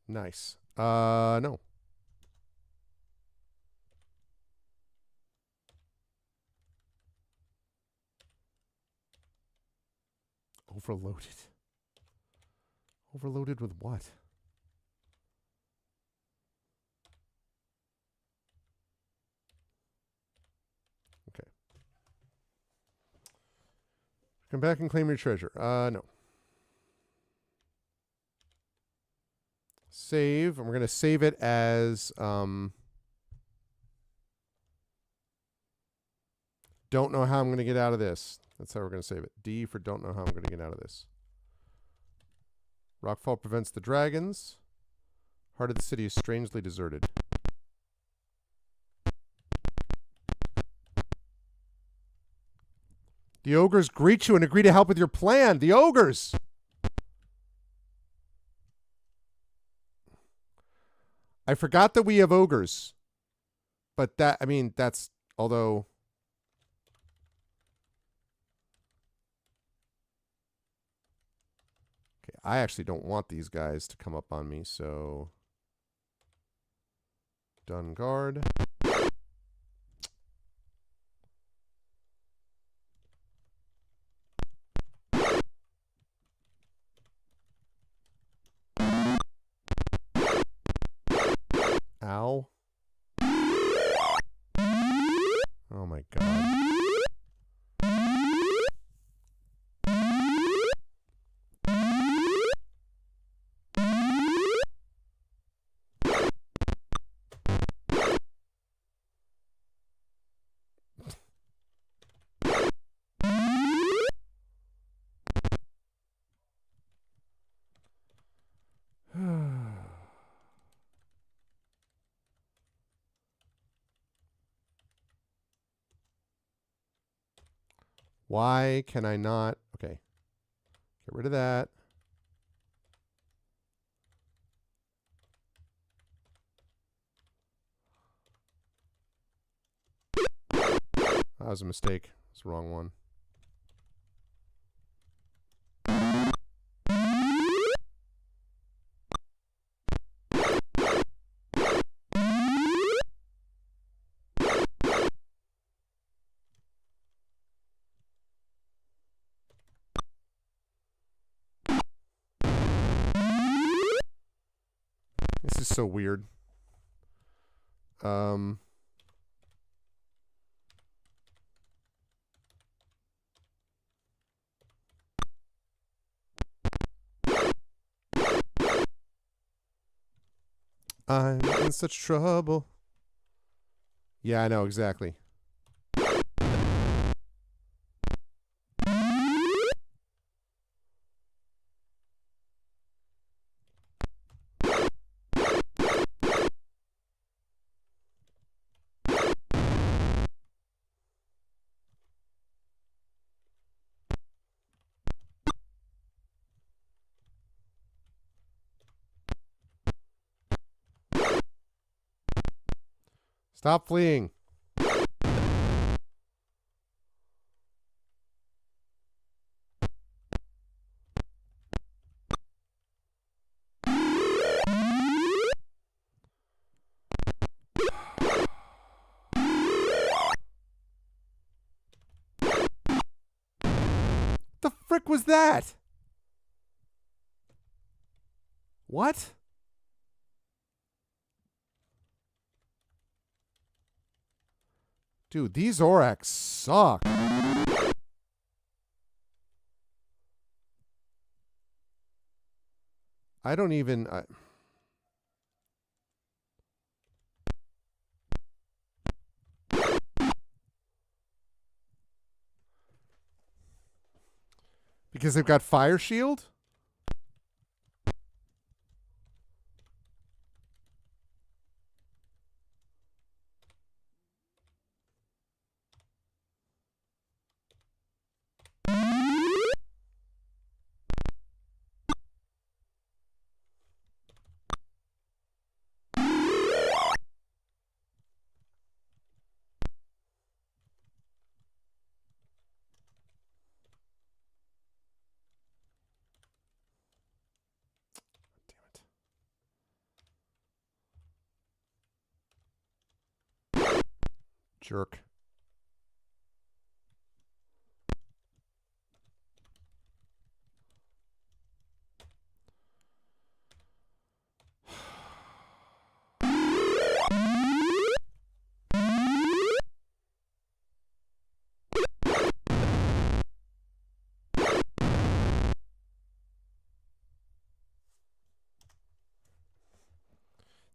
Nice. No. Overloaded. Overloaded with what? Okay. Come back and claim your treasure. No. save, and we're going to save it as don't know how I'm going to get out of this. That's how we're going to save it. D for don't know how I'm going to get out of this. Rockfall prevents the dragons. Heart of the city is strangely deserted. The ogres greet you and agree to help with your plan. The ogres! I forgot that we have ogres. But that, I mean, that's, although... Okay, I actually don't want these guys to come up on me, so... Done guard. Ow. Oh my god. Why can I not? Okay. Get rid of that. That was a mistake. It's the wrong one. This is so weird. I'm in such trouble. Yeah, I know, exactly. Stop fleeing. The frick was that? What? Dude, these Orax suck. I don't even... Because they've got Fire Shield? Jerk.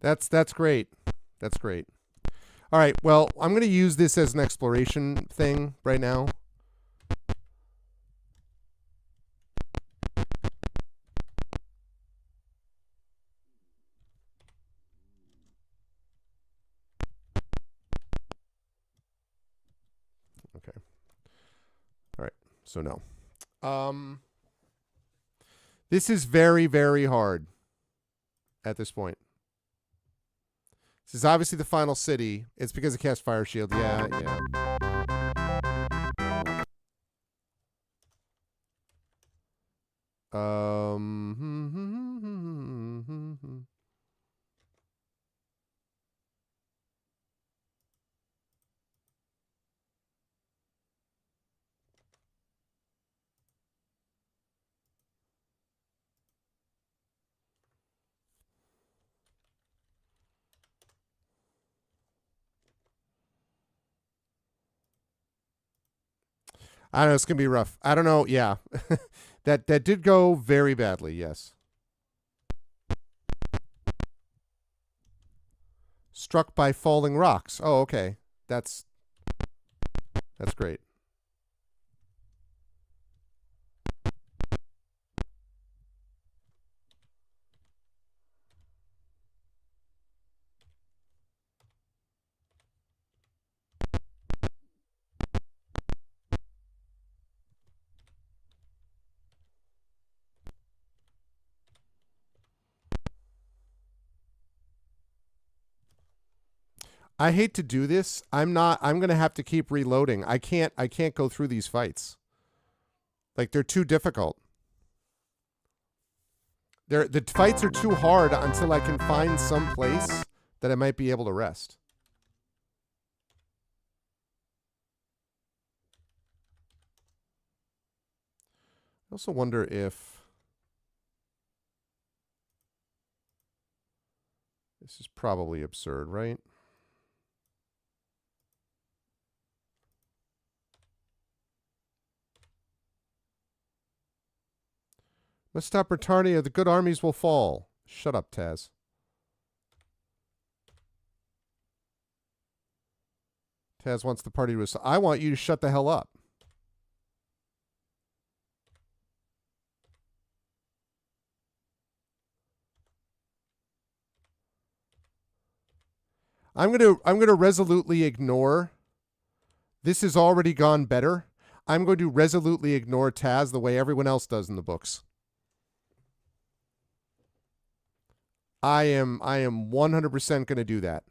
That's great. That's great. All right. Well, I'm going to use this as an exploration thing right now. Okay. All right. So no. This is very, very hard at this point. This is obviously the final city. It's because it cast Fire Shield. Yeah, yeah. I don't know. It's gonna be rough. I don't know. Yeah, that did go very badly. Yes. Struck by falling rocks. Oh, okay. That's great. I hate to do this. I'm going to have to keep reloading. I can't go through these fights. Like, they're too difficult. The fights are too hard until I can find some place that I might be able to rest. I also wonder if this is probably absurd, right? Must stop Britannia. The good armies will fall. Shut up, Taz. Taz wants the party to... I want you to shut the hell up. I'm gonna resolutely ignore. This has already gone better. I'm going to resolutely ignore Taz the way everyone else does in the books. I am 100% going to do that.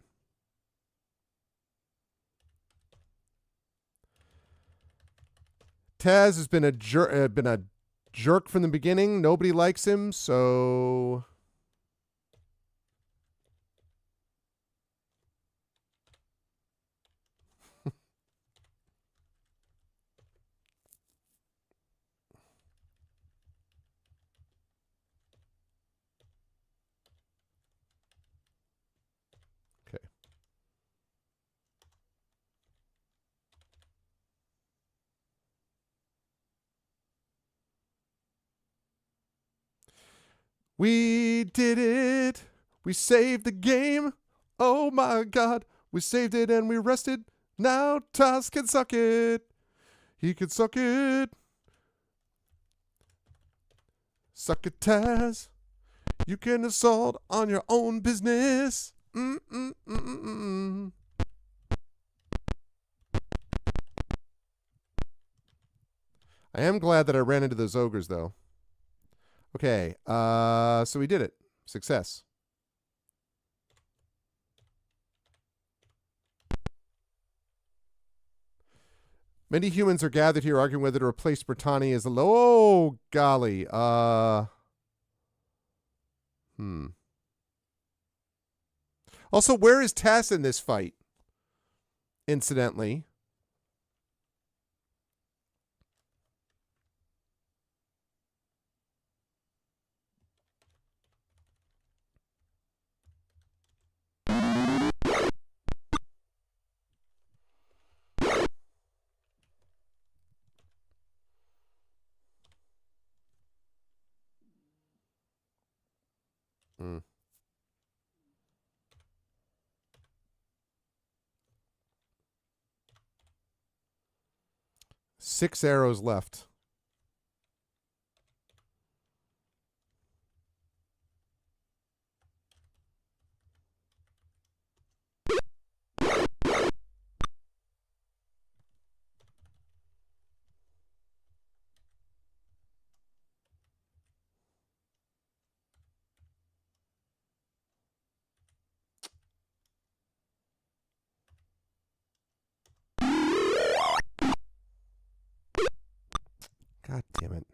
Taz has been a jerk from the beginning. Nobody likes him, so okay. We did it. We saved the game. Oh my God. We saved it and we rested. Now Taz can suck it. He can suck it. Suck it, Taz. You can assault on your own business. I am glad that I ran into those ogres, though. Okay, so we did it. Success. Many humans are gathered here arguing whether to replace Britannia as a low... Oh, golly. Also, where is Tass in this fight? Incidentally. 6 arrows left. God damn it.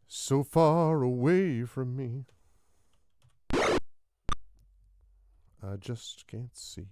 So far away from me. I just can't see.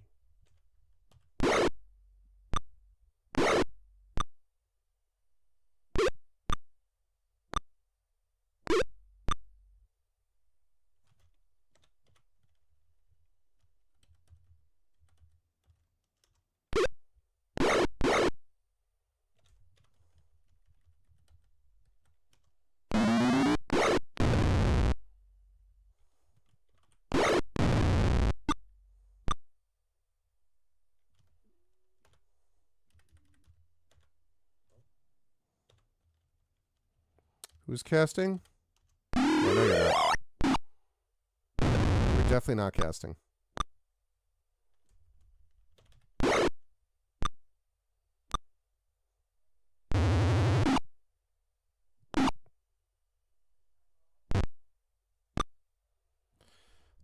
Who's casting? I know you're not. You're definitely not casting.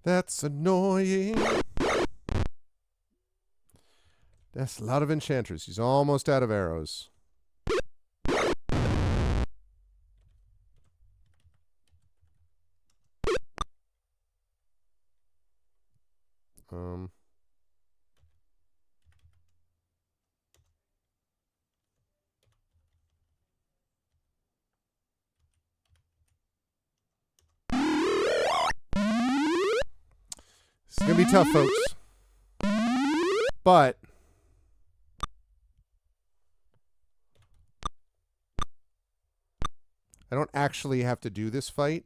That's annoying. That's a lot of enchanters. He's almost out of arrows. It's going to be tough, folks. But I don't actually have to do this fight,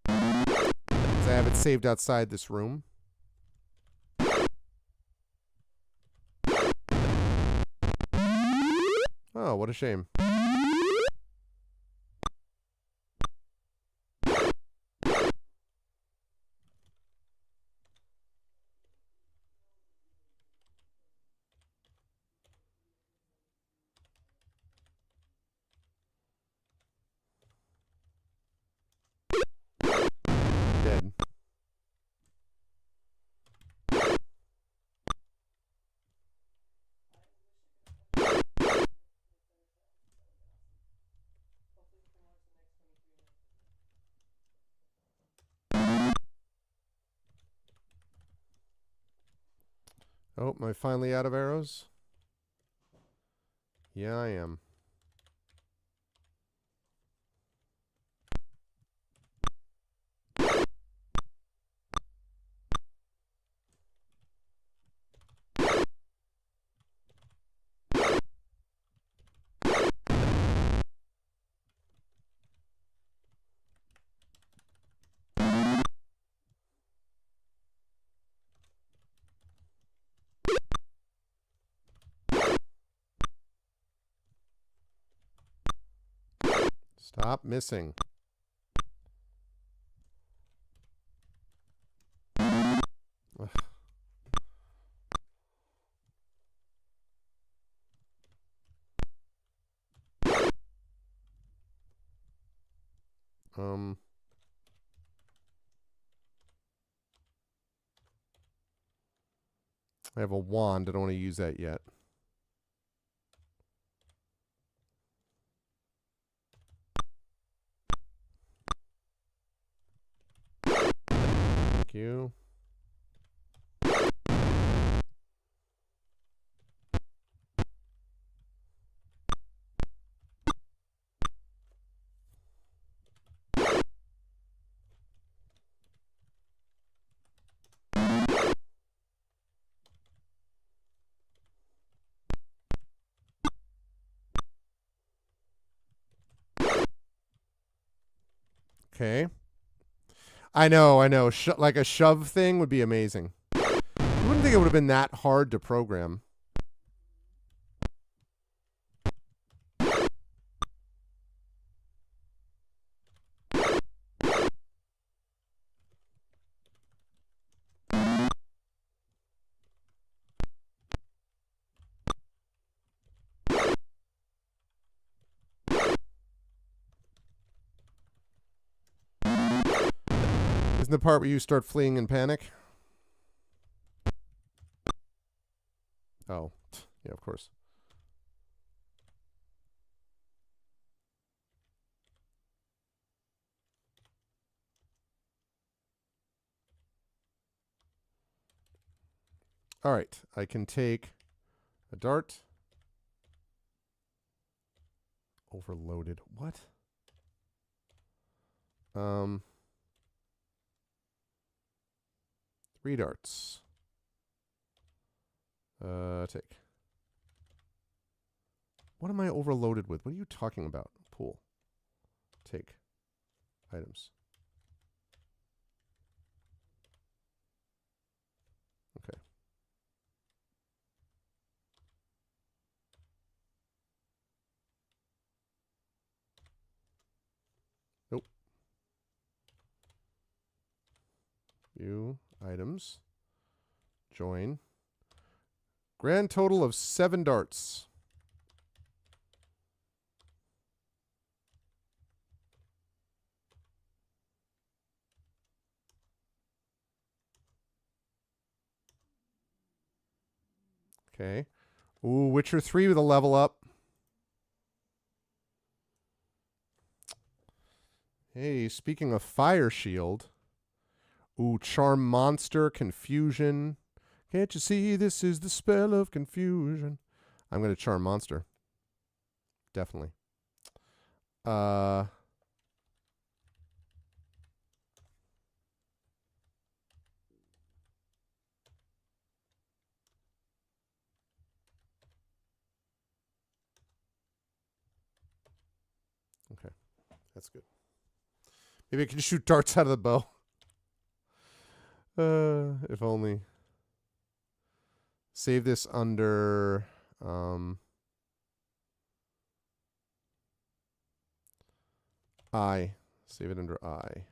because I have it saved outside this room. Oh, what a shame. Dead. Oh, am I finally out of arrows? Yeah, I am. Stop missing. Ugh. I have a wand. I don't want to use that yet. Thank you. Okay. I know. Like a shove thing would be amazing. I wouldn't think it would have been that hard to program. the part where you start fleeing in panic? Oh, yeah, of course. All right, I can take a dart. Overloaded. What? 3 darts. Take. What am I overloaded with? What are you talking about? Pool. Take. Items. Okay. Nope. View. Items. Join. Grand total of 7 darts. Okay. Ooh, Witcher 3 with a level up. Hey, speaking of Fire Shield. Ooh, Charm Monster, Confusion. Can't you see this is the spell of confusion? I'm going to Charm Monster. Definitely. Okay. That's good. Maybe I can shoot darts out of the bow. If only. Save this under I. Save it under I.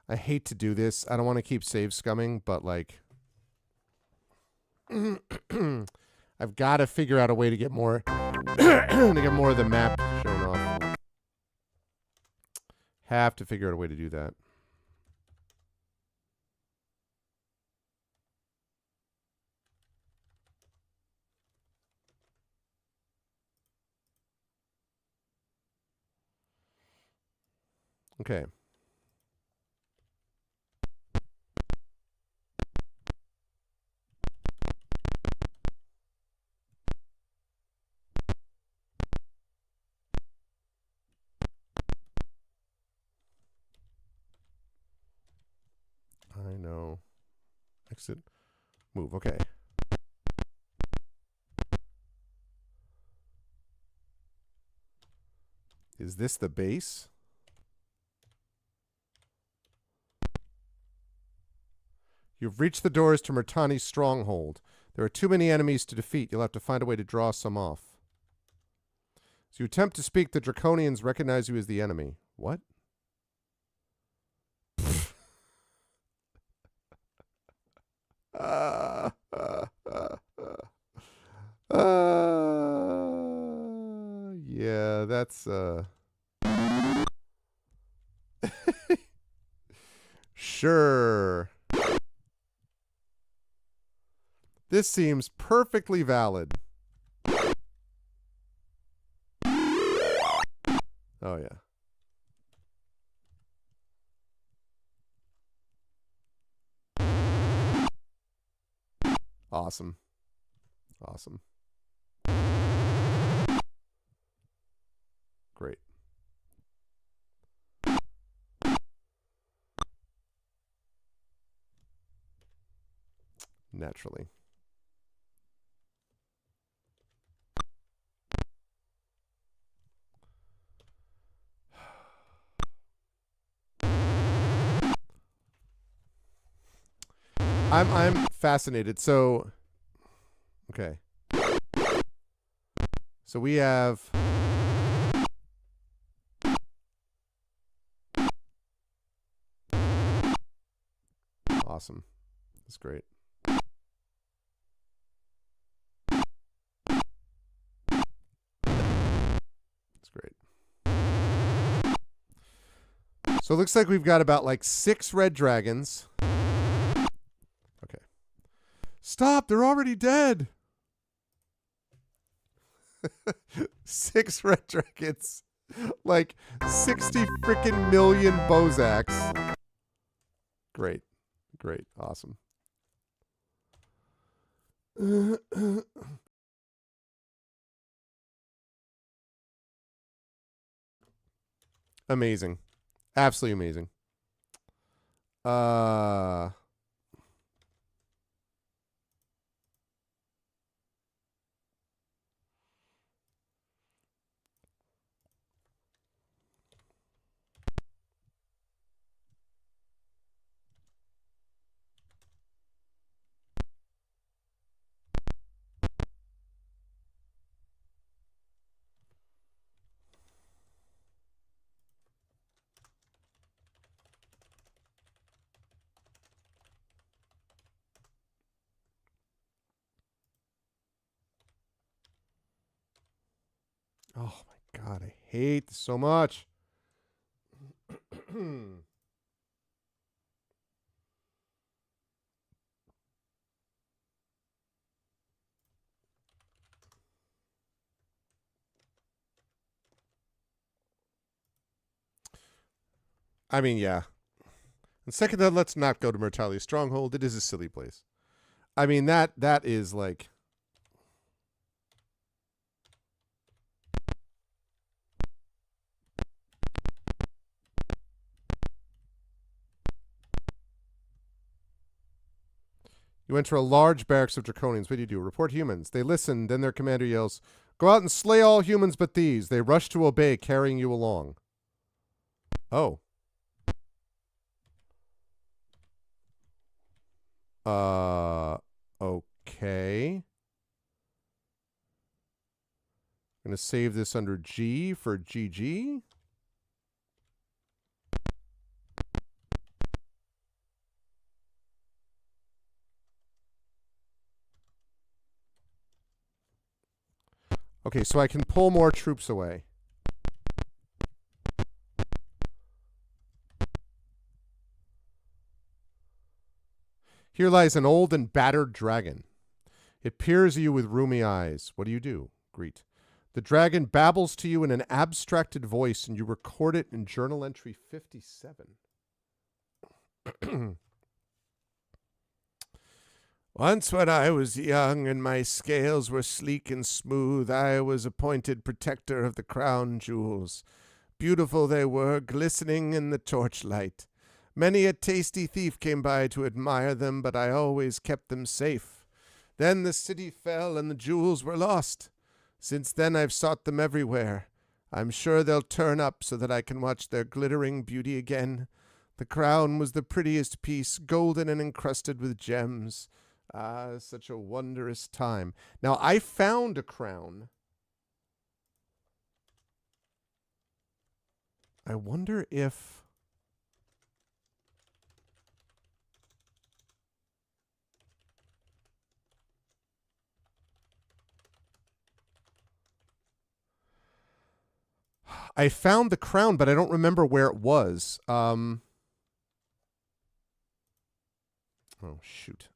I hate to do this. I don't want to keep save scumming, but like I've got to figure out a way to get more to get more of the map shown off. Have to figure out a way to do that. Okay. I know. Exit. Move. Okay. Is this the base? You've reached the doors to Murtani's stronghold. There are too many enemies to defeat. You'll have to find a way to draw some off. As you attempt to speak, the Draconians recognize you as the enemy. What? Yeah, that's sure. This seems perfectly valid. Oh yeah. Awesome. Awesome. Great. Naturally. I'm fascinated. So, okay. So we have Awesome. That's great. That's great. So it looks like we've got about like 6 red dragons. Okay. Stop! They're already dead! 6 red dragons. Like 60 freaking million Bozaks. Great. Great. Awesome. Amazing. Absolutely amazing. Oh my god, I hate this so much. I mean, yeah. And second, then let's not go to Myrtalia's stronghold. It is a silly place. I mean, that is like. You enter a large barracks of draconians. What do? Report humans. They listen. Then their commander yells, "Go out and slay all humans but these." They rush to obey, carrying you along. Oh. Okay. I'm going to save this under G for GG. Okay, so I can pull more troops away. Here lies an old and battered dragon. It peers at you with rheumy eyes. What do? Greet. The dragon babbles to you in an abstracted voice, and you record it in journal entry 57. Once when I was young and my scales were sleek and smooth, I was appointed protector of the crown jewels. Beautiful they were, glistening in the torchlight. Many a tasty thief came by to admire them, but I always kept them safe. Then the city fell and the jewels were lost. Since then I've sought them everywhere. I'm sure they'll turn up so that I can watch their glittering beauty again. The crown was the prettiest piece, golden and encrusted with gems. Ah, such a wondrous time. Now, I found a crown. I wonder if... I found the crown, but I don't remember where it was. Oh, shoot.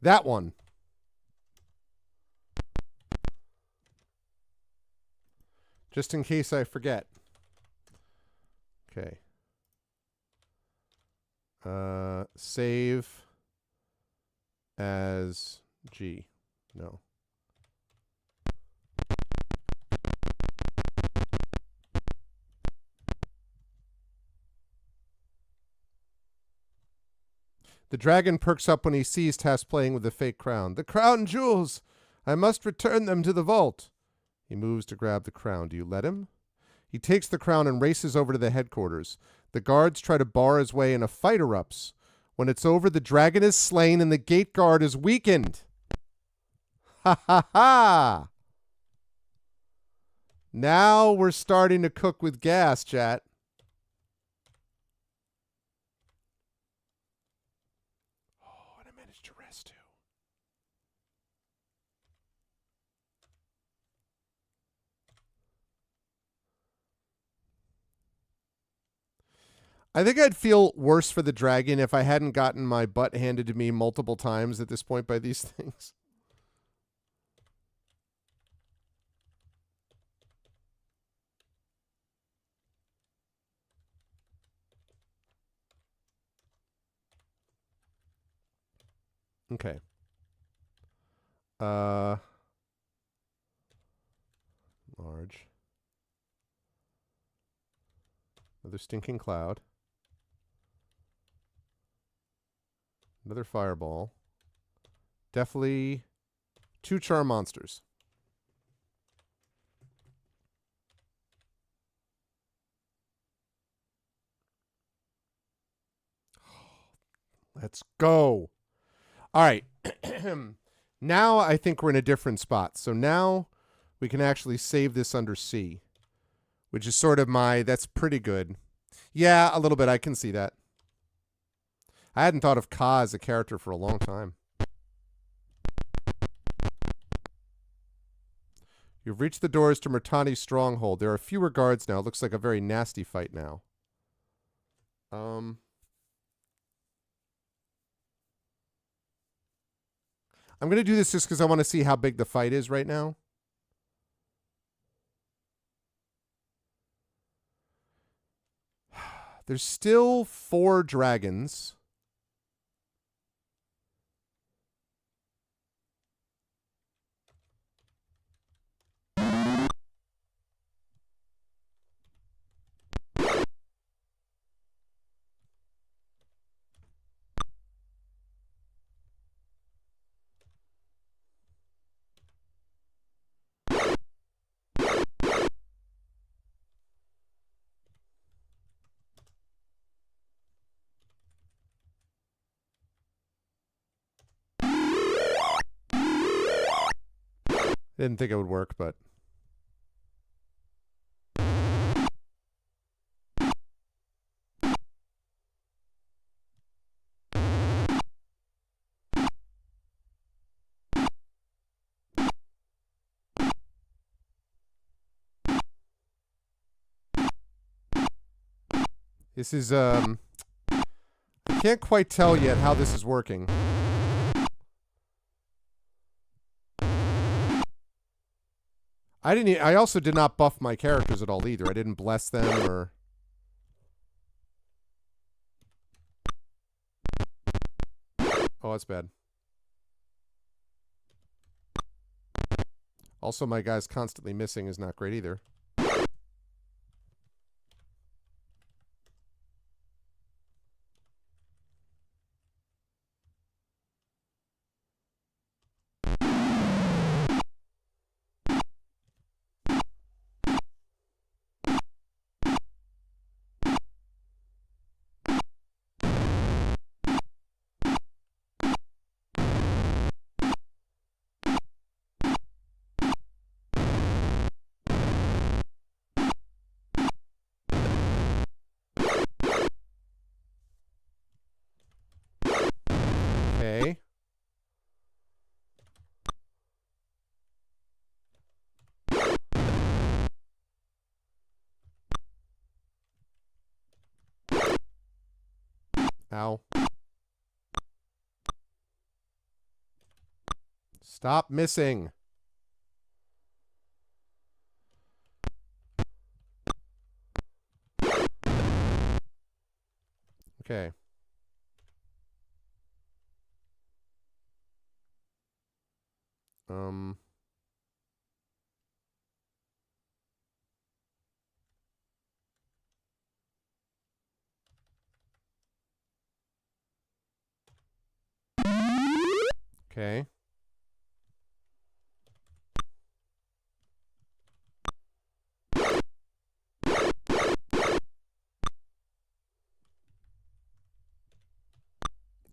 That one. Just in case I forget. Okay. Save. as G. No. The dragon perks up when he sees Tass playing with the fake crown. The crown and jewels! I must return them to the vault. He moves to grab the crown. Do you let him? He takes the crown and races over to the headquarters. The guards try to bar his way and a fight erupts. When it's over, the dragon is slain and the gate guard is weakened. Ha ha ha! Now we're starting to cook with gas, chat. Oh, and I managed to rest too. I think I'd feel worse for the dragon if I hadn't gotten my butt handed to me multiple times at this point by these things. Okay. Large. Another stinking cloud. Another fireball. Definitely 2 charm monsters. Let's go. All right. Now I think we're in a different spot. So now we can actually save this under C, which is sort of that's pretty good. Yeah, a little bit. I can see that. I hadn't thought of Ka as a character for a long time. You've reached the doors to Murtani's stronghold. There are fewer guards now. It looks like a very nasty fight now. I'm going to do this just because I want to see how big the fight is right now. There's still 4 dragons. Didn't think it would work, but... This is, I can't quite tell yet how this is working. I also did not buff my characters at all either. I didn't bless them or... Oh, that's bad. Also, my guy's constantly missing is not great either. Okay. Ow. Stop missing. Okay. Um. Okay.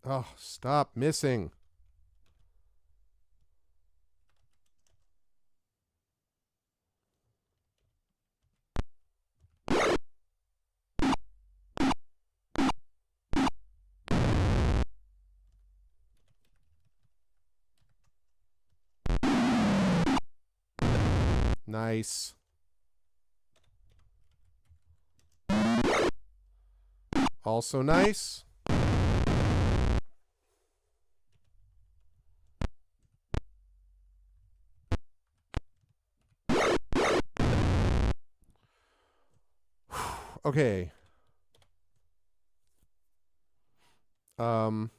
Oh, stop missing. Nice. Also nice. Okay. Um.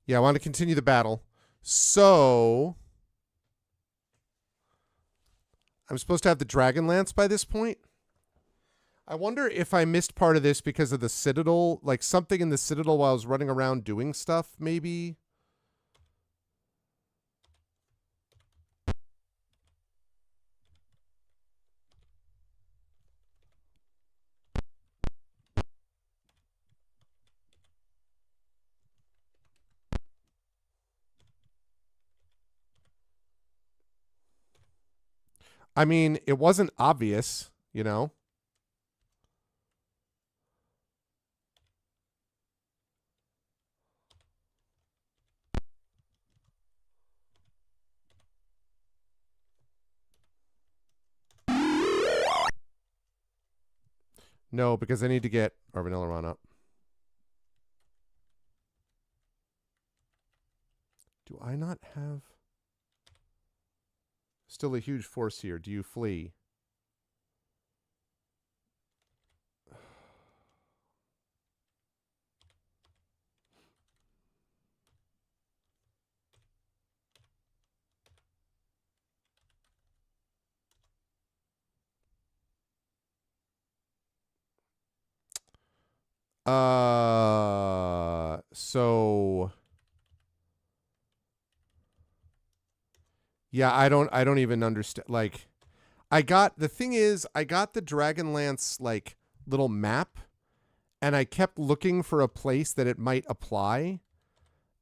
Yeah, I want to continue the battle. So I'm supposed to have the Dragonlance by this point. I wonder if I missed part of this because of the Citadel, like something in the Citadel while I was running around doing stuff, maybe. I mean, it wasn't obvious, you know? No, because I need to get Arvathon up. Do I not have... Still a huge force here. Do you flee? So yeah, I don't even understand. Like, the thing is, I got the Dragonlance like little map, and I kept looking for a place that it might apply,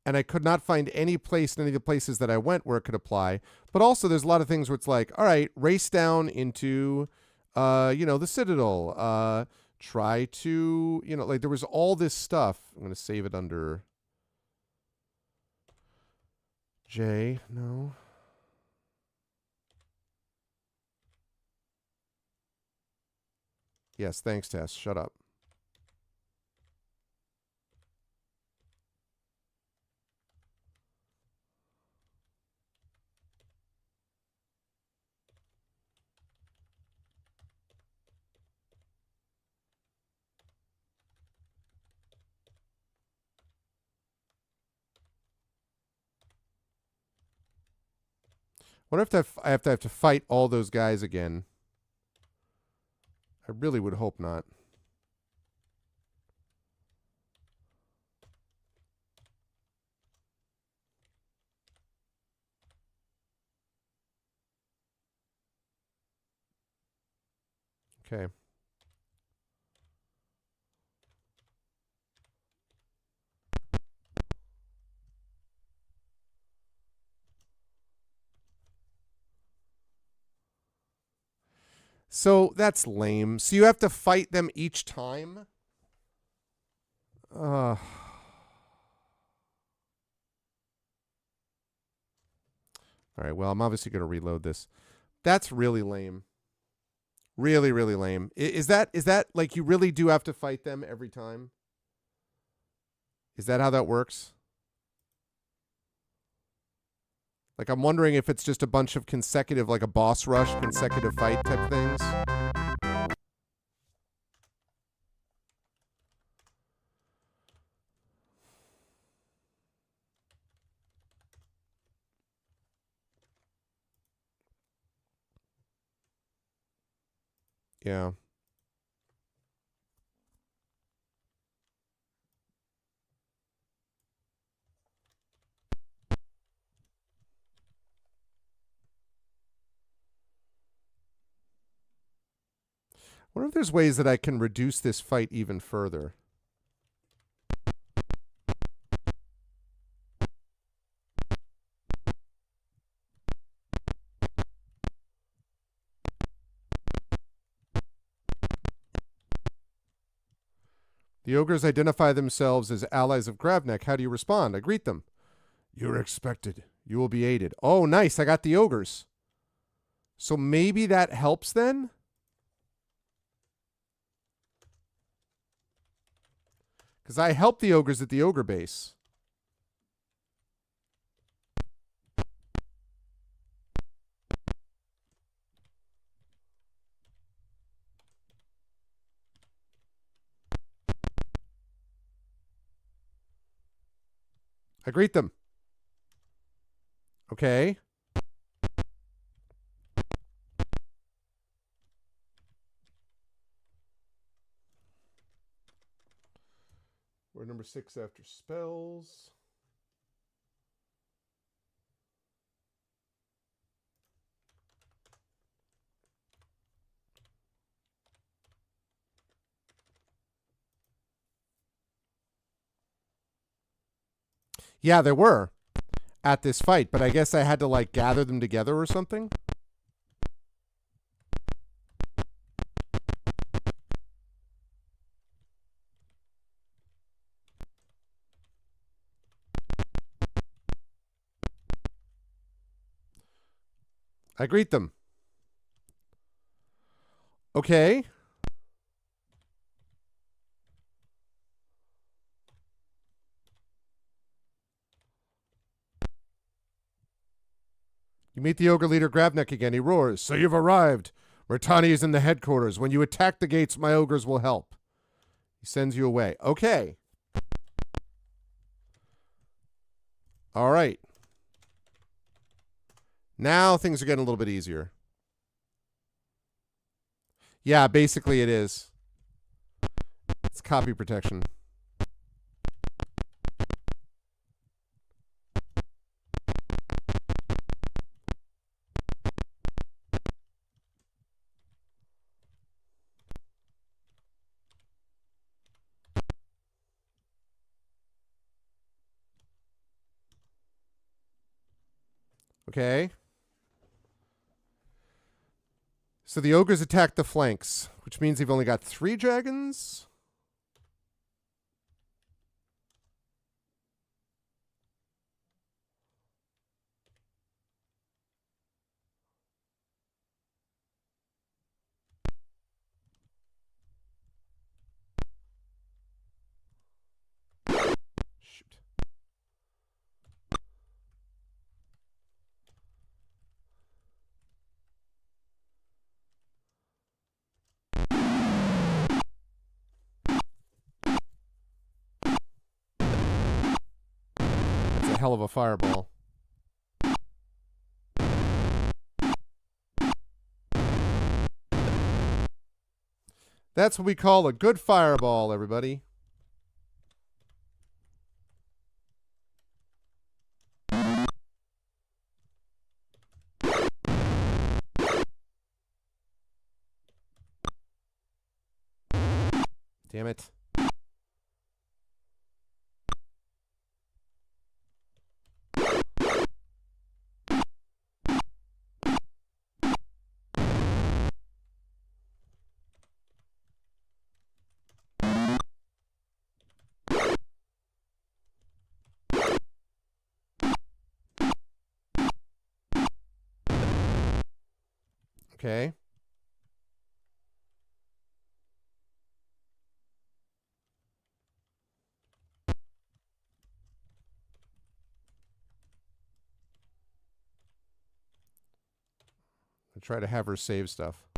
and I could not find any place in any of the places that I went where it could apply. But also, there's a lot of things where it's like, all right, race down into, the Citadel. Try to, like there was all this stuff. I'm going to save it under J. No. Yes, thanks, Tess. Shut up. Wonder if I have to fight all those guys again. I really would hope not. Okay. So that's lame. So you have to fight them each time? All right, well, I'm obviously going to reload this. That's really lame. Really, really lame. Is that like you really do have to fight them every time? Is that how that works? Like, I'm wondering if it's just a bunch of consecutive, like a boss rush, consecutive fight type things. Yeah. I wonder if there's ways that I can reduce this fight even further. The ogres identify themselves as allies of Gravnek. How do you respond? I greet them. You are expected. You will be aided. Oh, nice. I got the ogres. So maybe that helps then? Because I helped the ogres at the ogre base. I greet them. Okay. We're number 6 after spells. Yeah, there were at this fight, but I guess I had to like gather them together or something. I greet them. Okay. You meet the ogre leader Gravnek again. He roars, "So you've arrived. Mertani is in the headquarters. When you attack the gates, my ogres will help." He sends you away. Okay. All right. Now things are getting a little bit easier. Yeah, basically it is. It's copy protection. Okay. So the ogres attack the flanks, which means they've only got 3 dragons. Shoot. That's a hell of a fireball. That's what we call a good fireball, everybody. Damn it. Okay. I'll try to have her save stuff.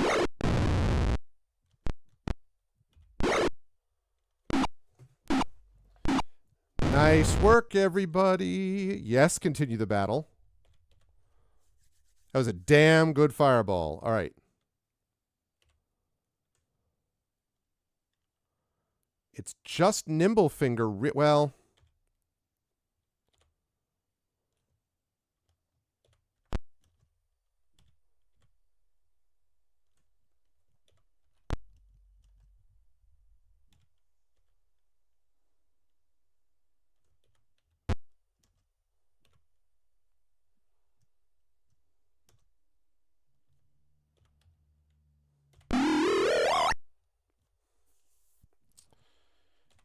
Nice work, everybody. Yes, continue the battle. That was a damn good fireball. All right. It's just Nimblefinger. Well,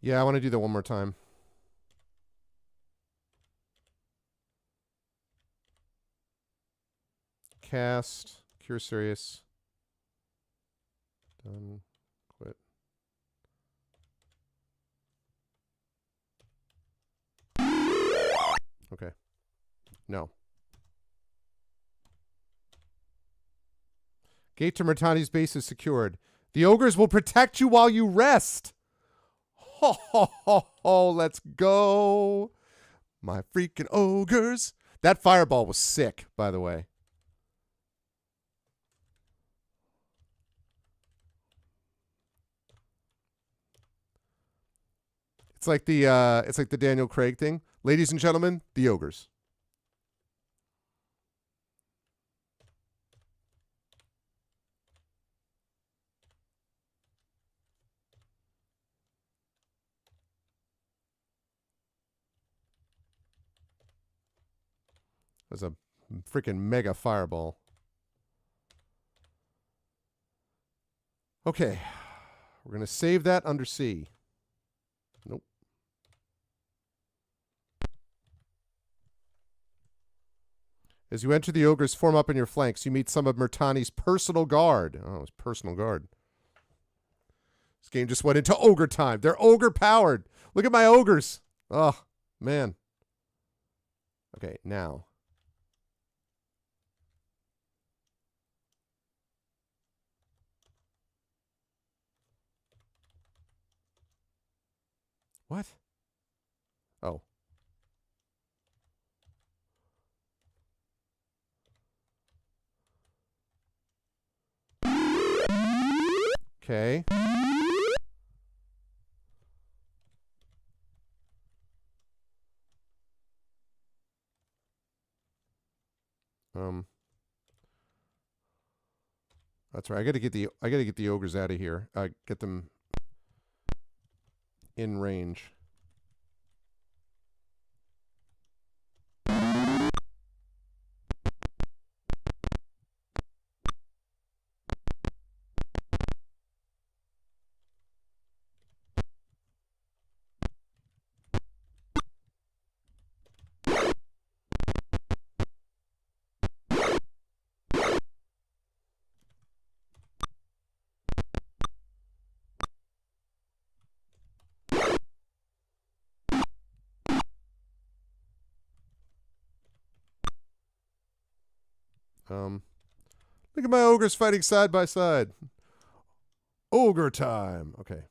yeah, I want to do that one more time. Cast. Cure Serious. Done. Quit. Okay. No. Gate to Murtani's base is secured. The ogres will protect you while you rest. Ho, ho, ho, ho. Let's go. My freaking ogres. That fireball was sick, by the way. It's like the Daniel Craig thing. Ladies and gentlemen, the ogres. That's a freaking mega fireball. Okay. We're going to save that under C. Nope. As you enter the ogres, form up in your flanks. You meet some of Murtani's personal guard. Oh, his personal guard. This game just went into ogre time. They're ogre powered. Look at my ogres. Oh, man. Okay, now. What? Oh. Okay. That's right. I gotta get the ogres out of here. Get them in range. Look at my ogres fighting side by side. Ogre time. Okay.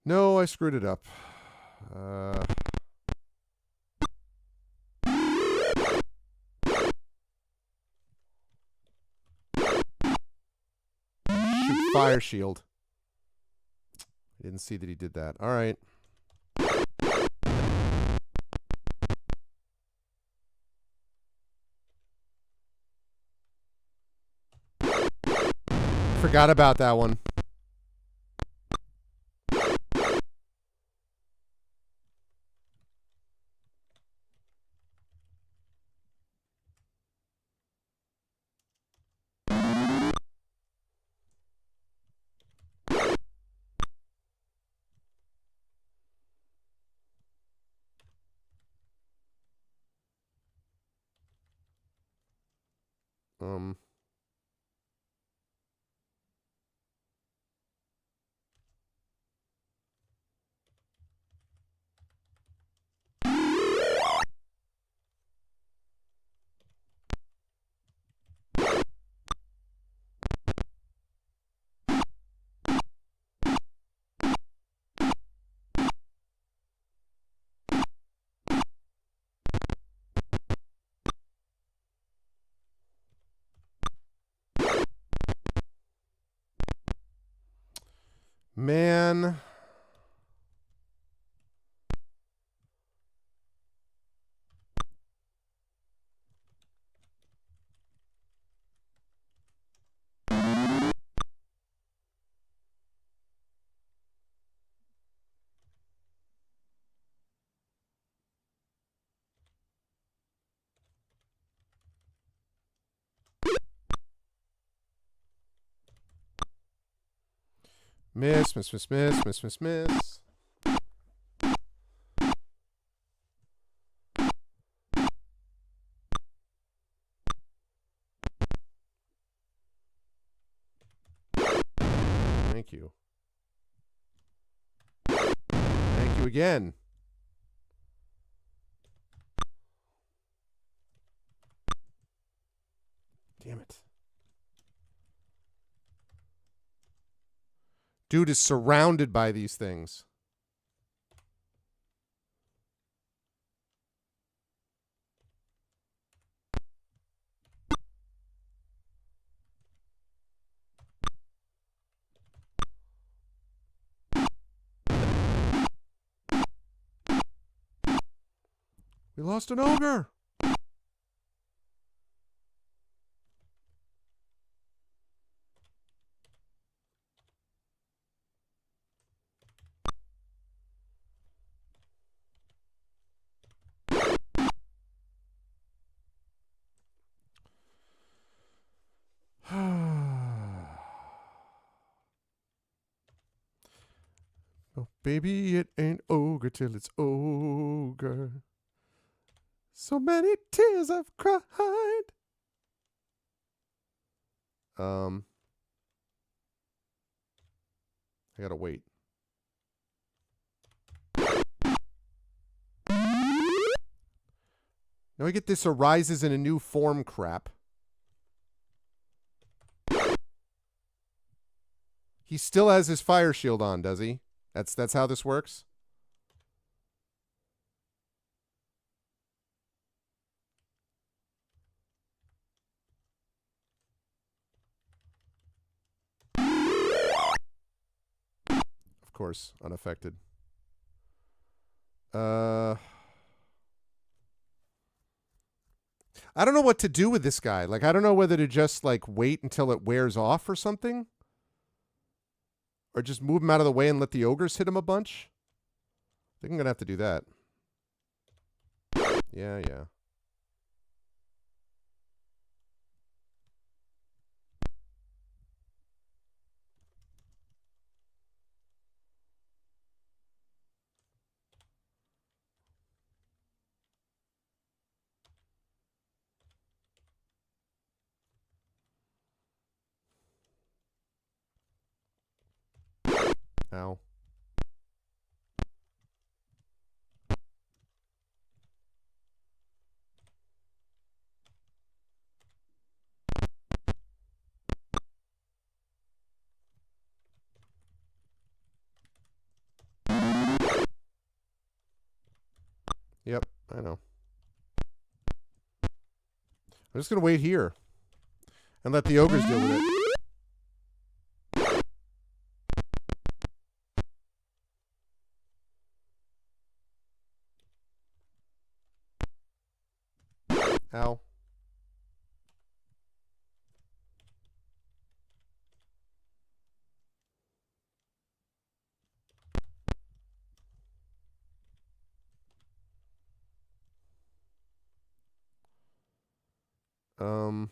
No, I screwed it up. Shoot fire shield. I didn't see that he did that. All right. Forgot about that one. Man. Miss, miss, miss, miss, miss, miss, miss. Thank you. Thank you again. Damn it. Dude is surrounded by these things. We lost an ogre. Oh, baby, it ain't ogre till it's ogre. So many tears I've cried. I gotta wait. Now I get this arises in a new form crap. He still has his fire shield on, does he? That's how this works? Of course, unaffected. I don't know what to do with this guy. Like, I don't know whether to just, like, wait until it wears off or something. Or just move him out of the way and let the ogres hit him a bunch. I think I'm going to have to do that. Yeah, yeah. Ow. Yep, I know. I'm just going to wait here and let the ogres deal with it. Ow. Um...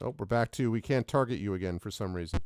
Oh, we're back to we can't target you again for some reason.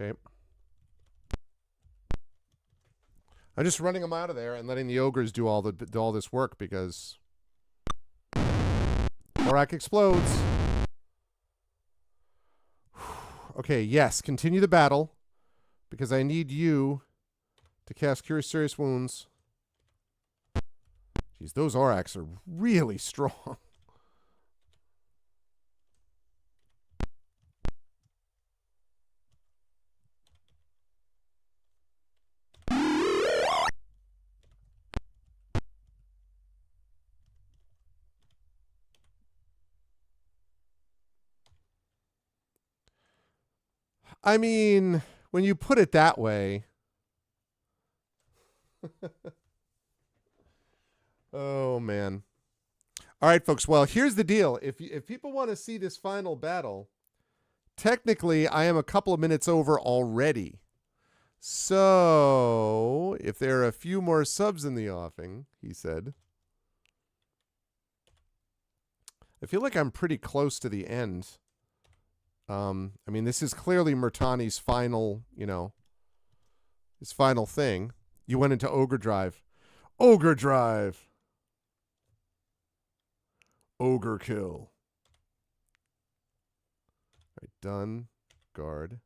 Okay. I'm just running them out of there and letting the ogres do all this work because Morak explodes. Okay, yes, continue the battle because I need you to cast Cure Serious Wounds. Jeez, those Aurochs are really strong. I mean, when you put it that way. Oh, man. All right, folks. Well, here's the deal. If people want to see this final battle, technically, I am a couple of minutes over already. So, if there are a few more subs in the offing, he said. I feel like I'm pretty close to the end. I mean, this is clearly Murtani's final, his final thing. You went into Ogre Drive. Ogre Drive! Ogre kill. All right, done. Guard.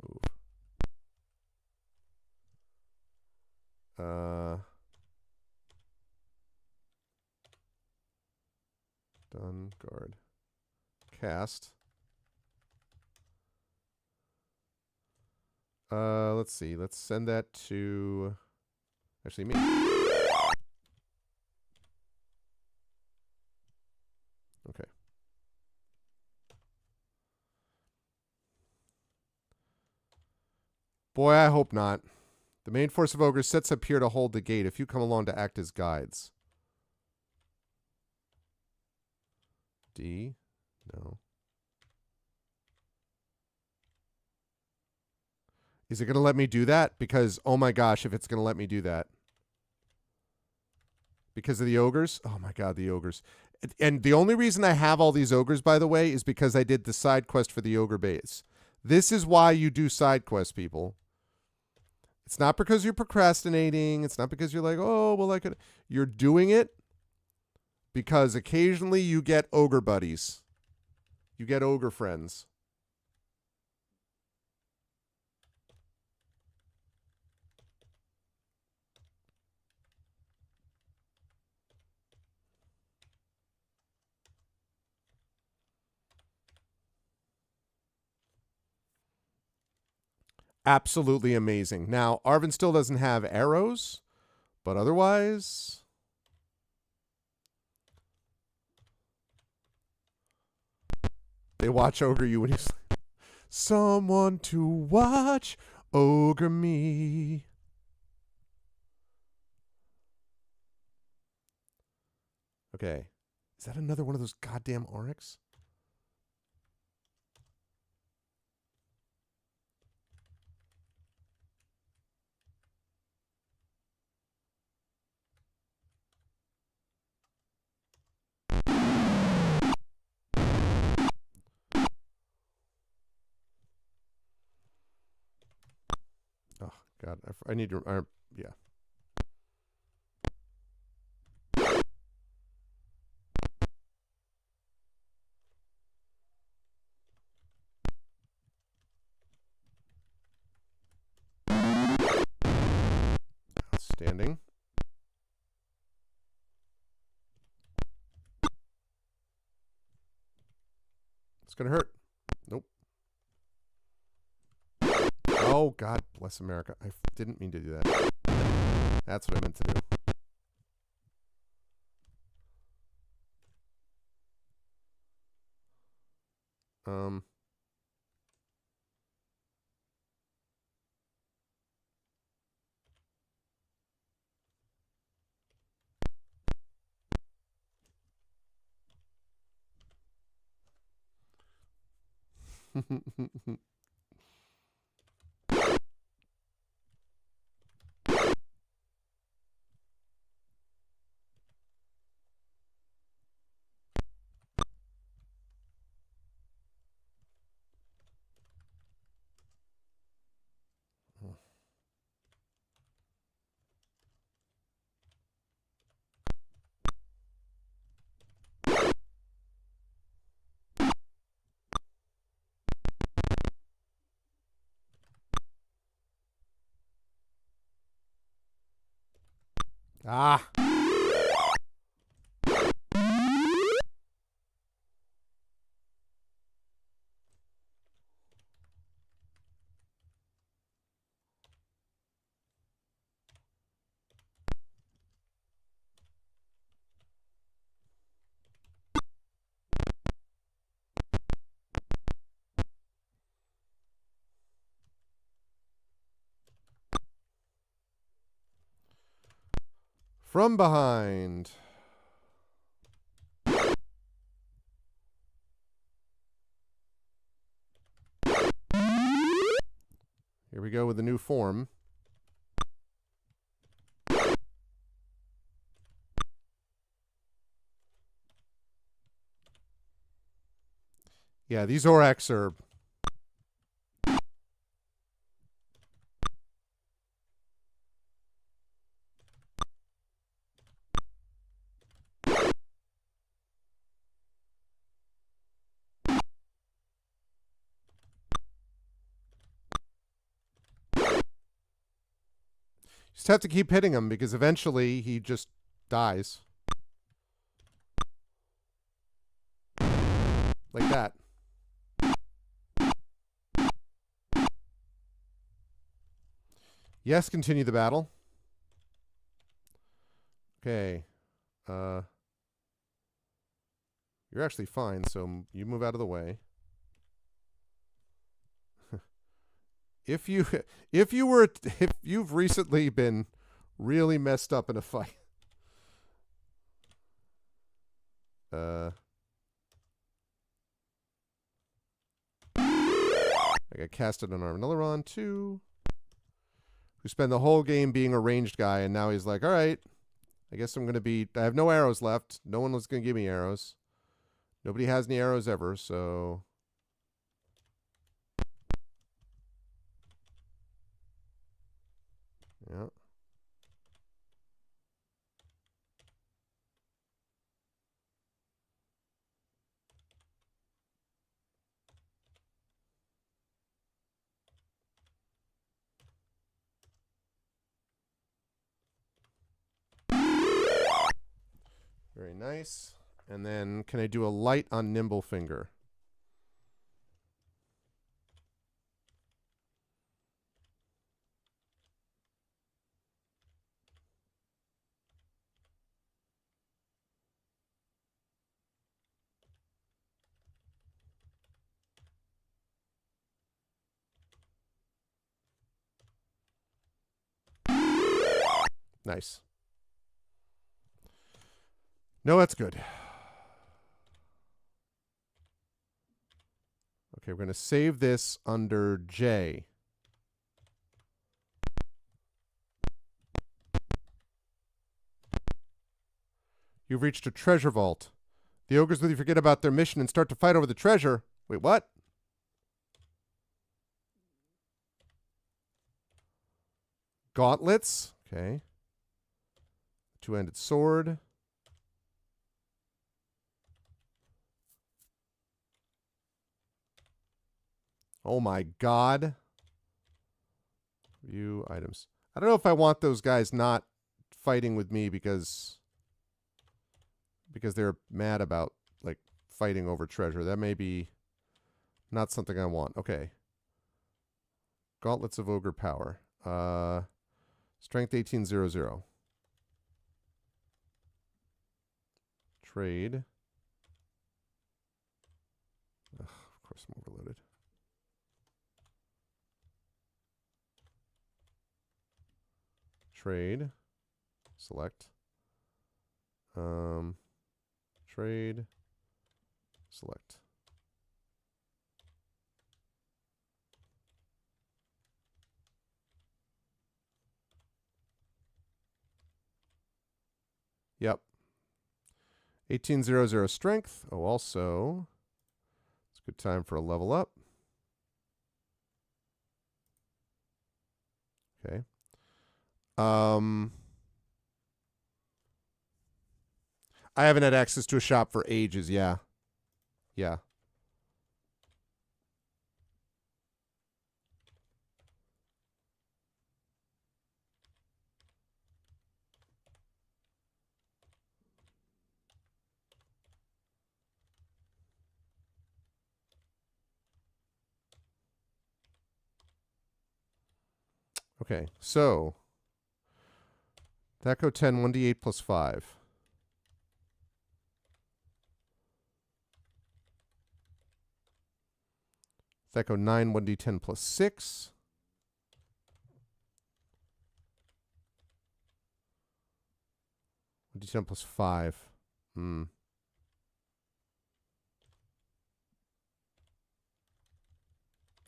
Move. Done. Guard. Cast. Let's see. Let's send that to actually me. Okay. Boy, I hope not. The main force of ogres sets up here to hold the gate. If you come along to act as guides. D. No. Is it going to let me do that? Because, oh my gosh, if it's going to let me do that. Because of the ogres? Oh my god, the ogres. And the only reason I have all these ogres, by the way, is because I did the side quest for the ogre base. This is why you do side quests, people. It's not because you're procrastinating. It's not because you're like, oh, well, I could. You're doing it because occasionally you get ogre buddies. You get ogre friends. Absolutely amazing. Now, Arvin still doesn't have arrows, but otherwise... They watch ogre you when you sleep. Someone to watch ogre me. Okay. Is that another one of those goddamn Oryx? Oh, God. I need to... yeah. Outstanding. It's going to hurt. Nope. Oh, God bless America. I didn't mean to do that. That's what I meant to do. Ah. From behind. Here we go with the new form. Yeah, these Oraks are... Just have to keep hitting him because eventually he just dies. Like that. Yes, continue the battle. Okay. You're actually fine, so you move out of the way. If you've recently been really messed up in a fight. I got casted on Arvathon 2. Who spent the whole game being a ranged guy, and now he's like, all right, I guess I'm going to be... I have no arrows left. No one was going to give me arrows. Nobody has any arrows ever, so... Yeah. Very nice. And then can I do a light on Nimble Finger? Nice. No, that's good. Okay, we're going to save this under J. You've reached a treasure vault. The ogres will forget about their mission and start to fight over the treasure. Wait, what? Gauntlets. Okay. Two-handed sword. Oh my god. View items. I don't know if I want those guys not fighting with me because they're mad about like fighting over treasure. That may be not something I want. Okay. Gauntlets of Ogre Power. Strength 1800. Trade. Ugh, of course I'm overloaded. Trade. Select. Trade. Select. Yep. 1800 strength. Oh, also, it's a good time for a level up. Okay. I haven't had access to a shop for ages, yeah. Yeah. Okay, so that go 10, 1d8 plus 5. That go 9, 1d10 plus 6. D10 plus 5.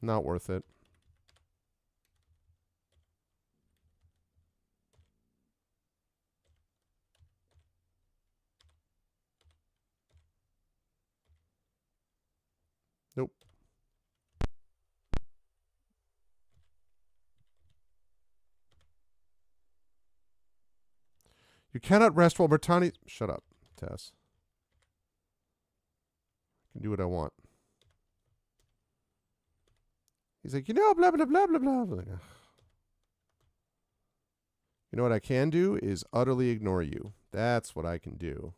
Not worth it. Nope. You cannot rest while Bertani... Shut up, Tess. I can do what I want. He's like, blah, blah, blah, blah, blah, blah. Like, ugh. You know what I can do is utterly ignore you. That's what I can do.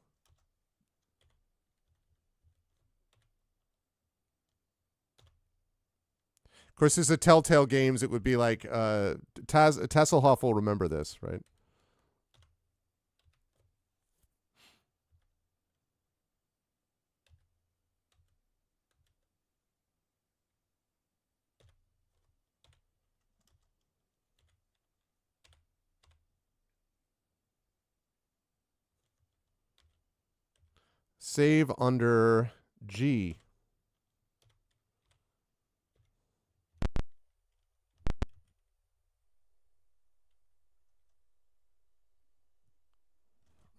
Of course, this is a Telltale Games. It would be like, Tasselhoff will remember this, right? Save under G.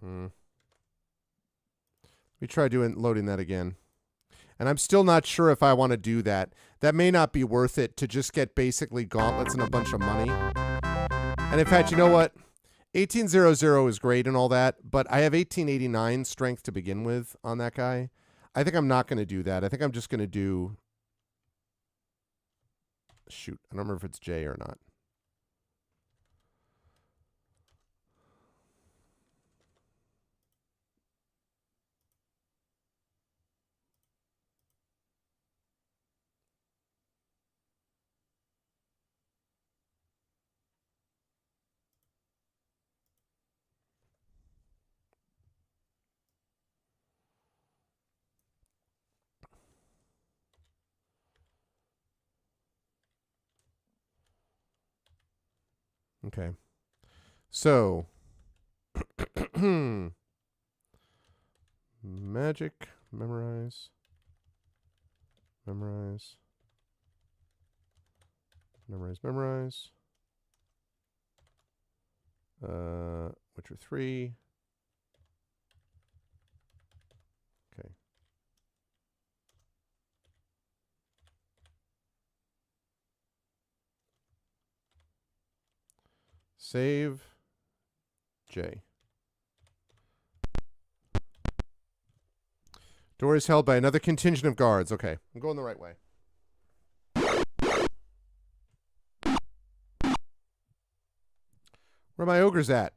Let me try loading that again. And I'm still not sure if I want to do that. That may not be worth it to just get basically gauntlets and a bunch of money. And in fact, you know what? 1800 is great and all that, but I have 1889 strength to begin with on that guy. I think I'm not going to do that. I think I'm just going to do... Shoot, I don't remember if it's J or not. Okay. So, magic, memorize, memorize, memorize, memorize. Witcher 3. Okay. Save J. Door is held by another contingent of guards. Okay, I'm going the right way. Where are my ogres at?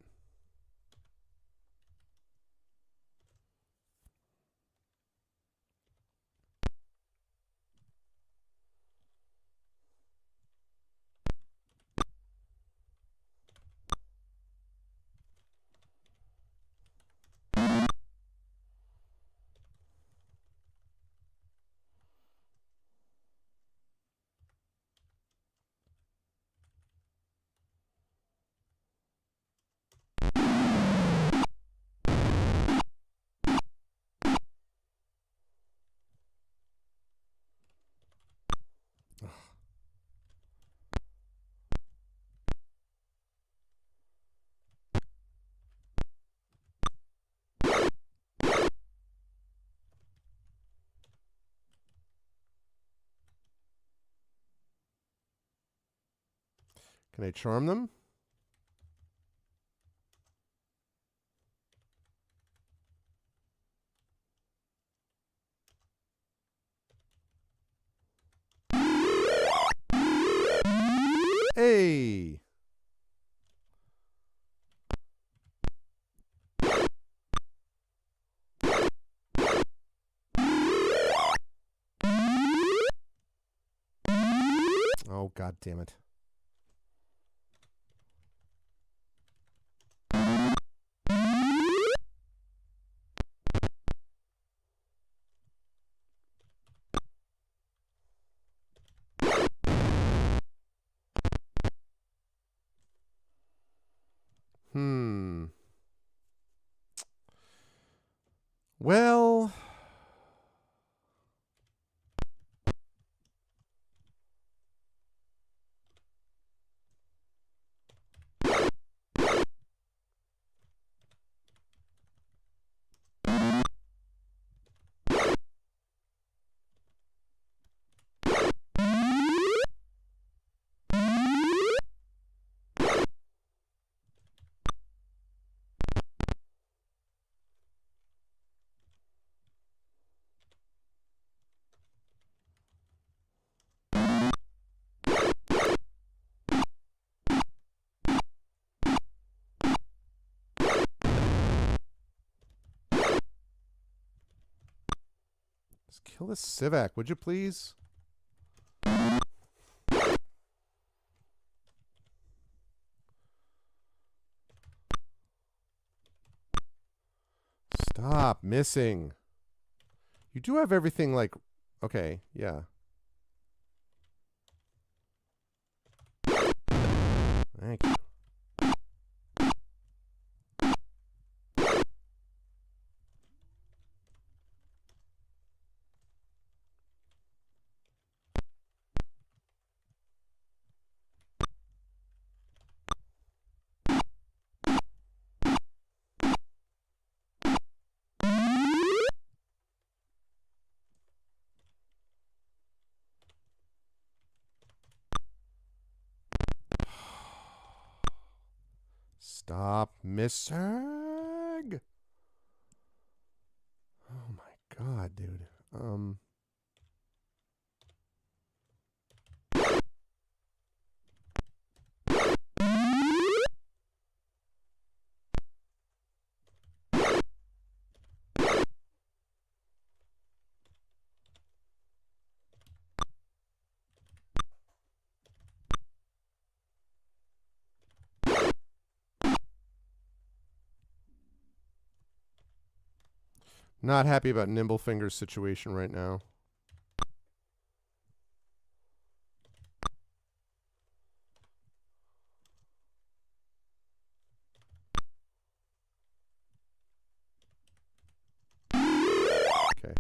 Can I charm them? Hey! Oh, God damn it. Well, let's kill this Sivak, would you please? Stop missing. You do have everything like... Okay, yeah. Thank you. Stop missing. Oh my god, dude. Not happy about Nimblefinger's situation right now. Okay.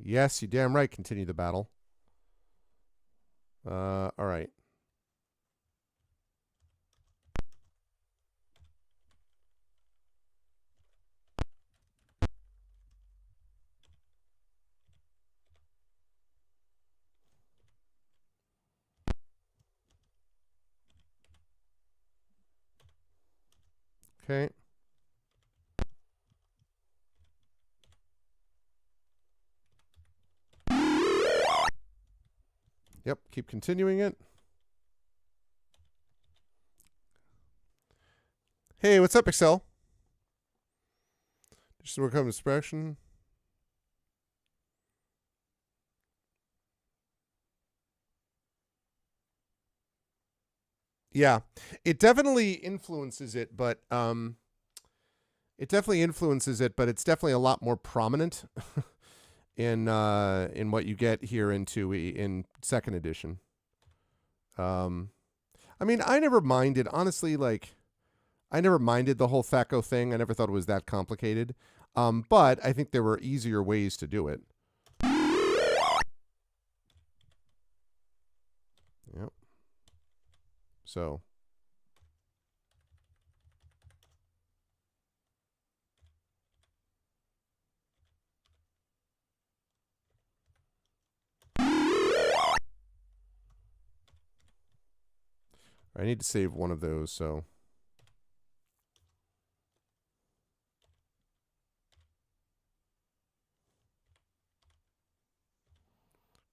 Yes, you damn right. Continue the battle. All right. Okay. Yep, keep continuing it. Hey, what's up, Excel? Just work on inspection. Yeah, it definitely influences it, but it's definitely a lot more prominent in what you get here in second edition. I mean, I never minded, honestly, like I never minded the whole Thaco thing. I never thought it was that complicated. But I think there were easier ways to do it. Yep. So I need to save one of those, so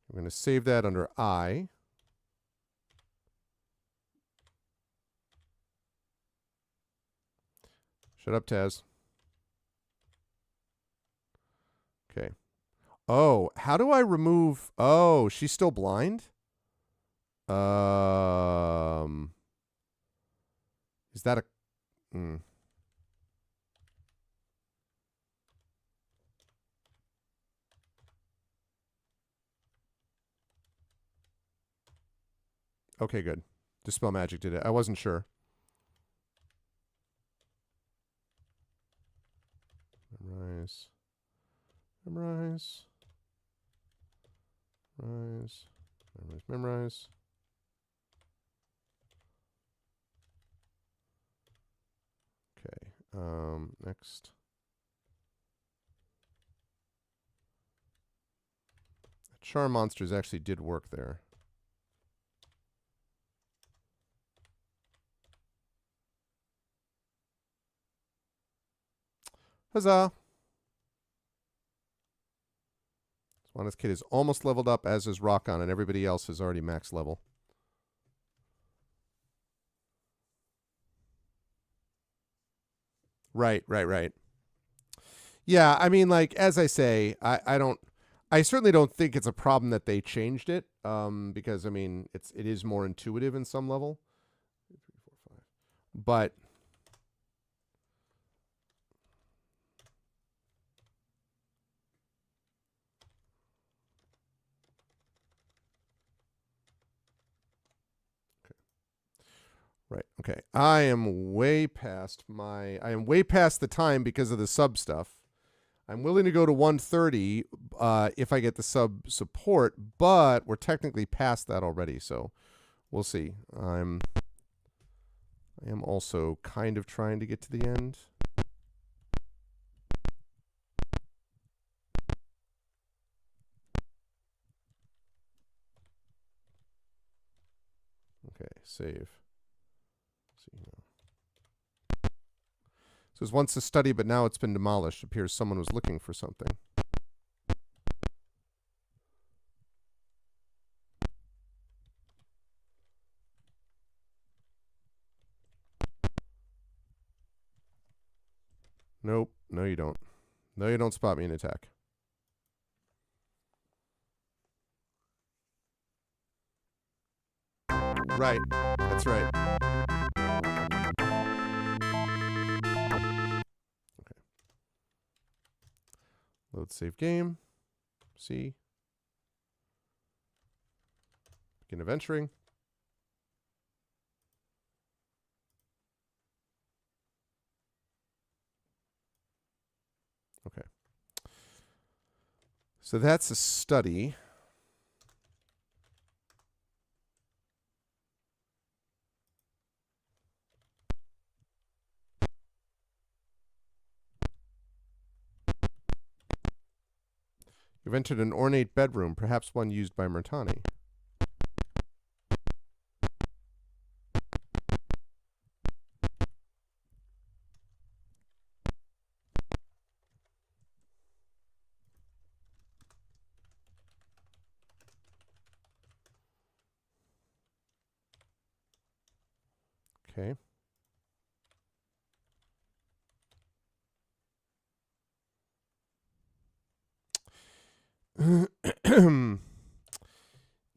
I'm going to save that under I. Shut up, Taz. Okay. Oh, how do I remove... Oh, she's still blind? Is that a... Okay, good. Dispel Magic did it. I wasn't sure. Memorize. Memorize. Memorize. Memorize. Memorize. Okay. Next. Charm Monsters actually did work there. Huzzah! Swan's Kid is almost leveled up, as is Rockon, and everybody else is already max level. Right. Yeah, I mean, like, as I say, I certainly don't think it's a problem that they changed it, because, I mean, it is more intuitive in some level. 2, 3, 4, 5. But right. Okay. I am way past the time because of the sub stuff. I'm willing to go to 1:30 if I get the sub support, but we're technically past that already, so we'll see. I am also kind of trying to get to the end. Okay, save. See now. So it was once a study, but now it's been demolished. Appears someone was looking for something. Nope. No, you don't. No, you don't spot me in attack. Right. That's right. Okay. Load save game. See. Begin adventuring. Okay. So that's a study. You've entered an ornate bedroom, perhaps one used by Murtani. Okay.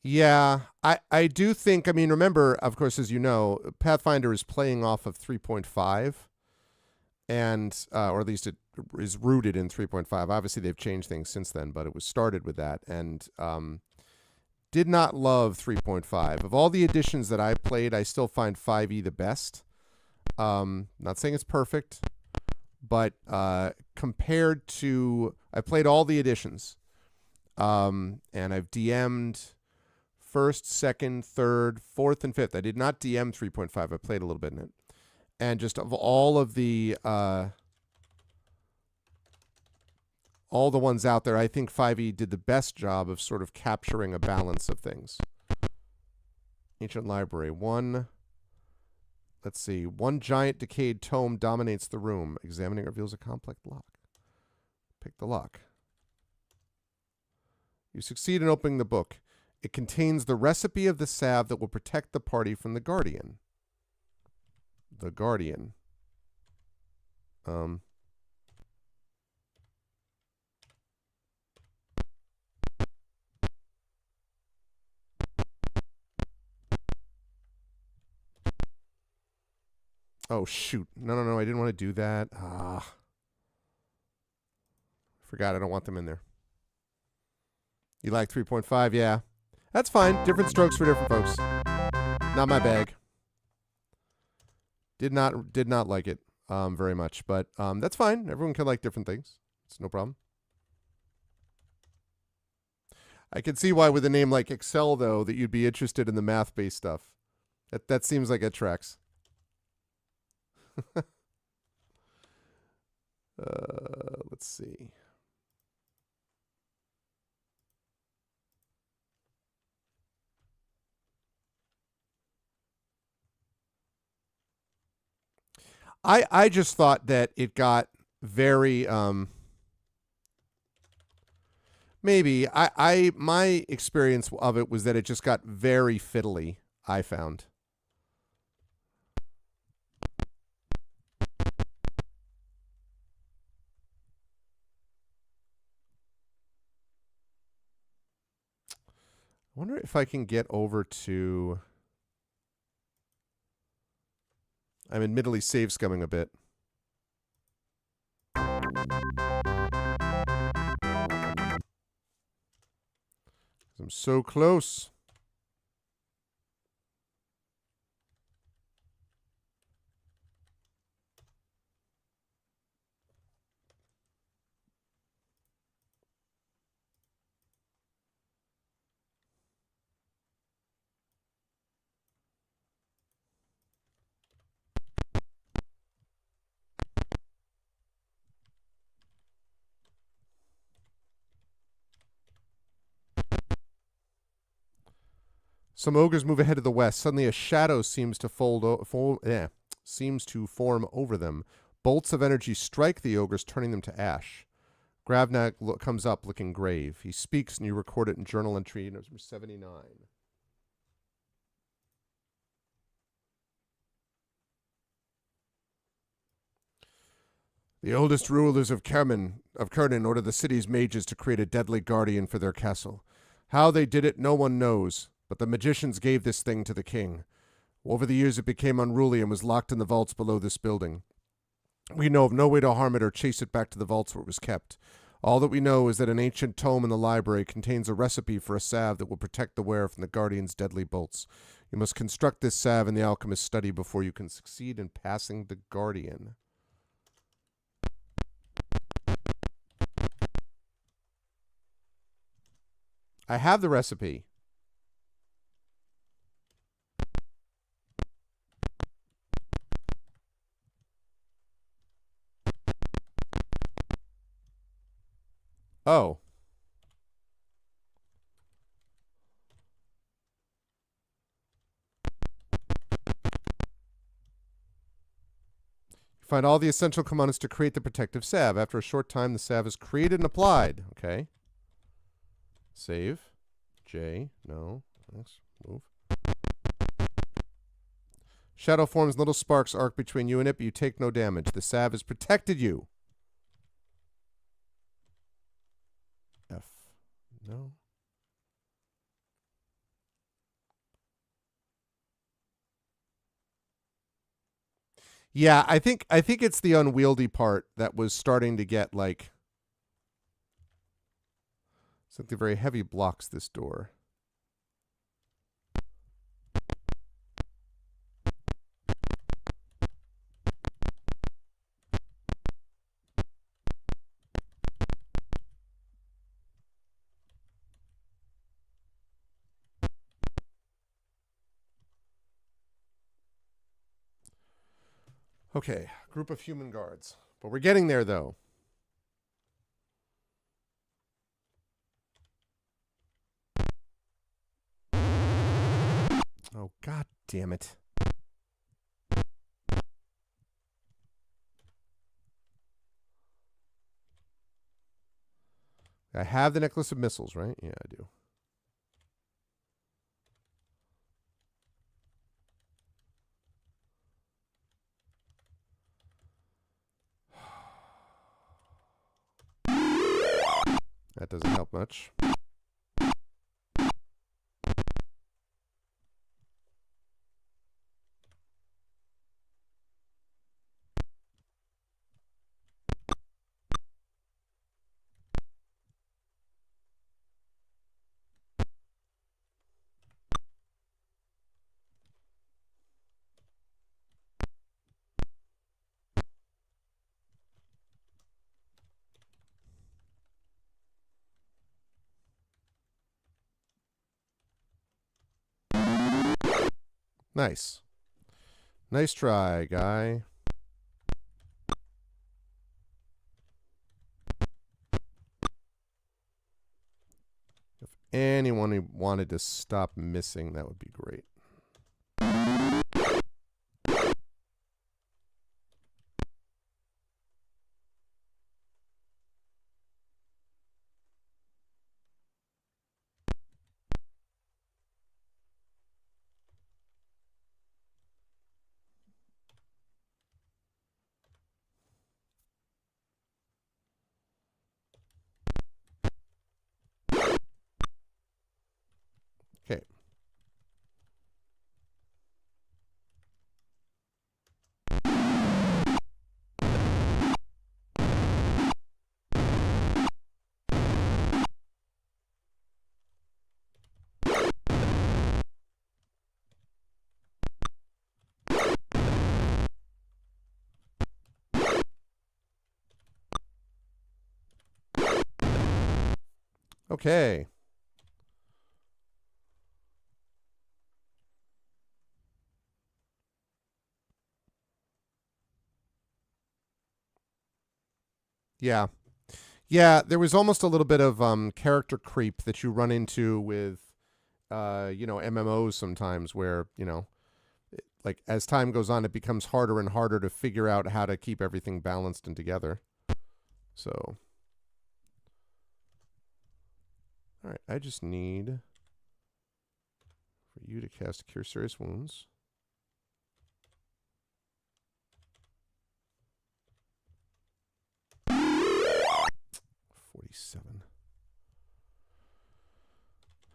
Yeah, I do think, I mean, remember, of course, as you know, Pathfinder is playing off of 3.5, and, or at least it is rooted in 3.5. Obviously, they've changed things since then, but it was started with that, and did not love 3.5. Of all the editions that I played, I still find 5e the best. Not saying it's perfect, but compared to, I played all the editions, and I've DM'd first, second, third, fourth, and fifth. I did not DM 3.5. I played a little bit in it. And just of all of the ones out there, I think 5e did the best job of sort of capturing a balance of things. Ancient Library. Let's see. One giant decayed tome dominates the room. Examining reveals a complex lock. Pick the lock. You succeed in opening the book. It contains the recipe of the salve that will protect the party from the Guardian. The Guardian. Oh, shoot. No. I didn't want to do that. Forgot I don't want them in there. You like 3.5? Yeah. That's fine. Different strokes for different folks. Not my bag. Did not like it very much, but that's fine. Everyone can like different things. It's no problem. I can see why with a name like Excel, though, that you'd be interested in the math-based stuff. That seems like it tracks. Let's see. I just thought that it got very maybe my experience of it was that it just got very fiddly, I found. I wonder if I can get over to... I'm admittedly save scumming a bit. I'm so close. Some ogres move ahead to the west. Suddenly, a shadow seems to seems to form over them. Bolts of energy strike the ogres, turning them to ash. Gravnak comes up, looking grave. He speaks, and you record it in journal entry number 79. The oldest rulers of Krynn ordered the city's mages to create a deadly guardian for their castle. How they did it, no one knows. But the magicians gave this thing to the king. Over the years, it became unruly and was locked in the vaults below this building. We know of no way to harm it or chase it back to the vaults where it was kept. All that we know is that an ancient tome in the library contains a recipe for a salve that will protect the wearer from the guardian's deadly bolts. You must construct this salve in the alchemist's study before you can succeed in passing the guardian. I have the recipe. Oh. Find all the essential components to create the protective salve. After a short time, the salve is created and applied. Okay. Save. J. No. Thanks. Move. Shadow forms, little sparks arc between you and it, but you take no damage. The salve has protected you. F. No. Yeah, I think it's the unwieldy part that was starting to get like something very heavy blocks this door. Okay, group of human guards. But we're getting there, though. Oh, god damn it. I have the necklace of missiles, right? Yeah, I do. That doesn't help much. Nice. Nice try, guy. If anyone wanted to stop missing, that would be great. Okay. Okay. Yeah. Yeah, there was almost a little bit of character creep that you run into with MMOs sometimes where, like as time goes on it becomes harder and harder to figure out how to keep everything balanced and together. So all right, I just need for you to cast Cure Serious Wounds. $47.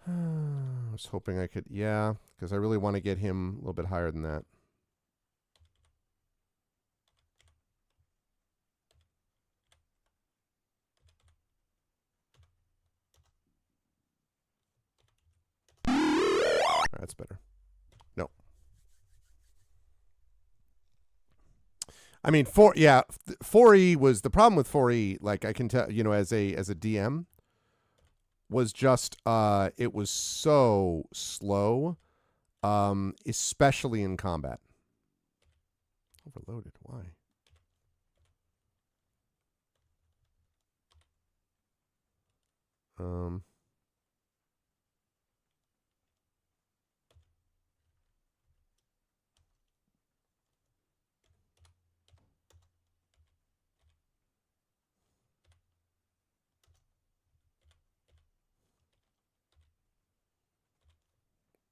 I was hoping I could, yeah, because I really want to get him a little bit higher than that. That's better. No. I mean, 4E was the problem with 4E. Like I can tell, as a DM, was just it was so slow, especially in combat. Overloaded. Why?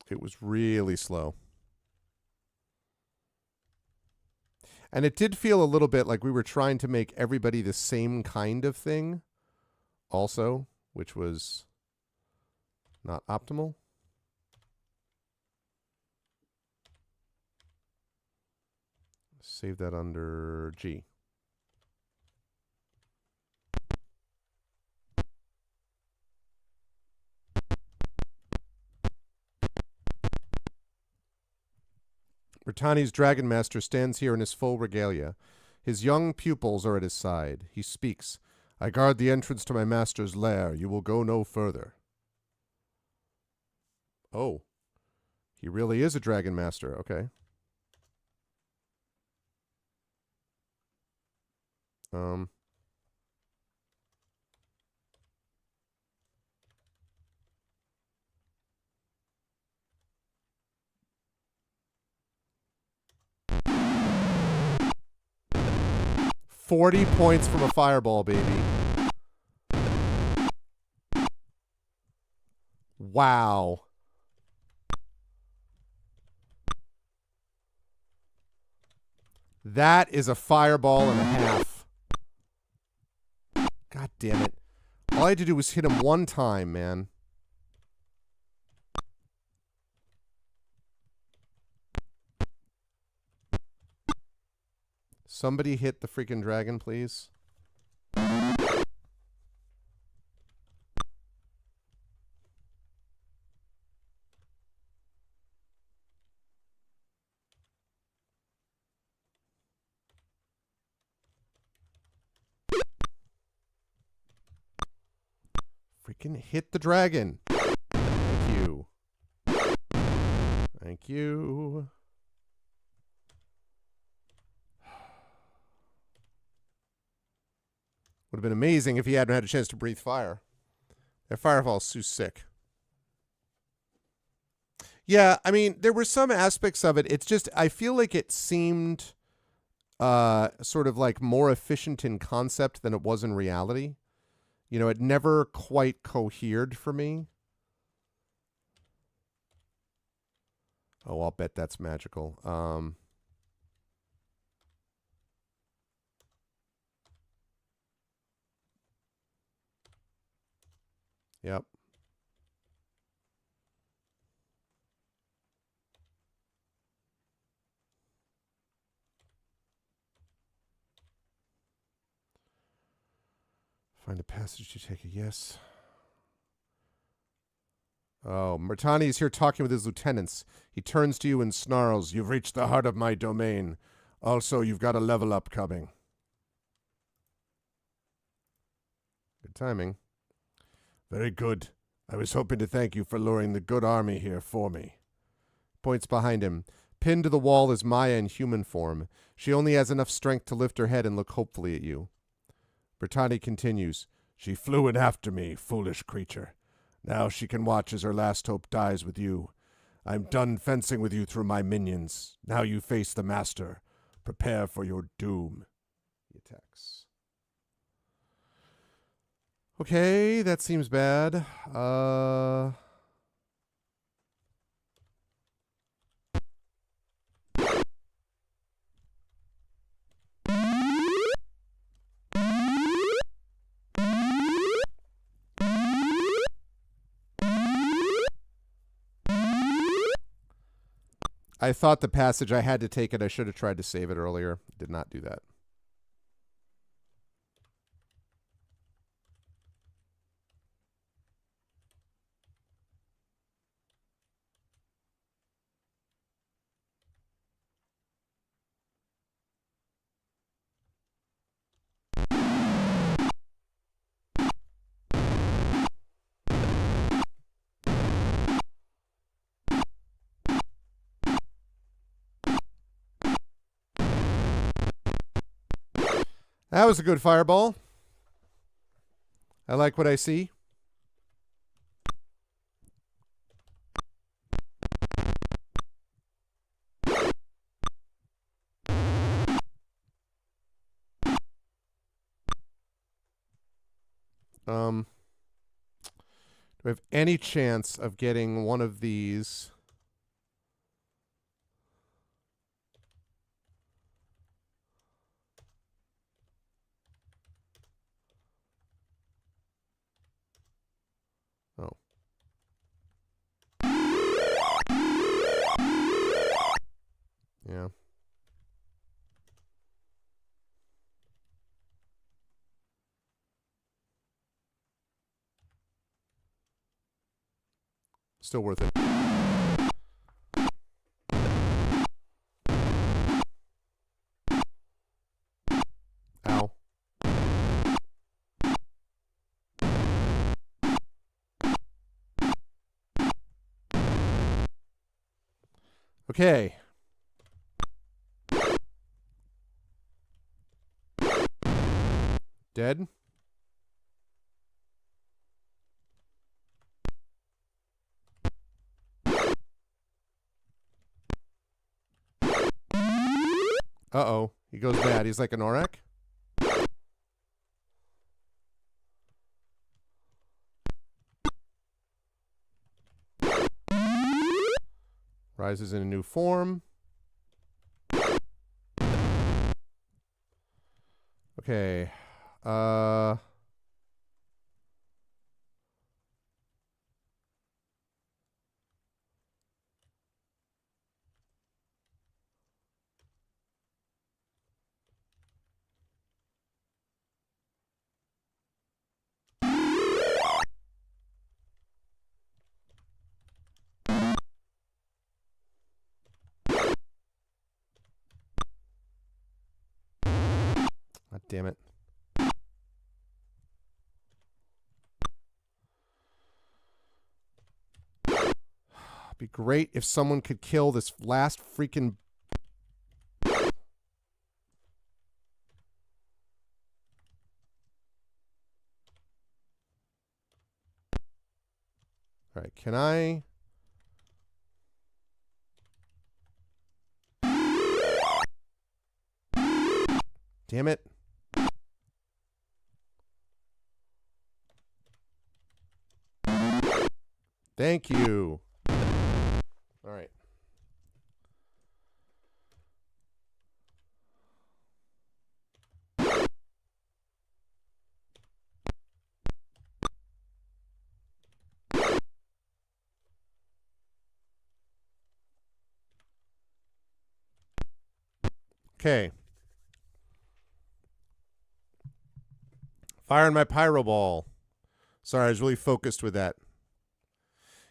It was really slow. And it did feel a little bit like we were trying to make everybody the same kind of thing also, which was not optimal. Save that under G. Bertani's Dragon Master stands here in his full regalia. His young pupils are at his side. He speaks. I guard the entrance to my master's lair. You will go no further. Oh. He really is a Dragon Master. Okay. 40 points from a fireball, baby. Wow. That is a fireball and a half. God damn it. All I had to do was hit him one time, man. Somebody hit the freaking dragon, please. Freaking hit the dragon. Thank you. Thank you. Would have been amazing if he hadn't had a chance to breathe fire. That firefall's too sick. Yeah, I mean, there were some aspects of it. It's just, I feel like it seemed sort of like more efficient in concept than it was in reality. You know, it never quite cohered for me. Oh, I'll bet that's magical. Yep. Find a passage to take a yes. Oh, Murtani is here talking with his lieutenants. He turns to you and snarls, "You've reached the heart of my domain. Also, you've got a level up coming." Good timing. Very good. I was hoping to thank you for luring the good army here for me. Points behind him. Pinned to the wall is Maya in human form. She only has enough strength to lift her head and look hopefully at you. Bertani continues, "She flew in after me, foolish creature. Now she can watch as her last hope dies with you. I'm done fencing with you through my minions. Now you face the master. Prepare for your doom." He attacks. Okay, that seems bad. I thought the passage, I had to take it. I should have tried to save it earlier. Did not do that. That was a good fireball. I like what I see. Do I have any chance of getting one of these? Oh. Yeah. Still worth it. Ow. Okay. Dead. Uh-oh. He goes bad. He's like an Aurak. Rises in a new form. Okay. God damn it. Be great if someone could kill this last freaking... Can I? Damn it. Thank you. All right. Okay. Firing my pyro ball. Sorry, I was really focused with that.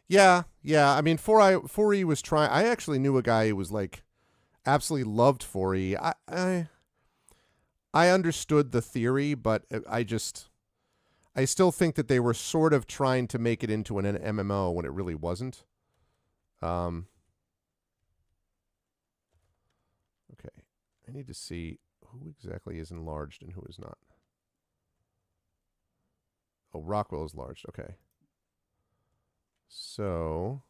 Yeah. I mean, 4E was trying. I actually knew a guy who was like absolutely loved 4E. I understood the theory, but I still think that they were sort of trying to make it into an MMO when it really wasn't. Okay. I need to see who exactly is enlarged and who is not. Oh, Rockwell is large. Okay. So.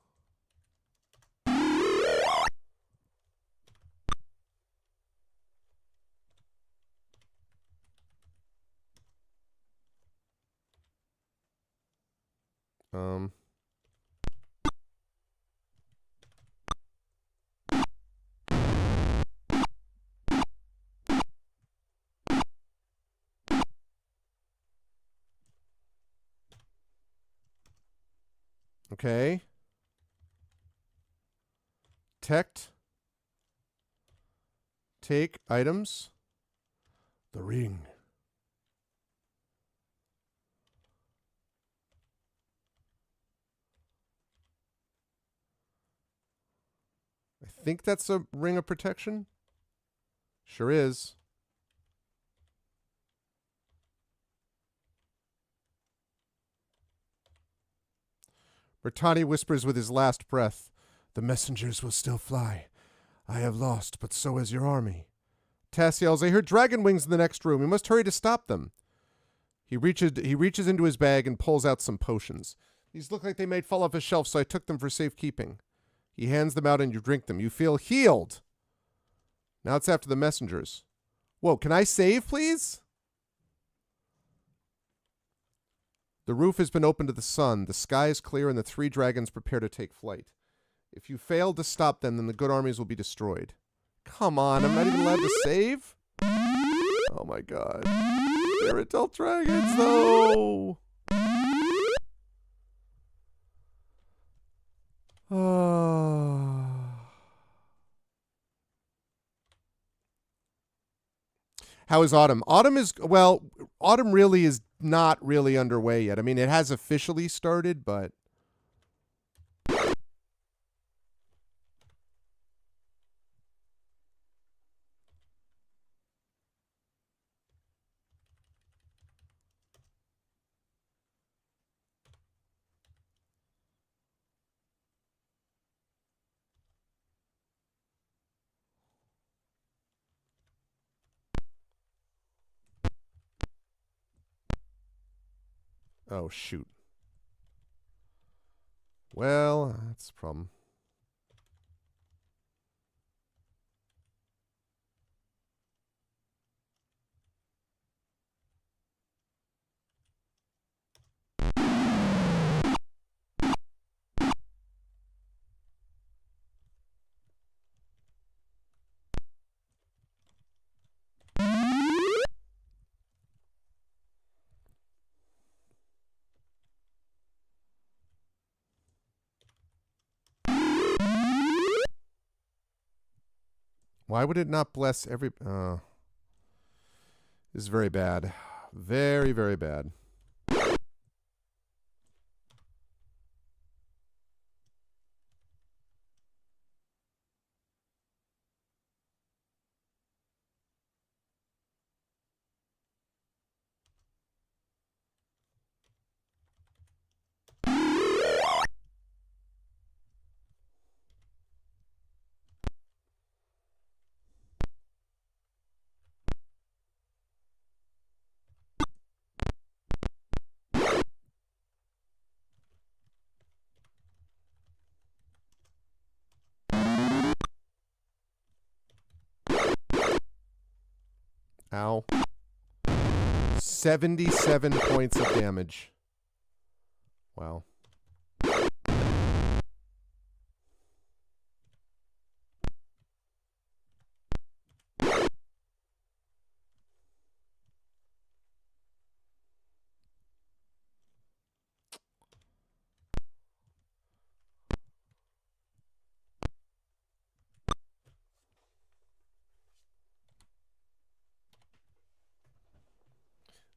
Okay. Tect. Take items. The ring. I think that's a ring of protection. Sure is. Bertani whispers with his last breath, "The messengers will still fly. I have lost, but so has your army." Tass yells, "I hear dragon wings in the next room. We must hurry to stop them." He reaches into his bag and pulls out some potions. These look like they might fall off a shelf, so I took them for safekeeping. He hands them out and you drink them. You feel healed. Now it's after the messengers. Whoa, can I save, please? The roof has been opened to the sun. The sky is clear and the 3 dragons prepare to take flight. If you fail to stop them, then the good armies will be destroyed. Come on, I'm not even allowed to save? Oh my god. They're adult dragons, though! How is Autumn? Autumn really is not really underway yet. I mean, it has officially started, but... Oh, shoot. Well, that's a problem. Why would it not bless every... this is very bad. Very, very bad. Ow. 77 points of damage. Wow.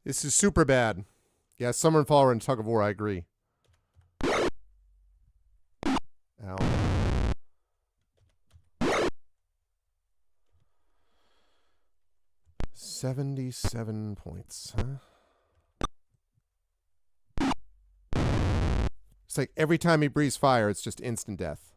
This is super bad. Yeah, Summer and Fall are in tug of war, I agree. Ow. $77 points, huh? It's like every time he breathes fire, it's just instant death.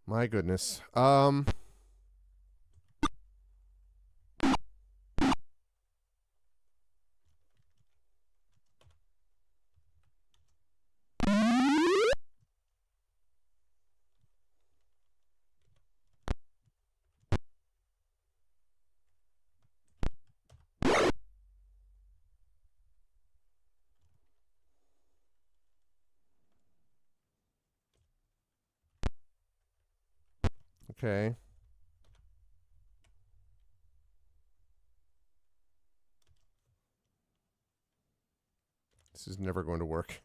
My goodness. Okay. This is never going to work.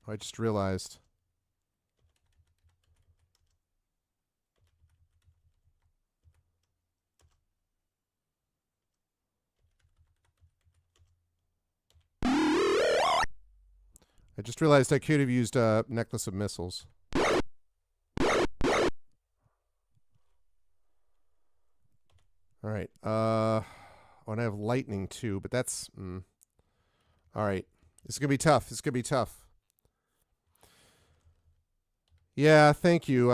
I just realized. I just realized I could have used a necklace of missiles. All right. Oh, and I have lightning too, but that's... All right. This is going to be tough. This is going to be tough. Yeah, thank you.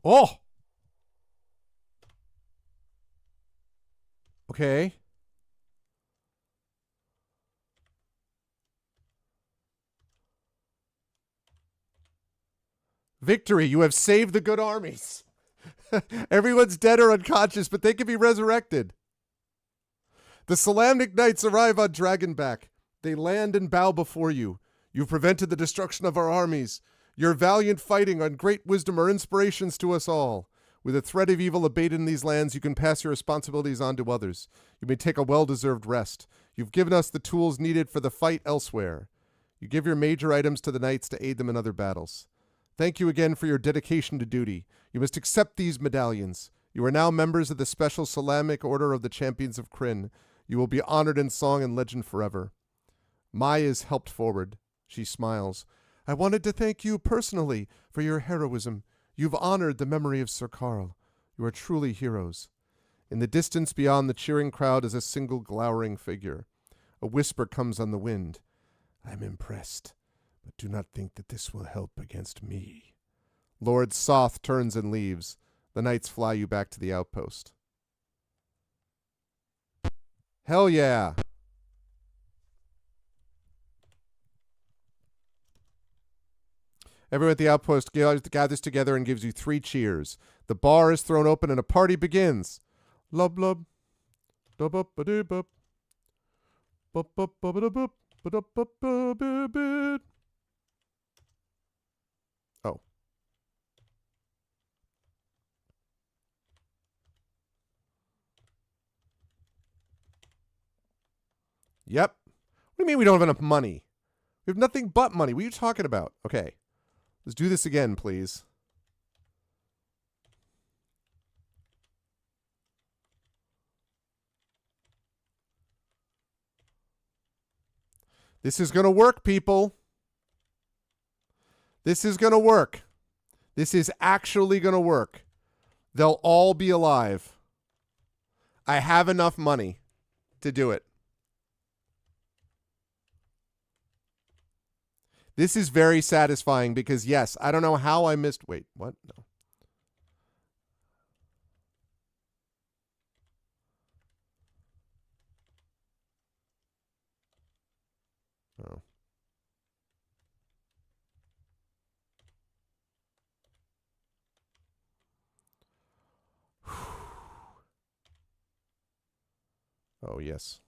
Oh! Okay. Victory, you have saved the good armies. Everyone's dead or unconscious, but they can be resurrected. The Salamnic Knights arrive on Dragonback. They land and bow before you. You've prevented the destruction of our armies. Your valiant fighting and great wisdom are inspirations to us all. With the threat of evil abated in these lands, you can pass your responsibilities on to others. You may take a well-deserved rest. You've given us the tools needed for the fight elsewhere. You give your major items to the knights to aid them in other battles. Thank you again for your dedication to duty. You must accept these medallions. You are now members of the Special Salamnic Order of the Champions of Krynn. You will be honored in song and legend forever. Mai is helped forward. She smiles. I wanted to thank you personally for your heroism. You've honored the memory of Sir Carl. You are truly heroes. In the distance beyond the cheering crowd is a single glowering figure. A whisper comes on the wind. I'm impressed, but do not think that this will help against me. Lord Soth turns and leaves. The knights fly you back to the outpost. Hell yeah! Everyone at the outpost gathers together and gives you 3 cheers. The bar is thrown open and a party begins. Lub lub. Dub up ba doo bup. Bup bup ba ba da bup. Ba da bup ba ba ba. Oh. Yep. What do you mean we don't have enough money? We have nothing but money. What are you talking about? Okay. Let's do this again, please. This is going to work, people. This is going to work. This is actually going to work. They'll all be alive. I have enough money to do it. This is very satisfying because, yes, I don't know how I missed. Wait, what? No. Oh. Oh, yes.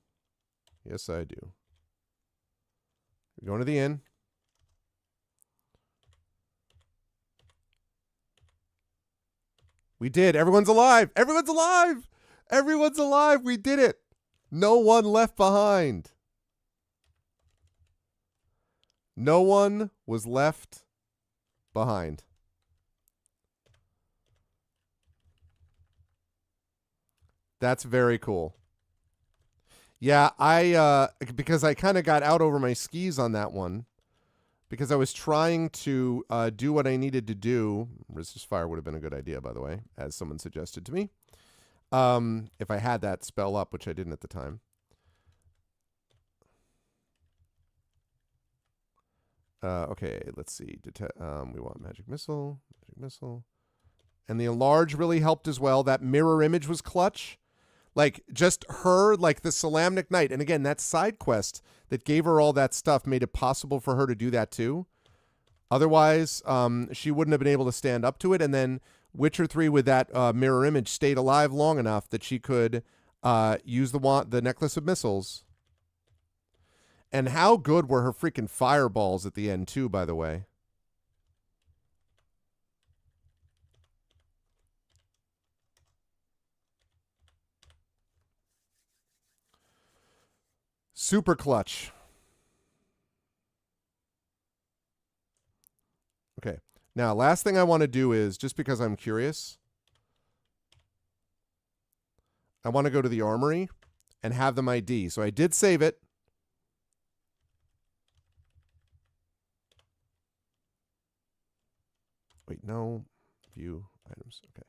Yes, I do. We're going to the inn. We did. Everyone's alive. Everyone's alive. Everyone's alive. We did it. No one left behind. No one was left behind. That's very cool. Yeah, because I kind of got out over my skis on that one. Because I was trying to do what I needed to do. Resist fire would have been a good idea, by the way, as someone suggested to me. If I had that spell up, which I didn't at the time. Okay, let's see. We want magic missile. Magic missile. And the enlarge really helped as well. That mirror image was clutch. Like, just her, like the Solamnic Knight. And again, that side quest that gave her all that stuff made it possible for her to do that too. Otherwise, she wouldn't have been able to stand up to it. And then Witcher 3 with that mirror image stayed alive long enough that she could use the Necklace of Missiles. And how good were her freaking fireballs at the end too, by the way. Super clutch. Okay. Now, last thing I want to do is, just because I'm curious, I want to go to the armory and have them ID. So I did save it. Wait, no. View items. Okay.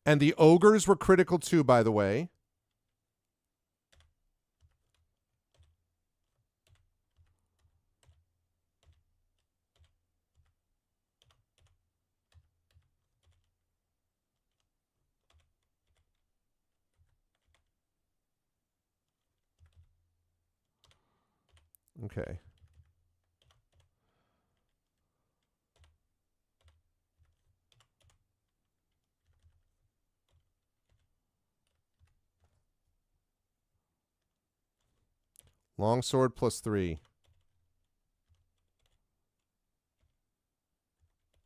And the ogres were critical too, by the way. Okay. Longsword +3.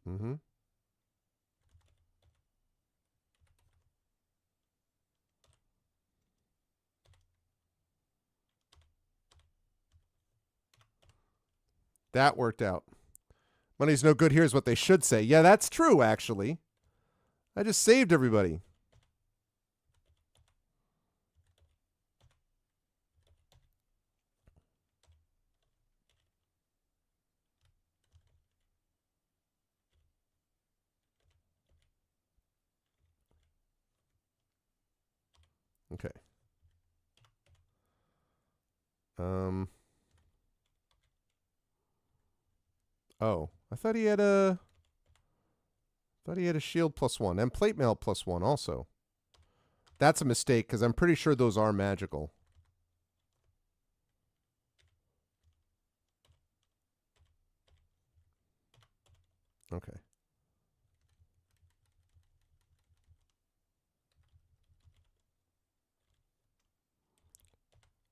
Mm-hmm. That worked out. Money's no good here is what they should say. Yeah, that's true, actually. I just saved everybody. Okay. Oh, I thought he had a shield +1 and plate mail +1 also. That's a mistake because I'm pretty sure those are magical. Okay.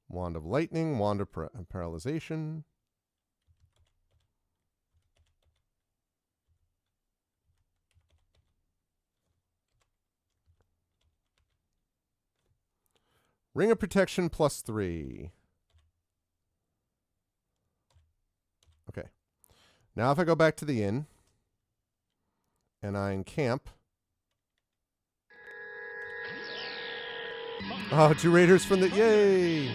Wand of Lightning, Wand of Paralyzation. Ring of Protection +3. Okay. Now if I go back to the inn and I encamp. Oh, 2 raiders from the... Yay!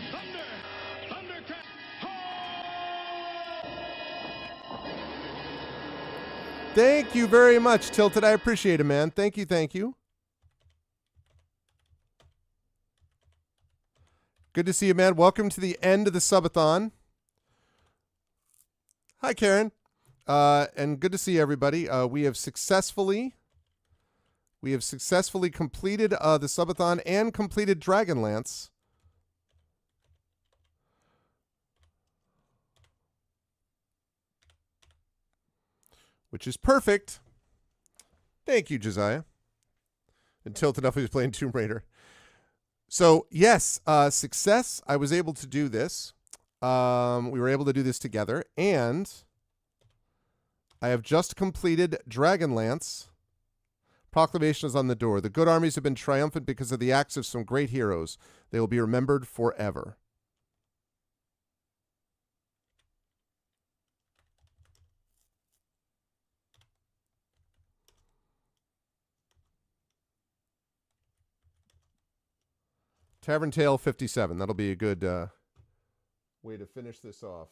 Thank you very much, Tilted. I appreciate it, man. Thank you, thank you. Good to see you, man. Welcome to the end of the subathon. Hi, Karen. And good to see everybody. We have successfully completed the subathon and completed Dragonlance. Which is perfect. Thank you, Josiah. And Tilted up, who's playing Tomb Raider. So, yes, success. I was able to do this. We were able to do this together. And I have just completed Dragonlance. Proclamation is on the door. The good armies have been triumphant because of the acts of some great heroes. They will be remembered forever. Tavern Tale 57. That'll be a good way to finish this off.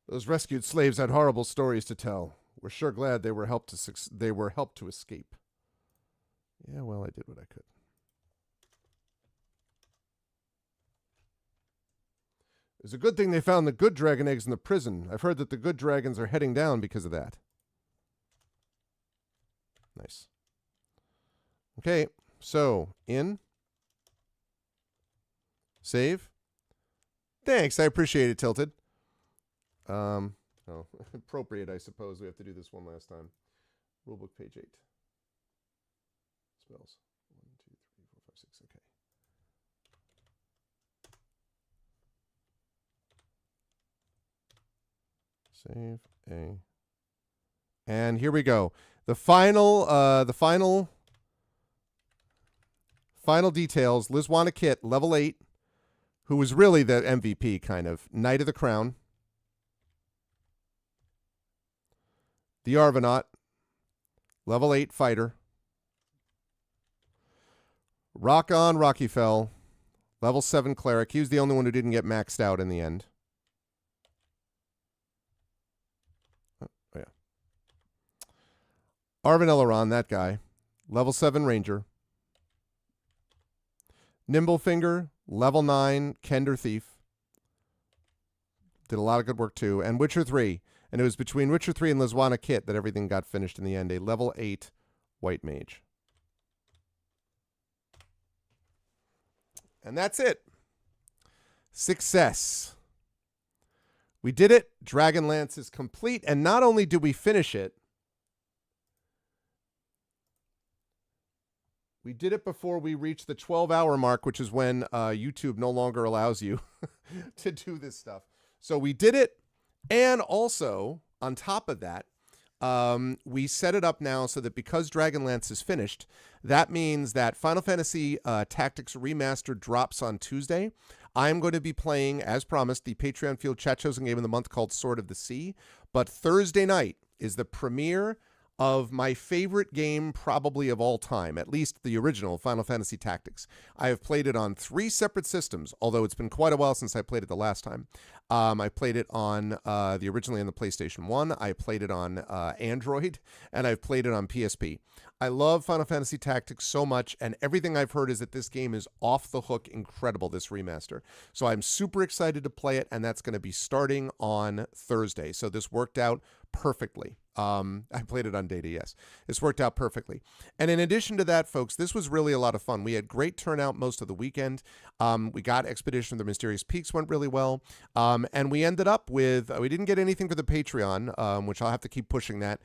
Those rescued slaves had horrible stories to tell. We're sure glad they were helped to escape. Yeah, well, I did what I could. It's a good thing they found the good dragon eggs in the prison. I've heard that the good dragons are heading down because of that. Nice. Okay, so in. Save. Thanks, I appreciate it, Tilted. Oh, appropriate, I suppose. We have to do this one last time. Rulebook, page 8. Spells. 1, 2, 3, 4, 5, 6. Okay. Save A. And here we go. The final details. Lizwana Kit, level 8, who was really the MVP, kind of. Knight of the Crown. The Arvathon, level 8 fighter. Rock on Rocky Fell, level 7 cleric. He was the only one who didn't get maxed out in the end. Oh, yeah. Arvin Eleron, that guy. Level 7 ranger. Nimblefinger, level 9 Kender thief. Did a lot of good work too. And Witcher 3. And it was between Witcher 3 and Lizwana Kit that everything got finished in the end. A level 8 white mage. And that's it. Success. We did it. Dragonlance is complete. And not only did we finish it, we did it before we reached the 12-hour mark, which is when YouTube no longer allows you to do this stuff. So we did it. And also, on top of that, we set it up now so that because Dragonlance is finished, that means that Final Fantasy Tactics Remastered drops on Tuesday. I'm going to be playing, as promised, the Patreon Field Chat Chosen Game of the Month called Sword of the Sea. But Thursday night is the premiere of my favorite game probably of all time, at least the original Final Fantasy Tactics. I have played it on 3 separate systems, although it's been quite a while since I played it the last time. I played it on originally on the PlayStation 1. I played it on Android, and I've played it on PSP. I love Final Fantasy Tactics so much, and everything I've heard is that this game is off the hook incredible, this remaster. So I'm super excited to play it, and that's going to be starting on Thursday. So this worked out perfectly. I played it on data, yes. This worked out perfectly. And in addition to that, folks, this was really a lot of fun. We had great turnout most of the weekend. We got Expedition of the Mysterious Peaks went really well. And we ended up with, we didn't get anything for the Patreon, which I'll have to keep pushing that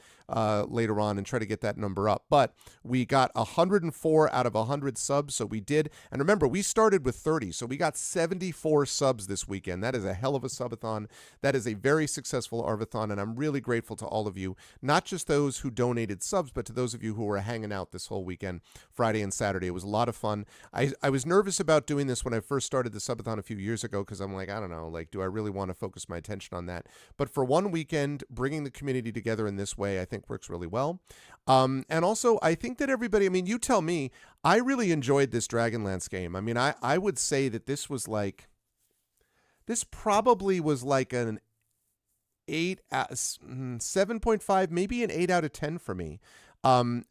later on and try to get that number up. But we got 104 out of 100 subs, so we did. And remember, we started with 30, so we got 74 subs this weekend. That is a hell of a subathon. That is a very successful Arvathon, and I'm really grateful to all of you not just those who donated subs, but to those of you who were hanging out this whole weekend, Friday and Saturday. It was a lot of fun. I was nervous about doing this when I first started the subathon a few years ago because I'm like, I don't know, like, do I really want to focus my attention on that? But for one weekend, bringing the community together in this way, I think works really well. And also, I think that everybody, I mean, you tell me, I really enjoyed this Dragonlance game. I mean, I would say that this probably was like an 7.5, maybe an 8 out of 10 for me.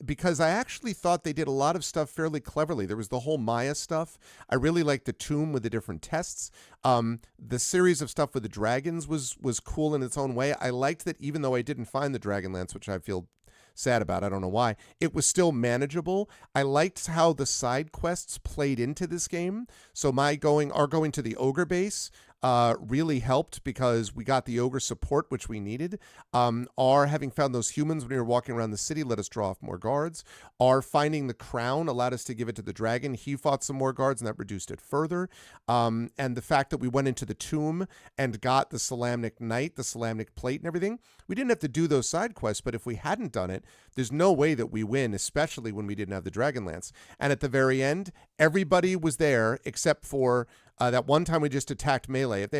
Because I actually thought they did a lot of stuff fairly cleverly. There was the whole Maya stuff. I really liked the tomb with the different tests. The series of stuff with the dragons was cool in its own way. I liked that even though I didn't find the Dragonlance, which I feel sad about, I don't know why, it was still manageable. I liked how the side quests played into this game. So our going to the ogre base really helped because we got the ogre support, which we needed. Our having found those humans when we were walking around the city let us draw off more guards. Our finding the crown allowed us to give it to the dragon. He fought some more guards, and that reduced it further. And the fact that we went into the tomb and got the Solamnic Knight, the Solamnic Plate, and everything, we didn't have to do those side quests, but if we hadn't done it, there's no way that we win, especially when we didn't have the Dragonlance. And at the very end, everybody was there except for that one time we just attacked melee. If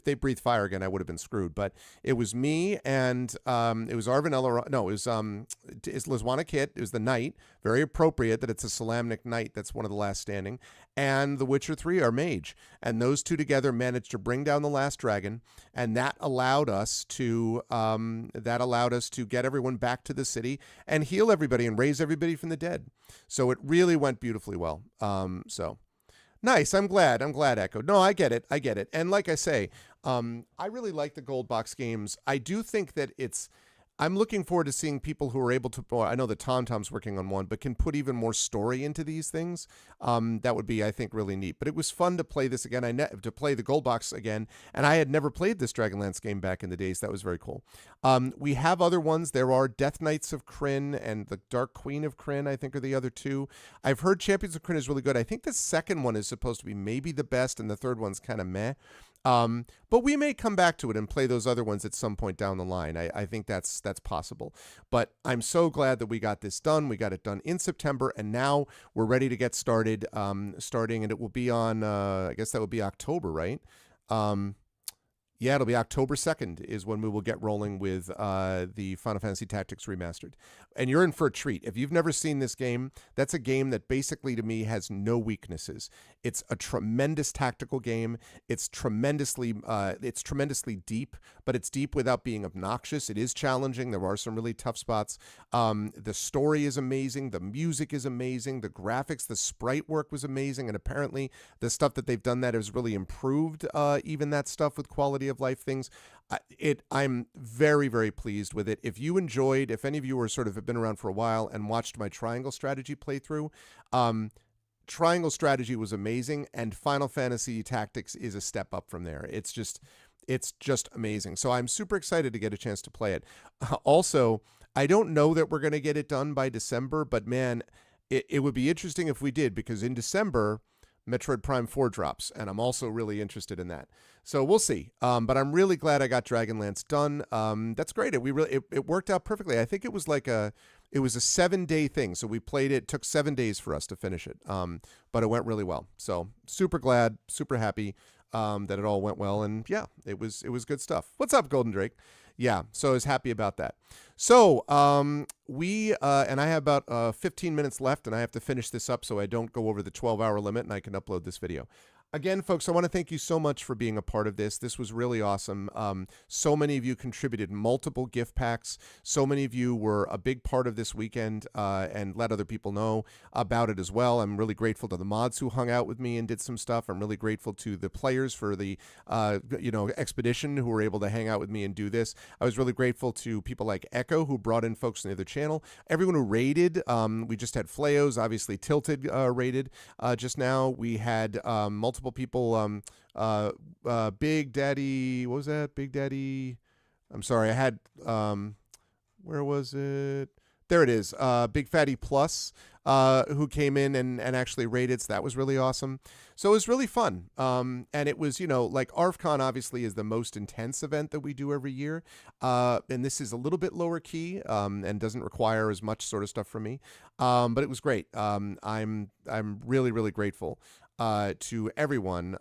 they breathed fire again, I would have been screwed. But it was me and it was Arvin No, it's Lizwana Kit. It was the knight. Very appropriate that it's a Solamnic Knight. That's one of the last standing. And the Witcher 3, our mage. And those two together managed to bring down the last dragon. And that allowed us to get everyone back to the city and heal everybody and raise everybody from the dead. So it really went beautifully well. So nice. I'm glad, Echo. No, I get it. And like I say, I really like the gold box games. I do think that I'm looking forward to seeing people who are able to, well, I know that TomTom's working on one, but can put even more story into these things. That would be, I think, really neat. But it was fun to play this again, to play the gold box again. And I had never played this Dragonlance game back in the days. That was very cool. We have other ones. There are Death Knights of Krynn and the Dark Queen of Krynn, I think, are the other two. I've heard Champions of Krynn is really good. I think the second one is supposed to be maybe the best, and the third one's kind of meh. But we may come back to it and play those other ones at some point down the line. I think that's possible. But I'm so glad that we got this done. We got it done in September, and now we're ready to get started. And it will be on, I guess that would be October, right? Yeah, it'll be October 2nd is when we will get rolling with the Final Fantasy Tactics Remastered. And you're in for a treat. If you've never seen this game, that's a game that basically to me has no weaknesses. It's a tremendous tactical game. It's tremendously deep, but it's deep without being obnoxious. It is challenging. There are some really tough spots. The story is amazing. The music is amazing. The graphics, the sprite work was amazing. And apparently the stuff that they've done that has really improved even that stuff with quality of life things. I'm very, very pleased with it. If any of you were sort of have been around for a while and watched my Triangle Strategy playthrough, Triangle Strategy was amazing, and Final Fantasy Tactics is a step up from there. It's just amazing. So I'm super excited to get a chance to play it. Also, I don't know that we're going to get it done by December, but man, it would be interesting if we did, because in December, Metroid Prime 4 drops, and I'm also really interested in that. So we'll see. But I'm really glad I got Dragonlance done. That's great. It worked out perfectly. I think it was a 7-day thing. So we played it. It took 7 days for us to finish it. But it went really well. So super glad, super happy that it all went well. And yeah, it was good stuff. What's up, Golden Drake? Yeah, so I was happy about that. So and I have about 15 minutes left, and I have to finish this up so I don't go over the 12-hour limit, and I can upload this video. Again, folks, I want to thank you so much for being a part of this. This was really awesome. So many of you contributed multiple gift packs. So many of you were a big part of this weekend and let other people know about it as well. I'm really grateful to the mods who hung out with me and did some stuff. I'm really grateful to the players for the expedition who were able to hang out with me and do this. I was really grateful to people like Echo who brought in folks on the other channel. Everyone who raided. We just had Flayos, obviously Tilted raided just now. We had multiple people, Big Daddy, what was that? Big Daddy, I'm sorry, I had, where was it? There it is, Big Fatty Plus, who came in and actually raided, so that was really awesome. So it was really fun. And it was, like Arvathon obviously is the most intense event that we do every year. And this is a little bit lower key and doesn't require as much sort of stuff from me. But it was great. I'm really, really grateful to everyone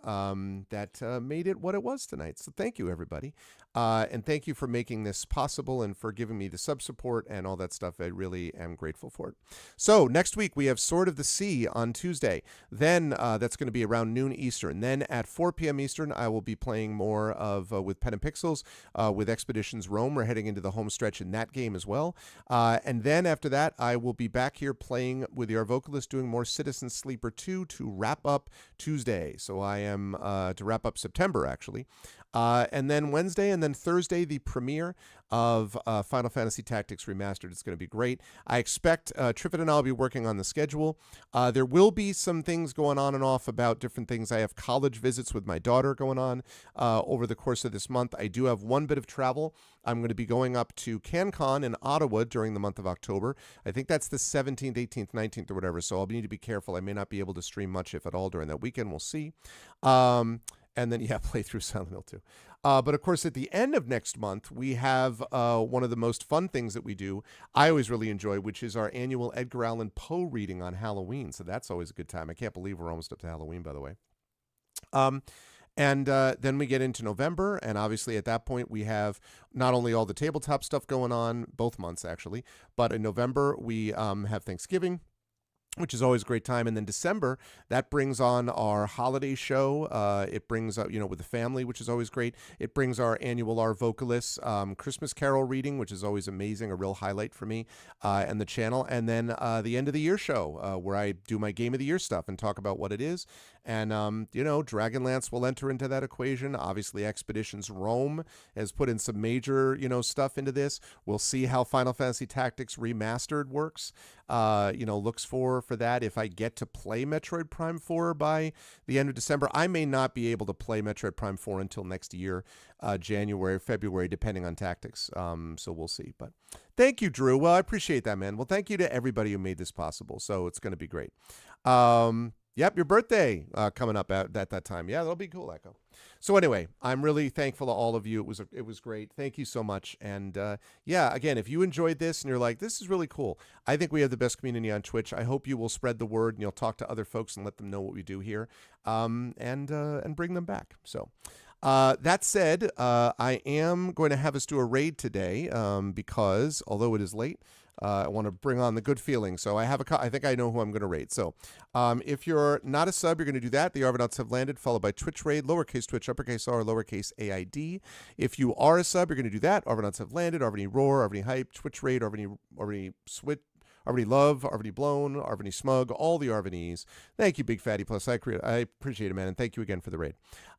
that made it what it was tonight. So thank you, everybody. And thank you for making this possible and for giving me the sub support and all that stuff. I really am grateful for it. So next week we have Sword of the Sea on Tuesday. Then that's going to be around noon Eastern. Then at 4 p.m. Eastern, I will be playing more of with Pen and Pixels with Expeditions Rome. We're heading into the home stretch in that game as well. And then after that, I will be back here playing with your vocalist, doing more Citizen Sleeper 2 to wrap up Tuesday. So I am to wrap up September, actually. And then Wednesday and then Thursday, the premiere of Final Fantasy Tactics Remastered. It's going to be great. I expect Triffid and I will be working on the schedule. There will be some things going on and off about different things. I have college visits with my daughter going on over the course of this month. I do have one bit of travel. I'm going to be going up to CanCon in Ottawa during the month of October. I think that's the 17th, 18th, 19th or whatever. So I'll need to be careful. I may not be able to stream much, if at all, during that weekend. We'll see. And then, play through Silent Hill 2. But, of course, at the end of next month, we have one of the most fun things that we do, I always really enjoy, which is our annual Edgar Allan Poe reading on Halloween. So that's always a good time. I can't believe we're almost up to Halloween, by the way. And then we get into November, and obviously at that point we have not only all the tabletop stuff going on, both months actually, but in November we have Thanksgiving, which is always a great time. And then December, that brings on our holiday show. It brings up, with the family, which is always great. It brings our annual Our Vocalists Christmas Carol reading, which is always amazing, a real highlight for me and the channel. And then the end of the year show, where I do my Game of the Year stuff and talk about what it is. And, Dragonlance will enter into that equation. Obviously, Expeditions Rome has put in some major, stuff into this. We'll see how Final Fantasy Tactics Remastered works, looks for that. If I get to play Metroid Prime 4 by the end of December, I may not be able to play Metroid Prime 4 until next year, January, February, depending on tactics. So we'll see. But thank you, Drew. Well, I appreciate that, man. Well, thank you to everybody who made this possible. So it's going to be great. Yep, your birthday coming up at that time. Yeah, that'll be cool, Echo. So anyway, I'm really thankful to all of you. It was great. Thank you so much. And again, if you enjoyed this and you're like, this is really cool, I think we have the best community on Twitch. I hope you will spread the word and you'll talk to other folks and let them know what we do here, and bring them back. So. That said, I am going to have us do a raid today because although it is late, I want to bring on the good feeling. So I think I know who I'm going to raid. So if you're not a sub, you're going to do that. The Arvanauts have landed, followed by Twitch raid, lowercase Twitch, uppercase R, lowercase AID. If you are a sub, you're going to do that. Arvanauts have landed, Arvany Roar, Arvany Hype, Twitch raid, Arvany Switch, Arvany Love, Arvany Blown, Arvany Smug, all the Arvanys. Thank you, Big Fatty Plus. I appreciate it, man, and thank you again for the raid.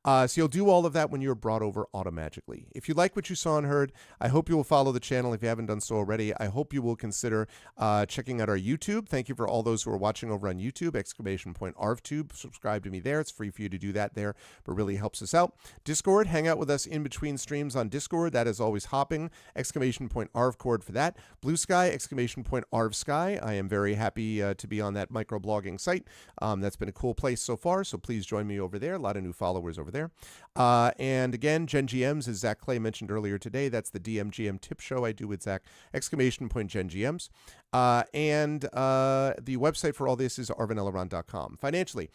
So you'll do all of that when you're brought over automagically. If you like what you saw and heard, I hope you will follow the channel if you haven't done so already. I hope you will consider checking out our YouTube. Thank you for all those who are watching over on YouTube, !ArvTube. Subscribe to me there. It's free for you to do that there, but really helps us out. Discord, hang out with us in between streams on Discord. That is always hopping, !ArvCord for that. Blue Sky, !ArvSky. I am very happy to be on that microblogging site. That's been a cool place so far, so please join me over there. A lot of new followers over there. And again, Gen GMs, as Zach Clay mentioned earlier today, that's the DMGM tip show I do with Zach, !Gen GMs. And the website for all this is arvanelaron.com. Financially,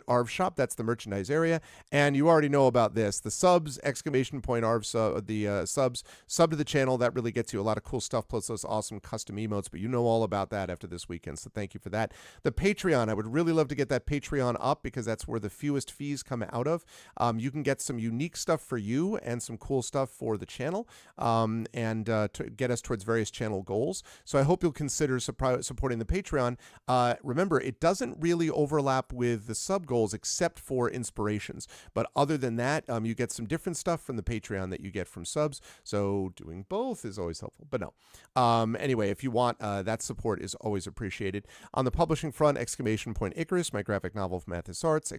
!Arv Shop, that's the merchandise area. And you already know about this. The subs, !Arv, subs, sub to the channel, that really gets you a lot of cool stuff, plus those awesome custom emotes, but you know all about that after this weekend, so thank you for that. The Patreon, I would really love to get that Patreon up because that's where the fewest fees come out of. You can get some unique stuff for you and some cool stuff for the channel, and to get us towards various channel goals. So I hope you'll consider supporting the Patreon. Remember, it doesn't really overlap with the sub goals except for inspirations, but other than that, you get some different stuff from the Patreon that you get from subs, so doing both is always helpful. But no, anyway, if you want, that support is always appreciated. On the publishing front, !Icarus, my graphic novel from Mathis Arts,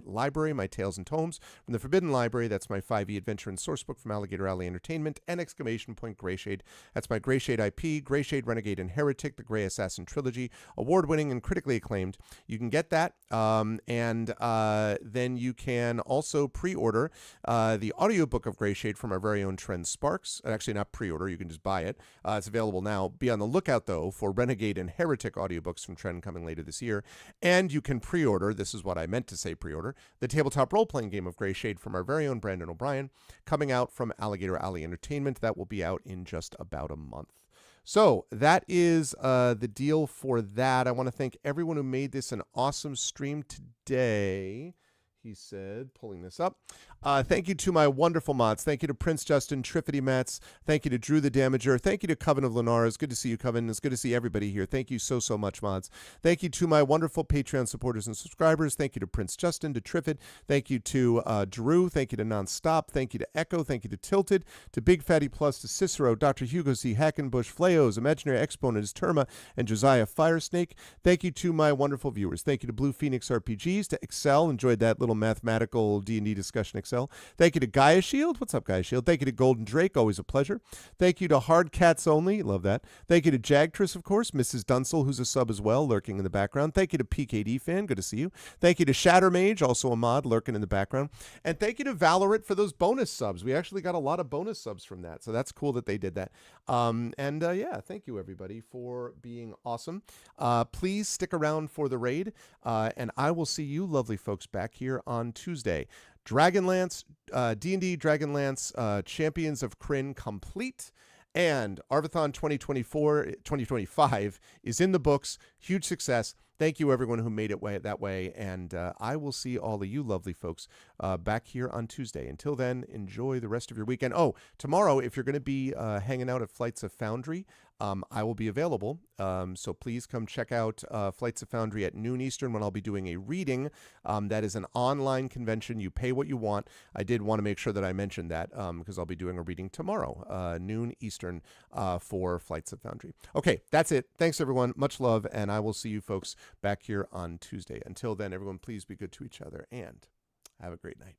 !Library, my Tales and Tomes from the Forbidden Library. That's my 5e adventure and sourcebook from Alligator Alley Entertainment. And exclamation point Greyshade. That's my Greyshade IP, Greyshade, Renegade, and Heretic, the Grey Assassin trilogy, award-winning and critically acclaimed. You can get that, and then you can also pre-order the audiobook of Greyshade from our very own Trent Sparks. Actually, not pre-order, you can just buy it. It's available now. Be on the lookout, though, for Renegade and Heretic audiobooks from Trent coming later this year. And you can pre-order, this is what I meant to say pre-order, the tabletop role-playing game of Greyshade from our very own Brandon O'Brien, coming out from Alligator Alley Entertainment. That will be out in just about a month. So that is the deal for that. I want to thank everyone who made this an awesome stream today. He said, pulling this up. Thank you to my wonderful mods. Thank you to Prince Justin, Triffity Mats. Thank you to Drew the Damager. Thank you to Coven of Lenara. It's good to see you, Coven. It's good to see everybody here. Thank you so, so much, mods. Thank you to my wonderful Patreon supporters and subscribers. Thank you to Prince Justin, to Triffid. Thank you to Drew. Thank you to Nonstop. Thank you to Echo. Thank you to Tilted, to Big Fatty Plus, to Cicero, Dr. Hugo C. Hackenbush, Fleos, Imaginary Exponents, Terma, and Josiah Firesnake. Thank you to my wonderful viewers. Thank you to Blue Phoenix RPGs, to Excel. Enjoyed that little mathematical D&D discussion, Excel. Thank you to Gaia Shield. What's up, Gaia Shield? Thank you to Golden Drake. Always a pleasure. Thank you to Hard Cats Only. Love that. Thank you to Jagtress, of course. Mrs. Dunsel, who's a sub as well, lurking in the background. Thank you to PKD Fan. Good to see you. Thank you to Shattermage, also a mod, lurking in the background. And thank you to Valorant for those bonus subs. We actually got a lot of bonus subs from that, so that's cool that they did that. Yeah, thank you, everybody, for being awesome. Please stick around for the raid, and I will see you lovely folks back here on Tuesday. Dragonlance, D&D Dragonlance, Champions of Krynn complete, and Arvathon 2025 is in the books. Huge success. Thank you, everyone who made it that way, and I will see all of you lovely folks back here on Tuesday. Until then, enjoy the rest of your weekend. Oh, tomorrow, if you're going to be hanging out at Flights of Foundry, I will be available, so please come check out Flights of Foundry at noon Eastern when I'll be doing a reading. That is an online convention. You pay what you want. I did want to make sure that I mentioned that because I'll be doing a reading tomorrow, noon Eastern, for Flights of Foundry. Okay, that's it. Thanks, everyone. Much love, and I will see you folks back here on Tuesday. Until then, everyone, please be good to each other, and have a great night.